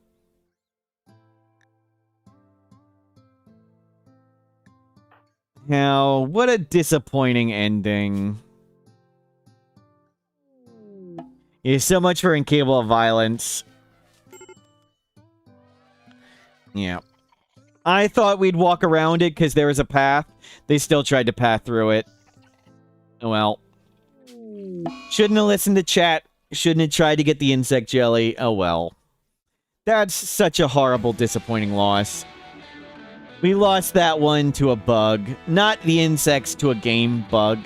How? What a disappointing ending. Yeah, so much for Incapable of Violence. Yeah. I thought we'd walk around it because there was a path. They still tried to path through it. Oh well. Shouldn't have listened to chat. Shouldn't have tried to get the insect jelly. Oh well. That's such a horrible, disappointing loss. We lost that one to a bug. Not the insects to a game bug.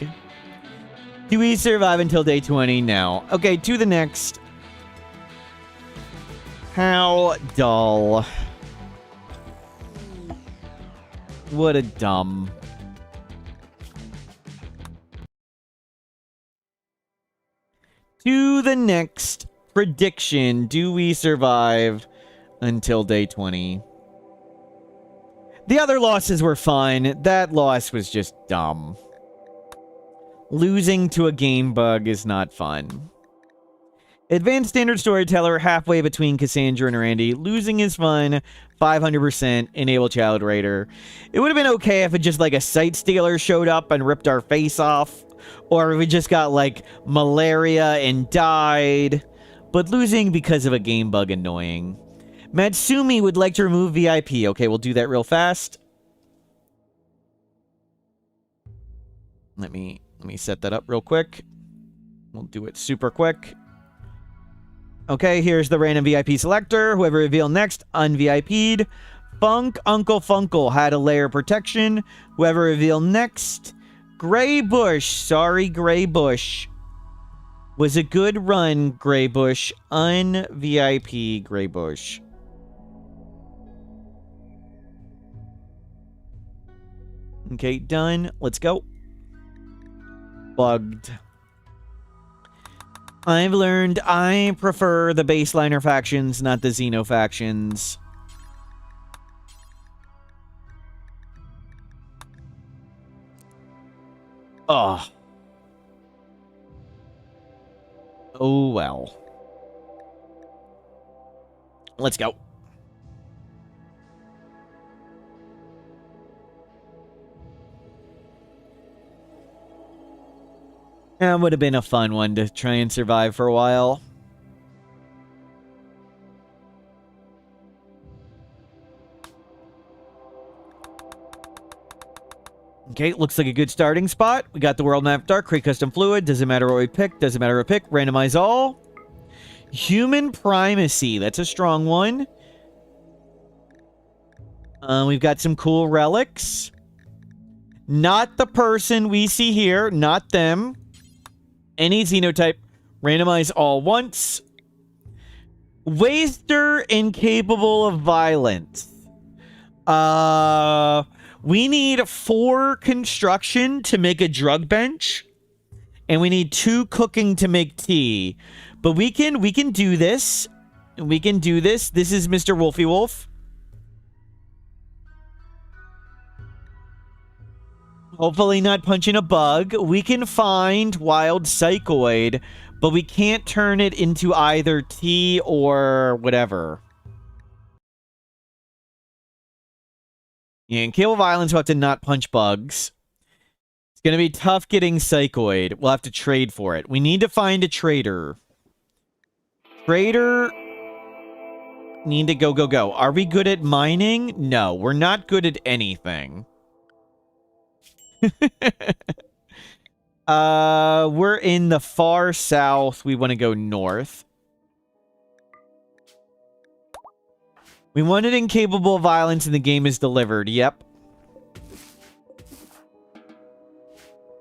Do we survive until day 20? No. Okay, to the next. How dull. What a dumb. To the next prediction. Do we survive until day 20? The other losses were fun. That loss was just dumb. Losing to a game bug is not fun. Advanced Standard Storyteller, halfway between Cassandra and Randy. Losing is fun. 500%. Enable Child Raider. It would have been okay if it just like a Sight Stealer showed up and ripped our face off. Or if we just got like malaria and died. But losing because of a game bug, annoying. Matsumi would like to remove VIP. Okay, we'll do that real fast. Let me set that up real quick. We'll do it super quick. Okay, here's the random VIP selector. Whoever revealed next, un-VIP'd. Funk Uncle Funkle had a layer protection. Whoever revealed next, Gray Bush. Sorry, Gray Bush. Was a good run, Gray Bush. Un-VIP Gray Bush. Okay, done. Let's go. Bugged. I've learned I prefer the baseliner factions, not the Xeno factions. Oh. Oh, well. Let's go. That would have been a fun one to try and survive for a while. Okay, looks like a good starting spot. We got the world map dark, create custom fluid. Doesn't matter what we pick. Doesn't matter what we pick. Randomize all. Human primacy. That's a strong one. We've got some cool relics. Not the person we see here. Not them. Any Xenotype. Randomize all once. Waster incapable of violence. We need 4 construction to make a drug bench. And we need 2 cooking to make tea. But we can do this. We can do this. This is Mr. Wolfie Wolf. Hopefully not punching a bug. We can find wild psychoid, but we can't turn it into either tea or whatever. Yeah, in Cable Violence, we'll have to not punch bugs. It's going to be tough getting psychoid. We'll have to trade for it. We need to find a trader. Trader... Need to go. Are we good at mining? No, we're not good at anything. We're in the far south. We want to go north. We wanted incapable of violence and the game is delivered. Yep.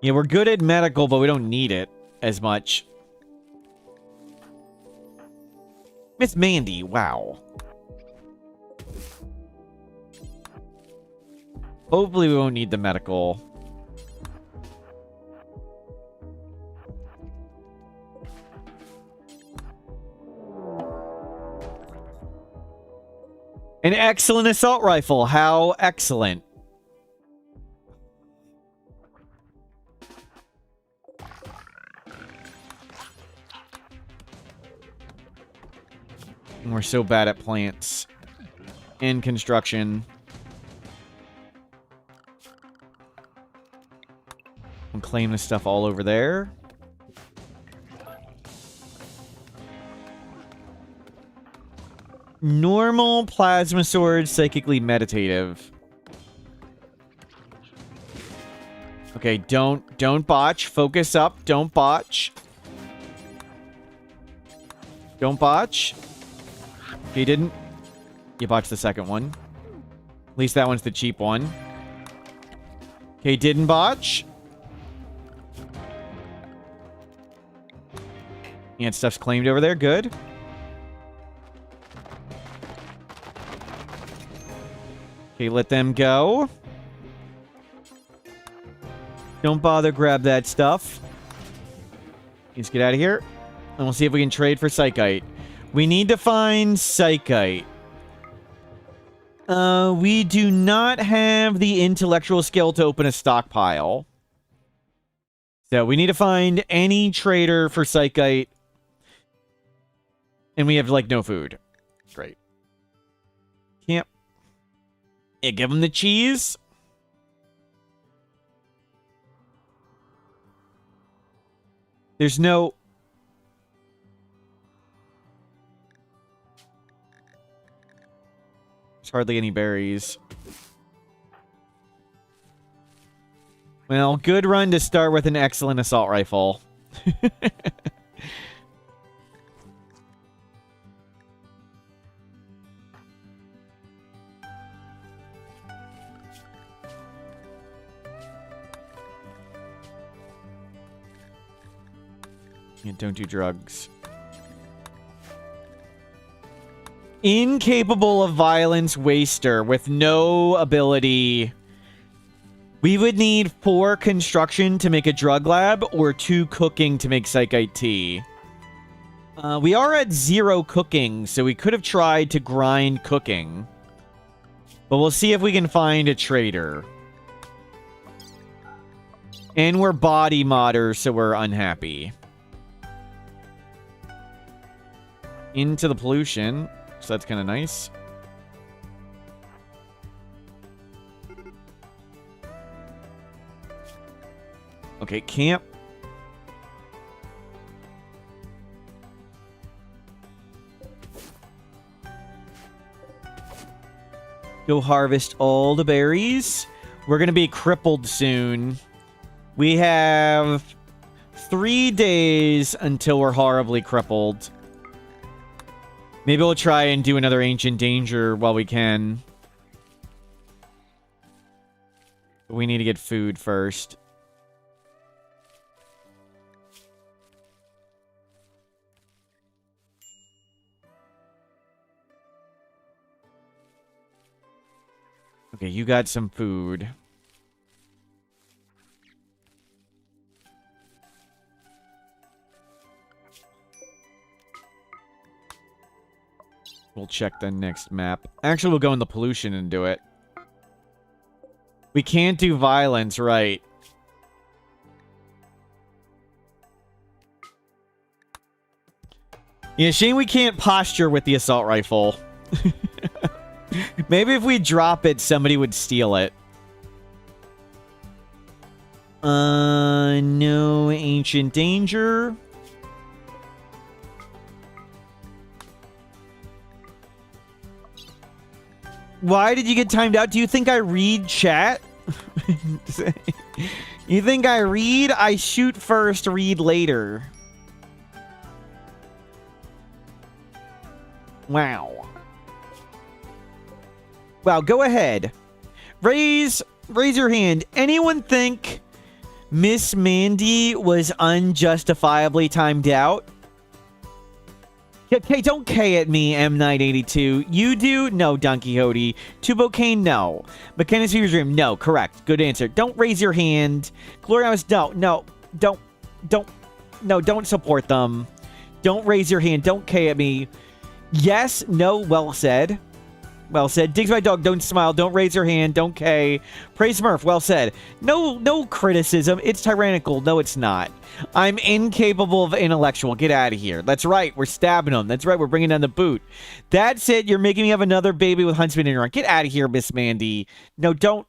Yeah, we're good at medical, but we don't need it as much. Miss Mandy, wow. Hopefully we won't need the medical. An excellent assault rifle. How excellent. We're so bad at plants and construction. claim the stuff all over there. Normal, plasma sword, psychically meditative. Okay, don't botch. Focus up. Don't botch. Don't botch. Okay, you didn't. You botched the second one. At least that one's the cheap one. Okay, didn't botch. And stuff's claimed over there. Good. Okay, let them go. Don't bother grab that stuff. Let's get out of here. And we'll see if we can trade for Psychite. We need to find Psychite. We do not have the intellectual skill to open a stockpile. So we need to find any trader for Psychite. And we have, like, no food. Great. Yep. Yeah, give him the cheese. There's no... There's hardly any berries. Well, good run to start with an excellent assault rifle. Yeah, don't do drugs. Incapable of violence waster with no ability. We would need 4 construction to make a drug lab or 2 cooking to make Psychite tea. We are at 0 cooking, so we could have tried to grind cooking. But we'll see if we can find a trader. And we're body modders, so we're unhappy. Into the pollution. So that's kind of nice. Okay, camp. Go harvest all the berries. We're going to be crippled soon. We have 3 days until we're horribly crippled. Maybe we'll try and do another Ancient Danger while we can. But we need to get food first. Okay, you got some food. We'll check the next map. Actually, we'll go in the pollution and do it. We can't do violence, right? Yeah, shame we can't posture with the assault rifle. Maybe if we drop it, somebody would steal it. No Ancient Danger. Why did you get timed out? Do you think I read chat? You think I read? I shoot first, read later. Wow. Wow, go ahead. Raise your hand. Anyone think Miss Mandy was unjustifiably timed out? Okay, don't K at me, M982. You do? No, Don Quixote. Tubocane? No. McKenna's Fever's Dream? No, correct. Good answer. Don't raise your hand. Glorious? No, don't support them. Don't raise your hand. Don't K at me. Yes, no, well said. Well said. Diggs my dog, don't smile. Don't raise your hand. Don't K. Praise Smurf, well said. No criticism. It's tyrannical. No, it's not. I'm incapable of intellectual. Get out of here. That's right. We're stabbing them. That's right. We're bringing down the boot. That's it. You're making me have another baby with Huntsman in your arm. Get out of here, Miss Mandy. No, don't.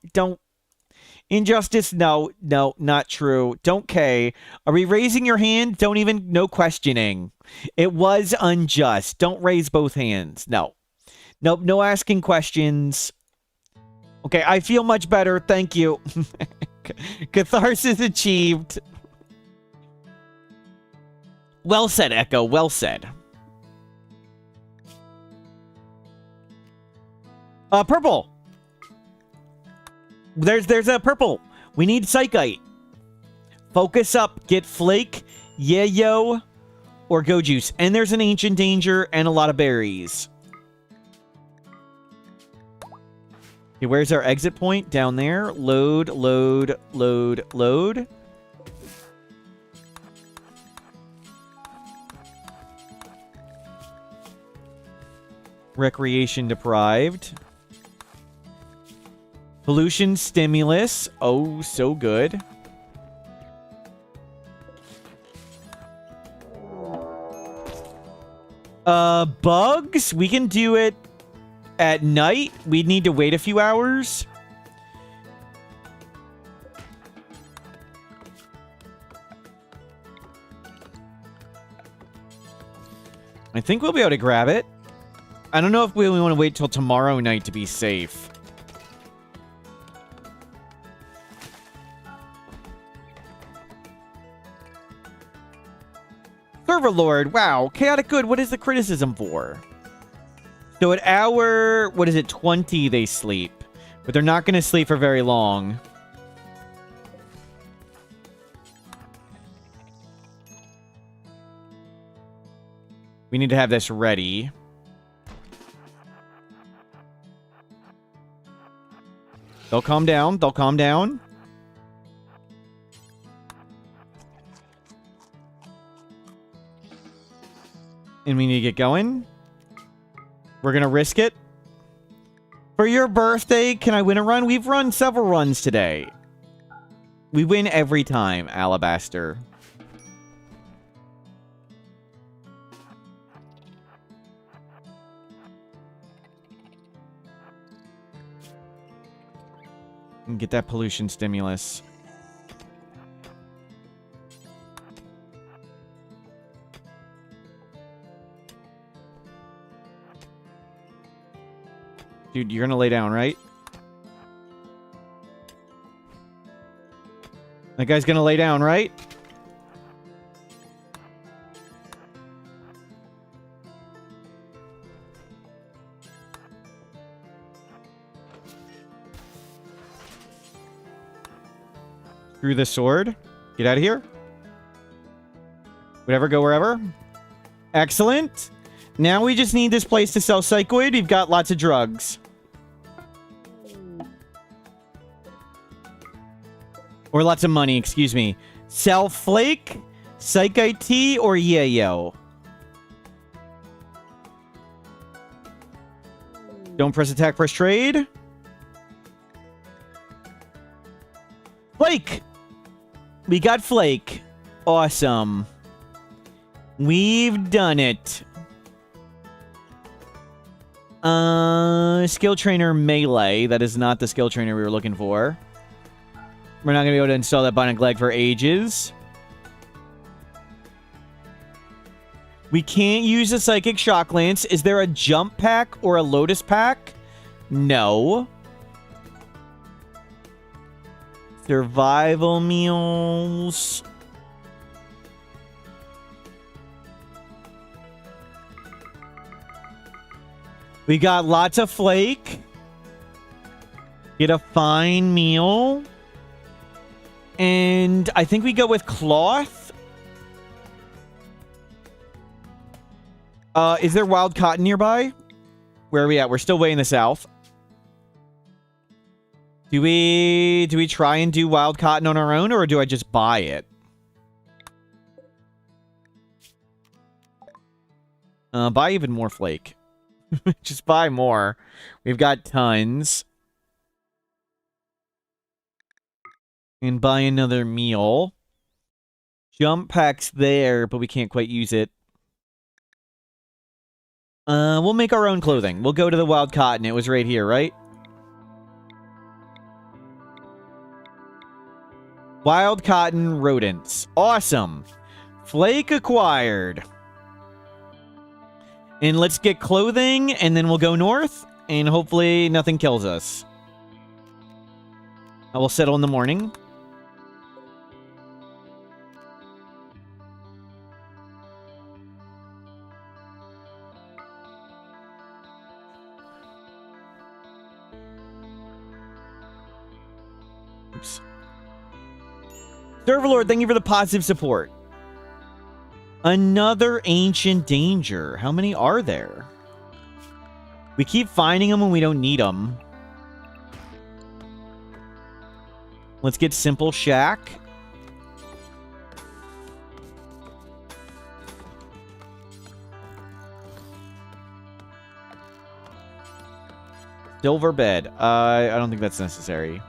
Injustice, no, not true. Don't K. Are we raising your hand? Don't even, no questioning. It was unjust. Don't raise both hands. No. Nope, no asking questions. Okay, I feel much better. Thank you. Catharsis achieved. Well said, Echo. Well said. Purple. There's a purple. We need Psychite. Focus up. Get Flake, Yayo, or Go Juice. And there's an Ancient Danger and a lot of berries. Okay, where's our exit point? Down there. Load, load, load, load. Recreation deprived. Pollution stimulus. Oh, so good. Bugs. We can do it at night. We'd need to wait a few hours. I think we'll be able to grab it. I don't know if we want to wait till tomorrow night to be safe. Server Lord, wow. Chaotic Good, what is the criticism for? So at hour, what is it, 20 they sleep. But they're not going to sleep for very long. We need to have this ready. They'll calm down. They'll calm down. And we need to get going. We're going to risk it. For your birthday, can I win a run? We've run several runs today. We win every time, Alabaster. And get that pollution stimulus. Dude, you're gonna lay down, right? That guy's gonna lay down, right? Through the sword. Get out of here. Whatever, go wherever. Excellent. Now we just need this place to sell Psychoid. We've got lots of drugs. Or lots of money, excuse me. Sell Flake, Psychite Tea, or Yayo. Don't press attack, press trade. Flake! We got Flake. Awesome. We've done it. Skill trainer melee. That is not the skill trainer we were looking for. We're not going to be able to install that Bionic Leg for ages. We can't use a Psychic Shock Lance. Is there a Jump Pack or a Lotus Pack? No. Survival meals. We got lots of Flake. Get a fine meal. And I think we go with Cloth. Is there wild cotton nearby? Where are we at? We're still way in the south. Do we try and do wild cotton on our own, or do I just buy it? Buy even more Flake. Just buy more. We've got tons. And buy another meal. Jump pack's there, but we can't quite use it. We'll make our own clothing. We'll go to the wild cotton. It was right here, right? Wild cotton rodents. Awesome. Flake acquired. And let's get clothing, and then we'll go north, and hopefully nothing kills us. I will settle in the morning. Oops. Serverlord, thank you for the positive support. Another ancient danger. How many are there? We keep finding them when we don't need them. Let's get Simple Shack. Silver bed. I don't think that's necessary.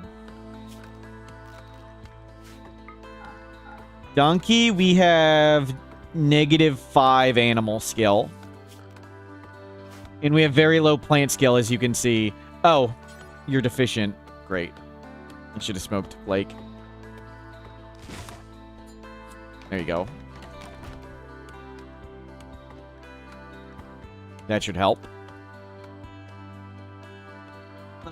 Donkey, we have -5 animal skill. And we have very low plant skill, as you can see. Oh, you're deficient. Great. You should have smoked Flake. There you go. That should help.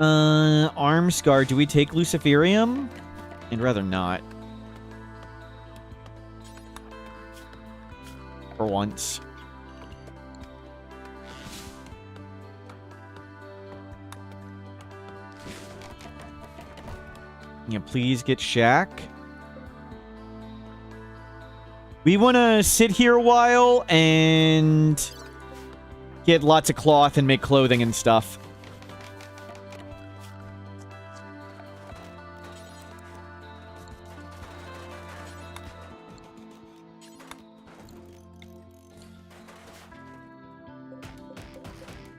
Arm Scar. Do we take Luciferium? I'd rather not. For once. Yeah, please get Shack. We want to sit here a while and get lots of cloth and make clothing and stuff.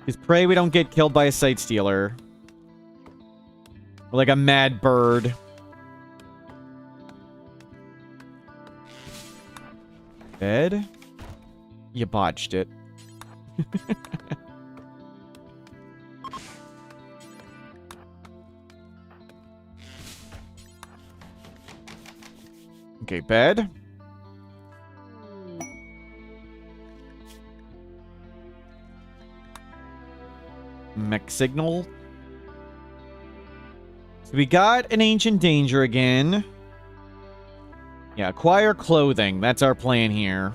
Just pray we don't get killed by a sight stealer. Or like a mad bird. Bed? You botched it. Okay, bed. Mech signal. So we got an ancient danger again. Yeah, acquire clothing. That's our plan here.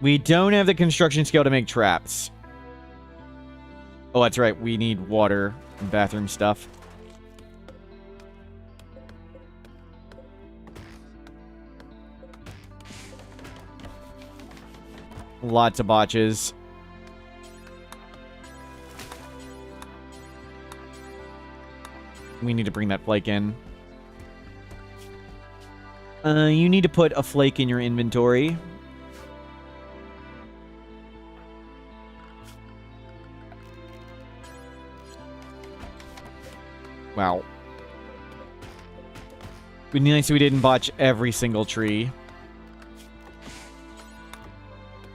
We don't have the construction skill to make traps. Oh, that's right. We need water and bathroom stuff. Lots of botches. We need to bring that flake in. You need to put a flake in your inventory. Wow. It'd be nice if we didn't botch every single tree.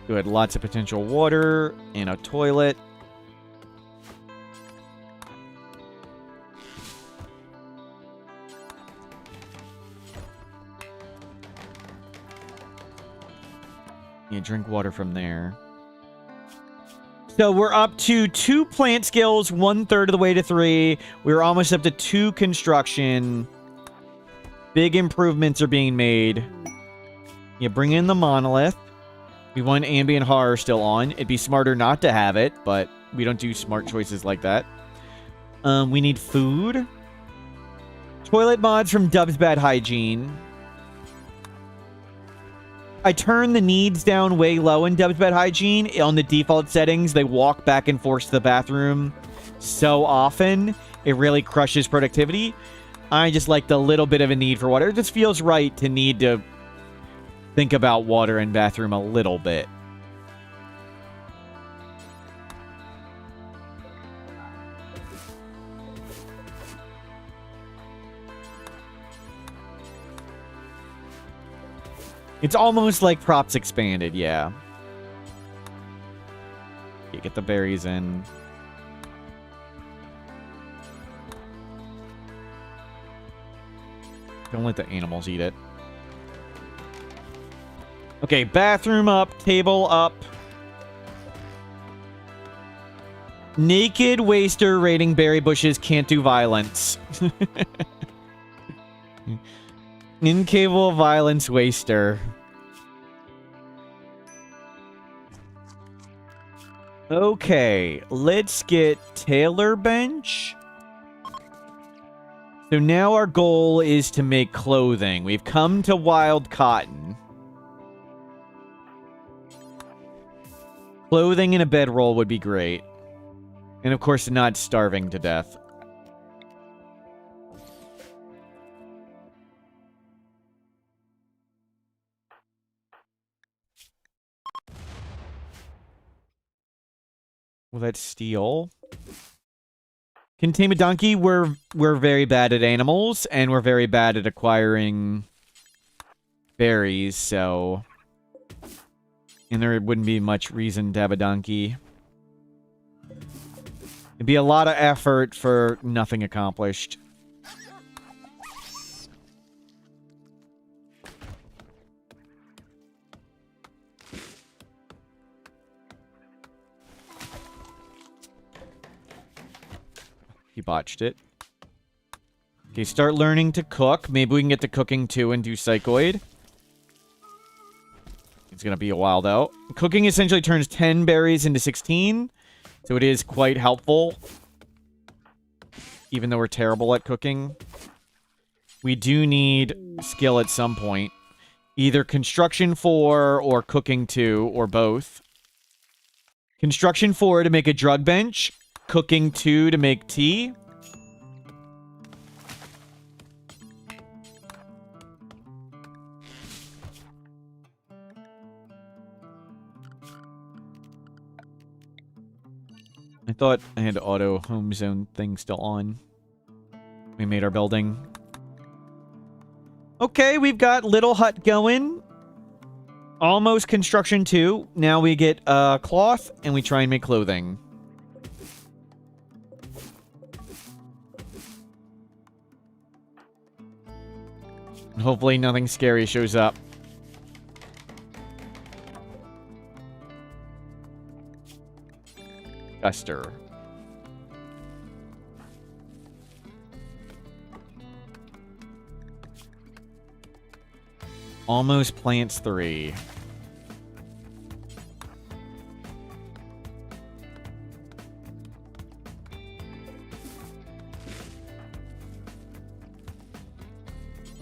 Good. Lots of potential water and a toilet. You drink water from there. So we're up to 2 plant skills, 1/3 of the way to 3. We're almost up to 2 construction. Big improvements are being made. You bring in the monolith. We want ambient horror still on. It'd be smarter not to have it, but we don't do smart choices like that. We need food. Toilet mods from Dub's Bad Hygiene. I turn the needs down way low in Dub's Bad Hygiene. On the default settings, they walk back and forth to the bathroom so often. It really crushes productivity. I just like the little bit of a need for water. It just feels right to need to think about water and bathroom a little bit. It's almost like props expanded, yeah. You get the berries in. Don't let the animals eat it. Okay, bathroom up, table up. Naked waster raiding berry bushes can't do violence. Incapable of violence waster. Okay, let's get Tailor Bench. So now our goal is to make clothing. We've come to wild cotton. Clothing and a bedroll would be great. And of course, not starving to death. Well, that's steel. Can tame a donkey. We're very bad at animals, and we're very bad at acquiring berries, so... And there wouldn't be much reason to have a donkey. It'd be a lot of effort for nothing accomplished. He botched it. Okay, start learning to cook. Maybe we can get to cooking too and do Psychoid. It's gonna be a while though. Cooking essentially turns 10 berries into 16. So it is quite helpful. Even though we're terrible at cooking. We do need skill at some point. Either construction 4 or cooking 2 or both. Construction 4 to make a drug bench. Cooking 2 to make tea. I thought I had auto home zone thing still on. We made our building. Okay, we've got little hut going. Almost construction 2. Now we get cloth and we try and make clothing. Hopefully nothing scary shows up. Guster. Almost plants 3.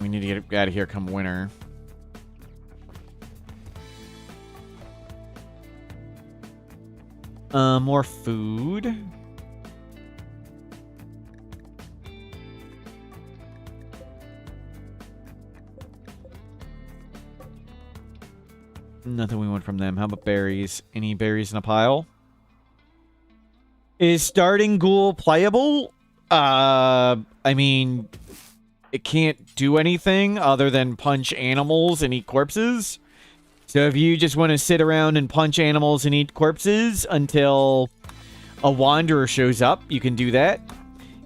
We need to get out of here come winter. More food. Nothing we want from them. How about berries? Any berries in a pile? Is starting ghoul playable? I mean, it can't do anything other than punch animals and eat corpses. So if you just want to sit around and punch animals and eat corpses until a wanderer shows up, you can do that.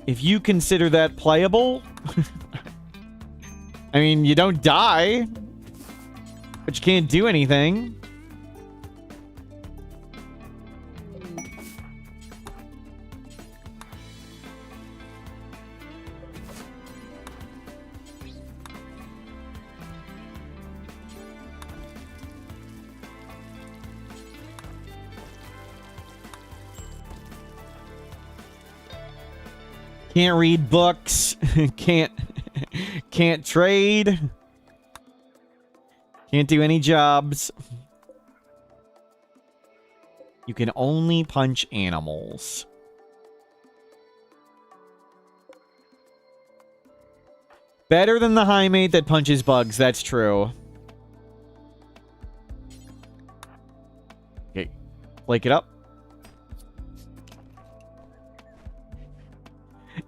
If you consider that playable, I mean, you don't die, but you can't do anything. Can't read books. Can't trade. Can't do any jobs. You can only punch animals. Better than the high mate that punches bugs, that's true. Okay, flake it up.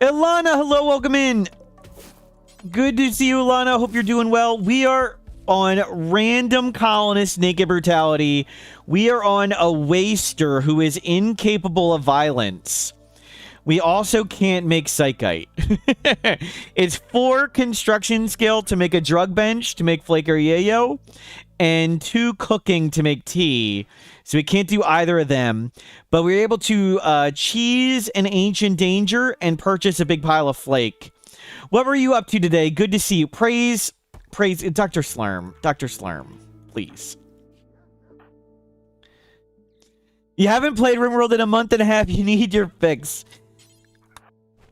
Ilana, hello, welcome in. Good to see you, Ilana. Hope you're doing well. We are on Random Colonist Naked Brutality. We are on a waster who is incapable of violence. We also can't make Psychite. It's 4 construction skill to make a drug bench, to make Flake or Yayo, and 2 cooking to make tea. So we can't do either of them. But we were able to cheese an Ancient Danger and purchase a big pile of Flake. What were you up to today? Good to see you. Praise, Dr. Slurm. Dr. Slurm, please. You haven't played RimWorld in a month and a half. You need your fix.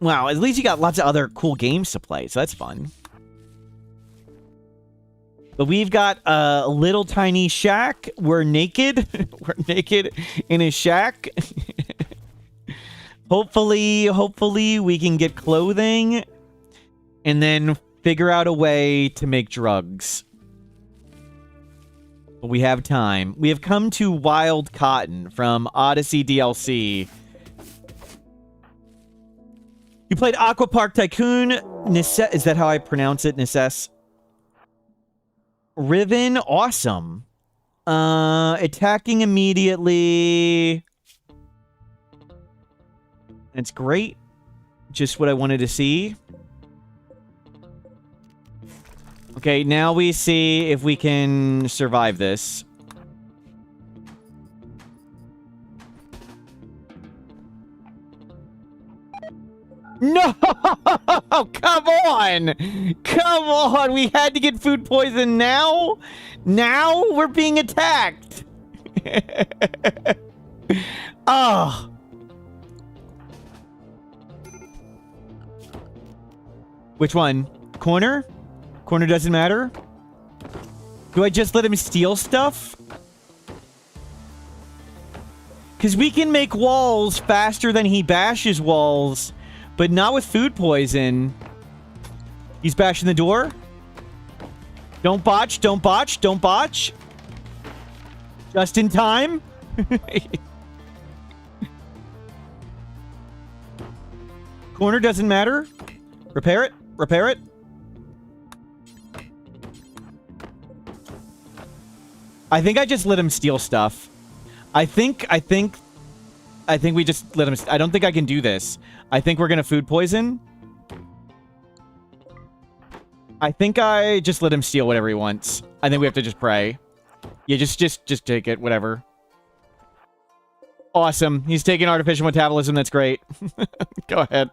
Wow, at least you got lots of other cool games to play, so that's fun. But we've got a little tiny shack. We're naked. We're naked in a shack. Hopefully we can get clothing and then figure out a way to make drugs. But we have time. We have come to Wild Cotton from Odyssey DLC. You played Aqua Park Tycoon. Is that how I pronounce it? Necess. Riven. Awesome. Attacking immediately. That's great. Just what I wanted to see. Okay, now we see if we can survive this. No! Come on! Come on! We had to get food poison now? Now we're being attacked! Oh! Which one? Corner? Corner doesn't matter? Do I just let him steal stuff? Because we can make walls faster than he bashes walls. But not with food poison. He's bashing the door. Don't botch, don't botch, don't botch. Just in time. Corner doesn't matter. Repair it, repair it. I think I just let him steal stuff. I think we just let him... I don't think I can do this. I think we're gonna food poison. I think I just let him steal whatever he wants. I think we have to just pray. Yeah, just take it, whatever. Awesome. He's taking artificial metabolism. That's great. Go ahead.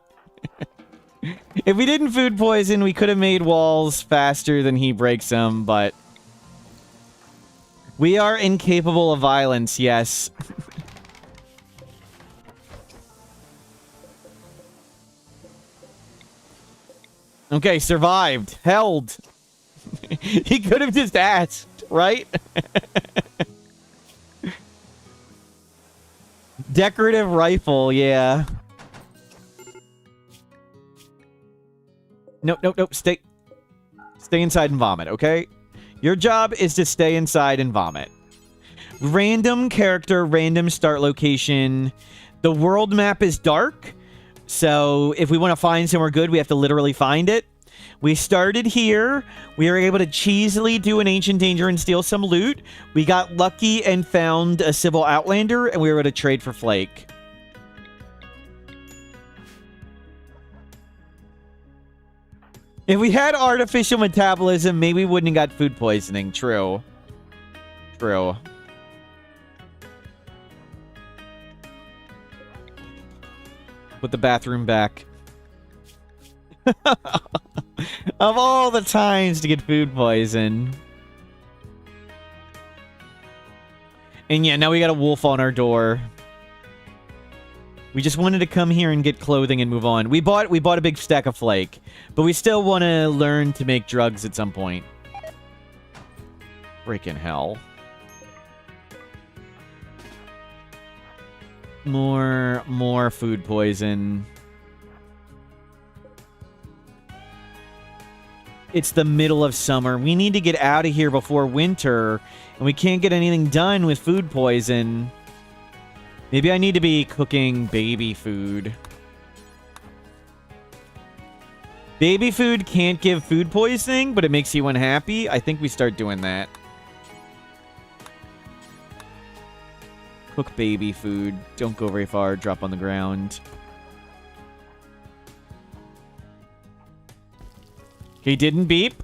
If we didn't food poison, we could have made walls faster than he breaks them, but... We are incapable of violence, yes. Okay, survived. Held. He could have just asked, right? Decorative rifle, yeah. Nope, nope, nope. Stay inside and vomit, okay? Your job is to stay inside and vomit. Random character, random start location. The world map is dark. So if we want to find somewhere good, we have to literally find it. We started here. We were able to cheesily do an Ancient Danger and steal some loot. We got lucky and found a Civil Outlander, and we were able to trade for Flake. If we had artificial metabolism, maybe we wouldn't have got food poisoning. True. True. Put the bathroom back. Of all the times to get food poison. And yeah, now we got a wolf on our door. We just wanted to come here and get clothing and move on. We bought a big stack of flake, but we still want to learn to make drugs at some point. Freaking hell. More food poison. It's the middle of summer. We need to get out of here before winter, and we can't get anything done with food poison. Maybe I need to be cooking baby food. Baby food can't give food poisoning, but it makes you unhappy. I think we start doing that. Cook baby food. Don't go very far. Drop on the ground. He didn't beep.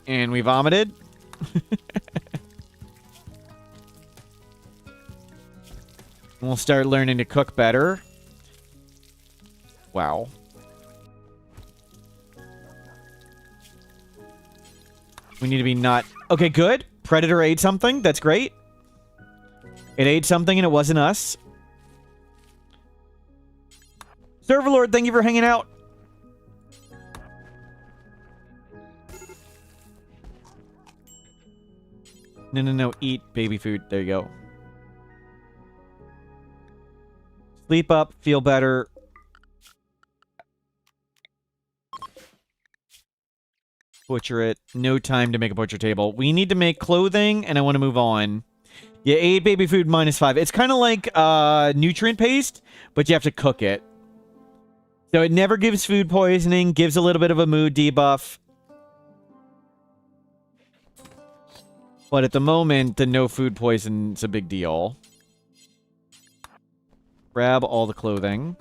And we vomited. We'll start learning to cook better. Wow. We need to be not... Okay, good. Predator ate something. That's great. It ate something and it wasn't us. Serverlord, thank you for hanging out. No. Eat baby food. There you go. Sleep up. Feel better. Butcher it. No time to make a butcher table. We need to make clothing, and I want to move on. Yeah, 8 baby food -5. It's kind of like nutrient paste, but you have to cook it. So it never gives food poisoning, gives a little bit of a mood debuff. But at the moment, the no food poison's a big deal. Grab all the clothing.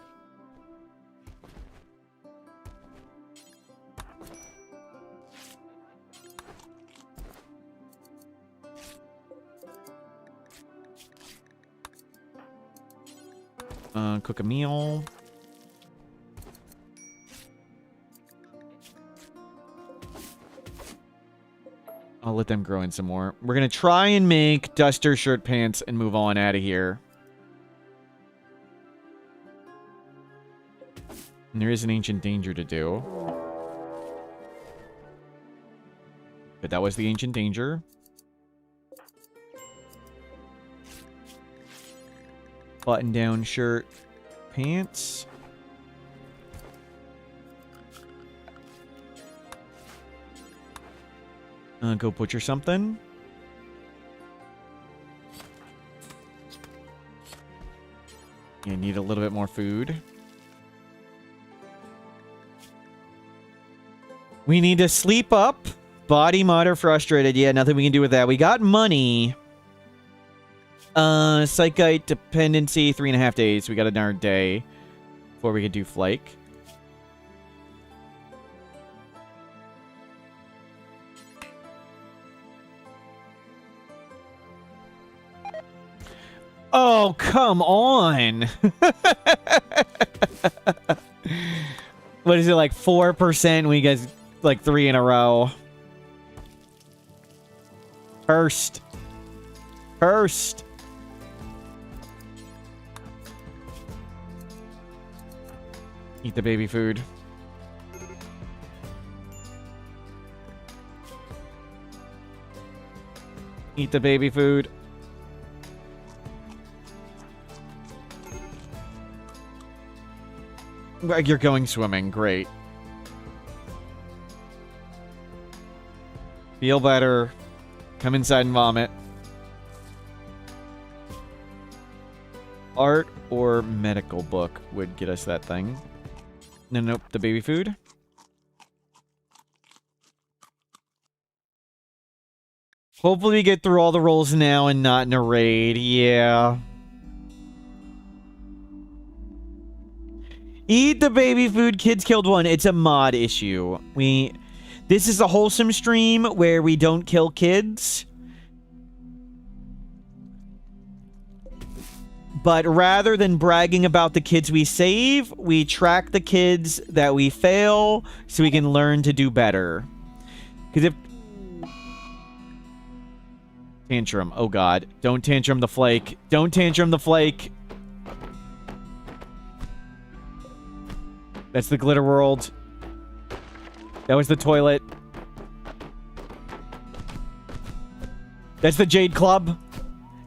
Cook a meal. I'll let them grow in some more. We're going to try and make duster shirt pants and move on out of here. And there is an ancient danger to do. But that was the ancient danger. Button down shirt, pants. Go butcher something. You need a little bit more food. We need to sleep up. Body mod or frustrated. Yeah, nothing we can do with that. We got money. Psychite dependency, 3.5 days. We got another day before we could do flake. Oh, come on. What is it, like 4% when you guys, like 3 in a row? First. Eat the baby food. Eat the baby food. You're going swimming. Great. Feel better. Come inside and vomit. Art or medical book would get us that thing. No, nope. The baby food. Hopefully we get through all the rolls now and not in a raid. Yeah. Eat the baby food. Kids killed one. It's a mod issue. This is a wholesome stream where we don't kill kids. But rather than bragging about the kids we save, we track the kids that we fail so we can learn to do better. Because if... Tantrum. Oh, God. Don't tantrum the flake. Don't tantrum the flake. That's the glitter world. That was the toilet. That's the Jade Club.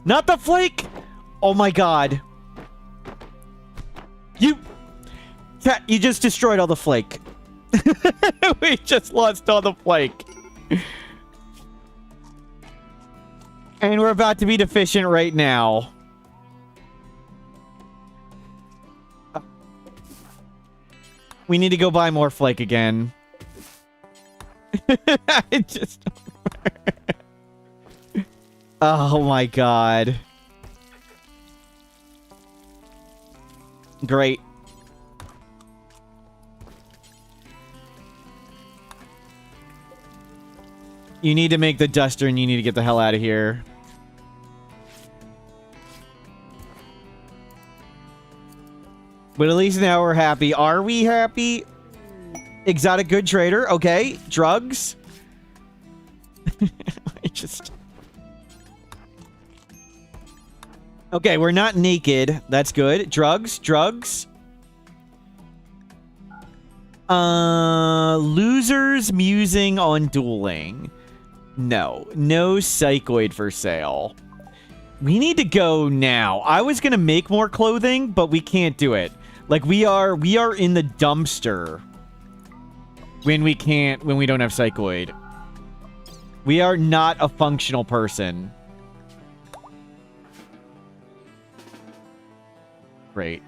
Not the flake! Oh my god. You just destroyed all the flake. We just lost all the flake. And we're about to be deficient right now. We need to go buy more flake again. I just... Oh my god. Great. You need to make the duster and you need to get the hell out of here. But at least now we're happy. Are we happy? Exotic good trader. Okay. Drugs. Okay, we're not naked. That's good. Drugs. Losers musing on dueling. No psychoid for sale. We need to go now. I was gonna make more clothing, but we can't do it. Like we are in the dumpster when we don't have psychoid. We are not a functional person. Great.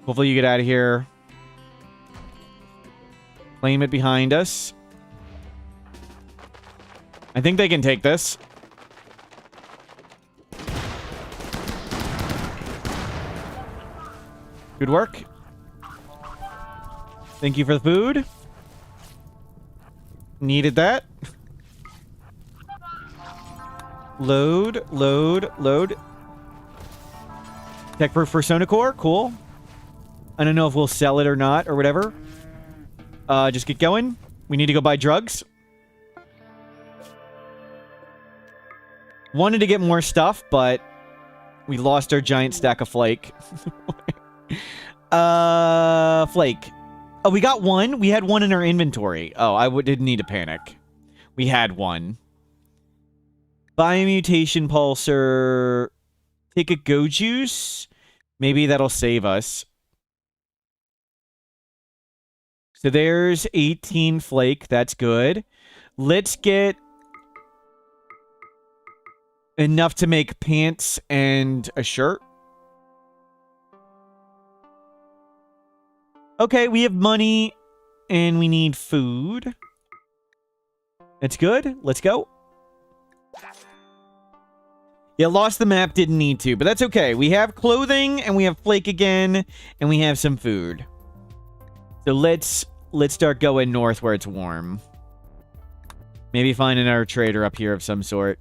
Hopefully you get out of here. Claim it behind us. I think they can take this. Good work. Thank you for the food. Needed that. Load. Tech-proof Persona Core. Cool. I don't know if we'll sell it or not or whatever. Just get going. We need to go buy drugs. Wanted to get more stuff, but we lost our giant stack of flake. Flake. Oh, we got one. We had one in our inventory. Oh, didn't need to panic. We had one. Buy a mutation pulsar. Take a go juice. Maybe that'll save us. So there's 18 flake. That's good. Let's get enough to make pants and a shirt. Okay, we have money and we need food. That's good. Let's go. Yeah, lost the map. Didn't need to, but that's okay. We have clothing and we have flake again and we have some food. So let's start going north where it's warm. Maybe find another trader up here of some sort.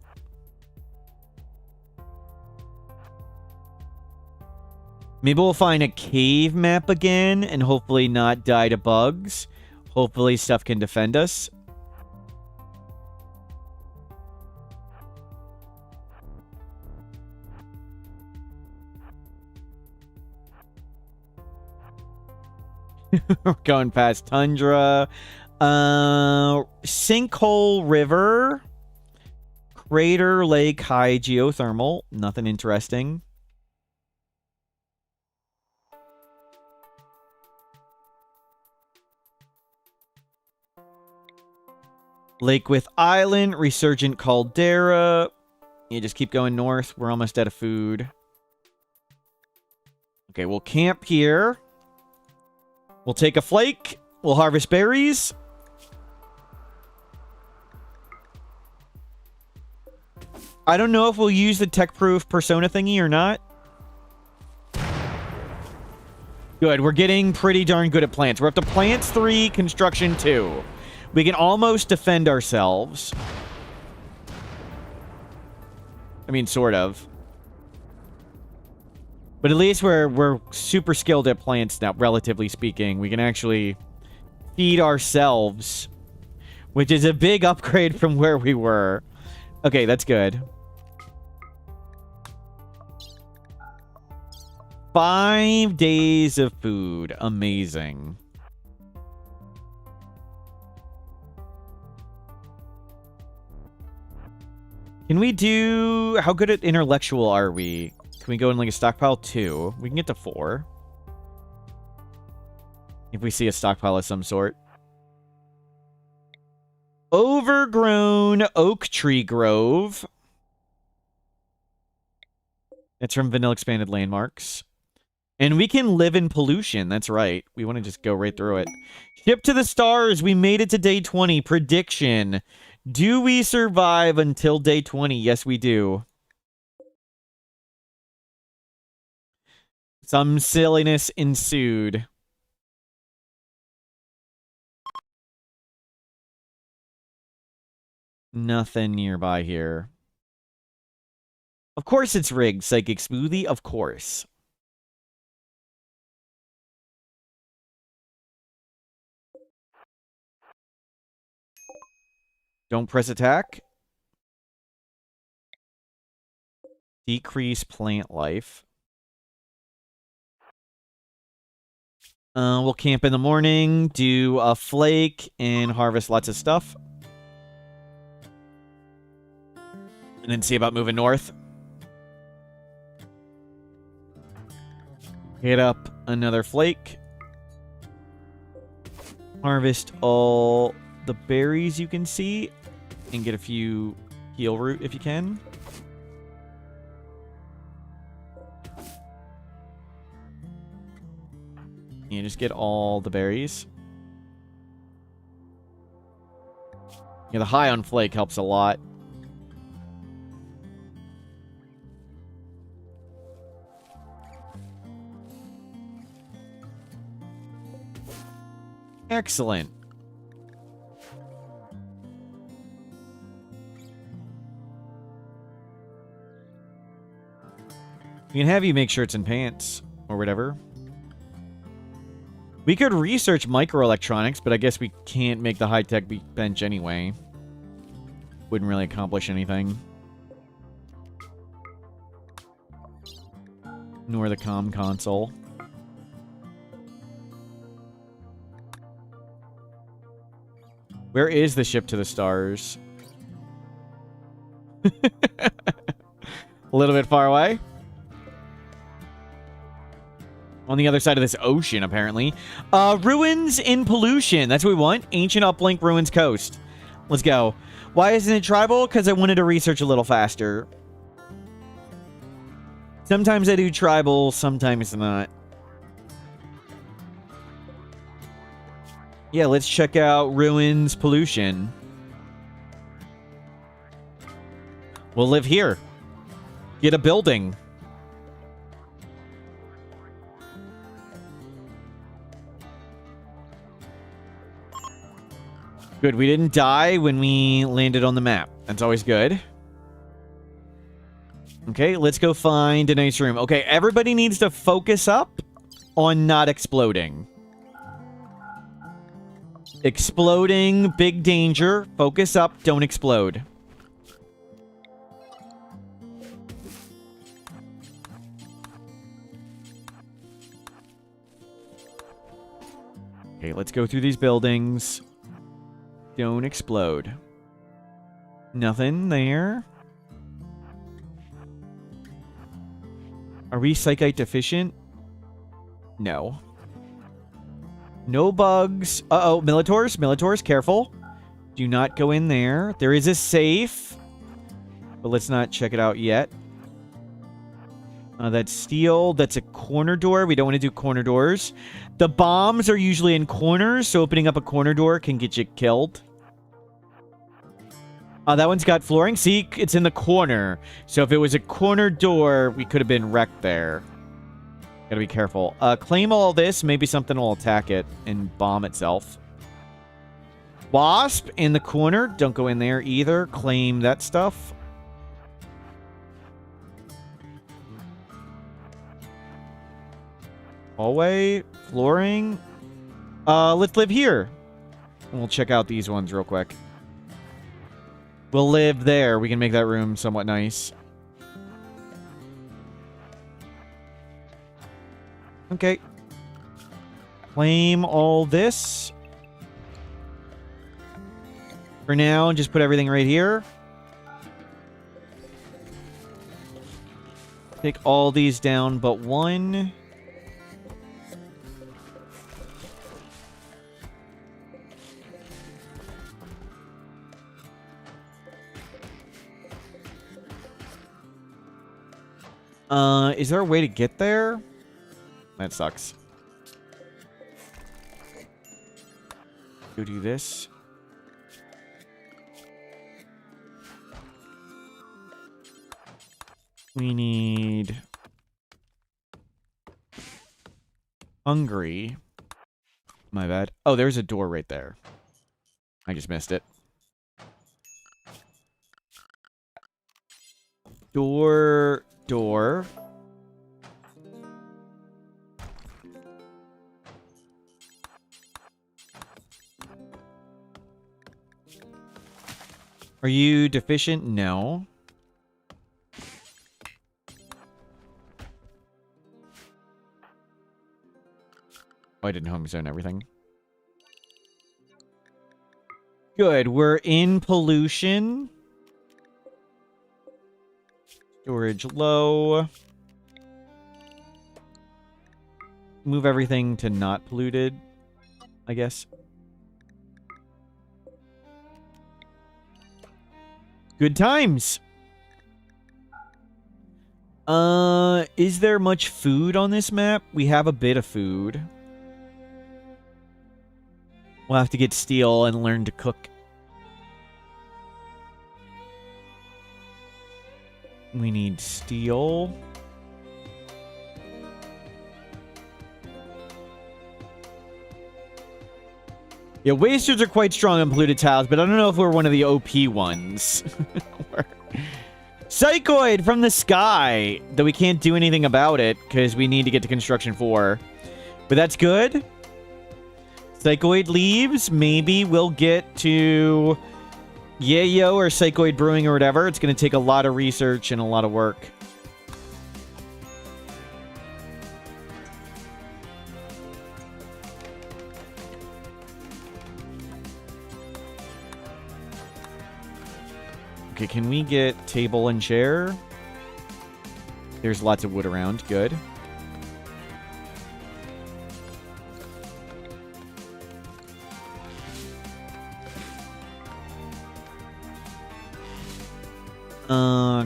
Maybe we'll find a cave map again and hopefully not die to bugs. Hopefully stuff can defend us. We're going past Tundra. Sinkhole River. Crater Lake High Geothermal. Nothing interesting. Lake with Island. Resurgent Caldera. You just keep going north. We're almost out of food. Okay, we'll camp here. We'll take a flake. We'll harvest berries. I don't know if we'll use the tech-proof persona thingy or not. Good. We're getting pretty darn good at plants. We're up to plants 3, construction 2. We can almost defend ourselves. I mean, sort of. But at least we're super skilled at plants now, relatively speaking. We can actually feed ourselves, which is a big upgrade from where we were. Okay, that's good. 5 days of food. Amazing. Can we do... How good at intellectual are we? Can we go in like a stockpile? 2. We can get to 4. If we see a stockpile of some sort. Overgrown Oak Tree Grove. That's from Vanilla Expanded Landmarks. And we can live in pollution. That's right. We want to just go right through it. Ship to the stars. We made it to day 20. Prediction. Do we survive until day 20? Yes, we do. Some silliness ensued. Nothing nearby here. Of course it's rigged, Psychic Smoothie. Of course. Don't press attack. Decrease plant life. We'll camp in the morning, do a flake, and harvest lots of stuff. And then see about moving north. Hit up another flake. Harvest all the berries you can see. And get a few heal root if you can. You just get all the berries. Yeah, the high on flake helps a lot. Excellent. We can have you make shirts and pants or whatever. We could research microelectronics, but I guess we can't make the high-tech bench anyway. Wouldn't really accomplish anything. Nor the comm console. Where is the ship to the stars? A little bit far away. On the other side of this ocean, apparently. Ruins in pollution. That's what we want. Ancient uplink ruins coast. Let's go. Why isn't it tribal? Because I wanted to research a little faster. Sometimes I do tribal, sometimes not. Yeah, let's check out ruins pollution. We'll live here. Get a building. Good, we didn't die when we landed on the map. That's always good. Okay, let's go find a nice room. Okay, everybody needs to focus up on not exploding. Exploding, big danger. Focus up, don't explode. Okay, let's go through these buildings. Don't explode. Nothing there. Are we psychite deficient? No. No bugs. Uh-oh, Militors. Militors, careful. Do not go in there. There is a safe. But let's not check it out yet. That's steel. That's a corner door. We don't want to do corner doors. The bombs are usually in corners, so opening up a corner door can get you killed. That one's got flooring. See, it's in the corner. So if it was a corner door, we could have been wrecked there. Gotta be careful. Claim all this. Maybe something will attack it and bomb itself. Wasp in the corner. Don't go in there either. Claim that stuff. Hallway. Flooring. Let's live here. And we'll check out these ones real quick. We'll live there. We can make that room somewhat nice. Okay. Claim all this. For now, just put everything right here. Take all these down but one. Is there a way to get there? That sucks. Go do this. We need Hungry. My bad. Oh, there's a door right there. I just missed it. Door. Are you deficient? No. Oh, I didn't home zone everything. Good. We're in pollution. Storage low. Move everything to not polluted, I guess. Good times. Is there much food on this map? We have a bit of food. We'll have to get steel and learn to cook. We need steel. Yeah, wasters are quite strong on polluted tiles, but I don't know if we're one of the OP ones. Psychoid from the sky, though we can't do anything about it because we need to get to construction 4. But that's good. Psychoid leaves. Maybe we'll get to Yayo or Psychoid Brewing or whatever. It's going to take a lot of research and a lot of work. Okay, can we get table and chair? There's lots of wood around. Good.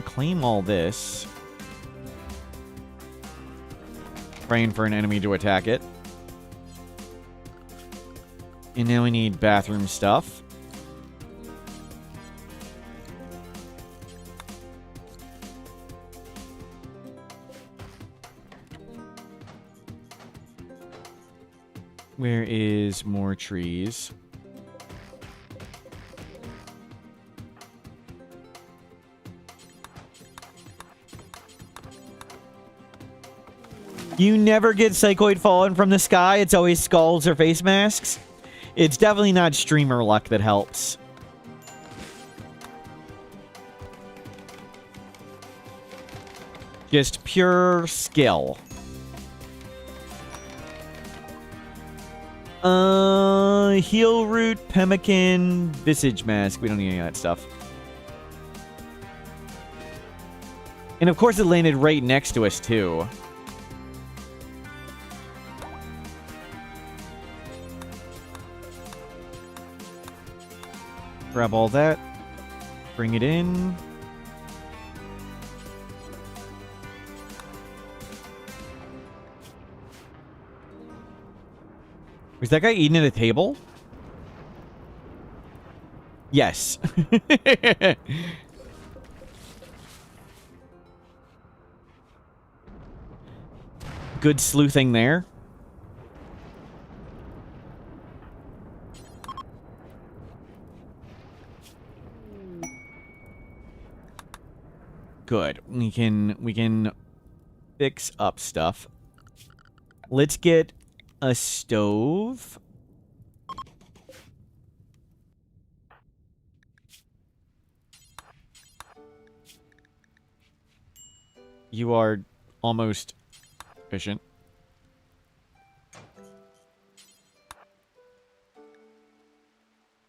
Claim all this. Praying for an enemy to attack it. And now we need bathroom stuff. Where is more trees? You never get Psychoid falling from the sky. It's always skulls or face masks. It's definitely not streamer luck that helps. Just pure skill. Heel root, pemmican, visage mask. We don't need any of that stuff. And of course it landed right next to us too. Grab all that. Bring it in. Was that guy eating at a table? Yes. Good sleuthing there. Good. We can fix up stuff. Let's get a stove. You are almost efficient.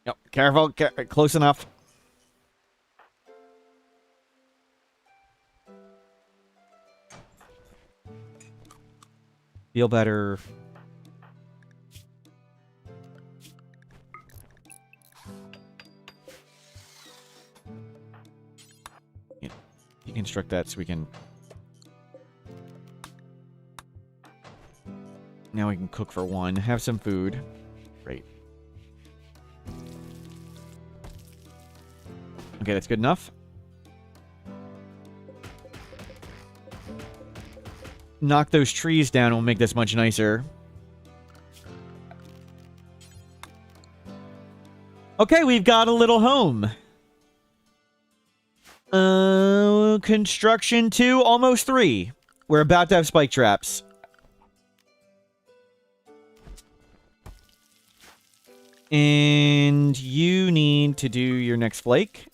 Yep, careful, close enough. Feel better. Yeah, deconstruct that so we can... Now we can cook for one. Have some food. Great. Okay, that's good enough. Knock those trees down and we'll make this much nicer. Okay, we've got a little home. Construction 2, almost 3. We're about to have spike traps. And you need to do your next flake.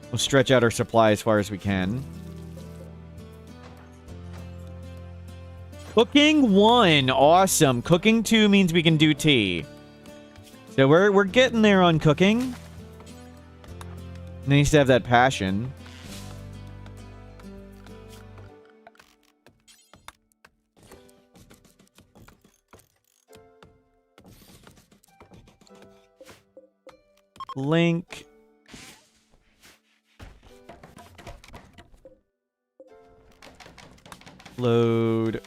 We'll stretch out our supply as far as we can. Cooking 1. Awesome. Cooking 2 means we can do tea. So we're getting there on cooking. Nice to have that passion. Link. Load.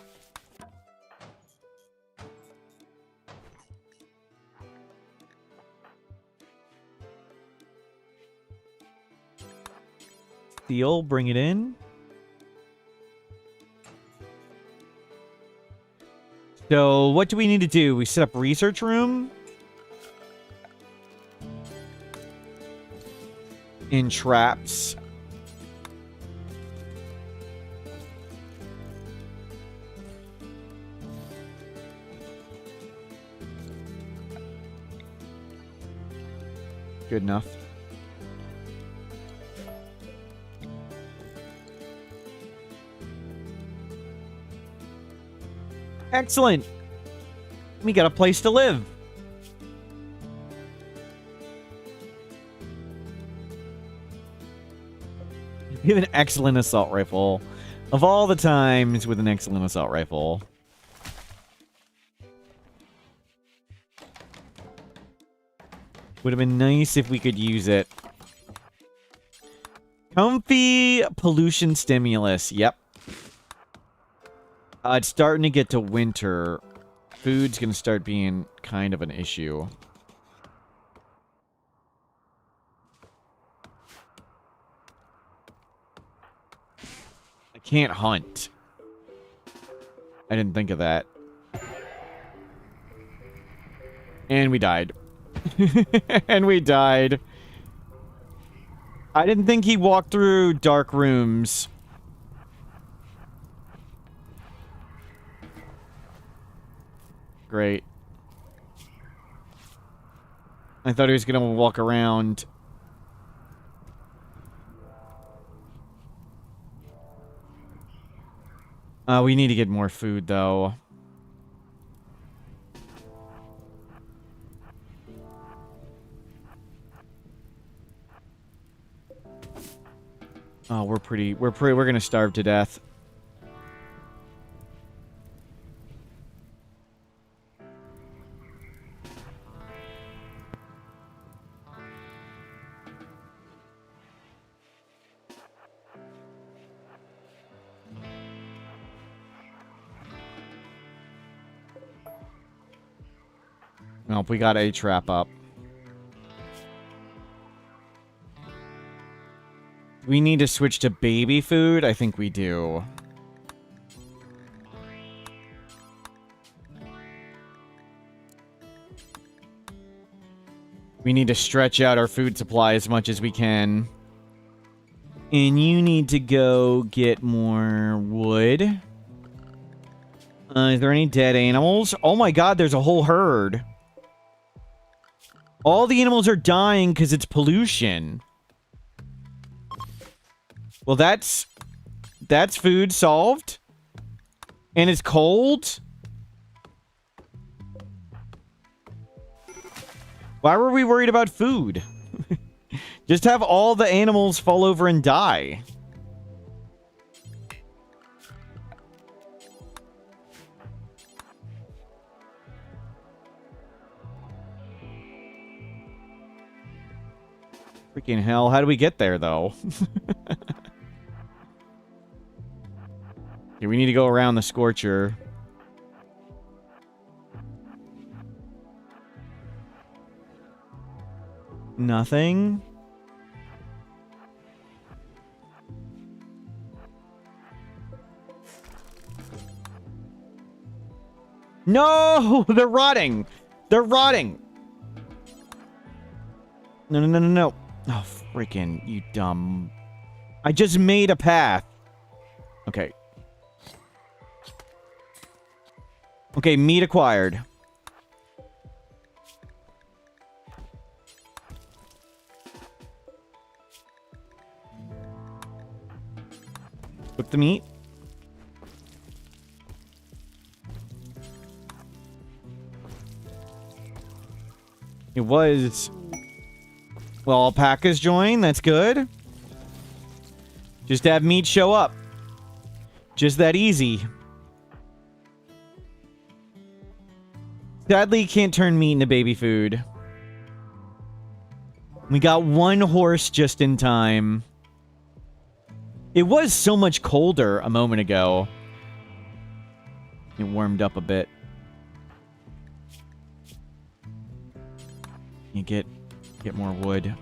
Steel, bring it in. So, what do we need to do? We set up research room. In traps. Good enough. Excellent. We got a place to live. You have an excellent assault rifle. Of all the times with an excellent assault rifle. Would have been nice if we could use it. Comfy pollution stimulus. Yep. It's starting to get to winter. Food's going to start being kind of an issue. I can't hunt. I didn't think of that. And we died. And we died. I didn't think he walked through dark rooms. Great. I thought he was gonna walk around. We need to get more food, though. Oh, we're gonna starve to death. Nope, we got a trap up. We need to switch to baby food? I think we do. We need to stretch out our food supply as much as we can. And you need to go get more wood. Is there any dead animals? Oh my god, there's a whole herd. All the animals are dying because it's pollution. Well, that's food solved. And it's cold. Why were we worried about food? Just have all the animals fall over and die. Freaking hell, how do we get there, though? Okay, we need to go around the Scorcher. Nothing? No! They're rotting! They're rotting! No, no, no, no, no. Oh, freaking, you dumb. I just made a path. Okay. Okay, meat acquired. Cook the meat. It was... Well, alpacas join. That's good. Just have meat show up. Just that easy. Sadly, you can't turn meat into baby food. We got one horse just in time. It was so much colder a moment ago. It warmed up a bit. You get more wood.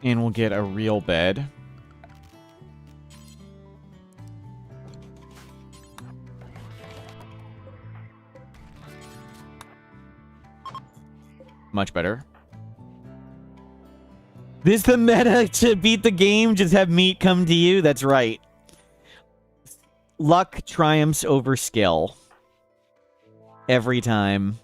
And we'll get a real bed. Much better. This is the meta to beat the game, just have meat come to you? That's right. Luck triumphs over skill. Every time.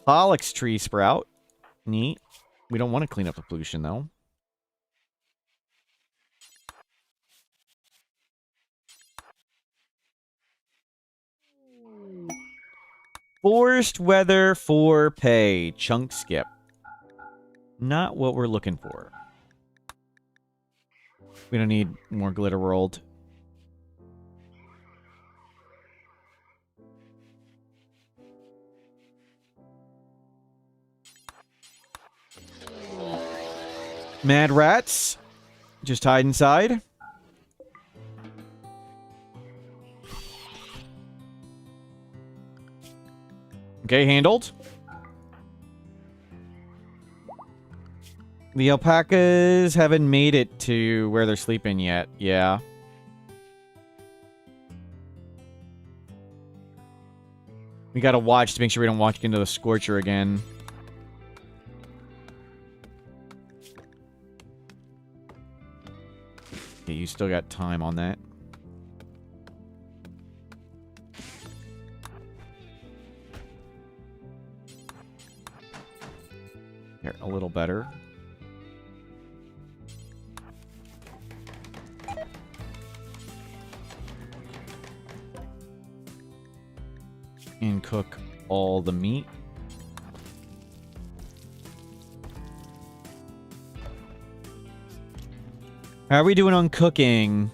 Pollock's tree sprout. Neat. We don't want to clean up the pollution, though. Forced weather for pay. Chunk skip. Not what we're looking for. We don't need more glitter world. Mad rats. Just hide inside. Okay, handled. The alpacas haven't made it to where they're sleeping yet. Yeah. We gotta watch to make sure we don't walk into the Scorcher again. Okay, you still got time on that. Here, a little better. And cook all the meat. How are we doing on cooking?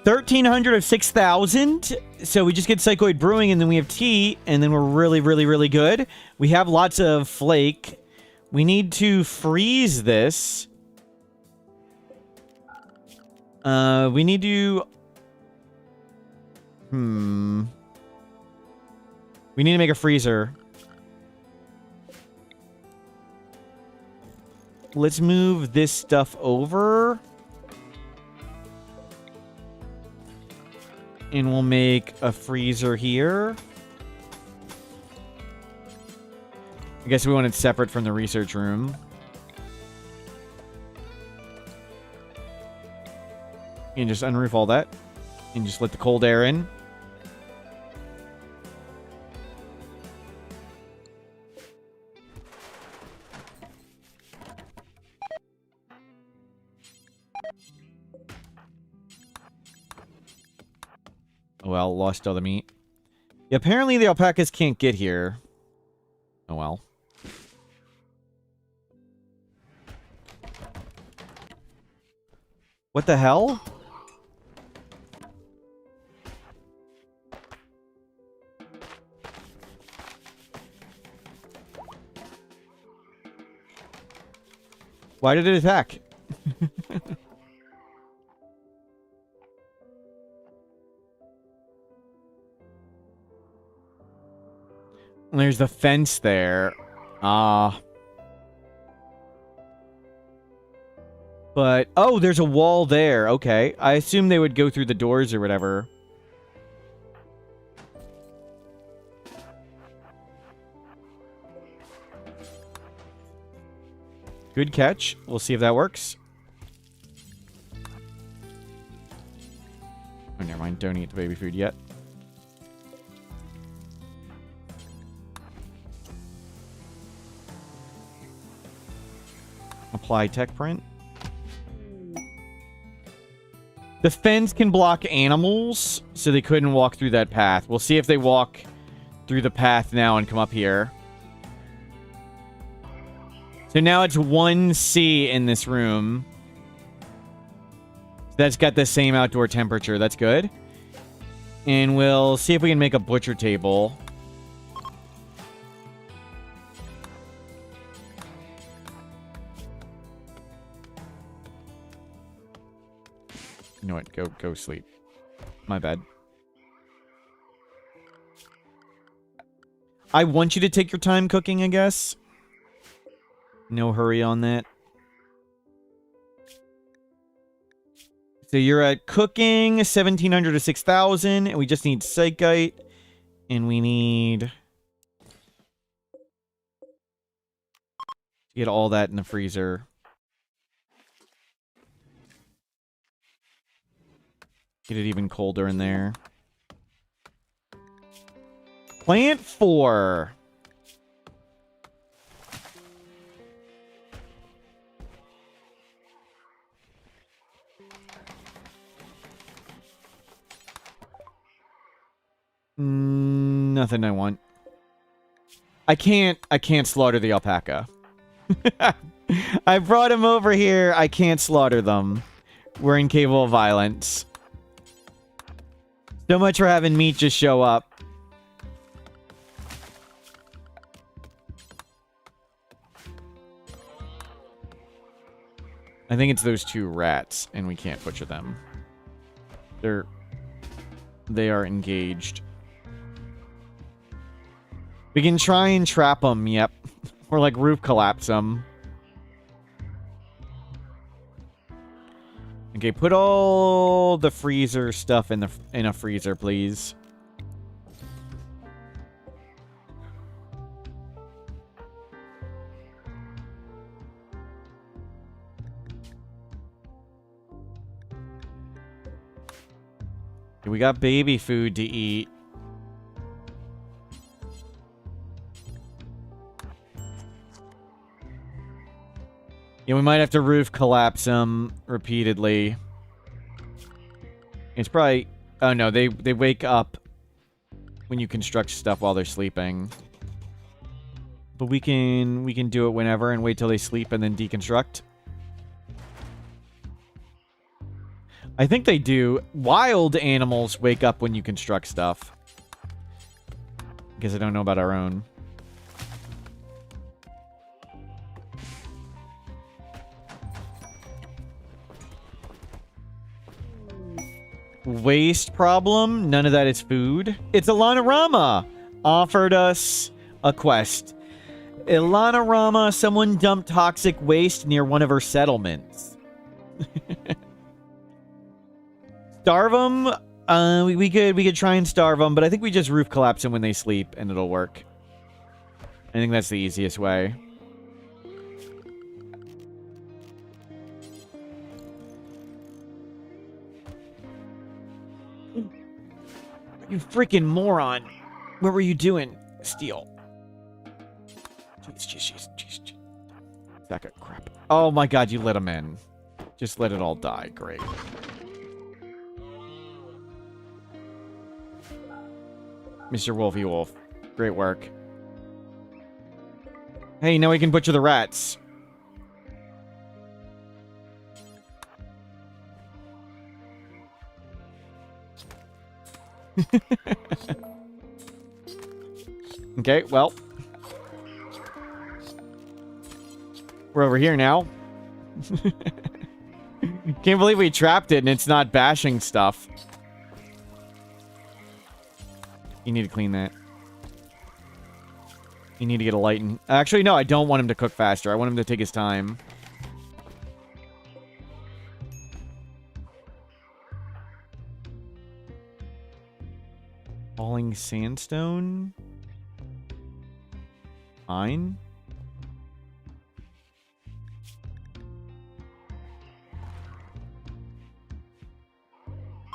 1,300 of 6,000. So we just get Psychoid Brewing, and then we have tea, and then we're really, really, really good. We have lots of flake. We need to freeze this. We need to... We need to make a freezer. Let's move this stuff over. And we'll make a freezer here. I guess we want it separate from the research room. And just unroof all that. And just let the cold air in. Oh well, lost all the meat. Yeah, apparently the alpacas can't get here. Oh well. What the hell? Why did it attack? There's the fence there. But, oh, there's a wall there. Okay. I assume they would go through the doors or whatever. Good catch. We'll see if that works. Oh, never mind. Don't eat the baby food yet. Apply tech print. The fence can block animals, so they couldn't walk through that path. We'll see if they walk through the path now and come up here. So now it's 1C in this room. That's got the same outdoor temperature. That's good. And we'll see if we can make a butcher table. You know what? Go sleep. My bad. I want you to take your time cooking, I guess. No hurry on that. So you're at cooking, 1,700 to 6,000, and we just need Psychite, and we need to get all that in the freezer. Get it even colder in there. Plant 4. Nothing I want. I can't slaughter the alpaca. I brought him over here. I can't slaughter them. We're incapable of violence. So much for having meat just show up. I think it's those 2 rats, and we can't butcher them. They are engaged. We can try and trap them, yep. Or like roof collapse them. Okay, put all the freezer stuff in a freezer, please. Okay, we got baby food to eat. Yeah, we might have to roof collapse them repeatedly. It's probably... Oh, no, they wake up when you construct stuff while they're sleeping. But we can do it whenever and wait till they sleep and then deconstruct. I think they do. Wild animals wake up when you construct stuff. Because I don't know about our own. Waste problem. None of that is food. It's Ilanorama offered us a quest. Ilanorama, someone dumped toxic waste near one of her settlements. Starve them? We could try and starve them, but I think we just roof collapse them when they sleep and it'll work. I think that's the easiest way. You freaking moron. What were you doing, Steel? Jeez. Sack of crap. Oh my god, you let him in. Just let it all die. Great. Mr. Wolfie Wolf. Great work. Hey, now we can butcher the rats. Okay, well. We're over here now. Can't believe we trapped it and it's not bashing stuff. You need to clean that. You need to get a light in. Actually, no, I don't want him to cook faster. I want him to take his time. Falling sandstone? Fine.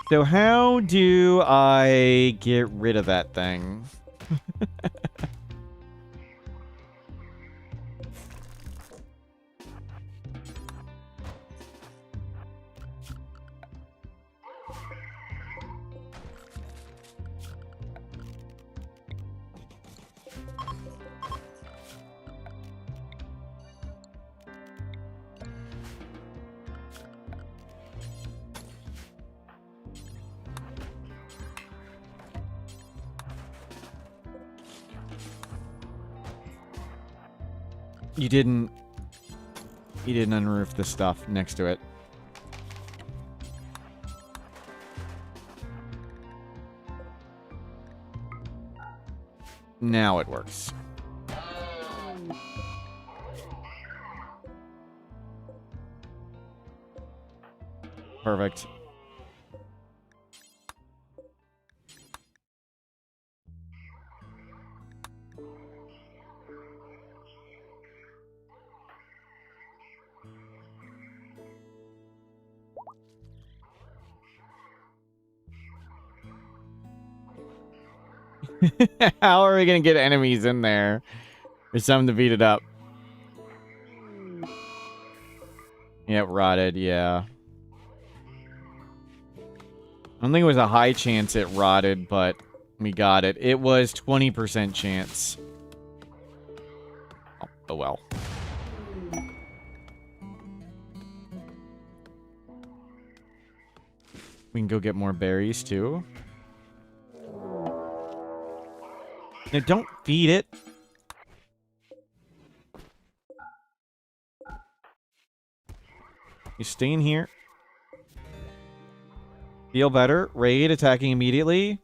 So how do I get rid of that thing? You didn't unroof the stuff next to it. Now it works. Perfect. How are we gonna get enemies in there? There's something to beat it up. Yeah, it rotted, yeah. I don't think it was a high chance it rotted, but we got it. It was 20% chance. Oh well. We can go get more berries, too. Now, don't feed it. You stay in here. Feel better. Raid attacking immediately.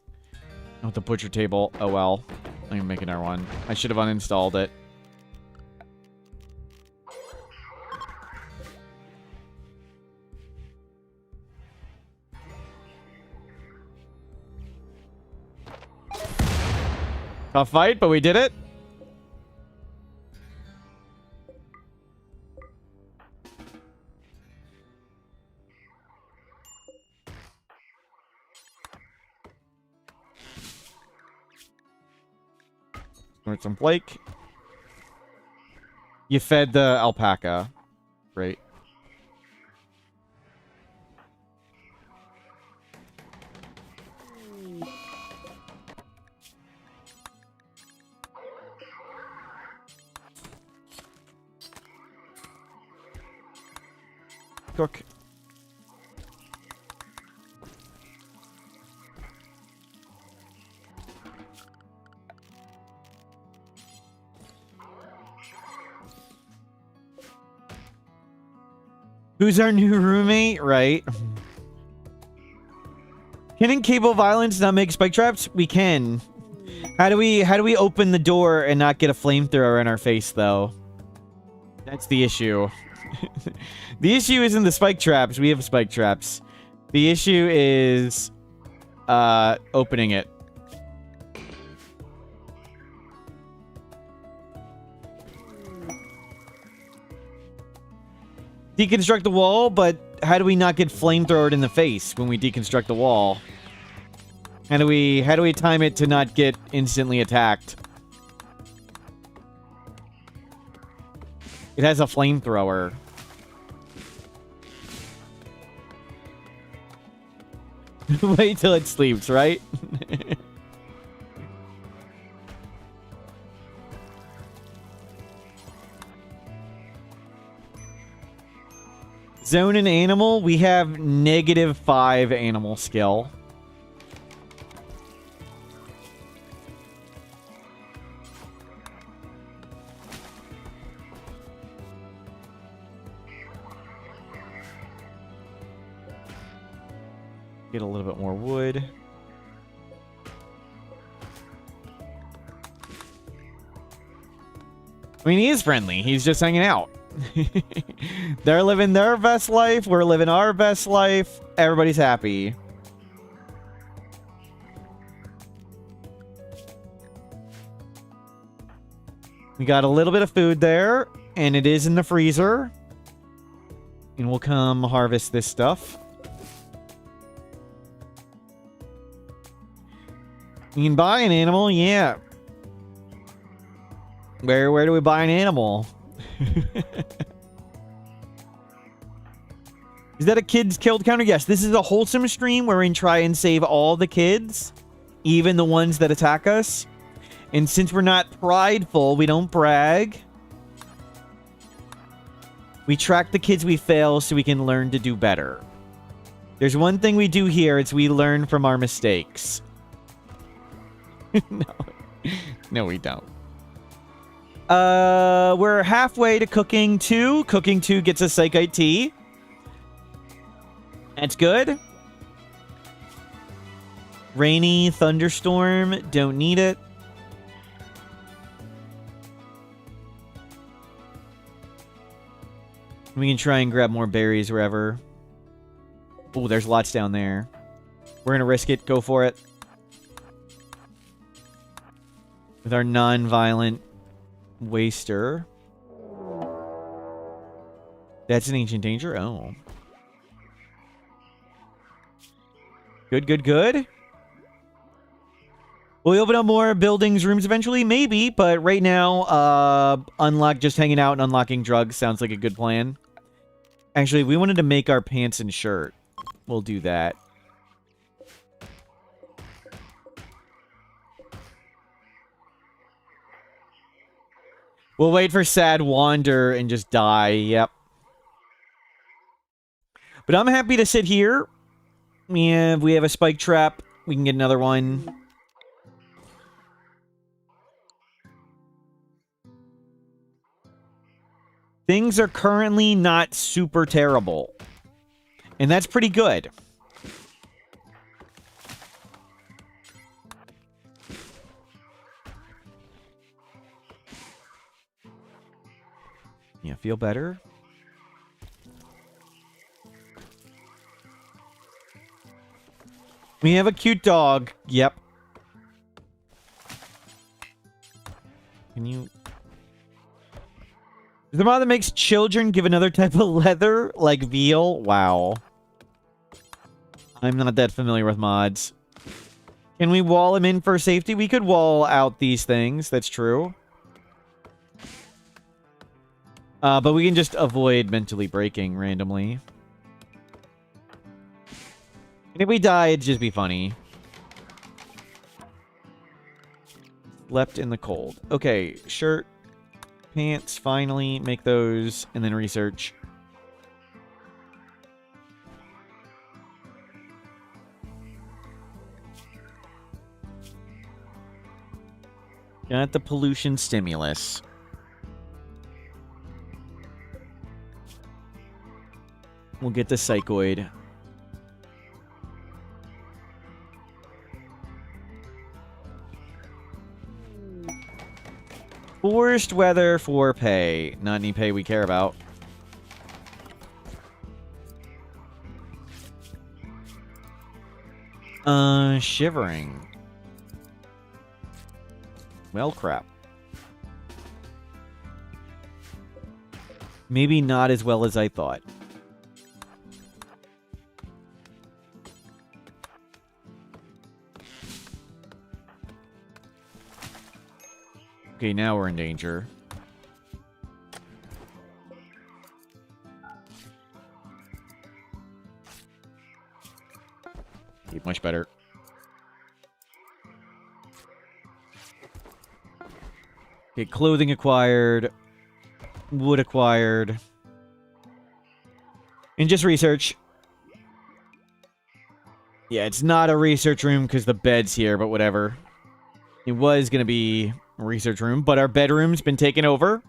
Oh, the butcher table. Oh well. Let me make another one. I should have uninstalled it. Tough fight, but we did it. Snort some flake. You fed the alpaca. Great. Cook. Who's our new roommate? Right. Can in cable violence not make spike traps? We can. How do we open the door and not get a flamethrower in our face though? That's the issue. The issue isn't the spike traps. We have spike traps. The issue is opening it. Deconstruct the wall, but how do we not get flamethrowered in the face when we deconstruct the wall? How do we time it to not get instantly attacked? It has a flamethrower. Wait till it sleeps, right? Zone and animal, we have -5 animal skill. Get a little bit more wood. I mean, he is friendly. He's just hanging out. They're living their best life. We're living our best life. Everybody's happy. We got a little bit of food there, and it is in the freezer. And we'll come harvest this stuff. You can buy an animal, yeah. Where do we buy an animal? Is that a kids killed counter? Yes, this is a wholesome stream wherein try and save all the kids, even the ones that attack us. And since we're not prideful, we don't brag. We track the kids we fail so we can learn to do better. There's one thing we do here, it's we learn from our mistakes. No, we don't. We're halfway to cooking 2. Cooking 2 gets us Psychite Tea. That's good. Rainy, thunderstorm, don't need it. We can try and grab more berries wherever. Oh, there's lots down there. We're gonna risk it. Go for it. With our non-violent waster. That's an ancient danger? Oh. Good, good, good. Will we open up more buildings, rooms eventually? Maybe, but right now, unlock just hanging out and unlocking drugs sounds like a good plan. Actually, we wanted to make our pants and shirt. We'll do that. We'll wait for Sad Wander and just die. Yep. But I'm happy to sit here. We have a spike trap. We can get another one. Things are currently not super terrible. And that's pretty good. Yeah, feel better? We have a cute dog. Yep. Can you... Is the mod that makes children give another type of leather, like veal? Wow. I'm not that familiar with mods. Can we wall him in for safety? We could wall out these things. That's true. But we can just avoid mentally breaking randomly. And if we die, it'd just be funny. Left in the cold. Okay, shirt. Pants, finally, make those, and then research. Got the pollution stimulus. We'll get the psychoid. Forced weather for pay. Not any pay we care about. Shivering. Well, crap. Maybe not as well as I thought. Okay, now we're in danger. Much better. Okay, clothing acquired. Wood acquired. And just research. Yeah, it's not a research room because the bed's here, but whatever. It was going to be a research room, but our bedroom's been taken over.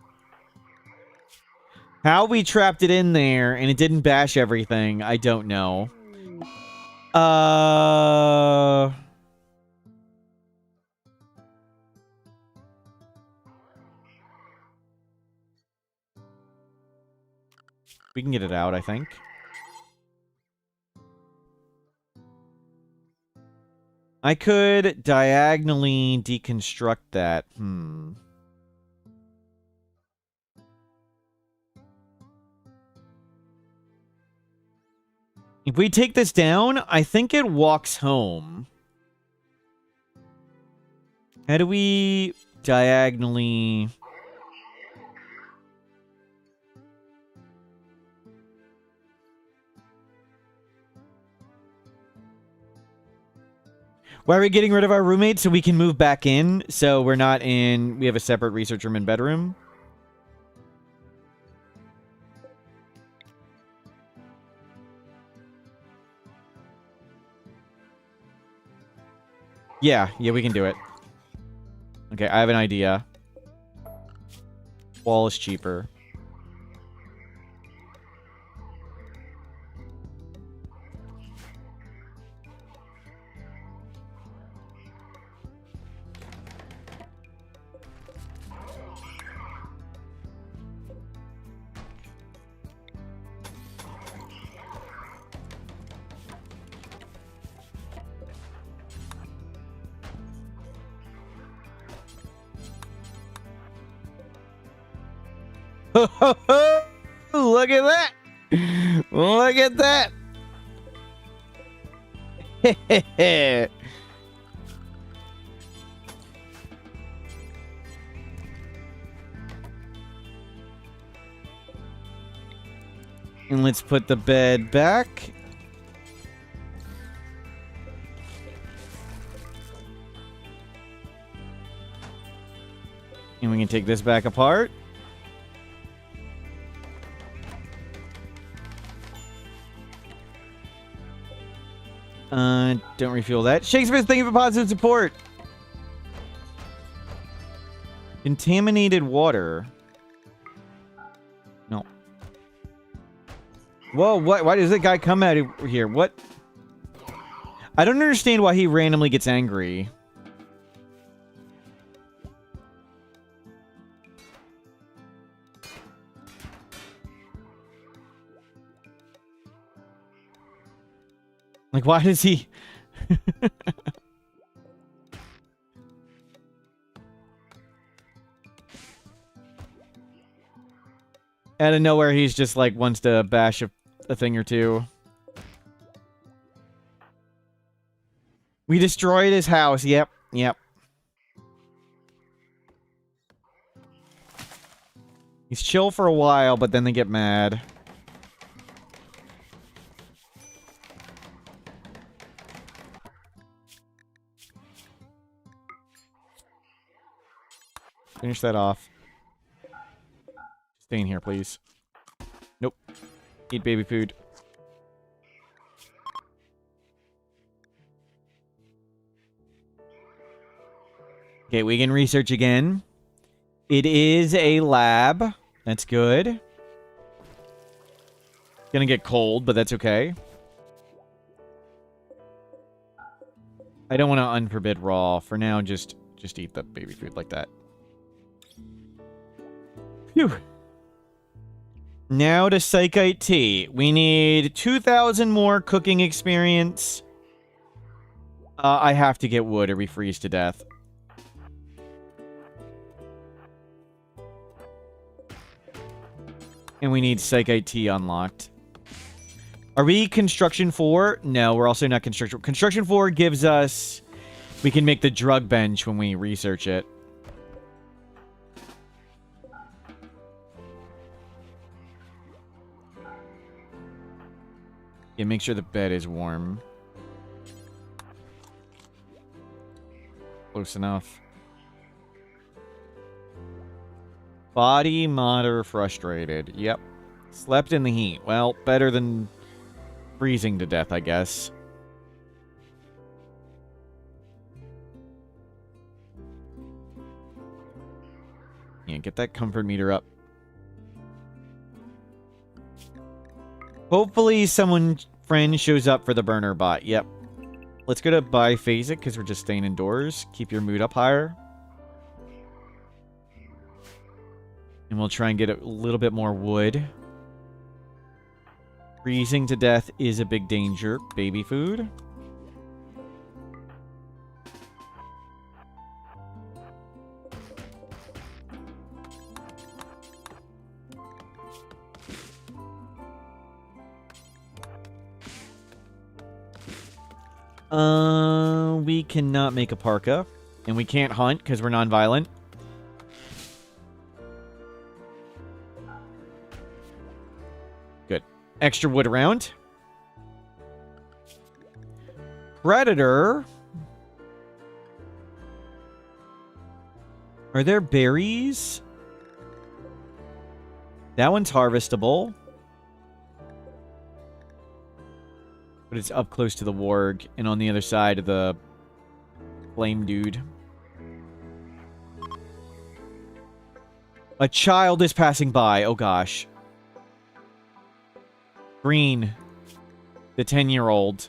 How we trapped it in there and it didn't bash everything, I don't know. We can get it out, I think. I could diagonally deconstruct that. If we take this down, I think it walks home. How do we diagonally... Why are we getting rid of our roommate so we can move back in? So we're not in... We have a separate research room and bedroom. Yeah, we can do it. Okay, I have an idea. Wall is cheaper. Look at that! Look at that! And let's put the bed back. And we can take this back apart. Don't refuel that. Shakespeare, thank you for positive support. Contaminated water. No. Whoa, what? Why does that guy come out here? What? I don't understand why he randomly gets angry. Like, why does he... Out of nowhere, he's just like, wants to bash a thing or two. We destroyed his house. Yep. He's chill for a while, but then they get mad. Finish that off. Stay in here, please. Nope. Eat baby food. Okay, we can research again. It is a lab. That's good. Gonna get cold, but that's okay. I don't want to unforbid raw. For now, just eat the baby food like that. Phew. Now to Psychite Tea. We need 2,000 more cooking experience. I have to get wood or we freeze to death. And we need Psychite Tea unlocked. Are we Construction 4? No, we're also not Construction. Construction 4 gives us... We can make the drug bench when we research it. Yeah, make sure the bed is warm. Close enough. Body modder frustrated. Yep. Slept in the heat. Well, better than freezing to death, I guess. Yeah, get that comfort meter up. Hopefully friend shows up for the burner bot. Yep. Let's go to biphasic because we're just staying indoors. Keep your mood up higher. And we'll try and get a little bit more wood. Freezing to death is a big danger. Baby food. We cannot make a parka. And we can't hunt because we're non-violent. Good. Extra wood around. Predator. Are there berries? That one's harvestable. But it's up close to the warg and on the other side of the flame dude. A child is passing by. Oh, gosh. Green. The 10-year-old.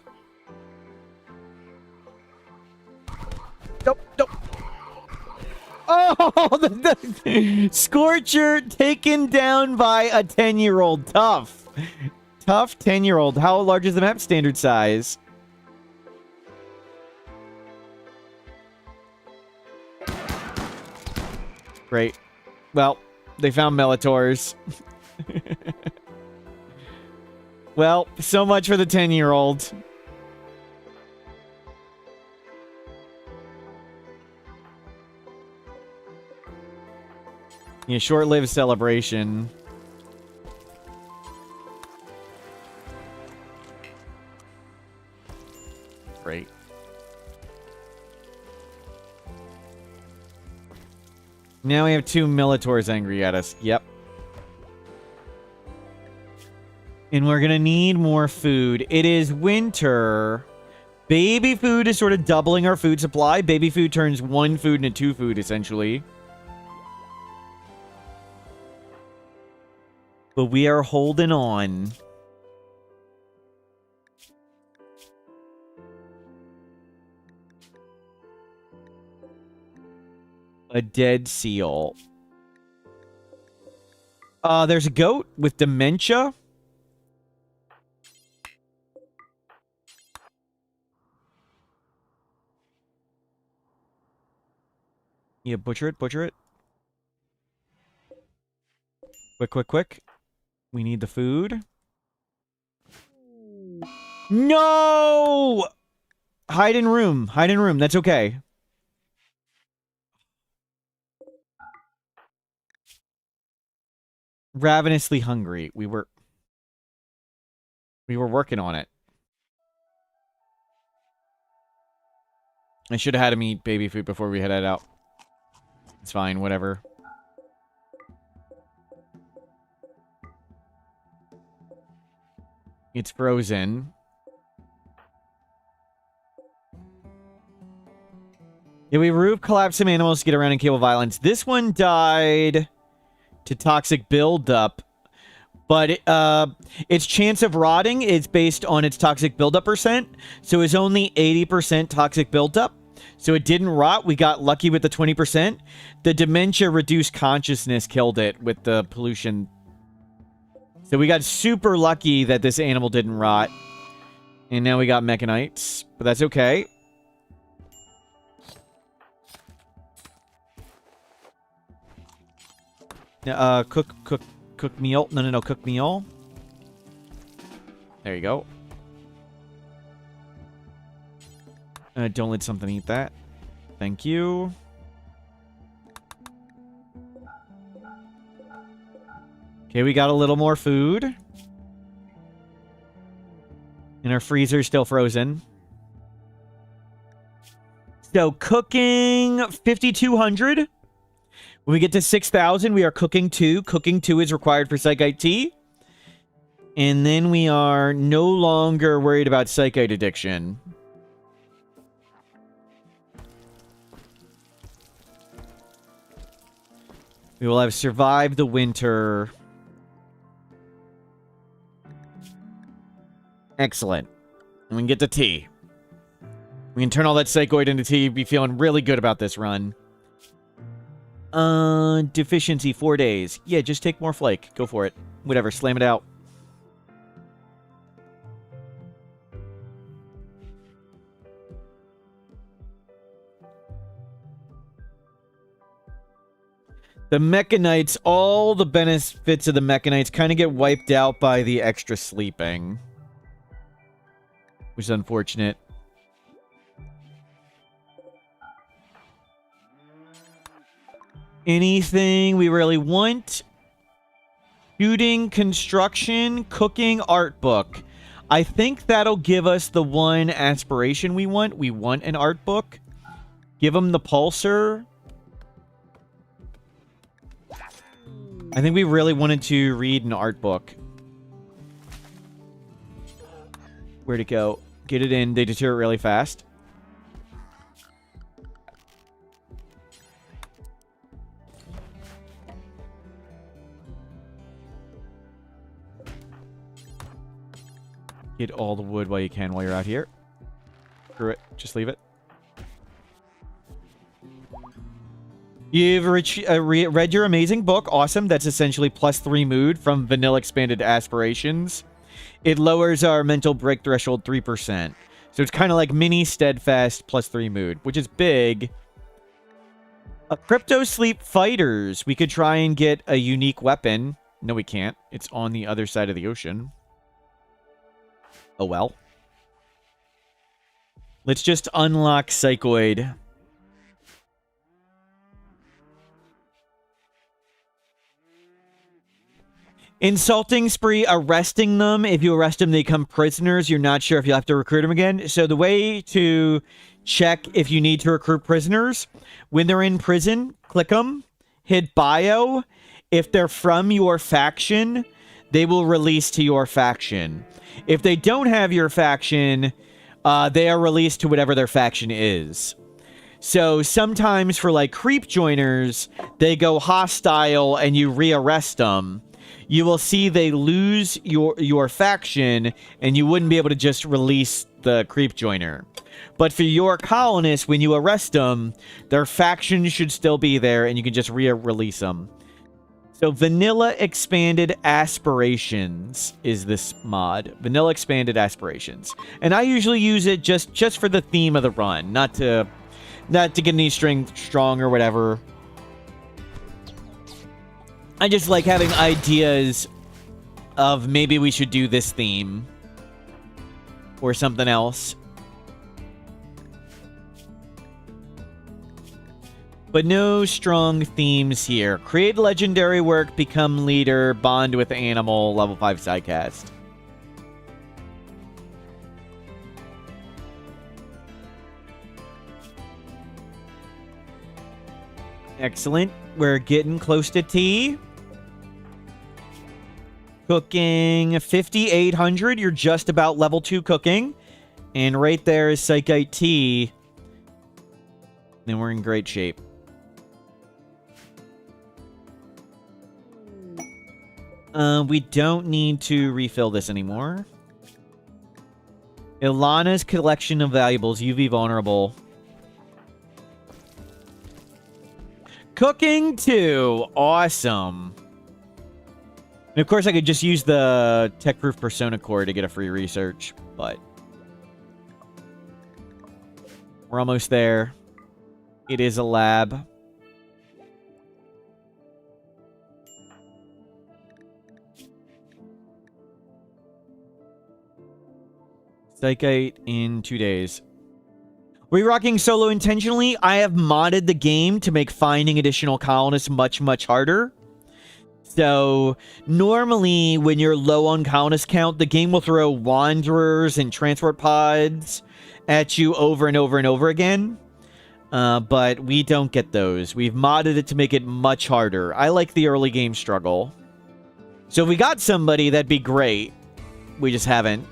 Nope, nope. Oh, the Scorcher taken down by a 10-year-old. Tough. Tough 10-year-old. How large is the map? Standard size. Great. Well, they found Melitors. Well, so much for the 10-year-old. Yeah, short-lived celebration. Great. Now we have 2 Militors angry at us. Yep. And we're gonna need more food. It is winter. Baby food is sort of doubling our food supply. Baby food turns 1 food into 2 food, essentially. But we are holding on. A dead seal. There's a goat with dementia. Yeah, butcher it, butcher it. Quick, quick, quick. We need the food. No! Hide in room. Hide in room. That's okay. Ravenously hungry. We were working on it. I should have had him eat baby food before we headed out. It's fine, whatever. It's frozen. Yeah, we remove collapse some animals to get around and kill violence. This one died to toxic buildup, but its chance of rotting is based on its toxic buildup percent, so it's only 80% toxic buildup. So it didn't rot. We got lucky with the 20%. The dementia reduced consciousness killed it with the pollution. So we got super lucky that this animal didn't rot. And now we got mechanites, but that's okay. Cook meal. No, cook meal. There you go. Don't let something eat that. Thank you. Okay, we got a little more food. And our freezer's still frozen. So, cooking 5,200. When we get to 6,000, we are cooking 2. Cooking 2 is required for Psychite Tea. And then we are no longer worried about Psychite addiction. We will have survived the winter. Excellent. And we can get to tea. We can turn all that psychoid into tea. Be feeling really good about this run. Deficiency 4 days. Yeah, just take more flake. Go for it. Whatever, slam it out. The Mechanites, all the benefits of the Mechanites kind of get wiped out by the extra sleeping. Which is unfortunate. Anything we really want? Shooting, construction, cooking, art book. I think that'll give us the one aspiration we want. We want an art book. Give them the pulsar. I think we really wanted to read an art book. Where'd it go? Get it in. They deteriorate really fast. Get all the wood while you can while you're out here. Screw it. Just leave it. You've read your amazing book. Awesome. That's essentially +3 mood from Vanilla Expanded Aspirations. It lowers our mental break threshold 3%. So it's kind of like mini steadfast +3 mood, which is big. A crypto sleep fighters. We could try and get a unique weapon. No, we can't. It's on the other side of the ocean. Oh well. Let's just unlock Psychoid. Insulting spree, arresting them. If you arrest them, they become prisoners. You're not sure if you'll have to recruit them again. So the way to check if you need to recruit prisoners, when they're in prison, click them, hit bio. If they're from your faction, they will release to your faction. If they don't have your faction, they are released to whatever their faction is. So sometimes for like creep joiners, they go hostile and you rearrest them. You will see they lose your faction and you wouldn't be able to just release the creep joiner. But for your colonists, when you arrest them, their faction should still be there and you can just re-release them. So Vanilla Expanded Aspirations is this mod. Vanilla Expanded Aspirations. And I usually use it just for the theme of the run, not to get any strength strong or whatever. I just like having ideas of maybe we should do this theme or something else. But no strong themes here. Create legendary work, become leader, bond with animal, level 5 sidecast. Excellent. We're getting close to tea. Cooking 5,800. You're just about level 2 cooking. And right there is Psychite tea. Then we're in great shape. We don't need to refill this anymore. Ilana's collection of valuables. UV vulnerable. Cooking 2. Awesome. And of course, I could just use the tech-proof persona core to get a free research, but we're almost there. It is a lab. Psychite in 2 days. Were you rocking solo intentionally? I have modded the game to make finding additional colonists much, much harder. So, normally, when you're low on colonist count, the game will throw wanderers and transport pods at you over and over and over again. But we don't get those. We've modded it to make it much harder. I like the early game struggle. So if we got somebody, that'd be great. We just haven't.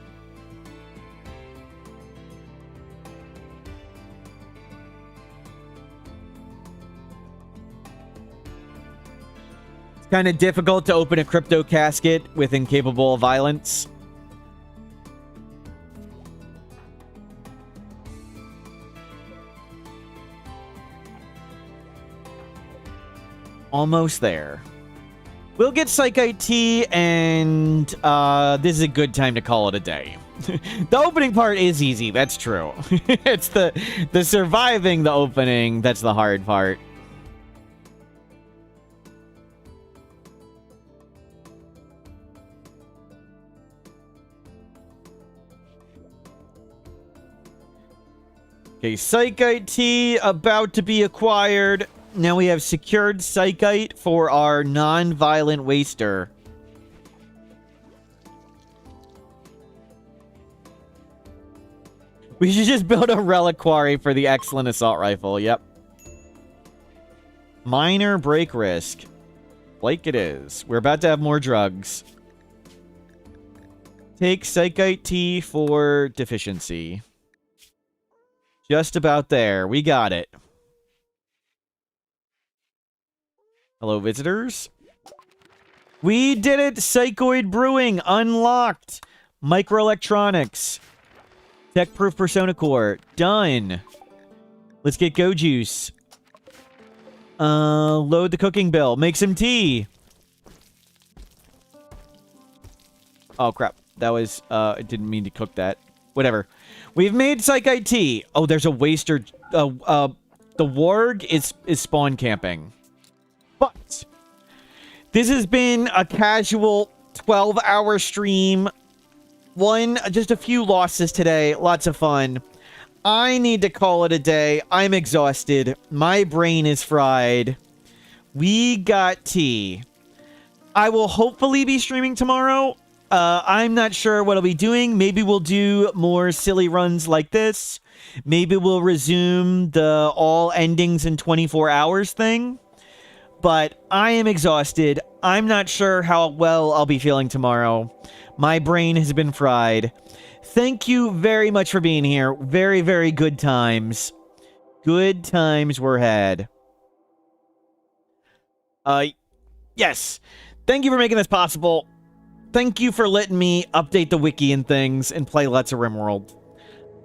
Kind of difficult to open a crypto casket with incapable of violence. Almost there. We'll get Psychite tea, and this is a good time to call it a day. The opening part is easy, that's true. It's the surviving the opening that's the hard part. Okay, Psychite tea about to be acquired. Now we have secured Psychite for our non-violent waster. We should just build a reliquary for the excellent assault rifle. Yep. Minor break risk. Like it is. We're about to have more drugs. Take Psychite tea for deficiency. Just about there. We got it. Hello, visitors. We did it! Psychoid Brewing unlocked. Microelectronics. Tech-proof Persona Core. Done. Let's get Go Juice. Load the cooking bill. Make some tea. Oh, crap. That was, I didn't mean to cook that. Whatever. We've made Psychite tea. Oh, there's a waster. The warg is spawn camping. But this has been a casual 12-hour stream. Just a few losses today. Lots of fun. I need to call it a day. I'm exhausted. My brain is fried. We got tea. I will hopefully be streaming tomorrow. I'm not sure what I'll be doing. Maybe we'll do more silly runs like this. Maybe we'll resume the all endings in 24 hours thing. But I am exhausted. I'm not sure how well I'll be feeling tomorrow. My brain has been fried. Thank you very much for being here. Very, very good times. Good times were had. Yes. Thank you for making this possible. Thank you for letting me update the wiki and things and play Let's of RimWorld.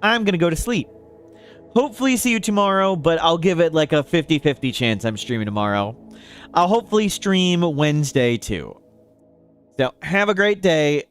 I'm gonna go to sleep. Hopefully see you tomorrow, but I'll give it like a 50-50 chance I'm streaming tomorrow. I'll hopefully stream Wednesday too. So, have a great day.